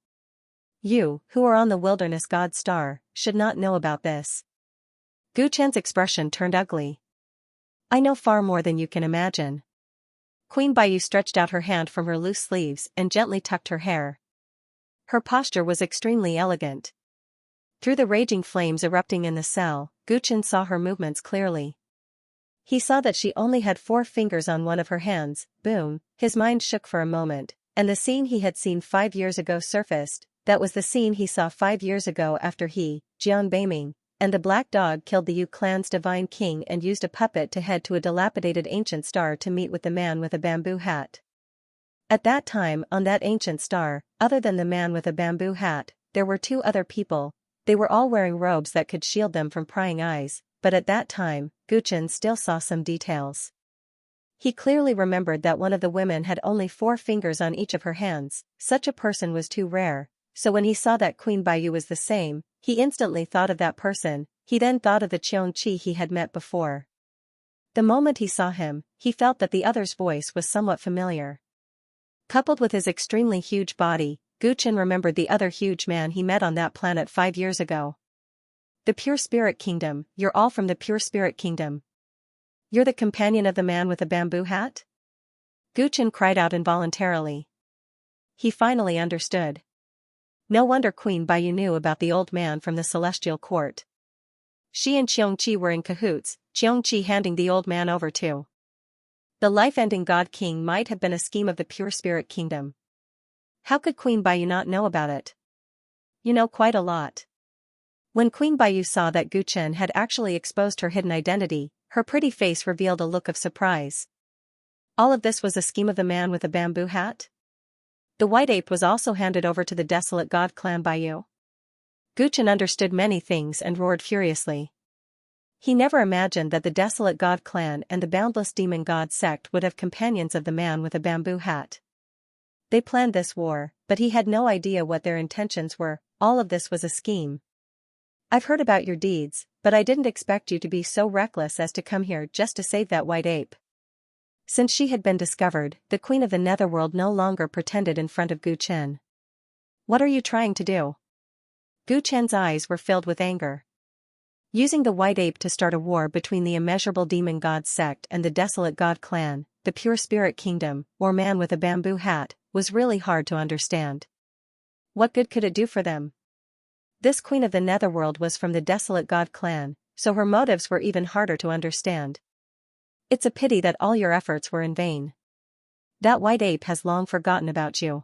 You, who are on the Wilderness God Star, should not know about this. Guchen's expression turned ugly. I know far more than you can imagine. Queen Baiyu stretched out her hand from her loose sleeves and gently tucked her hair. Her posture was extremely elegant. Through the raging flames erupting in the cell, Guchen saw her movements clearly. He saw that she only had 4 fingers on one of her hands. Boom, his mind shook for a moment, and the scene he had seen 5 years ago surfaced. That was the scene he saw 5 years ago after he, Jian Beiming, and the Black Dog killed the Yu clan's divine king and used a puppet to head to a dilapidated ancient star to meet with the man with a bamboo hat. At that time, on that ancient star, other than the man with a bamboo hat, there were 2 other people. They were all wearing robes that could shield them from prying eyes, but at that time, Guchen still saw some details. He clearly remembered that one of the women had only 4 fingers on each of her hands. Such a person was too rare, so when he saw that Queen Baiyu was the same, he instantly thought of that person. He then thought of the Xianxia he had met before. The moment he saw him, he felt that the other's voice was somewhat familiar. Coupled with his extremely huge body, Guchen remembered the other huge man he met on that planet 5 years ago. The Pure Spirit Kingdom. You're all from the Pure Spirit Kingdom. You're the companion of the man with the bamboo hat? Guchen cried out involuntarily. He finally understood. No wonder Queen Baiyu knew about the old man from the celestial court. She and Xianxia were in cahoots, Xianxia handing the old man over to the life-ending God King might have been a scheme of the Pure Spirit Kingdom. How could Queen Baiyu not know about it? You know quite a lot. When Queen Baiyu saw that Guchen had actually exposed her hidden identity, her pretty face revealed a look of surprise. All of this was a scheme of the man with the bamboo hat? The white ape was also handed over to the desolate god clan Baiyu. Guchen understood many things and roared furiously. He never imagined that the desolate god clan and the boundless demon god sect would have companions of the man with a bamboo hat. They planned this war, but he had no idea what their intentions were. All of this was a scheme. I've heard about your deeds, but I didn't expect you to be so reckless as to come here just to save that white ape. Since she had been discovered, the queen of the netherworld no longer pretended in front of Guchen. What are you trying to do? Guchen's eyes were filled with anger. Using the white ape to start a war between the immeasurable demon god sect and the desolate god clan, the Pure Spirit Kingdom, or man with a bamboo hat, was really hard to understand. What good could it do for them? This queen of the netherworld was from the desolate god clan, so her motives were even harder to understand. It's a pity that all your efforts were in vain. That white ape has long forgotten about you.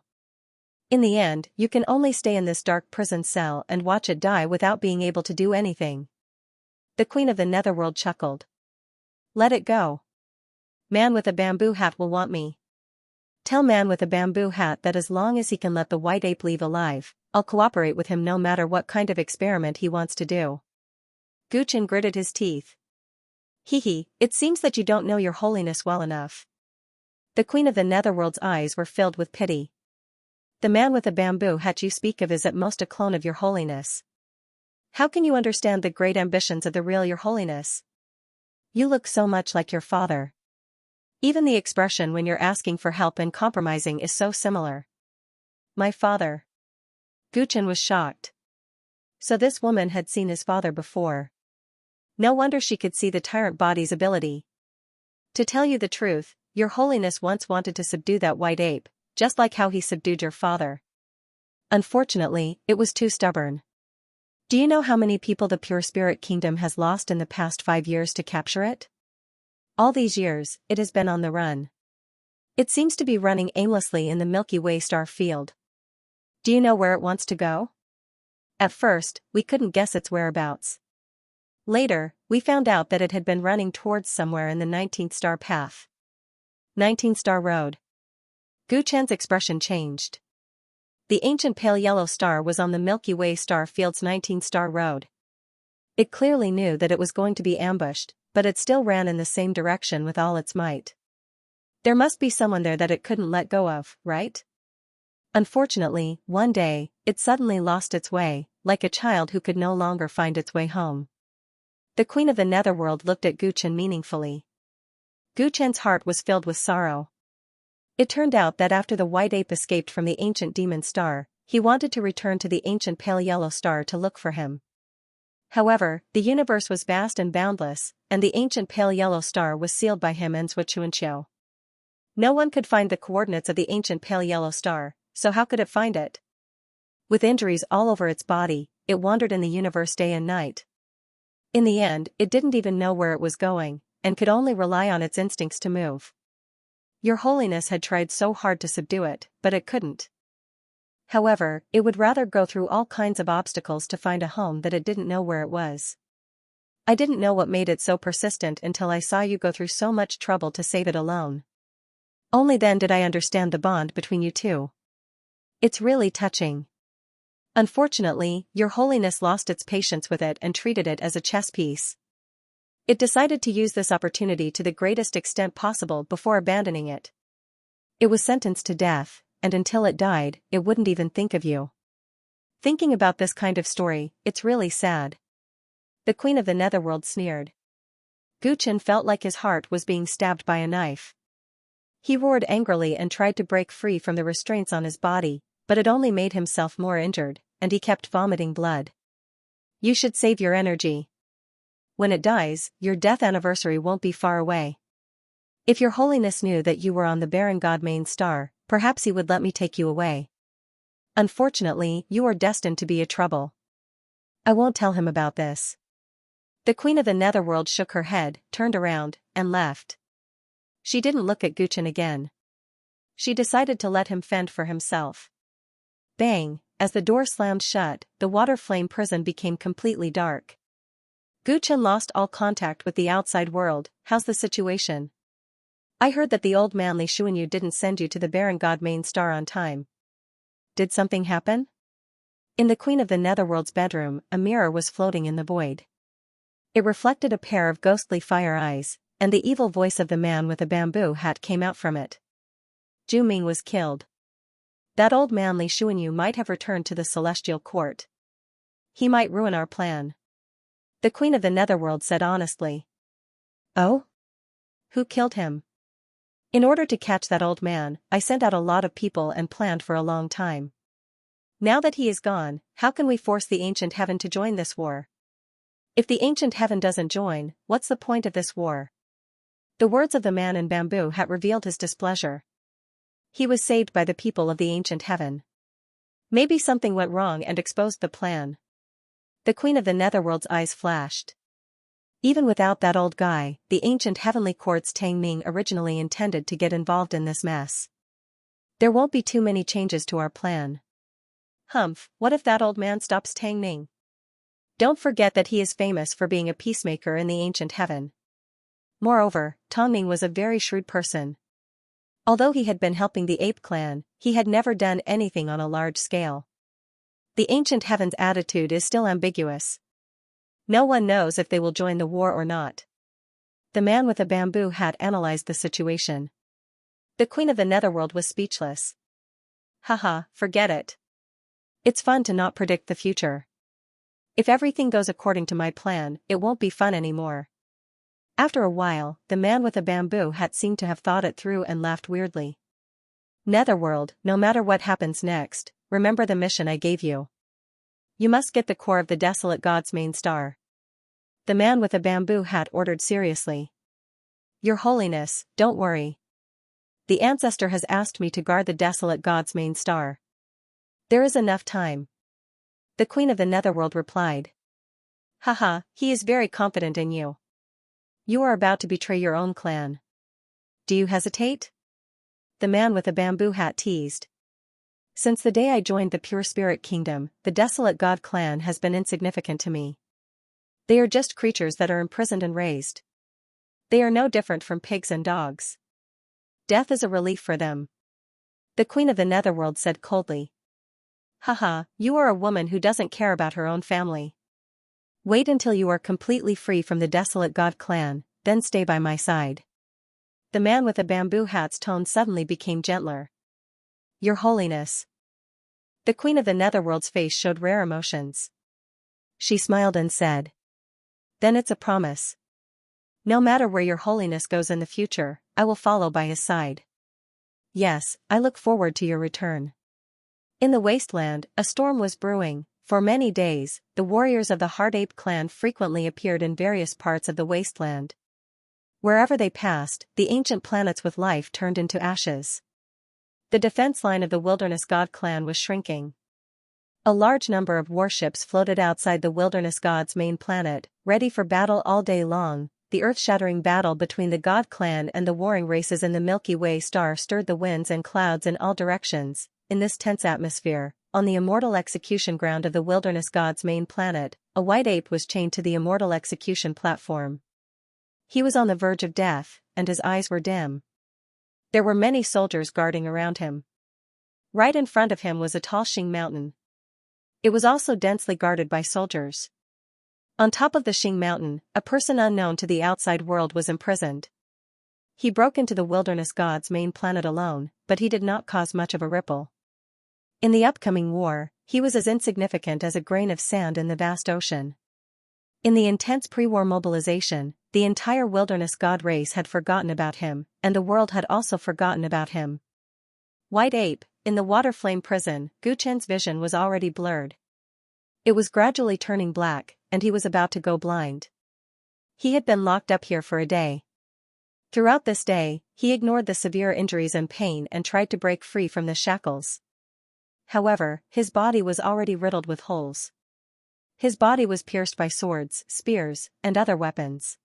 In the end, you can only stay in this dark prison cell and watch it die without being able to do anything. The queen of the netherworld chuckled. Let it go. Man with a bamboo hat will want me. Tell man with a bamboo hat that as long as he can let the white ape leave alive, I'll cooperate with him no matter what kind of experiment he wants to do. Guchen gritted his teeth. Hee, it seems that you don't know your holiness well enough. The queen of the netherworld's eyes were filled with pity. The man with a bamboo hat you speak of is at most a clone of your holiness. How can you understand the great ambitions of the real your holiness? You look so much like your father. Even the expression when you're asking for help and compromising is so similar. My father. Guchen was shocked. So this woman had seen his father before. No wonder she could see the tyrant body's ability. To tell you the truth, your holiness once wanted to subdue that white ape, just like how he subdued your father. Unfortunately, it was too stubborn. Do you know how many people the Pure Spirit Kingdom has lost in the past 5 years to capture it? All these years, it has been on the run. It seems to be running aimlessly in the Milky Way star field. Do you know where it wants to go? At first, we couldn't guess its whereabouts. Later, we found out that it had been running towards somewhere in the 19th star path. 19th star road. Guchen's expression changed. The ancient pale yellow star was on the Milky Way star field's 19th star road. It clearly knew that it was going to be ambushed, but it still ran in the same direction with all its might. There must be someone there that it couldn't let go of, right? Unfortunately, one day, it suddenly lost its way, like a child who could no longer find its way home. The queen of the netherworld looked at Guchen meaningfully. Guchen's heart was filled with sorrow. It turned out that after the white ape escaped from the ancient demon star, he wanted to return to the ancient pale yellow star to look for him. However, the universe was vast and boundless, and the ancient pale yellow star was sealed by him and Zhuqianqiu. No one could find the coordinates of the ancient pale yellow star, so how could it find it? With injuries all over its body, it wandered in the universe day and night. In the end, it didn't even know where it was going, and could only rely on its instincts to move. Your Holiness had tried so hard to subdue it, but it couldn't. However, it would rather go through all kinds of obstacles to find a home that it didn't know where it was. I didn't know what made it so persistent until I saw you go through so much trouble to save it alone. Only then did I understand the bond between you two. It's really touching. Unfortunately, Your Holiness lost its patience with it and treated it as a chess piece. It decided to use this opportunity to the greatest extent possible before abandoning it. It was sentenced to death, and until it died, it wouldn't even think of you. Thinking about this kind of story, it's really sad. The Queen of the Netherworld sneered. Guchen felt like his heart was being stabbed by a knife. He roared angrily and tried to break free from the restraints on his body, but it only made himself more injured, and he kept vomiting blood. You should save your energy. When it dies, your death anniversary won't be far away. If Your Holiness knew that you were on the Baron God main star, perhaps he would let me take you away. Unfortunately, you are destined to be a trouble. I won't tell him about this. The Queen of the Netherworld shook her head, turned around, and left. She didn't look at Guchen again. She decided to let him fend for himself. Bang! As the door slammed shut, the water flame prison became completely dark. Guchen lost all contact with the outside world. How's the situation? I heard that the old man Li Xuanyu didn't send you to the Baron God main star on time. Did something happen? In the Queen of the Netherworld's bedroom, a mirror was floating in the void. It reflected a pair of ghostly fire eyes, and the evil voice of the man with a bamboo hat came out from it. Zhu Ming was killed. That old man Li Xuanyu might have returned to the Celestial Court. He might ruin our plan. The Queen of the Netherworld said honestly. Oh? Who killed him? In order to catch that old man, I sent out a lot of people and planned for a long time. Now that he is gone, how can we force the Ancient Heaven to join this war? If the Ancient Heaven doesn't join, what's the point of this war? The words of the man in bamboo hat revealed his displeasure. He was saved by the people of the Ancient Heaven. Maybe something went wrong and exposed the plan. The Queen of the Netherworld's eyes flashed. Even without that old guy, the ancient heavenly court's Tang Ming originally intended to get involved in this mess. There won't be too many changes to our plan. Humph, what if that old man stops Tang Ming? Don't forget that he is famous for being a peacemaker in the ancient heaven. Moreover, Tang Ming was a very shrewd person. Although he had been helping the ape clan, he had never done anything on a large scale. The ancient heaven's attitude is still ambiguous. No one knows if they will join the war or not. The man with a bamboo hat analyzed the situation. The Queen of the Netherworld was speechless. Haha, forget it. It's fun to not predict the future. If everything goes according to my plan, it won't be fun anymore. After a while, the man with a bamboo hat seemed to have thought it through and laughed weirdly. Netherworld, no matter what happens next, remember the mission I gave you. You must get the core of the Desolate God's main star. The man with a bamboo hat ordered seriously. Your Holiness, don't worry. The ancestor has asked me to guard the Desolate God's main star. There is enough time. The Queen of the Netherworld replied. Haha, he is very confident in you. You are about to betray your own clan. Do you hesitate? The man with a bamboo hat teased. Since the day I joined the Pure Spirit Kingdom, the Desolate God clan has been insignificant to me. They are just creatures that are imprisoned and raised. They are no different from pigs and dogs. Death is a relief for them. The Queen of the Netherworld said coldly. Haha, you are a woman who doesn't care about her own family. Wait until you are completely free from the Desolate God clan, then stay by my side. The man with the bamboo hat's tone suddenly became gentler. Your Holiness. The Queen of the Netherworld's face showed rare emotions. She smiled and said. Then it's a promise. No matter where Your Holiness goes in the future, I will follow by his side. Yes, I look forward to your return. In the wasteland, a storm was brewing. For many days, the warriors of the Heart Ape clan frequently appeared in various parts of the wasteland. Wherever they passed, the ancient planets with life turned into ashes. The defense line of the Wilderness God clan was shrinking. A large number of warships floated outside the Wilderness God's main planet, ready for battle all day long. the earth-shattering battle between the God clan and the warring races in the Milky Way star stirred the winds and clouds in all directions. In this tense atmosphere, on the immortal execution ground of the wilderness god's main planet, a white ape was chained to the immortal execution platform. He was on the verge of death, and his eyes were dim. There were many soldiers guarding around him. Right in front of him was a tall Xing mountain. It was also densely guarded by soldiers. On top of the Xing mountain, a person unknown to the outside world was imprisoned. He broke into the wilderness god's main planet alone, but he did not cause much of a ripple. In the upcoming war, he was as insignificant as a grain of sand in the vast ocean. In the intense pre-war mobilization, the entire wilderness god race had forgotten about him, and the world had also forgotten about him. White Ape, in the water flame prison, Gu Chen's vision was already blurred. It was gradually turning black, and he was about to go blind. He had been locked up here for a day. Throughout this day, he ignored the severe injuries and pain and tried to break free from the shackles. However, his body was already riddled with holes. His body was pierced by swords, spears, and other weapons.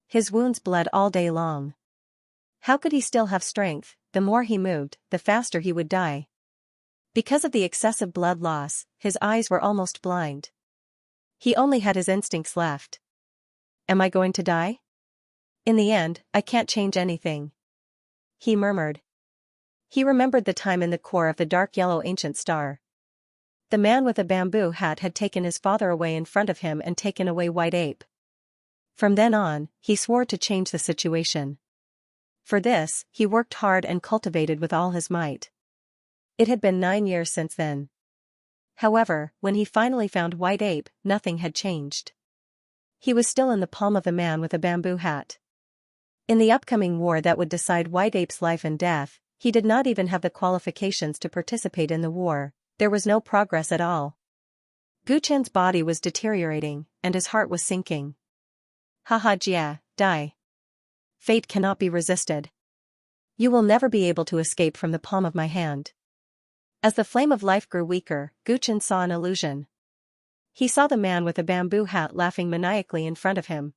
His wounds bled all day long. How could he still have strength? The more he moved, the faster he would die. Because of the excessive blood loss, his eyes were almost blind. He only had his instincts left. Am I going to die? In the end, I can't change anything, he murmured. He remembered the time in the core of the dark yellow ancient star. The man with a bamboo hat had taken his father away in front of him and taken away White Ape. From then on, he swore to change the situation. For this, he worked hard and cultivated with all his might. It had been 9 years since then. However, when he finally found White Ape, nothing had changed. He was still in the palm of the man with a bamboo hat. In the upcoming war that would decide White Ape's life and death, he did not even have the qualifications to participate in the war. There was no progress at all. Gu Chen's body was deteriorating, and his heart was sinking. Haha Jia, die. Fate cannot be resisted. You will never be able to escape from the palm of my hand. As the flame of life grew weaker, Gu Chen saw an illusion. He saw the man with the bamboo hat laughing maniacally in front of him.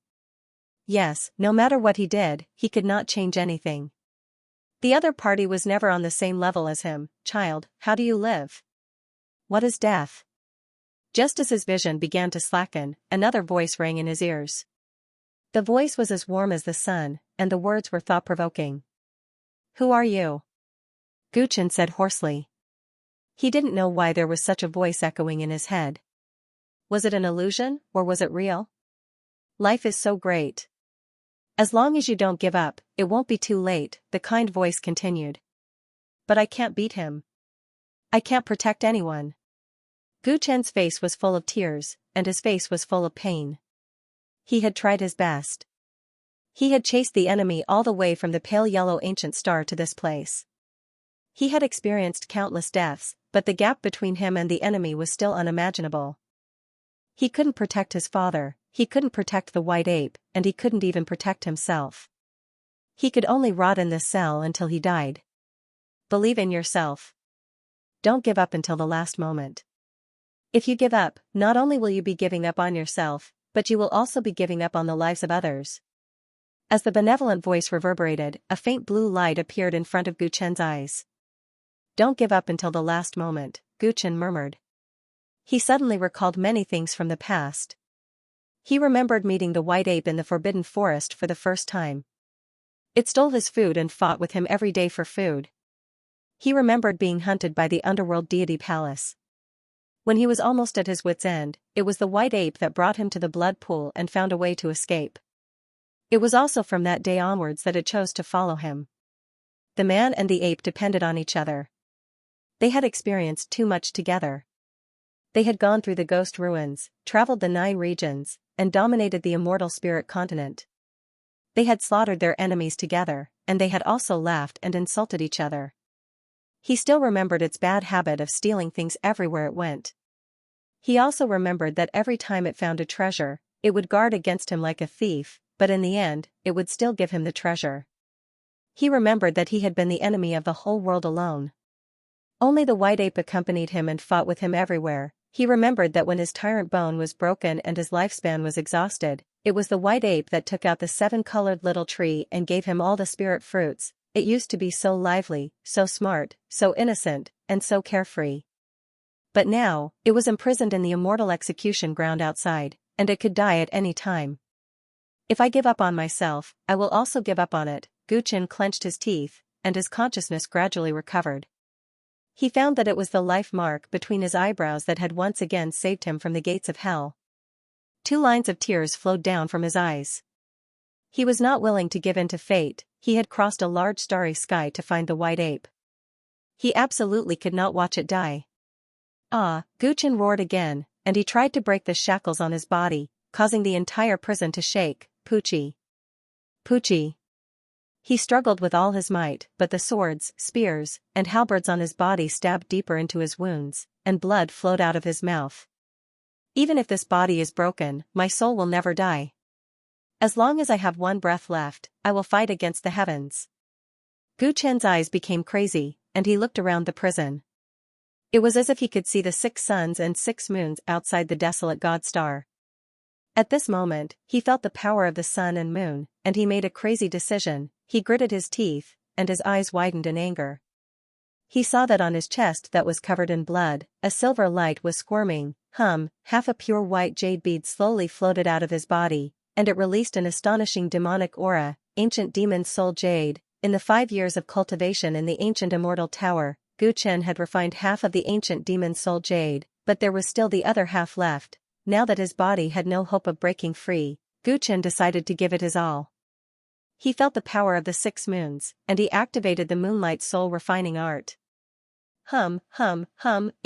Yes, no matter what he did, he could not change anything. The other party was never on the same level as him. Child, how do you live? What is death? Just as his vision began to slacken, another voice rang in his ears. The voice was as warm as the sun, and the words were thought-provoking. Who are you? Gu Chen said hoarsely. He didn't know why there was such a voice echoing in his head. Was it an illusion, or was it real? Life is so great. As long as you don't give up, it won't be too late, the kind voice continued. But I can't beat him. I can't protect anyone. Gu Chen's face was full of tears, and his face was full of pain. He had tried his best. He had chased the enemy all the way from the pale yellow ancient star to this place. He had experienced countless deaths, but the gap between him and the enemy was still unimaginable. He couldn't protect his father, he couldn't protect the White Ape, and he couldn't even protect himself. He could only rot in this cell until he died. Believe in yourself. Don't give up until the last moment. If you give up, not only will you be giving up on yourself, but you will also be giving up on the lives of others. As the benevolent voice reverberated, a faint blue light appeared in front of Gu Chen's eyes. Don't give up until the last moment, Gu Chen murmured. He suddenly recalled many things from the past. He remembered meeting the White Ape in the Forbidden Forest for the first time. It stole his food and fought with him every day for food. He remembered being hunted by the underworld deity Palace. When he was almost at his wit's end, it was the White Ape that brought him to the blood pool and found a way to escape. It was also from that day onwards that it chose to follow him. The man and the ape depended on each other. They had experienced too much together. They had gone through the ghost ruins, traveled the 9 regions, and dominated the immortal spirit continent. They had slaughtered their enemies together, and they had also laughed and insulted each other. He still remembered its bad habit of stealing things everywhere it went. He also remembered that every time it found a treasure, it would guard against him like a thief, but in the end, it would still give him the treasure. He remembered that he had been the enemy of the whole world alone. Only the White Ape accompanied him and fought with him everywhere. He remembered that when his tyrant bone was broken and his lifespan was exhausted, it was the white ape that took out the 7-colored little tree and gave him all the spirit fruits. It used to be so lively, so smart, so innocent, and so carefree. But now, it was imprisoned in the immortal execution ground outside, and it could die at any time. If I give up on myself, I will also give up on it. Guchen clenched his teeth, and his consciousness gradually recovered. He found that it was the life mark between his eyebrows that had once again saved him from the gates of hell. 2 lines of tears flowed down from his eyes. He was not willing to give in to fate. He had crossed a large starry sky to find the white ape. He absolutely could not watch it die. Ah! Guchen roared again, and he tried to break the shackles on his body, causing the entire prison to shake. Poochie! Poochie! He struggled with all his might, but the swords, spears, and halberds on his body stabbed deeper into his wounds, and blood flowed out of his mouth. Even if this body is broken, my soul will never die. As long as I have one breath left, I will fight against the heavens. Guchen's eyes became crazy, and he looked around the prison. It was as if he could see the 6 suns and 6 moons outside the desolate god star. At this moment, he felt the power of the sun and moon, and he made a crazy decision. He gritted his teeth, and his eyes widened in anger. He saw that on his chest that was covered in blood, a silver light was squirming. Half a pure white jade bead slowly floated out of his body, and it released an astonishing demonic aura. Ancient demon soul jade. In the 5 years of cultivation in the ancient immortal tower, Guchen had refined half of the ancient demon soul jade, but there was still the other half left. Now that his body had no hope of breaking free, Guchen decided to give it his all. He felt the power of the 6 moons, and he activated the moonlight soul refining art. In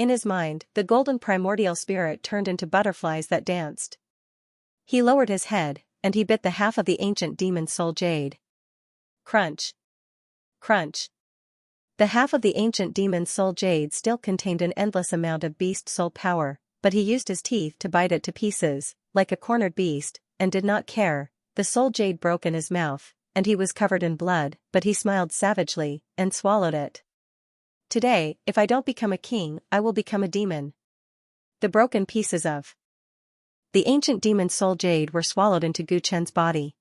his mind, the golden primordial spirit turned into butterflies that danced. He lowered his head, and he bit the half of the ancient demon soul jade. Crunch! Crunch! The half of the ancient demon soul jade still contained an endless amount of beast soul power, but he used his teeth to bite it to pieces, like a cornered beast, and did not care. The soul jade broke in his mouth, and he was covered in blood, but he smiled savagely, and swallowed it. Today, if I don't become a king, I will become a demon. The broken pieces of the ancient demon soul jade were swallowed into Guchen's body.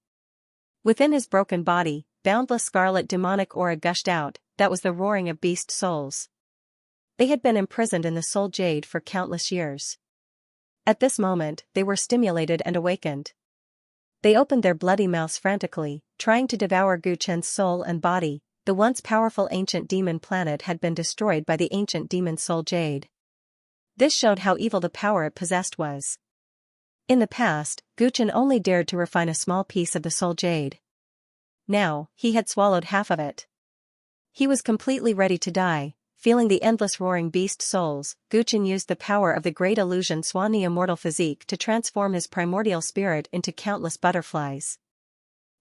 Within his broken body, boundless scarlet demonic aura gushed out. That was the roaring of beast souls. They had been imprisoned in the soul jade for countless years. At this moment, they were stimulated and awakened. They opened their bloody mouths frantically, trying to devour Guchen's soul and body. The once powerful ancient demon planet had been destroyed by the ancient demon soul jade. This showed how evil the power it possessed was. In the past, Guchen only dared to refine a small piece of the soul jade. Now, he had swallowed half of it. He was completely ready to die. Feeling the endless roaring beast souls, Guchen used the power of the great illusion Swanni immortal physique to transform his primordial spirit into countless butterflies.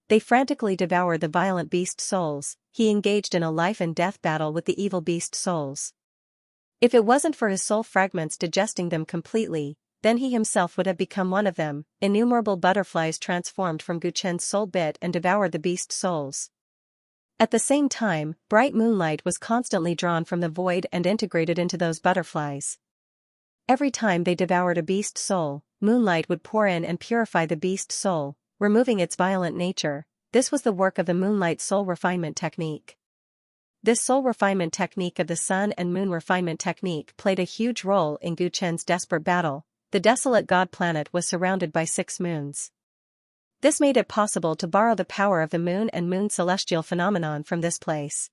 They frantically devoured the violent beast souls. He engaged in a life and death battle with the evil beast souls. If it wasn't for his soul fragments digesting them completely, then he himself would have become one of them. Innumerable butterflies transformed from Guchen's soul bit and devoured the beast souls. At the same time, bright moonlight was constantly drawn from the void and integrated into those butterflies. Every time they devoured a beast soul, moonlight would pour in and purify the beast soul, removing its violent nature. This was the work of the moonlight soul refinement technique. This soul refinement technique of the sun and moon refinement technique played a huge role in Guchen's desperate battle. The desolate god planet was surrounded by 6 moons. This made it possible to borrow the power of the moon and moon celestial phenomenon from this place.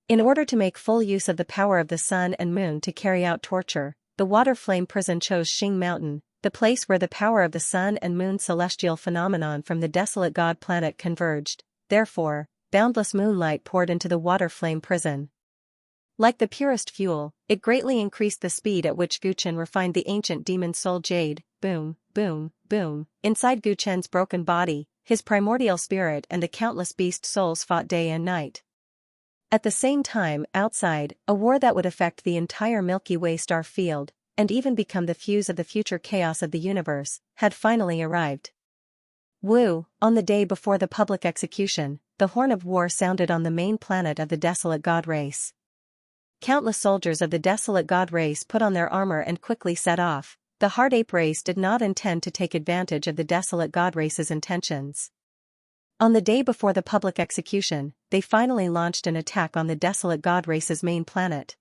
In order to make full use of the power of the sun and moon to carry out torture, the water flame prison chose Xing Mountain, the place where the power of the sun and moon celestial phenomenon from the desolate god planet converged. Therefore, boundless moonlight poured into the water flame prison. Like the purest fuel, it greatly increased the speed at which Guchen refined the ancient demon soul jade. Boom, boom, boom. Inside Guchen's broken body, his primordial spirit and the countless beast souls fought day and night. At the same time, outside, a war that would affect the entire Milky Way star field, and even become the fuse of the future chaos of the universe, had finally arrived. Woo! On the day before the public execution, the horn of war sounded on the main planet of the desolate god race. Countless soldiers of the desolate god race put on their armor and quickly set off. the Hard Ape race did not intend to take advantage of the Desolate God race's intentions. On the day before the public execution, they finally launched an attack on the Desolate God race's main planet.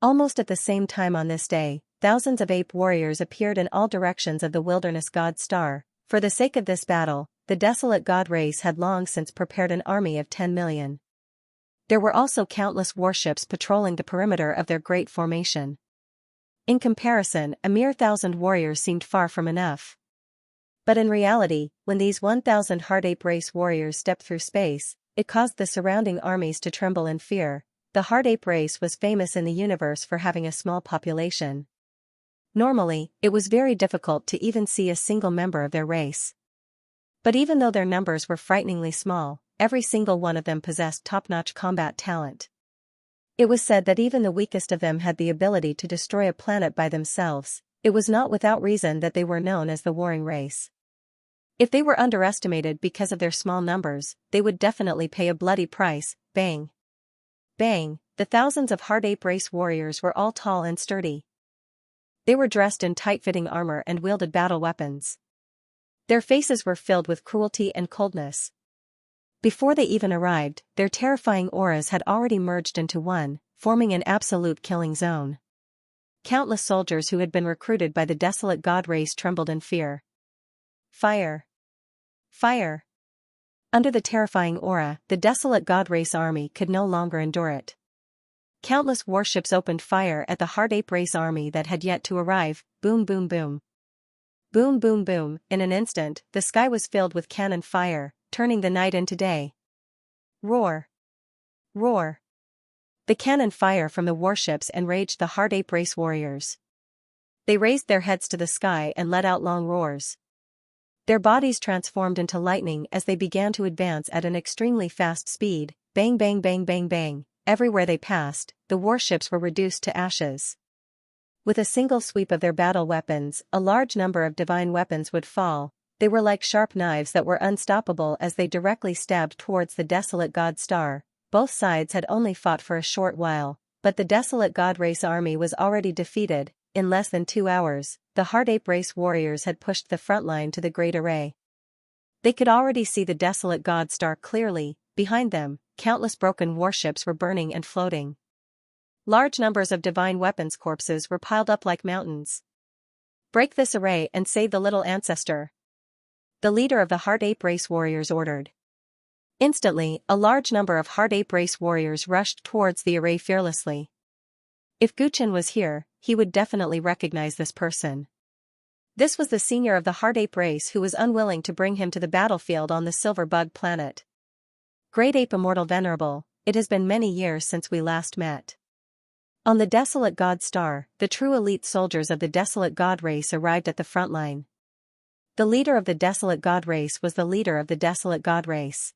Almost at the same time on this day, thousands of ape warriors appeared in all directions of the wilderness god star. For the sake of this battle, the Desolate God race had long since prepared an army of 10 million. There were also countless warships patrolling the perimeter of their great formation. In comparison, a mere 1,000 warriors seemed far from enough. But in reality, when these 1,000 Hard Ape race warriors stepped through space, it caused the surrounding armies to tremble in fear. The Hard Ape race was famous in the universe for having a small population. Normally, it was very difficult to even see a single member of their race. But even though their numbers were frighteningly small, every single one of them possessed top-notch combat talent. It was said that even the weakest of them had the ability to destroy a planet by themselves. It was not without reason that they were known as the warring race. If they were underestimated because of their small numbers, they would definitely pay a bloody price. Bang! Bang! The thousands of Hard Ape race warriors were all tall and sturdy. They were dressed in tight-fitting armor and wielded battle weapons. Their faces were filled with cruelty and coldness. Before they even arrived, their terrifying auras had already merged into one, forming an absolute killing zone. Countless soldiers who had been recruited by the Desolate God race trembled in fear. Fire! Fire! Under the terrifying aura, the Desolate God race army could no longer endure it. Countless warships opened fire at the Hard Ape race army that had yet to arrive. Boom boom boom. Boom boom boom. In an instant, the sky was filled with cannon fire, turning the night into day. Roar! Roar! The cannon fire from the warships enraged the Hard Ape race warriors. They raised their heads to the sky and let out long roars. Their bodies transformed into lightning as they began to advance at an extremely fast speed. Bang bang bang bang bang. Everywhere they passed, the warships were reduced to ashes. With a single sweep of their battle weapons, a large number of divine weapons would fall. They were like sharp knives that were unstoppable as they directly stabbed towards the Desolate God star. Both sides had only fought for a short while, but the Desolate God race army was already defeated. In less than 2 hours, the Hard Ape race warriors had pushed the front line to the Great Array. They could already see the Desolate God star clearly. Behind them, countless broken warships were burning and floating. Large numbers of divine weapons corpses were piled up like mountains. Break this array and save the little ancestor, the leader of the Hard Ape race warriors ordered. Instantly, a large number of Hard Ape race warriors rushed towards the array fearlessly. If Guchen was here, he would definitely recognize this person. This was the senior of the Hard Ape race who was unwilling to bring him to the battlefield on the Silver Bug planet. Great Ape Immortal Venerable, it has been many years since we last met. On the Desolate God star, the true elite soldiers of the Desolate God race arrived at the front line. The leader of the Desolate God race was the leader of the Desolate God race.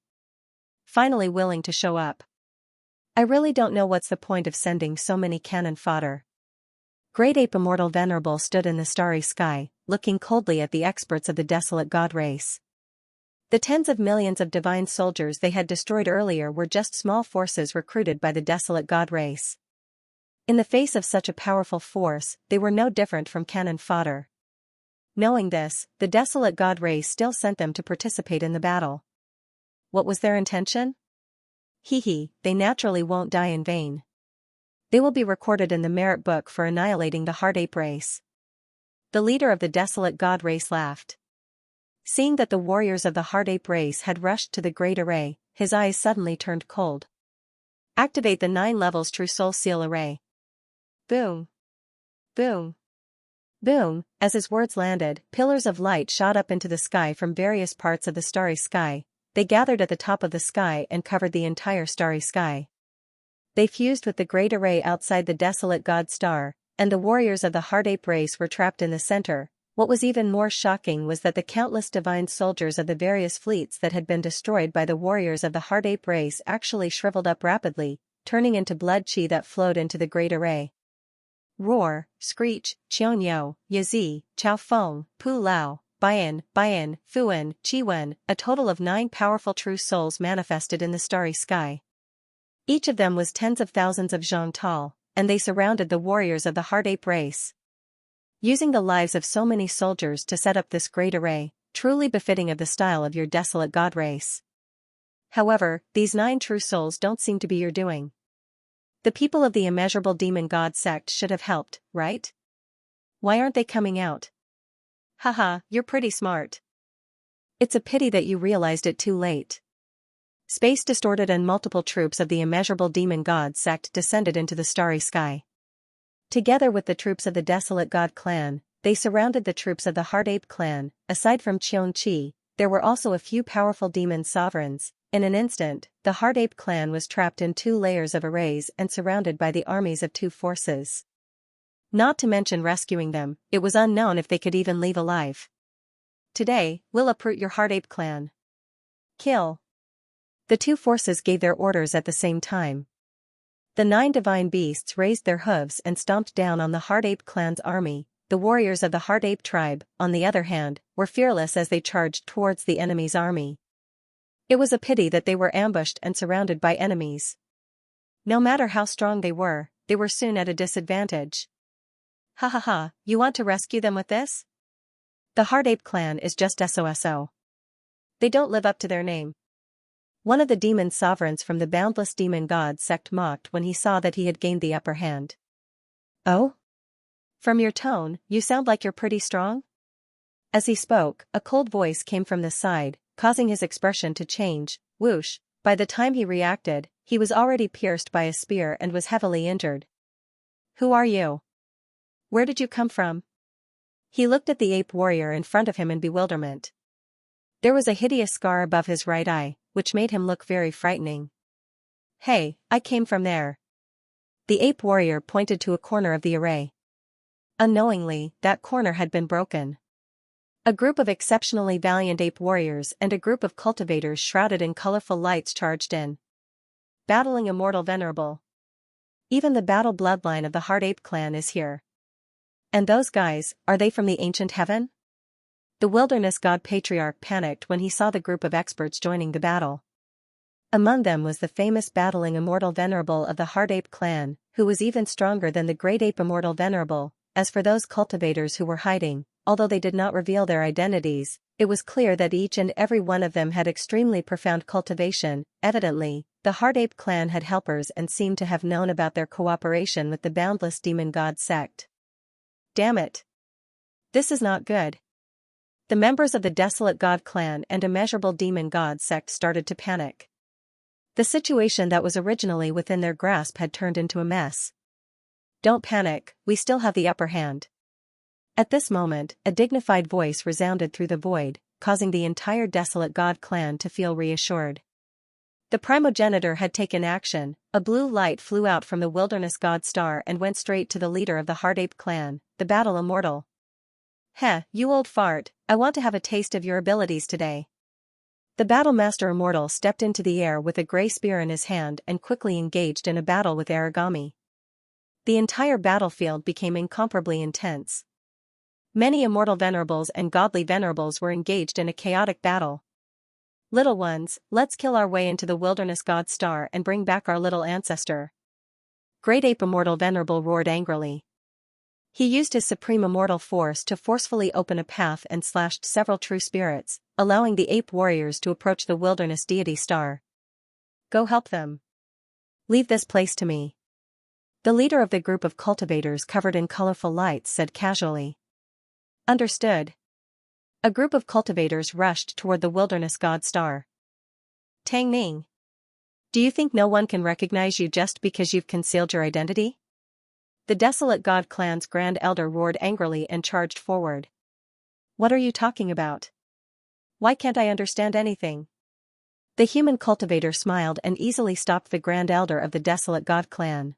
Finally willing to show up. I really don't know what's the point of sending so many cannon fodder. Great Ape Immortal Venerable stood in the starry sky, looking coldly at the experts of the Desolate God race. The tens of millions of divine soldiers they had destroyed earlier were just small forces recruited by the Desolate God race. In the face of such a powerful force, they were no different from cannon fodder. Knowing this, the Desolate God race still sent them to participate in the battle. What was their intention? They naturally won't die in vain. They will be recorded in the merit book for annihilating the Hard Ape race. The leader of the Desolate God race laughed. Seeing that the warriors of the Hard Ape race had rushed to the Great Array, his eyes suddenly turned cold. Activate the 9 levels True Soul Seal Array. Boom. Boom. Boom. As his words landed, pillars of light shot up into the sky from various parts of the starry sky. They gathered at the top of the sky and covered the entire starry sky. They fused with the Great Array outside the Desolate God star, and the warriors of the Hard Ape race were trapped in the center. What was even more shocking was that the countless divine soldiers of the various fleets that had been destroyed by the warriors of the Hard Ape race actually shriveled up rapidly, turning into blood chi that flowed into the Great Array. Roar, Screech, Xianxia, Yazi, Chao Feng, Pu Lao, Bian, Fuan, Chiwen, a total of 9 powerful true souls manifested in the starry sky. Each of them was tens of thousands of zhang tall, and they surrounded the warriors of the Hard Ape race. using the lives of so many soldiers to set up this great array, truly befitting of the style of your desolate god race. However, these 9 true souls don't seem to be your doing. The people of the immeasurable demon god sect should have helped, right? Why aren't they coming out? Haha, you're pretty smart. It's a pity that you realized it too late. Space distorted and multiple troops of the immeasurable demon god sect descended into the starry sky. Together with the troops of the desolate god clan, they surrounded the troops of the Heart Ape clan. Aside from Xianxia, there were also a few powerful demon sovereigns. In an instant, the Heart Ape clan was trapped in 2 layers of arrays and surrounded by the armies of 2 forces. Not to mention rescuing them, it was unknown if they could even leave alive. Today, we'll uproot your Heart Ape clan. Kill. The 2 forces gave their orders at the same time. The 9 divine beasts raised their hooves and stomped down on the Heart Ape clan's army. The warriors of the Heart Ape tribe, on the other hand, were fearless as they charged towards the enemy's army. It was a pity that they were ambushed and surrounded by enemies. No matter how strong they were soon at a disadvantage. Ha ha ha, you want to rescue them with this? The Heart Ape clan is just SOSO. They don't live up to their name. One of the demon sovereigns from the boundless demon god sect mocked when he saw that he had gained the upper hand. Oh? From your tone, you sound like you're pretty strong? As he spoke, a cold voice came from the side, causing his expression to change. Whoosh, by the time he reacted, he was already pierced by a spear and was heavily injured. Who are you? Where did you come from? He looked at the ape warrior in front of him in bewilderment. There was a hideous scar above his right eye, which made him look very frightening. Hey, I came from there. The ape warrior pointed to a corner of the array. Unknowingly, that corner had been broken. A group of exceptionally valiant ape warriors and a group of cultivators shrouded in colorful lights charged in. Battling Immortal Venerable. Even the battle bloodline of the Heart Ape clan is here. And those guys, are they from the ancient heaven? The wilderness god patriarch panicked when he saw the group of experts joining the battle. Among them was the famous battling Immortal Venerable of the Heart Ape clan, who was even stronger than the great ape Immortal Venerable. As for those cultivators who were hiding, although they did not reveal their identities, it was clear that each and every one of them had extremely profound cultivation. Evidently, the Heart Ape clan had helpers and seemed to have known about their cooperation with the boundless demon god sect. Damn it! This is not good. The members of the desolate god clan and immeasurable demon god sect started to panic. The situation that was originally within their grasp had turned into a mess. Don't panic, we still have the upper hand. At this moment, a dignified voice resounded through the void, causing the entire desolate god clan to feel reassured. The primogenitor had taken action. A blue light flew out from the wilderness god star and went straight to the leader of the Heart Ape clan, the battle immortal. Heh, you old fart, I want to have a taste of your abilities today. The battle master immortal stepped into the air with a gray spear in his hand and quickly engaged in a battle with Aragami. The entire battlefield became incomparably intense. Many immortal venerables and godly venerables were engaged in a chaotic battle. Little ones, let's kill our way into the wilderness god star and bring back our little ancestor. Great ape immortal venerable roared angrily. He used his supreme immortal force to forcefully open a path and slashed several true spirits, allowing the ape warriors to approach the wilderness deity star. Go help them. Leave this place to me. The leader of the group of cultivators covered in colorful lights said casually. Understood. A group of cultivators rushed toward the wilderness god star. Tang Ning. Do you think no one can recognize you just because you've concealed your identity? The desolate god clan's grand elder roared angrily and charged forward. What are you talking about? Why can't I understand anything? The human cultivator smiled and easily stopped the grand elder of the desolate god clan.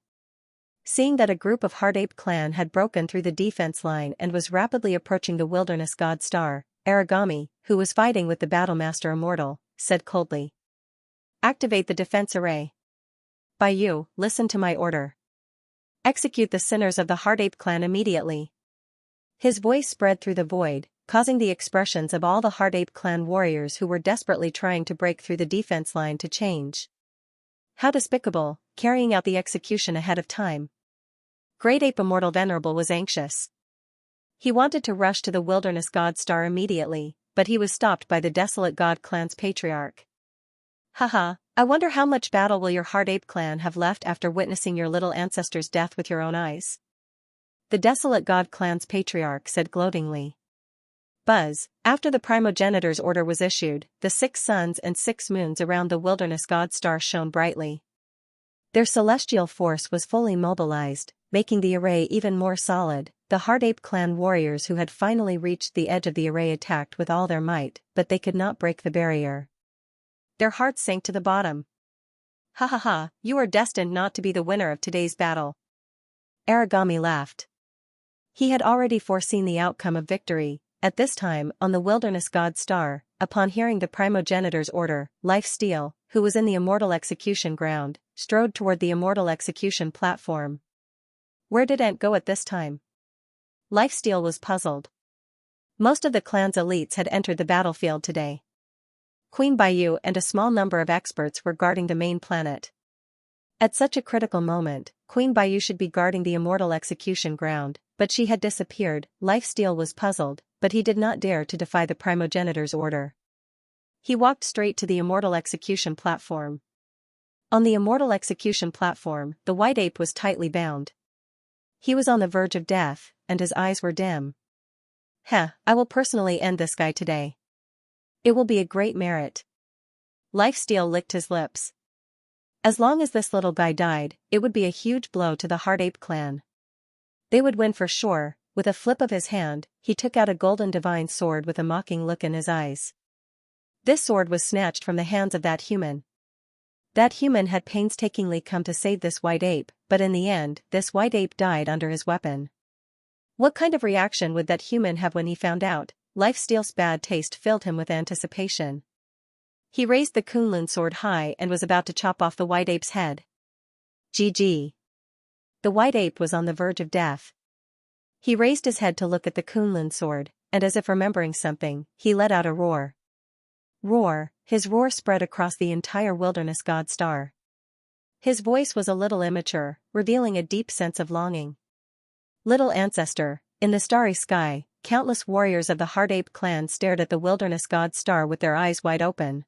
Seeing that a group of Heart Ape clan had broken through the defense line and was rapidly approaching the wilderness god star, Aragami, who was fighting with the battlemaster immortal, said coldly. Activate the defense array. By you, listen to my order. Execute the sinners of the Heart Ape clan immediately. His voice spread through the void, causing the expressions of all the Heart Ape clan warriors who were desperately trying to break through the defense line to change. How despicable, carrying out the execution ahead of time. Great Ape Immortal Venerable was anxious. He wanted to rush to the wilderness god star immediately, but he was stopped by the desolate god clan's patriarch. Haha, I wonder how much battle will your hard ape clan have left after witnessing your little ancestor's death with your own eyes? The desolate god clan's patriarch said gloatingly. Buzz, after the primogenitor's order was issued, the 6 suns and 6 moons around the wilderness god star shone brightly. Their celestial force was fully mobilized, making the array even more solid. The Hard Ape clan warriors who had finally reached the edge of the array attacked with all their might, but they could not break the barrier. Their hearts sank to the bottom. Ha ha ha, you are destined not to be the winner of today's battle. Aragami laughed. He had already foreseen the outcome of victory. At this time, on the wilderness god star, upon hearing the primogenitor's order, Lifesteal, who was in the immortal execution ground, strode toward the immortal execution platform. Where did Ant go at this time? Lifesteal was puzzled. Most of the clan's elites had entered the battlefield today. Queen Baiyu and a small number of experts were guarding the main planet. At such a critical moment, Queen Baiyu should be guarding the immortal execution ground, but she had disappeared. Lifesteal was puzzled, but he did not dare to defy the primogenitor's order. He walked straight to the immortal execution platform. On the immortal execution platform, the white ape was tightly bound. He was on the verge of death, and his eyes were dim. Heh, I will personally end this guy today. It will be a great merit. Lifesteal licked his lips. As long as this little guy died, it would be a huge blow to the Hard Ape clan. They would win for sure. With a flip of his hand, he took out a golden divine sword with a mocking look in his eyes. This sword was snatched from the hands of that human. That human had painstakingly come to save this white ape, but in the end, this white ape died under his weapon. What kind of reaction would that human have when he found out? Lifesteal's bad taste filled him with anticipation. He raised the Kunlun sword high and was about to chop off the white ape's head. GG. The white ape was on the verge of death. He raised his head to look at the Kunlun sword, and as if remembering something, he let out a roar. Roar, his roar spread across the entire wilderness god star. His voice was a little immature, revealing a deep sense of longing. Little ancestor, in the starry sky, countless warriors of the Hard Ape clan stared at the wilderness god star with their eyes wide open.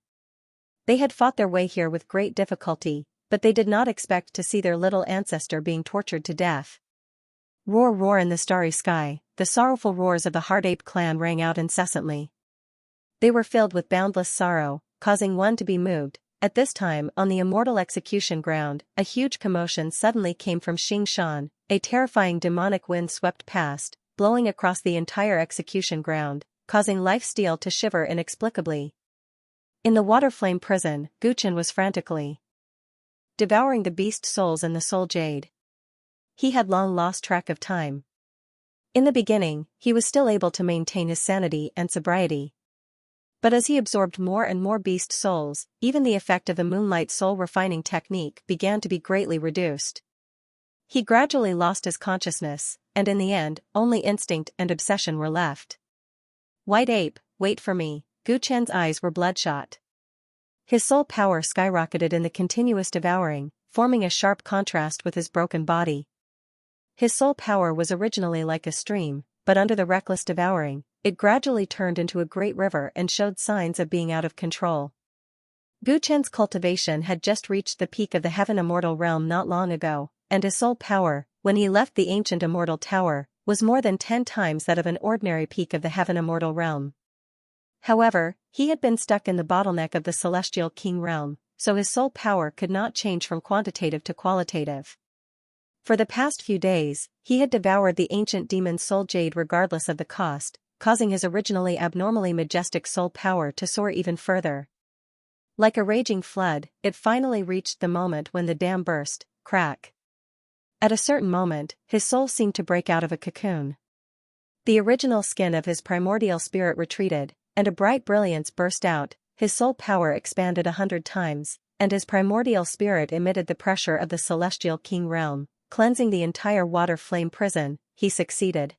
They had fought their way here with great difficulty, but they did not expect to see their little ancestor being tortured to death. Roar, roar in the starry sky, the sorrowful roars of the Hard Ape clan rang out incessantly. They were filled with boundless sorrow, causing one to be moved. At this time, on the immortal execution ground, a huge commotion suddenly came from Xianxia. A terrifying demonic wind swept past, blowing across the entire execution ground, causing Lifesteal to shiver inexplicably. In the Waterflame prison, Guchen was frantically devouring the beast souls in the soul jade. He had long lost track of time. In the beginning, he was still able to maintain his sanity and sobriety. But as he absorbed more and more beast souls, even the effect of the moonlight soul refining technique began to be greatly reduced. He gradually lost his consciousness, and in the end, only instinct and obsession were left. White ape, wait for me. Guchen's eyes were bloodshot. His soul power skyrocketed in the continuous devouring, forming a sharp contrast with his broken body. His soul power was originally like a stream, but under the reckless devouring, it gradually turned into a great river and showed signs of being out of control. Guchen's cultivation had just reached the peak of the Heaven Immortal realm not long ago, and his soul power, when he left the ancient immortal tower, was more than 10 times that of an ordinary peak of the Heaven Immortal realm. However, he had been stuck in the bottleneck of the Celestial King realm, so his soul power could not change from quantitative to qualitative. For the past few days, he had devoured the ancient demon soul jade regardless of the cost, causing his originally abnormally majestic soul power to soar even further. Like a raging flood, it finally reached the moment when the dam burst, crack. At a certain moment, his soul seemed to break out of a cocoon. The original skin of his primordial spirit retreated, and a bright brilliance burst out. His soul power expanded 100 times, and his primordial spirit emitted the pressure of the Celestial King realm, cleansing the entire water flame prison. He succeeded.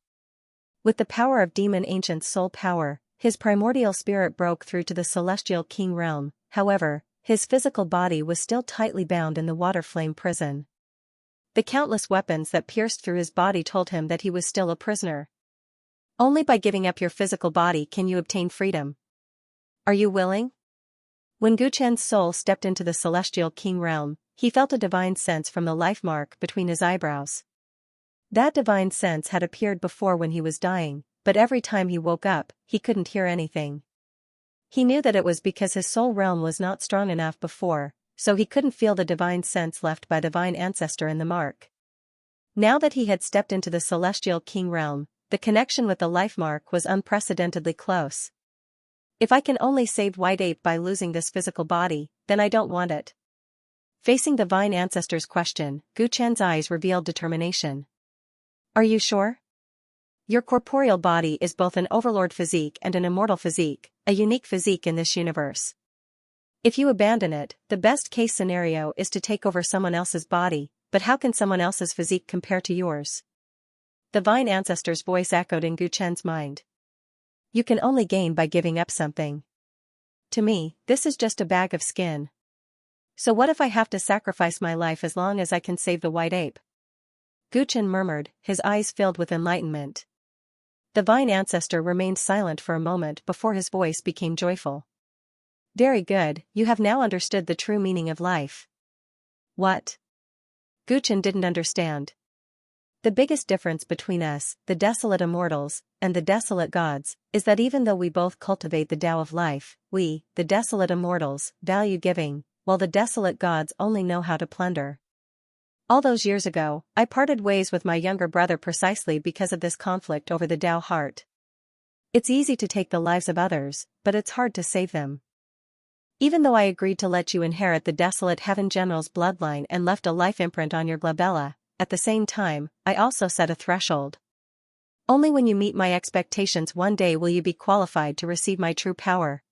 With the power of demon ancient soul power, his primordial spirit broke through to the Celestial King realm. However, his physical body was still tightly bound in the water flame prison. The countless weapons that pierced through his body told him that he was still a prisoner. Only by giving up your physical body can you obtain freedom. Are you willing? When Guchen's soul stepped into the celestial king realm, he felt a divine sense from the life mark between his eyebrows. That divine sense had appeared before when he was dying, but every time he woke up, he couldn't hear anything. He knew that it was because his soul realm was not strong enough before, so he couldn't feel the divine sense left by divine ancestor in the mark. Now that he had stepped into the celestial king realm, the connection with the life mark was unprecedentedly close. If I can only save White Ape by losing this physical body, then I don't want it. Facing divine ancestor's question, Guchen's eyes revealed determination. Are you sure? Your corporeal body is both an overlord physique and an immortal physique, a unique physique in this universe. If you abandon it, the best case scenario is to take over someone else's body, but how can someone else's physique compare to yours? Divine ancestor's voice echoed in Guchen's mind. You can only gain by giving up something. To me, this is just a bag of skin. So what if I have to sacrifice my life as long as I can save the White Ape? Guchen murmured, his eyes filled with enlightenment. Divine ancestor remained silent for a moment before his voice became joyful. Very good, you have now understood the true meaning of life. What? Guchen didn't understand. The biggest difference between us, the desolate immortals, and the desolate gods, is that even though we both cultivate the Tao of life, we, the desolate immortals, value giving, while the desolate gods only know how to plunder. All those years ago, I parted ways with my younger brother precisely because of this conflict over the Tao heart. It's easy to take the lives of others, but it's hard to save them. Even though I agreed to let you inherit the desolate Heaven General's bloodline and left a life imprint on your glabella, at the same time, I also set a threshold. Only when you meet my expectations one day will you be qualified to receive my true power.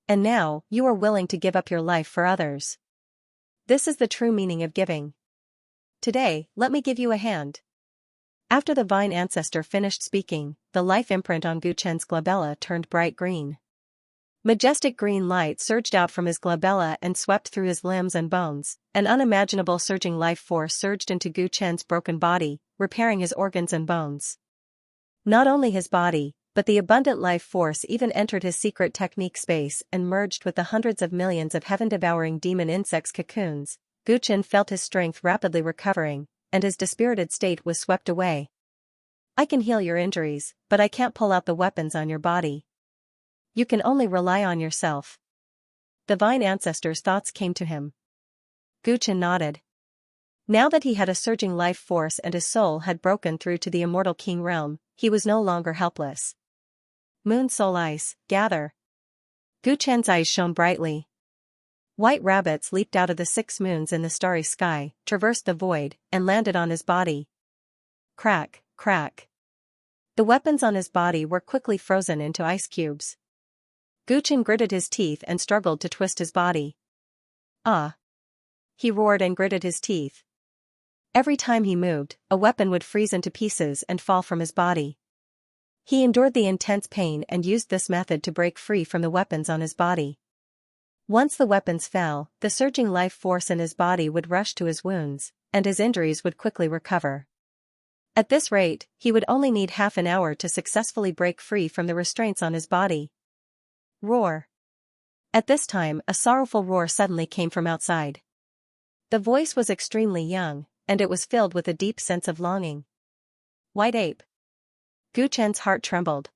And now, you are willing to give up your life for others. This is the true meaning of giving. Today, let me give you a hand. After the Divine Ancestor finished speaking, the life imprint on Guchen's glabella turned bright green. Majestic green light surged out from his glabella and swept through his limbs and bones. An unimaginable surging life force surged into Guchen's broken body, repairing his organs and bones. Not only his body, but the abundant life force even entered his secret technique space and merged with the hundreds of millions of heaven-devouring demon insects cocoons. Guchen felt his strength rapidly recovering, and his dispirited state was swept away. I can heal your injuries, but I can't pull out the weapons on your body. You can only rely on yourself. Divine Ancestor's thoughts came to him. Guchen nodded. Now that he had a surging life force and his soul had broken through to the immortal king realm, he was no longer helpless. Moon soul ice, gather. Guchen's eyes shone brightly. White rabbits leaped out of the 6 moons in the starry sky, traversed the void, and landed on his body. Crack, crack. The weapons on his body were quickly frozen into ice cubes. Guchen gritted his teeth and struggled to twist his body. Ah! He roared and gritted his teeth. Every time he moved, a weapon would freeze into pieces and fall from his body. He endured the intense pain and used this method to break free from the weapons on his body. Once the weapons fell, the surging life force in his body would rush to his wounds, and his injuries would quickly recover. At this rate, he would only need half an hour to successfully break free from the restraints on his body. Roar. At this time, a sorrowful roar suddenly came from outside. The voice was extremely young, and it was filled with a deep sense of longing. White Ape. Guchen's heart trembled.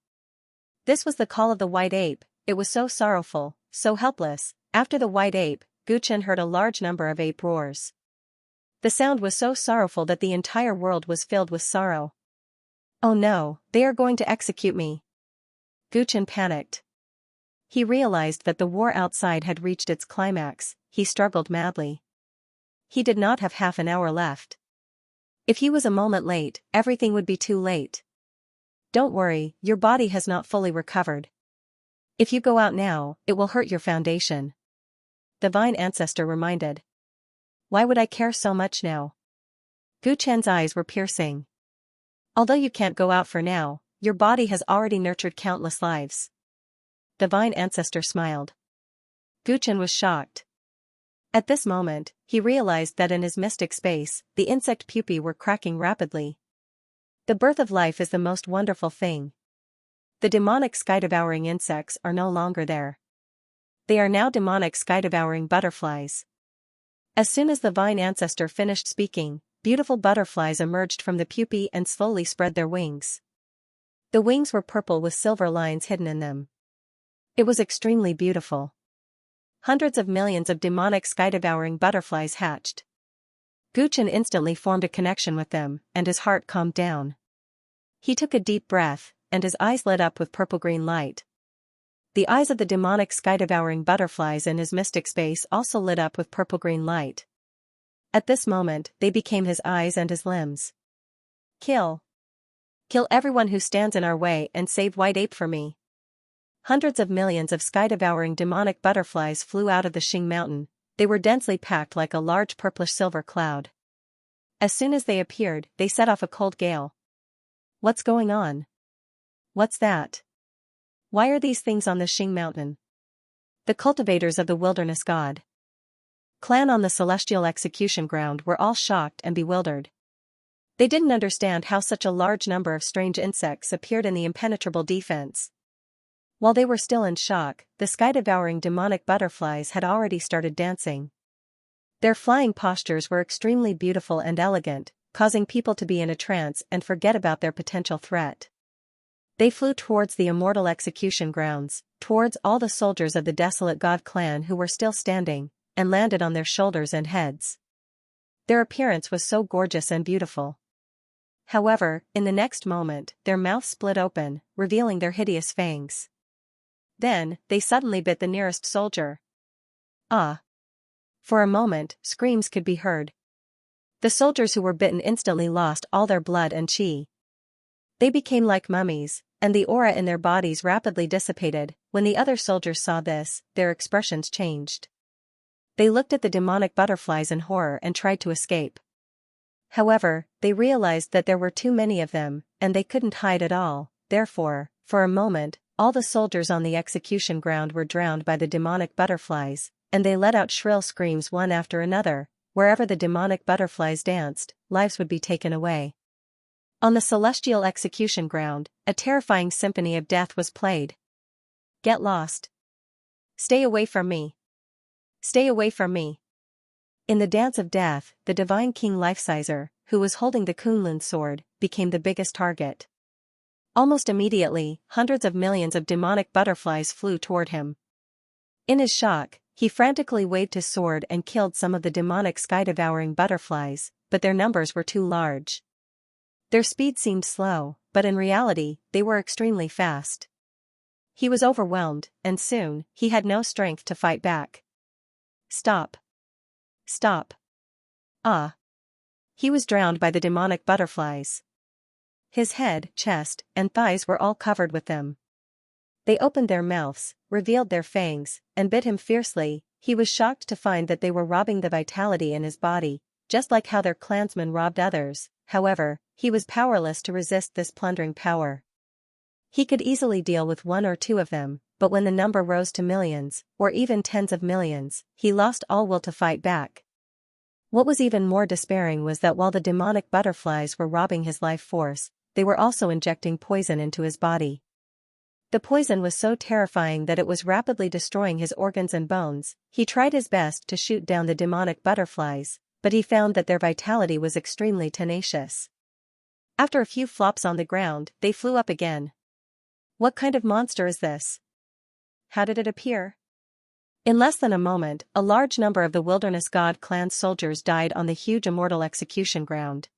This was the call of the White Ape. It was so sorrowful, so helpless. After the White Ape, Guchen heard a large number of ape roars. The sound was so sorrowful that the entire world was filled with sorrow. Oh no, they are going to execute me. Guchen panicked. He realized that the war outside had reached its climax. He struggled madly. He did not have half an hour left. If he was a moment late, everything would be too late. Don't worry, your body has not fully recovered. If you go out now, it will hurt your foundation. Divine Ancestor reminded. Why would I care so much now? Guchen's eyes were piercing. Although you can't go out for now, your body has already nurtured countless lives. Divine Ancestor smiled. Guchen was shocked. At this moment, he realized that in his mystic space, the insect pupae were cracking rapidly. The birth of life is the most wonderful thing. The demonic sky-devouring insects are no longer there. They are now demonic sky-devouring butterflies. As soon as the vine ancestor finished speaking, beautiful butterflies emerged from the pupae and slowly spread their wings. The wings were purple with silver lines hidden in them. It was extremely beautiful. Hundreds of millions of demonic sky-devouring butterflies hatched. Guchen instantly formed a connection with them, and his heart calmed down. He took a deep breath, and his eyes lit up with purple-green light. The eyes of the demonic sky-devouring butterflies in his mystic space also lit up with purple-green light. At this moment, they became his eyes and his limbs. Kill. Kill everyone who stands in our way and save White Ape for me. Hundreds of millions of sky-devouring demonic butterflies flew out of the Xing mountain. They were densely packed like a large purplish-silver cloud. As soon as they appeared, they set off a cold gale. What's going on? What's that? Why are these things on the Xing mountain? The cultivators of the wilderness god clan on the celestial execution ground were all shocked and bewildered. They didn't understand how such a large number of strange insects appeared in the impenetrable defense. While they were still in shock, the sky-devouring demonic butterflies had already started dancing. Their flying postures were extremely beautiful and elegant, causing people to be in a trance and forget about their potential threat. They flew towards the immortal execution grounds, towards all the soldiers of the desolate god clan who were still standing, and landed on their shoulders and heads. Their appearance was so gorgeous and beautiful. However, in the next moment, their mouths split open, revealing their hideous fangs. Then, they suddenly bit the nearest soldier. Ah! For a moment, screams could be heard. The soldiers who were bitten instantly lost all their blood and chi. They became like mummies, and the aura in their bodies rapidly dissipated. When the other soldiers saw this, their expressions changed. They looked at the demonic butterflies in horror and tried to escape. However, they realized that there were too many of them, and they couldn't hide at all. Therefore, for a moment, all the soldiers on the execution ground were drowned by the demonic butterflies, and they let out shrill screams one after another. Wherever the demonic butterflies danced, lives would be taken away. On the celestial execution ground, a terrifying symphony of death was played. Get lost. Stay away from me. Stay away from me. In the dance of death, the divine king Lifesizer, who was holding the Kunlun sword, became the biggest target. Almost immediately, hundreds of millions of demonic butterflies flew toward him. In his shock, he frantically waved his sword and killed some of the demonic sky-devouring butterflies, but their numbers were too large. Their speed seemed slow, but in reality, they were extremely fast. He was overwhelmed, and soon, he had no strength to fight back. Stop. Stop. Ah. He was drowned by the demonic butterflies. His head, chest, and thighs were all covered with them. They opened their mouths, revealed their fangs, and bit him fiercely. He was shocked to find that they were robbing the vitality in his body, just like how their clansmen robbed others. However, he was powerless to resist this plundering power. He could easily deal with one or two of them, but when the number rose to millions, or even tens of millions, he lost all will to fight back. What was even more despairing was that while the demonic butterflies were robbing his life force, they were also injecting poison into his body. The poison was so terrifying that it was rapidly destroying his organs and bones. He tried his best to shoot down the demonic butterflies, but he found that their vitality was extremely tenacious. After a few flops on the ground, they flew up again. What kind of monster is this? How did it appear? In less than a moment, a large number of the Wilderness God clan soldiers died on the huge immortal execution ground.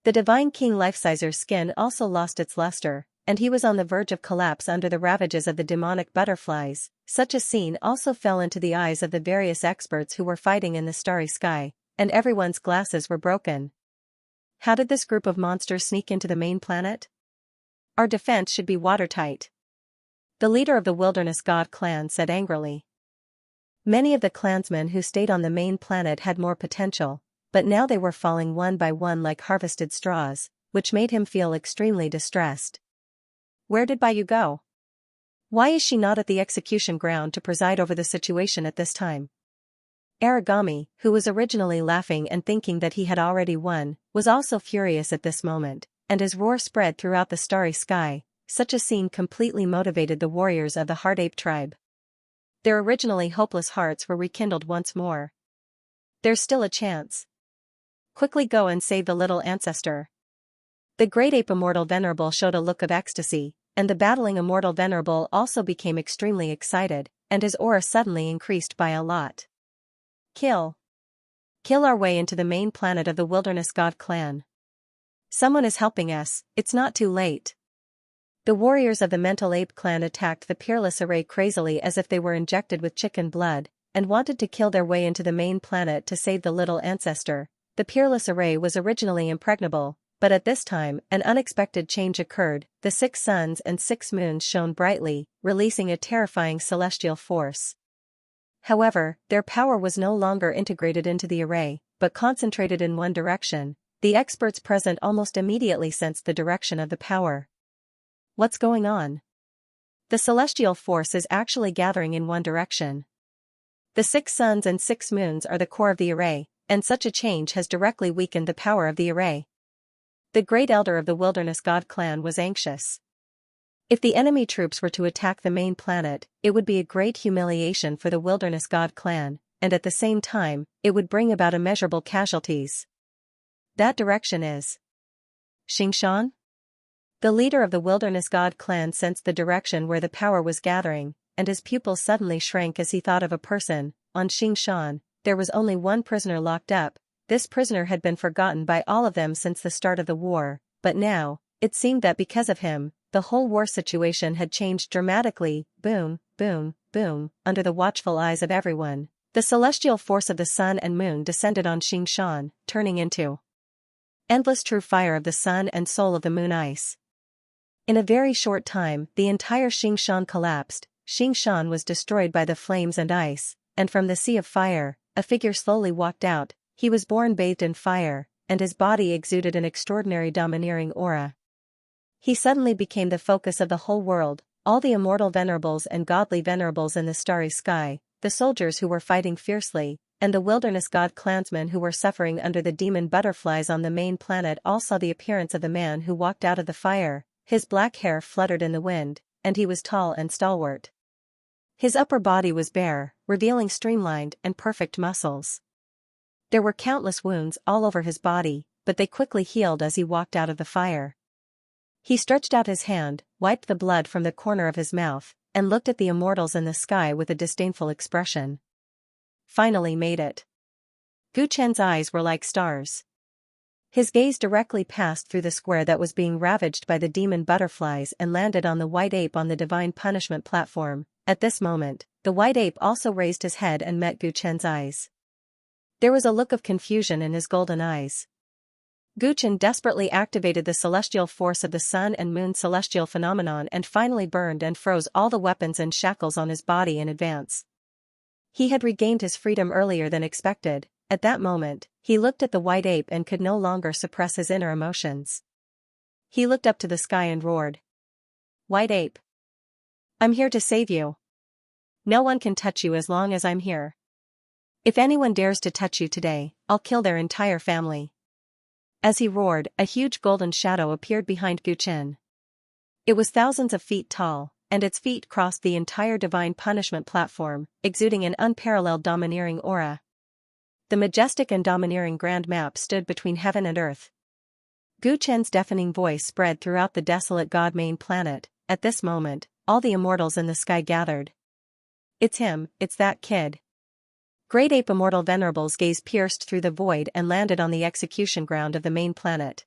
The divine king Lifesizer's skin also lost its luster, and he was on the verge of collapse under the ravages of the demonic butterflies. Such a scene also fell into the eyes of the various experts who were fighting in the starry sky, and everyone's glasses were broken. How did this group of monsters sneak into the main planet? Our defense should be watertight. The leader of the Wilderness God clan said angrily. Many of the clansmen who stayed on the main planet had more potential, but now they were falling one by one like harvested straws, which made him feel extremely distressed. Where did Bayu go? Why is she not at the execution ground to preside over the situation at this time? Aragami, who was originally laughing and thinking that he had already won, was also furious at this moment, and his roar spread throughout the starry sky. such a scene completely motivated the warriors of the Heart Ape tribe. Their originally hopeless hearts were rekindled once more. There's still a chance. Quickly go and save the little ancestor. The great ape Immortal Venerable showed a look of ecstasy, and the battling Immortal Venerable also became extremely excited, and his aura suddenly increased by a lot. Kill our way into the main planet of the Wilderness God clan. Someone is helping us, it's not too late. The warriors of the Mental Ape clan attacked the Peerless Array crazily as if they were injected with chicken blood, and wanted to kill their way into the main planet to save the little ancestor. The Peerless Array was originally impregnable, but at this time an unexpected change occurred. The 6 suns and 6 moons shone brightly, releasing a terrifying celestial force. However, their power was no longer integrated into the array, but concentrated in one direction. The experts present almost immediately sensed the direction of the power. What's going on? The celestial force is actually gathering in one direction. The 6 suns and 6 moons are the core of the array, and such a change has directly weakened the power of the array. The great elder of the Wilderness God clan was anxious. If the enemy troops were to attack the main planet, it would be a great humiliation for the Wilderness God clan, and at the same time, it would bring about immeasurable casualties. That direction is Xianxia? The leader of the Wilderness God clan sensed the direction where the power was gathering, and his pupils suddenly shrank as he thought of a person. On Xianxia, there was only one prisoner locked up. This prisoner had been forgotten by all of them since the start of the war, but now, it seemed that because of him, the whole war situation had changed dramatically. Boom, boom, boom, under the watchful eyes of everyone. The celestial force of the sun and moon descended on Xianxia, turning into endless true fire of the sun and soul of the moon ice. In a very short time, the entire Xianxia collapsed. Xianxia was destroyed by the flames and ice, and from the sea of fire, a figure slowly walked out. He was born bathed in fire, and his body exuded an extraordinary domineering aura. He suddenly became the focus of the whole world. All the immortal venerables and godly venerables in the starry sky, the soldiers who were fighting fiercely, and the Wilderness God clansmen who were suffering under the demon butterflies on the main planet all saw the appearance of the man who walked out of the fire. His black hair fluttered in the wind, and he was tall and stalwart. His upper body was bare, revealing streamlined and perfect muscles. There were countless wounds all over his body, but they quickly healed as he walked out of the fire. He stretched out his hand, wiped the blood from the corner of his mouth, and looked at the immortals in the sky with a disdainful expression. Finally made it. Gu Chen's eyes were like stars. His gaze directly passed through the square that was being ravaged by the demon butterflies and landed on the white ape on the divine punishment platform. At this moment, the white ape also raised his head and met Gu Chen's eyes. There was a look of confusion in his golden eyes. Gu Chen desperately activated the celestial force of the sun and moon celestial phenomenon and finally burned and froze all the weapons and shackles on his body in advance. He had regained his freedom earlier than expected. At that moment, he looked at the white ape and could no longer suppress his inner emotions. He looked up to the sky and roared. White ape. I'm here to save you. No one can touch you as long as I'm here. If anyone dares to touch you today, I'll kill their entire family. As he roared, a huge golden shadow appeared behind Gu Chen. It was thousands of feet tall, and its feet crossed the entire divine punishment platform, exuding an unparalleled domineering aura. The majestic and domineering grand map stood between heaven and earth. Gu Chen's deafening voice spread throughout the desolate god main planet. At this moment, all the immortals in the sky gathered. It's him, it's that kid. Great ape immortal venerable's gaze pierced through the void and landed on the execution ground of the main planet.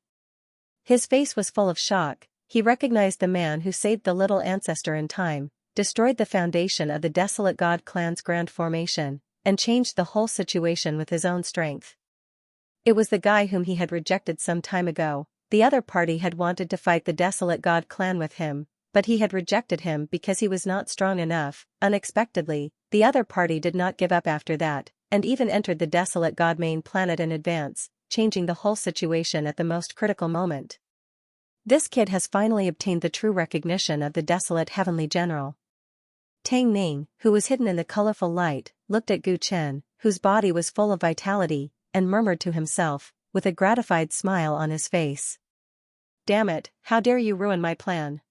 His face was full of shock. He recognized the man who saved the little ancestor in time, destroyed the foundation of the desolate god clan's grand formation, and changed the whole situation with his own strength. It was the guy whom he had rejected some time ago. The other party had wanted to fight the desolate god clan with him, but he had rejected him because he was not strong enough. Unexpectedly, the other party did not give up after that, and even entered the desolate god main planet in advance, changing the whole situation at the most critical moment. This kid has finally obtained the true recognition of the desolate heavenly general. Tang Ning, who was hidden in the colorful light, looked at Gu Chen, whose body was full of vitality, and murmured to himself, with a gratified smile on his face. Damn it, how dare you ruin my plan?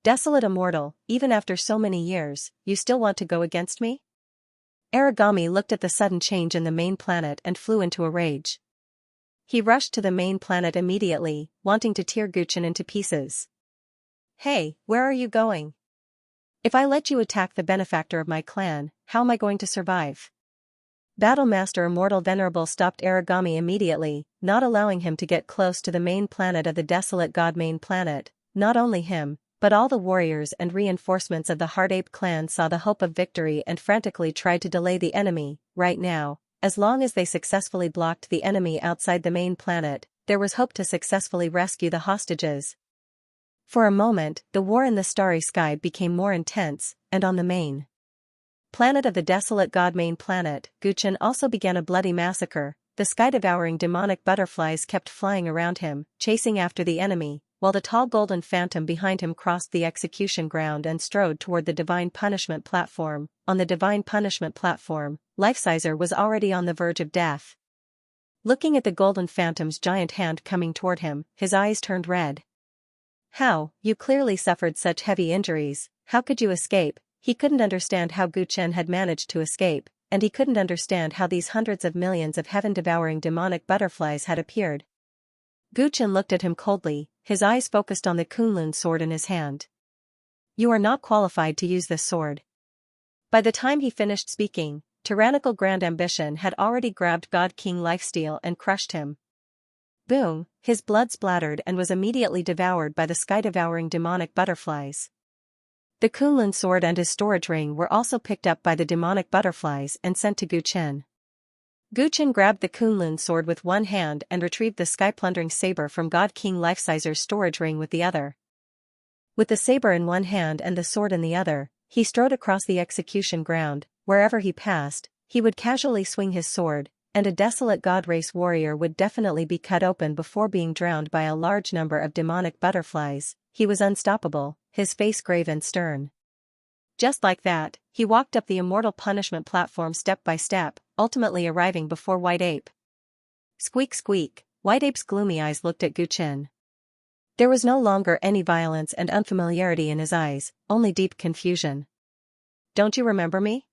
Desolate immortal, even after so many years, you still want to go against me? Aragami looked at the sudden change in the main planet and flew into a rage. He rushed to the main planet immediately, wanting to tear Guchen into pieces. Hey, where are you going? If I let you attack the benefactor of my clan, how am I going to survive? Battlemaster Immortal Venerable stopped Aragami immediately, not allowing him to get close to the main planet of the desolate god main planet. Not only him, but all the warriors and reinforcements of the Heart Ape clan saw the hope of victory and frantically tried to delay the enemy. Right now, as long as they successfully blocked the enemy outside the main planet, there was hope to successfully rescue the hostages. For a moment, the war in the starry sky became more intense, and on the main planet of the desolate god main planet, Guchen also began a bloody massacre. The sky-devouring demonic butterflies kept flying around him, chasing after the enemy, while the tall golden phantom behind him crossed the execution ground and strode toward the divine punishment platform. On the divine punishment platform, Lifesizer was already on the verge of death. Looking at the golden phantom's giant hand coming toward him, his eyes turned red. How, you clearly suffered such heavy injuries, how could you escape? He couldn't understand how Guchen had managed to escape, and he couldn't understand how these hundreds of millions of heaven-devouring demonic butterflies had appeared. Guchen looked at him coldly, his eyes focused on the Kunlun sword in his hand. You are not qualified to use this sword. By the time he finished speaking, tyrannical Grand Ambition had already grabbed God King Lifesteal and crushed him. Boom, his blood splattered and was immediately devoured by the sky-devouring demonic butterflies. The Kunlun sword and his storage ring were also picked up by the demonic butterflies and sent to Guchen. Guchen grabbed the Kunlun sword with one hand and retrieved the sky-plundering saber from God King Lifesizer's storage ring with the other. With the saber in one hand and the sword in the other, he strode across the execution ground. Wherever he passed, he would casually swing his sword, and a desolate god race warrior would definitely be cut open before being drowned by a large number of demonic butterflies. He was unstoppable, his face grave and stern. Just like that, he walked up the immortal punishment platform step by step, ultimately arriving before White Ape. Squeak squeak, White Ape's gloomy eyes looked at Guchen. There was no longer any violence and unfamiliarity in his eyes, only deep confusion. Don't you remember me?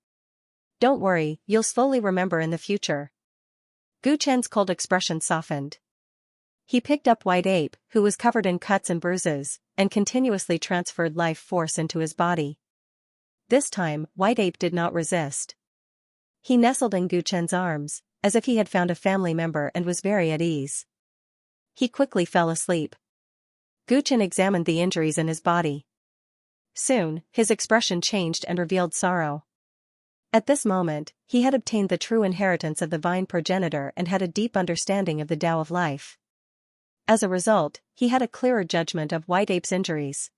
Don't worry, you'll slowly remember in the future. Guchen's cold expression softened. He picked up White Ape, who was covered in cuts and bruises, and continuously transferred life force into his body. This time, White Ape did not resist. He nestled in Guchen's arms, as if he had found a family member and was very at ease. He quickly fell asleep. Guchen examined the injuries in his body. Soon, his expression changed and revealed sorrow. At this moment, he had obtained the true inheritance of the Vine Progenitor and had a deep understanding of the Tao of life. As a result, he had a clearer judgment of White Ape's injuries.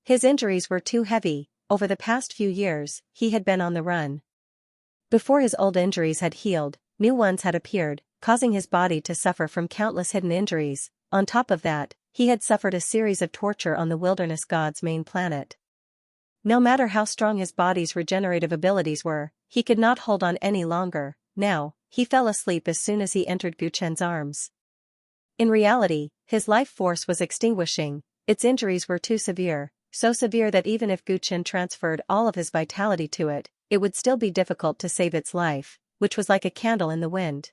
His injuries were too heavy. Over the past few years, he had been on the run. Before his old injuries had healed, new ones had appeared, causing his body to suffer from countless hidden injuries. On top of that, he had suffered a series of torture on the wilderness god's main planet. No matter how strong his body's regenerative abilities were, he could not hold on any longer. Now, he fell asleep as soon as he entered Guchen's arms. In reality, his life force was extinguishing. Its injuries were too severe, so severe that even if Guchen transferred all of his vitality to it, it would still be difficult to save its life, which was like a candle in the wind.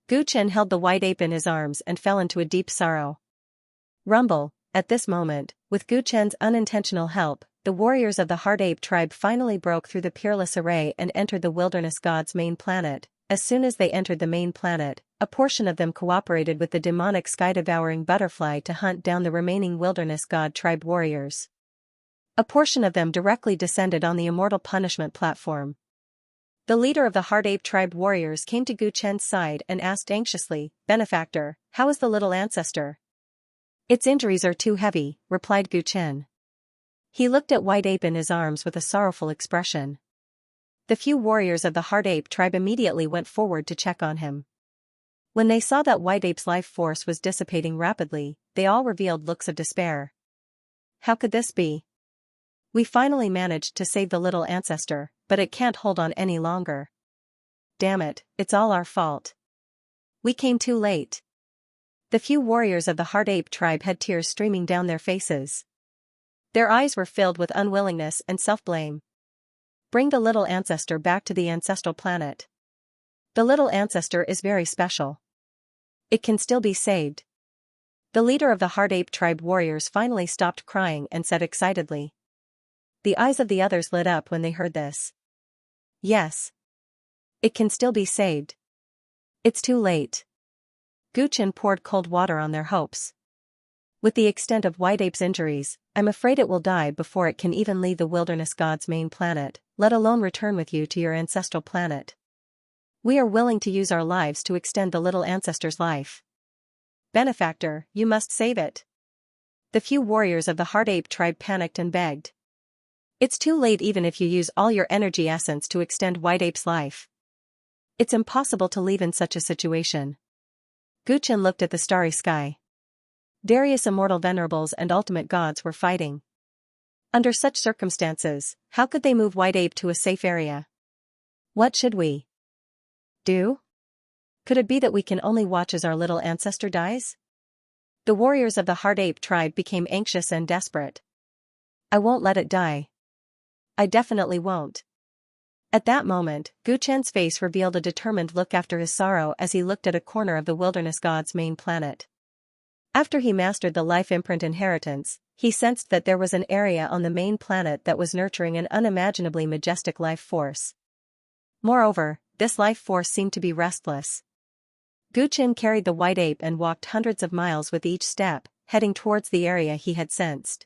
Guchen held the White Ape in his arms and fell into a deep sorrow. Rumble, at this moment, with Guchen's unintentional help, the warriors of the Heart Ape tribe finally broke through the peerless array and entered the wilderness god's main planet. As soon as they entered the main planet, a portion of them cooperated with the demonic sky-devouring butterfly to hunt down the remaining wilderness god tribe warriors. A portion of them directly descended on the immortal punishment platform. The leader of the Heart Ape tribe warriors came to Guchen's side and asked anxiously, "Benefactor, how is the little ancestor?" "Its injuries are too heavy," replied Guchen. He looked at White Ape in his arms with a sorrowful expression. The few warriors of the Heart Ape tribe immediately went forward to check on him. When they saw that White Ape's life force was dissipating rapidly, they all revealed looks of despair. How could this be? We finally managed to save the little ancestor, but it can't hold on any longer. Damn it, it's all our fault. We came too late. The few warriors of the Heart Ape tribe had tears streaming down their faces. Their eyes were filled with unwillingness and self-blame. Bring the little ancestor back to the ancestral planet. The little ancestor is very special. It can still be saved. The leader of the Heart Ape tribe warriors finally stopped crying and said excitedly. The eyes of the others lit up when they heard this. Yes. It can still be saved. It's too late. Guchen poured cold water on their hopes. With the extent of White Ape's injuries, I'm afraid it will die before it can even leave the wilderness god's main planet, let alone return with you to your ancestral planet. We are willing to use our lives to extend the little ancestor's life. Benefactor, you must save it. The few warriors of the Heart Ape tribe panicked and begged. It's too late even if you use all your energy essence to extend White Ape's life. It's impossible to leave in such a situation. Guchen looked at the starry sky. Various immortal venerables and ultimate gods were fighting. Under such circumstances, how could they move White Ape to a safe area? What should we do? Could it be that we can only watch as our little ancestor dies? The warriors of the Heart Ape tribe became anxious and desperate. I won't let it die. I definitely won't. At that moment, Guchen's face revealed a determined look after his sorrow as he looked at a corner of the wilderness god's main planet. After he mastered the life imprint inheritance, he sensed that there was an area on the main planet that was nurturing an unimaginably majestic life force. Moreover, this life force seemed to be restless. Guchen carried the White Ape and walked hundreds of miles with each step, heading towards the area he had sensed.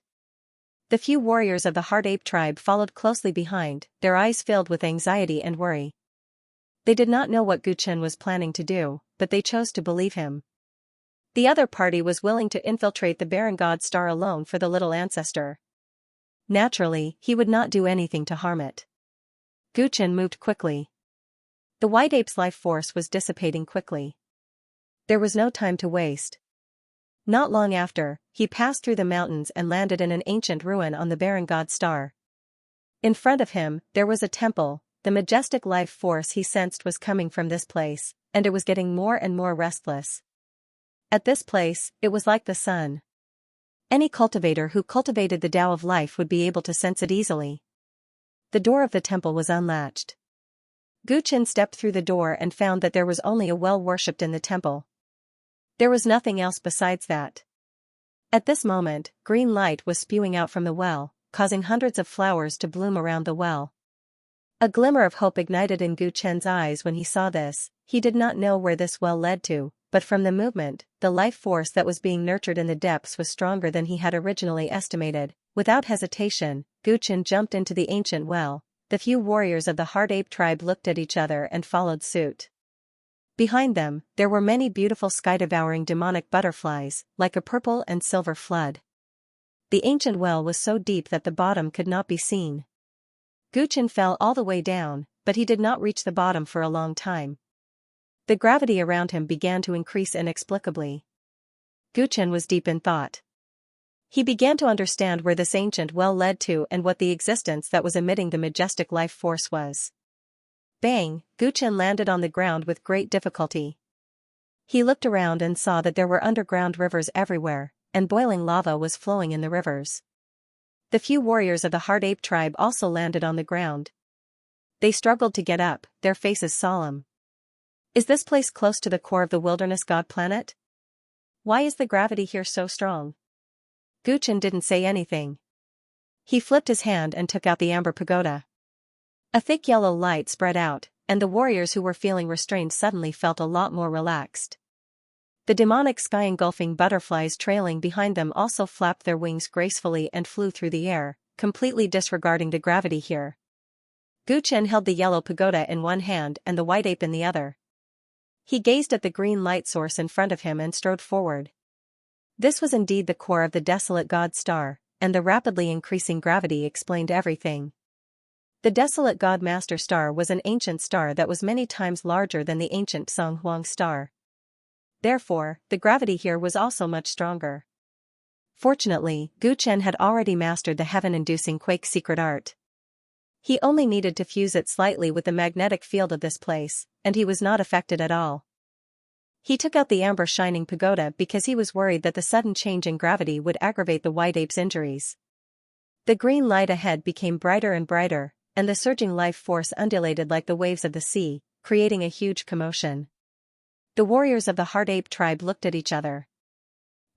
The few warriors of the Heart Ape tribe followed closely behind, their eyes filled with anxiety and worry. They did not know what Guchen was planning to do, but they chose to believe him. The other party was willing to infiltrate the barren god star alone for the little ancestor. Naturally, he would not do anything to harm it. Guchen moved quickly. The White Ape's life force was dissipating quickly. There was no time to waste. Not long after, he passed through the mountains and landed in an ancient ruin on the barren god star. In front of him, there was a temple. The majestic life force he sensed was coming from this place, and it was getting more and more restless. At this place, it was like the sun. Any cultivator who cultivated the Tao of life would be able to sense it easily. The door of the temple was unlatched. Guchen stepped through the door and found that there was only a well worshipped in the temple. There was nothing else besides that. At this moment, green light was spewing out from the well, causing hundreds of flowers to bloom around the well. A glimmer of hope ignited in Guchen's eyes when he saw this. He did not know where this well led to, but from the movement, the life force that was being nurtured in the depths was stronger than he had originally estimated. Without hesitation, Guchen jumped into the ancient well. The few warriors of the Heart Ape tribe looked at each other and followed suit. Behind them, there were many beautiful sky-devouring demonic butterflies, like a purple and silver flood. The ancient well was so deep that the bottom could not be seen. Guchen fell all the way down, but he did not reach the bottom for a long time. The gravity around him began to increase inexplicably. Guchen was deep in thought. He began to understand where this ancient well led to and what the existence that was emitting the majestic life force was. Bang! Guchen landed on the ground with great difficulty. He looked around and saw that there were underground rivers everywhere, and boiling lava was flowing in the rivers. The few warriors of the Heart Ape tribe also landed on the ground. They struggled to get up, their faces solemn. Is this place close to the core of the wilderness god planet? Why is the gravity here so strong? Guchen didn't say anything. He flipped his hand and took out the amber pagoda. A thick yellow light spread out, and the warriors who were feeling restrained suddenly felt a lot more relaxed. The demonic sky-engulfing butterflies trailing behind them also flapped their wings gracefully and flew through the air, completely disregarding the gravity here. Guchen held the yellow pagoda in one hand and the White Ape in the other. He gazed at the green light source in front of him and strode forward. This was indeed the core of the desolate god star, and the rapidly increasing gravity explained everything. The desolate god master star was an ancient star that was many times larger than the ancient Song Huang star. Therefore, the gravity here was also much stronger. Fortunately, Guchen had already mastered the heaven-inducing quake secret art. He only needed to fuse it slightly with the magnetic field of this place, and he was not affected at all. He took out the amber shining pagoda because he was worried that the sudden change in gravity would aggravate the White Ape's injuries. The green light ahead became brighter and brighter, and the surging life force undulated like the waves of the sea, creating a huge commotion. The warriors of the Hard Ape tribe looked at each other.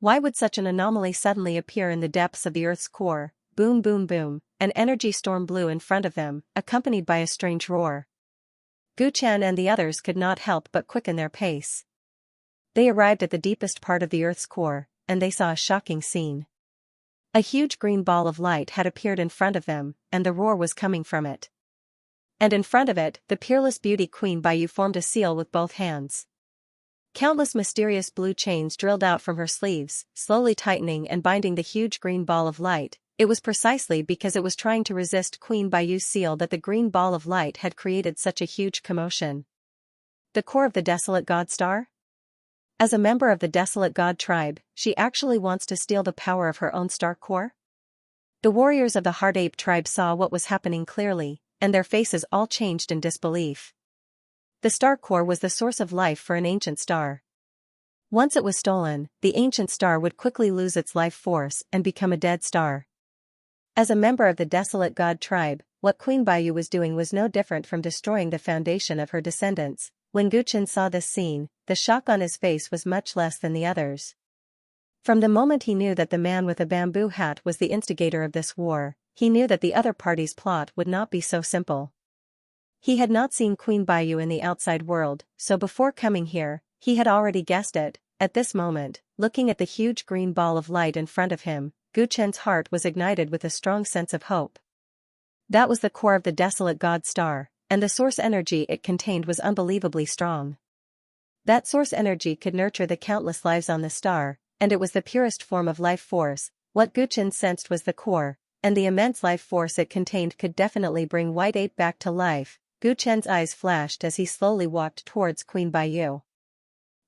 Why would such an anomaly suddenly appear in the depths of the Earth's core? Boom boom boom, an energy storm blew in front of them, accompanied by a strange roar. Gu Chen and the others could not help but quicken their pace. They arrived at the deepest part of the Earth's core, and they saw a shocking scene. A huge green ball of light had appeared in front of them, and the roar was coming from it. And in front of it, the peerless beauty Queen Baiyu formed a seal with both hands. Countless mysterious blue chains drilled out from her sleeves, slowly tightening and binding the huge green ball of light. It was precisely because it was trying to resist Queen Baiyu's seal that the green ball of light had created such a huge commotion. The core of the Desolate God Star? As a member of the Desolate God tribe, she actually wants to steal the power of her own star core? The warriors of the Hard Ape tribe saw what was happening clearly, and their faces all changed in disbelief. The star core was the source of life for an ancient star. Once it was stolen, the ancient star would quickly lose its life force and become a dead star. As a member of the Desolate God tribe, what Queen Baiyu was doing was no different from destroying the foundation of her descendants. When Gu Chen saw this scene, the shock on his face was much less than the others. From the moment he knew that the man with a bamboo hat was the instigator of this war, he knew that the other party's plot would not be so simple. He had not seen Queen Baiyu in the outside world, so before coming here, he had already guessed it. At this moment, looking at the huge green ball of light in front of him, Gu Chen's heart was ignited with a strong sense of hope. That was the core of the Desolate God Star, and the source energy it contained was unbelievably strong. That source energy could nurture the countless lives on the star, and it was the purest form of life force. What Gu Chen sensed was the core, and the immense life force it contained could definitely bring White Ape back to life. Gu Chen's eyes flashed as he slowly walked towards Queen Baiyu.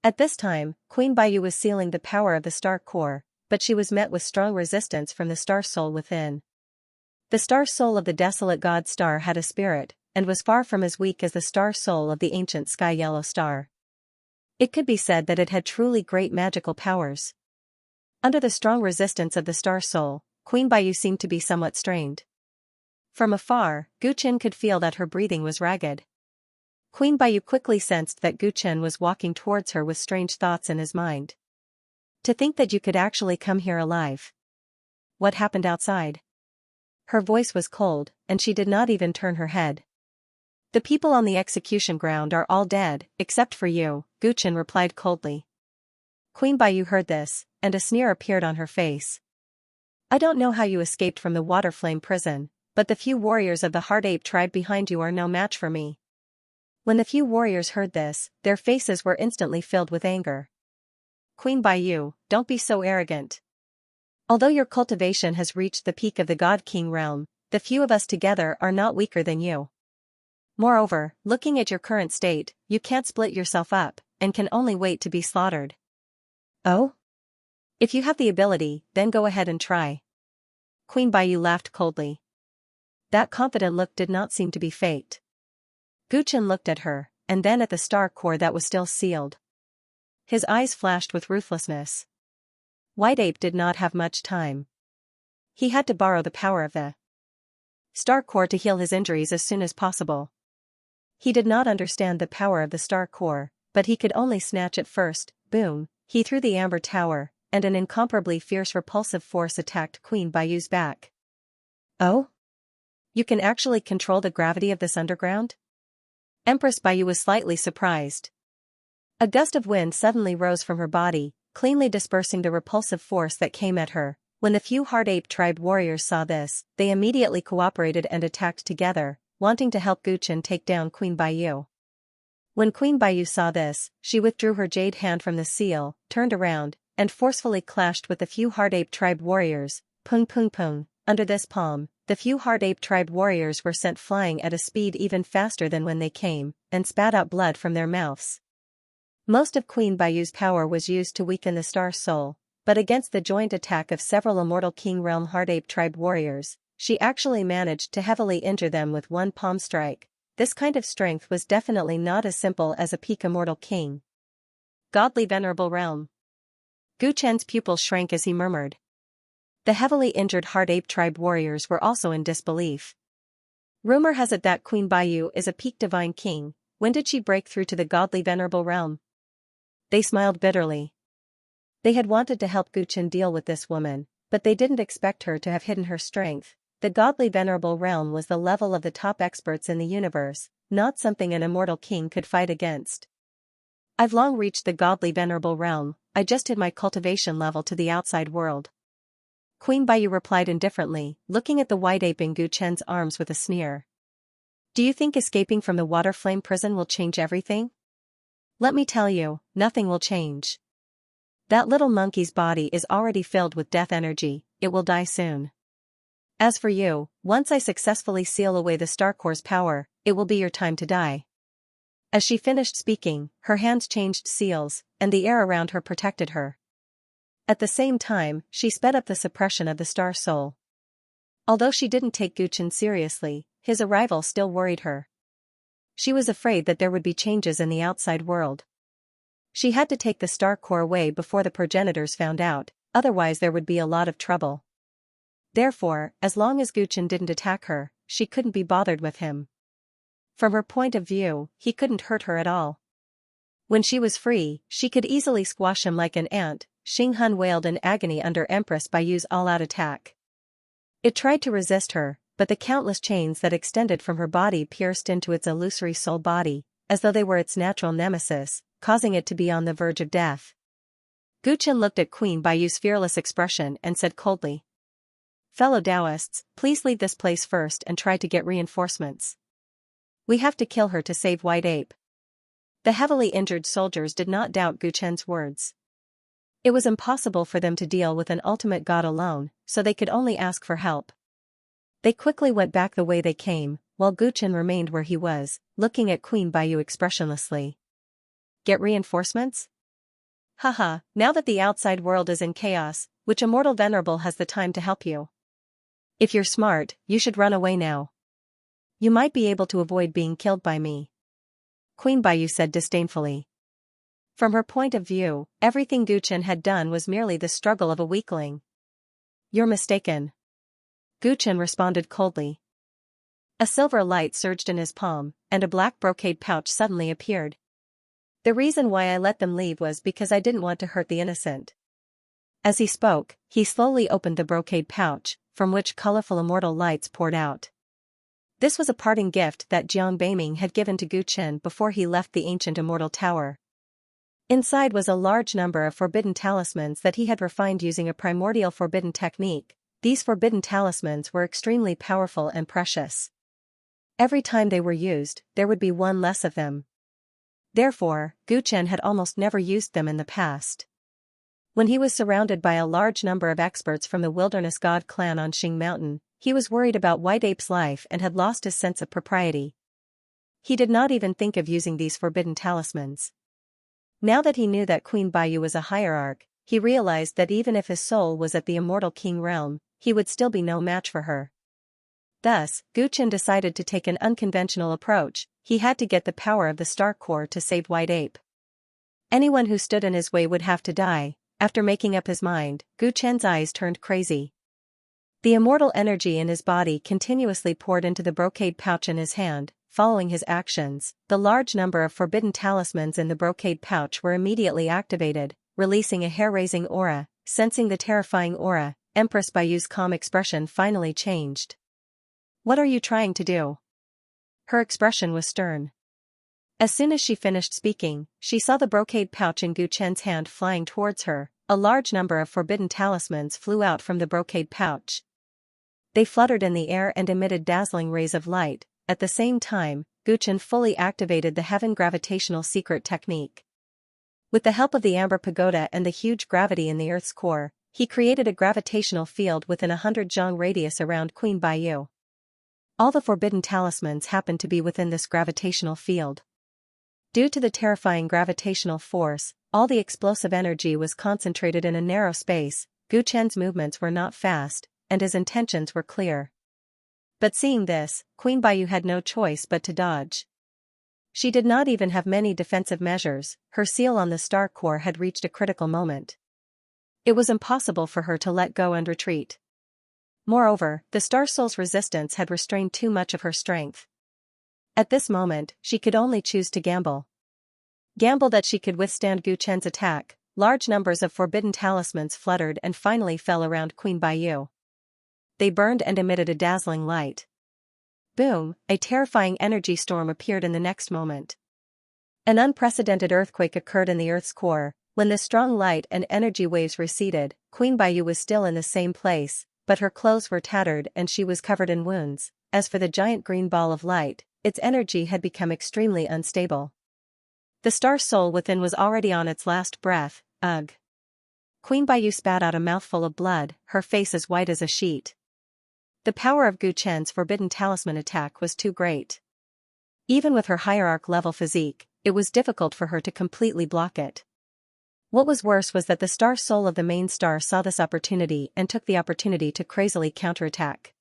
At this time, Queen Baiyu was sealing the power of the star core, but she was met with strong resistance from the star soul within. The star soul of the Desolate God Star had a spirit, and was far from as weak as the star soul of the ancient sky yellow star. It could be said that it had truly great magical powers. Under the strong resistance of the star soul, Queen Baiyu seemed to be somewhat strained. From afar, Gu Chen could feel that her breathing was ragged. Queen Baiyu quickly sensed that Gu Chen was walking towards her with strange thoughts in his mind. To think that you could actually come here alive. What happened outside? Her voice was cold, and she did not even turn her head. The people on the execution ground are all dead, except for you, Gu Chen replied coldly. Queen Baiyu heard this, and a sneer appeared on her face. I don't know how you escaped from the water flame prison, but the few warriors of the Hard Ape tribe behind you are no match for me. When the few warriors heard this, their faces were instantly filled with anger. Queen Baiyu, don't be so arrogant. Although your cultivation has reached the peak of the God King realm, the few of us together are not weaker than you. Moreover, looking at your current state, you can't split yourself up, and can only wait to be slaughtered. Oh? If you have the ability, then go ahead and try. Queen Baiyu laughed coldly. That confident look did not seem to be faked. Gu Chen looked at her, and then at the star core that was still sealed. His eyes flashed with ruthlessness. White Ape did not have much time. He had to borrow the power of the star core to heal his injuries as soon as possible. He did not understand the power of the star core, but he could only snatch it first. Boom, he threw the amber tower, and an incomparably fierce repulsive force attacked Queen Baiyu's back. Oh? You can actually control the gravity of this underground? Empress Baiyu was slightly surprised. A gust of wind suddenly rose from her body, cleanly dispersing the repulsive force that came at her. When the few Hard Ape tribe warriors saw this, they immediately cooperated and attacked together, wanting to help Gu Chen take down Queen Baiyu. When Queen Baiyu saw this, she withdrew her jade hand from the seal, turned around, and forcefully clashed with the few Hard Ape tribe warriors. Pung pung pung. Under this palm, the few Hard Ape tribe warriors were sent flying at a speed even faster than when they came, and spat out blood from their mouths. Most of Queen Baiyu's power was used to weaken the star soul, but against the joint attack of several Immortal King Realm Hard Ape tribe warriors, she actually managed to heavily injure them with one palm strike. This kind of strength was definitely not as simple as a peak Immortal King. Godly Venerable Realm. Gu Chen's pupils shrank as he murmured. The heavily injured Heart Ape tribe warriors were also in disbelief. Rumor has it that Queen Baiyu is a peak divine king. When did she break through to the godly venerable realm? They smiled bitterly. They had wanted to help Guchen deal with this woman, but they didn't expect her to have hidden her strength. The godly venerable realm was the level of the top experts in the universe, not something an immortal king could fight against. I've long reached the godly venerable realm, I just hid my cultivation level to the outside world. Queen Baiyu replied indifferently, looking at the white ape in Guchen's arms with a sneer. Do you think escaping from the water flame prison will change everything? Let me tell you, nothing will change. That little monkey's body is already filled with death energy, it will die soon. As for you, once I successfully seal away the Star Core's power, it will be your time to die. As she finished speaking, her hands changed seals, and the air around her protected her. At the same time, she sped up the suppression of the Star Soul. Although she didn't take Guchen seriously, his arrival still worried her. She was afraid that there would be changes in the outside world. She had to take the Star Core away before the progenitors found out, otherwise there would be a lot of trouble. Therefore, as long as Guchen didn't attack her, she couldn't be bothered with him. From her point of view, he couldn't hurt her at all. When she was free, she could easily squash him like an ant. Xinghun wailed in agony under Empress Baiyu's all-out attack. It tried to resist her, but the countless chains that extended from her body pierced into its illusory soul body, as though they were its natural nemesis, causing it to be on the verge of death. Guchen looked at Queen Baiyu's fearless expression and said coldly, "Fellow Taoists, please leave this place first and try to get reinforcements. We have to kill her to save White Ape." The heavily injured soldiers did not doubt Guchen's words. It was impossible for them to deal with an ultimate god alone, so they could only ask for help. They quickly went back the way they came, while Guchen remained where he was, looking at Queen Baiyu expressionlessly. Get reinforcements? Haha, now that the outside world is in chaos, which immortal venerable has the time to help you? If you're smart, you should run away now. You might be able to avoid being killed by me. Queen Baiyu said disdainfully. From her point of view, everything Guchen had done was merely the struggle of a weakling. You're mistaken. Guchen responded coldly. A silver light surged in his palm, and a black brocade pouch suddenly appeared. The reason why I let them leave was because I didn't want to hurt the innocent. As he spoke, he slowly opened the brocade pouch, from which colorful immortal lights poured out. This was a parting gift that Jiang Beiming had given to Guchen before he left the ancient immortal tower. Inside was a large number of forbidden talismans that he had refined using a primordial forbidden technique. These forbidden talismans were extremely powerful and precious. Every time they were used, there would be one less of them. Therefore, Guchen had almost never used them in the past. When he was surrounded by a large number of experts from the Wilderness God clan on Xing Mountain, he was worried about White Ape's life and had lost his sense of propriety. He did not even think of using these forbidden talismans. Now that he knew that Queen Baiyu was a hierarch, he realized that even if his soul was at the immortal king realm, he would still be no match for her. Thus, Guchen decided to take an unconventional approach. He had to get the power of the Star Core to save White Ape. Anyone who stood in his way would have to die. After making up his mind, Guchen's eyes turned crazy. The immortal energy in his body continuously poured into the brocade pouch in his hand. Following his actions, the large number of forbidden talismans in the brocade pouch were immediately activated, releasing a hair-raising aura. Sensing the terrifying aura, Empress Baiyu's calm expression finally changed. What are you trying to do? Her expression was stern. As soon as she finished speaking, she saw the brocade pouch in Guchen's hand flying towards her. A large number of forbidden talismans flew out from the brocade pouch. They fluttered in the air and emitted dazzling rays of light. At the same time, Guchen fully activated the Heaven Gravitational Secret Technique. With the help of the Amber Pagoda and the huge gravity in the Earth's core, he created a gravitational field within 100 zhang radius around Queen Baiyu. All the forbidden talismans happened to be within this gravitational field. Due to the terrifying gravitational force, all the explosive energy was concentrated in a narrow space. Guchen's movements were not fast, and his intentions were clear. But seeing this, Queen Baiyu had no choice but to dodge. She did not even have many defensive measures. Her seal on the Star Core had reached a critical moment. It was impossible for her to let go and retreat. Moreover, the Star Soul's resistance had restrained too much of her strength. At this moment, she could only choose to gamble. Gamble that she could withstand Gu Chen's attack. Large numbers of forbidden talismans fluttered and finally fell around Queen Baiyu. They burned and emitted a dazzling light. Boom, a terrifying energy storm appeared in the next moment. An unprecedented earthquake occurred in the Earth's core. When the strong light and energy waves receded, Queen Baiyu was still in the same place, but her clothes were tattered and she was covered in wounds. As for the giant green ball of light, its energy had become extremely unstable. The Star Soul within was already on its last breath. Ugh. Queen Baiyu spat out a mouthful of blood, her face as white as a sheet. The power of Gu Chen's forbidden talisman attack was too great. Even with her hierarch-level physique, it was difficult for her to completely block it. What was worse was that the Star Soul of the main star saw this opportunity and took the opportunity to crazily counterattack.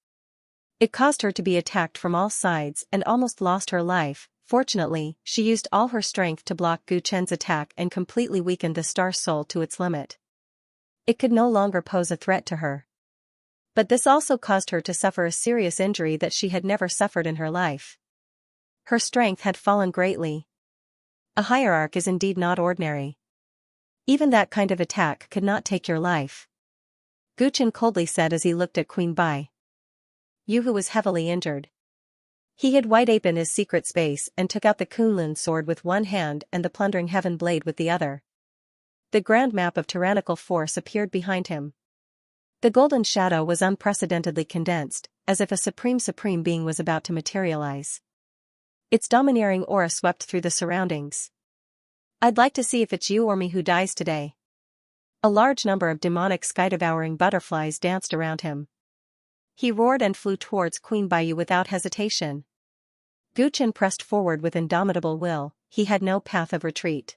It caused her to be attacked from all sides and almost lost her life. Fortunately, she used all her strength to block Gu Chen's attack and completely weakened the Star Soul to its limit. It could no longer pose a threat to her. But this also caused her to suffer a serious injury that she had never suffered in her life. Her strength had fallen greatly. A hierarch is indeed not ordinary. Even that kind of attack could not take your life. Gu Chen coldly said as he looked at Queen Bai Yu, who was heavily injured. He hid White Ape in his secret space and took out the Kunlun sword with one hand and the plundering Heaven blade with the other. The grand map of tyrannical force appeared behind him. The golden shadow was unprecedentedly condensed, as if a supreme being was about to materialize. Its domineering aura swept through the surroundings. I'd like to see if it's you or me who dies today. A large number of demonic sky-devouring butterflies danced around him. He roared and flew towards Queen Baiyu without hesitation. Gu Chen pressed forward with indomitable will. He had no path of retreat.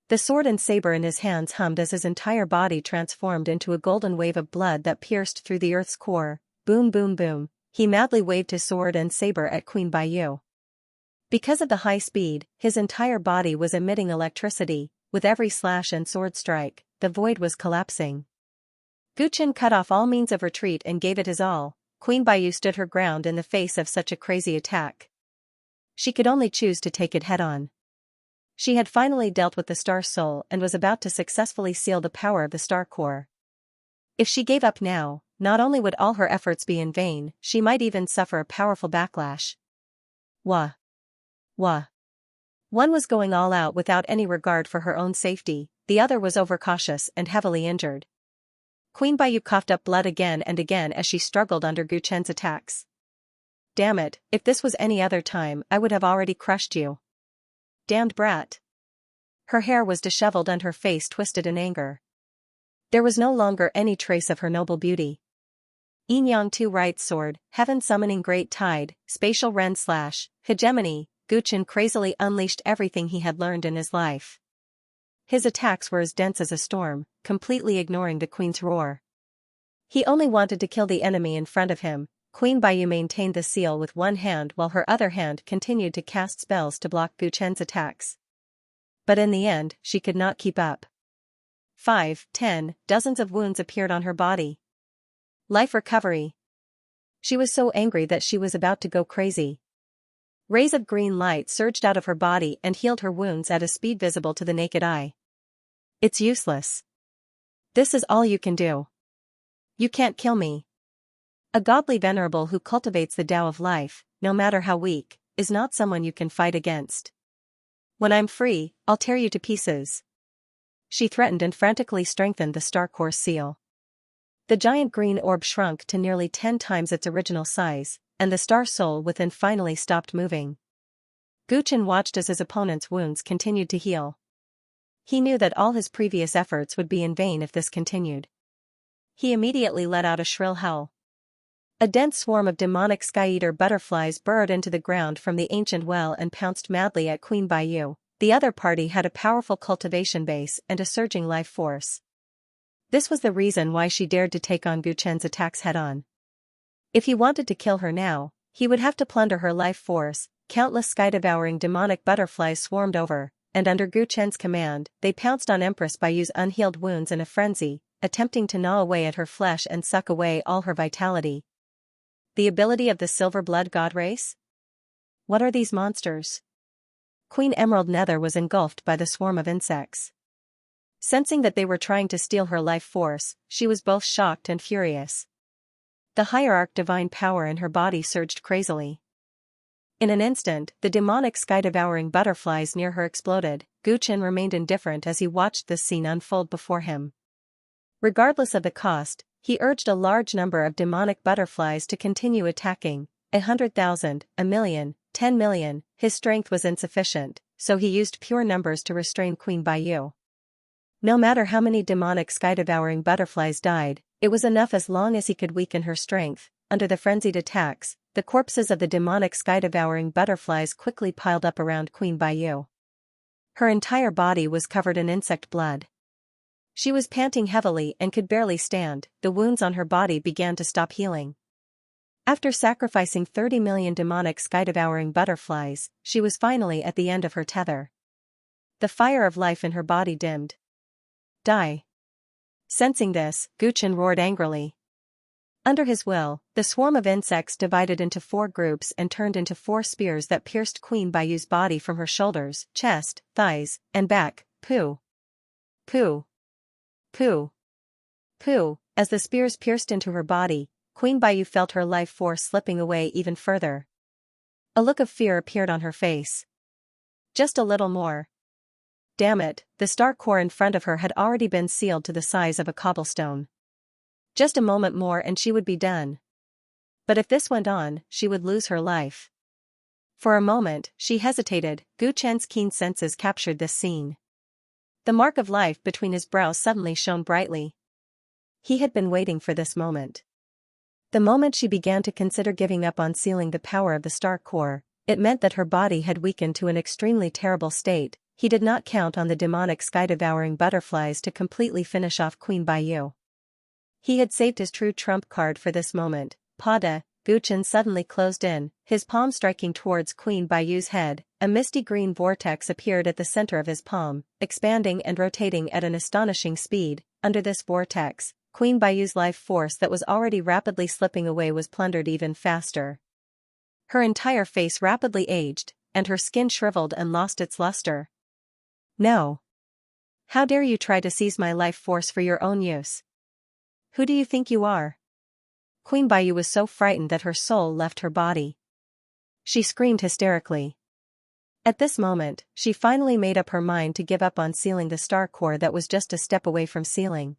The sword and saber in his hands hummed as his entire body transformed into a golden wave of blood that pierced through the Earth's core. Boom boom boom, he madly waved his sword and saber at Queen Baiyu. Because of the high speed, his entire body was emitting electricity. With every slash and sword strike, the void was collapsing. Gu Chen cut off all means of retreat and gave it his all. Queen Baiyu stood her ground in the face of such a crazy attack. She could only choose to take it head-on. She had finally dealt with the Star Soul and was about to successfully seal the power of the Star Core. If she gave up now, not only would all her efforts be in vain, she might even suffer a powerful backlash. Wah. One was going all out without any regard for her own safety, the other was overcautious and heavily injured. Queen Baiyu coughed up blood again and again as she struggled under Gu Chen's attacks. Damn it, if this was any other time I would have already crushed you. Damned brat. Her hair was disheveled and her face twisted in anger. There was no longer any trace of her noble beauty. Yin Yang 2 right sword, heaven summoning great tide, spatial ren slash, hegemony. Gu Chen crazily unleashed everything he had learned in his life. His attacks were as dense as a storm, completely ignoring the queen's roar. He only wanted to kill the enemy in front of him. Queen Baiyu maintained the seal with one hand while her other hand continued to cast spells to block Gu Chen's attacks. But in the end, she could not keep up. 5, 10, dozens of wounds appeared on her body. Life recovery. She was so angry that she was about to go crazy. Rays of green light surged out of her body and healed her wounds at a speed visible to the naked eye. It's useless. This is all you can do. You can't kill me. A godly venerable who cultivates the Tao of life, no matter how weak, is not someone you can fight against. When I'm free, I'll tear you to pieces. She threatened and frantically strengthened the Star Core's seal. The giant green orb shrunk to nearly 10 times its original size, and the Star Soul within finally stopped moving. Gu Chen watched as his opponent's wounds continued to heal. He knew that all his previous efforts would be in vain if this continued. He immediately let out a shrill howl. A dense swarm of demonic sky-eater butterflies burrowed into the ground from the ancient well and pounced madly at Queen Baiyu. The other party had a powerful cultivation base and a surging life force. This was the reason why she dared to take on Gu Chen's attacks head-on. If he wanted to kill her now, he would have to plunder her life force. Countless sky-devouring demonic butterflies swarmed over, and under Gu Chen's command, they pounced on Empress Baiyu's unhealed wounds in a frenzy. attempting to gnaw away at her flesh and suck away all her vitality. The ability of the silver blood god race? What are these monsters? Queen Emerald Nether was engulfed by the swarm of insects. Sensing that they were trying to steal her life force, she was both shocked and furious. The hierarch divine power in her body surged crazily. In an instant, the demonic sky-devouring butterflies near her exploded. Gu Chen remained indifferent as he watched this scene unfold before him. Regardless of the cost, he urged a large number of demonic butterflies to continue attacking. 100,000, 1,000,000, 10 million, his strength was insufficient, so he used pure numbers to restrain Queen Baiyu. No matter how many demonic sky-devouring butterflies died, it was enough as long as he could weaken her strength. Under the frenzied attacks, the corpses of the demonic sky-devouring butterflies quickly piled up around Queen Baiyu. Her entire body was covered in insect blood. She was panting heavily and could barely stand. The wounds on her body began to stop healing. After sacrificing 30 million demonic sky-devouring butterflies, she was finally at the end of her tether. The fire of life in her body dimmed. Die. Sensing this, Gu Chen roared angrily. Under his will, the swarm of insects divided into 4 groups and turned into 4 spears that pierced Queen Baiyu's body from her shoulders, chest, thighs, and back. Pooh. Pooh. Pooh. Pooh. As the spears pierced into her body, Queen Baiyu felt her life force slipping away even further. A look of fear appeared on her face. Just a little more. Damn it, the star core in front of her had already been sealed to the size of a cobblestone. Just a moment more and she would be done. But if this went on, she would lose her life. For a moment, she hesitated. Gu Chen's keen senses captured this scene. The mark of life between his brows suddenly shone brightly. He had been waiting for this moment. The moment she began to consider giving up on sealing the power of the star core, it meant that her body had weakened to an extremely terrible state. He did not count on the demonic sky-devouring butterflies to completely finish off Queen Baiyu. He had saved his true trump card for this moment. Pada. Gu Chen suddenly closed in, his palm striking towards Queen Baiyu's head. A misty green vortex appeared at the center of his palm, expanding and rotating at an astonishing speed. Under this vortex, Queen Baiyu's life force that was already rapidly slipping away was plundered even faster. Her entire face rapidly aged, and her skin shriveled and lost its luster. No. How dare you try to seize my life force for your own use? Who do you think you are? Queen Baiyu was so frightened that her soul left her body. She screamed hysterically. At this moment, she finally made up her mind to give up on sealing the star core that was just a step away from sealing.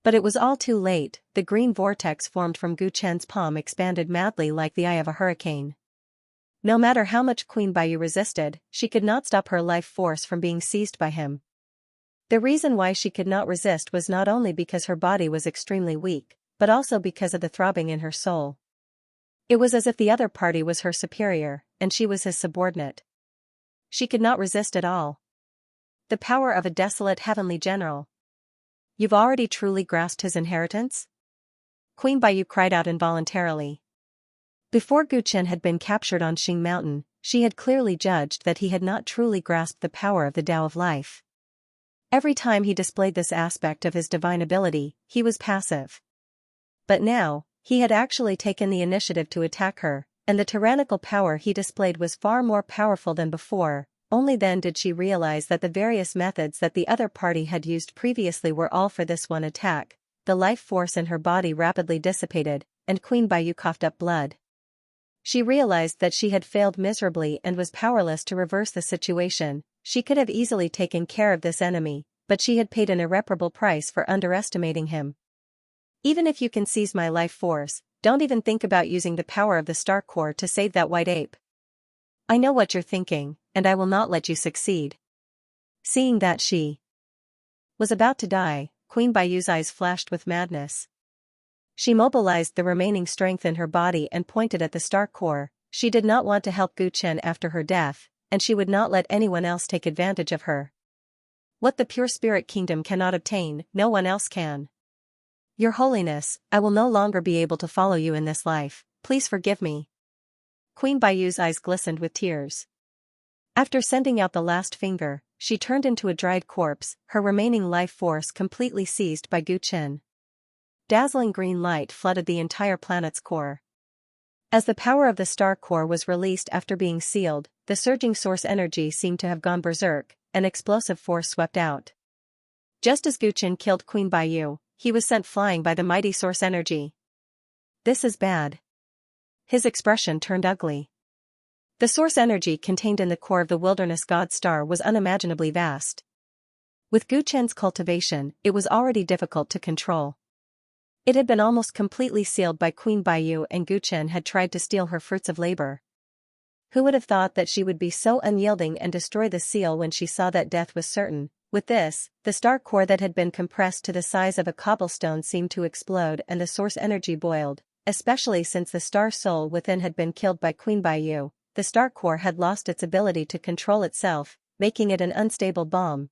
But it was all too late. The green vortex formed from Gu Chen's palm expanded madly like the eye of a hurricane. No matter how much Queen Baiyu resisted, she could not stop her life force from being seized by him. The reason why she could not resist was not only because her body was extremely weak, but also because of the throbbing in her soul. It was as if the other party was her superior, and she was his subordinate. She could not resist at all. The power of a desolate heavenly general. You've already truly grasped his inheritance? Queen Baiyu cried out involuntarily. Before Gu Chen had been captured on Xing Mountain, she had clearly judged that he had not truly grasped the power of the Tao of life. Every time he displayed this aspect of his divine ability, he was passive. But now, he had actually taken the initiative to attack her, and the tyrannical power he displayed was far more powerful than before. Only then did she realize that the various methods that the other party had used previously were all for this one attack. The life force in her body rapidly dissipated, and Queen Baiyu coughed up blood. She realized that she had failed miserably and was powerless to reverse the situation. She could have easily taken care of this enemy, but she had paid an irreparable price for underestimating him. Even if you can seize my life force, don't even think about using the power of the star core to save that white ape. I know what you're thinking, and I will not let you succeed. Seeing that she was about to die, Queen Baiyu's eyes flashed with madness. She mobilized the remaining strength in her body and pointed at the star core. She did not want to help Gu Chen after her death, and she would not let anyone else take advantage of her. What the pure spirit kingdom cannot obtain, no one else can. Your Holiness, I will no longer be able to follow you in this life, please forgive me. Queen Baiyu's eyes glistened with tears. After sending out the last finger, she turned into a dried corpse, her remaining life force completely seized by Gu Qin. Dazzling green light flooded the entire planet's core. As the power of the star core was released after being sealed, the surging source energy seemed to have gone berserk, an explosive force swept out. Just as Gu Qin killed Queen Baiyu, he was sent flying by the mighty source energy. This is bad. His expression turned ugly. The source energy contained in the core of the wilderness god star was unimaginably vast. With Gu Qin's cultivation, it was already difficult to control. It had been almost completely sealed by Queen Baiyu, and Gu Qin had tried to steal her fruits of labor. Who would have thought that she would be so unyielding and destroy the seal when she saw that death was certain? With this, the star core that had been compressed to the size of a cobblestone seemed to explode and the source energy boiled, especially since the star soul within had been killed by Queen Baiyu. The star core had lost its ability to control itself, making it an unstable bomb.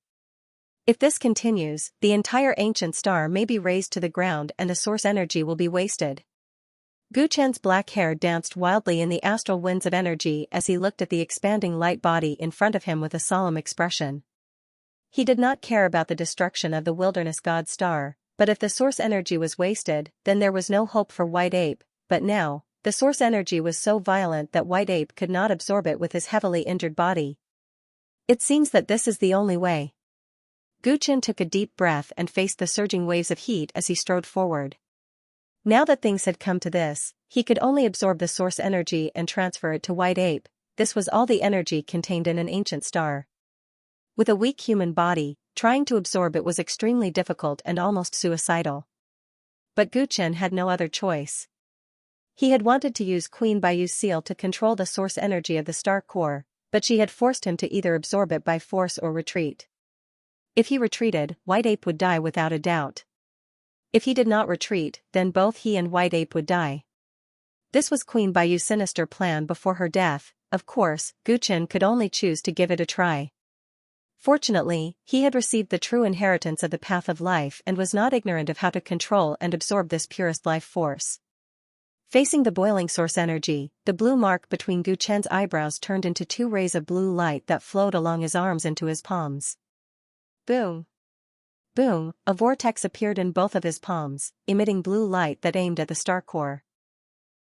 If this continues, the entire ancient star may be razed to the ground and the source energy will be wasted. Gu Qin's black hair danced wildly in the astral winds of energy as he looked at the expanding light body in front of him with a solemn expression. He did not care about the destruction of the wilderness god star, but if the source energy was wasted, then there was no hope for White Ape, but now, the source energy was so violent that White Ape could not absorb it with his heavily injured body. It seems that this is the only way. Gu Qin took a deep breath and faced the surging waves of heat as he strode forward. Now that things had come to this, he could only absorb the source energy and transfer it to White Ape. This was all the energy contained in an ancient star. With a weak human body, trying to absorb it was extremely difficult and almost suicidal. But Gu Qin had no other choice. He had wanted to use Queen Baiyu's seal to control the source energy of the star core, but she had forced him to either absorb it by force or retreat. If he retreated, White Ape would die without a doubt. If he did not retreat, then both he and White Ape would die. This was Queen Baiyu's sinister plan before her death. Of course, Gu Qin could only choose to give it a try. Fortunately, he had received the true inheritance of the path of life and was not ignorant of how to control and absorb this purest life force. Facing the boiling source energy, the blue mark between Gu Qin's eyebrows turned into two rays of blue light that flowed along his arms into his palms. Boom! Boom! A vortex appeared in both of his palms, emitting blue light that aimed at the star core.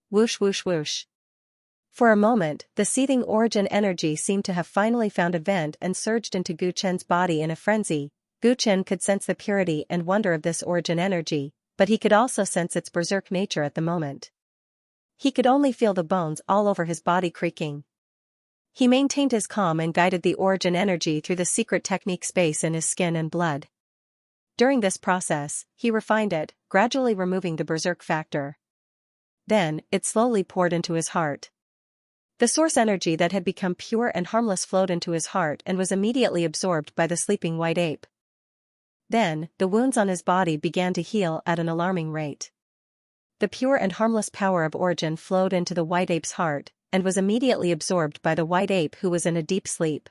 Whoosh whoosh whoosh. For a moment, the seething origin energy seemed to have finally found a vent and surged into Gu Qin's body in a frenzy. Gu Qin could sense the purity and wonder of this origin energy, but he could also sense its berserk nature at the moment. He could only feel the bones all over his body creaking. He maintained his calm and guided the origin energy through the secret technique space in his skin and blood. During this process, he refined it, gradually removing the berserk factor. Then, it slowly poured into his heart. The source energy that had become pure and harmless flowed into his heart and was immediately absorbed by the sleeping White Ape. Then, the wounds on his body began to heal at an alarming rate. The pure and harmless power of origin flowed into the White Ape's heart, and was immediately absorbed by the White Ape, who was in a deep sleep.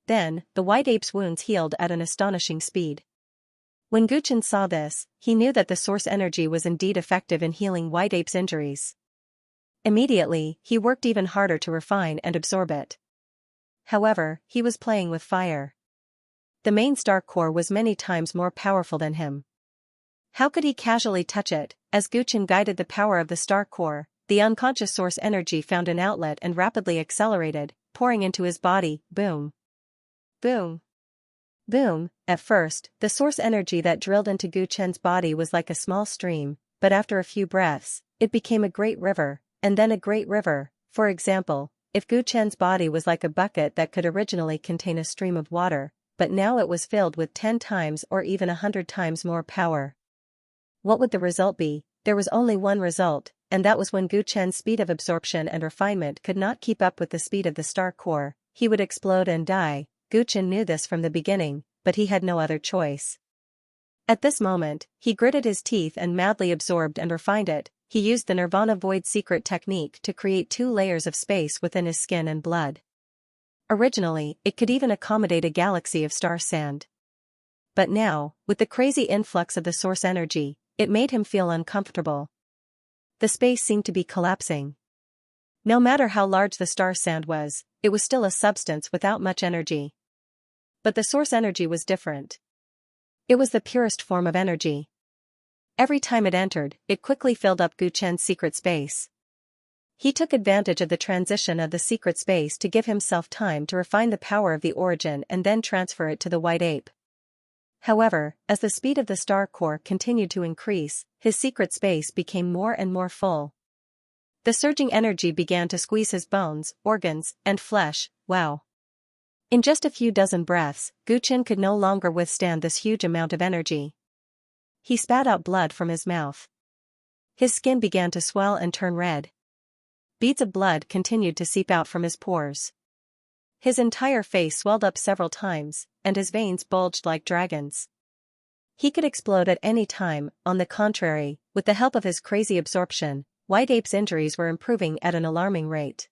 Then, the White Ape's wounds healed at an astonishing speed. When Gu Qin saw this, he knew that the source energy was indeed effective in healing White Ape's injuries. Immediately, he worked even harder to refine and absorb it. However, he was playing with fire. The main star core was many times more powerful than him. How could he casually touch it? As Gu Qin guided the power of the star core, the unconscious source energy found an outlet and rapidly accelerated, pouring into his body. Boom! Boom! Boom! At first, the source energy that drilled into Gu Qin's body was like a small stream, but after a few breaths, it became a great river, and then a great river. For example, if Gu Qin's body was like a bucket that could originally contain a stream of water, but now it was filled with 10 times or even 100 times more power. What would the result be? There was only one result, and that was when Gu Qin's speed of absorption and refinement could not keep up with the speed of the star core, he would explode and die. Gu Qin knew this from the beginning, but he had no other choice. At this moment, he gritted his teeth and madly absorbed and refined it. He used the Nirvana Void secret technique to create 2 layers of space within his skin and blood. Originally, it could even accommodate a galaxy of star sand. But now, with the crazy influx of the source energy, it made him feel uncomfortable. The space seemed to be collapsing. No matter how large the star sand was, it was still a substance without much energy. But the source energy was different. It was the purest form of energy. Every time it entered, it quickly filled up Gu Chen's secret space. He took advantage of the transition of the secret space to give himself time to refine the power of the origin and then transfer it to the white ape. However, as the speed of the star core continued to increase, his secret space became more and more full. The surging energy began to squeeze his bones, organs, and flesh. Wow! In just a few dozen breaths, Gu Chen could no longer withstand this huge amount of energy. He spat out blood from his mouth. His skin began to swell and turn red. Beads of blood continued to seep out from his pores. His entire face swelled up several times, and his veins bulged like dragons. He could explode at any time. On the contrary, with the help of his crazy absorption, White Ape's injuries were improving at an alarming rate.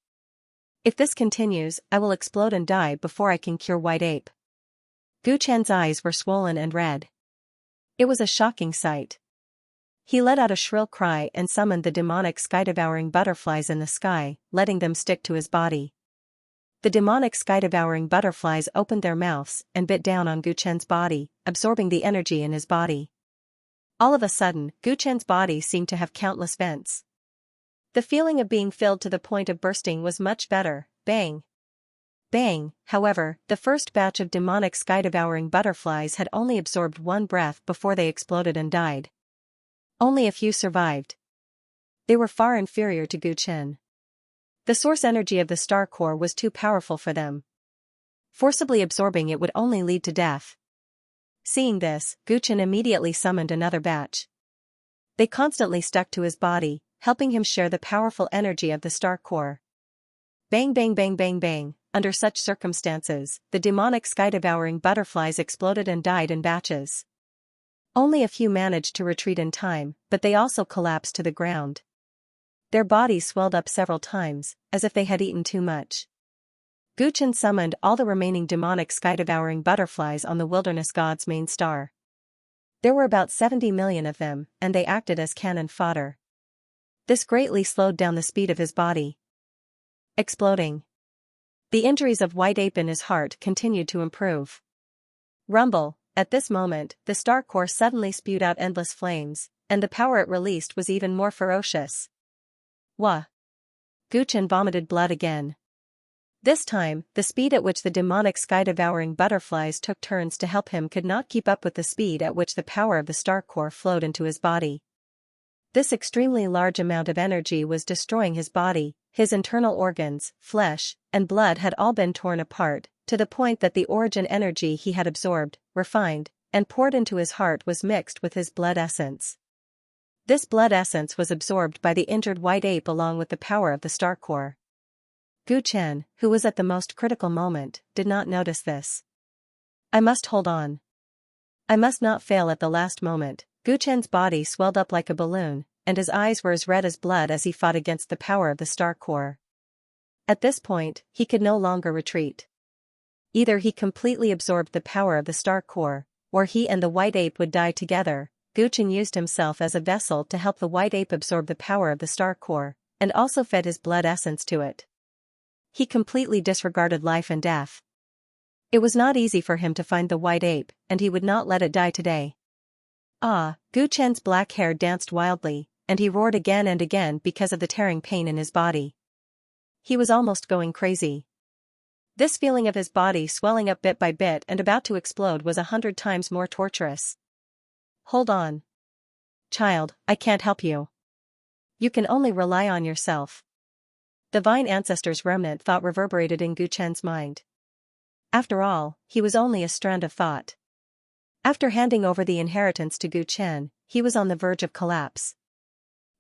If this continues, I will explode and die before I can cure White Ape. Gu Chen's eyes were swollen and red. It was a shocking sight. He let out a shrill cry and summoned the demonic sky-devouring butterflies in the sky, letting them stick to his body. The demonic sky-devouring butterflies opened their mouths and bit down on Gu Chen's body, absorbing the energy in his body. All of a sudden, Gu Chen's body seemed to have countless vents. The feeling of being filled to the point of bursting was much better. Bang! Bang! However, the first batch of demonic sky-devouring butterflies had only absorbed one breath before they exploded and died. Only a few survived. They were far inferior to Gu Chen. The source energy of the star core was too powerful for them. Forcibly absorbing it would only lead to death. Seeing this, Gu Chen immediately summoned another batch. They constantly stuck to his body, helping him share the powerful energy of the star core. Bang bang bang bang bang. Under such circumstances, the demonic sky-devouring butterflies exploded and died in batches. Only a few managed to retreat in time, but they also collapsed to the ground. Their bodies swelled up several times, as if they had eaten too much. Gu Chen summoned all the remaining demonic sky-devouring butterflies on the wilderness god's main star. There were about 70 million of them, and they acted as cannon fodder. This greatly slowed down the speed of his body. Exploding. The injuries of White Ape in his heart continued to improve. Rumble. At this moment, the star core suddenly spewed out endless flames, and the power it released was even more ferocious. Wah! Gu Chen vomited blood again. This time, the speed at which the demonic sky-devouring butterflies took turns to help him could not keep up with the speed at which the power of the star core flowed into his body. This extremely large amount of energy was destroying his body. His internal organs, flesh, and blood had all been torn apart, to the point that the origin energy he had absorbed, refined, and poured into his heart was mixed with his blood essence. This blood essence was absorbed by the injured White Ape along with the power of the star core. Gu Chen, who was at the most critical moment, did not notice this. I must hold on. I must not fail at the last moment. Gu Chen's body swelled up like a balloon, and his eyes were as red as blood as he fought against the power of the star core. At this point, he could no longer retreat. Either he completely absorbed the power of the star core, or he and the White Ape would die together. Gu Chen used himself as a vessel to help the White Ape absorb the power of the star core, and also fed his blood essence to it. He completely disregarded life and death. It was not easy for him to find the White Ape, and he would not let it die today. Ah! Gu Chen's black hair danced wildly, and he roared again and again because of the tearing pain in his body. He was almost going crazy. This feeling of his body swelling up bit by bit and about to explode was 100 times more torturous. Hold on. Child, I can't help you. You can only rely on yourself. The Vine Ancestor's remnant thought reverberated in Gu Chen's mind. After all, he was only a strand of thought. After handing over the inheritance to Gu Chen, he was on the verge of collapse.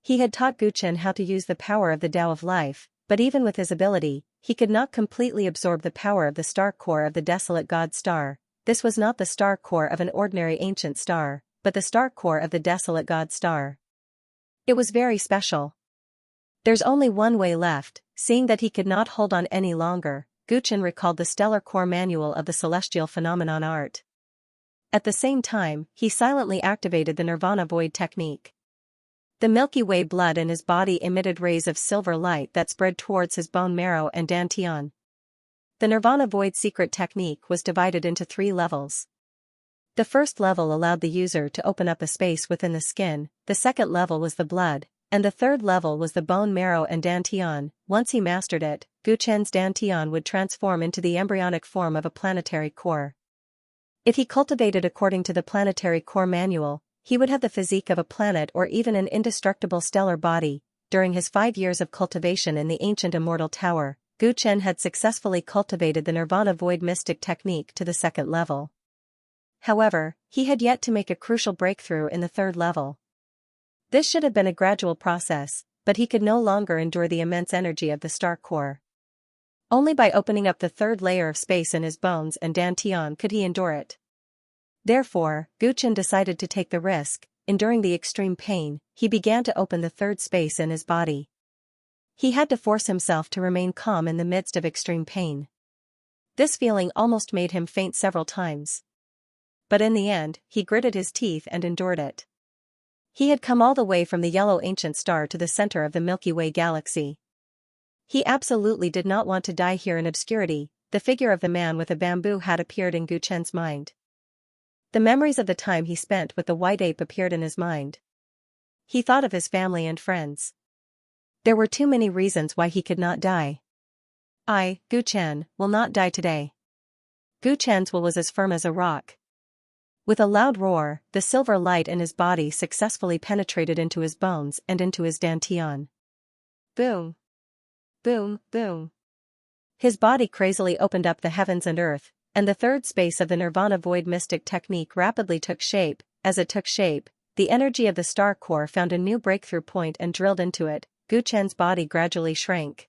He had taught Gu Chen how to use the power of the Tao of Life, but even with his ability, he could not completely absorb the power of the star core of the desolate god star. This was not the star core of an ordinary ancient star, but the star core of the desolate god star. It was very special. There's only one way left. Seeing that he could not hold on any longer, Gu Chen recalled the stellar core manual of the celestial phenomenon art. At the same time, he silently activated the Nirvana Void technique. The Milky Way blood in his body emitted rays of silver light that spread towards his bone marrow and dantian. The Nirvana Void secret technique was divided into 3 levels. The first level allowed the user to open up a space within the skin, the second level was the blood, and the third level was the bone marrow and dantian. Once he mastered it, Guchen's dantian would transform into the embryonic form of a planetary core. If he cultivated according to the planetary core manual, he would have the physique of a planet or even an indestructible stellar body. During his 5 years of cultivation in the ancient immortal tower, Guchen had successfully cultivated the Nirvana Void mystic technique to the second level. However, he had yet to make a crucial breakthrough in the third level. This should have been a gradual process, but he could no longer endure the immense energy of the star core. Only by opening up the third layer of space in his bones and dantian could he endure it. Therefore, Guchen decided to take the risk. Enduring the extreme pain, he began to open the third space in his body. He had to force himself to remain calm in the midst of extreme pain. This feeling almost made him faint several times. But in the end, he gritted his teeth and endured it. He had come all the way from the yellow ancient star to the center of the Milky Way galaxy. He absolutely did not want to die here in obscurity. The figure of the man with a bamboo hat appeared in Guchen's mind. The memories of the time he spent with the white ape appeared in his mind. He thought of his family and friends. There were too many reasons why he could not die. I, Guchen, will not die today. Guchen's will was as firm as a rock. With a loud roar, the silver light in his body successfully penetrated into his bones and into his dantian. Boom! Boom, boom. His body crazily opened up the heavens and earth, and the third space of the Nirvana Void mystic technique rapidly took shape. As it took shape, the energy of the star core found a new breakthrough point and drilled into it. Guchen's body gradually shrank.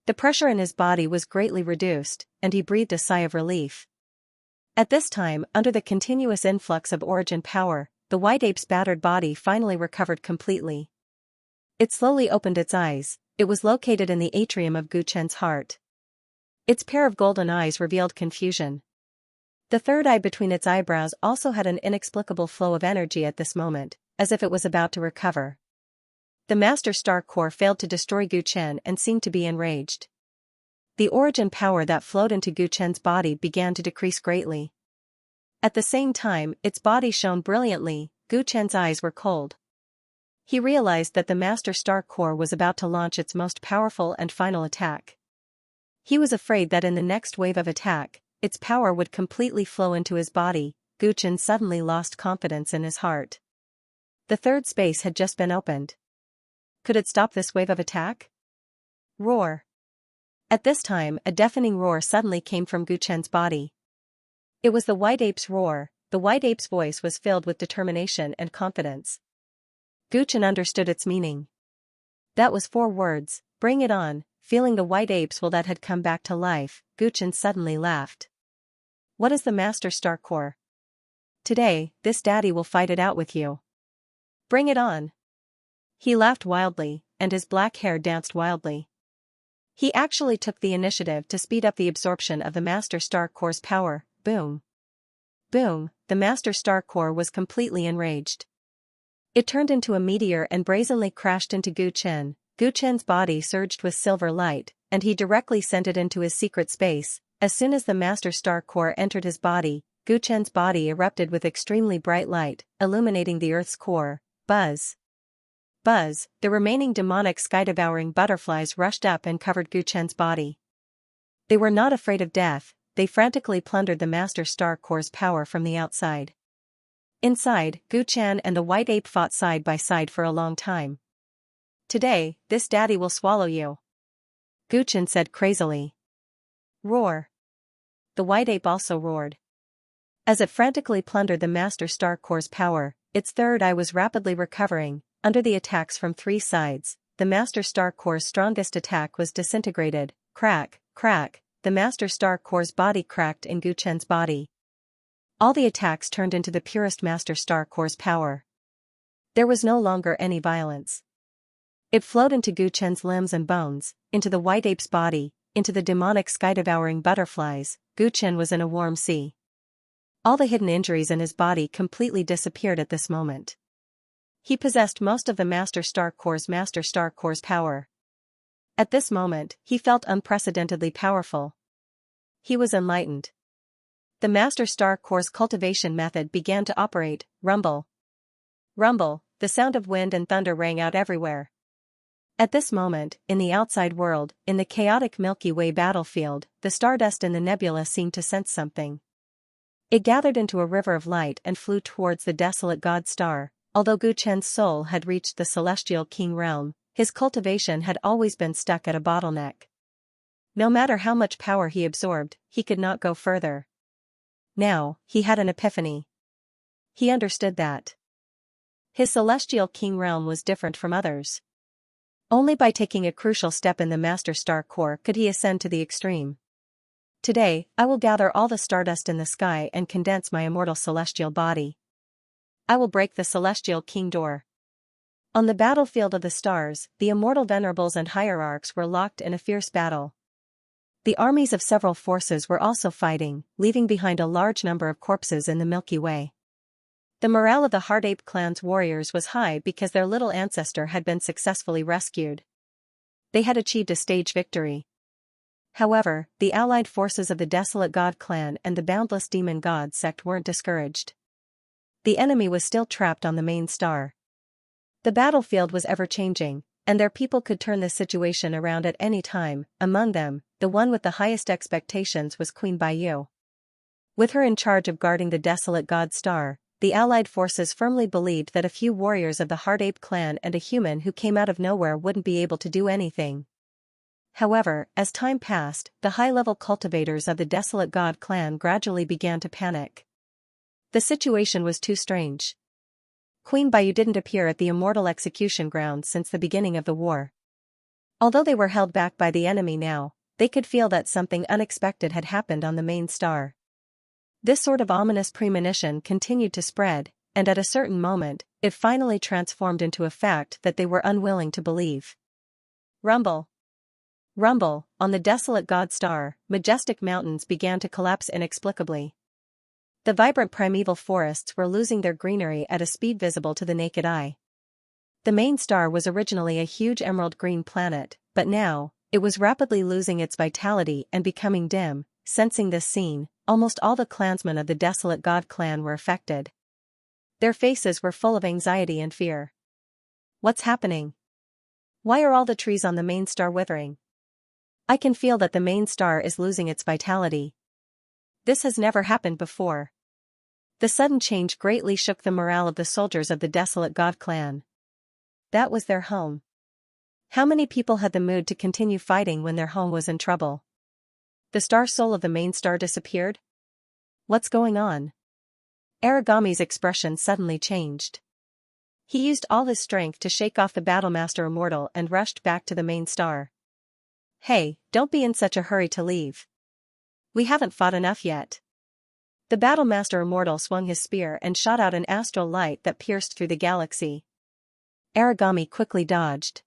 The pressure in his body was greatly reduced, and he breathed a sigh of relief. At this time, under the continuous influx of origin power, the white ape's battered body finally recovered completely. It slowly opened its eyes. It was located in the atrium of Guchen's heart. Its pair of golden eyes revealed confusion. The third eye between its eyebrows also had an inexplicable flow of energy at this moment, as if it was about to recover. The Master Star Core failed to destroy Guchen and seemed to be enraged. The origin power that flowed into Guchen's body began to decrease greatly. At the same time, its body shone brilliantly. Guchen's eyes were cold. He realized that the Master Star Core was about to launch its most powerful and final attack. He was afraid that in the next wave of attack, its power would completely flow into his body. Guchen suddenly lost confidence in his heart. The third space had just been opened. Could it stop this wave of attack? Roar. At this time, a deafening roar suddenly came from Guchen's body. It was the white ape's roar. The white ape's voice was filled with determination and confidence. Guchen understood its meaning. That was 4 words, bring it on. Feeling the white ape's will that had come back to life, Guchen suddenly laughed. What is the Master Star Core? Today, this daddy will fight it out with you. Bring it on. He laughed wildly, and his black hair danced wildly. He actually took the initiative to speed up the absorption of the Master Star Core's power. Boom. Boom, the Master Star Core was completely enraged. It turned into a meteor and brazenly crashed into Guchen. Guchen's body surged with silver light, and he directly sent it into his secret space. As soon as the Master Star Core entered his body, Guchen's body erupted with extremely bright light, illuminating the Earth's core. Buzz. Buzz, the remaining demonic sky-devouring butterflies rushed up and covered Guchen's body. They were not afraid of death. They frantically plundered the Master Star Core's power from the outside. Inside, Guchen and the white ape fought side by side for a long time. Today, this daddy will swallow you. Guchen said crazily. Roar. The white ape also roared. As it frantically plundered the Master Star Core's power, its third eye was rapidly recovering. Under the attacks from 3 sides, the Master Star Core's strongest attack was disintegrated. Crack, crack, the Master Star Core's body cracked in Guchen's body. All the attacks turned into the purest Master Star Core's power. There was no longer any violence. It flowed into Guchen's limbs and bones, into the white ape's body, into the demonic sky-devouring butterflies. Guchen was in a warm sea. All the hidden injuries in his body completely disappeared at this moment. He possessed most of the Master Star Core's power. At this moment, he felt unprecedentedly powerful. He was enlightened. The Master Star Core's cultivation method began to operate. Rumble. Rumble, the sound of wind and thunder rang out everywhere. At this moment, in the outside world, in the chaotic Milky Way battlefield, the stardust in the nebula seemed to sense something. It gathered into a river of light and flew towards the desolate god star. Although Gu Chen's soul had reached the celestial king realm, his cultivation had always been stuck at a bottleneck. No matter how much power he absorbed, he could not go further. Now, he had an epiphany. He understood that his celestial king realm was different from others. Only by taking a crucial step in the Master Star Core could he ascend to the extreme. Today, I will gather all the stardust in the sky and condense my immortal celestial body. I will break the celestial king door. On the battlefield of the stars, the immortal venerables and hierarchs were locked in a fierce battle. The armies of several forces were also fighting, leaving behind a large number of corpses in the Milky Way. The morale of the Heart Ape clan's warriors was high because their little ancestor had been successfully rescued. They had achieved a stage victory. However, the allied forces of the Desolate God clan and the Boundless Demon God sect weren't discouraged. The enemy was still trapped on the main star. The battlefield was ever-changing, and their people could turn the situation around at any time. Among them, the one with the highest expectations was Queen Baiyu. With her in charge of guarding the Desolate God star, the allied forces firmly believed that a few warriors of the Heart Ape clan and a human who came out of nowhere wouldn't be able to do anything. However, as time passed, the high-level cultivators of the Desolate God clan gradually began to panic. The situation was too strange. Queen Baiyu didn't appear at the immortal execution ground since the beginning of the war. Although they were held back by the enemy now, they could feel that something unexpected had happened on the main star. This sort of ominous premonition continued to spread, and at a certain moment, it finally transformed into a fact that they were unwilling to believe. Rumble. Rumble, on the desolate god star, majestic mountains began to collapse inexplicably. The vibrant primeval forests were losing their greenery at a speed visible to the naked eye. The main star was originally a huge emerald green planet, but now, it was rapidly losing its vitality and becoming dim. Sensing this scene, almost all the clansmen of the Desolate God clan were affected. Their faces were full of anxiety and fear. What's happening? Why are all the trees on the main star withering? I can feel that the main star is losing its vitality. This has never happened before. The sudden change greatly shook the morale of the soldiers of the Desolate God clan. That was their home. How many people had the mood to continue fighting when their home was in trouble? The star soul of the main star disappeared? What's going on? Aragami's expression suddenly changed. He used all his strength to shake off the Battlemaster Immortal and rushed back to the main star. Hey, don't be in such a hurry to leave. We haven't fought enough yet. The Battlemaster Immortal swung his spear and shot out an astral light that pierced through the galaxy. Aragami quickly dodged.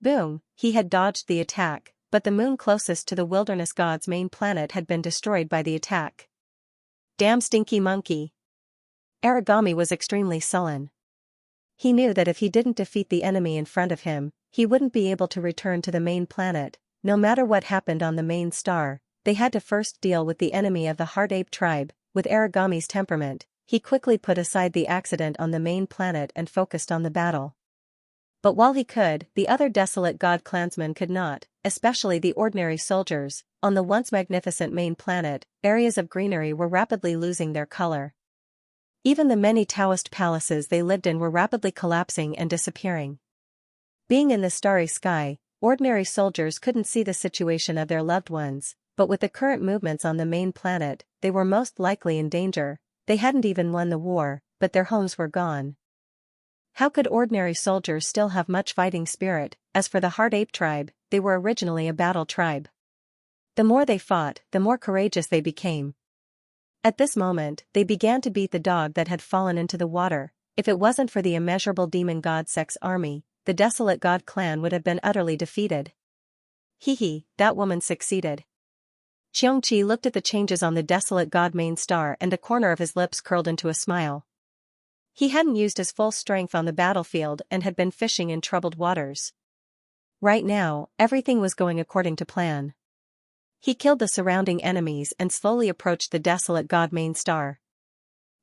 Boom, he had dodged the attack, but the moon closest to the wilderness god's main planet had been destroyed by the attack. Damn stinky monkey. Aragami was extremely sullen. He knew that if he didn't defeat the enemy in front of him, he wouldn't be able to return to the main planet. No matter what happened on the main star, they had to first deal with the enemy of the Heart Ape tribe. With Aragami's temperament, he quickly put aside the accident on the main planet and focused on the battle. But while he could, the other Desolate God clansmen could not, especially the ordinary soldiers. On the once magnificent main planet, areas of greenery were rapidly losing their color. Even the many Taoist palaces they lived in were rapidly collapsing and disappearing. Being in the starry sky, ordinary soldiers couldn't see the situation of their loved ones, but with the current movements on the main planet, they were most likely in danger. They hadn't even won the war, but their homes were gone. How could ordinary soldiers still have much fighting spirit? As for the Heart Ape tribe, they were originally a battle tribe. The more they fought, the more courageous they became. At this moment, they began to beat the dog that had fallen into the water. If it wasn't for the immeasurable demon god sect's army, the Desolate God clan would have been utterly defeated. Hee, that woman succeeded. Xianxia looked at the changes on the Desolate God main star and a corner of his lips curled into a smile. He hadn't used his full strength on the battlefield and had been fishing in troubled waters. Right now, everything was going according to plan. He killed the surrounding enemies and slowly approached the desolate god main star.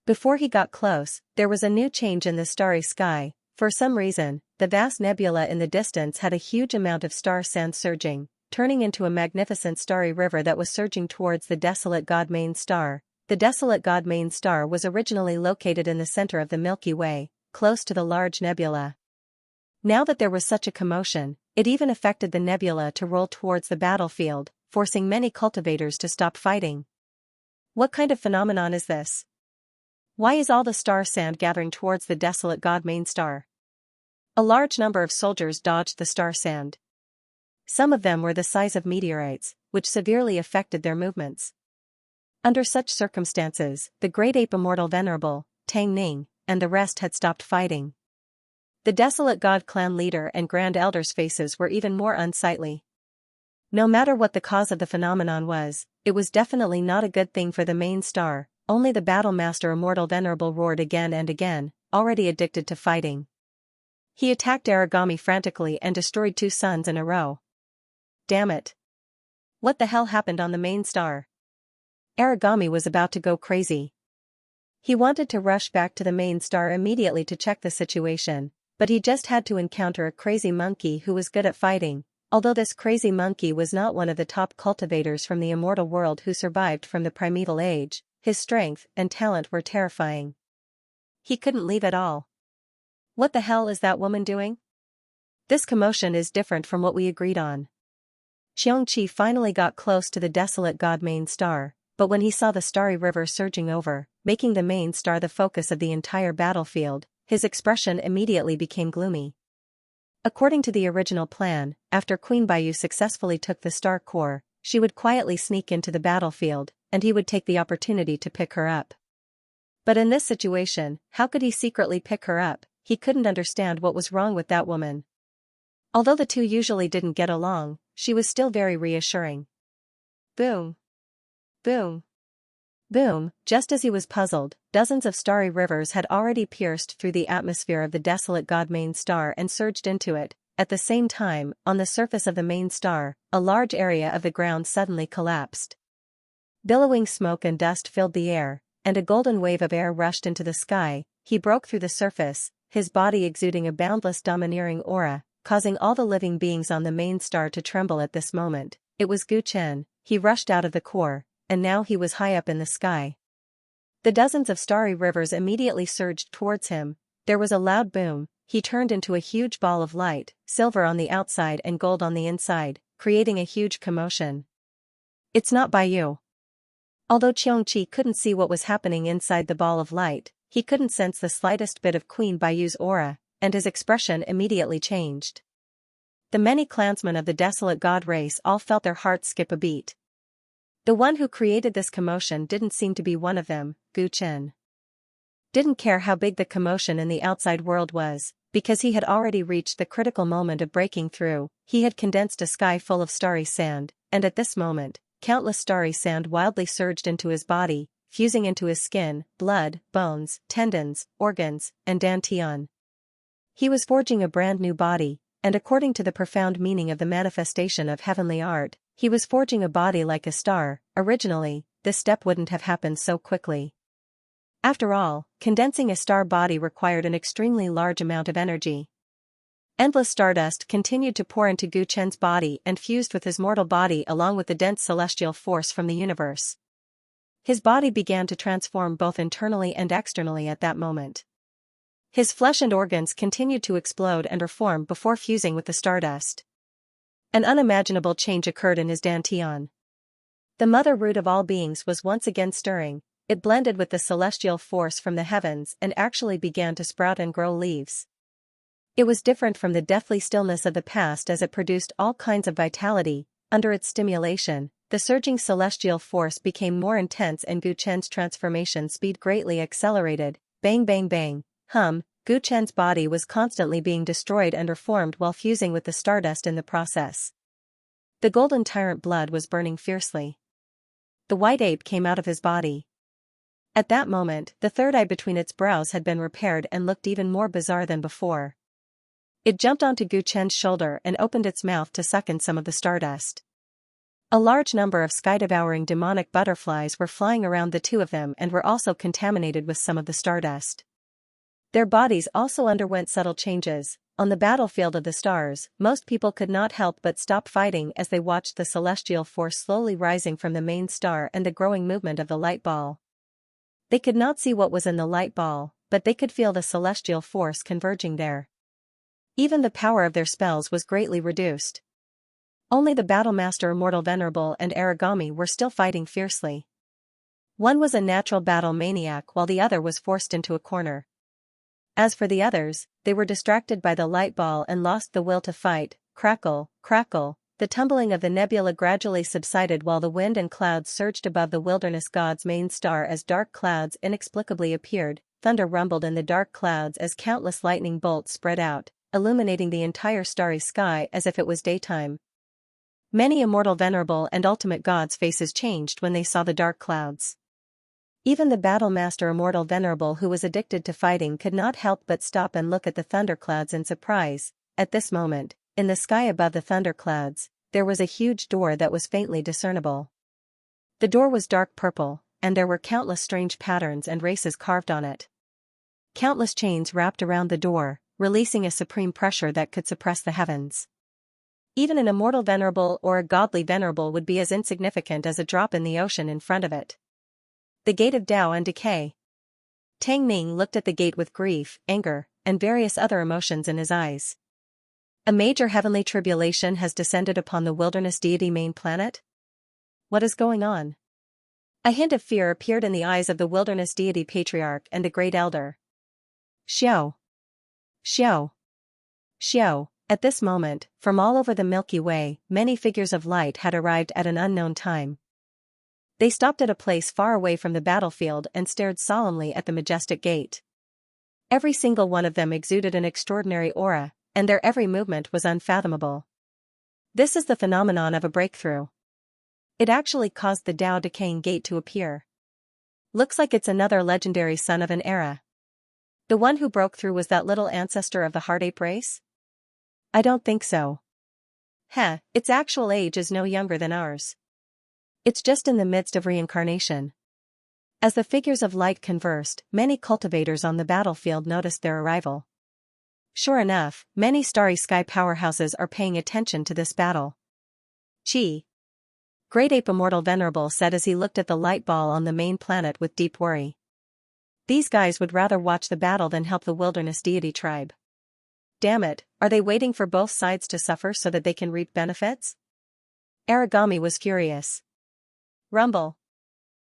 Before he got close, there was a new change in the starry sky. For some reason, the vast nebula in the distance had a huge amount of star sand surging, turning into a magnificent starry river that was surging towards the desolate god main star. The desolate god main star was originally located in the center of the Milky Way, close to the large nebula. Now that there was such a commotion, it even affected the nebula to roll towards the battlefield, forcing many cultivators to stop fighting. What kind of phenomenon is this? Why is all the star sand gathering towards the desolate god main star? A large number of soldiers dodged the star sand. Some of them were the size of meteorites, which severely affected their movements. Under such circumstances, the great ape Immortal Venerable, Tang Ning, and the rest had stopped fighting. The desolate god clan leader and grand elder's faces were even more unsightly. No matter what the cause of the phenomenon was, it was definitely not a good thing for the main star. Only the battle master Immortal Venerable roared again and again, already addicted to fighting. He attacked Aragami frantically and destroyed 2 suns in a row. Damn it. What the hell happened on the main star? Aragami was about to go crazy. He wanted to rush back to the main star immediately to check the situation, but he just had to encounter a crazy monkey who was good at fighting. Although this crazy monkey was not one of the top cultivators from the immortal world who survived from the primeval age, his strength and talent were terrifying. He couldn't leave at all. What the hell is that woman doing? This commotion is different from what we agreed on. Xianxia finally got close to the desolate god main star, but when he saw the starry river surging over, making the main star the focus of the entire battlefield, his expression immediately became gloomy. According to the original plan, after Queen Baiyu successfully took the star core, she would quietly sneak into the battlefield, and he would take the opportunity to pick her up. But in this situation, how could he secretly pick her up? He couldn't understand what was wrong with that woman. Although the two usually didn't get along, she was still very reassuring. Boom. Boom. Boom. Just as he was puzzled, dozens of starry rivers had already pierced through the atmosphere of the desolate god main star and surged into it. At the same time, on the surface of the main star, a large area of the ground suddenly collapsed. Billowing smoke and dust filled the air, and a golden wave of air rushed into the sky. He broke through the surface, his body exuding a boundless domineering aura, causing all the living beings on the main star to tremble at this moment. It was Gu Chen. He rushed out of the core, and now he was high up in the sky. The dozens of starry rivers immediately surged towards him. There was a loud boom. He turned into a huge ball of light, silver on the outside and gold on the inside, creating a huge commotion. It's not Baiyu. Although Xianxia couldn't see what was happening inside the ball of light, he couldn't sense the slightest bit of Queen Baiyu's aura, and his expression immediately changed. The many clansmen of the desolate god race all felt their hearts skip a beat. The one who created this commotion didn't seem to be one of them. Gu Chen didn't care how big the commotion in the outside world was, because he had already reached the critical moment of breaking through. He had condensed a sky full of starry sand, and at this moment, countless starry sand wildly surged into his body, fusing into his skin, blood, bones, tendons, organs, and dantian. He was forging a brand new body, and according to the profound meaning of the manifestation of heavenly art, he was forging a body like a star. Originally, this step wouldn't have happened so quickly. After all, condensing a star body required an extremely large amount of energy. Endless stardust continued to pour into Gu Chen's body and fused with his mortal body along with the dense celestial force from the universe. His body began to transform both internally and externally at that moment. His flesh and organs continued to explode and reform before fusing with the stardust. An unimaginable change occurred in his dantian. The mother root of all beings was once again stirring. It blended with the celestial force from the heavens and actually began to sprout and grow leaves. It was different from the deathly stillness of the past as it produced all kinds of vitality. Under its stimulation, the surging celestial force became more intense and Gu Chen's transformation speed greatly accelerated. Bang bang bang. Gu Chen's body was constantly being destroyed and reformed while fusing with the stardust in the process. The golden tyrant blood was burning fiercely. The white ape came out of his body. At that moment, the third eye between its brows had been repaired and looked even more bizarre than before. It jumped onto Gu Chen's shoulder and opened its mouth to suck in some of the stardust. A large number of sky-devouring demonic butterflies were flying around the two of them and were also contaminated with some of the stardust. Their bodies also underwent subtle changes. On the battlefield of the stars, most people could not help but stop fighting as they watched the celestial force slowly rising from the main star and the growing movement of the light ball. They could not see what was in the light ball, but they could feel the celestial force converging there. Even the power of their spells was greatly reduced. Only the Battlemaster Immortal Venerable and Aragami were still fighting fiercely. One was a natural battle maniac while the other was forced into a corner. As for the others, they were distracted by the light ball and lost the will to fight. Crackle, crackle, the tumbling of the nebula gradually subsided while the wind and clouds surged above the wilderness god's main star as dark clouds inexplicably appeared. Thunder rumbled in the dark clouds as countless lightning bolts spread out, illuminating the entire starry sky as if it was daytime. Many immortal venerable and ultimate gods' faces changed when they saw the dark clouds. Even the Battlemaster Immortal Venerable who was addicted to fighting could not help but stop and look at the thunderclouds in surprise. At this moment, in the sky above the thunderclouds, there was a huge door that was faintly discernible. The door was dark purple, and there were countless strange patterns and races carved on it. Countless chains wrapped around the door, releasing a supreme pressure that could suppress the heavens. Even an immortal venerable or a godly venerable would be as insignificant as a drop in the ocean in front of it. The gate of Tao and decay. Tang Ming looked at the gate with grief, anger, and various other emotions in his eyes. A major heavenly tribulation has descended upon the wilderness deity main planet? What is going on? A hint of fear appeared in the eyes of the wilderness deity patriarch and the great elder. Xiao. Xiao. Xiao. At this moment, from all over the Milky Way, many figures of light had arrived at an unknown time. They stopped at a place far away from the battlefield and stared solemnly at the majestic gate. Every single one of them exuded an extraordinary aura, and their every movement was unfathomable. This is the phenomenon of a breakthrough. It actually caused the Tao decaying gate to appear. Looks like it's another legendary son of an era. The one who broke through was that little ancestor of the heart ape race? I don't think so. Its actual age is no younger than ours. It's just in the midst of reincarnation. As the figures of light conversed, many cultivators on the battlefield noticed their arrival. Sure enough, many starry sky powerhouses are paying attention to this battle. Chi. Great Ape Immortal Venerable said as he looked at the light ball on the main planet with deep worry. These guys would rather watch the battle than help the wilderness deity tribe. Damn it, are they waiting for both sides to suffer so that they can reap benefits? Aragami was furious. Rumble.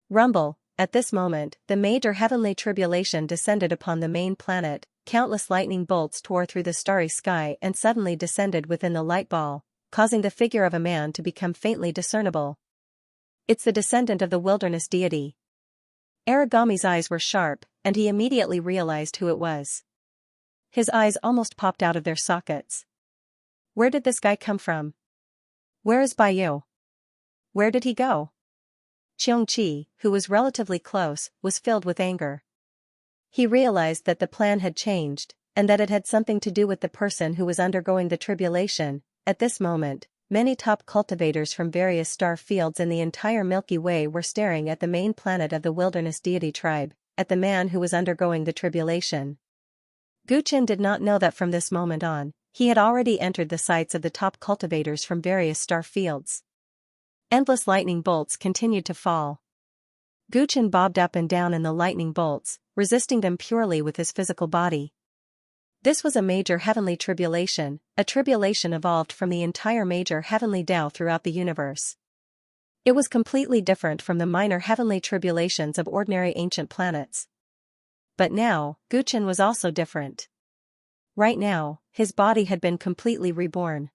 Rumble. At this moment, the major heavenly tribulation descended upon the main planet. Countless lightning bolts tore through the starry sky and suddenly descended within the light ball, causing the figure of a man to become faintly discernible. It's the descendant of the wilderness deity. Aragami's eyes were sharp, and he immediately realized who it was. His eyes almost popped out of their sockets. Where did this guy come from? Where is Baiyu? Where did he go? Xianxia, who was relatively close, was filled with anger. He realized that the plan had changed, and that it had something to do with the person who was undergoing the tribulation. At this moment, many top cultivators from various star fields in the entire Milky Way were staring at the main planet of the wilderness deity tribe, at the man who was undergoing the tribulation. Guqin did not know that from this moment on, he had already entered the sights of the top cultivators from various star fields. Endless lightning bolts continued to fall. Guqin bobbed up and down in the lightning bolts, resisting them purely with his physical body. This was a major heavenly tribulation, a tribulation evolved from the entire major heavenly Tao throughout the universe. It was completely different from the minor heavenly tribulations of ordinary ancient planets. But now, Guqin was also different. Right now, his body had been completely reborn.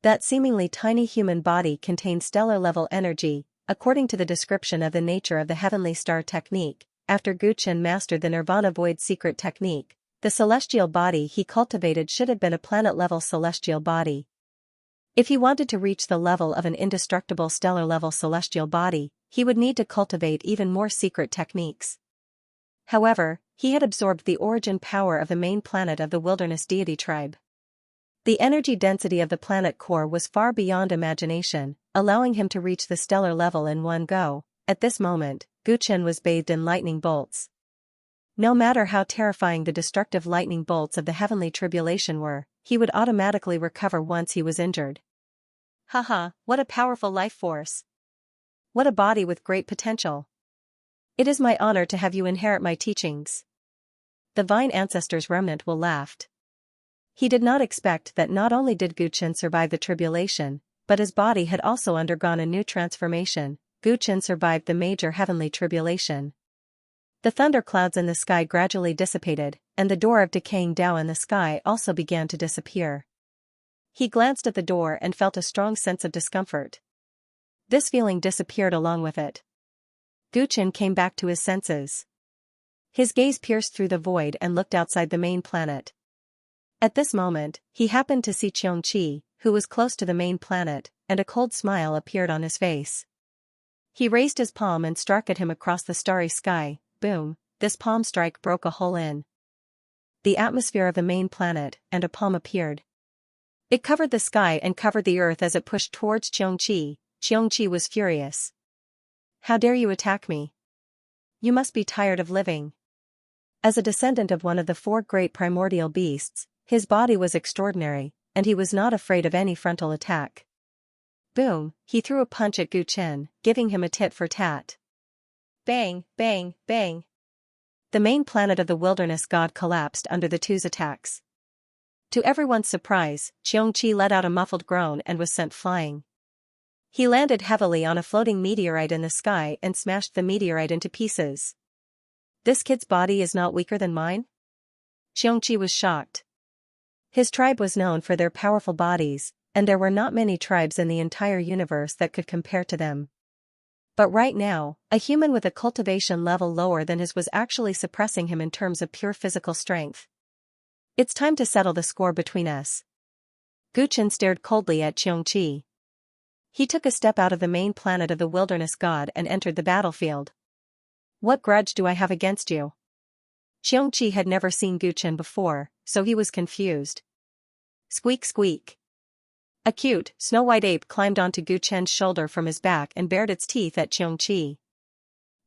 That seemingly tiny human body contained stellar-level energy, according to the description of the nature of the heavenly star technique. After Guqin mastered the Nirvana Void secret technique, the celestial body he cultivated should have been a planet-level celestial body. If he wanted to reach the level of an indestructible stellar-level celestial body, he would need to cultivate even more secret techniques. However, he had absorbed the origin power of the main planet of the wilderness deity tribe. The energy density of the planet core was far beyond imagination, allowing him to reach the stellar level in one go. At this moment, Guchen was bathed in lightning bolts. No matter how terrifying the destructive lightning bolts of the heavenly tribulation were, he would automatically recover once he was injured. Haha, what a powerful life force. What a body with great potential. It is my honor to have you inherit my teachings. The Vine Ancestor's remnant will laughed. He did not expect that not only did Guchen survive the tribulation, but his body had also undergone a new transformation. Guchen survived the major heavenly tribulation. The thunderclouds in the sky gradually dissipated, and the door of decaying Tao in the sky also began to disappear. He glanced at the door and felt a strong sense of discomfort. This feeling disappeared along with it. Guchen came back to his senses. His gaze pierced through the void and looked outside the main planet. At this moment, he happened to see Xianxia, who was close to the main planet, and a cold smile appeared on his face. He raised his palm and struck at him across the starry sky. Boom, this palm strike broke a hole in the atmosphere of the main planet, and a palm appeared. It covered the sky and covered the earth as it pushed towards Xianxia. Xianxia was furious. How dare you attack me? You must be tired of living. As a descendant of one of the four great primordial beasts, his body was extraordinary, and he was not afraid of any frontal attack. Boom, he threw a punch at Guchen, giving him a tit for tat. Bang, bang, bang. The main planet of the wilderness god collapsed under the two's attacks. To everyone's surprise, Xianxia let out a muffled groan and was sent flying. He landed heavily on a floating meteorite in the sky and smashed the meteorite into pieces. This kid's body is not weaker than mine? Xianxia was shocked. His tribe was known for their powerful bodies, and there were not many tribes in the entire universe that could compare to them. But right now, a human with a cultivation level lower than his was actually suppressing him in terms of pure physical strength. It's time to settle the score between us. Guchen stared coldly at Xianxia. He took a step out of the main planet of the wilderness god and entered the battlefield. What grudge do I have against you? Xianxia had never seen Guchen before, so he was confused. Squeak squeak. A cute, snow-white ape climbed onto Guchen's shoulder from his back and bared its teeth at Xianxia.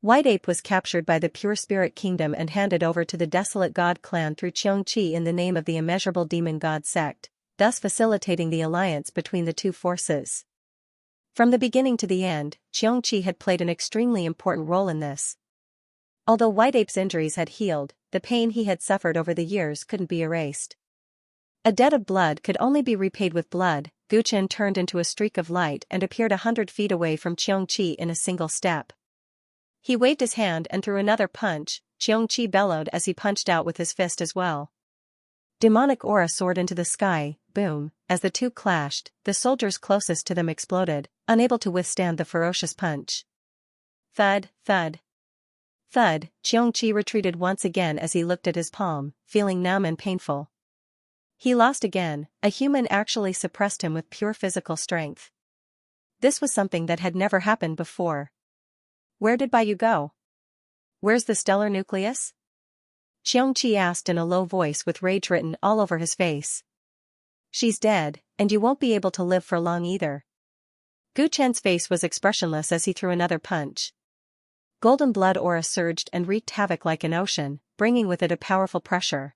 White Ape was captured by the Pure Spirit Kingdom and handed over to the Desolate God clan through Xianxia in the name of the Immeasurable Demon God sect, thus facilitating the alliance between the two forces. From the beginning to the end, Xianxia had played an extremely important role in this. Although White Ape's injuries had healed, the pain he had suffered over the years couldn't be erased. A debt of blood could only be repaid with blood. Guchen turned into a streak of light and appeared 100 feet away from Xianxia in a single step. He waved his hand and threw another punch. Xianxia bellowed as he punched out with his fist as well. Demonic aura soared into the sky. Boom, as the two clashed, the soldiers closest to them exploded, unable to withstand the ferocious punch. Thud, thud. Thud, Xianxia retreated once again as he looked at his palm, feeling numb and painful. He lost again. A human actually suppressed him with pure physical strength. This was something that had never happened before. Where did Baiyu go? Where's the stellar nucleus? Xianxia asked in a low voice with rage written all over his face. She's dead, and you won't be able to live for long either. Guchen's face was expressionless as he threw another punch. Golden blood aura surged and wreaked havoc like an ocean, bringing with it a powerful pressure.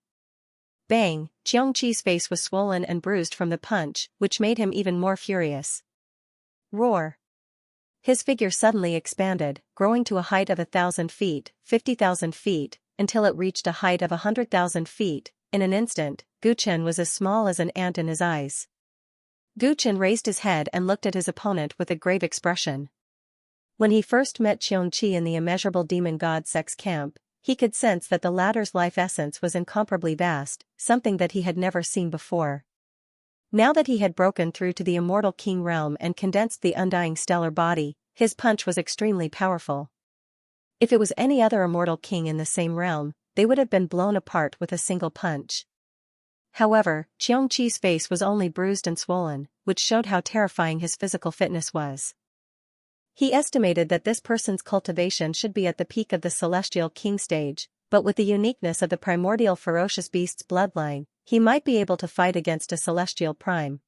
Bang, Xianxia's face was swollen and bruised from the punch, which made him even more furious. Roar. His figure suddenly expanded, growing to a height of 1,000 feet, 50,000 feet, until it reached a height of 100,000 feet. In an instant, Guchen was as small as an ant in his eyes. Guchen raised his head and looked at his opponent with a grave expression. When he first met Xianxia in the Immeasurable Demon God sect's camp, he could sense that the latter's life essence was incomparably vast, something that he had never seen before. Now that he had broken through to the Immortal King realm and condensed the undying stellar body, his punch was extremely powerful. If it was any other Immortal King in the same realm, they would have been blown apart with a single punch. However, Xianxia's face was only bruised and swollen, which showed how terrifying his physical fitness was. He estimated that this person's cultivation should be at the peak of the Celestial King stage, but with the uniqueness of the primordial ferocious beast's bloodline, he might be able to fight against a celestial prime.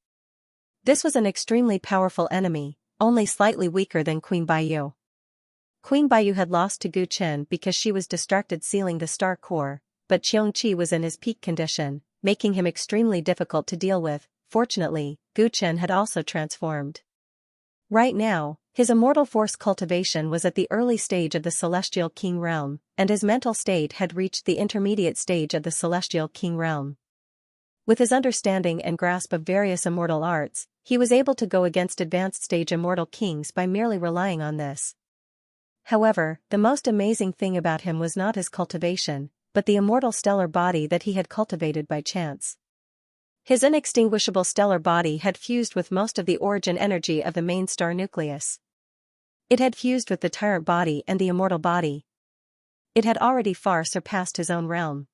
This was an extremely powerful enemy, only slightly weaker than Queen Baiyu. Queen Baiyu had lost to Gu Chen because she was distracted sealing the star core, but Xianxia was in his peak condition, making him extremely difficult to deal with. Fortunately, Gu Chen had also transformed. Right now, his immortal force cultivation was at the early stage of the Celestial King realm, and his mental state had reached the intermediate stage of the Celestial King realm. With his understanding and grasp of various immortal arts, he was able to go against advanced stage immortal kings by merely relying on this. However, the most amazing thing about him was not his cultivation, but the immortal stellar body that he had cultivated by chance. His inextinguishable stellar body had fused with most of the origin energy of the main star nucleus. It had fused with the Tyrant body and the immortal body. It had already far surpassed his own realm.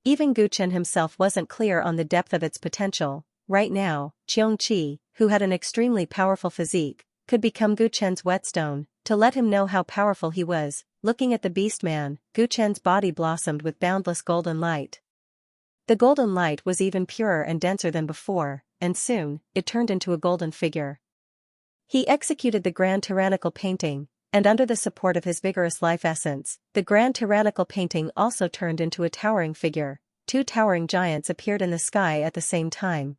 Even Gu Chen himself wasn't clear on the depth of its potential. Right now, Xianxia, who had an extremely powerful physique, could become Gu Chen's whetstone, to let him know how powerful he was. Looking at the beast man, Gu Chen's body blossomed with boundless golden light. The golden light was even purer and denser than before, and soon, it turned into a golden figure. He executed the grand tyrannical painting, and under the support of his vigorous life essence, the grand tyrannical painting also turned into a towering figure. 2 towering giants appeared in the sky at the same time.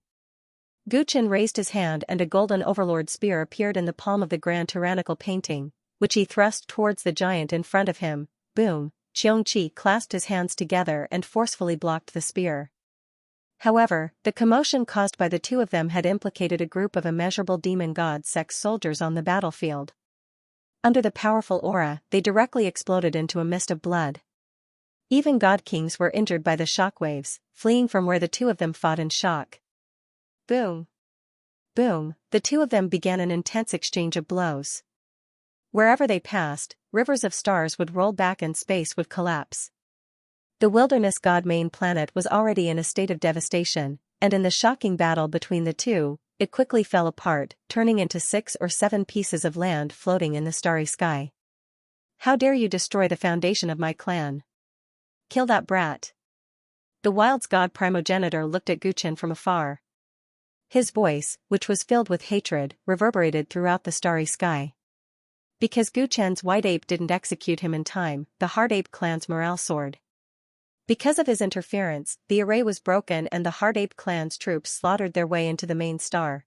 Gu Chen raised his hand and a golden overlord spear appeared in the palm of the grand tyrannical painting, which he thrust towards the giant in front of him. Boom! Xianxia clasped his hands together and forcefully blocked the spear. However, the commotion caused by the two of them had implicated a group of immeasurable demon god sex soldiers on the battlefield. Under the powerful aura, they directly exploded into a mist of blood. Even god kings were injured by the shockwaves, fleeing from where the two of them fought in shock. Boom! Boom! The two of them began an intense exchange of blows. Wherever they passed, rivers of stars would roll back and space would collapse. The wilderness god main planet was already in a state of devastation, and in the shocking battle between the two, it quickly fell apart, turning into 6 or 7 pieces of land floating in the starry sky. How dare you destroy the foundation of my clan? Kill that brat. The Wild's god primogenitor looked at Gu Chen from afar. His voice, which was filled with hatred, reverberated throughout the starry sky. Because Gu Chen's white ape didn't execute him in time, the Hard Ape clan's morale soared. Because of his interference, the array was broken and the Hard Ape clan's troops slaughtered their way into the main star.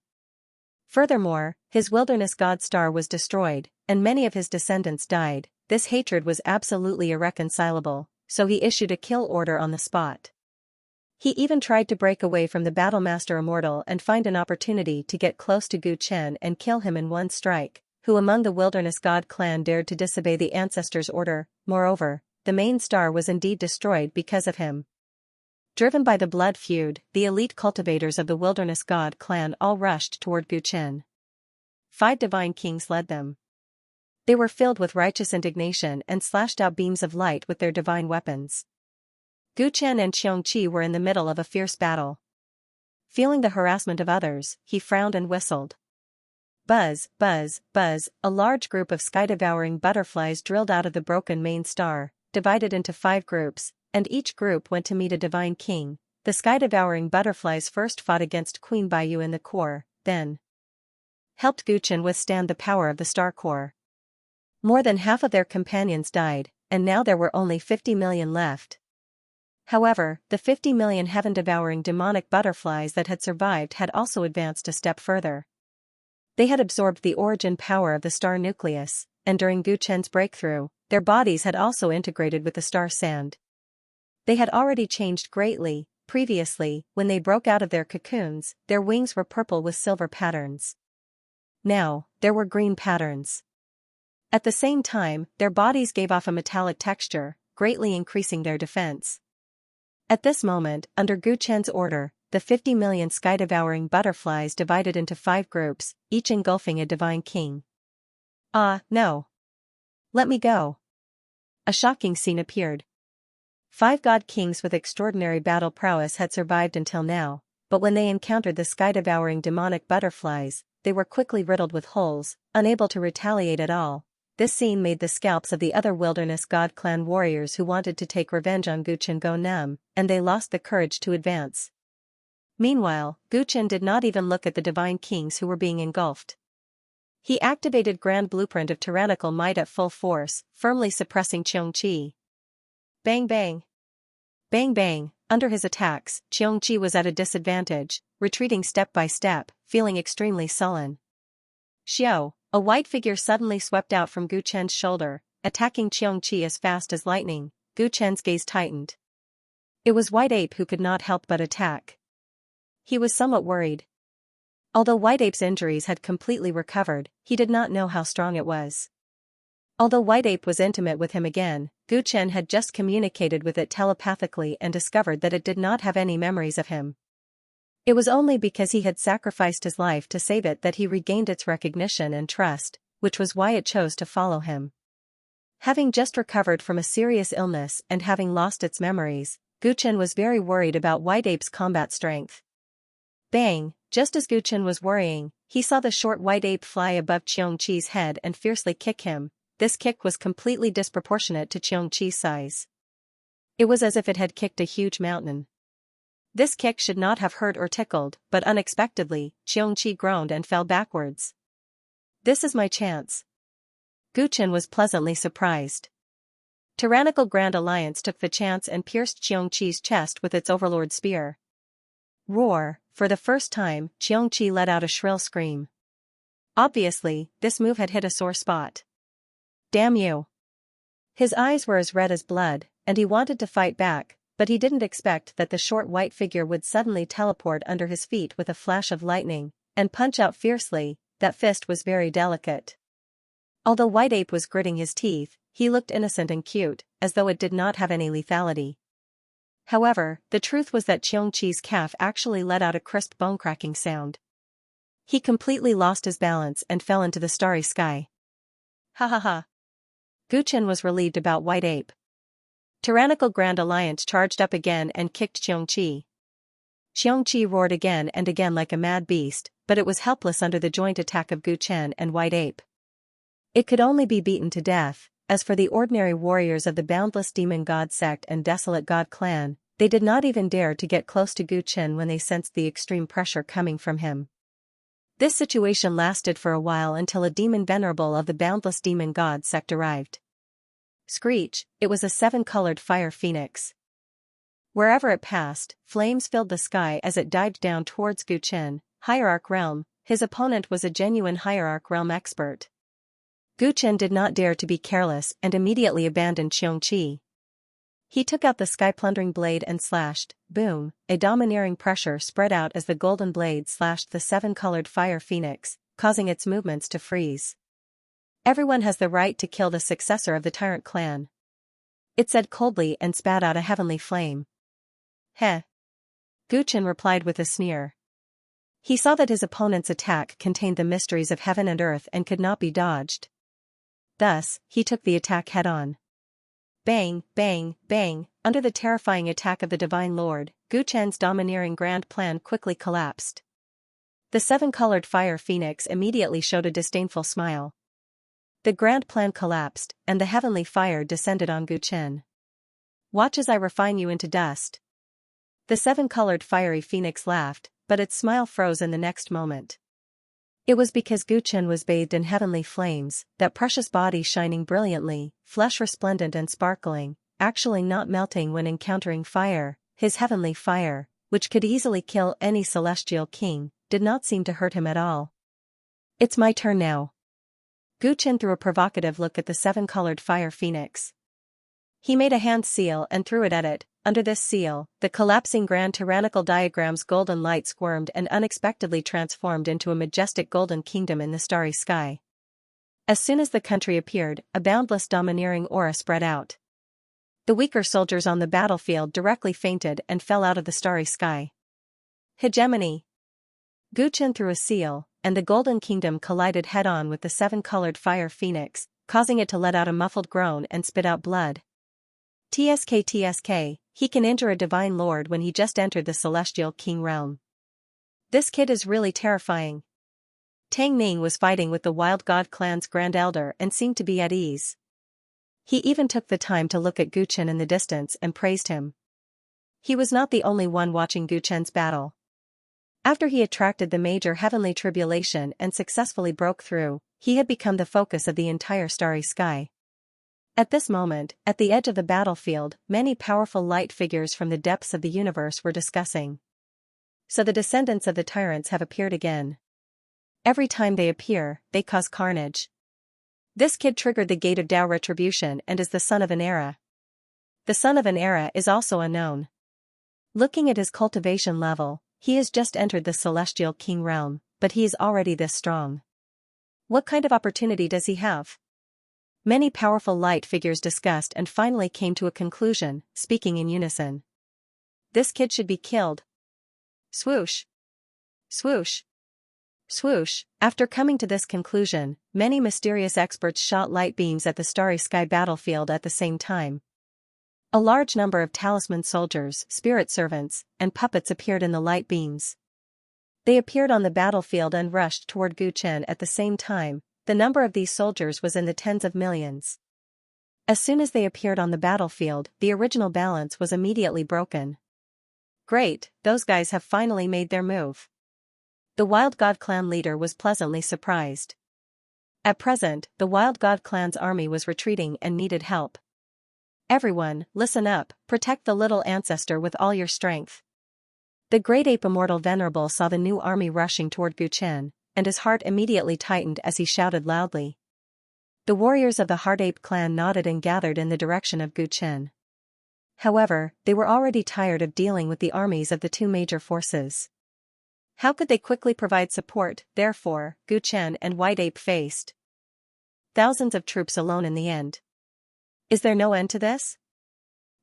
Furthermore, his wilderness god star was destroyed, and many of his descendants died. This hatred was absolutely irreconcilable, so he issued a kill order on the spot. He even tried to break away from the Battlemaster Immortal and find an opportunity to get close to Gu Chen and kill him in one strike. Who among the wilderness god clan dared to disobey the ancestors' order? Moreover, the main star was indeed destroyed because of him. Driven by the blood feud, the elite cultivators of the wilderness god clan all rushed toward Gu Chen. 5 divine kings led them. They were filled with righteous indignation and slashed out beams of light with their divine weapons. Gu Chen and Xianxia were in the middle of a fierce battle. Feeling the harassment of others, he frowned and whistled. Buzz, buzz, buzz, a large group of sky-devouring butterflies drilled out of the broken main star, divided into 5 groups, and each group went to meet a divine king. The sky-devouring butterflies first fought against Queen Baiyu in the core, then helped Gu Chen withstand the power of the star core. More than half of their companions died, and now there were only 50 million left. However, the 50 million heaven-devouring demonic butterflies that had survived had also advanced a step further. They had absorbed the origin power of the star nucleus, and during Gu Chen's breakthrough, their bodies had also integrated with the star sand. They had already changed greatly. Previously, when they broke out of their cocoons, their wings were purple with silver patterns. Now, there were green patterns. At the same time, their bodies gave off a metallic texture, greatly increasing their defense. At this moment, under Gu Chen's order, the 50 million sky-devouring butterflies divided into 5 groups, each engulfing a divine king. No. Let me go. A shocking scene appeared. 5 god kings with extraordinary battle prowess had survived until now, but when they encountered the sky-devouring demonic butterflies, they were quickly riddled with holes, unable to retaliate at all. this scene made the scalps of the other wilderness god clan warriors who wanted to take revenge on Guchen go numb, and they lost the courage to advance. Meanwhile, Guchen did not even look at the divine kings who were being engulfed. He activated Grand Blueprint of Tyrannical Might at full force, firmly suppressing Xianxia. Bang bang. Bang bang. Under his attacks, Xianxia was at a disadvantage, retreating step by step, feeling extremely sullen. Xiao, a white figure suddenly swept out from Gu Chen's shoulder, attacking Xianxia as fast as lightning. Gu Chen's gaze tightened. It was White Ape who could not help but attack. He was somewhat worried. Although White Ape's injuries had completely recovered, he did not know how strong it was. Although White Ape was intimate with him again, Gu Chen had just communicated with it telepathically and discovered that it did not have any memories of him. It was only because he had sacrificed his life to save it that he regained its recognition and trust, which was why it chose to follow him. Having just recovered from a serious illness and having lost its memories, Gu Chen was very worried about White Ape's combat strength. Bang! Just as Gu Chen was worrying, he saw the short White Ape fly above Xianxi's head and fiercely kick him. This kick was completely disproportionate to Xianxi's size. It was as if it had kicked a huge mountain. This kick should not have hurt or tickled, but unexpectedly, Xianxia groaned and fell backwards. This is my chance. Gu Chen was pleasantly surprised. Tyrannical Grand Alliance took the chance and pierced Xianxi's chest with its overlord spear. Roar! For the first time, Xianxia let out a shrill scream. Obviously, this move had hit a sore spot. Damn you! His eyes were as red as blood, and he wanted to fight back, but he didn't expect that the short white figure would suddenly teleport under his feet with a flash of lightning, and punch out fiercely. That fist was very delicate. Although White Ape was gritting his teeth, he looked innocent and cute, as though it did not have any lethality. However, the truth was that Xianxi's calf actually let out a crisp bone-cracking sound. He completely lost his balance and fell into the starry sky. Ha ha ha. Gu Chen was relieved about White Ape. Tyrannical Grand Alliance charged up again and kicked Xianxia. Xianxia roared again and again like a mad beast, but it was helpless under the joint attack of Gu Chen and White Ape. It could only be beaten to death. As for the ordinary warriors of the Boundless Demon God sect and Desolate God clan, they did not even dare to get close to Gu Chen when they sensed the extreme pressure coming from him. This situation lasted for a while until a demon venerable of the Boundless Demon God sect arrived. Screech! It was a 7-colored fire phoenix. Wherever it passed, flames filled the sky as it dived down towards Gu Chen. Hierarch Realm. His opponent was a genuine Hierarch Realm expert. Gu Chen did not dare to be careless and immediately abandoned Xianxia. He took out the sky-plundering blade and slashed. Boom! A domineering pressure spread out as the golden blade slashed the 7-colored fire phoenix, causing its movements to freeze. Everyone has the right to kill the successor of the Tyrant clan. It said coldly and spat out a heavenly flame. Heh! Gu Chen replied with a sneer. He saw that his opponent's attack contained the mysteries of heaven and earth and could not be dodged. Thus, he took the attack head-on. Bang, bang, bang! Under the terrifying attack of the Divine Lord, Gu Chen's domineering grand plan quickly collapsed. The 7-colored fire phoenix immediately showed a disdainful smile. The grand plan collapsed, and the heavenly fire descended on Gu Chen. Watch as I refine you into dust. The 7-colored fiery phoenix laughed, but its smile froze in the next moment. It was because Gu Chen was bathed in heavenly flames, that precious body shining brilliantly, flesh resplendent and sparkling, actually not melting when encountering fire. His heavenly fire, which could easily kill any celestial king, did not seem to hurt him at all. It's my turn now. Gu Chen threw a provocative look at the 7-colored fire phoenix. He made a hand seal and threw it at it. Under this seal, the collapsing grand tyrannical diagram's golden light squirmed and unexpectedly transformed into a majestic golden kingdom in the starry sky. As soon as the country appeared, a boundless domineering aura spread out. The weaker soldiers on the battlefield directly fainted and fell out of the starry sky. Hegemony! Gu Chen threw a seal, and the golden kingdom collided head-on with the 7-colored fire phoenix, causing it to let out a muffled groan and spit out blood. TSK, he can injure a divine lord when he just entered the celestial king realm. This kid is really terrifying. Tang Ning was fighting with the Wild God clan's Grand Elder and seemed to be at ease. He even took the time to look at Gu Chen in the distance and praised him. He was not the only one watching Gu Chen's battle. After he attracted the major heavenly tribulation and successfully broke through, he had become the focus of the entire starry sky. At this moment, at the edge of the battlefield, many powerful light figures from the depths of the universe were discussing. So the descendants of the Tyrants have appeared again. Every time they appear, they cause carnage. This kid triggered the gate of Tao retribution and is the son of an era. The son of an era is also unknown. Looking at his cultivation level, he has just entered the celestial king realm, but he is already this strong. What kind of opportunity does he have? Many powerful light figures discussed and finally came to a conclusion, speaking in unison. This kid should be killed. Swoosh. Swoosh. Swoosh. After coming to this conclusion, many mysterious experts shot light beams at the starry sky battlefield at the same time. A large number of talisman soldiers, spirit servants, and puppets appeared in the light beams. They appeared on the battlefield and rushed toward Gu Chen at the same time. The number of these soldiers was in the tens of millions. As soon as they appeared on the battlefield, the original balance was immediately broken. Great, those guys have finally made their move. The Wild God clan leader was pleasantly surprised. At present, the Wild God clan's army was retreating and needed help. Everyone, listen up, protect the little ancestor with all your strength. The great ape immortal venerable saw the new army rushing toward Gu Chen, and his heart immediately tightened as he shouted loudly. The warriors of the Heart Ape clan nodded and gathered in the direction of Gu Chen. However, they were already tired of dealing with the armies of the two major forces. How could they quickly provide support? Therefore, Gu Chen and White Ape faced thousands of troops alone in the end. Is there no end to this?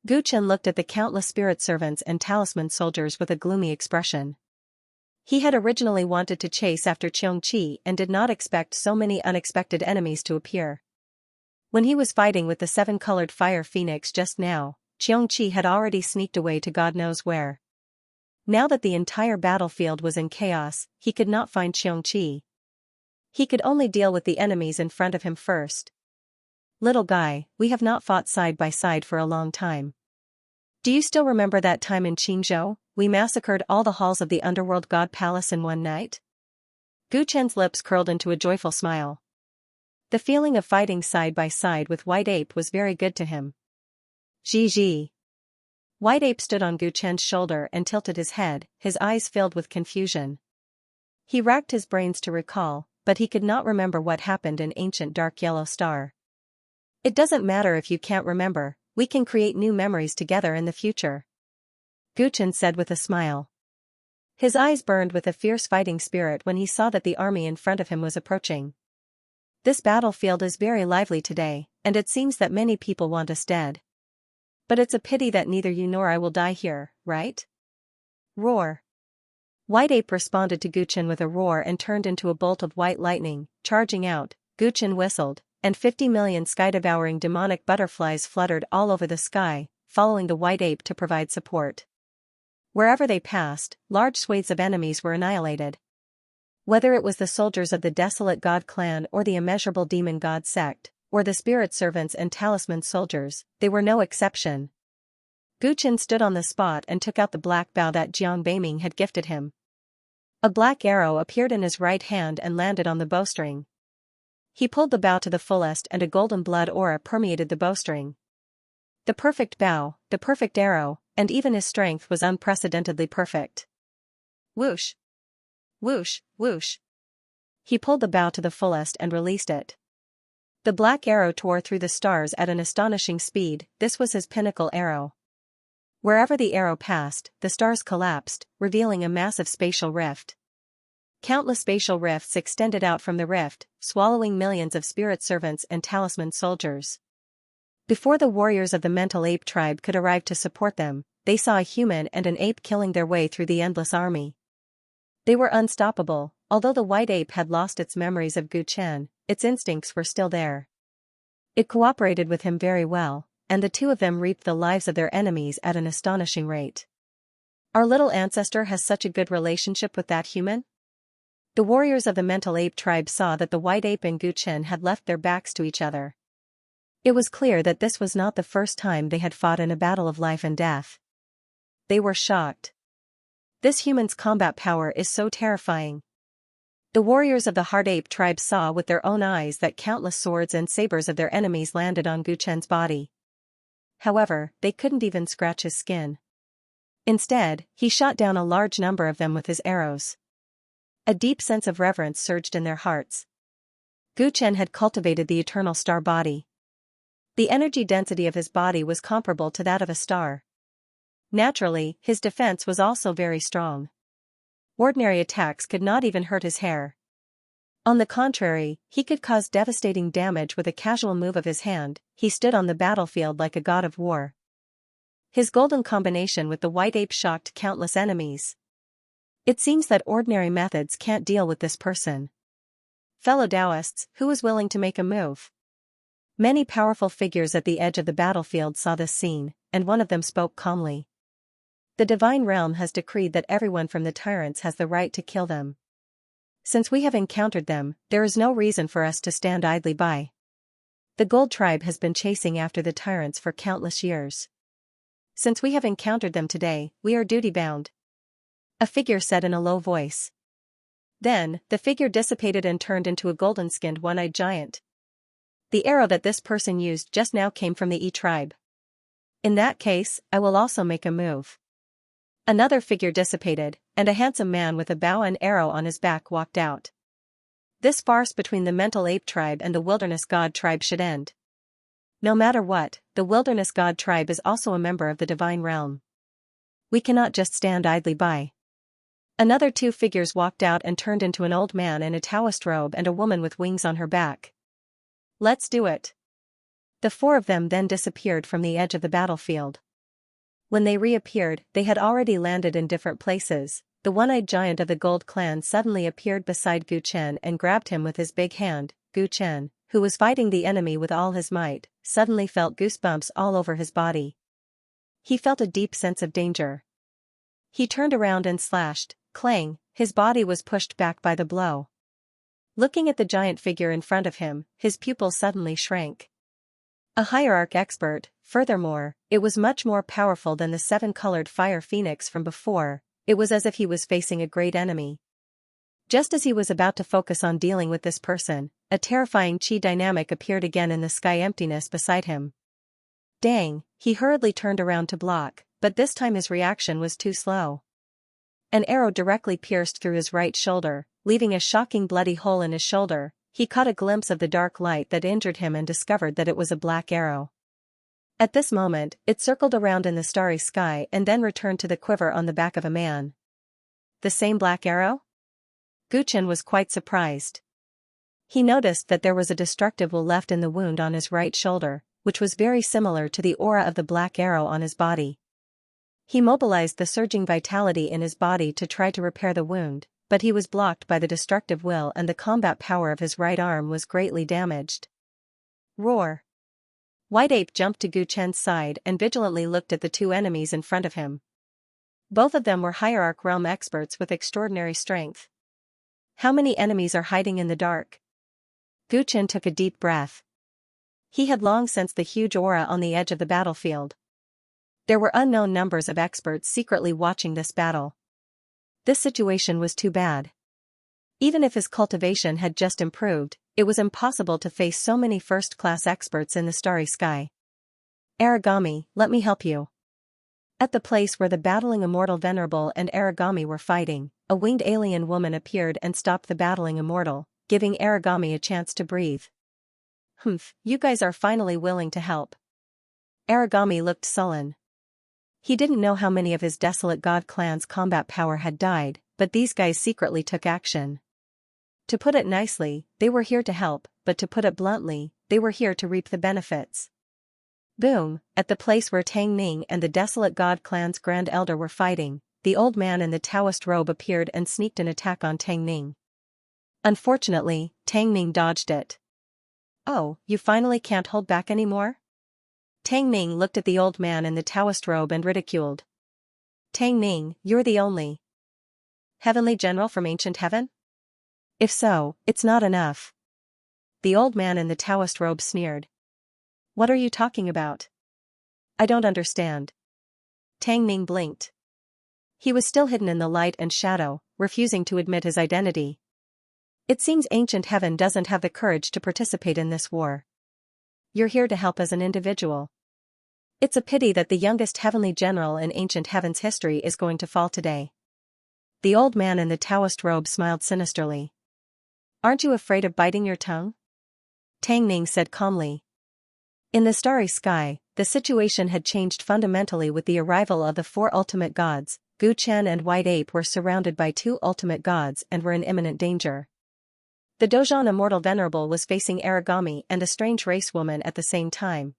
Gu Chen looked at the countless spirit servants and talisman soldiers with a gloomy expression. He had originally wanted to chase after Xianxia and did not expect so many unexpected enemies to appear. When he was fighting with the seven-colored fire phoenix just now, Xianxia had already sneaked away to God knows where. Now that the entire battlefield was in chaos, he could not find Xianxia. He could only deal with the enemies in front of him first. Little guy, we have not fought side by side for a long time. Do you still remember that time in Qingzhou? We massacred all the halls of the underworld god palace in one night? Gu Chen's lips curled into a joyful smile. The feeling of fighting side by side with White Ape was very good to him. Ji. White Ape stood on Gu Chen's shoulder and tilted his head, his eyes filled with confusion. He racked his brains to recall, but he could not remember what happened in ancient Dark Yellow Star. It doesn't matter if you can't remember, we can create new memories together in the future. Gu Chen said with a smile. His eyes burned with a fierce fighting spirit when he saw that the army in front of him was approaching. This battlefield is very lively today, and it seems that many people want us dead. But it's a pity that neither you nor I will die here, right? Roar. White Ape responded to Gu Chen with a roar and turned into a bolt of white lightning, charging out. Gu Chen whistled, and 50 million sky-devouring demonic butterflies fluttered all over the sky, following the White Ape to provide support. Wherever they passed, large swathes of enemies were annihilated. Whether it was the soldiers of the desolate god clan or the immeasurable demon god sect, or the spirit servants and talisman soldiers, they were no exception. Gu Chen stood on the spot and took out the black bow that Jiang Beiming had gifted him. A black arrow appeared in his right hand and landed on the bowstring. He pulled the bow to the fullest and a golden blood aura permeated the bowstring. The perfect bow, the perfect arrow, and even his strength was unprecedentedly perfect. Whoosh! Whoosh, whoosh! He pulled the bow to the fullest and released it. The black arrow tore through the stars at an astonishing speed. This was his pinnacle arrow. Wherever the arrow passed, the stars collapsed, revealing a massive spatial rift. Countless spatial rifts extended out from the rift, swallowing millions of spirit servants and talisman soldiers. Before the warriors of the mental ape tribe could arrive to support them, they saw a human and an ape killing their way through the endless army. They were unstoppable. Although the White Ape had lost its memories of Gu Chen, its instincts were still there. It cooperated with him very well, and the two of them reaped the lives of their enemies at an astonishing rate. Our little ancestor has such a good relationship with that human? The warriors of the mental ape tribe saw that the white ape and Gu Chen had left their backs to each other. It was clear that this was not the first time they had fought in a battle of life and death. They were shocked. This human's combat power is so terrifying. The warriors of the hard ape tribe saw with their own eyes that countless swords and sabers of their enemies landed on Gu Chen's body. However, they couldn't even scratch his skin. Instead, he shot down a large number of them with his arrows. A deep sense of reverence surged in their hearts. Gu Chen had cultivated the eternal star body. The energy density of his body was comparable to that of a star. Naturally, his defense was also very strong. Ordinary attacks could not even hurt his hair. On the contrary, he could cause devastating damage with a casual move of his hand. He stood on the battlefield like a god of war. His golden combination with the white ape shocked countless enemies. It seems that ordinary methods can't deal with this person. Fellow Taoists, who was willing to make a move? Many powerful figures at the edge of the battlefield saw this scene, and one of them spoke calmly. The divine realm has decreed that everyone from the tyrants has the right to kill them. Since we have encountered them, there is no reason for us to stand idly by. The Gold Tribe has been chasing after the tyrants for countless years. Since we have encountered them today, we are duty-bound. A figure said in a low voice. Then, the figure dissipated and turned into a golden-skinned one-eyed giant. The arrow that this person used just now came from the E tribe. In that case, I will also make a move. Another figure dissipated, and a handsome man with a bow and arrow on his back walked out. This farce between the mental ape tribe and the wilderness god tribe should end. No matter what, the wilderness god tribe is also a member of the divine realm. We cannot just stand idly by. Another two figures walked out and turned into an old man in a Taoist robe and a woman with wings on her back. Let's do it. The four of them then disappeared from the edge of the battlefield. When they reappeared, they had already landed in different places. The one-eyed giant of the Gold Clan suddenly appeared beside Gu Chen and grabbed him with his big hand. Gu Chen, who was fighting the enemy with all his might, suddenly felt goosebumps all over his body. He felt a deep sense of danger. He turned around and slashed. Clang, his body was pushed back by the blow. Looking at the giant figure in front of him, his pupils suddenly shrank. A hierarch expert, furthermore, it was much more powerful than the seven-colored fire phoenix from before. It was as if he was facing a great enemy. Just as he was about to focus on dealing with this person, a terrifying chi dynamic appeared again in the sky emptiness beside him. Dang, he hurriedly turned around to block, but this time his reaction was too slow. An arrow directly pierced through his right shoulder, leaving a shocking bloody hole in his shoulder. He caught a glimpse of the dark light that injured him and discovered that it was a black arrow. At this moment, it circled around in the starry sky and then returned to the quiver on the back of a man. The same black arrow? Gu Chen was quite surprised. He noticed that there was a destructive wool left in the wound on his right shoulder, which was very similar to the aura of the black arrow on his body. He mobilized the surging vitality in his body to try to repair the wound, but he was blocked by the destructive will and the combat power of his right arm was greatly damaged. Roar! White Ape jumped to Gu Chen's side and vigilantly looked at the two enemies in front of him. Both of them were hierarch realm experts with extraordinary strength. How many enemies are hiding in the dark? Gu Chen took a deep breath. He had long sensed the huge aura on the edge of the battlefield. There were unknown numbers of experts secretly watching this battle. This situation was too bad. Even if his cultivation had just improved, it was impossible to face so many first-class experts in the starry sky. Aragami, let me help you. At the place where the battling immortal Venerable and Aragami were fighting, a winged alien woman appeared and stopped the battling immortal, giving Aragami a chance to breathe. Humph, you guys are finally willing to help. Aragami looked sullen. He didn't know how many of his desolate god clan's combat power had died, but these guys secretly took action. To put it nicely, they were here to help, but to put it bluntly, they were here to reap the benefits. Boom, at the place where Tang Ning and the desolate god clan's grand elder were fighting, the old man in the Taoist robe appeared and sneaked an attack on Tang Ning. Unfortunately, Tang Ning dodged it. Oh, you finally can't hold back anymore? Tang Ning looked at the old man in the Taoist robe and ridiculed. Tang Ning, you're the only Heavenly General from ancient heaven? If so, it's not enough. The old man in the Taoist robe sneered. What are you talking about? I don't understand. Tang Ning blinked. He was still hidden in the light and shadow, refusing to admit his identity. It seems ancient heaven doesn't have the courage to participate in this war. You're here to help as an individual. It's a pity that the youngest heavenly general in ancient heaven's history is going to fall today. The old man in the Taoist robe smiled sinisterly. Aren't you afraid of biting your tongue? Tang Ning said calmly. In the starry sky, the situation had changed fundamentally with the arrival of the four ultimate gods. Gu Chen and White Ape were surrounded by two ultimate gods and were in imminent danger. The Dojan Immortal Venerable was facing Aragami and a strange race woman at the same time.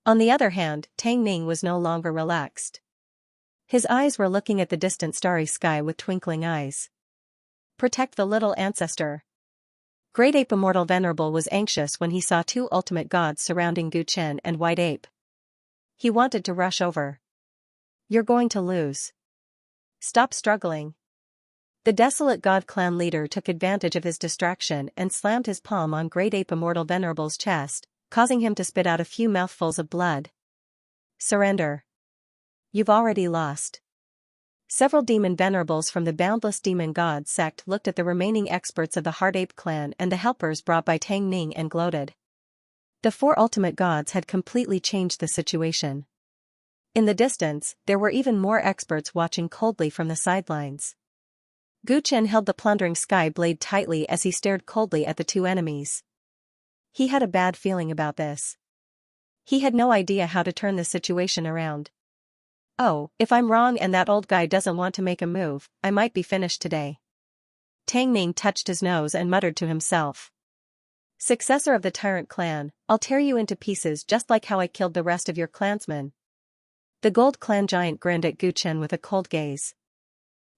On the other hand, Tang Ning was no longer relaxed. His eyes were looking at the distant starry sky with twinkling eyes. Protect the little ancestor. Great Ape Immortal Venerable was anxious when he saw two ultimate gods surrounding Gu Chen and White Ape. He wanted to rush over. You're going to lose. Stop struggling. The Desolate God clan leader took advantage of his distraction and slammed his palm on Great Ape Immortal Venerable's chest, causing him to spit out a few mouthfuls of blood. Surrender. You've already lost. Several demon venerables from the Boundless Demon God sect looked at the remaining experts of the Heart Ape clan and the helpers brought by Tang Ning and gloated. The four ultimate gods had completely changed the situation. In the distance, there were even more experts watching coldly from the sidelines. Gu Chen held the plundering sky blade tightly as he stared coldly at the two enemies. He had a bad feeling about this. He had no idea how to turn the situation around. Oh, if I'm wrong and that old guy doesn't want to make a move, I might be finished today. Tang Ning touched his nose and muttered to himself. Successor of the Tyrant clan, I'll tear you into pieces just like how I killed the rest of your clansmen. The Gold Clan giant grinned at Gu Chen with a cold gaze.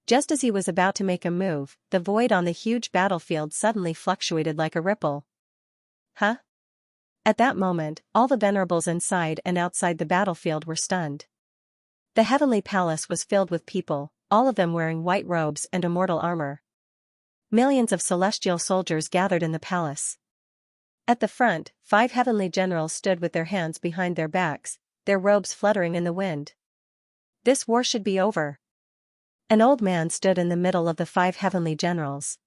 Just as he was about to make a move, the void on the huge battlefield suddenly fluctuated like a ripple. Huh? At that moment, all the venerables inside and outside the battlefield were stunned. The heavenly palace was filled with people, all of them wearing white robes and immortal armor. Millions of celestial soldiers gathered in the palace. At the front, 5 heavenly generals stood with their hands behind their backs, their robes fluttering in the wind. This war should be over. An old man stood in the middle of the 5 heavenly generals.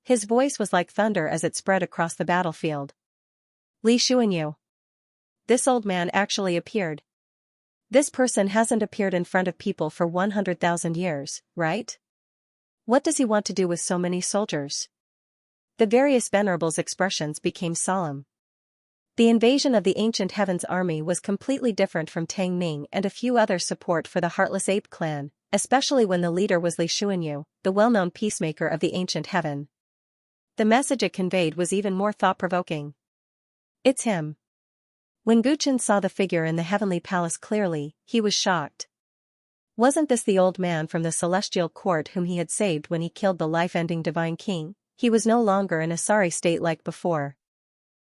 His voice was like thunder as it spread across the battlefield. Li Xuanyu. This old man actually appeared. This person hasn't appeared in front of people for 100,000 years, right? What does he want to do with so many soldiers? The various venerables' expressions became solemn. The invasion of the ancient heavens army was completely different from Tang Ning and a few other support for the Heartless Ape clan, especially when the leader was Li Xuanyu, the well-known peacemaker of the ancient heaven. The message it conveyed was even more thought-provoking. It's him. When Gu Chen saw the figure in the heavenly palace clearly, he was shocked. Wasn't this the old man from the celestial court whom he had saved when he killed the life-ending divine king? He was no longer in a sorry state like before.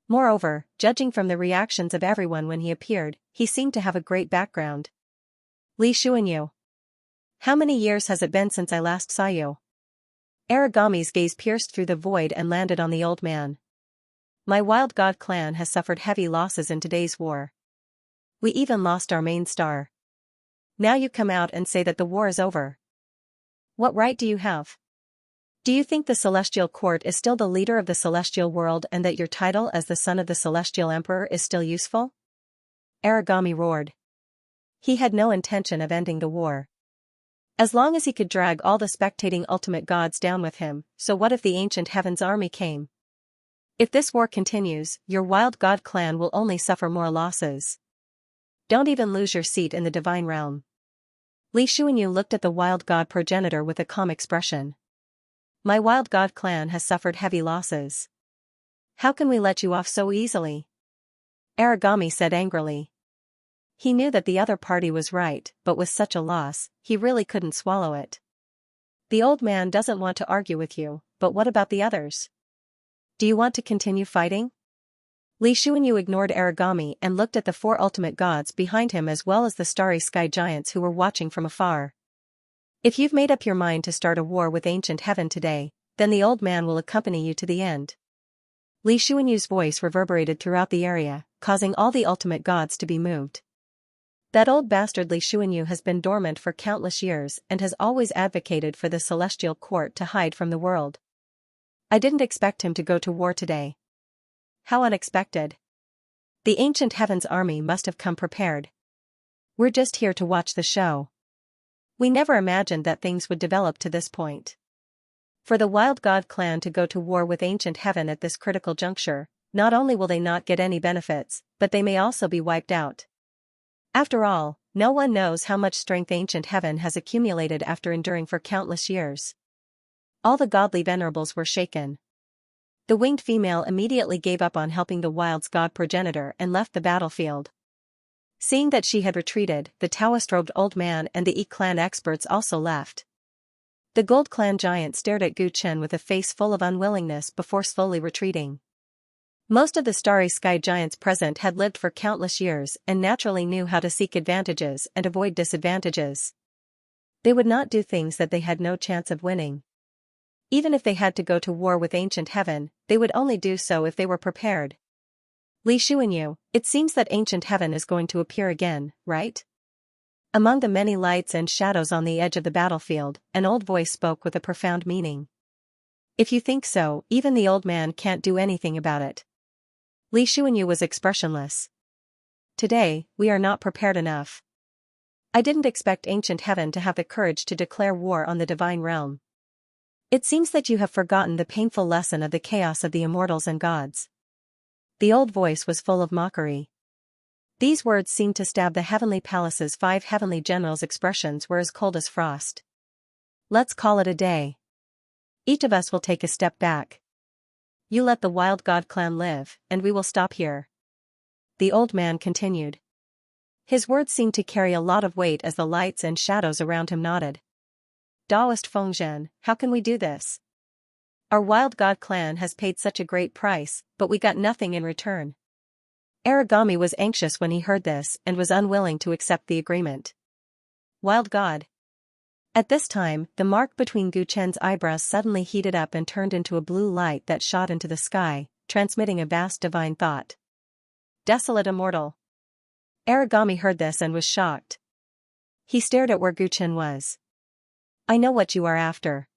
Moreover, judging from the reactions of everyone when he appeared, he seemed to have a great background. Li Xuanyu. How many years has it been since I last saw you? Aragami's gaze pierced through the void and landed on the old man. My Wild God clan has suffered heavy losses in today's war. We even lost our main star. Now you come out and say that the war is over. What right do you have? Do you think the Celestial Court is still the leader of the celestial world and that your title as the son of the Celestial Emperor is still useful? Aragami roared. He had no intention of ending the war. As long as he could drag all the spectating ultimate gods down with him, so what if the ancient heavens army came? If this war continues, your Wild God clan will only suffer more losses. Don't even lose your seat in the divine realm. Li Xuanyu looked at the Wild God progenitor with a calm expression. My Wild God clan has suffered heavy losses. How can we let you off so easily? Aragami said angrily. He knew that the other party was right, but with such a loss, he really couldn't swallow it. The old man doesn't want to argue with you, but what about the others? Do you want to continue fighting? Li Xuanyu ignored Aragami and looked at the 4 ultimate gods behind him as well as the starry sky giants who were watching from afar. If you've made up your mind to start a war with ancient heaven today, then the old man will accompany you to the end. Li Xuanyu's voice reverberated throughout the area, causing all the ultimate gods to be moved. That old bastard Li Xuanyu has been dormant for countless years and has always advocated for the celestial court to hide from the world. I didn't expect him to go to war today. How unexpected. The ancient heavens army must have come prepared. We're just here to watch the show. We never imagined that things would develop to this point. For the Wild God clan to go to war with ancient heaven at this critical juncture, not only will they not get any benefits, but they may also be wiped out. After all, no one knows how much strength ancient heaven has accumulated after enduring for countless years. All the godly venerables were shaken. The winged female immediately gave up on helping the wild's god progenitor and left the battlefield. Seeing that she had retreated, the Taoist-robed old man and the Yi clan experts also left. The Gold clan giant stared at Gu Chen with a face full of unwillingness before slowly retreating. Most of the starry sky giants present had lived for countless years and naturally knew how to seek advantages and avoid disadvantages. They would not do things that they had no chance of winning. Even if they had to go to war with ancient heaven, they would only do so if they were prepared. Li Xuanyu, it seems that ancient heaven is going to appear again, right? Among the many lights and shadows on the edge of the battlefield, an old voice spoke with a profound meaning. If you think so, even the old man can't do anything about it. Li Xuanyu was expressionless. Today, we are not prepared enough. I didn't expect ancient heaven to have the courage to declare war on the divine realm. It seems that you have forgotten the painful lesson of the chaos of the immortals and gods. The old voice was full of mockery. These words seemed to stab the heavenly palace's 5 heavenly generals' expressions were as cold as frost. Let's call it a day. Each of us will take a step back. You let the Wild God clan live, and we will stop here. The old man continued. His words seemed to carry a lot of weight as the lights and shadows around him nodded. Daoist Fengzhen, how can we do this? Our Wild God clan has paid such a great price, but we got nothing in return. Aragami was anxious when he heard this and was unwilling to accept the agreement. Wild God. At this time, the mark between Gu Chen's eyebrows suddenly heated up and turned into a blue light that shot into the sky, transmitting a vast divine thought. Desolate immortal. Aragami heard this and was shocked. He stared at where Gu Chen was. I know what you are after.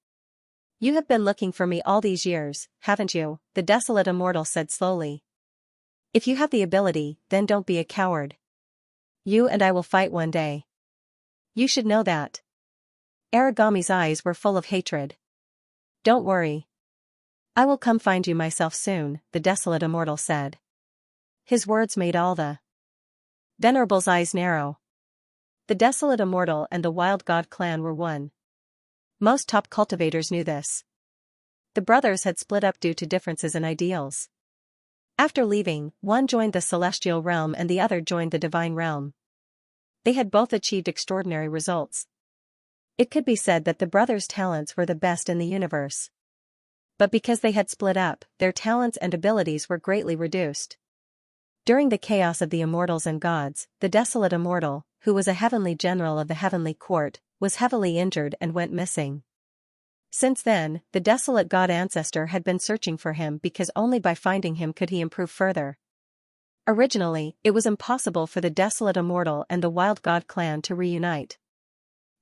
You have been looking for me all these years, haven't you? The desolate immortal said slowly. If you have the ability, then don't be a coward. You and I will fight one day. You should know that. Aragami's eyes were full of hatred. Don't worry. I will come find you myself soon, the desolate immortal said. His words made all the venerable's eyes narrow. The desolate immortal and the Wild God clan were one. Most top cultivators knew this. The brothers had split up due to differences in ideals. After leaving, one joined the celestial realm and the other joined the divine realm. They had both achieved extraordinary results. It could be said that the brothers' talents were the best in the universe. But because they had split up, their talents and abilities were greatly reduced. During the chaos of the immortals and gods, the desolate immortal, who was a heavenly general of the heavenly court, was heavily injured and went missing. Since then, the desolate god ancestor had been searching for him because only by finding him could he improve further. Originally, it was impossible for the desolate immortal and the Wild God clan to reunite.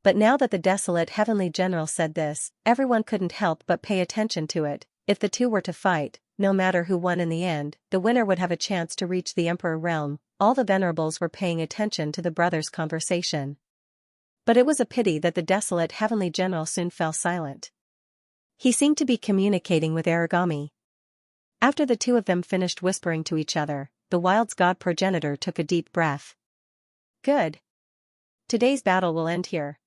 But now that the desolate heavenly general said this, everyone couldn't help but pay attention to it. If the two were to fight, no matter who won in the end, the winner would have a chance to reach the Emperor realm. All the venerables were paying attention to the brothers' conversation. But it was a pity that the desolate heavenly general soon fell silent. He seemed to be communicating with Aragami. After the two of them finished whispering to each other, the Wild's god progenitor took a deep breath. Good. Today's battle will end here.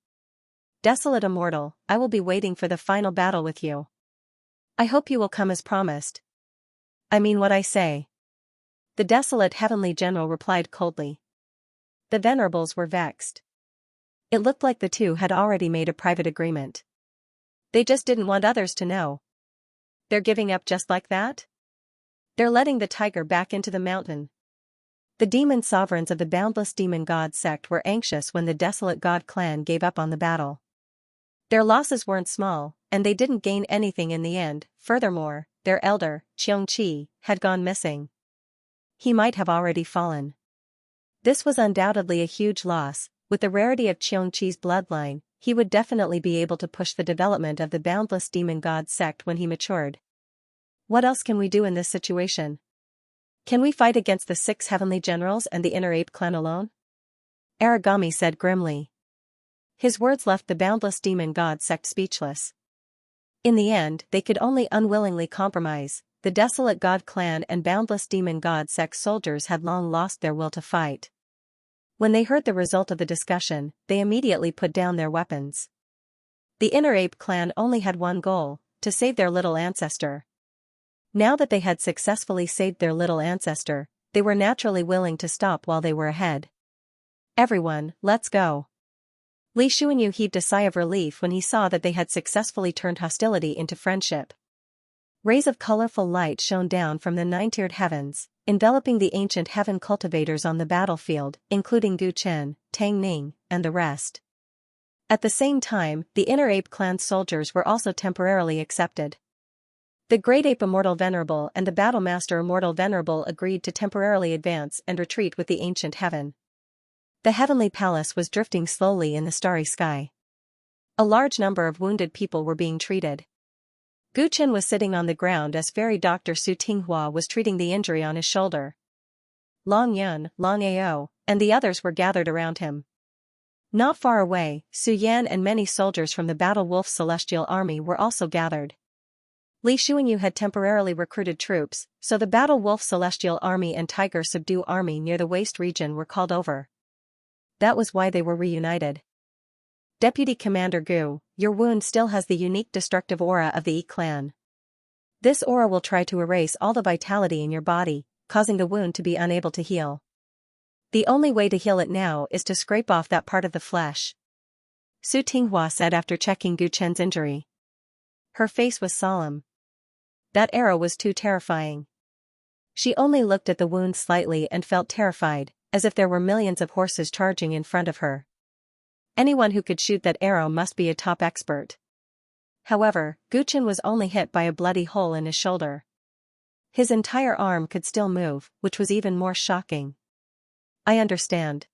Desolate immortal, I will be waiting for the final battle with you. I hope you will come as promised. I mean what I say. The desolate heavenly general replied coldly. The venerables were vexed. It looked like the two had already made a private agreement. They just didn't want others to know. They're giving up just like that? They're letting the tiger back into the mountain. The demon sovereigns of the boundless demon god sect were anxious when the desolate god clan gave up on the battle. Their losses weren't small, and they didn't gain anything in the end. Furthermore, their elder, Xianxia, had gone missing. He might have already fallen. This was undoubtedly a huge loss. With the rarity of Xianxia's bloodline, he would definitely be able to push the development of the boundless demon god sect when he matured. What else can we do in this situation? Can we fight against the 6 heavenly generals and the inner ape clan alone? Aragami said grimly. His words left the boundless demon god sect speechless. In the end, they could only unwillingly compromise. The desolate god clan and boundless demon god sect soldiers had long lost their will to fight. When they heard the result of the discussion, they immediately put down their weapons. The inner ape clan only had one goal: to save their little ancestor. Now that they had successfully saved their little ancestor, they were naturally willing to stop while they were ahead. Everyone, let's go. Li Xuanyu heaved a sigh of relief when he saw that they had successfully turned hostility into friendship. Rays of colorful light shone down from the 9-tiered heavens, enveloping the ancient heaven cultivators on the battlefield, including Gu Chen, Tang Ning, and the rest. At the same time, the inner ape clan soldiers were also temporarily accepted. The Great Ape Immortal Venerable and the Battle Master Immortal Venerable agreed to temporarily advance and retreat with the ancient heaven. The heavenly palace was drifting slowly in the starry sky. A large number of wounded people were being treated. Gu Chen was sitting on the ground as fairy doctor Su Tinghua was treating the injury on his shoulder. Long Yun, Long Ao, and the others were gathered around him. Not far away, Su Yan and many soldiers from the Battle Wolf Celestial Army were also gathered. Li Xuanyu had temporarily recruited troops, so the Battle Wolf Celestial Army and Tiger Subdue Army near the Waste region were called over. That was why they were reunited. Deputy Commander Gu, your wound still has the unique destructive aura of the Yi clan. This aura will try to erase all the vitality in your body, causing the wound to be unable to heal. The only way to heal it now is to scrape off that part of the flesh. Su Tinghua said after checking Gu Chen's injury. Her face was solemn. That arrow was too terrifying. She only looked at the wound slightly and felt terrified, as if there were millions of horses charging in front of her. Anyone who could shoot that arrow must be a top expert. However, Gu Chen was only hit by a bloody hole in his shoulder. His entire arm could still move, which was even more shocking. I understand.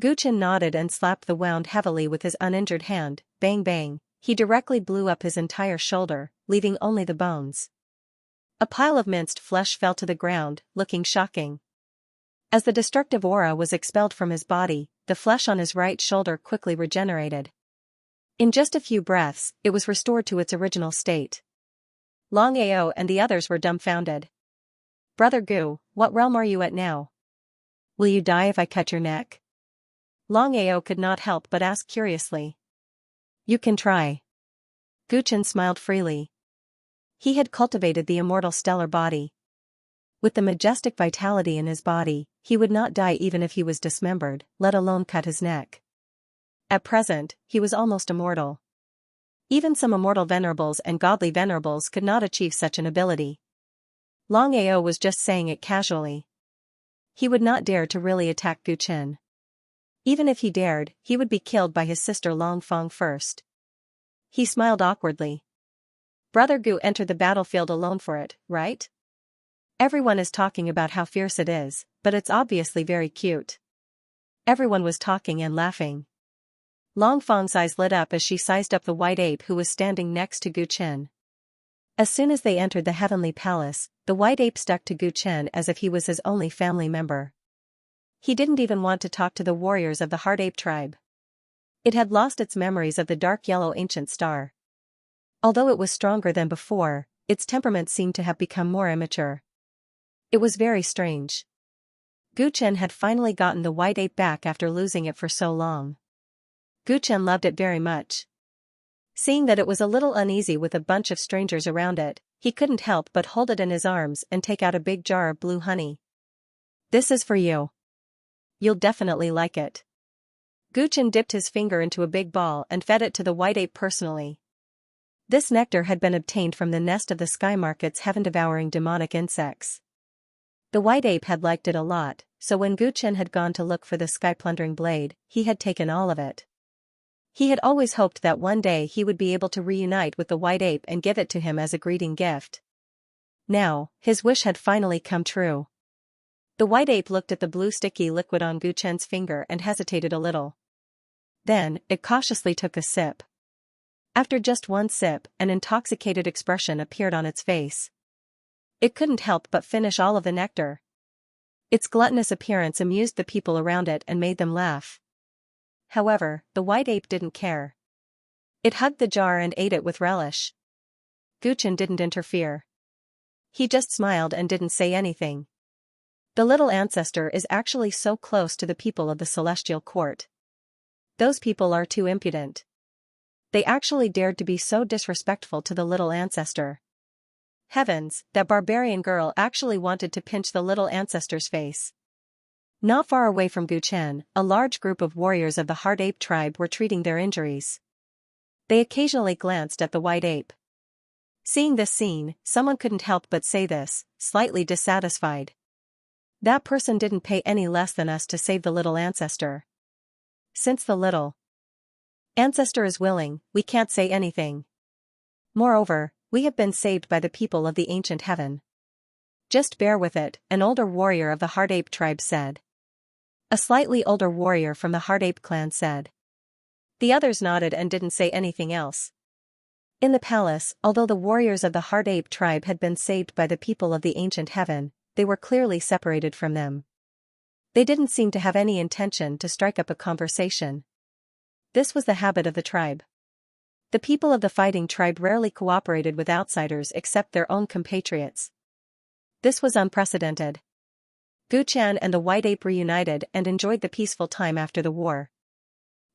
Gu Chen nodded and slapped the wound heavily with his uninjured hand. Bang bang, he directly blew up his entire shoulder, leaving only the bones. A pile of minced flesh fell to the ground, looking shocking. As the destructive aura was expelled from his body, the flesh on his right shoulder quickly regenerated. In just a few breaths, it was restored to its original state. Long Ao and the others were dumbfounded. Brother Gu, what realm are you at now? Will you die if I cut your neck? Long Ao could not help but ask curiously. You can try. Gu Chen smiled freely. He had cultivated the immortal stellar body. With the majestic vitality in his body, he would not die even if he was dismembered, let alone cut his neck. At present, he was almost immortal. Even some immortal venerables and godly venerables could not achieve such an ability. Long Ao was just saying it casually. He would not dare to really attack Gu Chen. Even if he dared, he would be killed by his sister Long Fong first. He smiled awkwardly. Brother Gu entered the battlefield alone for it, right? Everyone is talking about how fierce it is, but it's obviously very cute. Everyone was talking and laughing. Long Fong's eyes lit up as she sized up the white ape who was standing next to Gu Chen. As soon as they entered the heavenly palace, the white ape stuck to Gu Chen as if he was his only family member. He didn't even want to talk to the warriors of the Heart Ape tribe. It had lost its memories of the dark yellow ancient star. Although it was stronger than before, its temperament seemed to have become more immature. It was very strange. Gu Chen had finally gotten the white ape back after losing it for so long. Gu Chen loved it very much. Seeing that it was a little uneasy with a bunch of strangers around it, he couldn't help but hold it in his arms and take out a big jar of blue honey. This is for you. You'll definitely like it. Gu Chen dipped his finger into a big ball and fed it to the white ape personally. This nectar had been obtained from the nest of the Sky Market's heaven-devouring demonic insects. The white ape had liked it a lot, so when Gu Chen had gone to look for the sky-plundering blade, he had taken all of it. He had always hoped that one day he would be able to reunite with the white ape and give it to him as a greeting gift. Now, his wish had finally come true. The white ape looked at the blue sticky liquid on Gu Chen's finger and hesitated a little. Then, it cautiously took a sip. After just one sip, an intoxicated expression appeared on its face. It couldn't help but finish all of the nectar. Its gluttonous appearance amused the people around it and made them laugh. However, the white ape didn't care. It hugged the jar and ate it with relish. Gu Chen didn't interfere. He just smiled and didn't say anything. The little ancestor is actually so close to the people of the celestial court. Those people are too impudent. They actually dared to be so disrespectful to the little ancestor. Heavens, that barbarian girl actually wanted to pinch the little ancestor's face. Not far away from Gu Chen, a large group of warriors of the Heart Ape tribe were treating their injuries. They occasionally glanced at the white ape. Seeing this scene, someone couldn't help but say this, slightly dissatisfied. That person didn't pay any less than us to save the little ancestor. Since the little ancestor is willing, we can't say anything. Moreover, we have been saved by the people of the ancient heaven. Just bear with it, an older warrior of the Heart Ape tribe said. A slightly older warrior from the Heart Ape clan said. The others nodded and didn't say anything else. In the palace, although the warriors of the Heart Ape tribe had been saved by the people of the ancient heaven, they were clearly separated from them. They didn't seem to have any intention to strike up a conversation. This was the habit of the tribe. The people of the fighting tribe rarely cooperated with outsiders except their own compatriots. This was unprecedented. Gu Chen and the white ape reunited and enjoyed the peaceful time after the war.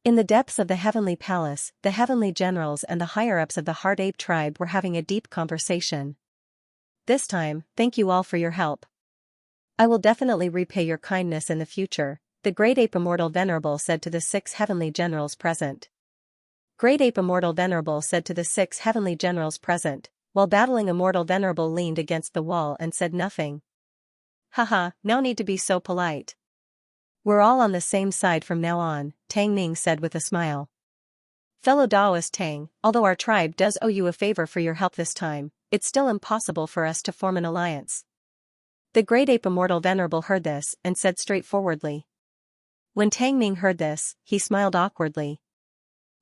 In the depths of the heavenly palace, the heavenly generals and the higher-ups of the Heart Ape tribe were having a deep conversation. This time, thank you all for your help. I will definitely repay your kindness in the future, the Great Ape Immortal Venerable said to the 6 heavenly generals present. Great Ape Immortal Venerable said to the 6 heavenly generals present, while Battling Immortal Venerable leaned against the wall and said nothing. Haha, no need to be so polite. We're all on the same side from now on, Tang Ning said with a smile. Fellow Taoist Tang, although our tribe does owe you a favor for your help this time, it's still impossible for us to form an alliance. The Great Ape Immortal Venerable heard this and said straightforwardly. When Tang Ning heard this, he smiled awkwardly.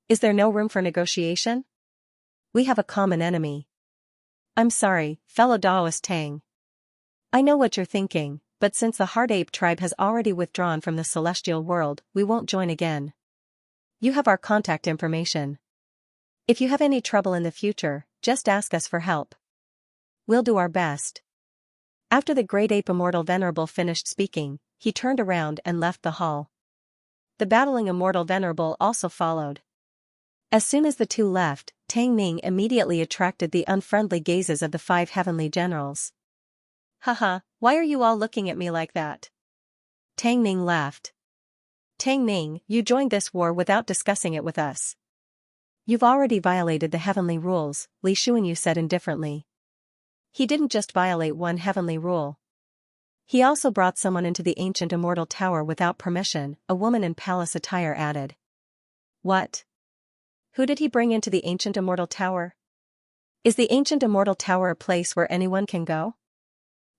Is there no room for negotiation? We have a common enemy. I'm sorry, fellow Taoist Tang. I know what you're thinking, but since the Heart Ape tribe has already withdrawn from the celestial world, we won't join again. You have our contact information. If you have any trouble in the future, just ask us for help. We'll do our best. After the Great Ape Immortal Venerable finished speaking, he turned around and left the hall. The Battling Immortal Venerable also followed. As soon as the two left, Tang Ning immediately attracted the unfriendly gazes of the 5 heavenly generals. Haha, why are you all looking at me like that? Tang Ning laughed. Tang Ning, you joined this war without discussing it with us. You've already violated the heavenly rules, Li Xuanyu said indifferently. He didn't just violate one heavenly rule. He also brought someone into the ancient immortal tower without permission, a woman in palace attire added. What? Who did he bring into the ancient immortal tower? Is the ancient immortal tower a place where anyone can go?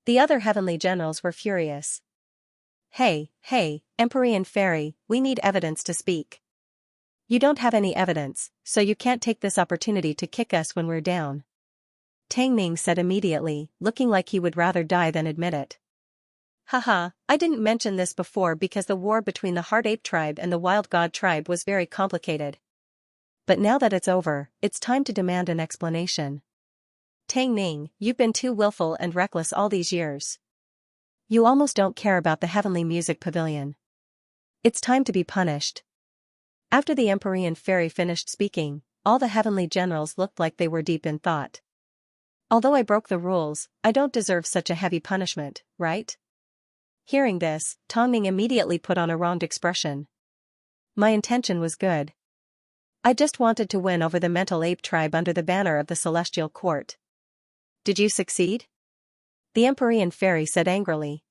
The other heavenly generals were furious. Hey, Emperor and Fairy, we need evidence to speak. You don't have any evidence, so you can't take this opportunity to kick us when we're down. Tang Ning said immediately, looking like he would rather die than admit it. Haha, I didn't mention this before because the war between the Heart Ape tribe and the Wild God tribe was very complicated. But now that it's over, it's time to demand an explanation. Tang Ning, you've been too willful and reckless all these years. You almost don't care about the heavenly music pavilion. It's time to be punished. After the Emperor and Fairy finished speaking, all the heavenly generals looked like they were deep in thought. Although I broke the rules, I don't deserve such a heavy punishment, right? Hearing this, Tang Ning immediately put on a wronged expression. My intention was good. I just wanted to win over the mental ape tribe under the banner of the celestial court. Did you succeed? The Emperor and Fairy said angrily.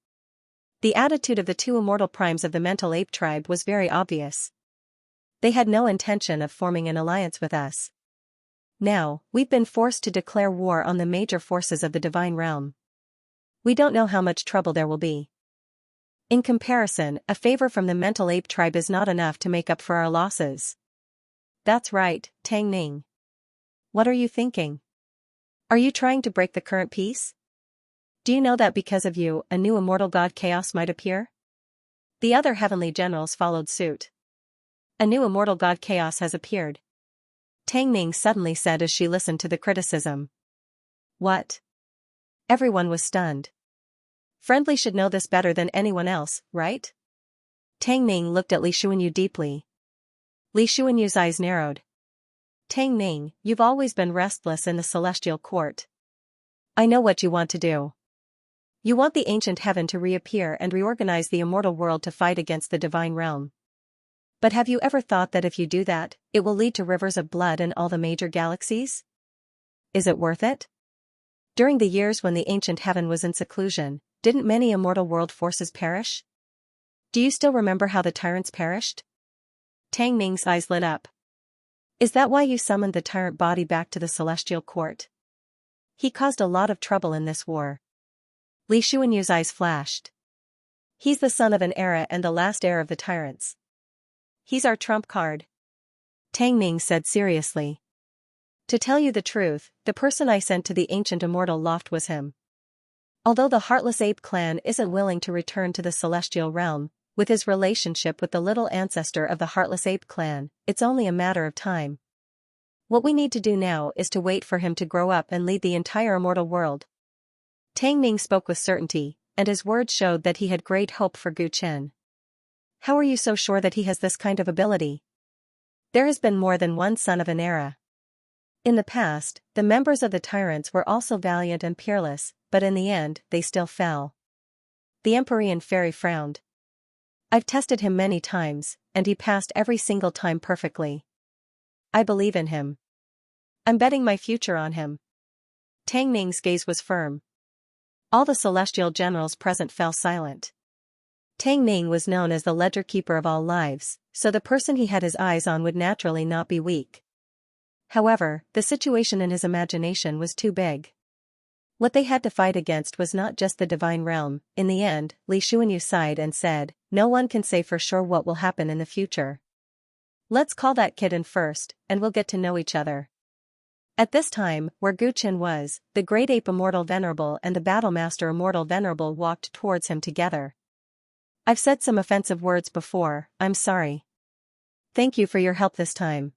The attitude of the 2 immortal primes of the mental ape tribe was very obvious. They had no intention of forming an alliance with us. Now, we've been forced to declare war on the major forces of the divine realm. We don't know how much trouble there will be. In comparison, a favor from the mental ape tribe is not enough to make up for our losses. That's right, Tang Ning. What are you thinking? Are you trying to break the current peace? Do you know that because of you, a new immortal god chaos might appear? The other heavenly generals followed suit. A new immortal god chaos has appeared. Tang Ning suddenly said as she listened to the criticism. What? Everyone was stunned. Friendly should know this better than anyone else, right? Tang Ning looked at Li Xuanyu deeply. Li Xuanyu's eyes narrowed. Tang Ning, you've always been restless in the celestial court. I know what you want to do. You want the ancient heaven to reappear and reorganize the immortal world to fight against the divine realm. But have you ever thought that if you do that, it will lead to rivers of blood in all the major galaxies? Is it worth it? During the years when the ancient heaven was in seclusion, didn't many immortal world forces perish? Do you still remember how the tyrants perished? Tang Ning's eyes lit up. Is that why you summoned the tyrant body back to the celestial court? He caused a lot of trouble in this war. Li Xuanyu's eyes flashed. He's the son of an era and the last heir of the tyrants. He's our trump card. Tang Ning said seriously. To tell you the truth, the person I sent to the ancient immortal loft was him. Although the Heartless Ape clan isn't willing to return to the celestial realm, with his relationship with the little ancestor of the Heartless Ape clan, it's only a matter of time. What we need to do now is to wait for him to grow up and lead the entire immortal world. Tang Ning spoke with certainty, and his words showed that he had great hope for Gu Chen. How are you so sure that he has this kind of ability? There has been more than one son of an era. In the past, the members of the tyrants were also valiant and peerless, but in the end, they still fell. The Empyrean fairy frowned. I've tested him many times, and he passed every single time perfectly. I believe in him. I'm betting my future on him. Tang Ning's gaze was firm. All the celestial generals present fell silent. Tang Ning was known as the ledger keeper of all lives, so the person he had his eyes on would naturally not be weak. However, the situation in his imagination was too big. What they had to fight against was not just the divine realm. In the end, Li Xuanyu sighed and said, no one can say for sure what will happen in the future. Let's call that kid in first, and we'll get to know each other. At this time, where Gu Chen was, the Great Ape Immortal Venerable and the Battlemaster Immortal Venerable walked towards him together. I've said some offensive words before, I'm sorry. Thank you for your help this time.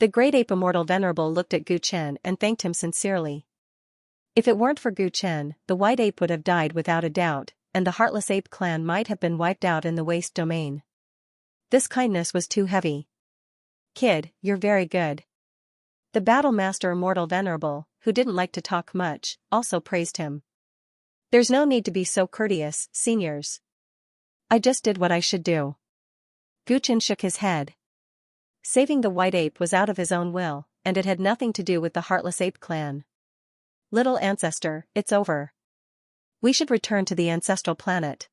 The Great Ape Immortal Venerable looked at Gu Chen and thanked him sincerely. If it weren't for Gu Chen, the White Ape would have died without a doubt, and the Heartless Ape clan might have been wiped out in the waste domain. This kindness was too heavy. Kid, you're very good. The Battlemaster Immortal Venerable, who didn't like to talk much, also praised him. There's no need to be so courteous, seniors. I just did what I should do. Gu Chen shook his head. Saving the White Ape was out of his own will, and it had nothing to do with the Heartless Ape clan. Little ancestor, it's over. We should return to the ancestral planet.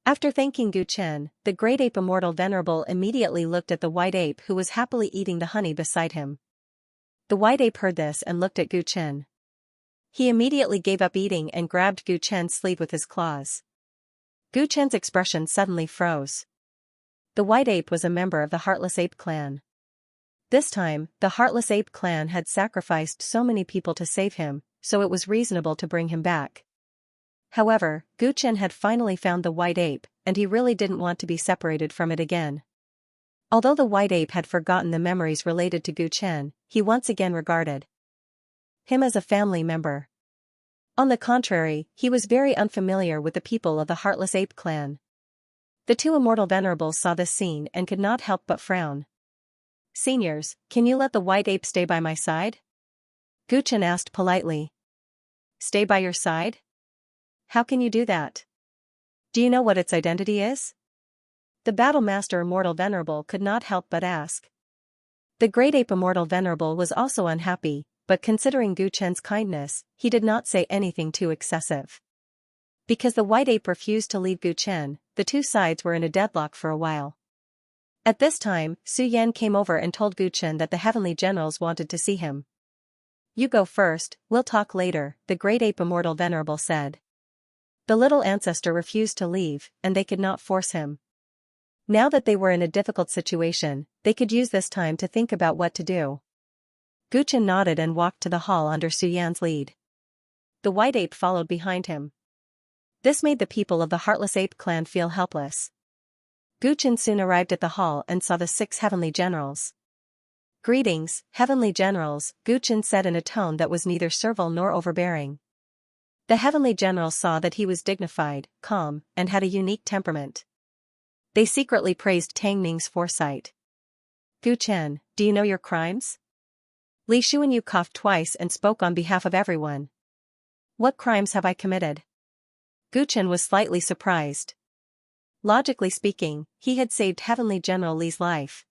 After thanking Gu Chen, the Great Ape Immortal Venerable immediately looked at the White Ape who was happily eating the honey beside him. The White Ape heard this and looked at Gu Chen. He immediately gave up eating and grabbed Gu Chen's sleeve with his claws. Gu Chen's expression suddenly froze. The White Ape was a member of the Heartless Ape clan. This time, the Heartless Ape clan had sacrificed so many people to save him, so it was reasonable to bring him back. However, Gu Chen had finally found the White Ape, and he really didn't want to be separated from it again. Although the White Ape had forgotten the memories related to Gu Chen, he once again regarded him as a family member. On the contrary, he was very unfamiliar with the people of the Heartless Ape clan. The two Immortal Venerables saw this scene and could not help but frown. Seniors, can you let the White Ape stay by my side? Gu Chen asked politely. Stay by your side? How can you do that? Do you know what its identity is? The Battlemaster Immortal Venerable could not help but ask. The Great Ape Immortal Venerable was also unhappy, but considering Gu Chen's kindness, he did not say anything too excessive. Because the White Ape refused to leave Gu Chen, the two sides were in a deadlock for a while. At this time, Su Yan came over and told Guchen that the heavenly generals wanted to see him. You go first, we'll talk later, the great ape immortal venerable said. The little ancestor refused to leave, and they could not force him. Now that they were in a difficult situation, they could use this time to think about what to do. Guchen nodded and walked to the hall under Su Yan's lead. The white ape followed behind him. This made the people of the Heartless Ape clan feel helpless. Guchen soon arrived at the hall and saw the 6 heavenly generals. Greetings, heavenly generals, Guchen said in a tone that was neither servile nor overbearing. The heavenly generals saw that he was dignified, calm, and had a unique temperament. They secretly praised Tang Ning's foresight. Guchen, do you know your crimes? Li Xuanyu coughed twice and spoke on behalf of everyone. What crimes have I committed? Guchen was slightly surprised. Logically speaking, he had saved Heavenly General Li's life.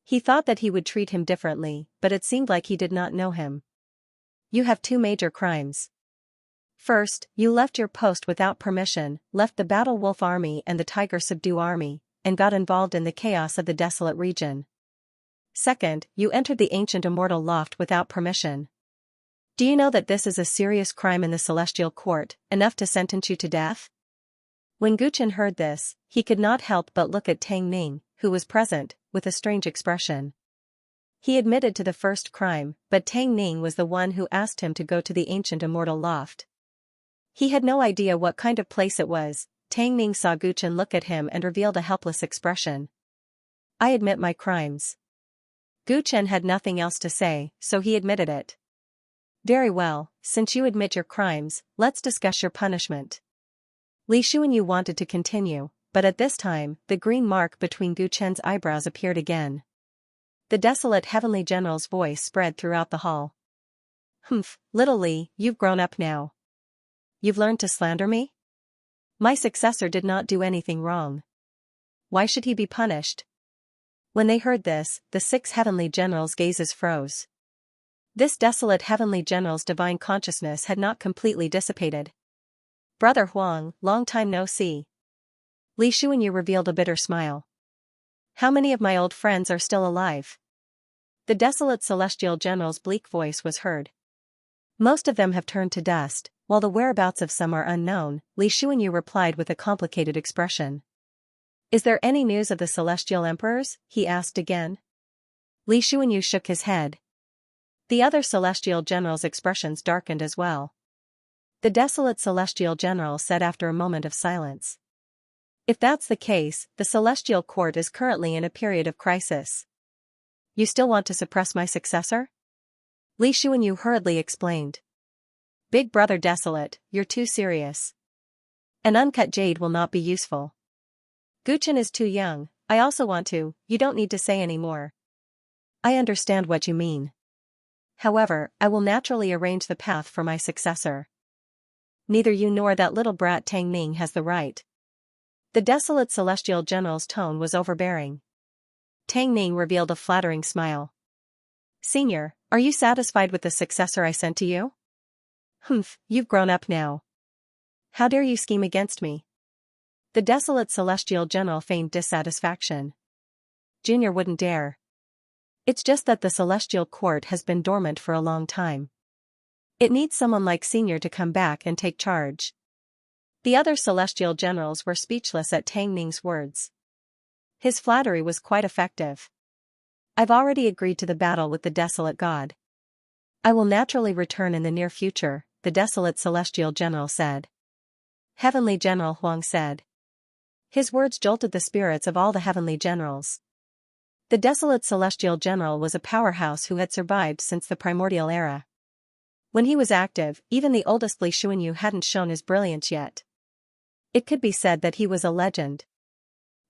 He thought that he would treat him differently, but it seemed like he did not know him. You have 2 major crimes. First, you left your post without permission, left the Battle Wolf Army and the Tiger Subdue Army, and got involved in the chaos of the desolate region. Second, you entered the ancient immortal loft without permission. Do you know that this is a serious crime in the Celestial Court, enough to sentence you to death? When Guchen heard this, he could not help but look at Tang Ning, who was present, with a strange expression. He admitted to the first crime, but Tang Ning was the one who asked him to go to the ancient immortal loft. He had no idea what kind of place it was. Tang Ning saw Guchen look at him and revealed a helpless expression. I admit my crimes. Guchen had nothing else to say, so he admitted it. Very well, since you admit your crimes, let's discuss your punishment. Li Xuanyu wanted to continue, but at this time, the green mark between Guchen's eyebrows appeared again. The desolate heavenly general's voice spread throughout the hall. Humph, little Li, you've grown up now. You've learned to slander me? My successor did not do anything wrong. Why should he be punished? When they heard this, the 6 heavenly generals' gazes froze. This desolate heavenly general's divine consciousness had not completely dissipated. Brother Huang, long time no see. Li Xuanyu revealed a bitter smile. How many of my old friends are still alive? The desolate celestial general's bleak voice was heard. Most of them have turned to dust, while the whereabouts of some are unknown, Li Xuanyu replied with a complicated expression. Is there any news of the celestial emperors? He asked again. Li Xuanyu shook his head. The other celestial generals' expressions darkened as well. The desolate celestial general said after a moment of silence. If that's the case, the celestial court is currently in a period of crisis. You still want to suppress my successor? Li Xuanyu hurriedly explained. Big brother desolate, you're too serious. An uncut jade will not be useful. Guchen is too young, I also want to, you don't need to say any more. I understand what you mean. However, I will naturally arrange the path for my successor. Neither you nor that little brat Tang Ning has the right. The desolate celestial general's tone was overbearing. Tang Ning revealed a flattering smile. Senior, are you satisfied with the successor I sent to you? Humph, you've grown up now. How dare you scheme against me? The desolate celestial general feigned dissatisfaction. Junior wouldn't dare. It's just that the celestial court has been dormant for a long time. It needs someone like Senior to come back and take charge. The other celestial generals were speechless at Tang Ning's words. His flattery was quite effective. I've already agreed to the battle with the desolate god. I will naturally return in the near future, the desolate celestial general said. Heavenly General Huang said. His words jolted the spirits of all the heavenly generals. The desolate celestial general was a powerhouse who had survived since the primordial era. When he was active, even the oldest Li Xuanyu hadn't shown his brilliance yet. It could be said that he was a legend.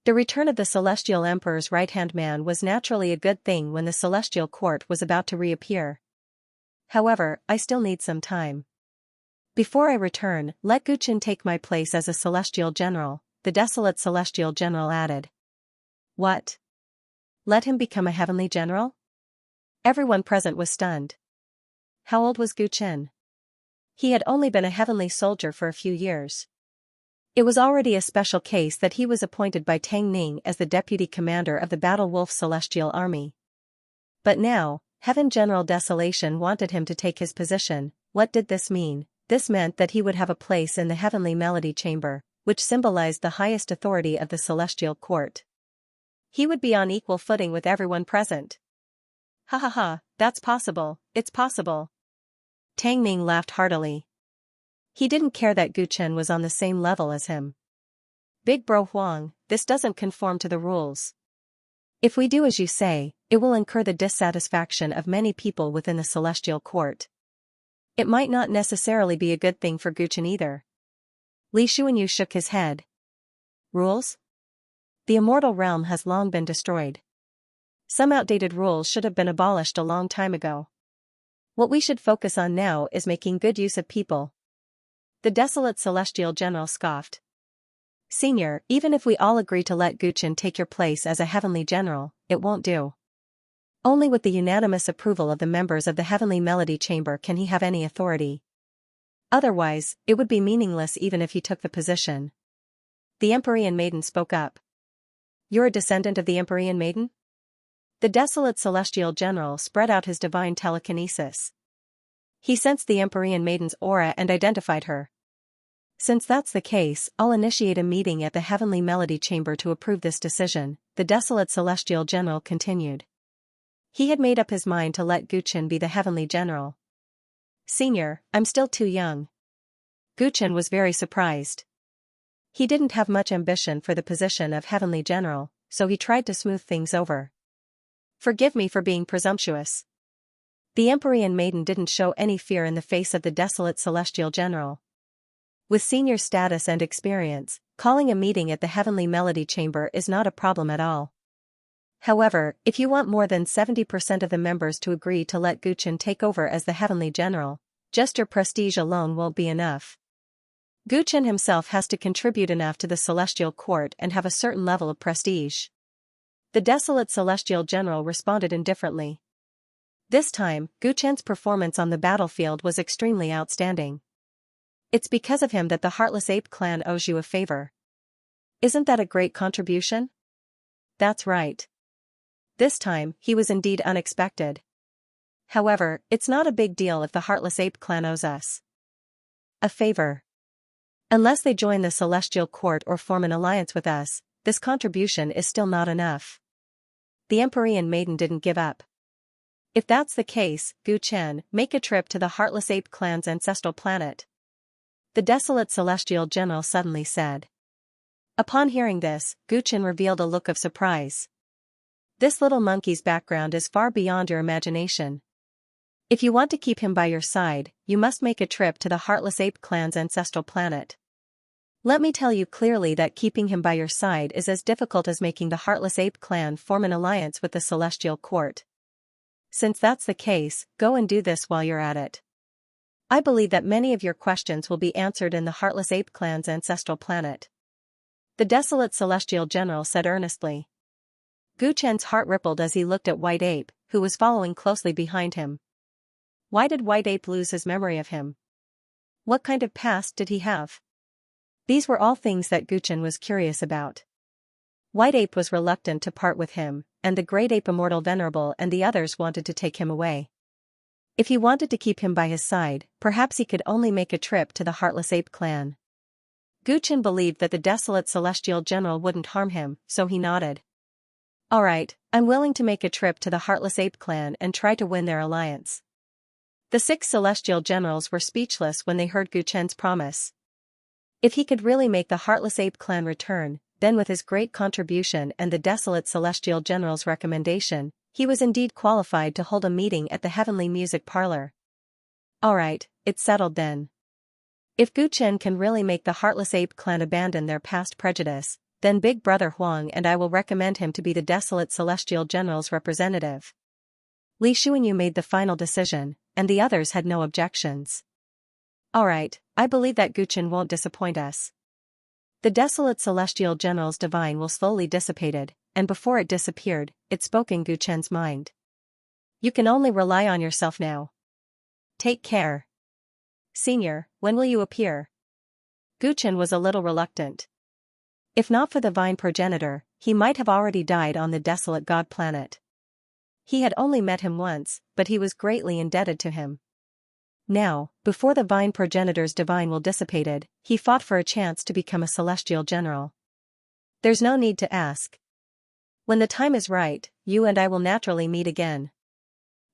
The return of the celestial emperor's right-hand man was naturally a good thing when the celestial court was about to reappear. However, I still need some time. Before I return, let Guchen take my place as a celestial general, the desolate celestial general added. What? Let him become a heavenly general? Everyone present was stunned. How old was Guchen? He had only been a heavenly soldier for a few years. It was already a special case that he was appointed by Tang Ning as the deputy commander of the Battle Wolf Celestial Army. But now, Heaven General Desolation wanted him to take his position. What did this mean? This meant that he would have a place in the Heavenly Melody Chamber, which symbolized the highest authority of the Celestial Court. He would be on equal footing with everyone present. Ha ha ha, that's possible, it's possible. Tang Ning laughed heartily. He didn't care that Gu Chen was on the same level as him. Big Bro Huang, this doesn't conform to the rules. If we do as you say, it will incur the dissatisfaction of many people within the Celestial Court. It might not necessarily be a good thing for Gu Chen either. Li Xuanyu shook his head. Rules? The immortal realm has long been destroyed. Some outdated rules should have been abolished a long time ago. What we should focus on now is making good use of people. The desolate Celestial General scoffed. Senior, even if we all agree to let Gu Chen take your place as a Heavenly General, it won't do. Only with the unanimous approval of the members of the Heavenly Melody Chamber can he have any authority. Otherwise, it would be meaningless even if he took the position. The Empyrean Maiden spoke up. You're a descendant of the Empyrean Maiden? The desolate Celestial General spread out his divine telekinesis. He sensed the Empyrean Maiden's aura and identified her. Since that's the case, I'll initiate a meeting at the Heavenly Melody Chamber to approve this decision, the desolate Celestial General continued. He had made up his mind to let Gu Chen be the Heavenly General. Senior, I'm still too young. Gu Chen was very surprised. He didn't have much ambition for the position of Heavenly General, so he tried to smooth things over. Forgive me for being presumptuous. The Empyrean Maiden didn't show any fear in the face of the desolate Celestial General. With senior status and experience, calling a meeting at the Heavenly Melody Chamber is not a problem at all. However, if you want more than 70% of the members to agree to let Gu Chen take over as the Heavenly General, just your prestige alone won't be enough. Gu Chen himself has to contribute enough to the Celestial Court and have a certain level of prestige. The desolate Celestial General responded indifferently. This time, Gu Chen's performance on the battlefield was extremely outstanding. It's because of him that the Heartless Ape clan owes you a favor. Isn't that a great contribution? That's right. This time, he was indeed unexpected. However, it's not a big deal if the Heartless Ape clan owes us a favor. Unless they join the Celestial Court or form an alliance with us, this contribution is still not enough. The Empyrean Maiden didn't give up. If that's the case, Gu Chen, make a trip to the Heartless Ape clan's ancestral planet. The desolate Celestial General suddenly said. Upon hearing this, Gu Chen revealed a look of surprise. This little monkey's background is far beyond your imagination. If you want to keep him by your side, you must make a trip to the Heartless Ape clan's ancestral planet. Let me tell you clearly that keeping him by your side is as difficult as making the Heartless Ape clan form an alliance with the Celestial Court. Since that's the case, go and do this while you're at it. I believe that many of your questions will be answered in the Heartless Ape clan's ancestral planet. The desolate Celestial General said earnestly. Gu Chen's heart rippled as he looked at White Ape, who was following closely behind him. Why did White Ape lose his memory of him? What kind of past did he have? These were all things that Gu Chen was curious about. White Ape was reluctant to part with him, and the Great Ape Immortal Venerable and the others wanted to take him away. If he wanted to keep him by his side, perhaps he could only make a trip to the Heartless Ape clan. Gu Chen believed that the desolate Celestial General wouldn't harm him, so he nodded. Alright, I'm willing to make a trip to the Heartless Ape clan and try to win their alliance. The 6 Celestial Generals were speechless when they heard Gu Chen's promise. If he could really make the Heartless Ape clan return, then with his great contribution and the desolate Celestial General's recommendation, he was indeed qualified to hold a meeting at the Heavenly Music Parlor. Alright, it's settled then. If Gu Chen can really make the Heartless Ape clan abandon their past prejudice, then Big Brother Huang and I will recommend him to be the desolate Celestial General's representative. Li Xuanyu made the final decision, and the others had no objections. Alright, I believe that Gu Chen won't disappoint us. The desolate Celestial General's divine will slowly dissipated, and before it disappeared, it spoke in Gu Chen's mind. You can only rely on yourself now. Take care. Senior, when will you appear? Gu Chen was a little reluctant. If not for the vine progenitor, he might have already died on the desolate god planet. He had only met him once, but he was greatly indebted to him. Now, before the vine progenitor's divine will dissipated, he fought for a chance to become a celestial general. There's no need to ask. When the time is right, you and I will naturally meet again.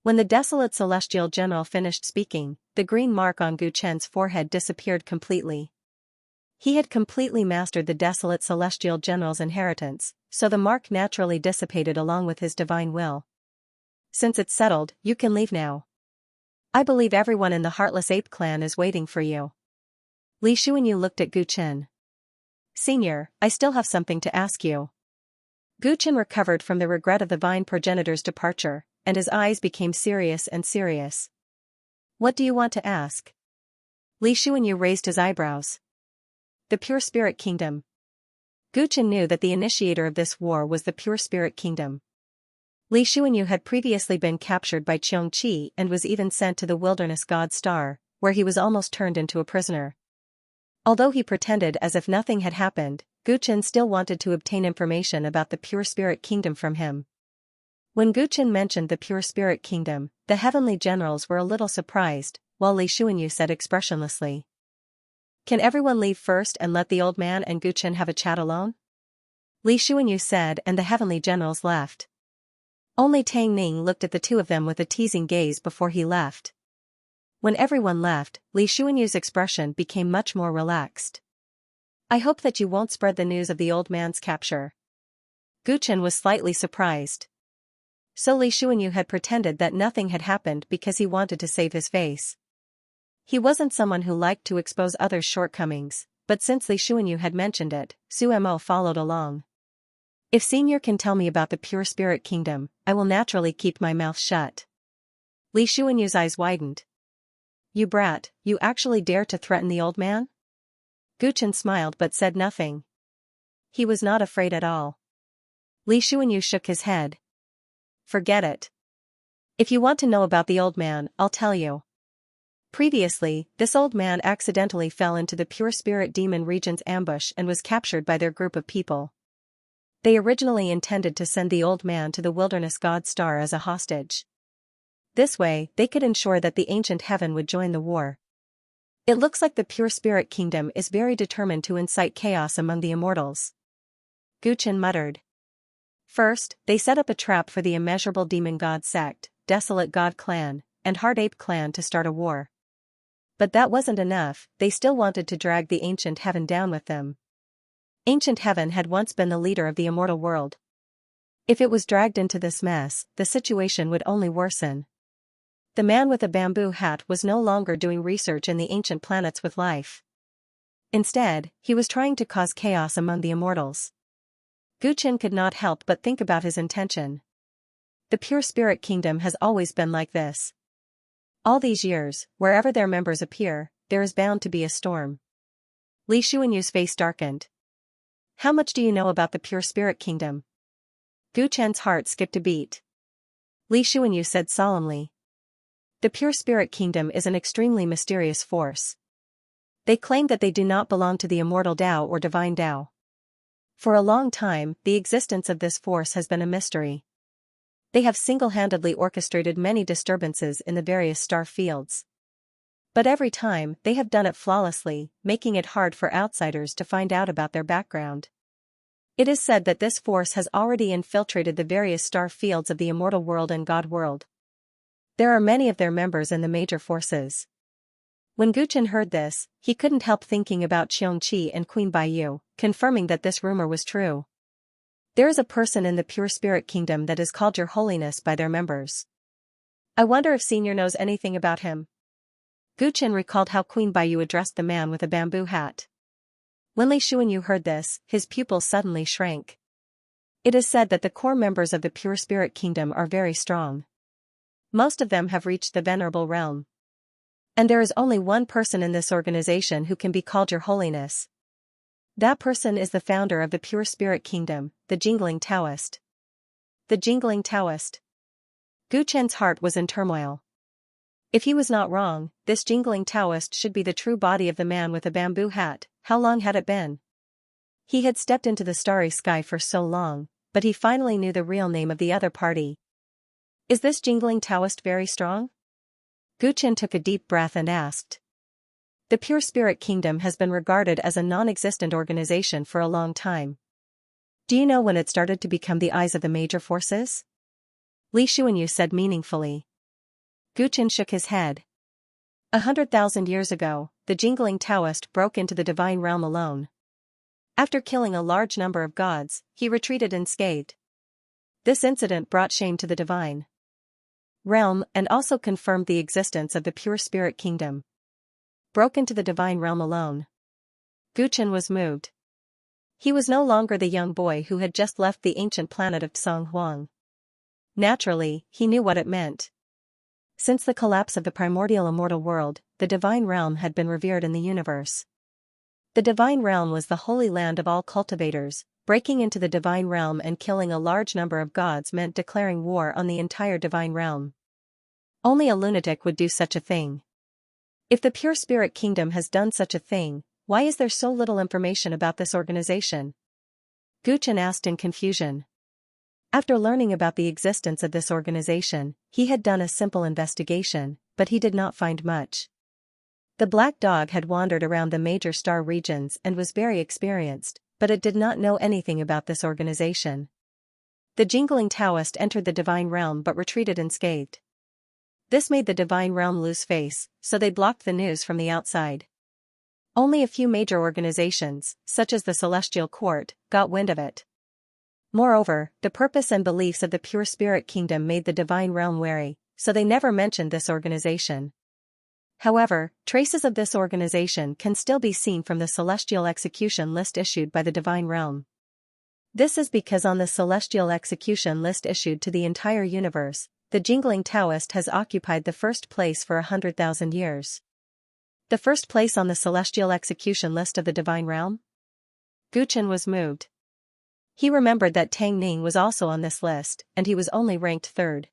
When the desolate celestial general finished speaking, the green mark on Gu Chen's forehead disappeared completely. He had completely mastered the desolate celestial general's inheritance, so the mark naturally dissipated along with his divine will. Since it's settled, you can leave now. I believe everyone in the Heartless Ape clan is waiting for you. Li Xuanyu looked at Gu Chen. Senior, I still have something to ask you. Gu Chen recovered from the regret of the vine progenitor's departure, and his eyes became serious and serious. What do you want to ask? Li Xuanyu raised his eyebrows. The Pure Spirit Kingdom. Gu Chen knew that the initiator of this war was the Pure Spirit Kingdom. Li Xuanyu had previously been captured by Xianxia and was even sent to the wilderness god Star, where he was almost turned into a prisoner. Although he pretended as if nothing had happened, Gu Chen still wanted to obtain information about the Pure Spirit Kingdom from him. When Gu Chen mentioned the Pure Spirit Kingdom, the heavenly generals were a little surprised, while Li Xuanyu said expressionlessly, "Can everyone leave first and let the old man and Gu Chen have a chat alone?" Li Xuanyu said, and the heavenly generals left. Only Tang Ning looked at the two of them with a teasing gaze before he left. When everyone left, Li Xuanyu's expression became much more relaxed. I hope that you won't spread the news of the old man's capture. Gu Chen was slightly surprised. So Li Xuanyu had pretended that nothing had happened because he wanted to save his face. He wasn't someone who liked to expose others' shortcomings, but since Li Xuanyu had mentioned it, Su Mo followed along. If Senior can tell me about the Pure Spirit Kingdom, I will naturally keep my mouth shut. Li Xuanyu's eyes widened. You brat, you actually dare to threaten the old man? Gu Chen smiled but said nothing. He was not afraid at all. Li Xuanyu shook his head. Forget it. If you want to know about the old man, I'll tell you. Previously, this old man accidentally fell into the Pure Spirit Demon Regent's ambush and was captured by their group of people. They originally intended to send the old man to the wilderness god Star as a hostage. This way, they could ensure that the ancient heaven would join the war. It looks like the Pure Spirit Kingdom is very determined to incite chaos among the immortals. Gu Chen muttered. First, they set up a trap for the immeasurable demon god sect, desolate god clan, and Heart Ape clan to start a war. But that wasn't enough, they still wanted to drag the ancient heaven down with them. Ancient heaven had once been the leader of the immortal world. If it was dragged into this mess, the situation would only worsen. The man with a bamboo hat was no longer doing research in the ancient planets with life. Instead, he was trying to cause chaos among the immortals. Gu Chen could not help but think about his intention. The Pure Spirit Kingdom has always been like this. All these years, wherever their members appear, there is bound to be a storm. Li Xuanyu's face darkened. How much do you know about the Pure Spirit Kingdom? Gu Chen's heart skipped a beat. Li Xuanyu said solemnly. The Pure Spirit Kingdom is an extremely mysterious force. They claim that they do not belong to the immortal Tao or divine Tao. For a long time, the existence of this force has been a mystery. They have single-handedly orchestrated many disturbances in the various star fields. But every time, they have done it flawlessly, making it hard for outsiders to find out about their background. It is said that this force has already infiltrated the various star fields of the immortal world and God world. There are many of their members in the major forces. When Gu Chen heard this, he couldn't help thinking about Xianxia and Queen Baiyu, confirming that this rumor was true. There is a person in the Pure Spirit Kingdom that is called Your Holiness by their members. I wonder if Senior knows anything about him. Gu Chen recalled how Queen Baiyu addressed the man with a bamboo hat. When Li Xuanyu heard this, his pupils suddenly shrank. It is said that the core members of the Pure Spirit Kingdom are very strong. Most of them have reached the Venerable Realm. And there is only one person in this organization who can be called Your Holiness. That person is the founder of the Pure Spirit Kingdom, the Jingling Taoist. The Jingling Taoist. Gu Chen's heart was in turmoil. If he was not wrong, this jingling Taoist should be the true body of the man with a bamboo hat. How long had it been? He had stepped into the starry sky for so long, but he finally knew the real name of the other party. Is this jingling Taoist very strong? Guchen took a deep breath and asked. The Pure Spirit Kingdom has been regarded as a non-existent organization for a long time. Do you know when it started to become the eyes of the major forces? Li Xuanyu said meaningfully. Guchen shook his head. 100,000 years ago, the jingling Taoist broke into the divine realm alone. After killing a large number of gods, he retreated unscathed. This incident brought shame to the divine realm and also confirmed the existence of the Pure Spirit Kingdom. Broke into the divine realm alone. Guchen was moved. He was no longer the young boy who had just left the ancient planet of Tsonghuang. Naturally, he knew what it meant. Since the collapse of the primordial immortal world, the divine realm had been revered in the universe. The divine realm was the holy land of all cultivators. Breaking into the divine realm and killing a large number of gods meant declaring war on the entire divine realm. Only a lunatic would do such a thing. If the Pure Spirit Kingdom has done such a thing, why is there so little information about this organization? Guchen asked in confusion. After learning about the existence of this organization, he had done a simple investigation, but he did not find much. The black dog had wandered around the major star regions and was very experienced, but it did not know anything about this organization. The jingling Taoist entered the divine realm but retreated unscathed. This made the divine realm lose face, so they blocked the news from the outside. Only a few major organizations, such as the Celestial Court, got wind of it. Moreover, the purpose and beliefs of the Pure Spirit Kingdom made the divine realm wary, so they never mentioned this organization. However, traces of this organization can still be seen from the Celestial Execution List issued by the divine realm. This is because on the Celestial Execution List issued to the entire universe, the jingling Taoist has occupied the first place for 100,000 years. The first place on the Celestial Execution List of the divine realm? Guchen was moved. He remembered that Tang Ning was also on this list, and he was only ranked third.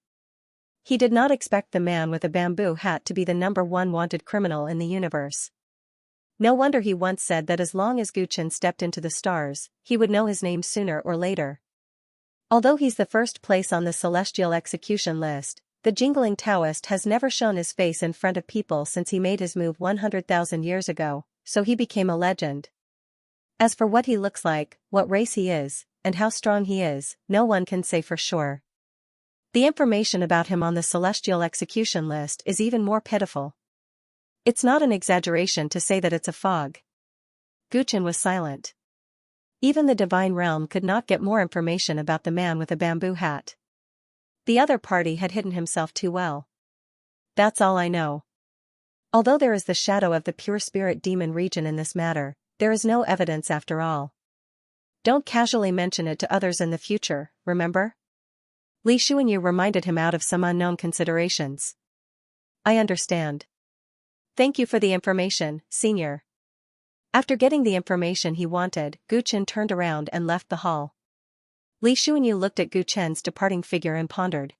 He did not expect the man with a bamboo hat to be the number one wanted criminal in the universe. No wonder he once said that as long as Guchen stepped into the stars, he would know his name sooner or later. Although he's the first place on the Celestial Execution List, the jingling Taoist has never shown his face in front of people since he made his move 100,000 years ago, so he became a legend. As for what he looks like, what race he is, and how strong he is, no one can say for sure. The information about him on the Celestial Execution List is even more pitiful. It's not an exaggeration to say that it's a fog. Guchen was silent. Even the divine realm could not get more information about the man with a bamboo hat. The other party had hidden himself too well. That's all I know. Although there is the shadow of the pure spirit demon region in this matter, there is no evidence after all. Don't casually mention it to others in the future, remember? Li Xuanyu reminded him out of some unknown considerations. I understand. Thank you for the information, Senior. After getting the information he wanted, Guchen turned around and left the hall. Li Xuanyu looked at Guchen's departing figure and pondered.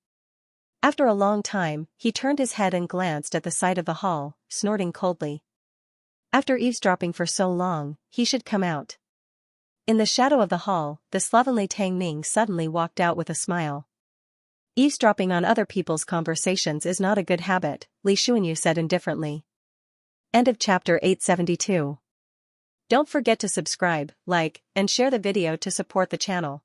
After a long time, he turned his head and glanced at the side of the hall, snorting coldly. After eavesdropping for so long, he should come out. In the shadow of the hall, the slovenly Tang Ning suddenly walked out with a smile. Eavesdropping on other people's conversations is not a good habit, Li Xuanyu said indifferently. End of chapter 872. Don't forget to subscribe, like, and share the video to support the channel.